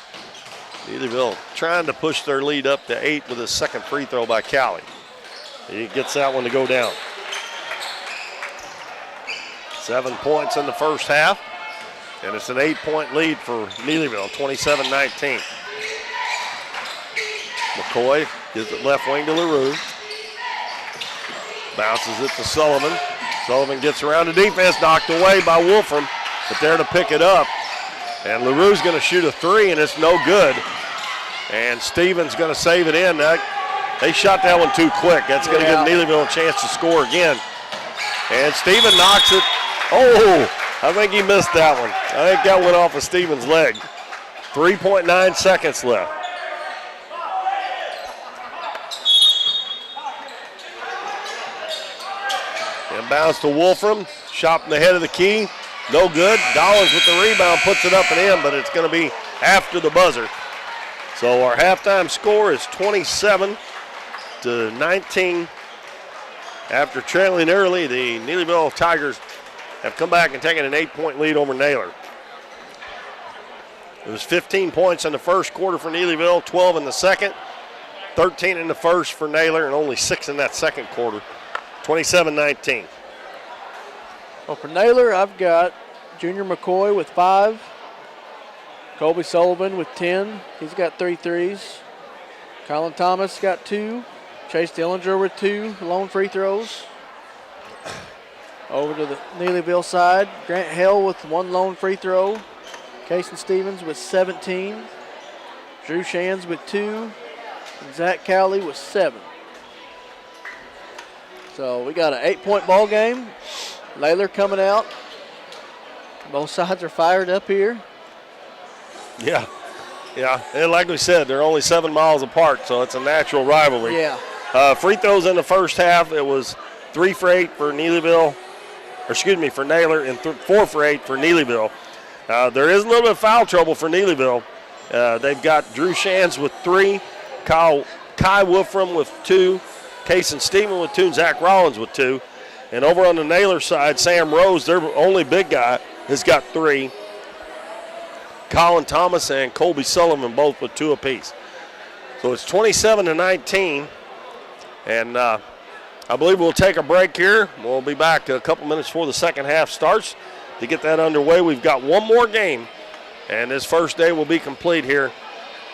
Neelyville trying to push their lead up to 8 with a second free throw by Callie. He gets that one to go down. 7 points in the first half, and it's an 8-point lead for Neelyville, 27-19. McCoy gives it left wing to LaRue. Bounces it to Sullivan. Sullivan gets around the defense, knocked away by Wolfram, but there to pick it up. And LaRue's going to shoot a three, and it's no good. And Stevens going to save it in. They shot that one too quick. That's going to give Neelyville a chance to score again. And Steven knocks it. Oh, I think he missed that one. I think that went off of Stevens' leg. 3.9 seconds left. Inbounds to Wolfram. Shot in the head of the key. No good. Dollars with the rebound, puts it up and in, but it's going to be after the buzzer. So our halftime score is 27-19. After trailing early, the Neelyville Tigers have come back and taken an 8-point lead over Naylor. It was 15 points in the first quarter for Neelyville, 12 in the second, 13 in the first for Naylor, and only 6 in that second quarter. 27-19. Well, for Naylor, I've got Junior McCoy with 5. Colby Sullivan with 10. He's got 3 threes. Colin Thomas got 2. Chase Dillinger with 2 lone free throws. Over to the Neelyville side, Grant Hale with 1 lone free throw. Kason Stevens with 17. Drew Shands with 2. And Zach Cowley with 7. So we got an 8-point ball game. Naylor coming out. Both sides are fired up here. Yeah. And like we said, they're only 7 miles apart, so it's a natural rivalry. Yeah. Free throws in the first half, it was 3 for 8 for Naylor, and 4 for 8 for Neelyville. There is a little bit of foul trouble for Neelyville. They've got Drew Shands with 3, Kai Wolfram with 2, Kason Steven with 2, and Zach Rollins with 2. And over on the Naylor side, Sam Rose, their only big guy, has got 3. Colin Thomas and Colby Sullivan both with 2 apiece. So it's 27-19. And I believe we'll take a break here. We'll be back a couple minutes before the second half starts to get that underway. We've got one more game, and this first day will be complete here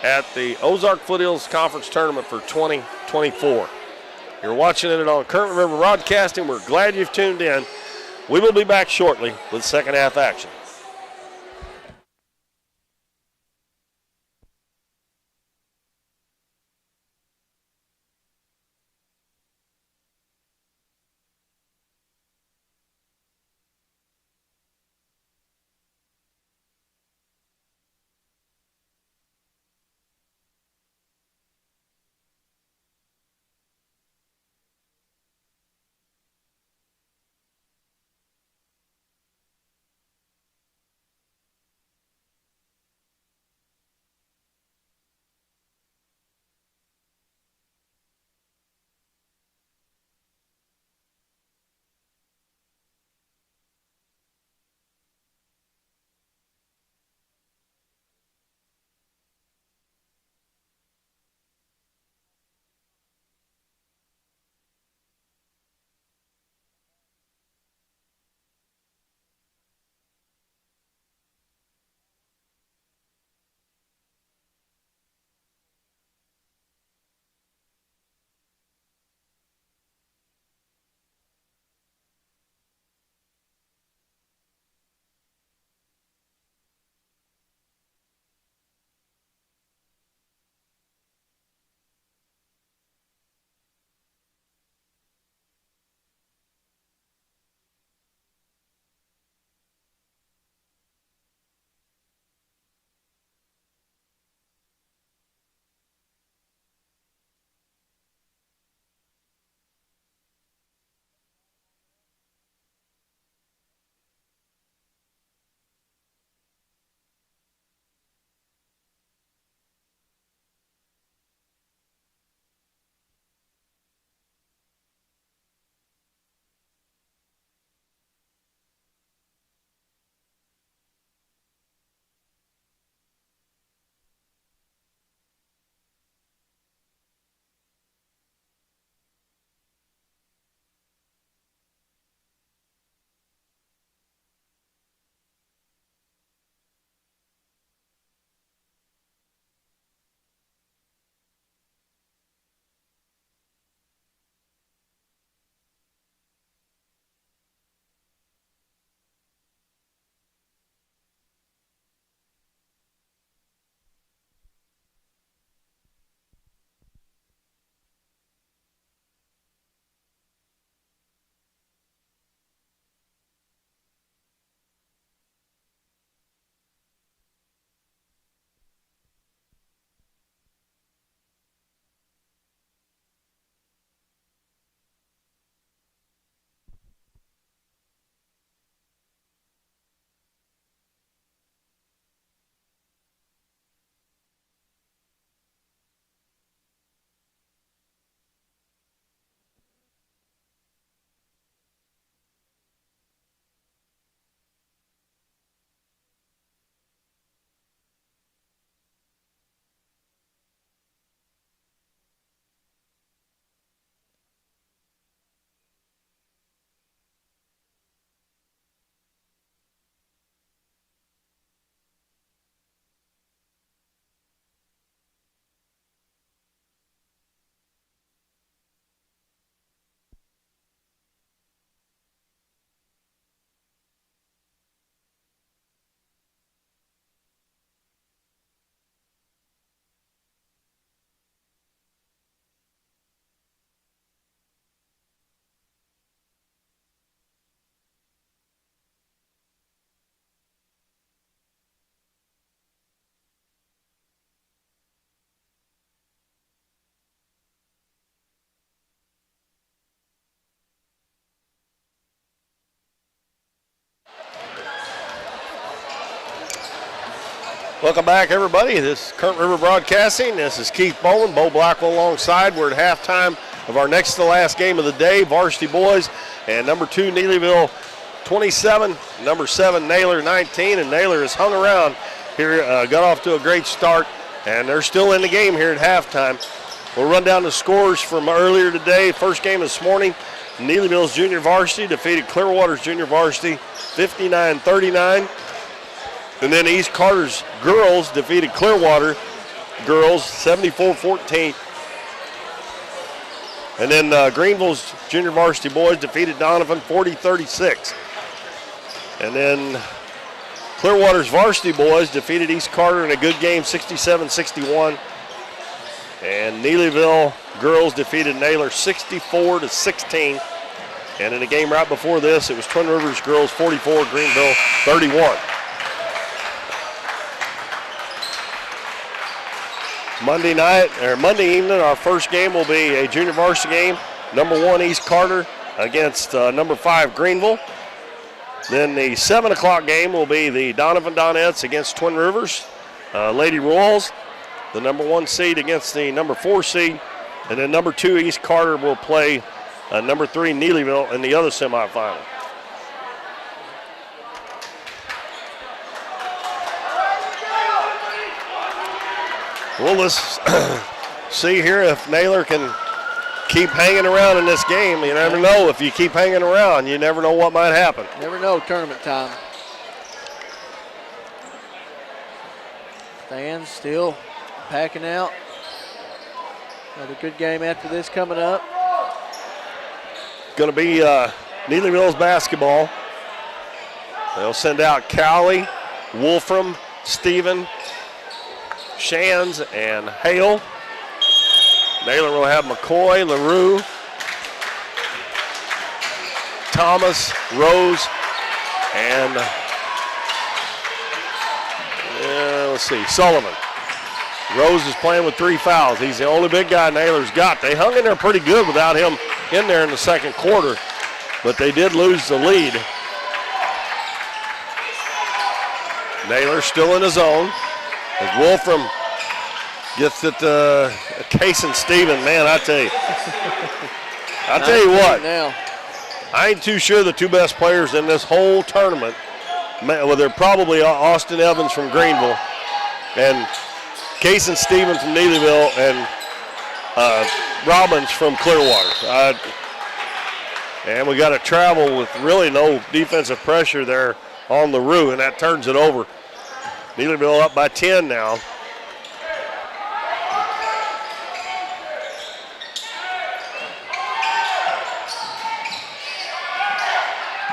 at the Ozark Foothills Conference Tournament for 2024. You're watching it on Current River Broadcasting. We're glad you've tuned in. We will be back shortly with second half action. Welcome back, everybody. This is Current River Broadcasting. This is Keith Bowman, Bo Blackwell alongside. We're at halftime of our next to last game of the day, Varsity boys and number 2 Neelyville 27, number 7 Naylor 19, and Naylor has hung around here, got off to a great start, and they're still in the game here at halftime. We'll run down the scores from earlier today. First game this morning, Neelyville's junior varsity defeated Clearwater's junior varsity 59-39. And then East Carter's girls defeated Clearwater girls 74-14. And then Greenville's junior varsity boys defeated Donovan 40-36. And then Clearwater's varsity boys defeated East Carter in a good game 67-61. And Neelyville girls defeated Naylor 64-16. And in the game right before this, it was Twin Rivers girls 44, Greenville 31. Monday evening, our first game will be a junior varsity game. Number 1 East Carter against number 5 Greenville. Then the 7 o'clock game will be the Donovan Donettes against Twin Rivers. Lady Royals, the number 1 seed against the number 4 seed. And then number 2 East Carter will play number 3 Neelyville in the other semifinal. Well, let's see here if Naylor can keep hanging around in this game. You never know. If you keep hanging around, you never know what might happen. Never know tournament time. Fans still packing out. Another good game after this coming up. Going to be Neelyville's basketball. They'll send out Cowley, Wolfram, Stephen, Shands, and Hale. Naylor will have McCoy, LaRue, Thomas, Rose, and let's see, Sullivan. Rose is playing with 3 fouls. He's the only big guy Naylor's got. They hung in there pretty good without him in there in the second quarter, but they did lose the lead. Naylor still in his zone. As Wolfram gets it to Case and Steven, man, I tell you what, now. I ain't too sure the 2 best players in this whole tournament, well, they're probably Austin Evans from Greenville and Case and Steven from Neelyville and Robbins from Clearwater. And we got to travel with really no defensive pressure there on LaRue, and that turns it over. Neelyville up by 10 now.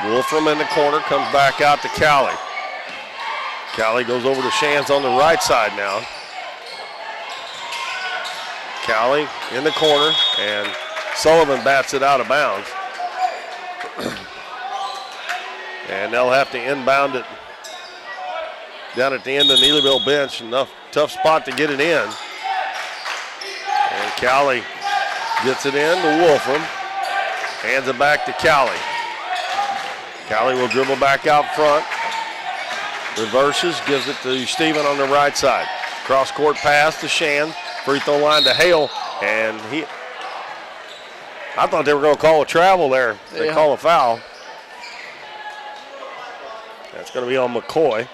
Wolfram in the corner, comes back out to Cowley. Cowley goes over to Shands on the right side now. Cowley in the corner, and Sullivan bats it out of bounds. And they'll have to inbound it down at the end of the Neelyville bench. Tough spot to get it in. And Cowley gets it in to Wolfram. Hands it back to Cowley. Cowley will dribble back out front. Reverses, gives it to Steven on the right side. Cross court pass to Shan. Free throw line to Hale. And I thought they were going to call a travel there. They call a foul. That's going to be on McCoy.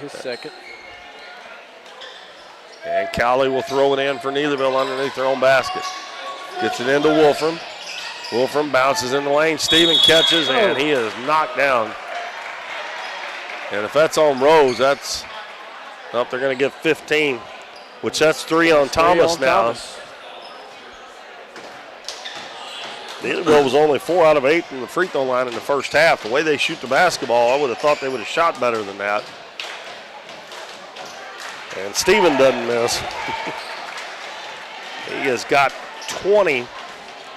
His second. And Cowley will throw it in for Neelyville underneath their own basket. Gets it into Wolfram. Wolfram bounces in the lane. Steven catches, and he is knocked down. And if that's on Rose, that's, they're going to get 15, which that's 3 on Thomas now. Neelyville was only 4 out of 8 from the free throw line in the first half. The way they shoot the basketball, I would have thought they would have shot better than that. And Steven doesn't miss. He has got 20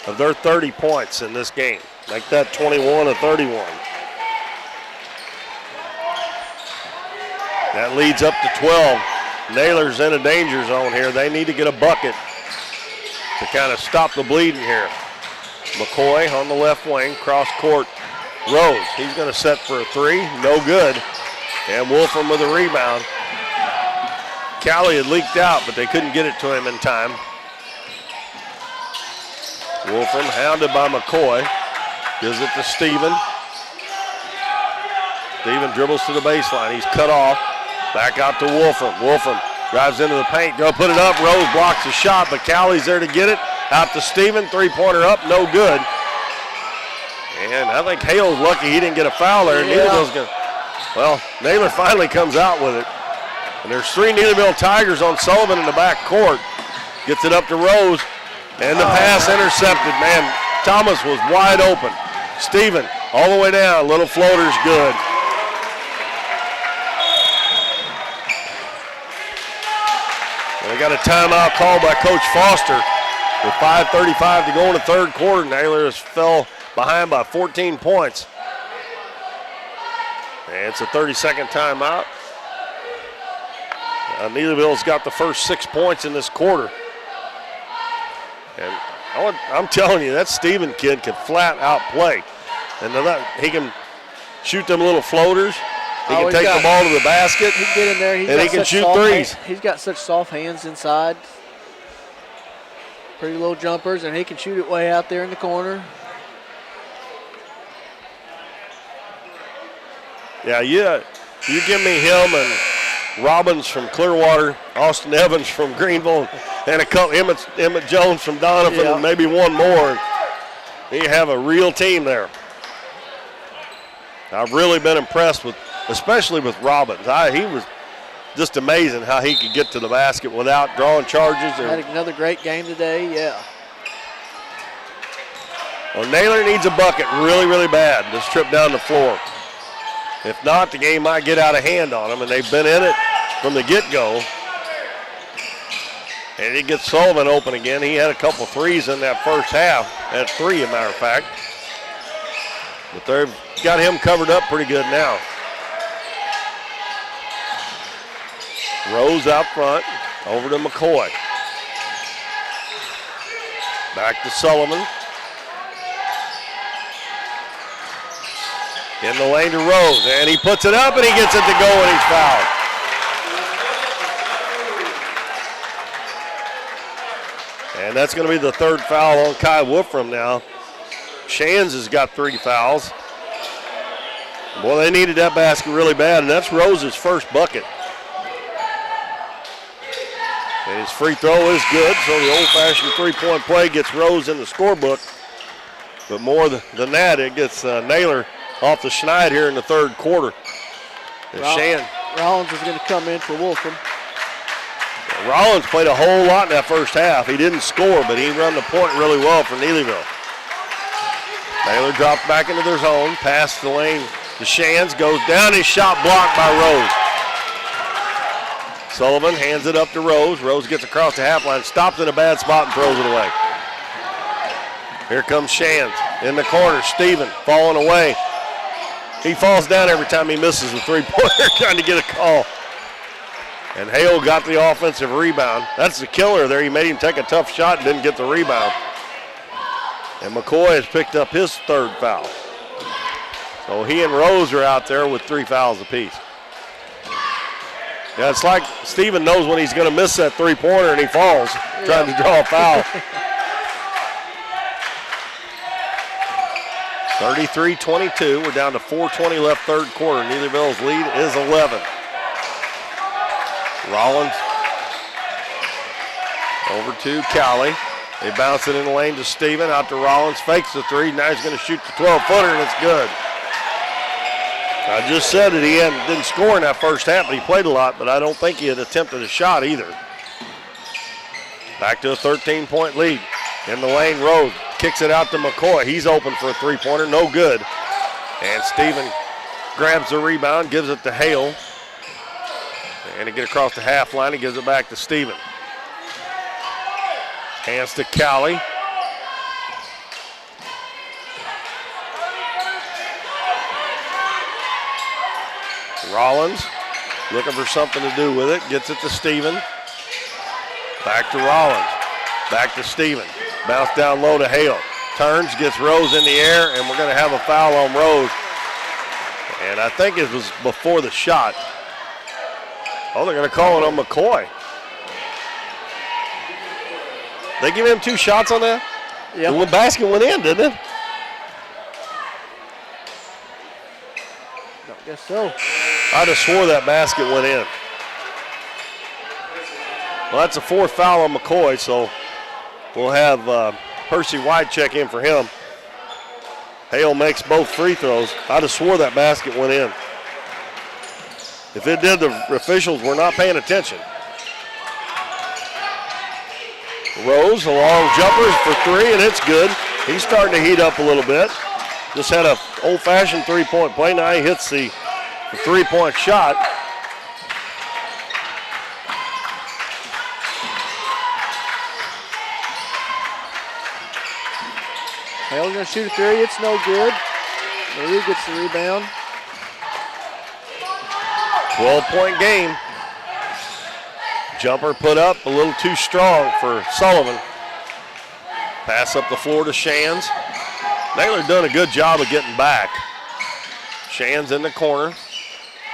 of their 30 points in this game. Make that 21-31. That leads up to 12. Naylor's in a danger zone here. They need to get a bucket to kind of stop the bleeding here. McCoy on the left wing, cross court. Rose, he's going to set for a 3. No good. And Wolfram with a rebound. Callie had leaked out, but they couldn't get it to him in time. Wolfram hounded by McCoy. Gives it to Steven. Steven dribbles to the baseline. He's cut off. Back out to Wolfram. Wolfram drives into the paint. Go put it up. Rose blocks the shot, but Callie's there to get it. Out to Steven. Three-pointer up. No good. And I think Hale's lucky he didn't get a foul there. Yeah. Well, Naylor finally comes out with it. And there's three Neelyville Tigers on Sullivan in the back court. Gets it up to Rose. And the pass intercepted. Man, Thomas was wide open. Steven all the way down. Little floater's good. And we got a timeout called by Coach Foster with 5:35 to go in the third quarter. Naylor has fell behind by 14 points. And it's a 30-second timeout. Neelyville's got the first 6 points in this quarter. And I'm telling you, that Steven kid can flat out play. And he can shoot them little floaters. He can take the ball to the basket. He can get in there. And he can shoot threes. He's got such soft hands inside. Pretty little jumpers, and he can shoot it way out there in the corner. Yeah, you give me him and Robbins from Clearwater, Austin Evans from Greenville, and a couple Emmett Jones from Donovan, and maybe one more. You have a real team there. I've really been impressed with, especially with Robbins. He was just amazing how he could get to the basket without drawing charges. Had another great game today, yeah. Well, Naylor needs a bucket really, really bad this trip down the floor. If not, the game might get out of hand on them, and they've been in it from the get-go. And he gets Sullivan open again. He had a couple threes in that first half. Had three, as a matter of fact. But they've got him covered up pretty good now. Rose out front, over to McCoy. Back to Sullivan. In the lane to Rose, and he puts it up and he gets it to go and he's fouled. And that's going to be the third foul on Kai Wolfram now. Shands has got 3 fouls. Boy, they needed that basket really bad, and that's Rose's first bucket. And his free throw is good, so the old-fashioned three-point play gets Rose in the scorebook. But more than that, it gets Naylor off the schneid here in the third quarter. Rollins is going to come in for Wolfram. Rollins played a whole lot in that first half. He didn't score, but he run the point really well for Neelyville. Naylor dropped back into their zone, past the lane to Shands, goes down, his shot blocked by Rose. Sullivan hands it up to Rose. Rose gets across the half line, stops in a bad spot and throws it away. Here comes Shands in the corner. Steven falling away. He falls down every time he misses the three-pointer, trying to get a call. And Hale got the offensive rebound. That's the killer there. He made him take a tough shot and didn't get the rebound. And McCoy has picked up his third foul. So he and Rose are out there with 3 fouls apiece. Yeah, it's like Steven knows when he's going to miss that three-pointer and he falls, trying to draw a foul. 33-22. We're down to 4:20 left third quarter. Neelyville's lead is 11. Rollins over to Cowley. They bounce it in the lane to Steven. Out to Rollins. Fakes the three. Now he's going to shoot the 12-footer, and it's good. I just said that he didn't score in that first half, but he played a lot, but I don't think he had attempted a shot either. Back to a 13-point lead. In the lane, Rose kicks it out to McCoy. He's open for a three-pointer. No good. And Steven grabs the rebound, gives it to Hale. And he gets across the half line. He gives it back to Steven. Hands to Cowley. Rollins looking for something to do with it. Gets it to Steven. Back to Rollins. Back to Steven. Bounce down low to Hale. Turns, gets Rose in the air, and we're going to have a foul on Rose. And I think it was before the shot. Oh, they're going to call it on McCoy. They give him 2 shots on that? Yeah. The basket went in, didn't it? I guess so. I'd have swore that basket went in. Well, that's a 4th foul on McCoy, so we'll have Percy White check in for him. Hale makes both free throws. I'd have swore that basket went in. If it did, the officials were not paying attention. Rose, a long jumper for 3, and it's good. He's starting to heat up a little bit. Just had an old-fashioned three-point play. Now he hits the 3-point shot. Hale's going to shoot a 3. It's no good. Marie gets the rebound. 12-point game. Jumper put up a little too strong for Sullivan. Pass up the floor to Shands. Naylor done a good job of getting back. Shands in the corner.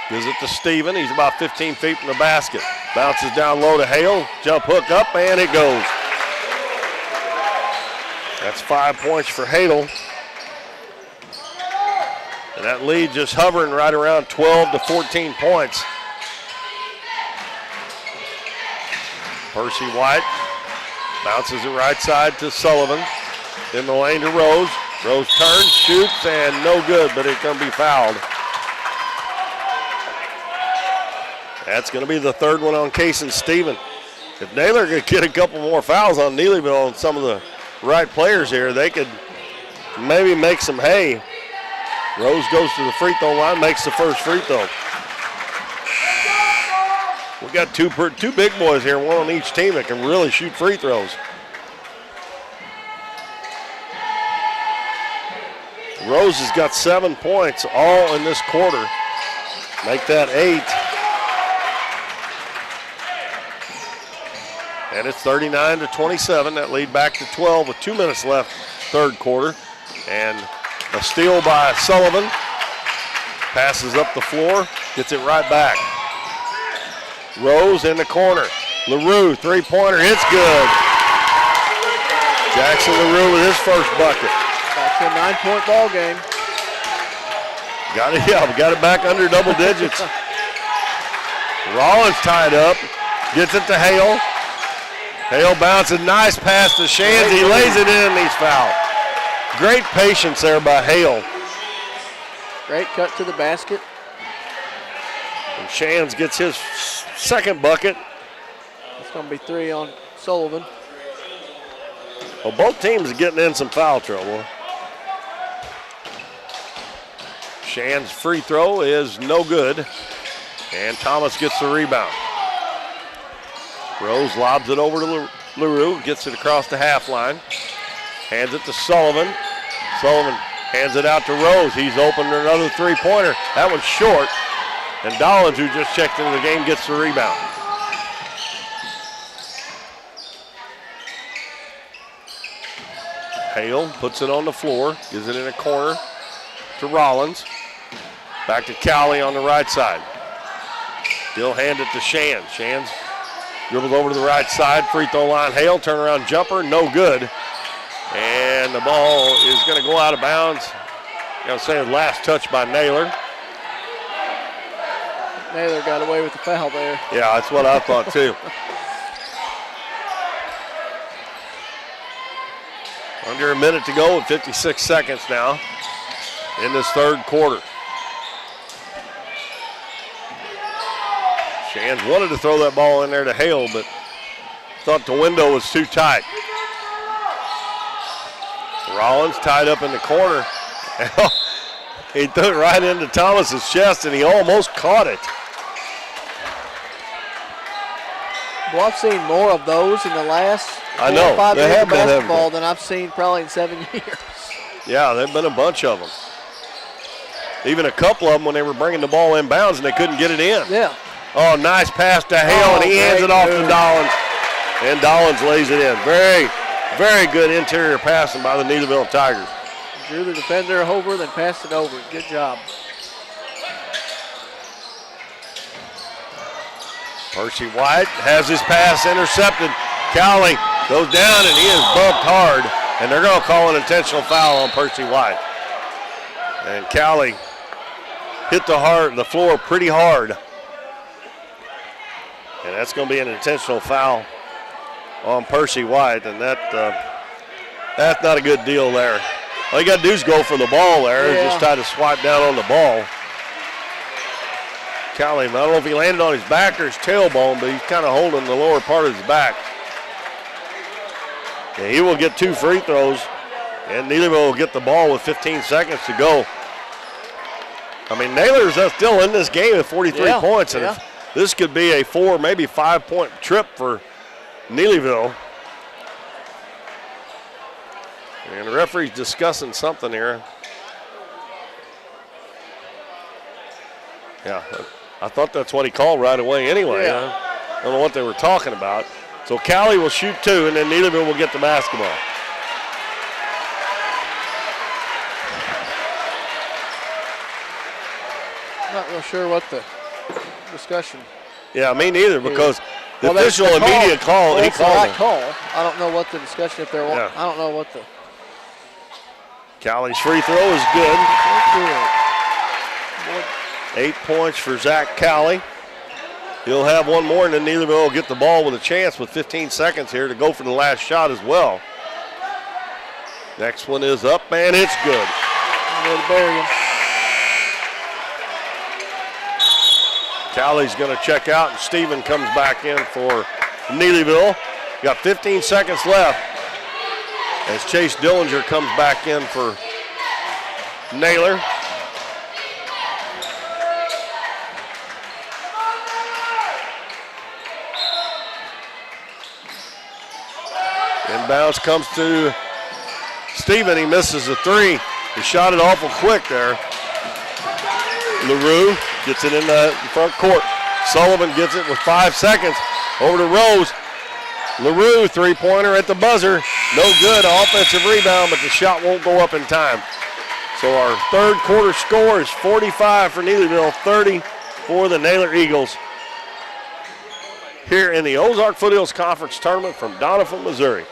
Gives it to Steven. He's about 15 feet from the basket. Bounces down low to Hale. Jump hook up, and it goes. That's 5 points for Hale. And that lead just hovering right around 12 to 14 points. Percy White bounces it right side to Sullivan. In the lane to Rose. Rose turns, shoots, and no good, but it's going to be fouled. That's going to be the 3rd one on Case and Steven. If Naylor could get a couple more fouls on Neelyville and some of the right players here, they could maybe make some hay. Rose goes to the free throw line, makes the first free throw. We got two big boys here, one on each team that can really shoot free throws. Rose has got 7 points all in this quarter. Make that 8. And it's 39 to 27. That lead back to 12 with 2 minutes left, 3rd quarter. And a steal by Sullivan. Passes up the floor, gets it right back. Rose in the corner. LaRue, 3-pointer, it's good. Jackson LaRue with his first bucket. Back to a 9-point ball game. Got it back under double digits. Rollins tied up, gets it to Hale. Hale bounces, nice pass to Shands. He lays it in, and he's fouled. Great patience there by Hale. Great cut to the basket. And Shands gets his 2nd bucket. It's going to be 3 on Sullivan. Well, both teams are getting in some foul trouble. Shands' free throw is no good. And Thomas gets the rebound. Rose lobs it over to LaRue, gets it across the half line. Hands it to Sullivan. Sullivan hands it out to Rose. He's open to another 3-pointer. That one's short. And Dollins, who just checked into the game, gets the rebound. Hale puts it on the floor, gives it in a corner to Rollins. Back to Cowley on the right side. Still hand it to Shands. Shands dribbles over to the right side, free throw line. Hale, turnaround jumper, no good. And the ball is going to go out of bounds. I got to say, the last touch by Naylor. Naylor got away with the foul there. Yeah, that's what I thought too. Under a minute to go with 56 seconds now in this 3rd quarter. Shands wanted to throw that ball in there to Hale, but thought the window was too tight. Rollins tied up in the corner. He threw it right into Thomas's chest, and he almost caught it. Well, I've seen more of those in the last 4 I know, or 5 they years have of been, haven't basketball they? than I've seen probably in 7 years. Yeah, there have been a bunch of them. Even a couple of them when they were bringing the ball inbounds and they couldn't get it in. Yeah. Oh, nice pass to Hale, and he hands it off to Dollins. And Dollins lays it in. Very, very good interior passing by the Neelyville Tigers. Drew the defender over, then passed it over. Good job. Percy White has his pass intercepted. Cowley goes down and he is bumped hard, and they're going to call an intentional foul on Percy White. And Cowley hit the floor pretty hard. And that's going to be an intentional foul on Percy White, and that's not a good deal there. All you got to do is go for the ball there, and just try to swipe down on the ball. Cowley, I don't know if he landed on his back or his tailbone, but he's kind of holding the lower part of his back. And he will get 2 free throws, and Neelyville will get the ball with 15 seconds to go. I mean, Naylor's still in this game at 43 points, and this could be a 4, maybe 5-point trip for Neelyville. And the referee's discussing something here. Yeah, I thought that's what he called right away anyway. I don't know what they were talking about. So Cowley will shoot 2, and then Neelyville will get the basketball. Not real sure what the discussion. Yeah, me neither, because the official immediate call. Well, he it's the called right it. call. I don't know what the discussion if they're. I don't know what the. Cowley's free throw is good. 8 points for Zach Cowley. He'll have one more, and then Neelyville will get the ball with a chance with 15 seconds here to go for the last shot as well. Next one is up, and it's good. Cowley's going to check out, and Steven comes back in for Neelyville. Got 15 seconds left as Chase Dillinger comes back in for Naylor. Inbounds comes to Steven. He misses the 3. He shot it awful quick there. LaRue gets it in the front court. Sullivan gets it with 5 seconds. Over to Rose. LaRue, 3-pointer at the buzzer. No good. Offensive rebound, but the shot won't go up in time. So our third quarter score is 45 for Neelyville, 30 for the Naylor Eagles. Here in the Ozark Foothills Conference Tournament from Doniphan, Missouri.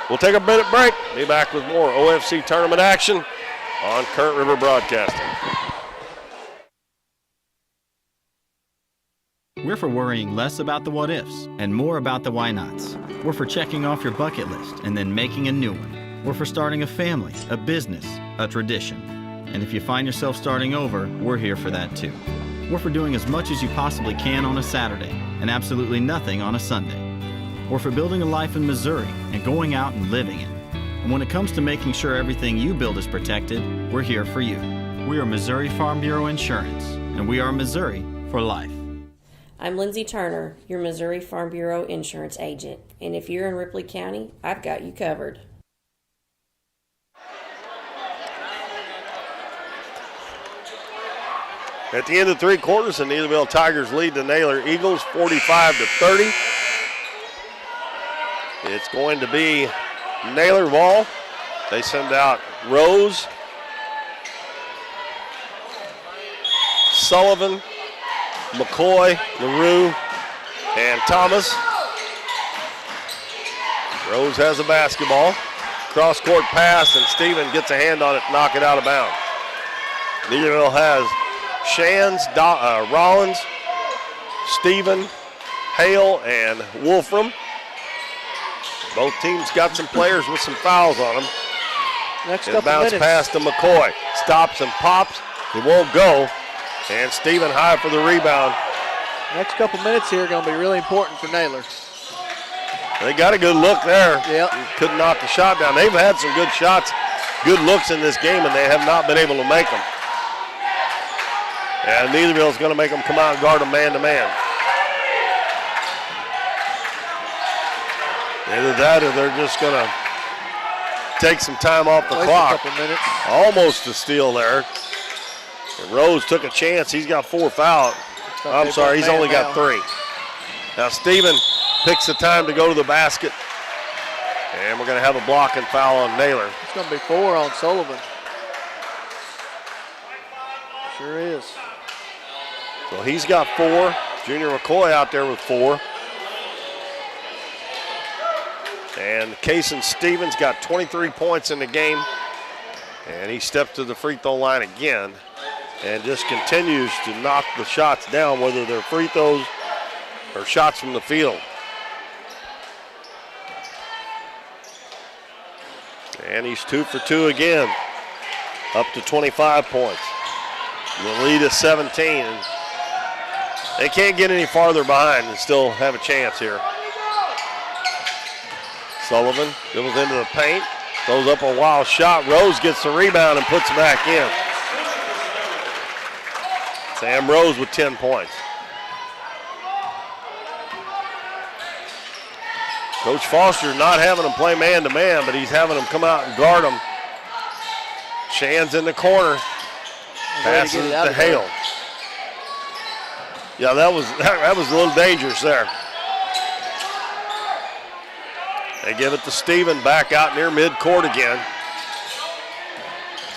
We'll take a minute break. Be back with more OFC tournament action on Current River Broadcasting. We're for worrying less about the what-ifs and more about the why-nots. We're for checking off your bucket list and then making a new one. We're for starting a family, a business, a tradition. And if you find yourself starting over, we're here for that too. We're for doing as much as you possibly can on a Saturday and absolutely nothing on a Sunday. We're for building a life in Missouri and going out and living it. And when it comes to making sure everything you build is protected, we're here for you. We are Missouri Farm Bureau Insurance, and we are Missouri for life. I'm Lindsay Turner, your Missouri Farm Bureau insurance agent, and if you're in Ripley County, I've got you covered. At the end of 3 quarters, the Neelyville Tigers lead the Naylor Eagles 45-30. It's going to be Naylor ball. They send out Rose, Sullivan, McCoy, LaRue, and Thomas. Rose has a basketball. Cross-court pass, and Steven gets a hand on it, knock it out of bounds. Neelyville has Shands, Rollins, Steven, Hale, and Wolfram. Both teams got some players with some fouls on them. Next couple bounce minutes. pass to McCoy. Stops and pops. It won't go. And Steven high for the rebound. Next couple minutes here are going to be really important for Naylor. They got a good look there. Yep. Couldn't knock the shot down. They've had some good shots, good looks in this game, and they have not been able to make them. And Neelyville's going to make them come out and guard them man-to-man. Either that or they're just going to take some time off the clock. A couple minutes. Almost a steal there. And Rose took a chance. He's got 4 fouls. I'm sorry, he's only got 3. Now Steven picks the time to go to the basket. And we're going to have a blocking foul on Naylor. It's going to be 4 on Sullivan. Sure is. So he's got 4. Junior McCoy out there with 4. And Kason Stevens got 23 points in the game. And he stepped to the free throw line again and just continues to knock the shots down, whether they're free throws or shots from the field. And he's 2 for 2 again, up to 25 points. The lead is 17. And they can't get any farther behind and still have a chance here. Sullivan dribbles into the paint, throws up a wild shot. Rose gets the rebound and puts it back in. Sam Rose with 10 points. Coach Foster not having them play man-to-man, but he's having them come out and guard them. Shan's in the corner. Passes it to Hale. Yeah, that was a little dangerous there. They give it to Steven back out near midcourt again.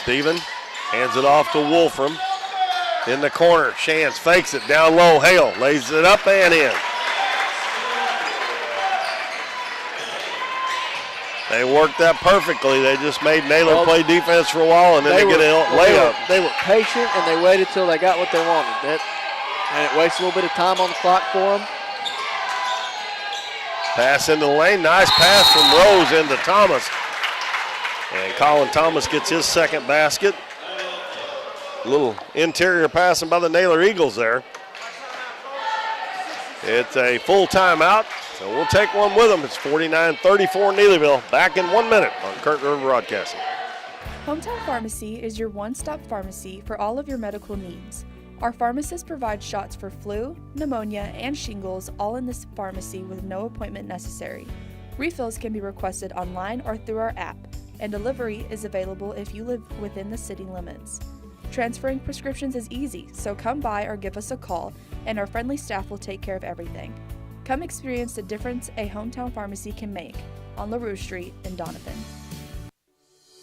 Steven hands it off to Wolfram. In the corner, Shands fakes it down low. Hale lays it up and in. They worked that perfectly. They just made Naylor play defense for a while, and then they get a layup. They were patient, and they waited till they got what they wanted. And it wastes a little bit of time on the clock for them. Pass into the lane. Nice pass from Rose into Thomas. And Colin Thomas gets his second basket. A little interior passing by the Naylor Eagles there. It's a full timeout, so we'll take one with them. It's 49-34 Neelyville. Back in 1 minute on Current River Broadcasting. Hometown Pharmacy is your one-stop pharmacy for all of your medical needs. Our pharmacists provide shots for flu, pneumonia, and shingles all in this pharmacy with no appointment necessary. Refills can be requested online or through our app, and delivery is available if you live within the city limits. Transferring prescriptions is easy, so come by or give us a call, and our friendly staff will take care of everything. Come experience the difference a hometown pharmacy can make on LaRue Street in Donovan.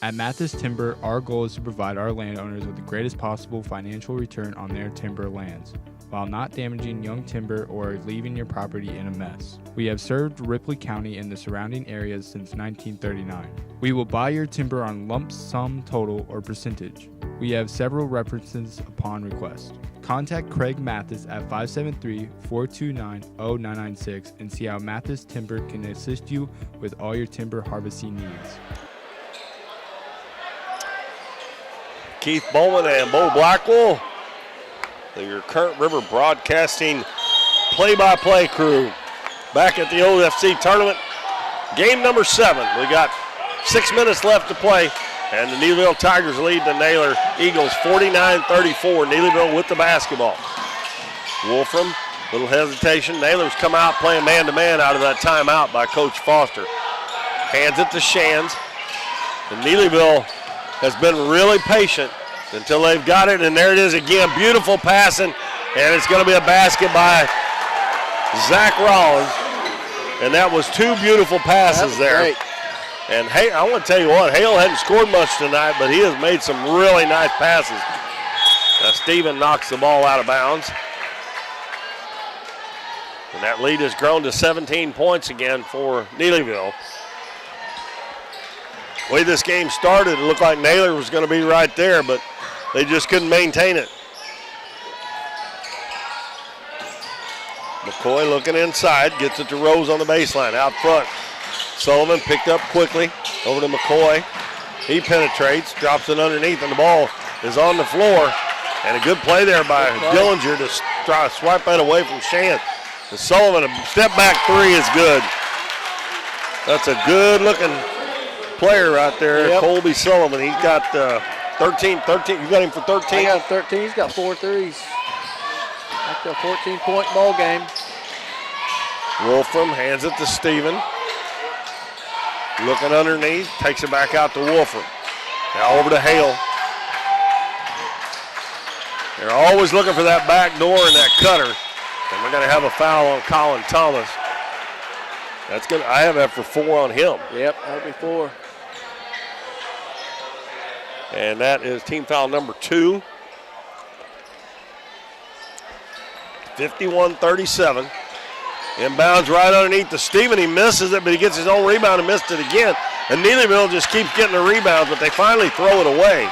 At Mathis Timber, our goal is to provide our landowners with the greatest possible financial return on their timber lands, while not damaging young timber or leaving your property in a mess. We have served Ripley County and the surrounding areas since 1939. We will buy your timber on lump sum total or percentage. We have several references upon request. Contact Craig Mathis at 573-429-0996 and see how Mathis Timber can assist you with all your timber harvesting needs. Keith Bowman and Bo Blackwell, your Current River Broadcasting play-by-play crew, back at the OFC tournament. Game number 7. We got 6 minutes left to play, and the Neelyville Tigers lead the Naylor Eagles 49-34. Neelyville with the basketball. Wolfram, little hesitation. Naylor's come out playing man-to-man out of that timeout by Coach Foster. Hands it to Shands. And Neelyville has been really patient until they've got it, and there it is again. Beautiful passing, and it's going to be a basket by Zach Rollins. And that was 2 beautiful passes there. Great. And hey, I want to tell you what, Hale hadn't scored much tonight, but he has made some really nice passes. Now Steven knocks the ball out of bounds. And that lead has grown to 17 points again for Neelyville. The way this game started, it looked like Naylor was going to be right there, but they just couldn't maintain it. McCoy looking inside, gets it to Rose on the baseline, out front. Sullivan picked up quickly, over to McCoy. He penetrates, drops it underneath, and the ball is on the floor. And a good play there by Dillinger to try to swipe that away from Shan. And Sullivan, a step back 3 is good. That's a good looking player right there, yep. Colby Sullivan. He's got 13. You got him for 13? I got 13. He's got 4 threes. That's a 14-point ball game. Wolfram hands it to Steven. Looking underneath, takes it back out to Wolfram. Now over to Hale. They're always looking for that back door and that cutter. And we're going to have a foul on Colin Thomas. That's good. I have that for 4 on him. Yep, that'll be 4. And that is team foul number 2. 51-37. Inbounds right underneath to Stephen. He misses it, but he gets his own rebound and missed it again. And Neelyville just keeps getting the rebounds, but they finally throw it away.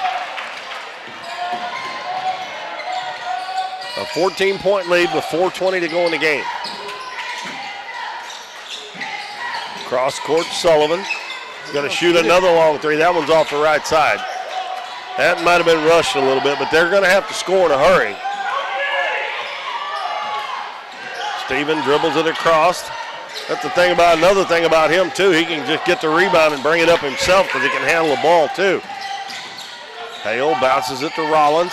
A 14-point lead with 4:20 to go in the game. Cross court, Sullivan. Going to shoot another long three. That one's off the right side. That might have been rushed a little bit, but they're going to have to score in a hurry. Steven dribbles it across. That's another thing about him, too. He can just get the rebound and bring it up himself because he can handle the ball, too. Hale bounces it to Rollins.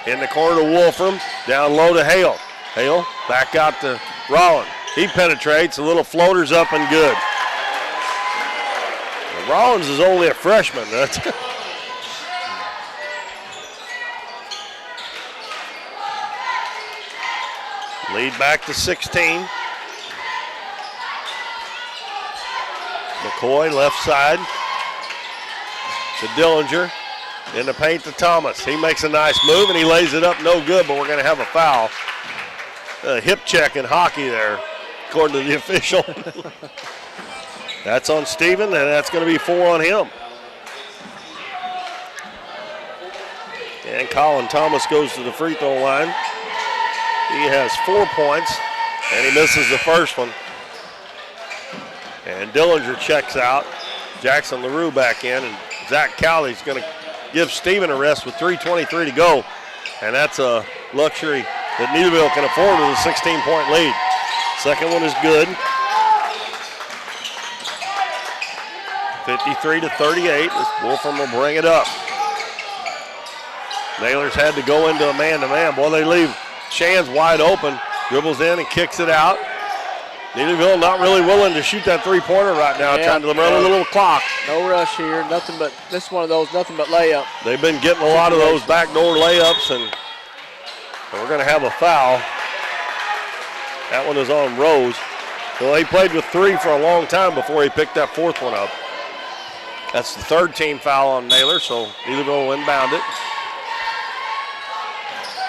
In the corner to Wolfram. Down low to Hale. Hale back out to Rollins. He penetrates. A little floater's up and good. Now, Rollins is only a freshman. Lead back to 16. McCoy left side to Dillinger. In the paint to Thomas. He makes a nice move and he lays it up no good, but we're going to have a foul. A hip check in hockey there, according to the official. That's on Steven, and that's going to be 4 on him. And Colin Thomas goes to the free throw line. He has 4 points, and he misses the first one. And Dillinger checks out. Jackson LaRue back in, and Zach Cowley's going to give Steven a rest with 3:23 to go. And that's a luxury that Neelyville can afford with a 16-point lead. Second one is good. 53-38. Wolfram will bring it up. Naylor's had to go into a man-to-man. Boy, they leave Shands wide open. Dribbles in and kicks it out. Neelyville not really willing to shoot that three-pointer right now, trying to run a little clock. No rush here, nothing but, this is one of those, nothing but layup. They've been getting a lot of those backdoor layups, and we're going to have a foul. That one is on Rose. Well, he played with 3 for a long time before he picked that 4th one up. That's the 3rd team foul on Naylor, so Neelyville will inbound it.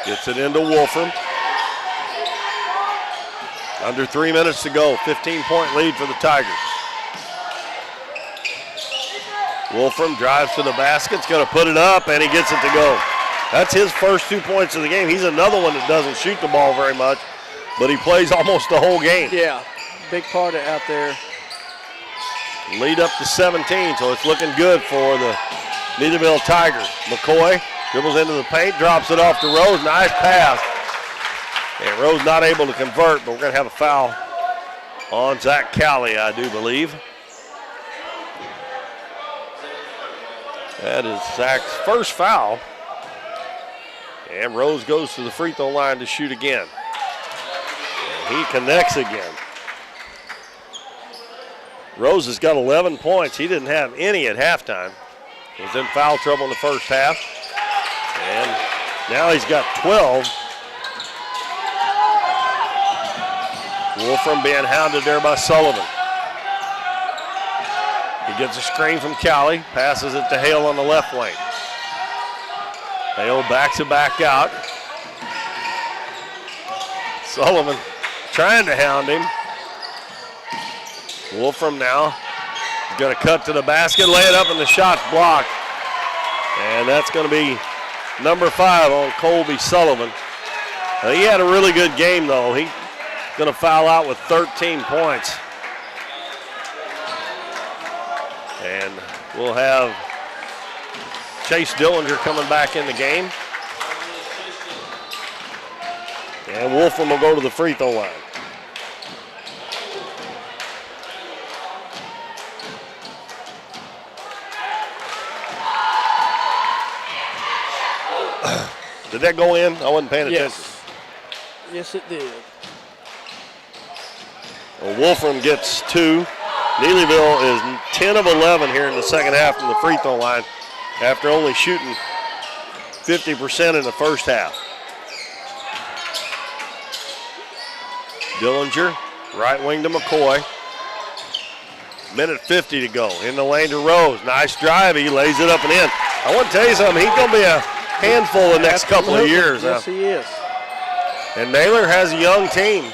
Gets it into Wolfram. Under 3 minutes to go, 15-point lead for the Tigers. Wolfram drives to the basket, is going to put it up, and he gets it to go. That's his first 2 points of the game. He's another one that doesn't shoot the ball very much, but he plays almost the whole game. Yeah, big part of out there. Lead up to 17, so it's looking good for the Neelyville Tigers. McCoy dribbles into the paint, drops it off to Rose. Nice pass. And Rose not able to convert, but we're going to have a foul on Zach Cowley, I do believe. That is Zach's first foul. And Rose goes to the free throw line to shoot again. And he connects again. Rose has got 11 points. He didn't have any at halftime. He was in foul trouble in the first half. And now he's got 12. Wolfram being hounded there by Sullivan. He gets a screen from Cowley, passes it to Hale on the left wing. Hale backs it back out. Sullivan trying to hound him. Wolfram now is going to cut to the basket, lay it up, and the shot's blocked. And that's going to be number 5 on Colby Sullivan. He had a really good game, though. He's going to foul out with 13 points. And we'll have Chase Dillinger coming back in the game. And Wolfram will go to the free throw line. Did that go in? I wasn't paying attention. Yes, it did. Well, Wolfram gets 2. Neelyville is 10 of 11 here in the second half from the free throw line after only shooting 50% in the first half. Dillinger, right wing to McCoy. Minute 50 to go. In the lane to Rose. Nice drive. He lays it up and in. I want to tell you something. He's going to be a handful the next couple of years. Yes, he is. And Naylor has a young team.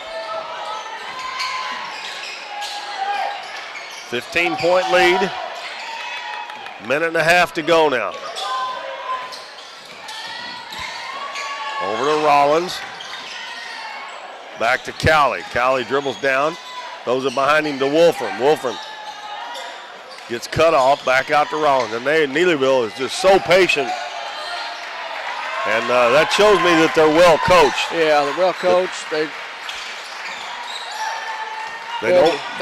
15-point lead. Minute and a half to go now. Over to Rollins. Back to Cowley. Cowley dribbles down. Throws it behind him to Wolfram. Wolfram gets cut off. Back out to Rollins. And Neelyville is just so patient. And that shows me that they're well coached. Yeah, they're well coached. They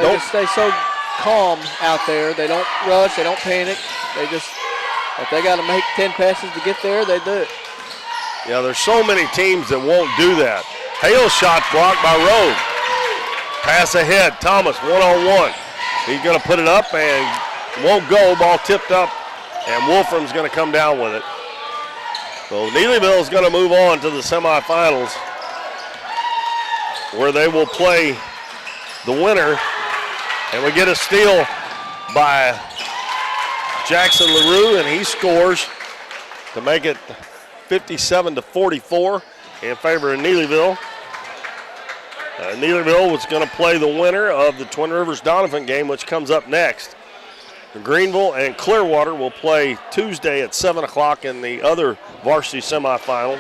just stay so calm out there. They don't rush. They don't panic. They just, if they got to make 10 passes to get there, they do it. Yeah, there's so many teams that won't do that. Hale's shot blocked by Rose. Pass ahead. Thomas one-on-one. He's going to put it up and won't go. Ball tipped up, and Wolfram's going to come down with it. So Neelyville is going to move on to the semifinals, where they will play the winner. And we get a steal by Jackson LaRue, and he scores to make it 57-44 in favor of Neelyville. Neelyville was going to play the winner of the Twin Rivers Donovan game, which comes up next. Greenville and Clearwater will play Tuesday at 7 o'clock in the other varsity semifinal.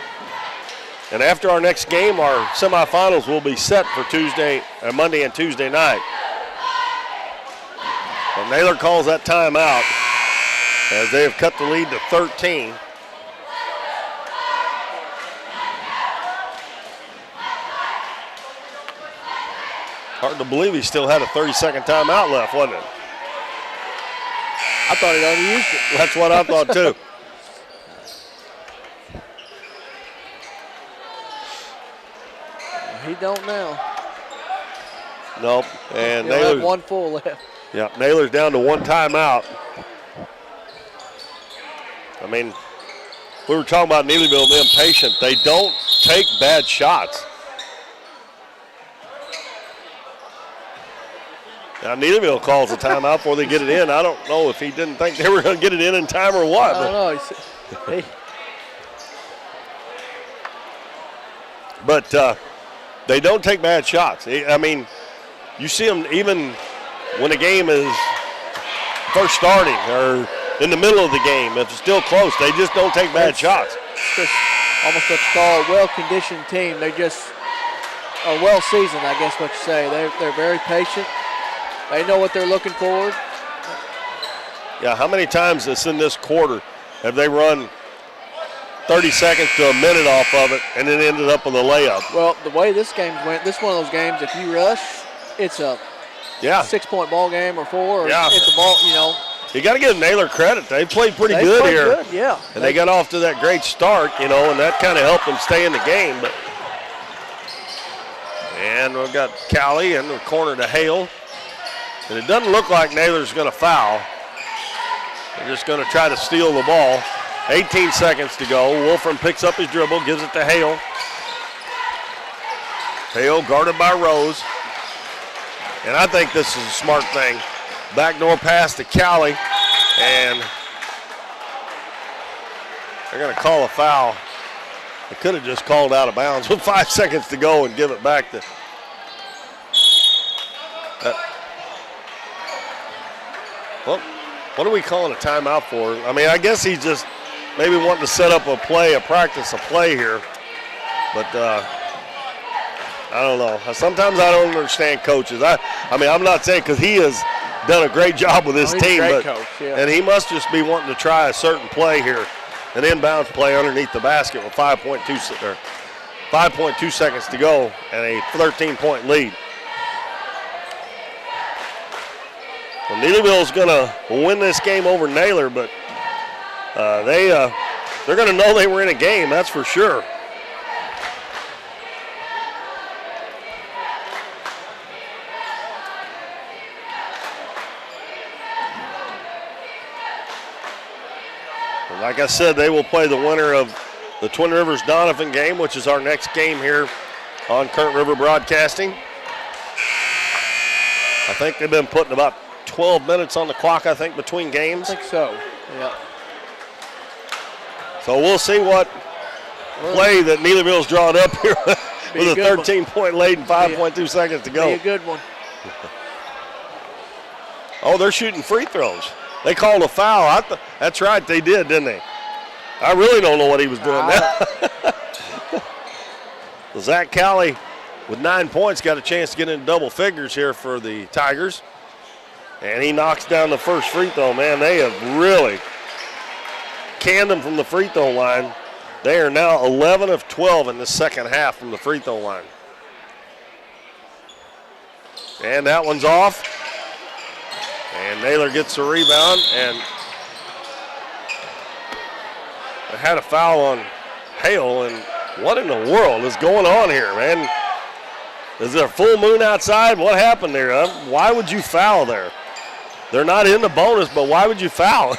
And after our next game, our semifinals will be set for Monday and Tuesday night. Well, Naylor calls that timeout as they have cut the lead to 13. Hard to believe he still had a 30-second timeout left, wasn't it? I thought he'd already used it. That's what I thought too. He don't now. Nope. And He'll Naylor have one full left. Yeah, Naylor's down to one timeout. I mean, we were talking about Neelyville being patient. They don't take bad shots. Now, Neelyville calls a timeout before they get it in. I don't know if he didn't think they were going to get it in time or what. I don't know. But they don't take bad shots. I mean, you see them even when the game is first starting or in the middle of the game. If it's still close, they just don't take bad shots. It's just almost what you call a well-conditioned team. They just are well-seasoned, I guess what you say. They're very patient. They know what they're looking for. Yeah, how many times in this quarter have they run 30 seconds to a minute off of it and then ended up with a layup? Well, the way this game went, this is one of those games, if you rush, it's a 6-point ball game or 4, or it's a ball, You got to give Naylor credit. They played pretty good here. Good, yeah. And they got off to that great start, and that kind of helped them stay in the game. And we've got Cowley in the corner to Hale. And it doesn't look like Naylor's going to foul. They're just going to try to steal the ball. 18 seconds to go. Wolfram picks up his dribble, gives it to Hale. Hale guarded by Rose. And I think this is a smart thing. Backdoor pass to Cowley. And they're going to call a foul. They could have just called out of bounds with 5 seconds to go and give it back to. Well, what are we calling a timeout for? I mean, I guess he's just maybe wanting to set up a practice a play here. But I don't know. Sometimes I don't understand coaches. I mean, I'm not saying because he has done a great job with his team, but coach, yeah. And he must just be wanting to try a certain play here, an inbound play underneath the basket with 5.2 seconds to go and a 13-point lead. Well, Neelyville's going to win this game over Naylor, but they're going to know they were in a game, that's for sure. And like I said, they will play the winner of the Twin Rivers Donovan game, which is our next game here on Current River Broadcasting. I think they've been putting about 12 minutes on the clock, between games. I think so, yeah. So we'll see what play that Neelyville's drawn up here with a 13-point lead and 5.2 seconds to go. Be a good one. Oh, they're shooting free throws. They called a foul. That's right, they did, didn't they? I really don't know what he was doing now. Zach Cowley with 9 points got a chance to get in double figures here for the Tigers. And he knocks down the first free throw. Man, they have really canned them from the free throw line. They are now 11 of 12 in the second half from the free throw line. And that one's off. And Naylor gets the rebound. And they had a foul on Hale. And what in the world is going on here, man? Is there a full moon outside? What happened there? Why would you foul there? They're not in the bonus, but why would you foul?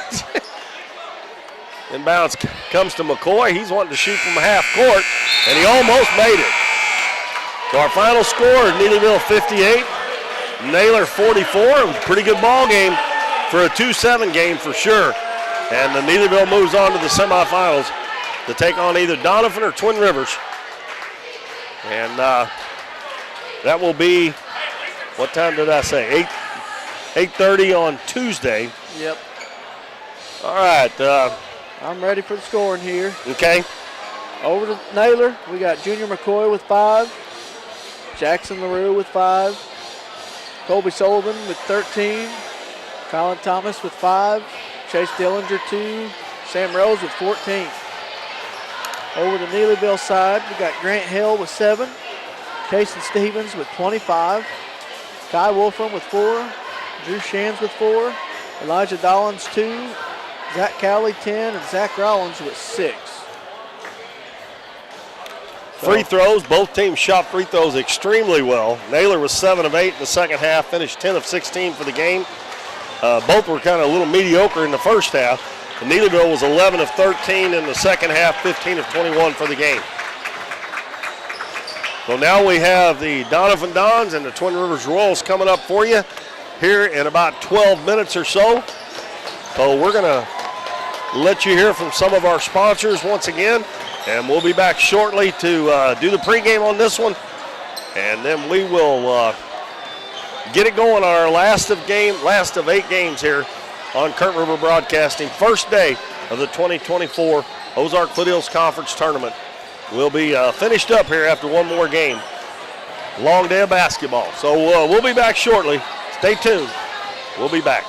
Inbounds comes to McCoy. He's wanting to shoot from half court, and he almost made it. So our final score, Neelyville 58, Naylor 44. It was a pretty good ball game for a 2-7 game for sure. And the Neelyville moves on to the semifinals to take on either Donovan or Twin Rivers. And that will be, what time did I say? 8:30 on Tuesday. Yep. All right. I'm ready for the scoring here. Okay. Over to Naylor, we got Junior McCoy with 5. Jackson LaRue with 5. Colby Sullivan with 13. Colin Thomas with 5. Chase Dillinger 2. Sam Rose with 14. Over to Neelyville side, we got Grant Hill with 7. Kason Stevens with 25. Kai Wolfram with 4. Drew Shands with 4. Elijah Dollins 2. Zach Cowley 10. And Zach Rollins with 6. Free throws. Both teams shot free throws extremely well. Naylor was 7 of 8 in the second half, finished 10 of 16 for the game. Both were kind of a little mediocre in the first half. And Neelyville was 11 of 13 in the second half, 15 of 21 for the game. So now we have the Donovan Dons and the Twin Rivers Royals coming up for you here in about 12 minutes or so. So we're going to let you hear from some of our sponsors once again, and we'll be back shortly to do the pregame on this one, and then we will get it going on our last of 8 games here on Current River Broadcasting. First day of the 2024 Ozark Foothills Conference Tournament. We'll be finished up here after one more game. Long day of basketball. So we'll be back shortly. Stay tuned. We'll be back.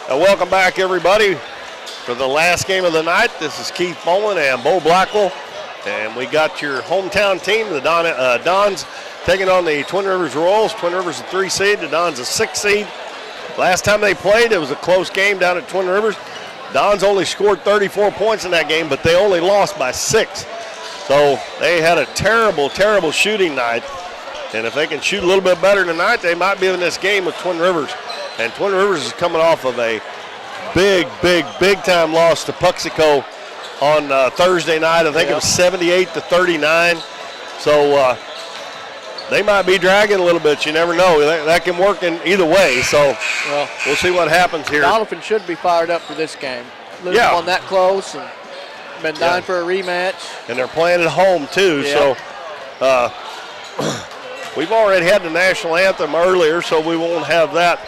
Welcome back, everybody, for the last game of the night. This is Keith Bowen and Bo Blackwell, and we got your hometown team, the Dons, taking on the Twin Rivers Royals. Twin Rivers a 3 seed, the Dons a 6 seed. Last time they played, it was a close game down at Twin Rivers. Dons only scored 34 points in that game, but they only lost by 6. So they had a terrible, terrible shooting night. And if they can shoot a little bit better tonight, they might be in this game with Twin Rivers. And Twin Rivers is coming off of a big time loss to Puxico on Thursday night. I think it was 78-39. So they might be dragging a little bit. You never know. That can work in either way. So we'll see what happens here. Donovan should be fired up for this game. Losing one that close and been dying for a rematch. And they're playing at home too. So we've already had the national anthem earlier, so we won't have that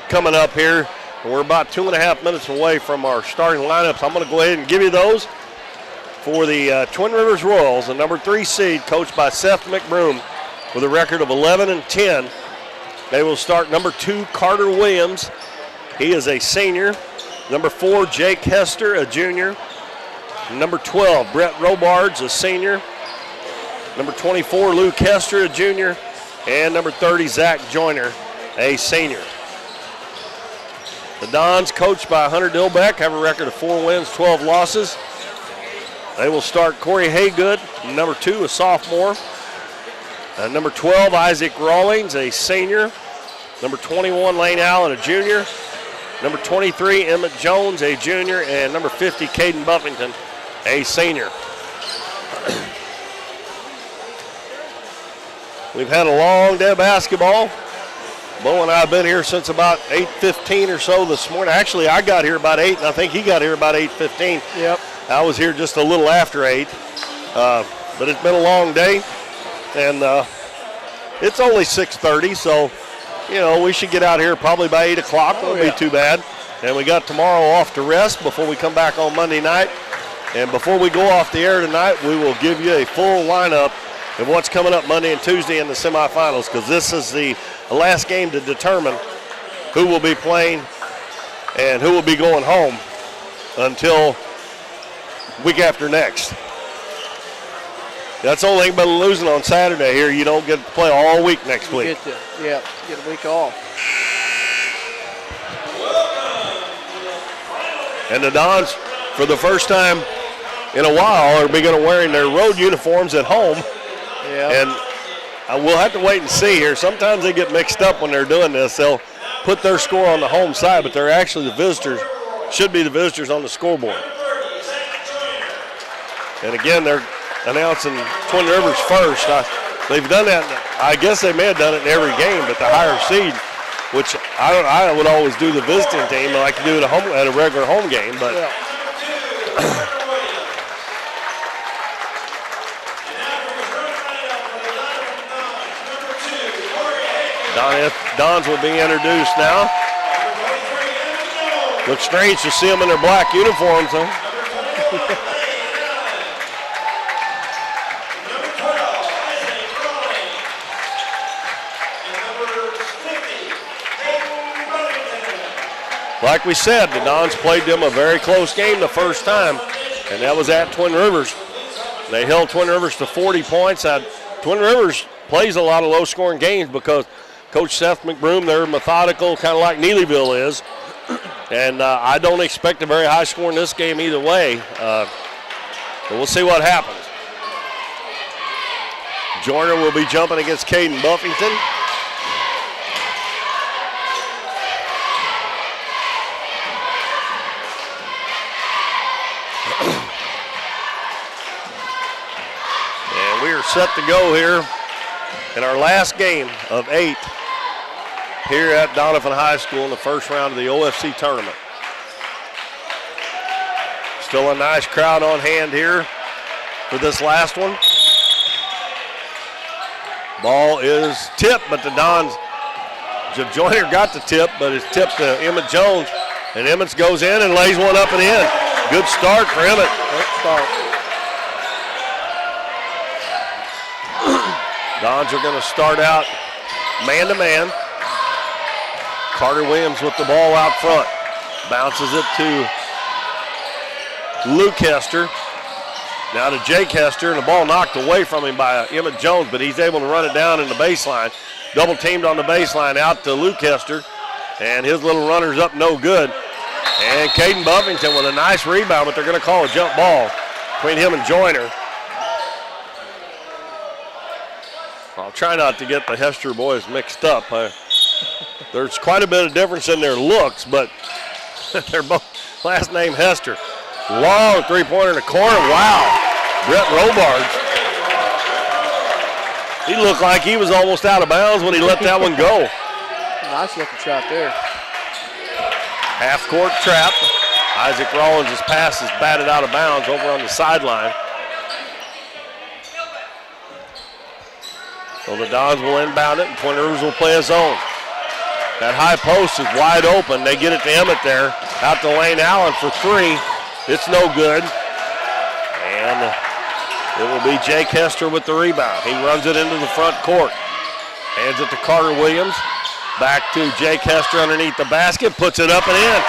coming up here. And we're about 2.5 minutes away from our starting lineups. I'm going to go ahead and give you those. For the Twin Rivers Royals, the number 3 seed, coached by Seth McBroom, with a record of 11-10. They will start number 2, Carter Williams. He is a senior. Number 4, Jake Hester, a junior. Number 12, Brett Robards, a senior. Number 24, Luke Hester, a junior. And number 30, Zach Joyner, a senior. The Dons, coached by Hunter Dilbeck, have a record of 4 wins, 12 losses. They will start Corey Haygood, number 2, a sophomore. Number 12, Isaac Rawlings, a senior. Number 21, Lane Allen, a junior. Number 23, Emmett Jones, a junior. And number 50, Caden Buffington, a senior. We've had a long day of basketball. Bo and I have been here since about 8:15 or so this morning. Actually, I got here about 8, and I think he got here about 8:15. Yep. I was here just a little after 8, but it's been a long day, and it's only 6:30, so, we should get out here probably by 8 o'clock. Won't be too bad. And we got tomorrow off to rest before we come back on Monday night. And before we go off the air tonight, we will give you a full lineup of what's coming up Monday and Tuesday in the semifinals, because this is the last game to determine who will be playing and who will be going home until week after next. That's the only thing but losing on Saturday here. You don't get to play all week next week. Get a week off. And the Dons, for the first time in a while, are beginning wearing their road uniforms at home. Yeah. And we'll have to wait and see here. Sometimes they get mixed up when they're doing this. They'll put their score on the home side, but they're actually the visitors, should be the visitors on the scoreboard. And again, they're announcing Twin Rivers first. They've done that. I guess they may have done it in every game, but the higher seed, which I would always do the visiting team. I like to do it at a regular home game, but. Dons will be introduced now. Looks strange to see them in their black uniforms, huh? Like we said, the Dons played them a very close game the first time, and that was at Twin Rivers. They held Twin Rivers to 40 points. Twin Rivers plays a lot of low-scoring games because Coach Seth McBroom, they're methodical, kind of like Neelyville is. And I don't expect a very high score in this game either way. But we'll see what happens. Joyner will be jumping against Caden Buffington. And we are set to go here in our last game of 8 here at Doniphan High School in the first round of the OFC tournament. Still a nice crowd on hand here for this last one. Ball is tipped, but the Dons, Joyner got the tip, but it's tipped to Emmett Jones, and Emmett goes in and lays one up and in. Good start for Emmett. Good start. Dons are going to start out man-to-man. Carter Williams with the ball out front. Bounces it to Luke Hester. Now to Jake Hester, and the ball knocked away from him by Emmett Jones, but he's able to run it down in the baseline. Double teamed on the baseline out to Luke Hester, and his little runner's up no good. And Caden Buffington with a nice rebound, but they're going to call a jump ball between him and Joyner. I'll try not to get the Hester boys mixed up. There's quite a bit of difference in their looks, but they're both last name Hester. Long three-pointer in the corner. Wow. Brett Robards. He looked like he was almost out of bounds when he let that one go. Nice looking shot there. Half-court trap. Isaac Rollins' pass is batted out of bounds over on the sideline. So the Dons will inbound it, and Twin Rivers will play a zone. That high post is wide open. They get it to Emmett there. Out to Lane Allen for three. It's no good. And it will be Jake Hester with the rebound. He runs it into the front court. Hands it to Carter Williams. Back to Jake Hester underneath the basket. Puts it up and in.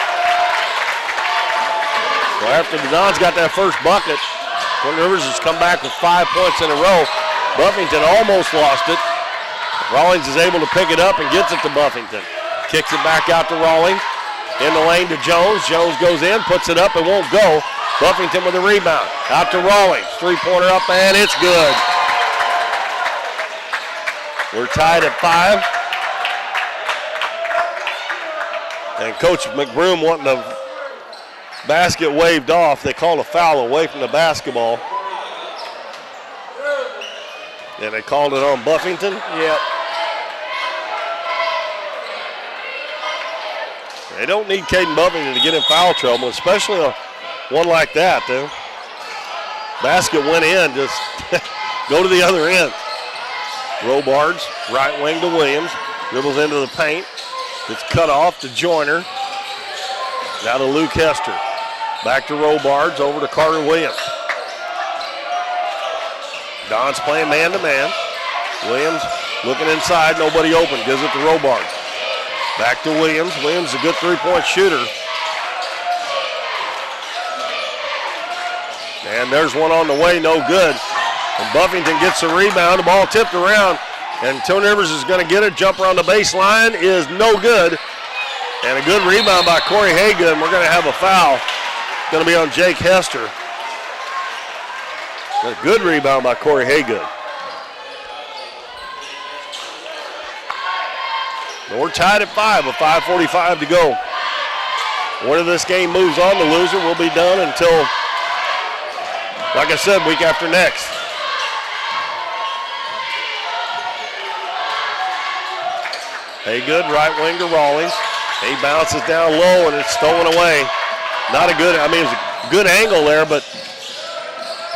Well, after the Dons got that first bucket, Twin Rivers has come back with 5 points in a row. Buffington almost lost it. Rawlings is able to pick it up and gets it to Buffington. Kicks it back out to Rawlings. In the lane to Jones. Jones goes in, puts it up, and won't go. Buffington with a rebound. Out to Rawlings. Three-pointer up, and it's good. We're tied at 5. And Coach McBroom wanting the basket waved off. They called a foul away from the basketball. And they called it on Buffington? Yep. They don't need Caden Buffington to get in foul trouble, especially one like that, though. Basket went in, just go to the other end. Robards, right wing to Williams, dribbles into the paint. It's cut off to Joyner. Now to Luke Hester. Back to Robards, over to Carter Williams. Don's playing man-to-man. Williams looking inside, nobody open, gives it to Robards. Back to Williams. Williams is a good three-point shooter. And there's one on the way, no good. And Buffington gets the rebound, the ball tipped around, and Twin Rivers is going to get it. Jumper on the baseline is no good. And a good rebound by Corey Haygood. We're going to have a foul. It's going to be on Jake Hester. A good rebound by Corey Haygood. And we're tied at 5 with 5:45 to go. Whether this game moves on, the loser will be done until, like I said, week after next. Haygood, right wing to Rawlings. He bounces down low and it's stolen away. Not a good, it was a good angle there, but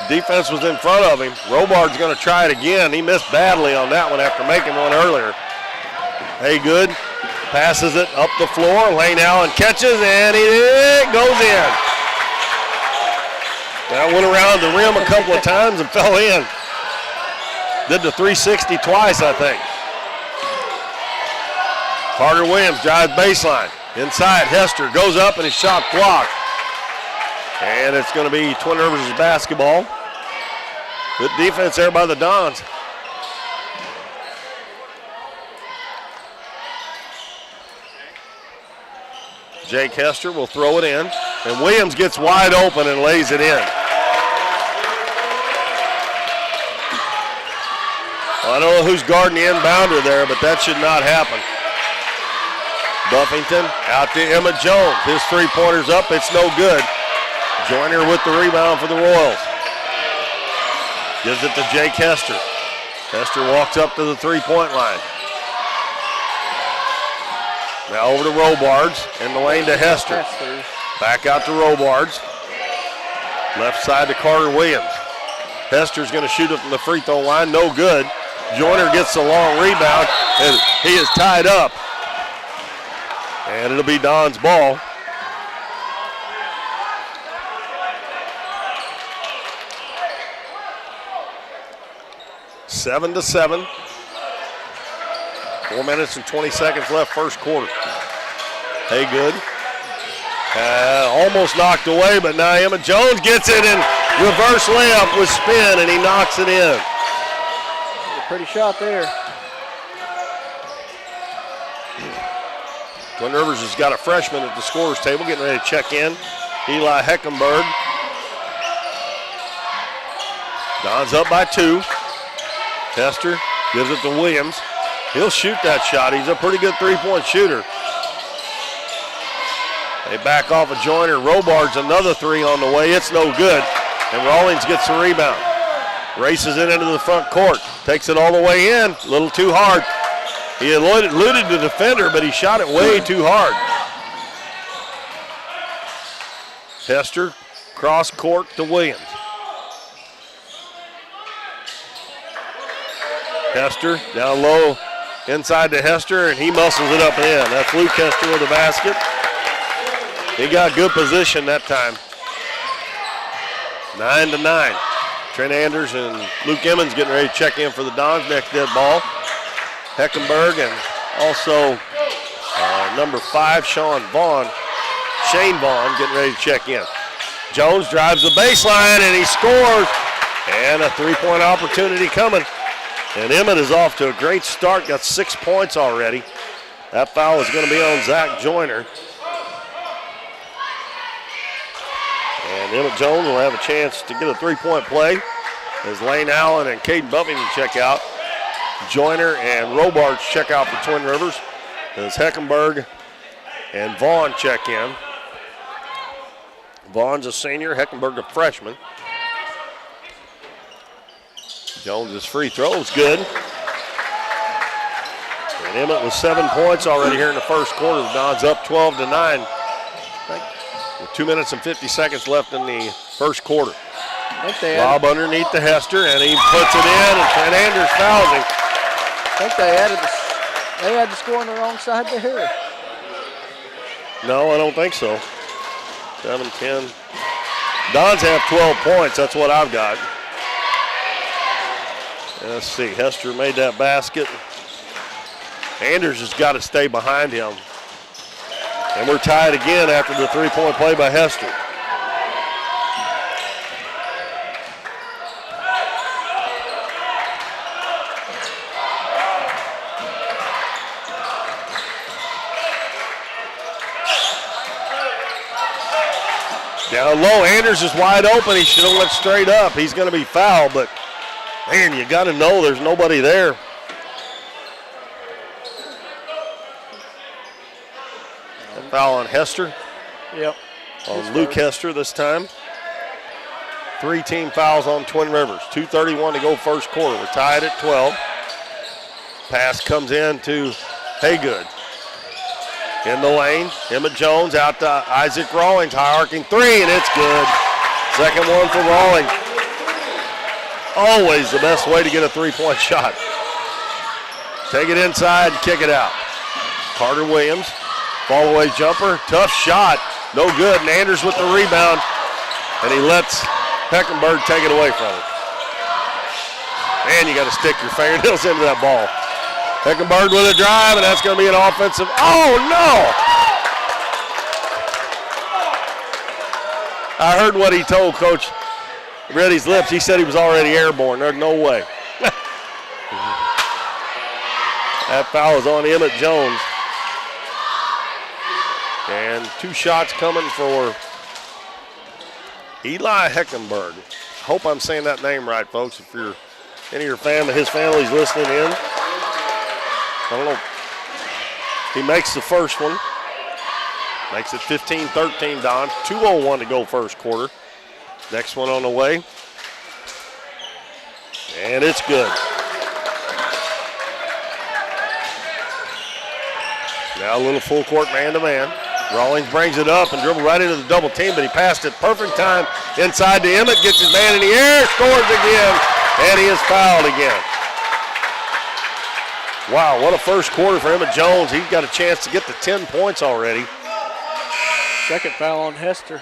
defense was in front of him. Robards going to try it again. He missed badly on that one after making one earlier. Haygood passes it up the floor. Lane Allen catches, and it goes in. That went around the rim a couple of times and fell in. Did the 360 twice, I think. Carter Williams drives baseline. Inside, Hester goes up, and his shot blocked. And it's going to be Twin Rivers' basketball. Good defense there by the Dons. Jake Hester will throw it in, and Williams gets wide open and lays it in. Well, I don't know who's guarding the inbounder there, but that should not happen. Buffington out to Emmett Jones. His three-pointer's up, it's no good. Joyner with the rebound for the Royals. Gives it to Jake Hester. Hester walks up to the three-point line. Now over to Robards, in the lane to Hester. Back out to Robards. Left side to Carter Williams. Hester's going to shoot it from the free throw line, no good. Joyner gets a long rebound, and he is tied up. And it'll be Don's ball. Seven to 7. 4 minutes and 20 seconds left first quarter. Haygood. Almost knocked away, but now Emmett Jones gets it in reverse layup with spin, and he knocks it in. Pretty shot there. Twin Rivers has got a freshman at the scorer's table getting ready to check in. Eli Heckenberg. Don's up by 2. Hester gives it to Williams. He'll shoot that shot. He's a pretty good three-point shooter. They back off a Joyner. Robards another 3 on the way. It's no good. And Rawlings gets the rebound. Races it into the front court. Takes it all the way in. A little too hard. He eluded the defender, but he shot it way too hard. Hester, cross court to Williams. Hester down low inside to Hester, and he muscles it up and in. That's Luke Hester with the basket. He got good position that time. 9-9. Trent Anders and Luke Emmons getting ready to check in for the Dons. Next dead ball. Heckenberg and also number 5, Shane Vaughn getting ready to check in. Jones drives the baseline and he scores. And a three-point opportunity coming. And Emmett is off to a great start, got 6 points already. That foul is going to be on Zach Joyner. And Emmett Jones will have a chance to get a three-point play as Lane Allen and Caden Buffington check out. Joyner and Robards check out for Twin Rivers as Heckenberg and Vaughn check in. Vaughn's a senior, Heckenberg a freshman. Jones' free throw is good. And Emmett with 7 points already here in the first quarter. The Dons up 12-9. With 2 minutes and 50 seconds left in the first quarter. Lob underneath the Hester, and he puts it in, and Trent Anders fouls him. I think they had the score on the wrong side there. No, I don't think so. 7-10. Dons have 12 points. That's what I've got. Let's see. Hester made that basket. Anders has got to stay behind him. And we're tied again after the three-point play by Hester. Down low, Anders is wide open. He should have went straight up. He's going to be fouled, but man, you got to know there's nobody there. A foul on Hester. Yep. On Luke Hester this time. 3 team fouls on Twin Rivers. 2:31 to go first quarter. We're tied at 12. Pass comes in to Haygood. In the lane, Emmett Jones out to Isaac Rawlings, high arcing 3, and it's good. Second one for Rawlings. Always the best way to get a three-point shot. Take it inside and kick it out. Carter Williams, fall-away jumper, tough shot, no good. And Anders with the rebound, and he lets Heckenberg take it away from him. Man, you got to stick your fingernails into that ball. Heckenberg with a drive, and that's going to be an offensive. Oh, no! I heard what he told Coach Reddy's lips. He said he was already airborne. There's no way. That foul is on Emmett Jones. And 2 shots coming for Eli Heckenberg. Hope I'm saying that name right, folks. If you're any of your family, his family's listening in. I don't know. He makes the first one. Makes it 15-13, Don. 2:01 to go first quarter. Next one on the way. And it's good. Now a little full court man-to-man. Rawlings brings it up and dribbled right into the double team, but he passed it perfect time inside to Emmett. Gets his man in the air, scores again, and he is fouled again. Wow, what a first quarter for Emmett Jones. He's got a chance to get to 10 points already. Second foul on Hester,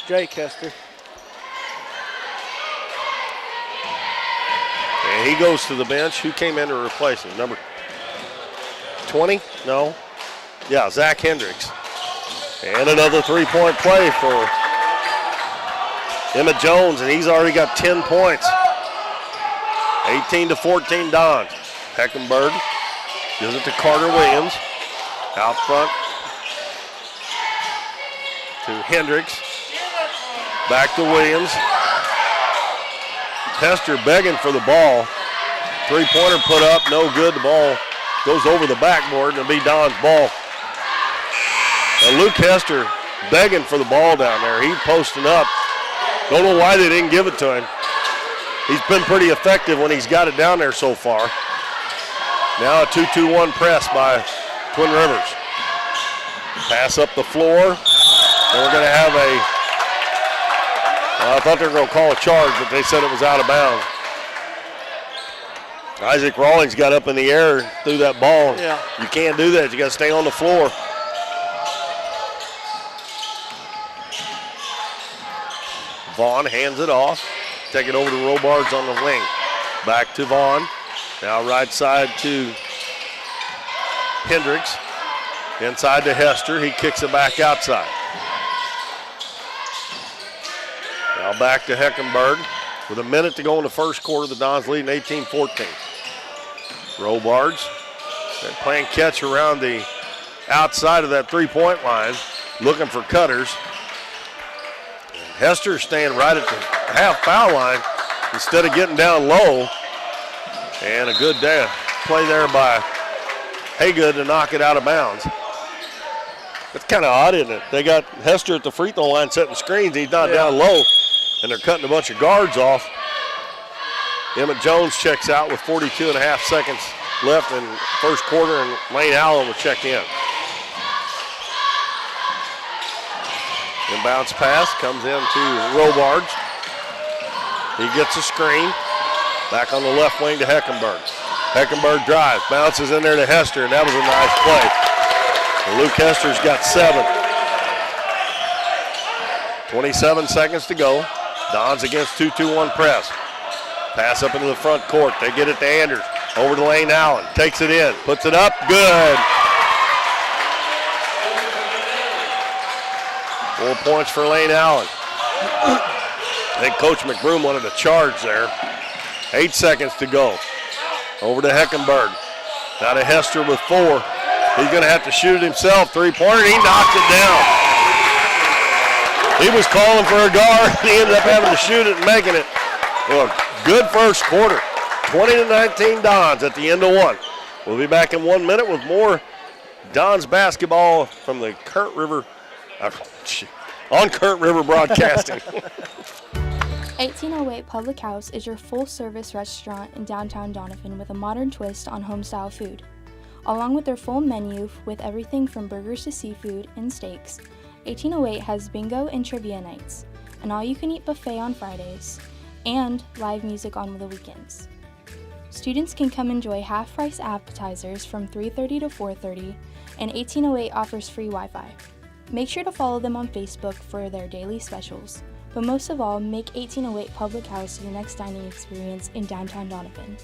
Jake Hester. And he goes to the bench. Who came in to replace him? Number 20? No. Yeah, Zach Hendricks. And another three-point play for Emmett Jones, and he's already got 10 points. 18-14 Don. Heckenberg gives it to Carter Williams. Out front to Hendricks. Back to Williams. Hester begging for the ball. Three-pointer put up, no good. The ball goes over the backboard, and it'll be Don's ball. And Luke Hester begging for the ball down there. He's posting up. Don't know why they didn't give it to him. He's been pretty effective when he's got it down there so far. Now a 2-2-1 press by Twin Rivers. Pass up the floor. And we're going to have I thought they were going to call a charge, but they said it was out of bounds. Isaac Rawlings got up in the air and threw that ball. Yeah. You can't do that. You got to stay on the floor. Vaughn hands it off. Take it over to Robards on the wing. Back to Vaughn. Now right side to Hendricks. Inside to Hester. He kicks it back outside. Now back to Heckenberg. With a minute to go in the first quarter, the Dons leading 18-14. Robards playing catch around the outside of that three-point line, looking for cutters. Hester staying right at the half foul line instead of getting down low. And a good play there by Haygood to knock it out of bounds. It's kind of odd, isn't it? They got Hester at the free throw line setting screens. He's not down low, and they're cutting a bunch of guards off. Emmett Jones checks out with 42.5 seconds left in the first quarter, and Lane Allen will check in. Inbounds pass comes in to Robards. He gets a screen. Back on the left wing to Heckenberg. Heckenberg drives, bounces in there to Hester, and that was a nice play. And Luke Hester's got 7. 27 seconds to go. Dons against 2-2-1 press. Pass up into the front court. They get it to Anders. Over to Lane Allen. Takes it in. Puts it up. Good. 4 points for Lane Allen. I think Coach McBroom wanted a charge there. 8 seconds to go. Over to Heckenberg. Now to Hester with 4. He's going to have to shoot it himself. Three-pointer. He knocked it down. He was calling for a guard. He ended up having to shoot it and making it. Well, good first quarter. 20-19 Dons at the end of 1. We'll be back in 1 minute with more Dons basketball from the Kurt River, on Kurt River Broadcasting. 1808 Public House is your full-service restaurant in downtown Donovan with a modern twist on home-style food. Along with their full menu with everything from burgers to seafood and steaks, 1808 has bingo and trivia nights, an all-you-can-eat buffet on Fridays, and live music on the weekends. Students can come enjoy half-price appetizers from 3:30 to 4:30, and 1808 offers free Wi-Fi. Make sure to follow them on Facebook for their daily specials. But most of all, make 1808 Public House your next dining experience in downtown Donovan.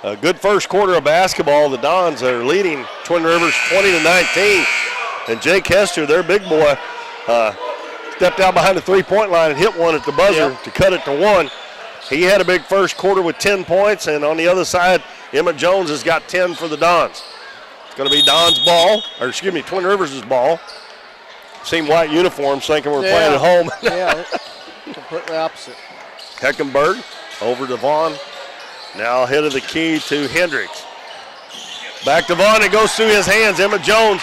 A good first quarter of basketball. The Dons are leading Twin Rivers 20-19. And Jake Hester, their big boy, stepped out behind the three-point line and hit one at the buzzer to cut it to 1. He had a big first quarter with 10 points, and on the other side, Emmett Jones has got 10 for the Dons. It's going to be Don's ball, or excuse me, Twin Rivers' ball. Seen white uniforms thinking we're playing at home. Yeah, completely opposite. Heckenberg over to Vaughn. Now head of the key to Hendricks. Back to Vaughn, it goes through his hands. Emmett Jones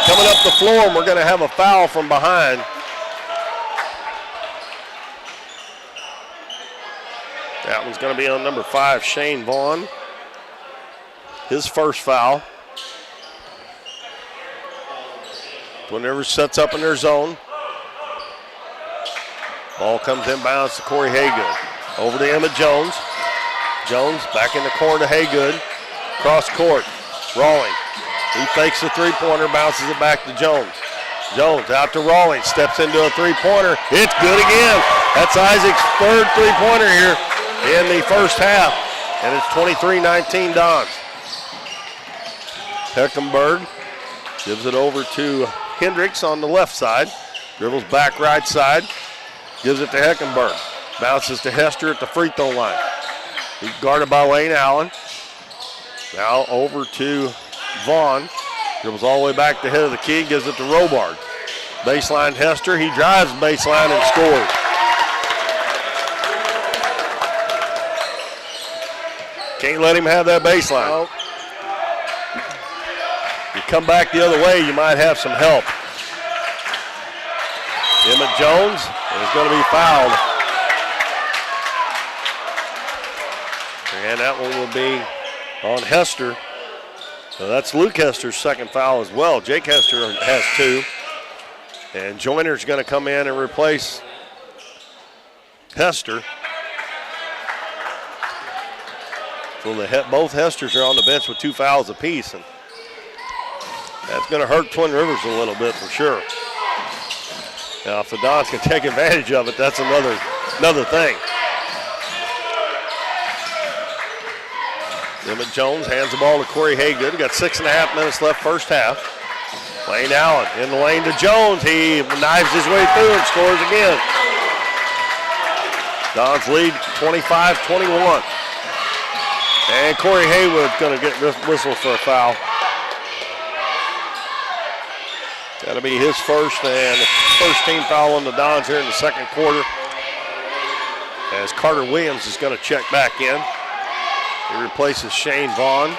coming up the floor, and we're going to have a foul from behind. That one's going to be on number 5, Shane Vaughn. His first foul. Twin Rivers sets up in their zone. Ball comes inbounds to Corey Haygood. Over to Emmett Jones. Jones back in the corner to Haygood. Cross court. Rawling. He fakes the three-pointer, bounces it back to Jones. Jones out to Rawlings, steps into a three-pointer. It's good again. That's Isaac's third three-pointer here in the first half, and it's 23-19 Dons. Heckenberg gives it over to Hendricks on the left side. Dribbles back right side, gives it to Heckenberg. Bounces to Hester at the free throw line. He's guarded by Lane Allen. Now over to Vaughn. Dribbles all the way back to the head of the key, gives it to Robard. Baseline Hester, he drives the baseline and scores. Can't let him have that baseline. Nope. You come back the other way, you might have some help. Emmett Jones is going to be fouled. And that one will be on Hester. So that's Luke Hester's second foul as well. Jake Hester has 2. And Joyner's going to come in and replace Hester. So both Hesters are on the bench with 2 fouls apiece. And that's going to hurt Twin Rivers a little bit for sure. Now, if the Dons can take advantage of it, that's another thing. Emmett Jones hands the ball to Corey Haygood. Got 6.5 minutes left first half. Lane Allen in the lane to Jones. He knives his way through and scores again. Dons lead 25-21. And Corey Haywood's going to get whistled for a foul. That'll be his first and first team foul on the Dons here in the second quarter. As Carter Williams is going to check back in. He replaces Shane Vaughn.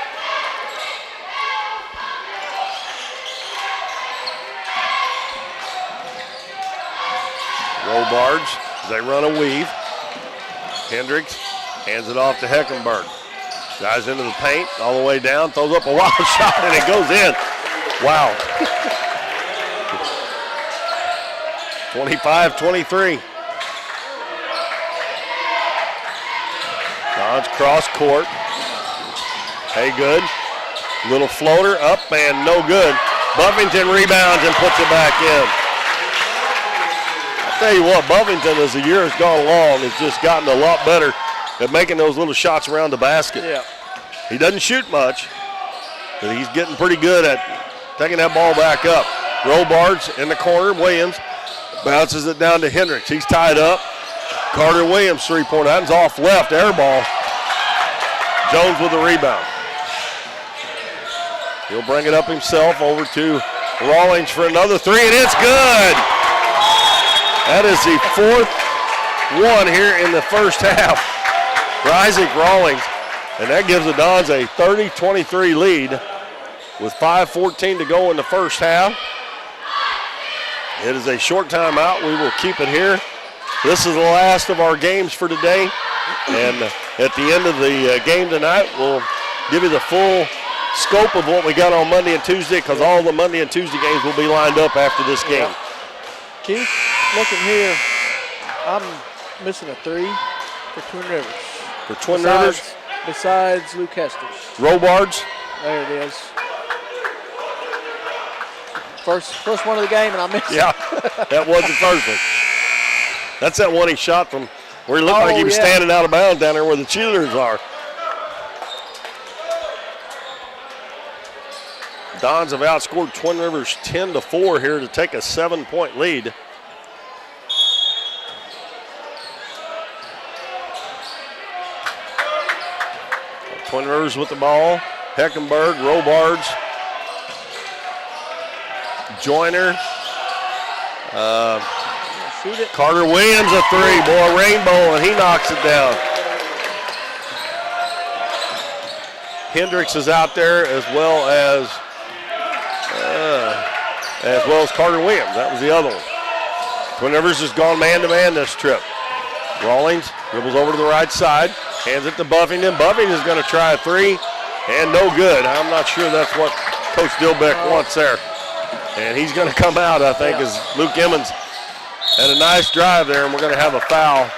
Robards, they run a weave. Hendricks hands it off to Heckenberg. Dives into the paint, all the way down, throws up a wild shot, and it goes in. Wow. 25-23. Dons cross court. Haygood, little floater up and no good. Buffington rebounds and puts it back in. I'll tell you what, Buffington, as the year has gone along, has just gotten a lot better at making those little shots around the basket. Yeah. He doesn't shoot much, but he's getting pretty good at taking that ball back up. Robards in the corner, Williams bounces it down to Hendricks. He's tied up. Carter Williams, three-pointer. That was off left, air ball. Jones with the rebound. He'll bring it up himself over to Rawlings for another three, and it's good. That is the fourth one here in the first half for Isaac Rawlings, and that gives the Dons a 30-23 lead with 5:14 to go in the first half. It is a short timeout. We will keep it here. This is the last of our games for today, and at the end of the game tonight, we'll give you the full scope of what we got on Monday and Tuesday, because all the Monday and Tuesday games will be lined up after this game. Keith, looking here, I'm missing a 3 for Twin Rivers. For Twin Rivers? Besides Luke Hester's. Robards? There it is. First one of the game, and I missed it. Yeah, that was the first one. That's that one he shot from where he looked like he was standing out of bounds down there where the cheerleaders are. Dons have outscored Twin Rivers 10-4 here to take a 7-point lead. Twin Rivers with the ball. Heckenberg, Robards, Joyner. Shoot it. Carter Williams a three, boy, rainbow, and he knocks it down. Hendricks is out there as well as Carter Williams. That was the other one. Twin Rivers has gone man-to-man this trip. Rawlings dribbles over to the right side, hands it to Buffington. Buffington is going to try a three, and no good. I'm not sure that's what Coach Dilbeck wants there. And he's going to come out, I think, as Luke Emmons had a nice drive there, and we're going to have a foul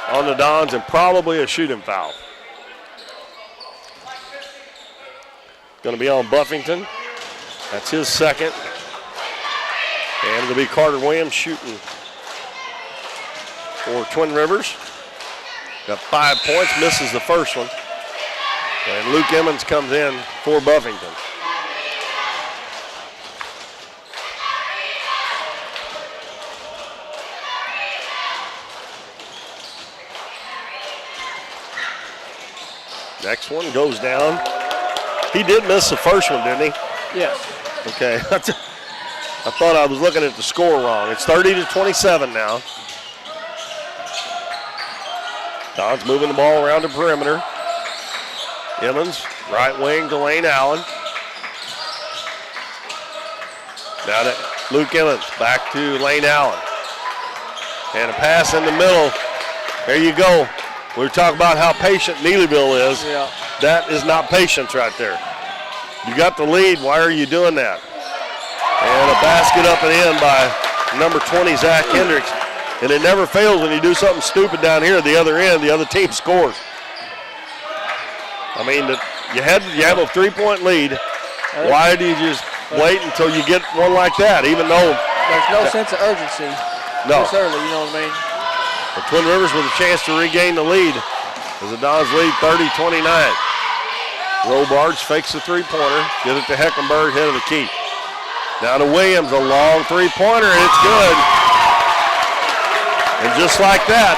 on the Dons and probably a shooting foul. Going to be on Buffington. That's his second. And it'll be Carter Williams shooting for Twin Rivers. Got 5 points, misses the first one. And Luke Emmons comes in for Buffington. Next one goes down. He did miss the first one, didn't he? Yes. Okay. I thought I was looking at the score wrong. It's 30-27 now. Don's moving the ball around the perimeter. Emmons, right wing to Lane Allen. Now to Luke Emmons, back to Lane Allen. And a pass in the middle. There you go. We were talking about how patient Neelyville is. Yeah. That is not patience right there. You got the lead. Why are you doing that? And a basket up and in by number 20, Zach Hendricks. And it never fails when you do something stupid down here at the other end, the other team scores. I mean, you have a 3-point lead. Why do you just wait until you get one like that, even though there's no sense of urgency? No. This early, you know what I mean? The Twin Rivers with a chance to regain the lead as the Dons lead 30-29. Robards fakes the three-pointer, gives it to Heckenberg, head of the key. Now to Williams, a long three-pointer, and it's good. And just like that,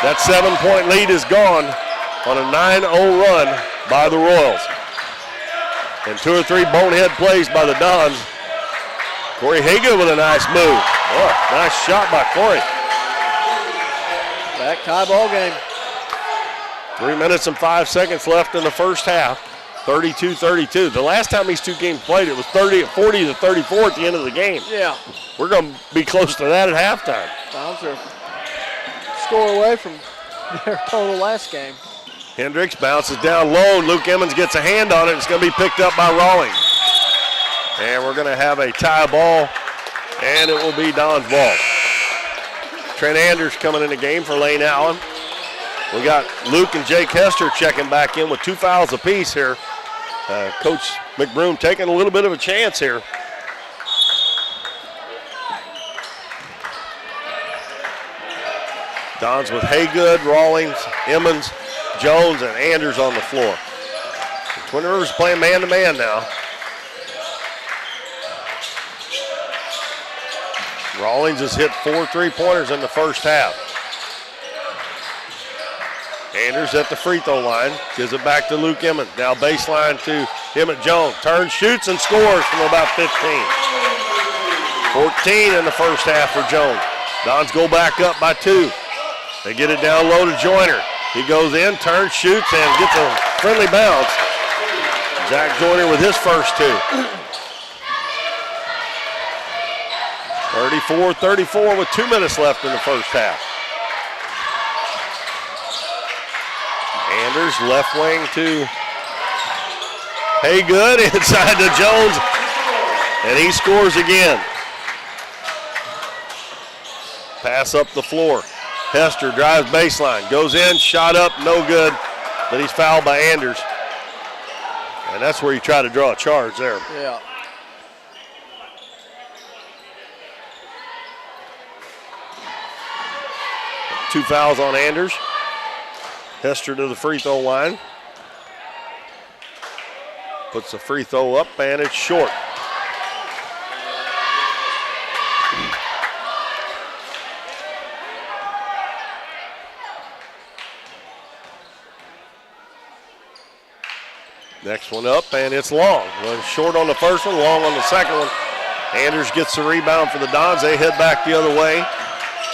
that 7-point lead is gone on a 9-0 run by the Royals. And 2 or 3 bonehead plays by the Dons. Corey Hagan with a nice move. Oh, nice shot by Corey. Back tie ball game. 3 minutes and 5 seconds left in the first half. 32-32. The last time these two games played, it was 40-34 at the end of the game. Yeah. We're going to be close to that at halftime. Dons are a score away from their total last game. Hendricks bounces down low. Luke Emmons gets a hand on it. It's going to be picked up by Rawlings. And we're going to have a tie ball, and it will be Don's ball. Trent Anders coming in the game for Lane Allen. We got Luke and Jake Hester checking back in with 2 fouls apiece here. Coach McBroom taking a little bit of a chance here. Dons with Haygood, Rawlings, Emmons, Jones, and Anders on the floor. The Twin Rivers playing man-to-man now. Rawlings has hit 4 3-pointers in the first half. Anders at the free throw line, gives it back to Luke Emmett. Now baseline to Emmett Jones. Turns, shoots, and scores from about 15. 14 in the first half for Jones. Dons go back up by 2. They get it down low to Joyner. He goes in, turns, shoots, and gets a friendly bounce. Zach Joyner with his first 2. 34-34 with 2 minutes left in the first half. Anders left wing to Haygood, inside to Jones, and he scores again. Pass up the floor. Hester drives baseline, goes in, shot up, no good, but he's fouled by Anders. And that's where you try to draw a charge there. Yeah. Two fouls on Anders. Hester to the free throw line. Puts the free throw up, and it's short. Next one up, and it's long. Well, short on the first one, long on the second one. Anders gets the rebound for the Dons. They head back the other way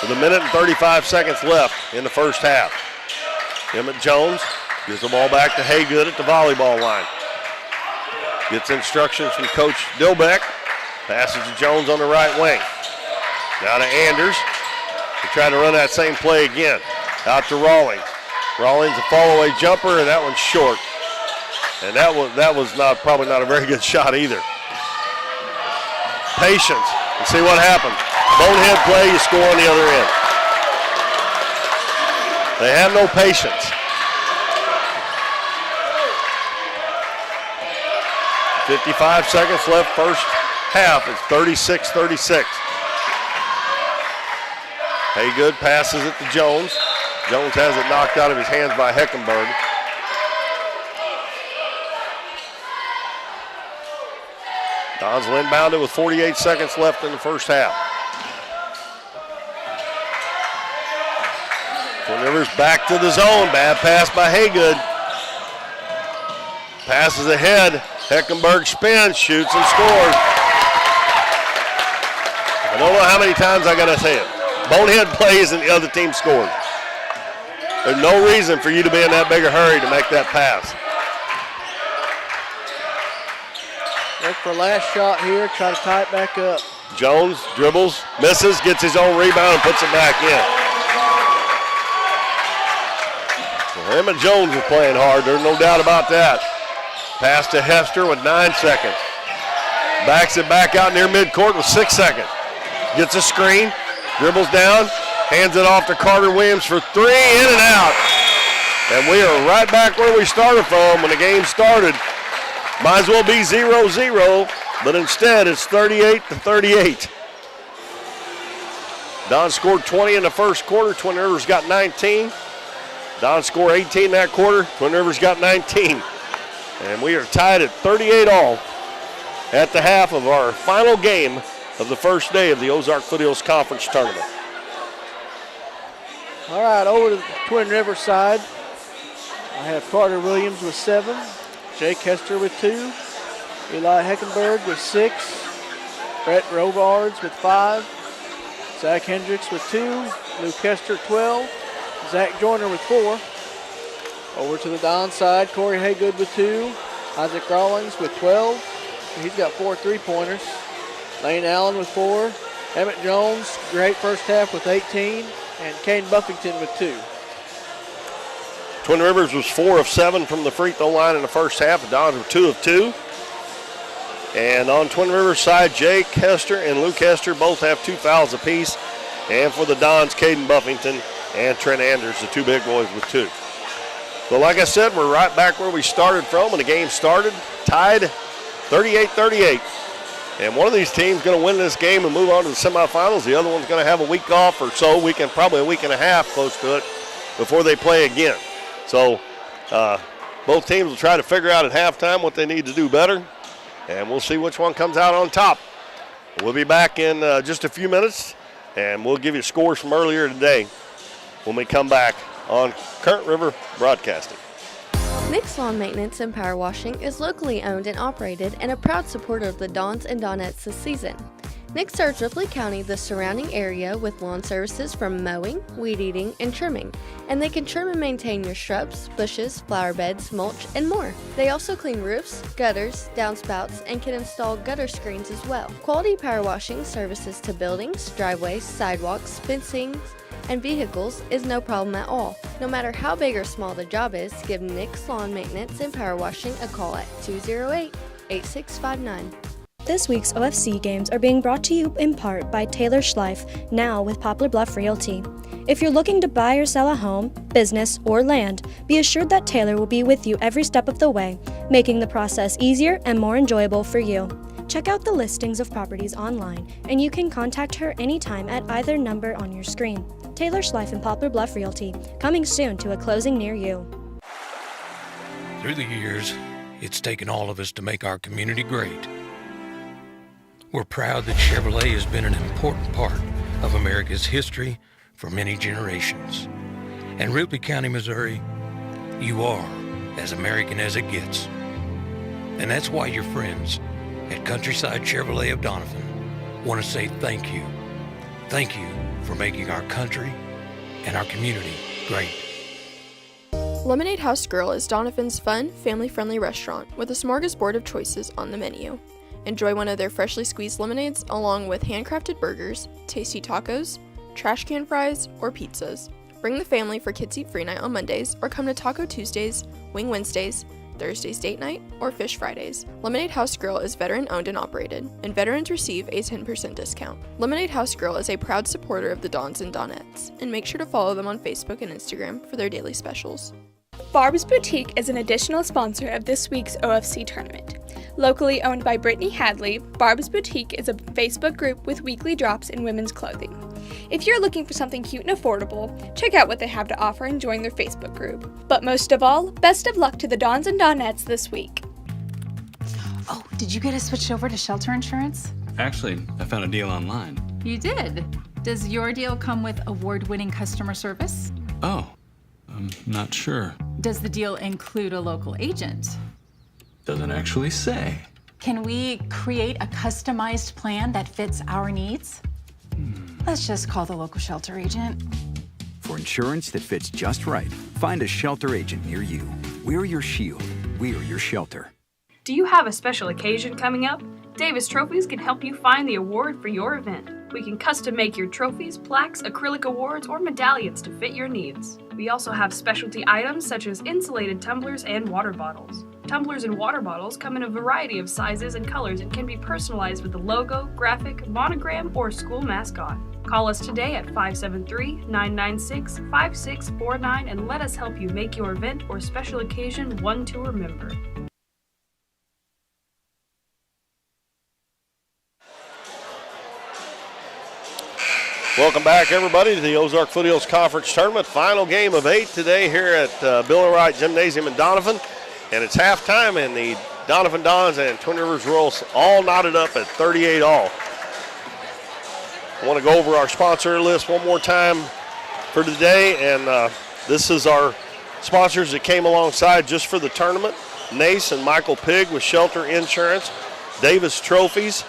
with 1 minute and 35 seconds left in the first half. Emmett Jones gives the ball back to Haygood at the volleyball line. Gets instructions from Coach Dilbeck. Passes to Jones on the right wing. Now to Anders. They try to run that same play again. Out to Rawlings. Rawlings a fall-away jumper, and that one's short. And that was probably not a very good shot either. Patience. And see what happens. Bonehead play, you score on the other end. They have no patience. 55 seconds left first half. It's 36-36. Haygood passes it to Jones. Jones has it knocked out of his hands by Heckenberg. Dons will inbound it with 48 seconds left in the first half. Twin Rivers back to the zone. Bad pass by Haygood. Passes ahead. Heckenberg spins, shoots, and scores. I don't know how many times I got to say it. Bonehead plays and the other team scores. There's no reason for you to be in that big a hurry to make that pass. Look for last shot here, try to tie it back up. Jones dribbles, misses, gets his own rebound and puts it back in. Well, him and Jones are playing hard, there's no doubt about that. Pass to Hester with 9 seconds. Backs it back out near midcourt with 6 seconds. Gets a screen, dribbles down, hands it off to Carter Williams for 3, in and out. And we are right back where we started from when the game started. Might as well be 0-0, but instead it's 38-38. Don scored 20 in the first quarter. Twin Rivers got 19. Don scored 18 that quarter. Twin Rivers got 19. And we are tied at 38 all at the half of our final game of the first day of the Ozark Foothills Conference Tournament. All right, over to the Twin Rivers side. I have Carter Williams with 7, Jake Hester with 2, Eli Heckenberg with 6, Brett Robards with 5, Zach Hendricks with 2, Luke Hester 12, Zach Joyner with 4. Over to the Don side, Corey Haygood with 2, Isaac Rawlings with 12. He's got 4 3-pointers. Lane Allen with 4, Emmett Jones, great first half with 18, and Caden Buffington with 2. Twin Rivers was 4 of 7 from the free throw line in the first half. The Dons were 2 of 2. And on Twin Rivers side, Jake Hester and Luke Hester both have 2 fouls apiece. And for the Dons, Caden Buffington and Trent Anders, the 2 big boys with 2. So like I said, we're right back where we started from when the game started, tied 38-38. And one of these teams going to win this game and move on to the semifinals. The other one's going to have a week off or so, probably a week and a half close to it, before they play again. So both teams will try to figure out at halftime what they need to do better, and we'll see which one comes out on top. We'll be back in just a few minutes, and we'll give you scores from earlier today when we come back on Current River Broadcasting. Nick's Lawn Maintenance and Power Washing is locally owned and operated and a proud supporter of the Dons and Donettes this season. Nick serves Ripley County, the surrounding area, with lawn services from mowing, weed eating, and trimming. And they can trim and maintain your shrubs, bushes, flower beds, mulch, and more. They also clean roofs, gutters, downspouts, and can install gutter screens as well. Quality power washing services to buildings, driveways, sidewalks, fencing, and vehicles is no problem at all. No matter how big or small the job is, give Nick's Lawn Maintenance and Power Washing a call at 208-8659. This week's OFC games are being brought to you in part by Taylor Schleif, now with Poplar Bluff Realty. If you're looking to buy or sell a home, business, or land, be assured that Taylor will be with you every step of the way, making the process easier and more enjoyable for you. Check out the listings of properties online, and you can contact her anytime at either number on your screen. Taylor Schleif and Poplar Bluff Realty, coming soon to a closing near you. Through the years, it's taken all of us to make our community great. We're proud that Chevrolet has been an important part of America's history for many generations. And Ripley County, Missouri, you are as American as it gets. And that's why your friends at Countryside Chevrolet of Donovan want to say thank you. Thank you for making our country and our community great. Lemonade House Grill is Doniphan's fun, family-friendly restaurant with a smorgasbord of choices on the menu. Enjoy one of their freshly squeezed lemonades along with handcrafted burgers, tasty tacos, trash can fries, or pizzas. Bring the family for Kids Eat Free Night on Mondays or come to Taco Tuesdays, Wing Wednesdays, Thursday's Date Night, or Fish Fridays. Lemonade House Grill is veteran owned and operated, and veterans receive a 10% discount. Lemonade House Grill is a proud supporter of the Dons and Donettes, and make sure to follow them on Facebook and Instagram for their daily specials. Barb's Boutique is an additional sponsor of this week's OFC tournament. Locally owned by Brittany Hadley, Barb's Boutique is a Facebook group with weekly drops in women's clothing. If you're looking for something cute and affordable, check out what they have to offer and join their Facebook group. But most of all, best of luck to the Dons and Donettes this week. Oh, did you get us switched over to shelter insurance? Actually, I found a deal online. You did. Does your deal come with award-winning customer service? Oh, I'm not sure. Does the deal include a local agent? Doesn't actually say. Can we create a customized plan that fits our needs? Let's just call the local shelter agent. For insurance that fits just right, find a shelter agent near you. We're your shield. We're your shelter. Do you have a special occasion coming up? Davis Trophies can help you find the award for your event. We can custom make your trophies, plaques, acrylic awards, or medallions to fit your needs. We also have specialty items such as insulated tumblers and water bottles. Tumblers and water bottles come in a variety of sizes and colors and can be personalized with a logo, graphic, monogram, or school mascot. Call us today at 573-996-5649 and let us help you make your event or special occasion one to remember. Welcome back, everybody, to the Ozark Foothills Conference Tournament. Final game of 8 today here at Bill Wright Gymnasium in Donovan. And it's halftime, and the Donovan Dons and Twin Rivers Royals all knotted up at 38 all. I want to go over our sponsor list one more time for today. And this is our sponsors that came alongside just for the tournament. Nace and Michael Pigg with Shelter Insurance. Davis Trophies.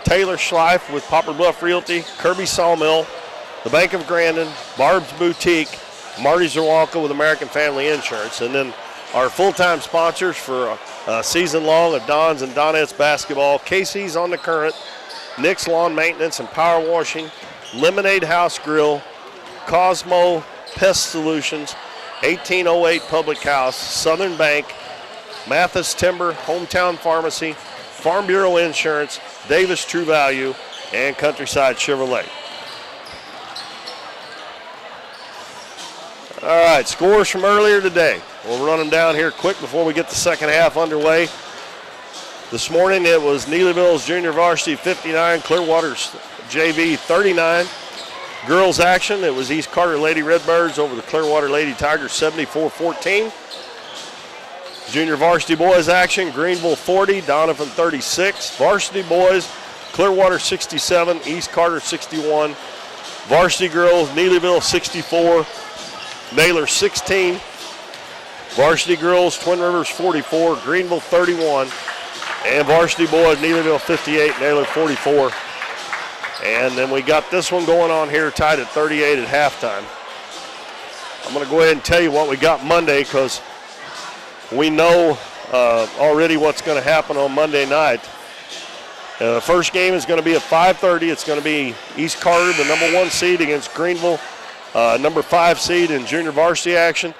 Taylor Schleif with Poplar Bluff Realty, Kirby Sawmill, the Bank of Grandin, Barb's Boutique, Marty Zawalka with American Family Insurance. And then our full-time sponsors for a season long of Dons and Donettes basketball, Casey's on the Current, Nick's Lawn Maintenance and Power Washing, Lemonade House Grill, Cosmo Pest Solutions, 1808 Public House, Southern Bank, Mathis Timber, Hometown Pharmacy, Farm Bureau Insurance, Davis True Value, and Countryside Chevrolet. All right, scores from earlier today. We'll run them down here quick before we get the second half underway. This morning it was Neelyville's Junior Varsity 59, Clearwater's JV 39. Girls action, it was East Carter Lady Redbirds over the Clearwater Lady Tigers 74-14. Junior varsity boys action, Greenville 40, Donovan 36. Varsity boys, Clearwater 67, East Carter 61. Varsity girls, Neelyville 64, Naylor 16. Varsity girls, Twin Rivers 44, Greenville 31. And varsity boys, Neelyville 58, Naylor 44. And then we got this one going on here, tied at 38 at halftime. I'm going to go ahead and tell you what we got Monday because we know already what's going to happen on Monday night. The first game is going to be at 5:30. It's going to be East Carter, the number 1 seed, against Greenville, number 5 seed in junior varsity action.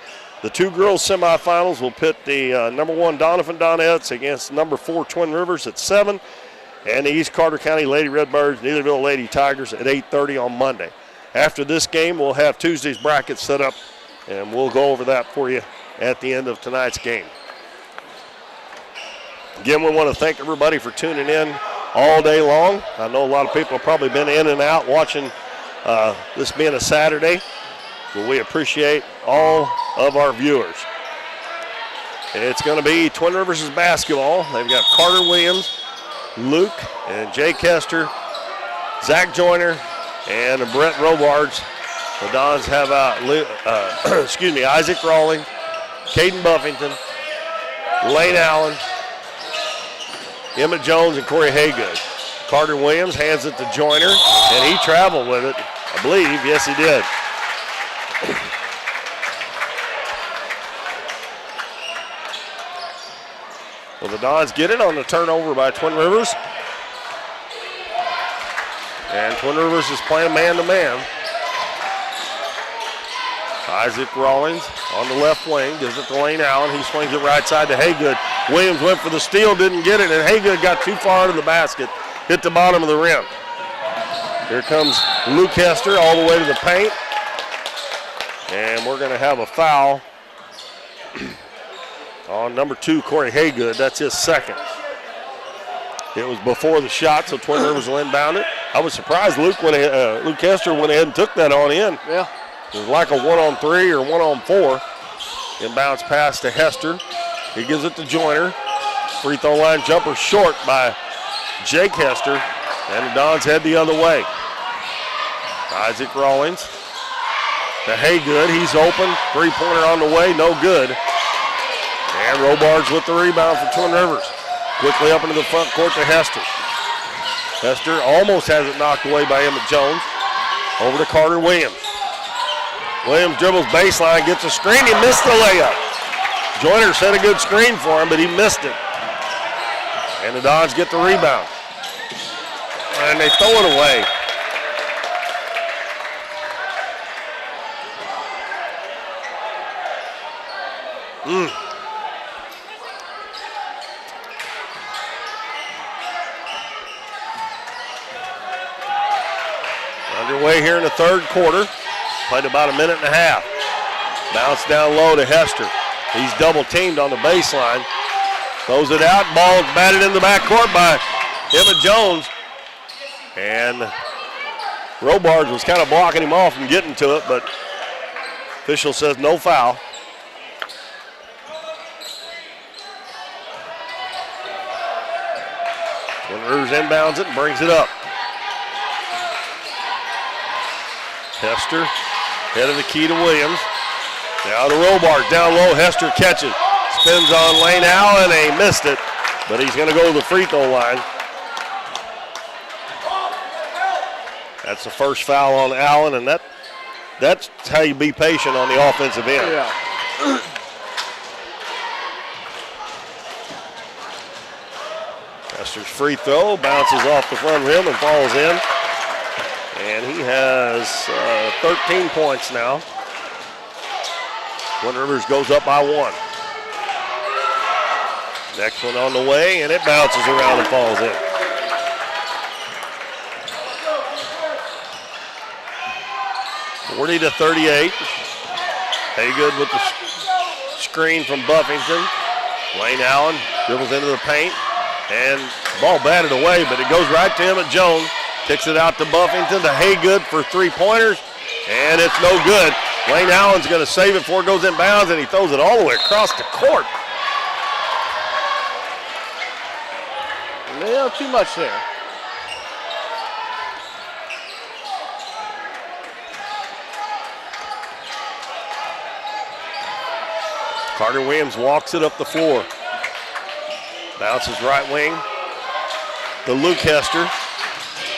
The 2 girls semifinals will pit the number 1 Donovan Donettes against number 4 Twin Rivers at 7, and the East Carter County Lady Redbirds, Neelyville Lady Tigers at 8:30 on Monday. After this game, we'll have Tuesday's bracket set up, and we'll go over that for you at the end of tonight's game. Again, we want to thank everybody for tuning in all day long. I know a lot of people have probably been in and out watching this being a Saturday, but we appreciate all of our viewers. It's going to be Twin Rivers' basketball. They've got Carter Williams, Luke, and Jay Kester, Zach Joyner, and Brett Robards. The Dons have Isaac Rawling, Caden Buffington, Lane Allen, Emmett Jones, and Corey Haygood. Carter Williams hands it to Joyner, and he traveled with it, I believe. Yes, he did. Well, the Dons get it on the turnover by Twin Rivers. And Twin Rivers is playing man-to-man. Isaac Rawlings on the left wing, gives it to Lane Allen. He swings it right side to Haygood. Williams went for the steal, didn't get it, and Haygood got too far out of the basket, hit the bottom of the rim. Here comes Luke Hester all the way to the paint. And we're going to have a foul on number 2, Corey Haygood. That's his second. It was before the shot, so Twin Rivers will inbound it. I was surprised Luke Hester went ahead and took that on in. Yeah. It was like a 1-on-3 or 1-on-4. Inbounds pass to Hester. He gives it to Joyner. Free throw line jumper short by Jake Hester. And the Dons head the other way. Isaac Rawlings to Haygood. He's open. Three-pointer on the way. No good. And Robards with the rebound for Twin Rivers. Quickly up into the front court to Hester. Hester almost has it knocked away by Emmett Jones. Over to Carter Williams. Williams dribbles baseline, gets a screen. He missed the layup. Joyner set a good screen for him, but he missed it. And the Dons get the rebound. And they throw it away. Underway here in the third quarter. Played about a minute and a half. Bounce down low to Hester. He's double teamed on the baseline. Throws it out. Ball is batted in the backcourt by Emmett Jones. And Robards was kind of blocking him off from getting to it, but official says no foul. Twin Rivers inbounds it and brings it up. Hester, head of the key to Williams. Now to Robards, down low, Hester catches. Spins on Lane Allen, and he missed it, but he's going to go to the free throw line. That's the first foul on Allen, and that's how you be patient on the offensive end. Yeah. Hester's free throw bounces off the front rim and falls in. And he has 13 points now. Twin Rivers goes up by 1. Next one on the way, and it bounces around and falls in. (40-38). Haygood with the screen from Buffington. Lane Allen dribbles into the paint, and ball batted away, but it goes right to Emmett Jones. Kicks it out to Buffington, to Haygood for three-pointers, and it's no good. Lane Allen's going to save it before it goes inbounds, and he throws it all the way across the court. A little too much there. Carter Williams walks it up the floor. Bounces right wing to Luke Hester.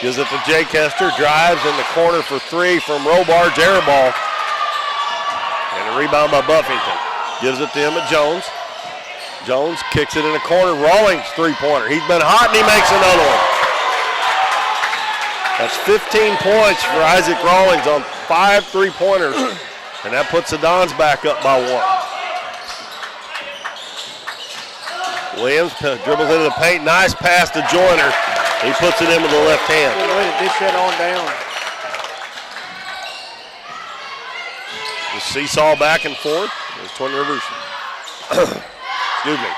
Gives it to Jake Hester. Drives in the corner for three from Robards. Air ball. And a rebound by Buffington. Gives it to Emmett Jones. Jones kicks it in the corner. Rawlings three-pointer. He's been hot and he makes another one. That's 15 points for Isaac Rawlings on 5 three-pointers. And that puts the Dons back up by 1. Williams dribbles into the paint. Nice pass to Joyner. He puts it in with the left hand. Good way to dish that on down. The seesaw back and forth. There's Twin Rivers. Excuse me.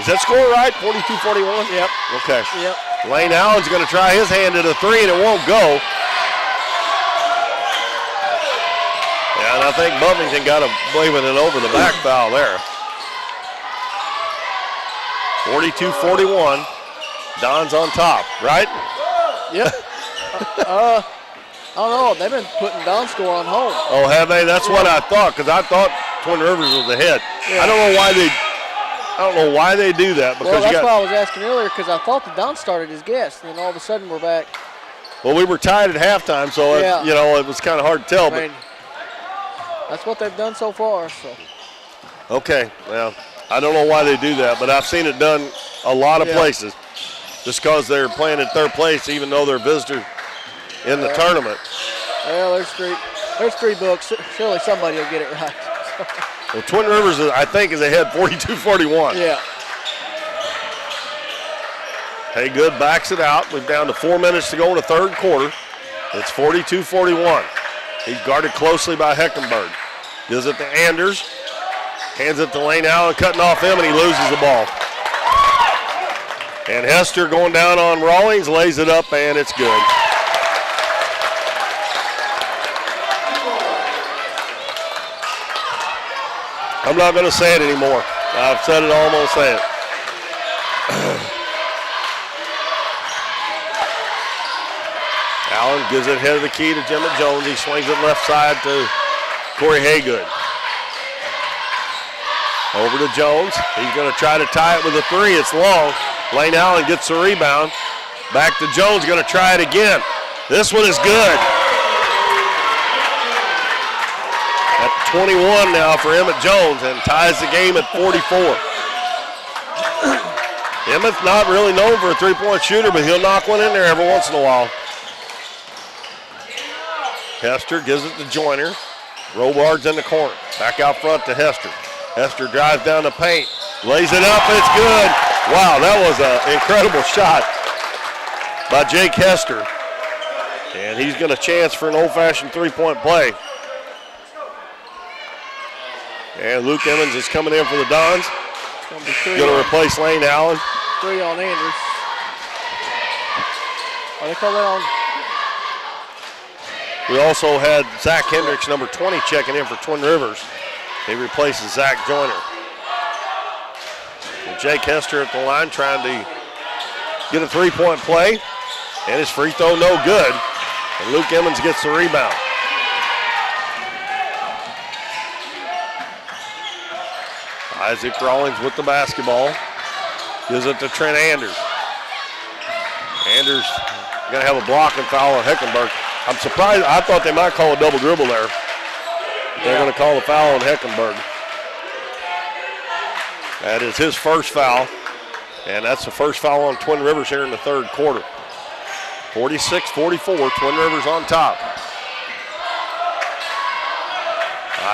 Is that score right? 42-41? Yep. Okay. Yep. Lane Allen's going to try his hand at a three, and it won't go. Yeah, and I think Buffington got him blaming it over the back foul there. 42-41. Don's on top, right? Yep. I don't know. They've been putting Don's score on hold. Oh, have they? That's what I thought, because I thought Twin Rivers was ahead. Yeah. I don't know why they do that. Because well, that's why I was asking earlier, because I thought the Don started as guest, and then all of a sudden we're back. Well, we were tied at halftime, so it was kind of hard to tell. I mean, that's what they've done so far. So. Okay, well, I don't know why they do that, but I've seen it done a lot of places. Just because they're playing in third place, even though they're visitors in the tournament. Well, there's three books. Surely somebody will get it right. Well, Twin Rivers, I think, is ahead 42-41. Yeah. Haygood backs it out. We're down to 4 minutes to go in the third quarter. It's 42-41. He's guarded closely by Heckenberg. Gives it to Anders. Hands it to Lane Allen, cutting off him, and he loses the ball. And Hester going down on Rawlings, lays it up, and it's good. I'm not going to say it anymore. I've said it all, I'm going to say it. Allen gives it head of the key to Emmett Jones. He swings it left side to Corey Haygood. Over to Jones. He's going to try to tie it with a three. It's long. Lane Allen gets the rebound. Back to Jones, going to try it again. This one is good. At 21 now for Emmett Jones and ties the game at 44. Emmett's not really known for a three-point shooter, but he'll knock one in there every once in a while. Hester gives it to Joyner. Robard's in the corner. Back out front to Hester. Hester drives down the paint. Lays it up, it's good. Wow, that was an incredible shot by Jake Hester. And he's going to chance for an old-fashioned three-point play. And Luke Emmons is coming in for the Dons. Going to replace Lane Allen. 3 on Andrews. Are they calling that on? We also had Zach Hendricks, number 20, checking in for Twin Rivers. He replaces Zach Joyner. And Jake Hester at the line trying to get a three-point play. And his free throw no good. And Luke Emmons gets the rebound. Isaac Rawlings with the basketball. Gives it to Trent Anders. Anders going to have a blocking foul on Heckenberg. I'm surprised. I thought they might call a double dribble there. They're going to call a foul on Heckenberg. That is his first foul. And that's the first foul on Twin Rivers here in the third quarter. 46-44, Twin Rivers on top.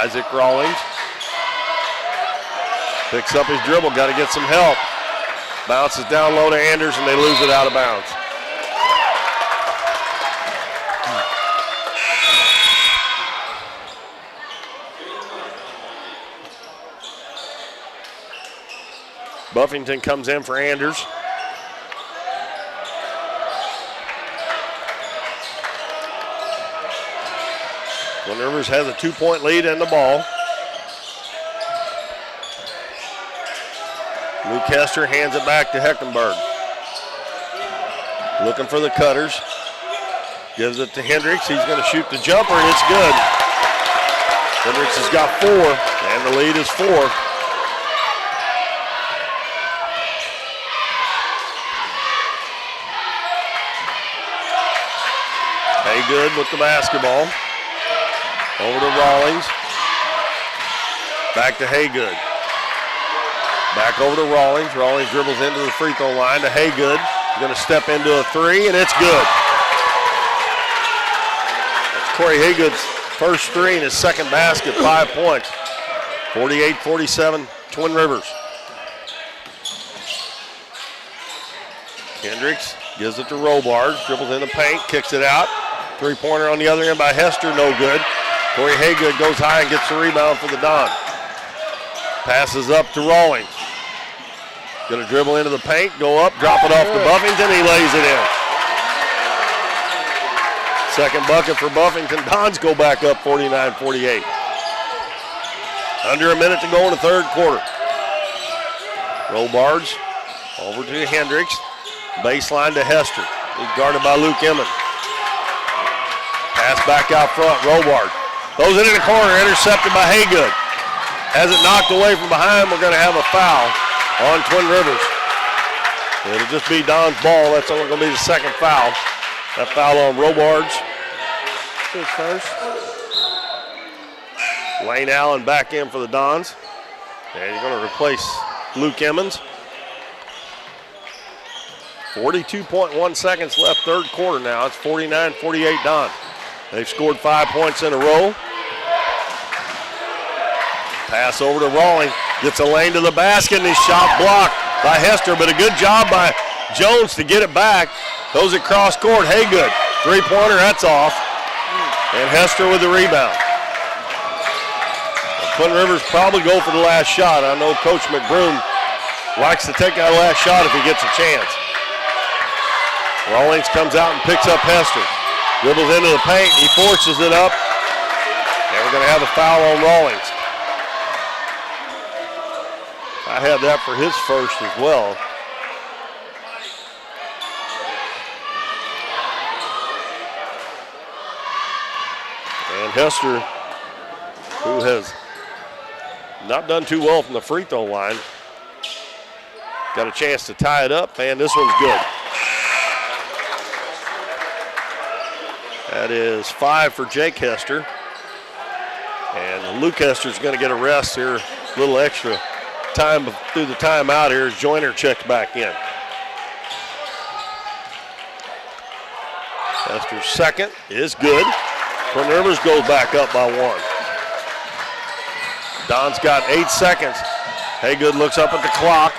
Isaac Rawlings picks up his dribble, got to get some help. Bounces down low to Anders and they lose it out of bounds. Buffington comes in for Anders. Twin Rivers has a 2-point lead in the ball. Luke Hester hands it back to Heckenberg. Looking for the cutters. Gives it to Hendricks. He's going to shoot the jumper, and it's good. Hendricks has got 4, and the lead is 4. Haygood with the basketball. Over to Rawlings. Back to Haygood. Back over to Rawlings. Rawlings dribbles into the free throw line to Haygood. He's going to step into a three, and it's good. That's Corey Haygood's first three and his second basket, 5 points. 48-47, Twin Rivers. Hendricks gives it to Robard. Dribbles in the paint, kicks it out. Three-pointer on the other end by Hester, no good. Corey Haygood goes high and gets the rebound for the Don. Passes up to Rawlings. Going to dribble into the paint, go up, drop it off to Buffington. He lays it in. Second bucket for Buffington. Dons go back up 49-48. Under a minute to go in the third quarter. Robards over to Hendricks. Baseline to Hester. He's guarded by Luke Emmons. Pass back out front, Robard. Throws it in the corner, intercepted by Haygood. Has it knocked away from behind. We're going to have a foul on Twin Rivers. It'll just be Don's ball. That's only going to be the second foul. That foul on Robards. His first. Lane Allen back in for the Dons. And he's going to replace Luke Emmons. 42.1 seconds left, third quarter now. It's 49-48 Don. They've scored 5 points in a row. Pass over to Rawlings. Gets a lane to the basket, and his shot blocked by Hester, but a good job by Jones to get it back. Throws it cross court. Haygood. Three-pointer, that's off. And Hester with the rebound. Twin Rivers probably go for the last shot. I know Coach McBroom likes to take that last shot if he gets a chance. Rawlings comes out and picks up Hester. Dribbles into the paint. He forces it up. And we're going to have a foul on Rawlings. I had that for his first as well. And Hester, who has not done too well from the free throw line, got a chance to tie it up, and this one's good. That is 5 for Jake Hester. And Luke Hester's going to get a rest here, a little extra time through the timeout here as Joyner checks back in. Hester's second is good. Twin Rivers goes back up by 1. Don's got 8 seconds. Haygood looks up at the clock,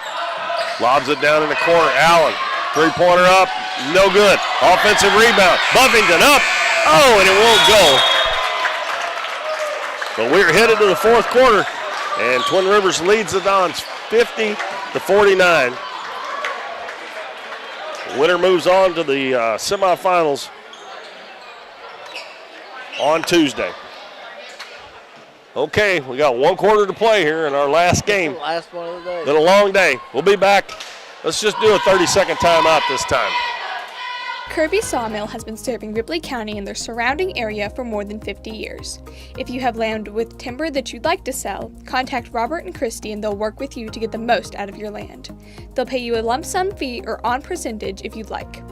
lobs it down in the corner. Allen, three-pointer up, no good. Offensive rebound, Buffington up. Oh, and it won't go. But we're headed to the fourth quarter, and Twin Rivers leads the Dons 50-49. Winner moves on to the semifinals on Tuesday. Okay, we got 1 quarter to play here in our last game. Last one of the day. Been a long day. We'll be back. Let's just do a 30-second timeout this time. Kirby Sawmill has been serving Ripley County and their surrounding area for more than 50 years. If you have land with timber that you'd like to sell, contact Robert and Christy and they'll work with you to get the most out of your land. They'll pay you a lump sum fee or on percentage if you'd like.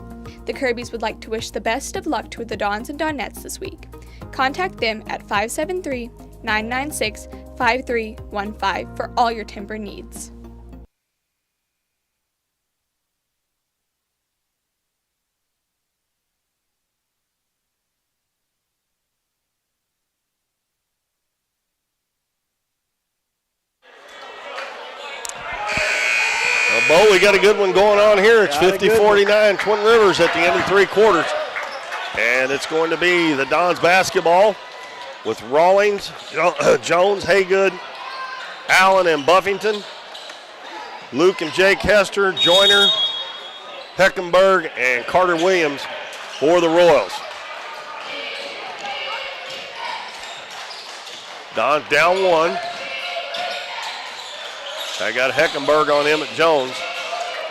The Kirbys would like to wish the best of luck to the Dons and Donettes this week. Contact them at 573-996-5315 for all your timber needs. Bo, we got a good one going on here. It's 50-49 Twin Rivers at the end of 3 quarters. And it's going to be the Dons basketball with Rawlings, Jones, Haygood, Allen, and Buffington. Luke and Jake Hester, Joyner, Heckenberg, and Carter Williams for the Royals. Dons down 1. I got Heckenberg on Emmett Jones.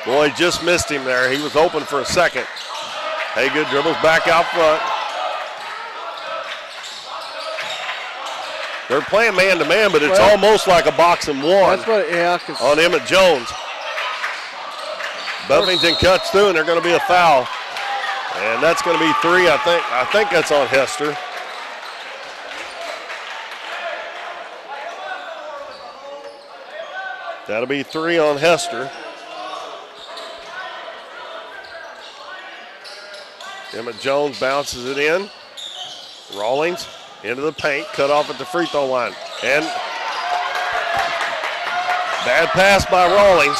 Boy, just missed him there. He was open for a second. Haygood dribbles back out front. They're playing man-to-man, but it's almost like a box and one. That's what, yeah. On Emmett Jones. Buffington cuts through, and there's going to be a foul. And that's going to be 3, I think. I think that's on Hester. That'll be 3 on Hester. Emmett Jones bounces it in. Rawlings into the paint, cut off at the free throw line. And bad pass by Rawlings.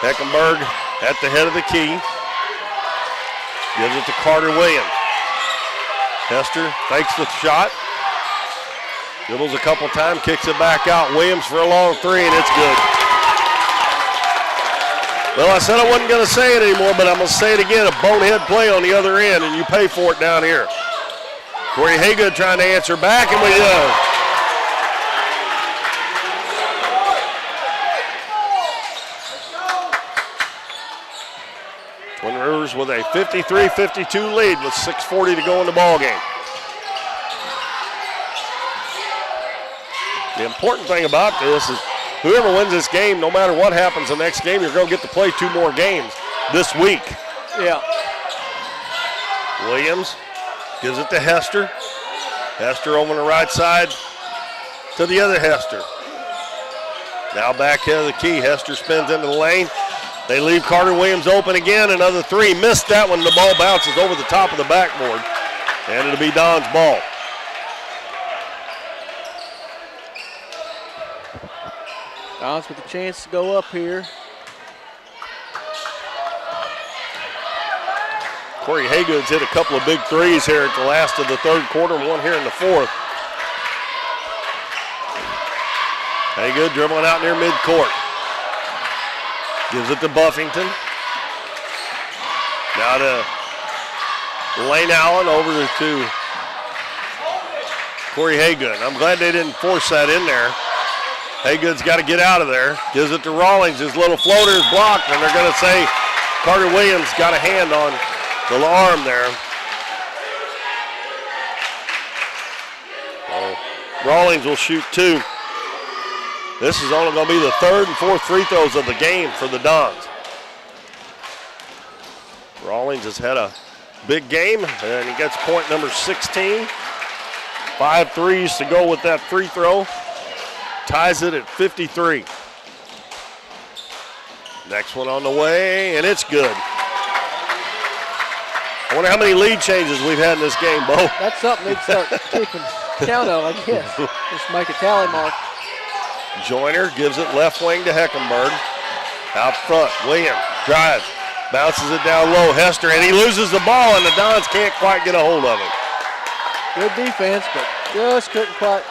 Heckenberg at the head of the key. Gives it to Carter Williams. Hester fakes the shot. Dribbles a couple times, kicks it back out. Williams for a long 3, and it's good. Well, I said I wasn't going to say it anymore, but I'm going to say it again. A bonehead play on the other end, and you pay for it down here. Corey Haygood trying to answer back, and we do. Twin Rivers with a 53-52 lead with 6:40 to go in the ball game. The important thing about this is whoever wins this game, no matter what happens the next game, you're going to get to play 2 more games this week. Yeah. Williams gives it to Hester. Hester over the right side to the other Hester. Now back head of the key. Hester spins into the lane. They leave Carter Williams open again. Another 3. Missed that one. The ball bounces over the top of the backboard. And it'll be Don's ball. Dons with a chance to go up here. Corey Haygood's hit a couple of big 3s here at the last of the 3rd quarter, and 1 here in the 4th. Haygood dribbling out near midcourt. Gives it to Buffington. Now to Lane Allen over to Corey Haygood. I'm glad they didn't force that in there. Haygood's got to get out of there. Gives it to Rawlings. His little floater is blocked, and they're going to say Carter Williams got a hand on the arm there. Rawlings will shoot 2. This is only going to be the 3rd and 4th free throws of the game for the Dons. Rawlings has had a big game, and he gets point number 16. 5 threes to go with that free throw. Ties it at 53. Next one on the way, and it's good. I wonder how many lead changes we've had in this game, Bo. That's something they'd start keeping count of, I guess. Just make a tally mark. Joyner gives it left wing to Heckenberg. Out front, Williams drives, bounces it down low. Hester, and he loses the ball, and the Dons can't quite get a hold of it. Good defense, but just couldn't quite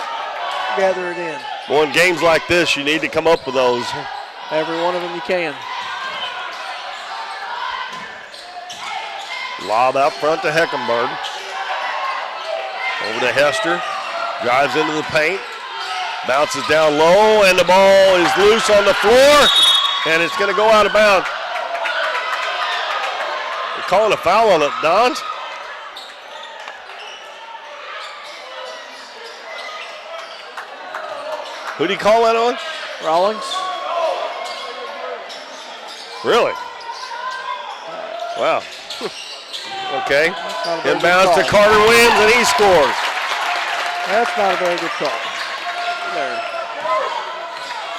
gather it in. Well, in games like this, you need to come up with those. Every one of them you can. Lob out front to Heckenberg. Over to Hester. Drives into the paint. Bounces down low, and the ball is loose on the floor, and it's going to go out of bounds. They're calling a foul on it, Dons. Who'd he call that on? Rawlings. Really? Wow. Okay. Inbounds to Carter Williams, and he scores. That's not a very good call. There.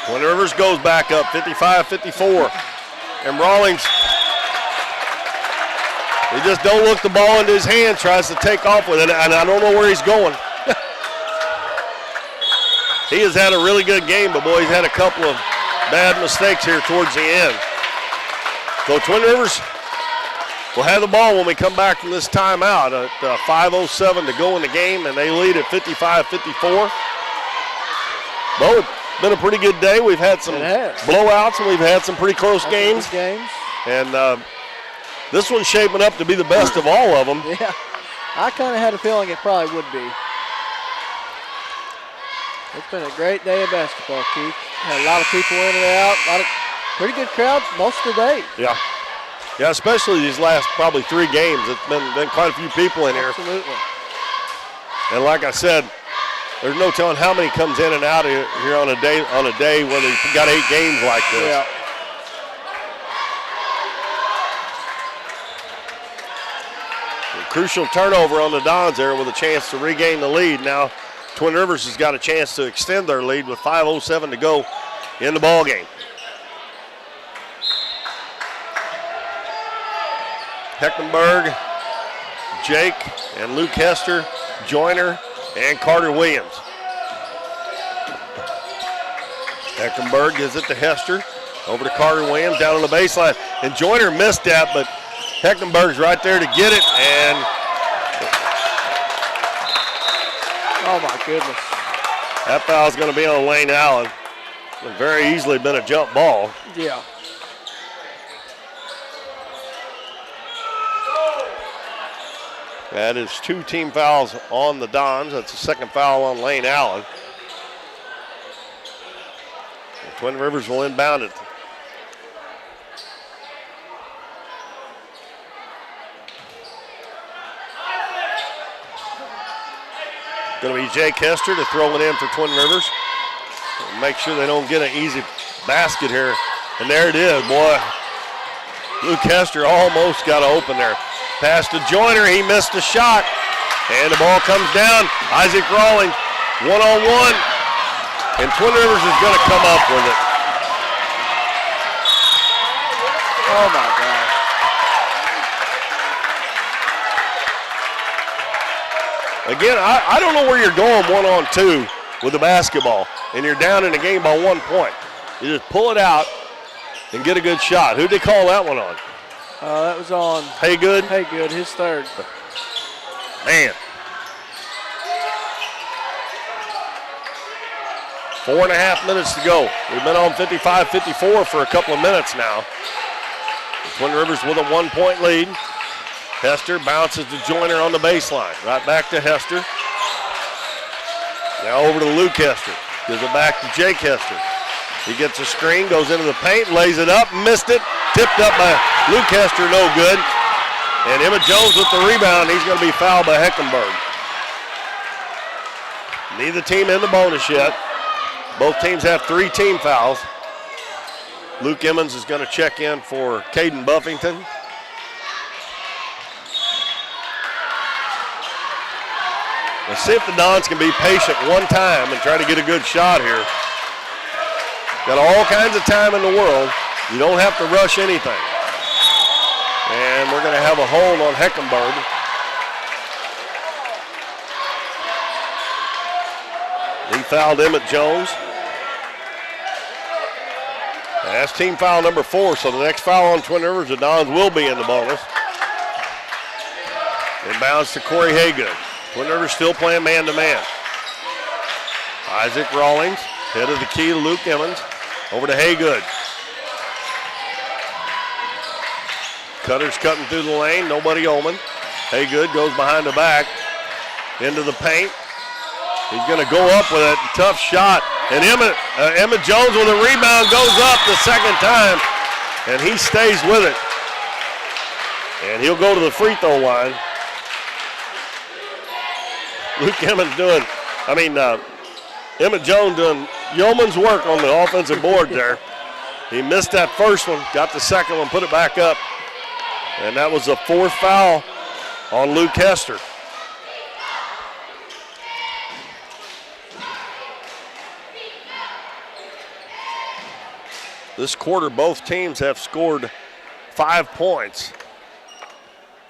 Twin Rivers goes back up, 55-54. And Rawlings, he just don't look the ball into his hand, tries to take off with it, and I don't know where he's going. He has had a really good game, but boy, he's had a couple of bad mistakes here towards the end. So Twin Rivers will have the ball when we come back from this timeout at 5:07 to go in the game, and they lead at 55-54. Bo, it's been a pretty good day. We've had some blowouts, and we've had some pretty close games. And this one's shaping up to be the best of all of them. Yeah, I kind of had a feeling it probably would be. It's been a great day of basketball, Keith. Had a lot of people in and out. A lot of pretty good crowd most of the day. Yeah. Yeah, especially these last probably 3 games. It's been quite a few people in here. Absolutely. And like I said, there's no telling how many comes in and out of here on a day when they've got 8 games like this. Yeah. A crucial turnover on the Dons there with a chance to regain the lead. Now Twin Rivers has got a chance to extend their lead with 5:07 to go in the ball game. Heckenberg, Jake, and Luke Hester, Joyner, and Carter Williams. Heckenberg gives it to Hester, over to Carter Williams, down on the baseline. And Joyner missed that, but Heckenberg's right there to get it, and oh my goodness. that foul's going to be on Lane Allen. Could very easily been a jump ball. Yeah. That is 2 team fouls on the Dons. That's the 2nd foul on Lane Allen. The Twin Rivers will inbound it. Going to be Jake Hester to throw it in for Twin Rivers. Make sure they don't get an easy basket here. And there it is, boy. Luke Hester almost got to open there. Pass to Joyner, he missed a shot. And the ball comes down. Isaac Rawlings, one-on-one. And Twin Rivers is going to come up with it. Oh my gosh. Again, I don't know where you're going 1-on-2 with the basketball, and you're down in the game by 1 point. You just pull it out and get a good shot. Who'd they call that one on? That was on Haygood. Haygood, his 3rd. Man. 4.5 minutes to go. We've been on 55-54 for a couple of minutes now. Twin Rivers with a 1-point lead. Hester bounces to Joyner on the baseline. Right back to Hester. Now over to Luke Hester. Gives it back to Jake Hester. He gets a screen, goes into the paint, lays it up, missed it. Tipped up by Luke Hester, no good. And Emmett Jones with the rebound. He's going to be fouled by Heckenberg. Neither team in the bonus yet. Both teams have 3 team fouls. Luke Emmons is going to check in for Caden Buffington. Let's see if the Dons can be patient one time and try to get a good shot here. Got all kinds of time in the world. You don't have to rush anything. And we're going to have a hold on Heckenberg. He fouled Emmett Jones. That's team foul number 4, so the next foul on Twin Rivers, the Dons will be in the bonus. Inbounds to Corey Haygood. Twin Rivers still playing man-to-man. Isaac Rawlings, head of the key to Luke Emmons. Over to Haygood. Cutter's cutting through the lane, nobody open. Haygood goes behind the back, into the paint. He's going to go up with a tough shot. And Emmett Jones with a rebound goes up the second time, and he stays with it. And he'll go to the free throw line. Luke Emmett Emmett Jones doing yeoman's work on the offensive board there. He missed that first one, got the second one, put it back up. And that was the 4th foul on Luke Hester. This quarter, both teams have scored 5 points.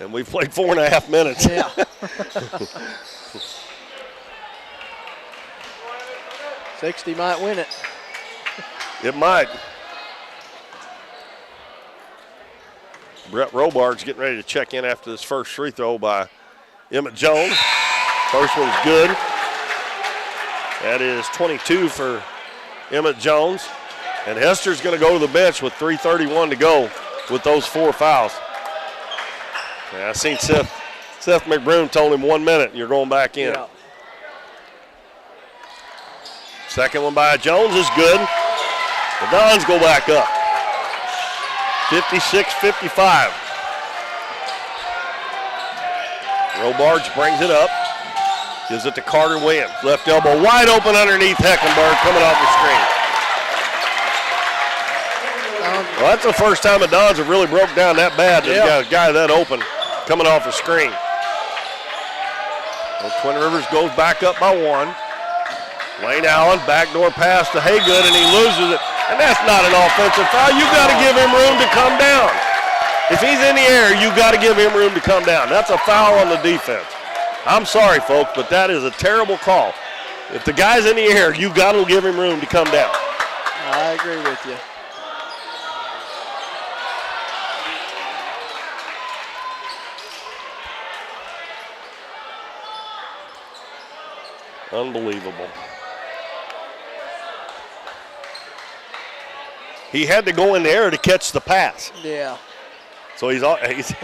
And we've played 4.5 minutes. Yeah. 60 might win it. It might. Brett Robards getting ready to check in after this first free throw by Emmett Jones. First one's good. That is 22 for Emmett Jones. And Hester's going to go to the bench with 3:31 to go with those 4 fouls. Yeah, I seen Seth McBroom told him 1 minute and you're going back in. Yeah. Second one by Jones is good. The Dons go back up. 56-55. Robards brings it up. Gives it to Carter Williams. Left elbow wide open underneath Heckenberg coming off the screen. Well, that's the first time the Dons have really broke down that bad. They've got a guy that open coming off the screen. Well, Twin Rivers goes back up by 1. Lane Allen, backdoor pass to Haygood, and he loses it. And that's not an offensive foul. You got to give him room to come down. If he's in the air, you got to give him room to come down. That's a foul on the defense. I'm sorry, folks, but that is a terrible call. If the guy's in the air, you got to give him room to come down. I agree with you. Unbelievable. He had to go in the air to catch the pass. Yeah. So he's that's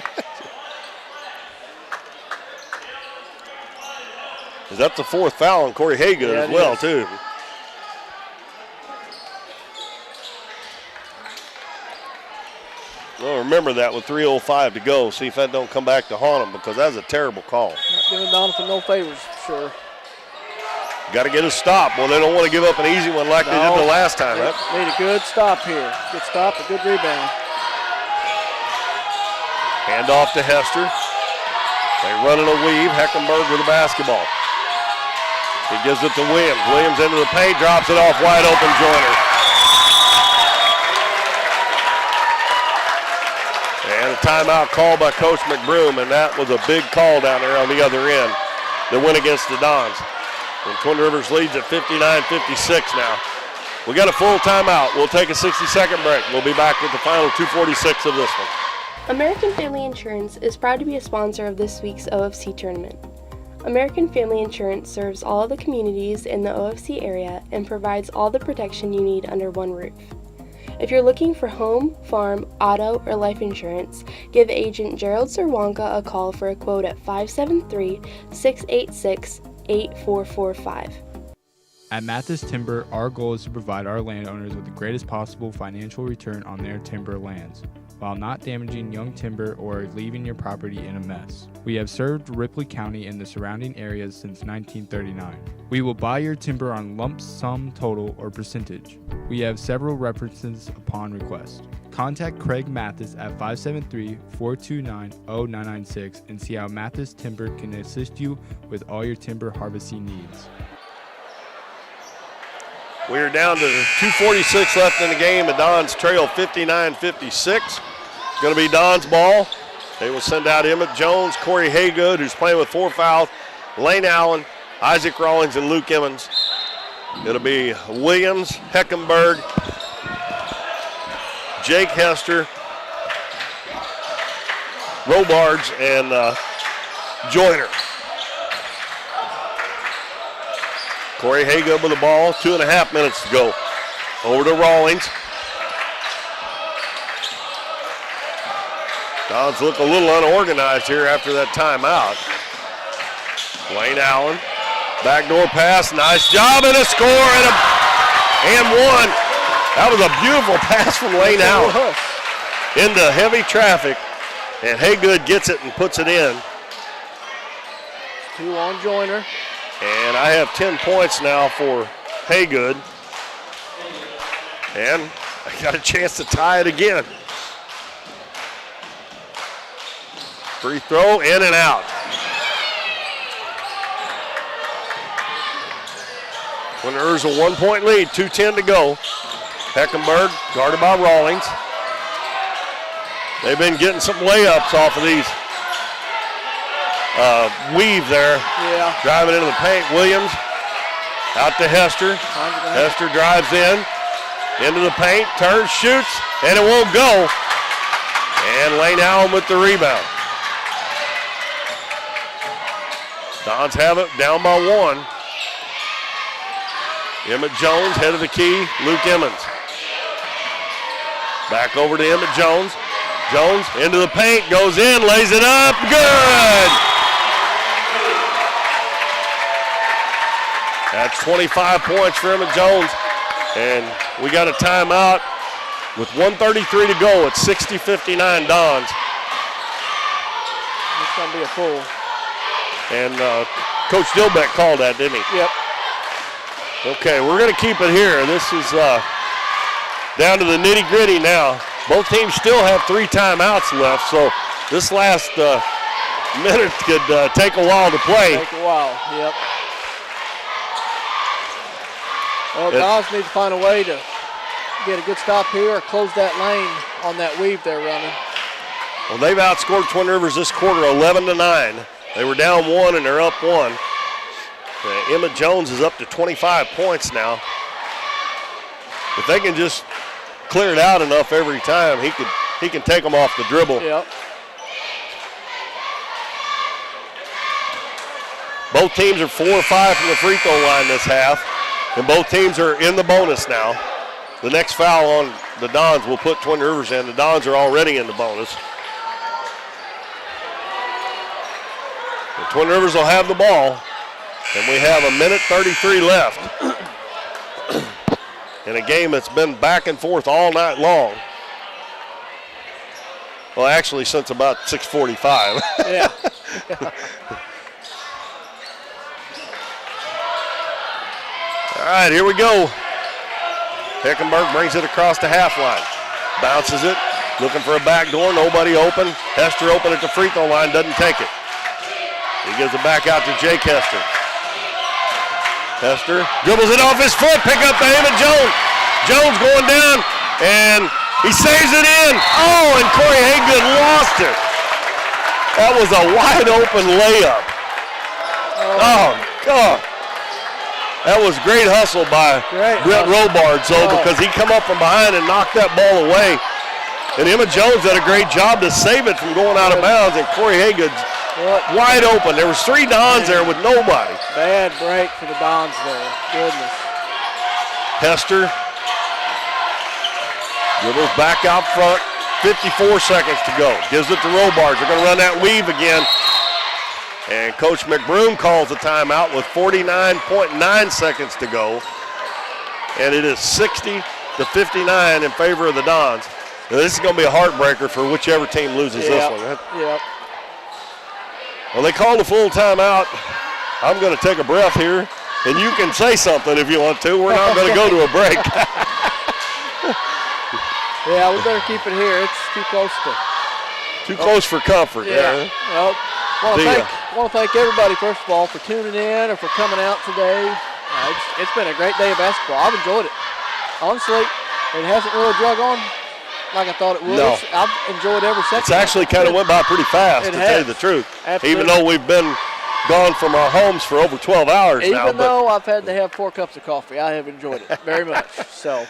the 4th foul on Corey Haygood as well, too. Well, remember that with 3:05 to go. See if that don't come back to haunt him, because that's a terrible call. Not giving Doniphan no favors, for sure. Got to get a stop. Well, they don't want to give up an easy one like they did the last time. They need a good stop here. Good stop, a good rebound. Hand off to Hester. They run in a weave. Heckenberg with the basketball. He gives it to Williams. Williams into the paint, drops it off wide open Joyner. And a timeout call by Coach McBroom, and that was a big call down there on the other end that went against the Dons. And Twin Rivers leads at 59-56 now. We got a full timeout. We'll take a 60-second break. We'll be back with the final 2:46 of this one. American Family Insurance is proud to be a sponsor of this week's OFC tournament. American Family Insurance serves all of the communities in the OFC area and provides all the protection you need under one roof. If you're looking for home, farm, auto, or life insurance, give agent Gerald Serwanka a call for a quote at 573-686-8445. At Mathis Timber, our goal is to provide our landowners with the greatest possible financial return on their timber lands, while not damaging young timber or leaving your property in a mess. We have served Ripley County and the surrounding areas since 1939. We will buy your timber on lump sum total or percentage. We have several references upon request. Contact Craig Mathis at 573-429-0996 and see how Mathis Timber can assist you with all your timber harvesting needs. We are down to 2:46 left in the game. The Dons trail 59-56. Going to be Don's ball. They will send out Emmett Jones, Corey Haygood, who's playing with 4 fouls, Lane Allen, Isaac Rawlings, and Luke Emmons. It'll be Williams, Heckenberg, Jake Hester, Robards, and Joyner. Corey Haygood with the ball, 2.5 minutes to go. Over to Rawlings. Dons look a little unorganized here after that timeout. Lane Allen, backdoor pass, nice job, and a score, and one. That was a beautiful pass from Lane Allen into heavy traffic, and Haygood gets it and puts it in. 2 on Joyner. And I have 10 points now for Haygood. And I got a chance to tie it again. Free throw, in and out. Twin Rivers a 1-point lead, 2:10 to go. Heckenberg guarded by Rawlings. They've been getting some layups off of these. Weave there, driving into the paint. Williams out to Hester. Hester drives into the paint, turns, shoots, and it won't go. And Lane Allen with the rebound. Dons have it down by 1. Emmett Jones, head of the key, Luke Emmons. Back over to Emmett Jones. Jones into the paint, goes in, lays it up, good! That's 25 points for Emmett Jones. And we got a timeout with 1:33 to go. It's 60-59 Dons. It's going to be a full. And Coach Dilbeck called that, didn't he? Yep. Okay, we're going to keep it here. This is down to the nitty-gritty now. Both teams still have 3 timeouts left, so this last minute could take a while to play. Take a while, yep. Well, Dons need to find a way to get a good stop here or close that lane on that weave they're running. Well, they've outscored Twin Rivers this quarter 11-9. They were down 1 and they're up 1. Emmett Jones is up to 25 points now. If they can just clear it out enough every time, he can take them off the dribble. Yep. Both teams are 4 or 5 from the free throw line this half, and both teams are in the bonus now. The next foul on the Dons will put Twin Rivers in. The Dons are already in the bonus. The Twin Rivers will have the ball, and we have 1:33 left in a game that's been back and forth all night long. Well, actually, since about 6:45. Yeah. All right, here we go. Heckenberg brings it across the half line. Bounces it, looking for a back door, nobody open. Hester open at the free throw line, doesn't take it. He gives it back out to Jake Hester. Hester dribbles it off his foot, pick up by Emmett Jones. Jones going down, and he saves it in. Oh, and Corey Haygood lost it. That was a wide open layup. Oh, God. That was great hustle by Brett Robards, because he come up from behind and knocked that ball away. And Emmett Jones did a great job to save it from going out of bounds, and Corey Haygood's wide open. There was 3 Dons there with nobody. Bad break for the Dons there. Goodness. Hester dribbles back out front. 54 seconds to go. Gives it to Robards. They're going to run that weave again. And Coach McBroom calls a timeout with 49.9 seconds to go. And it is 60-59 in favor of the Dons. Now, this is going to be a heartbreaker for whichever team loses this one. Yep. Well, they called a full timeout. I'm going to take a breath here, and you can say something if you want to. We're not going to go to a break. Yeah, we better keep it here. It's too close for comfort. Yeah. Well, I want to thank everybody, first of all, for tuning in or for coming out today. It's been a great day of basketball. I've enjoyed it. Honestly, it hasn't really drug on like I thought it would. No. I've enjoyed every second. It's actually kind of went by pretty fast, to tell you the truth. Absolutely. Even though we've been gone from our homes for over 12 hours now. Even though I've had to have 4 cups of coffee, I have enjoyed it very much. So.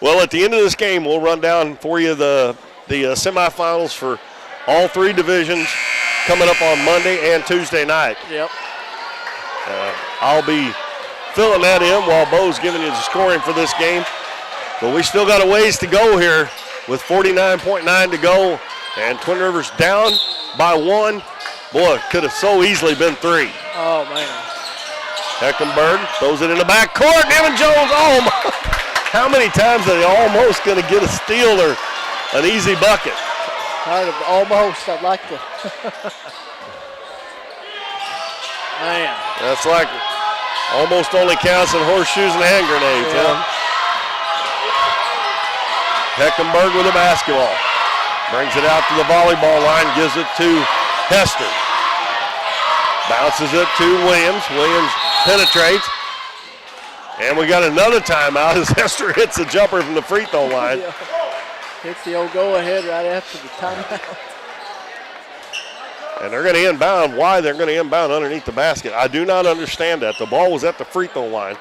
Well, at the end of this game, we'll run down for you the semifinals for all 3 divisions coming up on Monday and Tuesday night. Yep. I'll be filling that in while Bo's giving you the scoring for this game. But we still got a ways to go here with 49.9 to go. And Twin Rivers down by 1. Boy, could have so easily been 3. Oh, man. Heckenberg throws it in the back court. Evan Jones, oh, my. How many times are they almost going to get a steal or an easy bucket? Tired of almost. I'd like to. Man. That's like almost only counts in horseshoes and hand grenades. Yeah. Huh? Heckenberg with a basketball. Brings it out to the volleyball line, gives it to Hester. Bounces it to Williams. Williams penetrates. And we got another timeout as Hester hits a jumper from the free throw line. Yeah. Hits the old go-ahead right after the timeout. And they're going to inbound. Why they're going to inbound underneath the basket, I do not understand that. The ball was at the free throw line.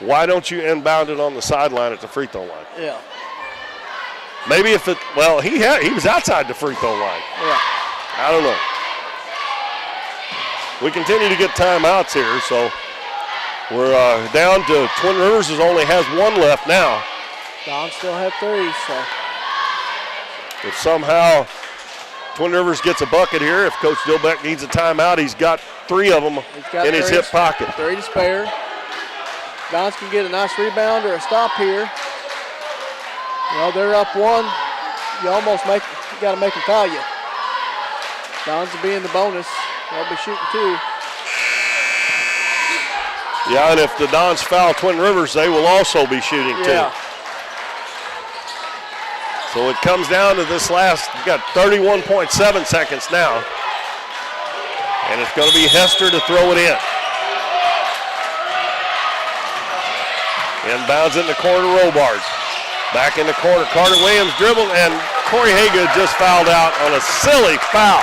Why don't you inbound it on the sideline at the free throw line? Yeah. Maybe if it, well, he was outside the free throw line. Yeah. I don't know. We continue to get timeouts here, so we're down to Twin Rivers only has 1 left now. Don still have 3, so. If somehow Twin Rivers gets a bucket here, if Coach Dilbeck needs a timeout, he's got 3 of them in his hip pocket. 3 to spare. Dons can get a nice rebound or a stop here. Well, they're up 1. You got to make them foul you. Dons will be in the bonus. They'll be shooting 2. Yeah, and if the Dons foul Twin Rivers, they will also be shooting 2. Yeah. So it comes down to this last, you got 31.7 seconds now. And it's going to be Hester to throw it in. Inbounds in the corner, Robards. Back in the corner, Carter Williams dribbled, and Corey Haygood just fouled out on a silly foul.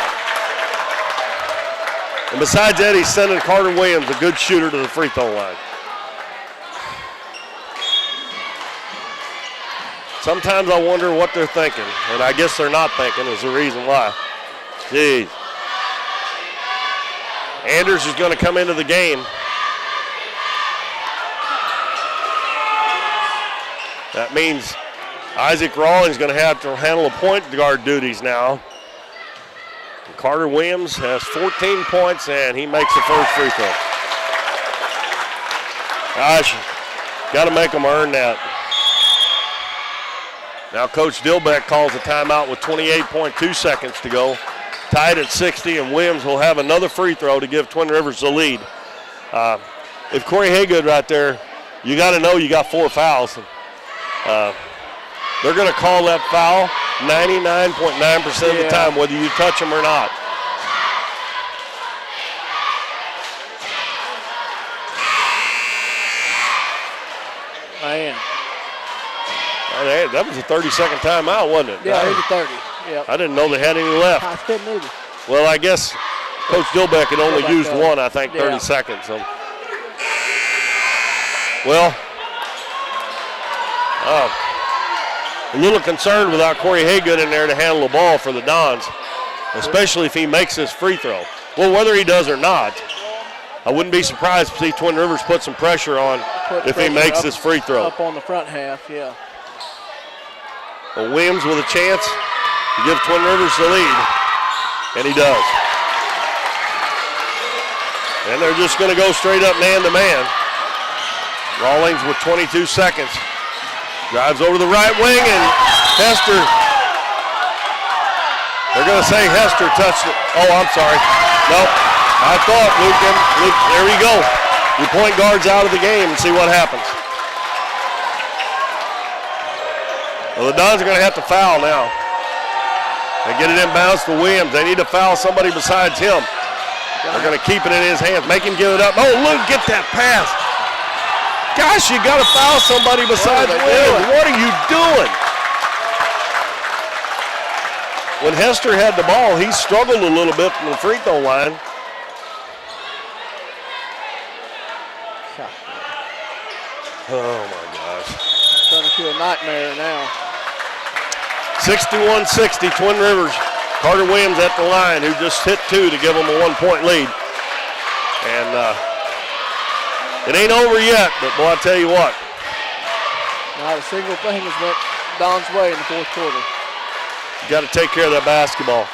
And besides that, he's sending Carter Williams, a good shooter, to the free throw line. Sometimes I wonder what they're thinking, and I guess they're not thinking is the reason why. Jeez. Anders is going to come into the game. That means Isaac Rawlings is going to have to handle the point guard duties now. And Carter Williams has 14 points, and he makes the first free throw. Gosh, got to make them earn that. Now Coach Dilbeck calls a timeout with 28.2 seconds to go. Tied at 60, and Williams will have another free throw to give Twin Rivers the lead. If Corey Haygood right there, you got to know you got 4 fouls. They're going to call that foul 99.9% of the time, whether you touch them or not. Man. That was a 30-second timeout, wasn't it? Yeah, it was a 30. Yep. I didn't know they had any left. I didn't either. Well, I guess Coach Dilbeck had only used 1, I think, 30 seconds. So. Well, a little concerned without Corey Haygood in there to handle the ball for the Dons, especially if he makes this free throw. Well, whether he does or not, I wouldn't be surprised to see Twin Rivers put some pressure on if he makes this free throw. Up on the front half, yeah. Well, Williams with a chance to give Twin Rivers the lead, and he does. And they're just going to go straight up man-to-man. Rawlings with 22 seconds. Drives over the right wing, and Hester. They're going to say Hester touched it. Oh, I'm sorry. Nope. I thought, Luke, there we go. Your point guard's out of the game and see what happens. Well, the Dons are going to have to foul now. They get it inbounds to Williams. They need to foul somebody besides him. They're going to keep it in his hands. Make him give it up. Oh, Luke, get that pass. Gosh, you got to foul somebody besides Williams. What are you doing? When Hester had the ball, he struggled a little bit from the free throw line. Oh, my gosh. Turning into a nightmare now. 61-60, Twin Rivers. Carter Williams at the line, who just hit 2 to give them a 1-point lead. And it ain't over yet, but boy, I tell you what. Not a single thing has went Don's way in the fourth quarter. You got to take care of that basketball.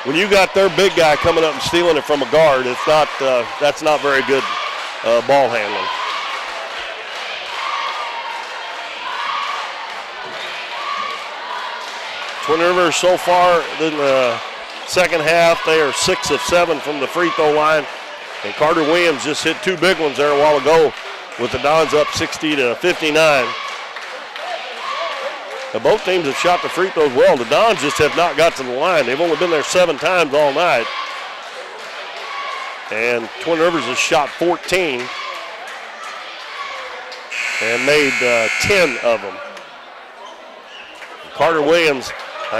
When you got their big guy coming up and stealing it from a guard, it's not. That's not very good ball handling. Twin Rivers so far in the second half, they are 6 of 7 from the free throw line. And Carter Williams just hit 2 big ones there a while ago with the Dons up 60-59. Now both teams have shot the free throws well. The Dons just have not got to the line. They've only been there 7 times all night. And Twin Rivers has shot 14 and made 10 of them. Carter Williams,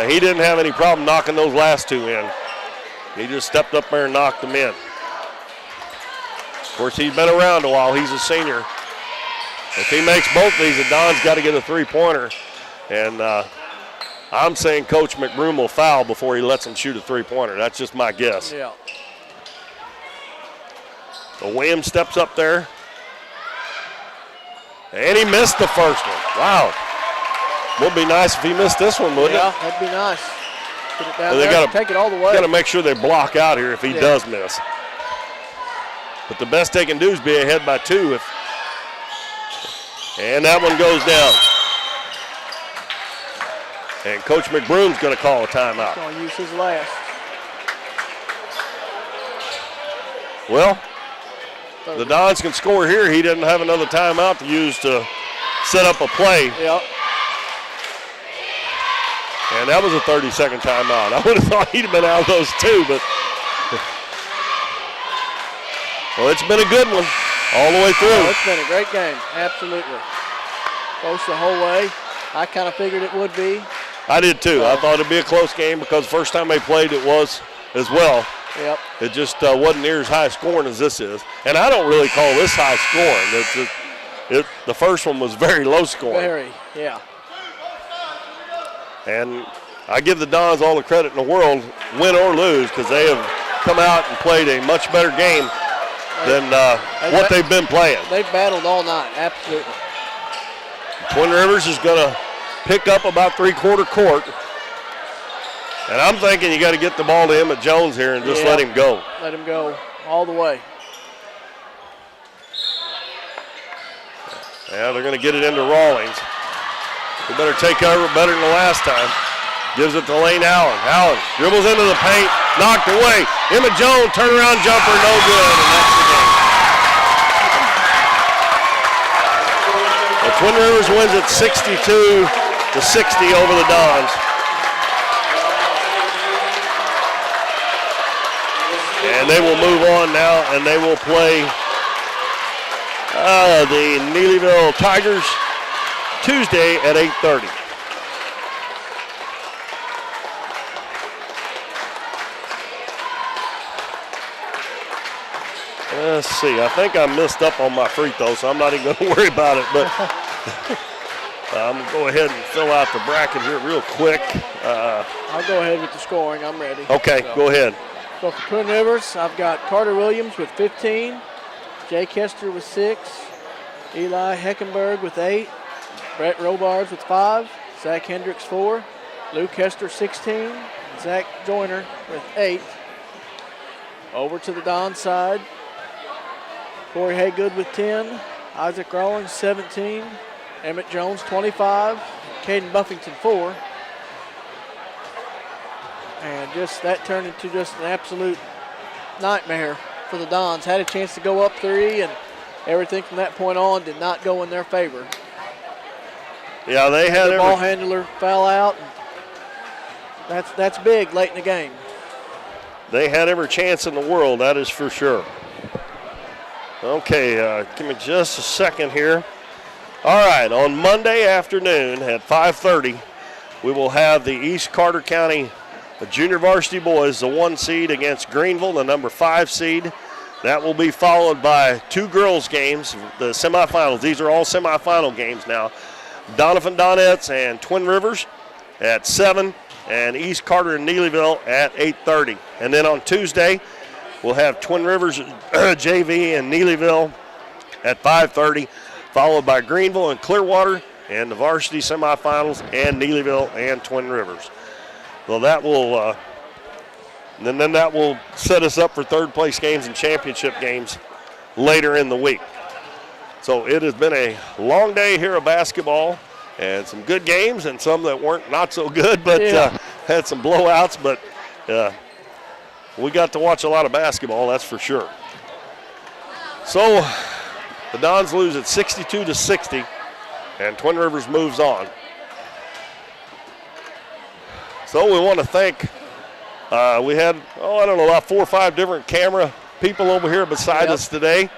he didn't have any problem knocking those last 2 in. He just stepped up there and knocked them in. Of course, he's been around a while. He's a senior. If he makes both these, the Don's got to get a 3-pointer. And I'm saying Coach McBroom will foul before he lets him shoot a 3-pointer. That's just my guess. Yeah. So Williams steps up there. And he missed the first one. Wow. Would be nice if he missed this one, wouldn't it? Yeah, that'd be nice. Put it down They there, gotta, take it all the way. Got to make sure they block out here if he does miss. But the best they can do is be ahead by 2. And that one goes down. And Coach McBroom's going to call a timeout. He's going to use his last. Well, the Dons can score here. He didn't have another timeout to use to set up a play. Yep. And that was a 30-second timeout. I would have thought he'd have been out of those 2, but well, it's been a good one all the way through. Oh, it's been a great game, absolutely. Close the whole way. I kind of figured it would be. I did too. I thought it'd be a close game because the first time they played it was as well. Yep. It just wasn't near as high scoring as this is. And I don't really call this high scoring. The first one was very low scoring. Very, yeah. And I give the Dons all the credit in the world, win or lose, because they have come out and played a much better game than what they've been playing. They've battled all night, absolutely. Twin Rivers is going to pick up about 3/4 court. And I'm thinking you got to get the ball to Emmett Jones here and just let him go. Let him go all the way. Yeah, they're going to get it into Rawlings. They better take care of it better than the last time. Gives it to Lane Allen. Allen dribbles into the paint, knocked away. Emmett Jones, turnaround jumper, no good, and that's the game. The Twin Rivers wins it 62-60 over the Dons. And they will move on now, and they will play the Neelyville Tigers Tuesday at 8:30. Let's see. I think I messed up on my free throw, so I'm not even going to worry about it. But I'm going to go ahead and fill out the bracket here real quick. I'll go ahead with the scoring. I'm ready. Okay, go ahead. So for Twin Rivers, I've got Carter Williams with 15, Jake Hester with 6, Eli Heckenberg with 8, Brett Robards with 5, Zach Hendricks 4, Luke Hester 16, Zach Joyner with 8. Over to the Don side. Corey Haygood with 10. Isaac Rawlings, 17. Emmett Jones, 25. Caden Buffington, 4. And just that turned into just an absolute nightmare for the Dons. Had a chance to go up 3, and everything from that point on did not go in their favor. Yeah, they had the ball handler foul out. That's big late in the game. They had every chance in the world, that is for sure. Okay, give me just a second here. All right, on Monday afternoon at 5:30, we will have the East Carter County Junior Varsity Boys, the 1 seed, against Greenville, the number 5 seed. That will be followed by 2 girls' games, the semifinals. These are all semifinal games now. Doniphan Donettes and Twin Rivers at 7, and East Carter and Neelyville at 8:30. And then on Tuesday, we'll have Twin Rivers JV and Neelyville at 5:30, followed by Greenville and Clearwater and the varsity semifinals, and Neelyville and Twin Rivers. Well, that will then that will set us up for third place games and championship games later in the week. So it has been a long day here of basketball, and some good games and some that weren't not so good, but had some blowouts. But we got to watch a lot of basketball, that's for sure. So the Dons lose at 62-60, and Twin Rivers moves on. So we want to thank, we had, about 4 or 5 different camera people over here beside us today,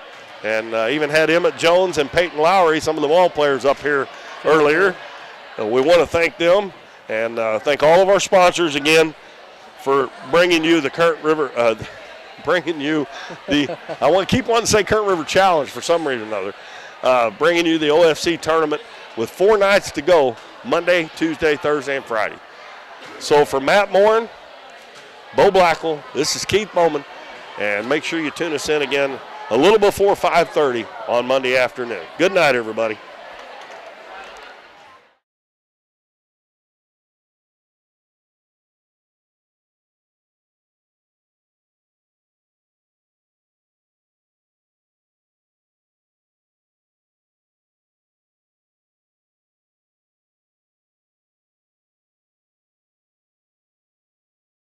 and even had Emmett Jones and Peyton Lowry, some of the ball players, up here earlier. We want to thank them, and thank all of our sponsors again for bringing you the Current River, bringing you the, I want to keep wanting to say Current River Challenge for some reason or another, bringing you the OFC tournament with 4 nights to go, Monday, Tuesday, Thursday, and Friday. So for Matt Morin, Bo Blackwell, this is Keith Bowman, and make sure you tune us in again a little before 5:30 on Monday afternoon. Good night, everybody.